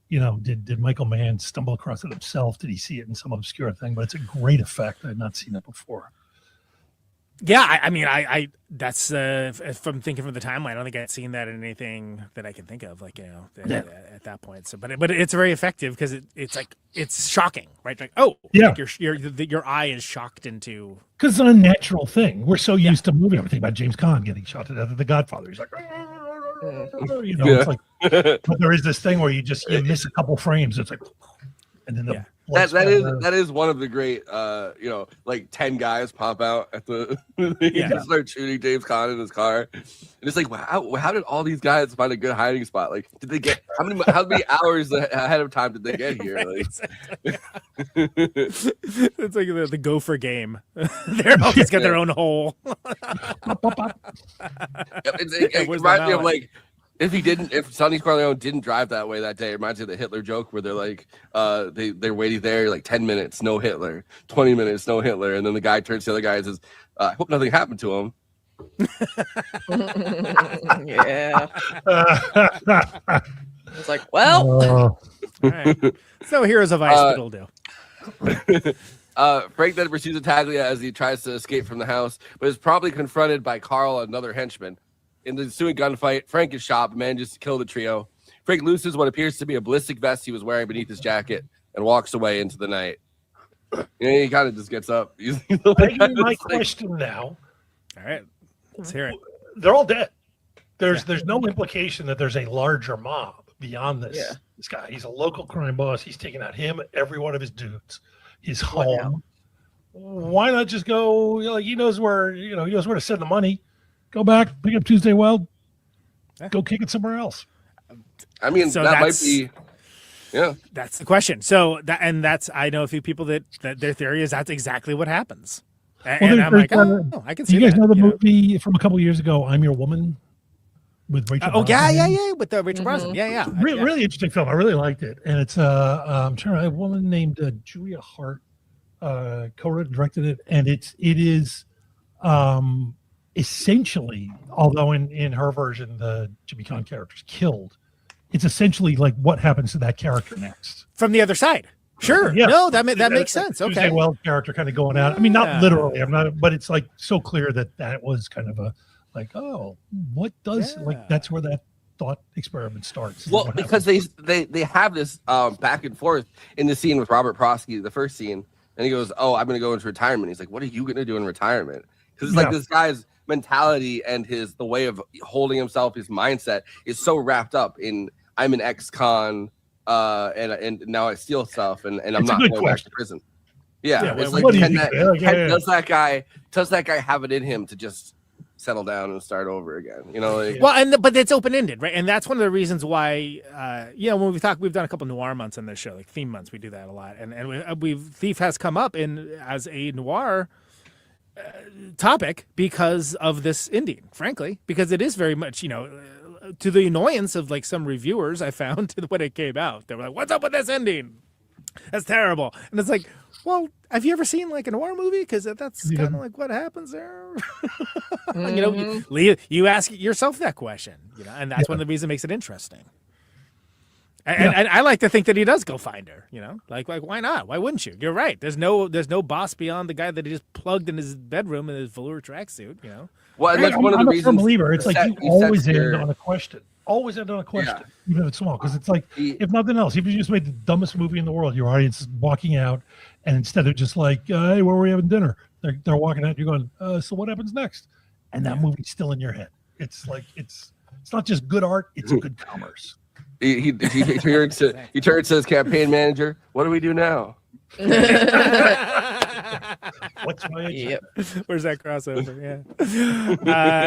You know, did Michael Mann stumble across it himself? Did he see it in some obscure thing? But it's a great effect. I've not seen it before. Yeah, I mean, I that's from thinking from the timeline. I don't think I'd seen that in anything that I can think of, like, you know, at that point. So, but it's very effective because it's like it's shocking, right? Like, oh, yeah, like your eye is shocked into because it's an unnatural thing. We're so used to moving everything about James Caan getting shot to death at The Godfather. He's like, you know, it's like, but there is this thing where you miss a couple frames. It's like, and then that is one of the great like 10 guys pop out at the just start shooting James Caan in his car. And it's like, wow, how did all these guys find a good hiding spot? Like, did they get how many hours ahead of time did they get here? Like, it's like the Gopher game. They're always got their own hole. It reminds me of like if Sonny Corleone didn't drive that way that day, it reminds me of the Hitler joke where they're like, they're waiting there like 10 minutes, no Hitler, 20 minutes, no Hitler, and then the guy turns to the other guy and says, "I hope nothing happened to him." Yeah. It's like, well. All right. So Heroes of Ice, it'll do. Frank then pursues Taglia as he tries to escape from the house, but is promptly confronted by Carl, another henchman. In the ensuing gunfight, Frank is shot, but manages to kill the trio. Frank looses what appears to be a ballistic vest he was wearing beneath his jacket and walks away into the night. He kind of just gets up. My question now. All right, let's hear it. They're all dead. There's no implication that there's a larger mob beyond this. Yeah. This guy, he's a local crime boss. He's taking out him, every one of his dudes, his home. Why not just go? Like he knows where he knows where to send the money. Go back, pick up Tuesday Weld, go kick it somewhere else. I mean, So that might that's- be. Yeah, That's the question. So I know a few people that their theory is that's exactly what happens. And I'm like, oh, I can see you guys that. know the you know? movie from a couple years ago, I'm Your Woman, with Rachel. Oh yeah, Brosnan? with Rachel Brosnan. Yeah. Really interesting film. I really liked it, and it's I'm trying to a woman named Julia Hart co-wrote and directed it, and it is essentially, although in her version the Jimmy Caan character's killed, it's essentially like what happens to that character next from the other side. Sure. Yeah. No, that makes sense. Tuesday Okay. Weld character kind of going out. I mean, not literally. I'm not, but it's like so clear that was kind of a like, oh, what does like that's where that thought experiment starts. Well, because they have this back and forth in the scene with Robert Prosky, the first scene, and he goes, "Oh, I'm going to go into retirement." He's like, "What are you going to do in retirement?" Because it's like this guy's mentality and the way of holding himself, his mindset is so wrapped up in I'm an ex-con, and now I steal stuff, and I'm It's a not good going back question. to prison. Yeah, it's what like do you can think? does that guy have it in him to just settle down and start over again? You know, like, Well, but it's open ended, right? And that's one of the reasons why, when we've done a couple noir months on this show, like theme months, we do that a lot, and Thief has come up as a noir topic because of this ending, frankly, because it is very much, to the annoyance of like some reviewers I found when it came out. They were like, "What's up with this ending? That's terrible." And it's like, well, have you ever seen like a noir movie? Because that's kind of like what happens there. You ask yourself that question, and that's one of the reasons it makes it interesting. And I like to think that he does go find her, like why not? Why wouldn't you? You're right. There's no boss beyond the guy that he just plugged in his bedroom in his velour tracksuit, Well, and that's one of the I'm a reasons. firm believer. It's like you always end your- on a question. Always end on a question, even if it's small. Because it's like, if nothing else, if you just made the dumbest movie in the world, your audience is walking out, and instead of just like, "Hey, where were we having dinner?" They're walking out. You're going, "So what happens next?" And that movie's still in your head. It's like it's not just good art; it's good commerce. He turns to his campaign manager. What do we do now? What's my agenda? Where's that crossover?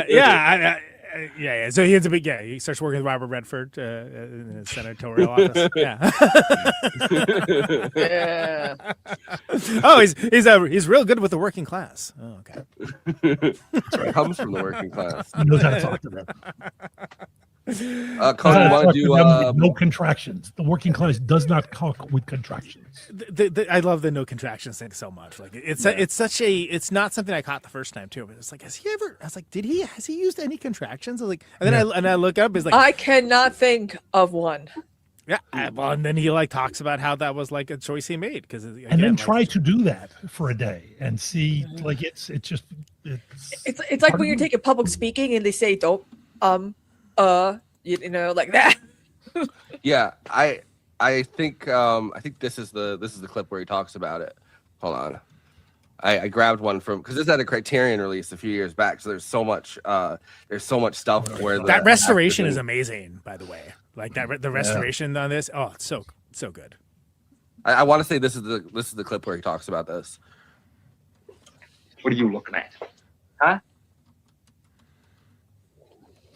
Yeah. So he ends up, he starts working with Robert Redford in his senatorial office. Yeah. Yeah. Oh, he's real good with the working class. Oh, okay. That's right. Comes from the working class. He knows how to talk to them. Conan, want to do no contractions. The working class does not talk with contractions. I love the no contractions thing so much. Like it's not something I caught the first time too. But it's like, has he used any contractions? I was like, and then I look up, it's like, I cannot think of one. Yeah, well, and then he like talks about how that was like a choice he made because And then try to do that for a day and see, like it's It's like when you're taking public speaking and they say don't like that. Yeah, I think this is the clip where he talks about it. Hold on. I grabbed one from because this had a Criterion release a few years back, so there's so much stuff where that restoration is amazing, by the way. Like the restoration on this, oh, it's so good. I want to say this is the clip where he talks about this. What are you looking at? Huh?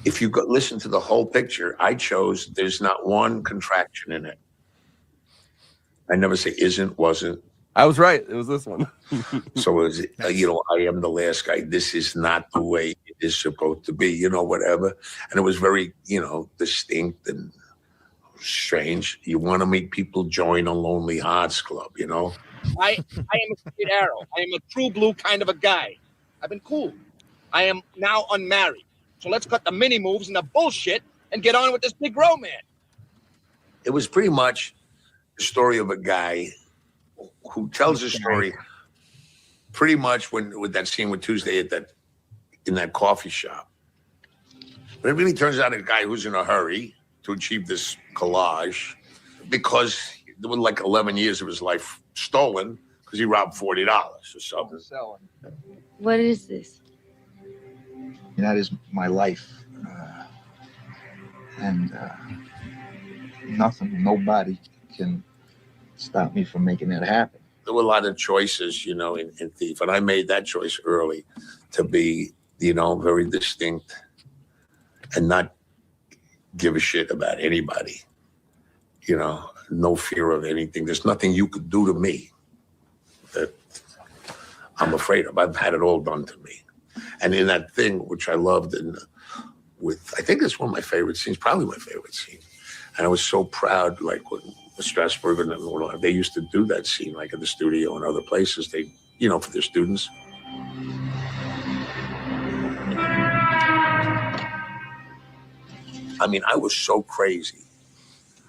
If you listen to the whole picture, I chose, there's not one contraction in it. I never say isn't, wasn't. I was right. It was this one. So it was, I am the last guy. This is not the way it is supposed to be, whatever. And it was very, distinct and strange. You want to make people join a Lonely Hearts Club, I am a straight arrow. I am a true blue kind of a guy. I've been cool. I am now unmarried. So let's cut the mini moves and the bullshit and get on with this big romance. It was pretty much the story of a guy who tells a story pretty much with that scene with Tuesday in that coffee shop. But it really turns out a guy who's in a hurry to achieve this collage because there were like 11 years of his life stolen because he robbed $40 or something. What is this? That is my life. Nothing, nobody can stop me from making that happen. There were a lot of choices, in Thief. And I made that choice early to be, very distinct and not give a shit about anybody. No fear of anything. There's nothing you could do to me that I'm afraid of. I've had it all done to me. And in that thing, which I loved, I think it's one of my favorite scenes, probably my favorite scene. And I was so proud, like when Strasbourg and they used to do that scene, like at the studio and other places, they, for their students. I mean, I was so crazy.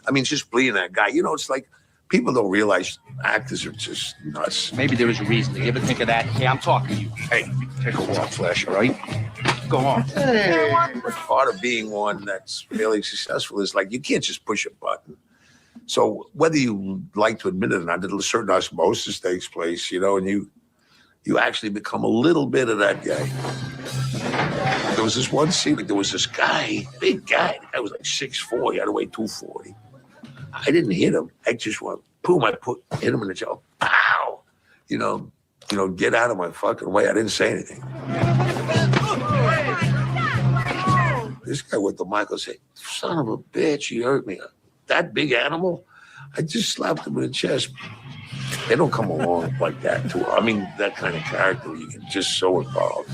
I mean, just being that guy, it's like people don't realize actors are just nuts. Maybe there was a reason. You ever think of that? Hey, I'm talking to you. Hey, take a walk, Flash, all right? Go on. Hey, but part of being one that's fairly successful is like, you can't just push a button. So whether you like to admit it or not, a certain osmosis takes place, and you actually become a little bit of that guy. There was this one scene, there was this guy, big guy. The guy was like 6'4", he had to weigh 240. I didn't hit him. I just went, boom, hit him in the jaw. Pow! Get out of my fucking way. I didn't say anything. This guy with the mic will say, son of a bitch, he hurt me. That big animal, I just slapped him in the chest. They don't come along like that too. I mean, that kind of character, you can just so involved.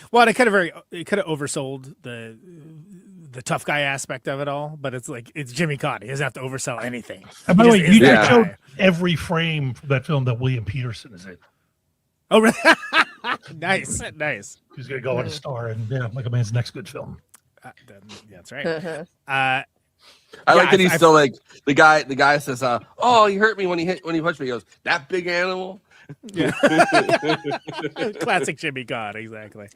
Well, it could have oversold the tough guy aspect of it all, but it's like it's Jimmy Cotty. He doesn't have to oversell anything. And by the way, you showed every frame from that film that William Peterson is in. Oh, really? Nice. He's gonna go on a star and like a man's next good film. That's right. I like that he's still like the guy says, "Oh, he hurt me when he punched me." He goes, "That big animal." Yeah. Classic Jimmy God, exactly.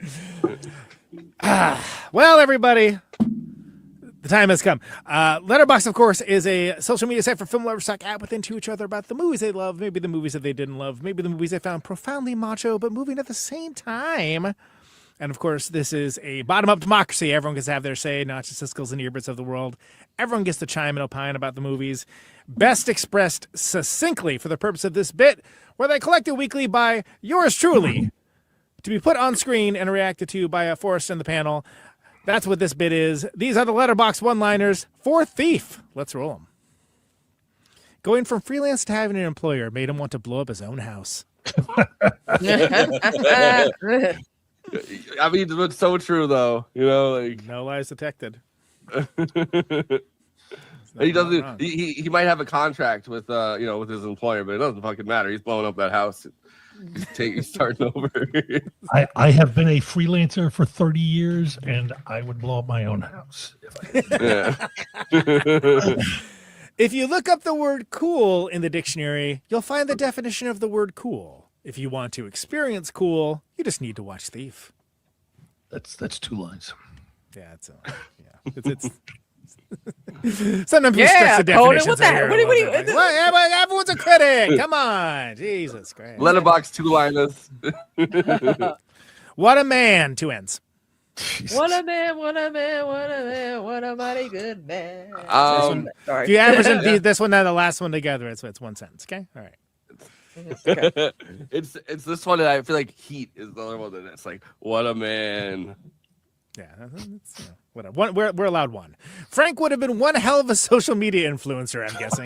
Well, everybody, the time has come. Letterboxd, of course, is a social media site for film lovers to talk out with into each other about the movies they love, maybe the movies that they didn't love, maybe the movies they found profoundly macho but moving at the same time. And of course, this is a bottom-up democracy. Everyone gets to have their say, not just the Siskel's and Eberts of the world. Everyone gets to chime and opine about the movies, best expressed succinctly for the purpose of this bit, where they collected weekly by yours truly, to be put on screen and reacted to by a Forrest in the panel. That's what this bit is. These are the Letterboxd one-liners for Thief. Let's roll them. Going from freelance to having an employer made him want to blow up his own house. I mean, it's so true, though. No lies detected. He doesn't. He might have a contract with with his employer, but it doesn't fucking matter. He's blowing up that house. He's starting over. I have been a freelancer for 30 years, and I would blow up my own house if I If you look up the word cool in the dictionary, you'll find the definition of the word cool. If you want to experience cool, you just need to watch Thief. That's 2 lines. Yeah, it's sometimes we stress the definitions. What the heck? What do you? Everyone's a critic. Come on, Jesus Christ. Letterboxd 2-liners. What a man. 2 ends. What a man, what a man, what a man, what a mighty good man. Sorry. If you average this one and the last one together, it's one sentence. Okay, all right. Okay. It's this one that I feel like Heat is the other one that it's like, what a man. Yeah, it's, whatever. We're allowed one. Frank would have been one hell of a social media influencer, I'm guessing.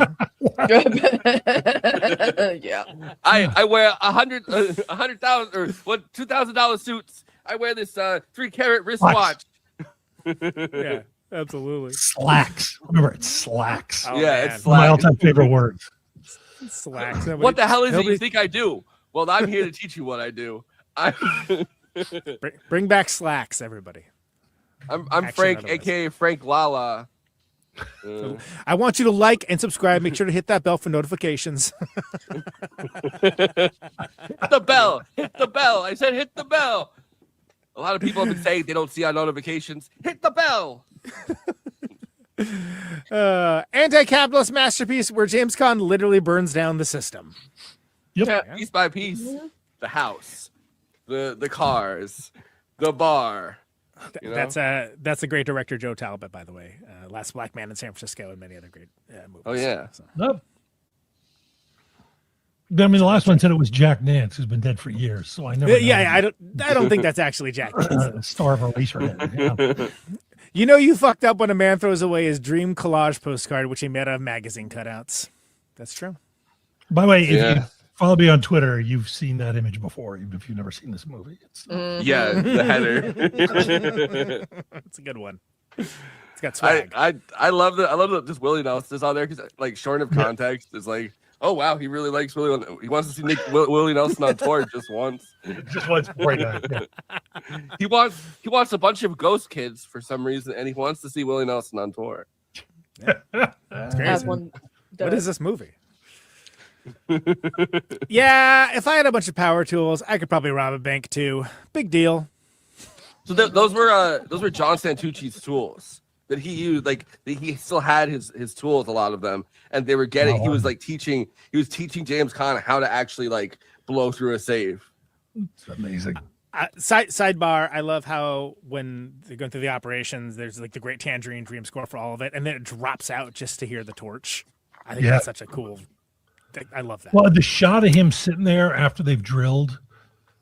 Yeah. I wear $100,000 or what $2,000 suits. I wear this 3-carat wristwatch. Yeah, absolutely. Slacks. Remember, it's slacks. Oh, yeah, man. it's My slacks. all-time favorite word. Slacks. What the hell is it you think I do? Well, I'm here to teach you what I do. Bring back slacks, everybody. I'm Action Frank, out of this. aka Frank Lala. I want you to like and subscribe. Make sure to hit that bell for notifications. Hit the bell. Hit the bell. I said hit the bell. A lot of people have been saying they don't see our notifications. Hit the bell. Anti-capitalist masterpiece where James Caan literally burns down the system. Yep. Piece by piece. The house, the cars, the bar. You know? That's a great director, Joe Talbot, by the way. Last Black Man in San Francisco and many other great movies. Oh yeah. So. Nope. I mean, the last one said it was Jack Nance, who's been dead for years. So I never. I don't think that's actually Jack Nance. Star of Eraserhead. Yeah. You know, you fucked up when a man throws away his dream collage postcard, which he made out of magazine cutouts. That's true. By the way, if you follow me on Twitter, you've seen that image before, even if you've never seen this movie. It's, Yeah, the header. It's a good one. It's got swag. I love that just Willie Nelson is on there because like short of context is like, oh wow, he really likes Willie. He wants to see Willie Nelson on tour just once. Just once right now. Yeah. He wants a bunch of ghost kids for some reason, and he wants to see Willie Nelson on tour. That's crazy. What is this movie? Yeah, if I had a bunch of power tools, I could probably rob a bank too. Big deal. So those were John Santucci's tools that he used. Like he still had his tools, a lot of them, and they were getting. He was teaching James Caan how to actually like blow through a safe. It's amazing. Sidebar, I love how when they're going through the operations, there's like the great Tangerine Dream score for all of it, and then it drops out just to hear the torch. I think that's such a cool. I love that. Well, the shot of him sitting there after they've drilled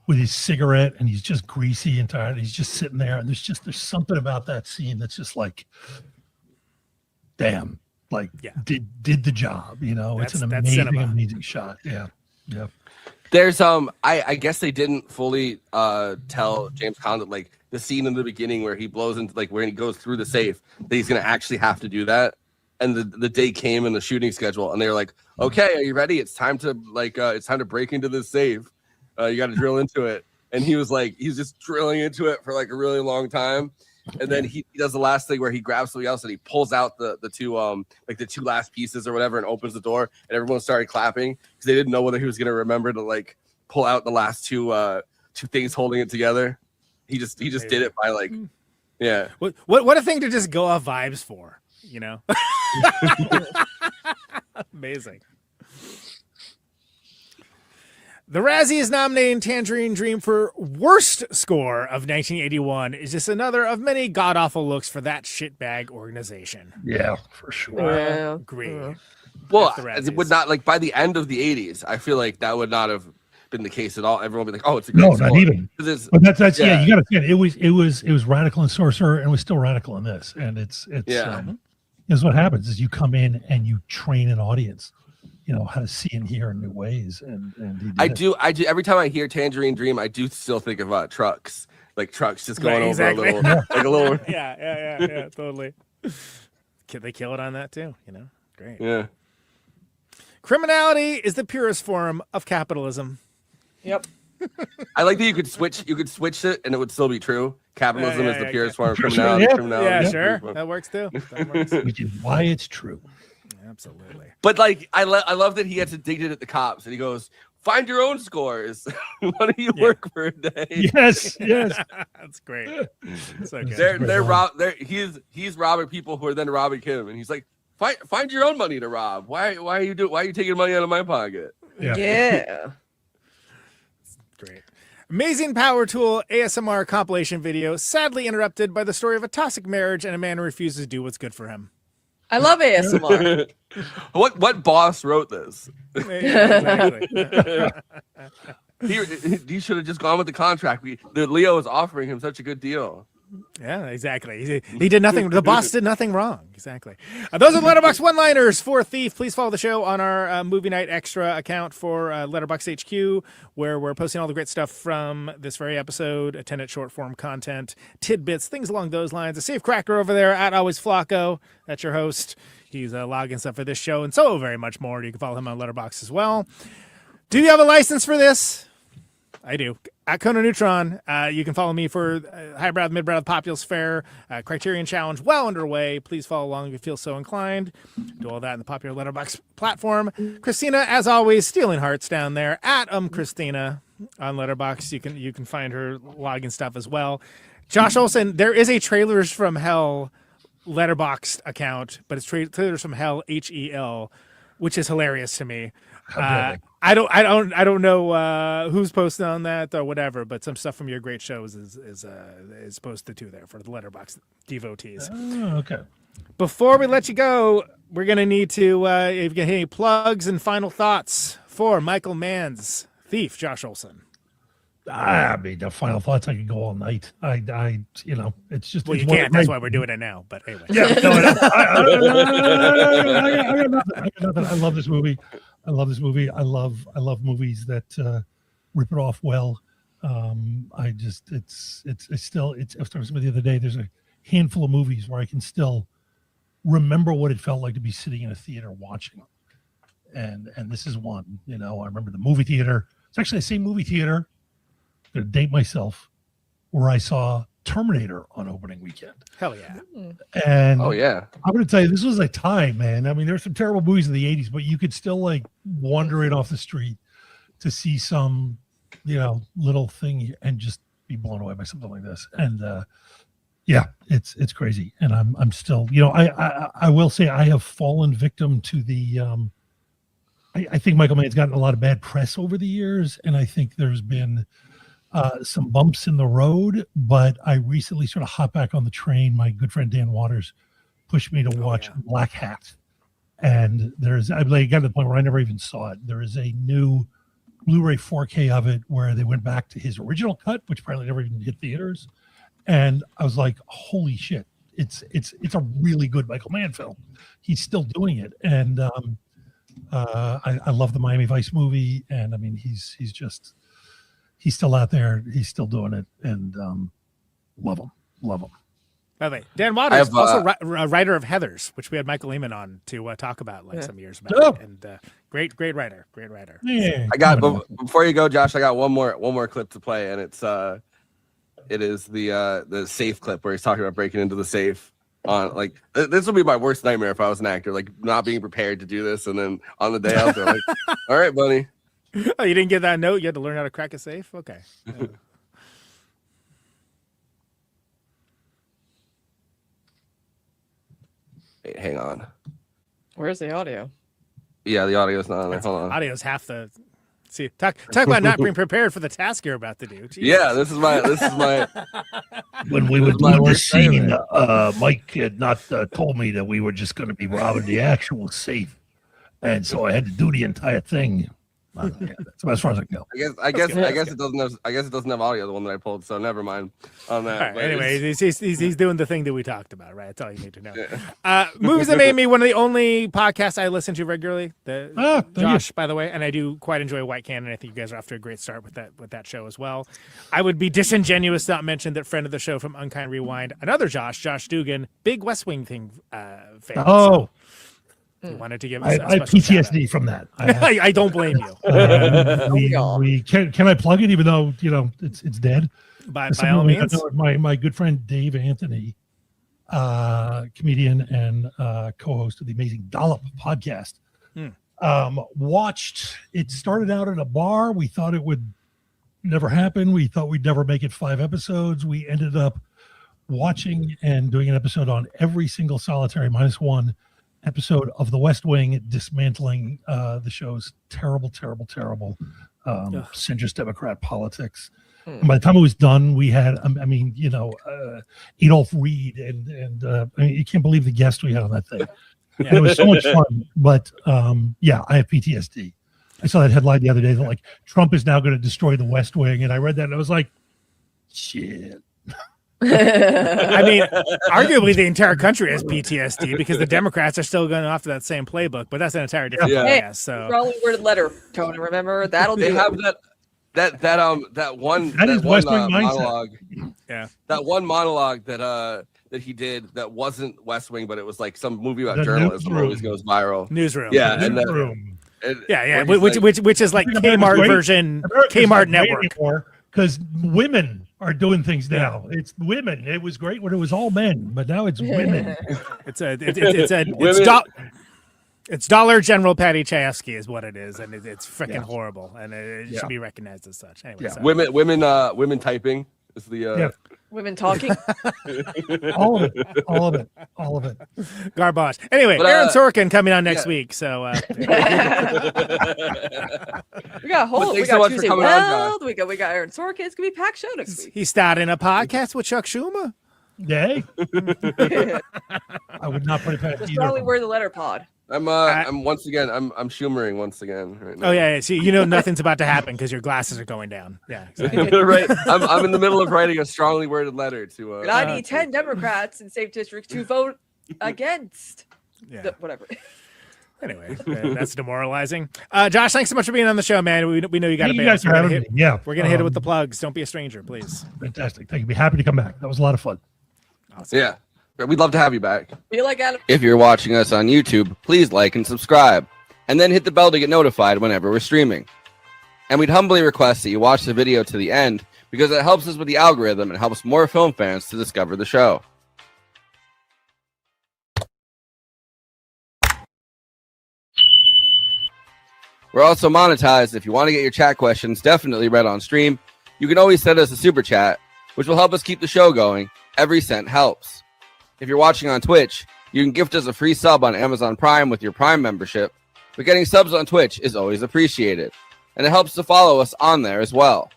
with his cigarette, and he's just greasy and tired. He's just sitting there, and there's something about that scene that's just like, damn, like did the job. You know, it's an amazing shot. Yeah. There's I guess they didn't fully tell James Caan that like the scene in the beginning where he blows into like where he goes through the safe that he's gonna actually have to do that. And the day came in the shooting schedule, and they were like, "Okay, are you ready? It's time to break into this safe. You got to drill into it." And he was like, he's just drilling into it for like a really long time, and then he does the last thing where he grabs something else and he pulls out the two like the two last pieces or whatever, and opens the door, and everyone started clapping because they didn't know whether he was gonna remember to like pull out the last two things holding it together. He just did it by like, yeah. What a thing to just go off vibes for. You know, amazing. The Razzie is nominating Tangerine Dream for worst score of 1981. Is just another of many god awful looks for that shitbag organization. Yeah, for sure. Agree. Well, it would not like by the end of the 80s. I feel like that would not have been the case at all. Everyone would be like, "Oh, it's a great score." Not even. But that's you got to say it was radical in Sorcerer, and it was still radical in this, and it's is what happens is you come in and you train an audience, you know, how to see and hear in new ways. And I do every time I hear Tangerine Dream, I do still think of trucks, like trucks just going over a little, like a little. Yeah, totally. They kill it on that too, you know. Great. Yeah. Criminality is the purest form of capitalism. Yep. I like that you could switch it and it would still be true. Capitalism is the purest form of criminality. Yeah, sure. That works too. Which is why it's true. Absolutely. But like, I love that he gets addicted at the cops and he goes, "Find your own scores. Why don't you work for a day?" Yes. That's great. So good. He's robbing people who are then robbing him, and he's like, "Find your own money to rob. Why are you taking money out of my pocket?" Yeah. Great. Amazing power tool ASMR compilation video, sadly interrupted by the story of a toxic marriage and a man who refuses to do what's good for him. I love ASMR. What boss wrote this? Exactly. He should have just gone with the contract. Leo was offering him such a good deal. Yeah, exactly. He did nothing. The boss did nothing wrong. Exactly. Those are the Letterboxd one-liners for Thief. Please follow the show on our Movie Night Extra account for Letterboxd HQ, where we're posting all the great stuff from this very episode, attendant short-form content, tidbits, things along those lines. A safe cracker over there at Always Flacco. That's your host. He's logging stuff for this show and so very much more. You can follow him on Letterboxd as well. Do you have a license for this? I do. At Conan Neutron, you can follow me for Highbrow, Midbrow, Populous Fair, Criterion Challenge well underway. Please follow along if you feel so inclined. Do all that in the popular Letterboxd platform. Christina, as always, stealing hearts down there at Christina on Letterboxd. You can find her logging stuff as well. Josh Olson, there is a Trailers from Hell Letterboxd account, but it's Trailers from Hell HEL, which is hilarious to me. I don't know who's posted on that or whatever, but some stuff from your great shows is posted too there for the Letterboxd devotees. Oh, okay. Before we let you go, we're gonna need to if you get any plugs and final thoughts for Michael Mann's Thief, Josh Olson. I mean, the final thoughts, I could go all night. It's just. Well, you can't. That's why we're doing it now. But anyway. Yeah. I got nothing. I love this movie. I love movies that rip it off well. I was talking to somebody the other day. There's a handful of movies where I can still remember what it felt like to be sitting in a theater watching, and this is one. I remember the movie theater. It's actually the same movie theater. I'm gonna date myself, where I saw Terminator on opening weekend. Hell yeah! And oh yeah, I'm gonna tell you, this was a time, man. I mean, there's some terrible movies in the '80s, but you could still like wander in off the street to see some, little thing and just be blown away by something like this. And yeah, it's crazy. And I'm still, I will say I have fallen victim to the. I think Michael Mann's gotten a lot of bad press over the years, and I think there's been some bumps in the road, but I recently sort of hopped back on the train. My good friend Dan Waters pushed me to watch Black Hat, and I got to the point where I never even saw it. There is a new Blu-ray 4K of it where they went back to his original cut, which apparently never even hit theaters, and I was like, "Holy shit! It's a really good Michael Mann film." He's still doing it, and I love the Miami Vice movie, and I mean he's still out there. He's still doing it, and love him. By the way, Dan Waters, also a writer of Heathers, which we had Michael Lehman on to talk about some years back. Oh. And great writer. Yeah. Before you go, Josh, I got one more clip to play, and it is the safe clip where he's talking about breaking into the safe. On like this would be my worst nightmare if I was an actor, like not being prepared to do this, and then on the day out there, like, all right, buddy. Oh, you didn't get that note? You had to learn how to crack a safe? Okay. Yeah. Wait, hang on. Where's the audio? Yeah, the audio's not on there. Hold on. Audio's half the. See, talk about not being prepared for the task you're about to do. Jesus. Yeah, this is my. When we were doing this scene, Mike had not told me that we were just going to be robbing the actual safe, and so I had to do the entire thing. That's as far as I can go. I guess it doesn't have. I guess it doesn't have audio. The one that I pulled, so never mind on that. All right, anyway, he's doing the thing that we talked about, right? That's all you need to know. Movies That Made Me, one of the only podcasts I listen to regularly. Josh, by the way, and I do quite enjoy White Cannon. I think you guys are off to a great start with that show as well. I would be disingenuous to not mention that friend of the show from Unkind Rewind, another Josh Dugan, big West Wing thing fan. Oh. So wanted to give us I have PTSD from that. I don't blame you. Can I plug it even though it's dead? By all means. My good friend Dave Anthony, comedian and co-host of the Amazing Dollop podcast, watched. It started out at a bar. We thought it would never happen. We thought we'd never make it 5 episodes. We ended up watching and doing an episode on every single solitary -1 episode of The West Wing, dismantling the show's terrible centrist Democrat politics. And by the time it was done, we had, Adolph Reed and you can't believe the guest we had on that thing. And it was so much fun. But I have PTSD. I saw that headline the other day that like Trump is now going to destroy the West Wing, and I read that and I was like, shit. I mean, arguably the entire country has PTSD because the Democrats are still going off to that same playbook, but that's an entirely different podcast. So Strongly worded letter, Conan. Remember that'll They do. have that one West Wing mindset. monologue. Yeah, that one monologue that he did that wasn't West Wing, but it was like some movie about The journalism. Newsroom. Always goes viral. Newsroom. Yeah, The and Newsroom. yeah, where he's which is like Kmart version, Kmart network. Because women are doing things now. It's women. It was great when it was all men, but now it's women. It's Dollar General Patty Chayefsky is what it is, and it's freaking horrible, and it should be recognized as such. Anyway, so. Women typing is the Women talking. all of it. Garbage. Anyway, But, Aaron Sorkin coming on next week. So We got But we thanks got so much for Tuesday coming on, Weld, we got Aaron Sorkin. It's gonna be a packed show next week. he's starting a podcast with Chuck Schumer. Yay. I would not put it past The either. strongly worded letter pod. I'm once again I'm Schumering once again right now. Oh yeah. See, nothing's about to happen because your glasses are going down. Yeah, exactly. Right. I'm in the middle of writing a strongly worded letter to. And I need 10 Democrats in safe districts to vote against. Whatever. Anyway, that's demoralizing. Josh, thanks so much for being on the show, man. We know you got to Thank you guys for having me. Yeah. We're gonna hit it with the plugs. Don't be a stranger, please. Fantastic. Thank you. Be happy to come back. That was a lot of fun. Awesome. Yeah. We'd love to have you back. Feel like Adam. If you're watching us on YouTube, please like and subscribe, and then hit the bell to get notified whenever we're streaming. And we'd humbly request that you watch the video to the end because it helps us with the algorithm and helps more film fans to discover the show. We're also monetized. If you want to get your chat questions definitely read on stream, you can always send us a super chat, which will help us keep the show going. Every cent helps. If you're watching on Twitch, you can gift us a free sub on Amazon Prime with your Prime membership, but getting subs on Twitch is always appreciated, and it helps to follow us on there as well.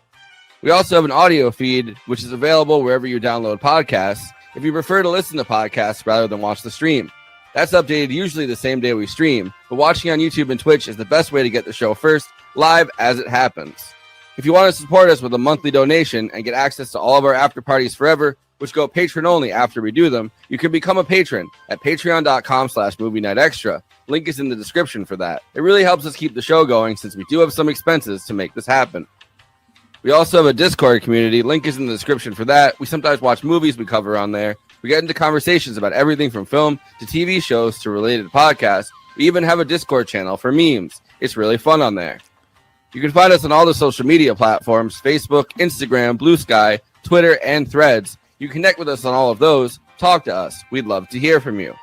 We also have an audio feed, which is available wherever you download podcasts, if you prefer to listen to podcasts rather than watch the stream. That's updated usually the same day we stream, but watching on YouTube and Twitch is the best way to get the show first, live as it happens. If you want to support us with a monthly donation and get access to all of our after parties forever, which go patron only after we do them, you can become a patron at patreon.com/movie night extra. Link is in the description for that. It really helps us keep the show going since we do have some expenses to make this happen. We also have a Discord community. Link is in the description for that. We sometimes watch movies we cover on there. We get into conversations about everything from film to TV shows to related podcasts. We even have a Discord channel for memes. It's really fun on there. You can find us on all the social media platforms: Facebook, Instagram, Bluesky, Twitter, and Threads. You connect with us on all of those. Talk to us. We'd love to hear from you.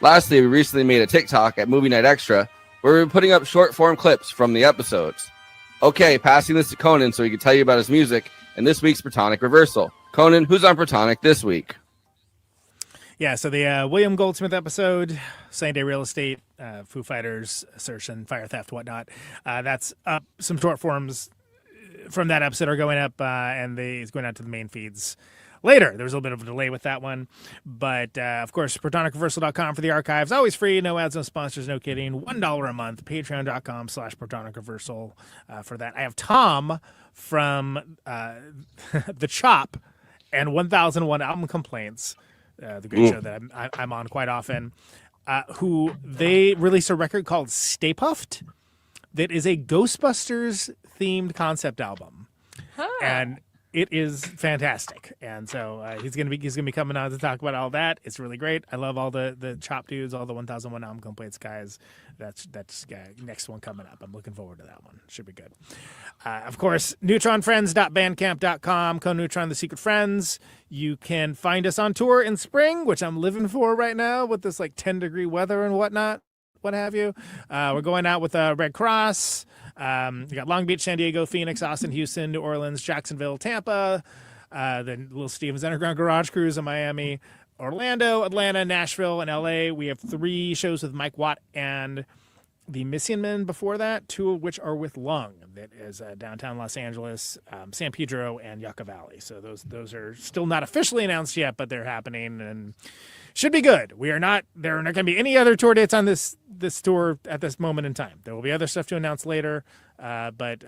Lastly, we recently made a TikTok at Movie Night Extra where we're putting up short form clips from the episodes. Okay, passing this to Conan so he can tell you about his music and this week's Protonic Reversal. Conan, who's on Protonic this week? Yeah, so the William Goldsmith episode, Same Day Real Estate, Foo Fighters, Assertion, Fire Theft, whatnot. That's up. Some short forms from that episode are going up, and it's going out to the main feeds later. There was a little bit of a delay with that one. But, of course, ProtonicReversal.com for the archives. Always free, no ads, no sponsors, no kidding. $1 a month, patreon.com/ProtonicReversal for that. I have Tom from The Chop and 1001 Album Complaints, the great show that I'm on quite often, who they released a record called Stay Puffed that is a Ghostbusters themed concept album. And it is fantastic. And so he's gonna be coming on to talk about all that. It's really great. I love all the Chop dudes, all the 1001 Album Complaints guys. That's next one coming up. I'm looking forward to that one. Should be good. Of course, neutronfriends.bandcamp.com, CoNeutron, The Secret Friends. You can find us on tour in spring, which I'm living for right now with this like 10-degree weather and whatnot, what have you. We're going out with Red Cross. We got Long Beach, San Diego, Phoenix, Austin, Houston, New Orleans, Jacksonville, Tampa, then Little Steven's Underground Garage Cruise in Miami, Orlando, Atlanta, Nashville, and LA. We have 3 shows with Mike Watt and the Missing Men before that, 2 of which are with Lung, that is downtown Los Angeles, San Pedro, and Yucca Valley. So those are still not officially announced yet, but they're happening and should be good. There are not going to be any other tour dates on this tour at this moment in time. There will be other stuff to announce later, but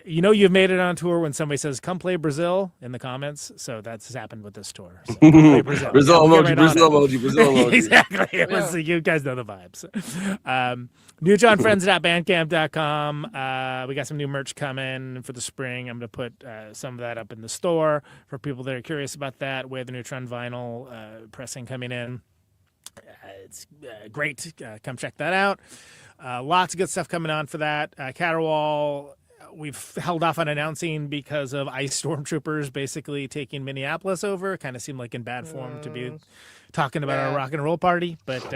you've made it on tour when somebody says "Come play Brazil" in the comments. So that's happened with this tour. So come play Brazil. Brazil Yeah, emoji, Brazil emoji. Exactly. It was, you guys know the vibes. NeutronFriends.bandcamp.com. We got some new merch coming for the spring. I'm going to put some of that up in the store for people that are curious about that. We have the Neutron vinyl pressing coming in. It's great. Come check that out. Lots of good stuff coming on for that. Caterwall, we've held off on announcing because of ICE stormtroopers basically taking Minneapolis over. Kind of seemed like in bad form to be talking about our rock and roll party, but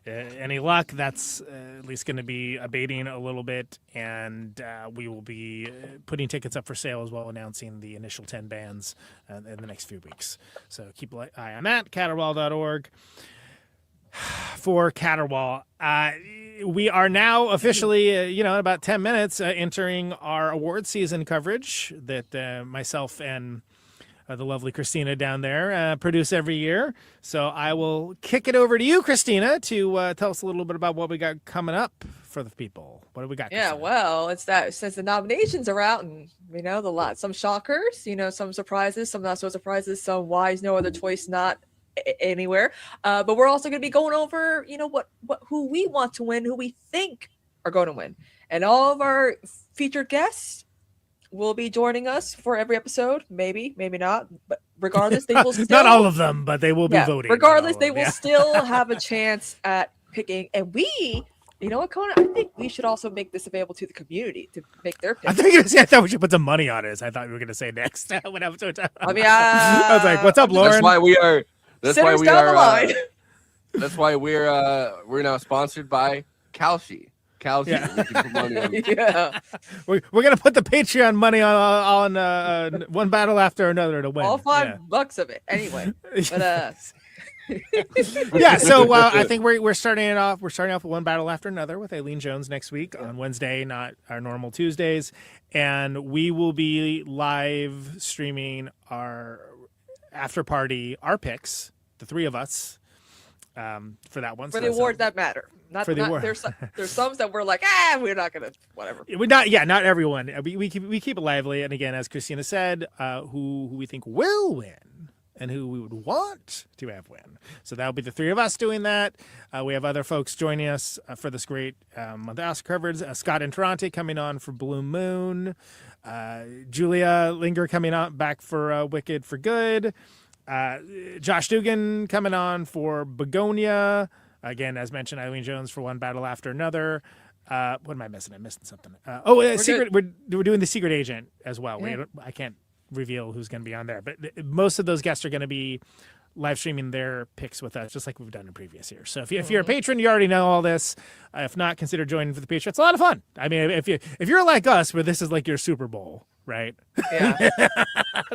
any luck, that's at least going to be abating a little bit, and we will be putting tickets up for sale as well, announcing the initial 10 bands in the next few weeks. So keep an eye on that, caterwall.org. For Caterwall, we are now officially, in about 10 minutes, entering our award season coverage that myself and the lovely Christina down there produce every year. So I will kick it over to you, Christina, to tell us a little bit about what we got coming up for the people. What do we got? Yeah, well, it's that since the nominations are out, and some shockers, some surprises, some not so surprises, some wise, no other choice, not anywhere. But we're also going to be going over, who we want to win, who we think are going to win, and all of our featured guests will be joining us for every episode. Maybe not, but regardless, they will still not all of them, but they will be voting. Regardless, they will still have a chance at picking. And we, you know what, Conan? I think we should also make this available to the community to make their pick. I thought we should put some money on it. I thought we were going to say next. When I was so tired. I mean, I was like, "What's up, Lauren?" That's why we are. That's Sinners why we down are. the line. That's why we're now sponsored by Kalshi. Kalshi. Yeah. We're gonna put the Patreon money on one battle after another to win. All $5 of it, anyway. But yeah. So I think we're starting it off. We're starting off with one battle after another with Aileen Jones next week on Wednesday, not our normal Tuesdays, and we will be live streaming our after party, our picks, the three of us, for that one. For the awards that matter. For the award. There's some that we're like, we're not gonna, whatever. Not everyone. We keep it lively, and again, as Christina said, who we think will win and who we would want to have win. So that'll be the three of us doing that. We have other folks joining us for this great month of Oscar coverage. Scott and Toronto coming on for Blue Moon. Julia Linger coming on back for Wicked for Good. Josh Dugan coming on for Begonia. Again, as mentioned, Eileen Jones for One Battle After Another. What am I missing? I'm missing something. Secret. We're doing the Secret Agent as well. I can't reveal who's going to be on there, but most of those guests are going to be live streaming their picks with us, just like we've done in previous years. So if you're a patron, you already know all this. If not, consider joining for the Patreon. It's a lot of fun. I mean, if you're like us, where this is like your Super Bowl, right? Yeah.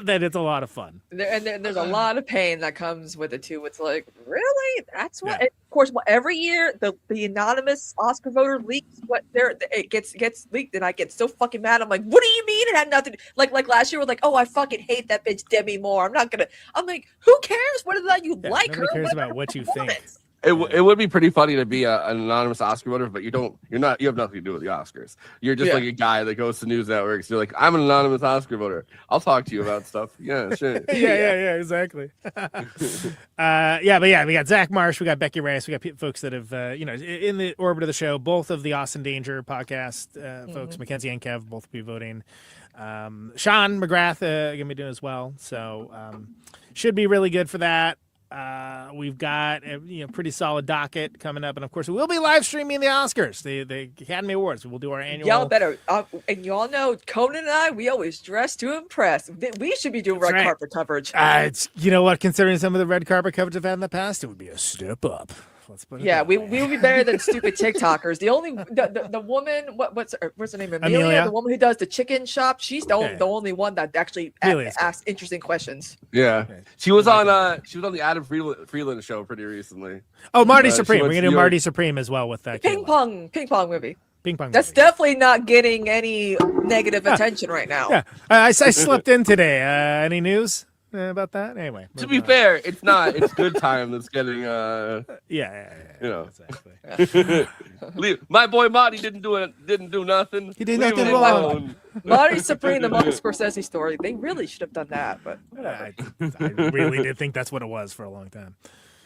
Then it's a lot of fun. There's a lot of pain that comes with it too. It's like, really? That's what? Yeah. Of course, every year the anonymous Oscar voter leaks what it gets leaked, and I get so fucking mad. I'm like, what do you mean it had nothing? Like last year, we're like, oh, I fucking hate that bitch Demi Moore. I'm like, who cares? What is that you like her? Nobody cares about what you think. It would be pretty funny to be an anonymous Oscar voter, but you have nothing to do with the Oscars. You're just like a guy that goes to news networks. You're like, I'm an anonymous Oscar voter. I'll talk to you about stuff. Yeah, sure. yeah, exactly. But we got Zach Marsh, we got Becky Reyes, we got folks that have, in the orbit of the show, both of the Austin Danger podcast folks, Mackenzie and Kev, both will be voting. Sean McGrath going to be doing as well. So should be really good for that. We've got a pretty solid docket coming up, and of course we'll be live streaming the Oscars, the Academy Awards. We'll do our annual. Y'all better, and y'all know Conan and I, we always dress to impress. We should be doing red carpet coverage. It's, you know what? Considering some of the red carpet coverage I've had in the past, it would be a step up. Let's put it. Yeah, that we way. would be better than stupid TikTokers. The only the woman, what's her name? Amelia, the woman who does the chicken shop. She's the only one that actually asks interesting questions. Yeah, she was on the Adam Freeland show pretty recently. Oh, Marty Supreme. We're gonna do Marty Supreme as well with that. Ping pong movie. Ping pong. That's definitely not getting any negative attention right now. Yeah, I slept in today. Any news about that? Anyway, to be fair, it's not. It's Good Time that's getting. Yeah. You know. Exactly. My boy Marty didn't do nothing. He did Leave nothing him wrong. alone. Marty Supreme, the Martin Scorsese story. They really should have done that, but whatever. I really did think that's what it was for a long time.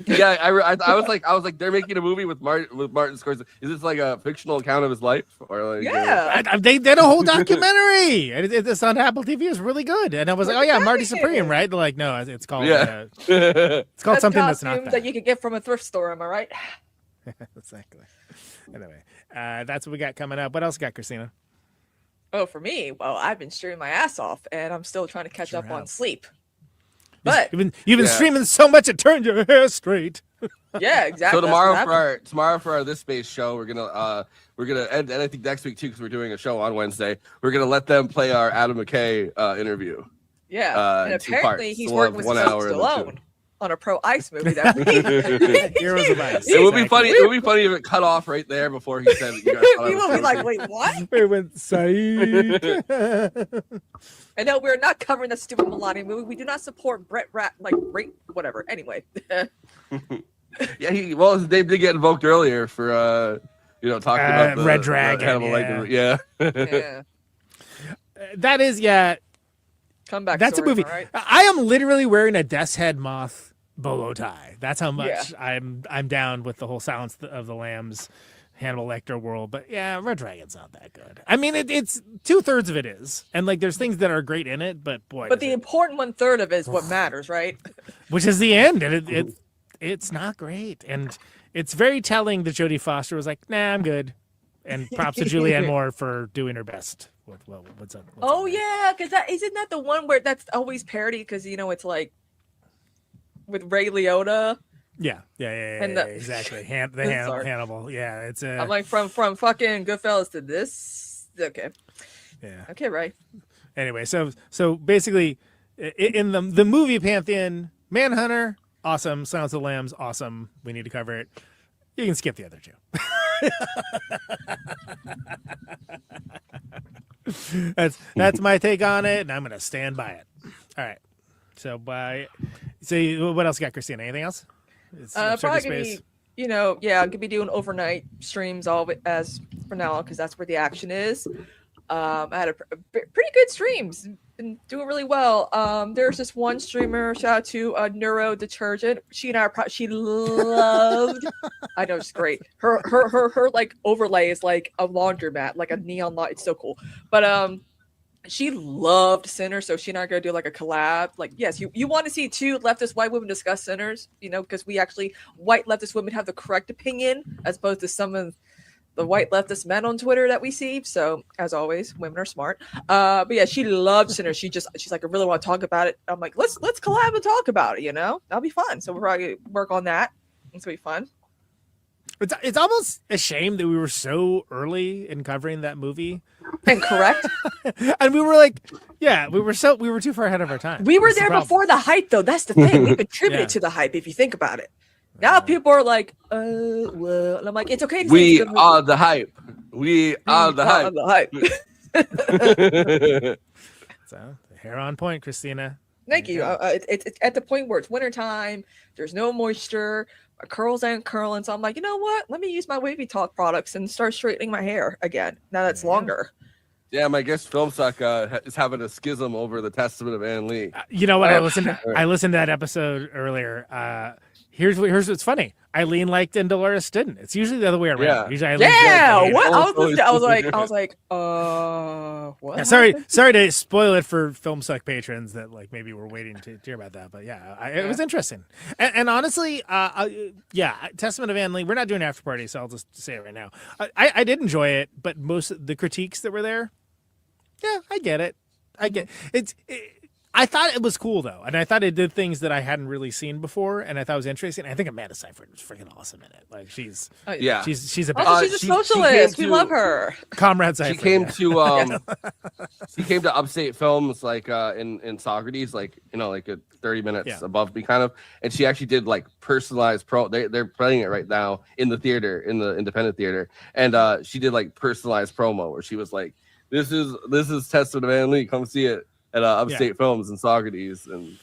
Yeah, I was like, they're making a movie with Martin Scorsese. Is this like a fictional account of his life, or like? Yeah, they did a whole documentary. It's on Apple TV. It's really good. And I was like, oh yeah, Marty Supreme, right? They're like, no, it's called. It's called something that's not costumes that you could get from a thrift store. Am I right? Exactly. Anyway, that's what we got coming up. What else got, Christina? Oh, for me, well, I've been streaming my ass off, and I'm still trying to catch up on sleep. But you've been streaming so much it turned your hair straight. Yeah, exactly. So tomorrow for our This Space show, we're gonna and I think next week too, because we're doing a show on Wednesday. We're gonna let them play our Adam McKay interview. Yeah, and in two apparently parts. he's So we'll working have with 1 hour Sylvester in the two. Stallone on a pro ice movie that we. Heroes of Ice. It would be funny. It would be funny if it cut off right there before he said. You guys thought I We was will be like, joking. wait, what? We went psych. I know we're not covering the stupid Melania movie. We do not support Brett rape, whatever. Anyway. Yeah, his name did get invoked earlier for talking about the Red Dragon. Hannibal Lecter. Yeah. Yeah. That is Comeback. That's story, a movie. am I right? I am literally wearing a Death's Head moth bolo tie. That's how much I'm down with the whole Silence of the Lambs, Hannibal Lecter world. But yeah, Red Dragon's not that good. I mean, it's 2/3 of it is, and like there's things that are great in it, but boy, But the important 1/3 of it is what matters, right? which is the end, and it's not great, and it's very telling that Jodie Foster was like, nah, I'm good, and props to Julianne Moore for doing her best. What's up? Yeah, because isn't that the one where that's always parody? Because it's like with Ray Liotta. Yeah, And exactly. Sorry. Hannibal. Yeah, it's I'm like from fucking Goodfellas to this. Okay. Yeah. Okay, right. Anyway, so basically, in the movie pantheon, Manhunter, awesome. Silence of the Lambs, awesome. We need to cover it. You can skip the other two. That's my take on it, and I'm gonna stand by it. All right. So what else you got, Christina? Anything else? Probably gonna be, I'm gonna be doing overnight streams all of it as for now because that's where the action is. I had a pretty good streams, been doing really well. There's this one streamer, shout out to Neuro Detergent. She and I she loved. I know it's great. Her like overlay is like a laundromat, like a neon light. It's so cool. But she loved Sinners, so she and I are gonna do like a collab. Like, yes, you want to see two leftist white women discuss Sinners, because we actually white leftist women have the correct opinion as opposed to some of the white leftist men on Twitter that we see. So as always, women are smart. But yeah, she loved Sinners. She's like, I really want to talk about it. I'm like, let's collab and talk about it. That'll be fun. So we're probably gonna work on that. It's gonna be fun. It's almost a shame that we were so early in covering that movie. Incorrect. And we were like, we were too far ahead of our time. We were there before the hype, though. That's the thing. We contributed to the hype, if you think about it. Now people are like, well, and I'm like, it's okay. We are the hype. We are the hype. So, hair on point, Christina. Thank you. It's at the point where it's wintertime. There's no moisture. My curls aren't curling. So I'm like, you know what? Let me use my Wavy Talk products and start straightening my hair again. Now that's longer. Yeah, my guest film suck is having a schism over the Testament of Ann Lee. You know what? I listened to that episode earlier. Here's what's funny. Eileen liked and Dolores didn't. It's usually the other way around. Yeah. Usually Eileen what? I was like, what? Yeah, sorry to spoil it for Film Suck patrons that like maybe we're waiting to hear about that, but it was interesting. And honestly, Testament of Ann Lee. We're not doing after party, so I'll just say it right now. I did enjoy it, but most of the critiques that were there, I get it. I thought it was cool though, and I thought it did things that I hadn't really seen before, and I thought it was interesting. I think Amanda Seyfried was freaking awesome in it. Like she's Yeah. she's a Also, she's a socialist. We love her. Comrade She Seyfried. came to she came to Upstate Films like in Socrates, like like a 30 minutes above me kind of, and she actually did like personalized they're playing it right now in the theater, in the independent theater, and she did like personalized promo where she was like, this is Testament of Ann Lee, come see it at Upstate Films in Socrates. And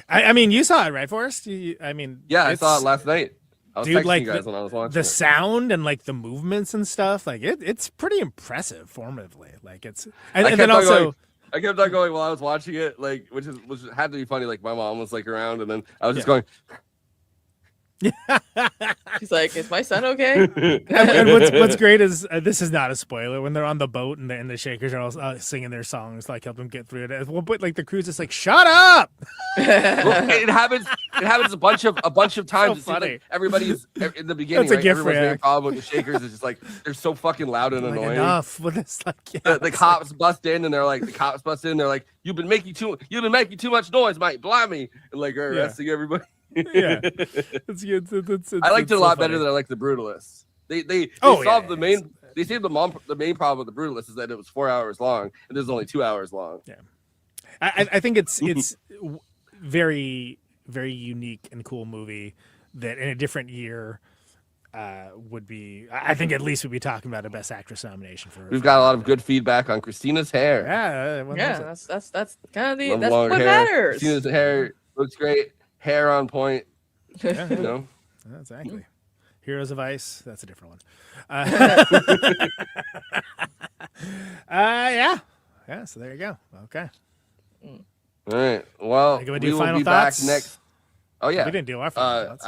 I mean, you saw it, right, Forrest? I mean, I saw it last night. I was texting like you guys when I was watching the it. sound and like the movements and stuff. Like it's pretty impressive formatively. Like it's I and then also. I kept on going while I was watching it, like which had to be funny. Like my mom was like around, and then I was just going. She's like, "Is my son okay?" and what's great is this is not a spoiler when they're on the boat and the Shakers are all singing their songs, like help them get through it. At one point, like the crew's just like, "Shut up!" Well, it happens a bunch of times. So funny. Like everybody's in the beginning. That's a Right? gift Everybody's having a react. problem with the Shakers. It's just like they're so fucking loud and Like, annoying. enough. But it's like The cops bust in and they're like, they're like, you've been making too much noise, mate. Blimey, and like are arresting everybody. Yeah, it's I liked it a so lot funny. better than I liked the Brutalists. They Oh, solved yeah, the main. They saved the main problem with the Brutalists is that it was 4 hours long and there's only 2 hours long. Yeah, I think it's very, very unique and cool movie that in a different year would be. I think at least we'd be talking about a Best Actress nomination for. We've got a lot of good feedback on Christina's hair. That's kind of the Love that's long what hair. matters. Christina's hair looks great. Hair on point. Yeah. You know? Exactly. Heroes of Ice. That's a different one. Yeah. So there you go. Okay. All right. Well, Can we we do will final be thoughts? back next. Oh yeah. We didn't do our final thoughts.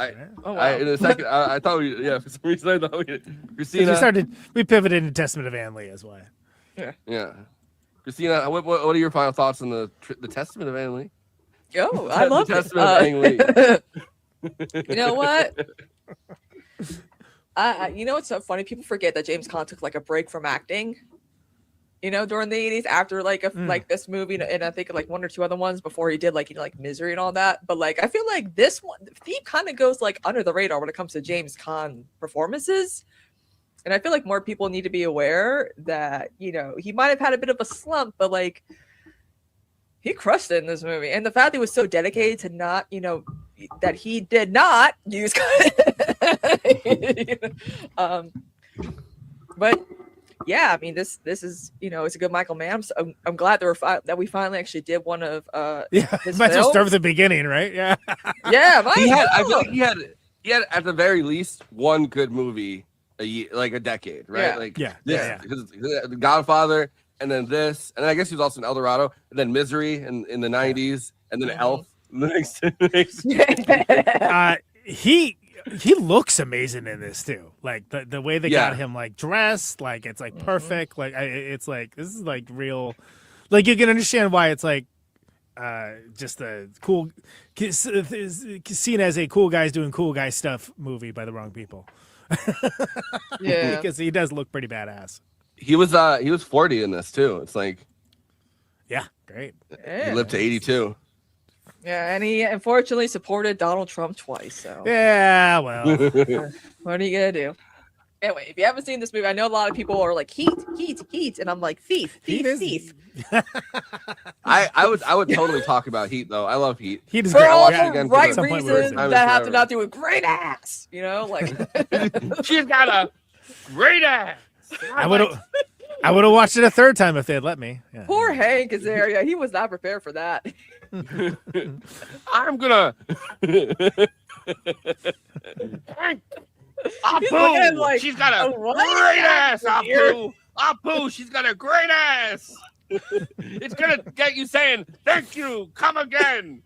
In a second, I thought we. Yeah, for some reason I thought we. Christina. We pivoted into Testament of Ann Lee. Is why. Yeah. Christina, what are your final thoughts on the Testament of Ann Lee? Oh, I love the it. Testament of Ann Lee. You know what? You know what's so funny? People forget that James Caan took like a break from acting. During the 80s after like this movie and I think like one or two other ones before he did like Misery and all that. But like I feel like this one Thief kind of goes like under the radar when it comes to James Caan performances. And I feel like more people need to be aware that, he might have had a bit of a slump, but like he crushed it in this movie. And the fact that he was so dedicated to not, that he did not use but yeah, I mean this is it's a good Michael Mann. So I'm glad that we finally actually did one of his might as well start films. with the beginning, right? Yeah. Yeah, I feel like he had at the very least one good movie a year, like a decade, right? Yeah. Like Yeah. this, Yeah. because The Godfather, and then this, and then I guess he was also in El Dorado, and then Misery in the 90s, and then Elf. He looks amazing in this too. Like the way they got him like dressed, like it's like perfect. Like it's like this is like real. Like you can understand why it's like just a cool, seen as a cool guys doing cool guy stuff movie by the wrong people. Yeah, because he does look pretty badass. He was 40 in this too. It's like, yeah, great. He lived to 82. Yeah, and he unfortunately supported Donald Trump twice. So yeah, well, what are you gonna do? Anyway, if you haven't seen this movie, I know a lot of people are like Heat, and I'm like Thief. I would totally talk about Heat though. I love Heat. Heat is for great. all Yeah. the right reasons that have to not do with great ass. Like she's got a great ass. I would have watched it a third time if they had let me. Yeah. Poor Hank is there. Yeah, he was not prepared for that. I'm gonna. Apu, like, she's got a great ass. Apu, she's got a great ass. It's gonna get you saying thank you. Come again.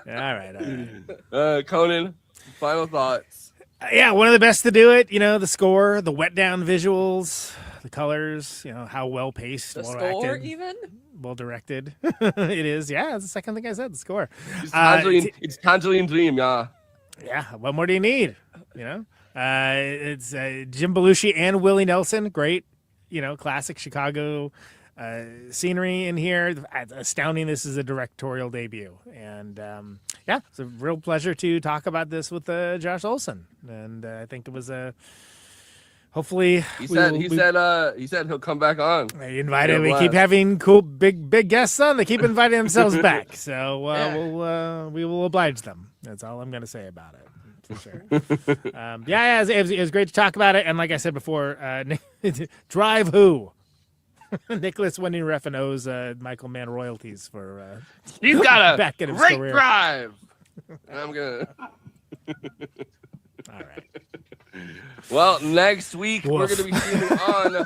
All right. Conan, final thoughts. Yeah, one of the best to do it. The score, the wet down visuals, the colors. How well paced, The well score, acted, even well directed. It is. Yeah, it's the second thing I said. The score. It's Tangerine Dream, yeah. Yeah. What more do you need? It's Jim Belushi and Willie Nelson. Great. Classic Chicago scenery in here. Astounding. This is a directorial debut. And yeah, it's a real pleasure to talk about this with Josh Olson. And I think it was a. Hopefully, he said he'll come back on. They invited. We keep having cool big guests on. They keep inviting themselves back. So we will oblige them. That's all I'm going to say about it. For sure. It was great to talk about it. And like I said before, drive who? Nicholas Winding Refn owes Michael Mann royalties for he's got a back in his great career. drive. I'm gonna. All right. Well, next week we're Woof. gonna be streaming on.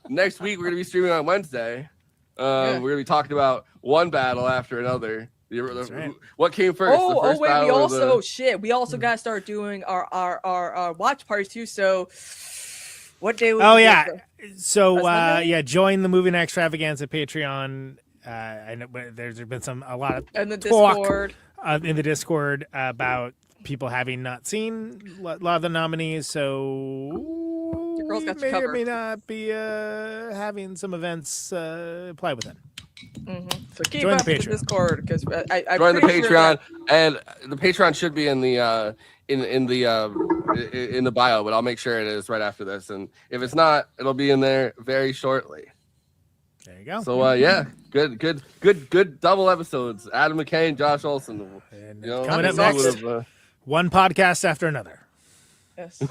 Next week we're gonna be streaming on Wednesday. We're gonna be talking about one battle after another. Right. What came first? the first wait, battle we or also the... we also gotta start doing our watch parties too. So what day? Oh yeah. So join the Movie Night Extravaganza Patreon. I know there's been a lot of in the talk Discord. In the Discord about people having not seen a lot of the nominees, so The girls got you may or covered. may not be having some events play within. So keep Join up the with the Patreon. Discord because I Join the pretty sure Patreon, that- and the Patreon should be in the in the bio, but I'll make sure it is right after this. And if it's not, it'll be in there very shortly. There you go. So good double episodes. Adam McCain, Josh Olson. Coming up next, one podcast after another. Yes.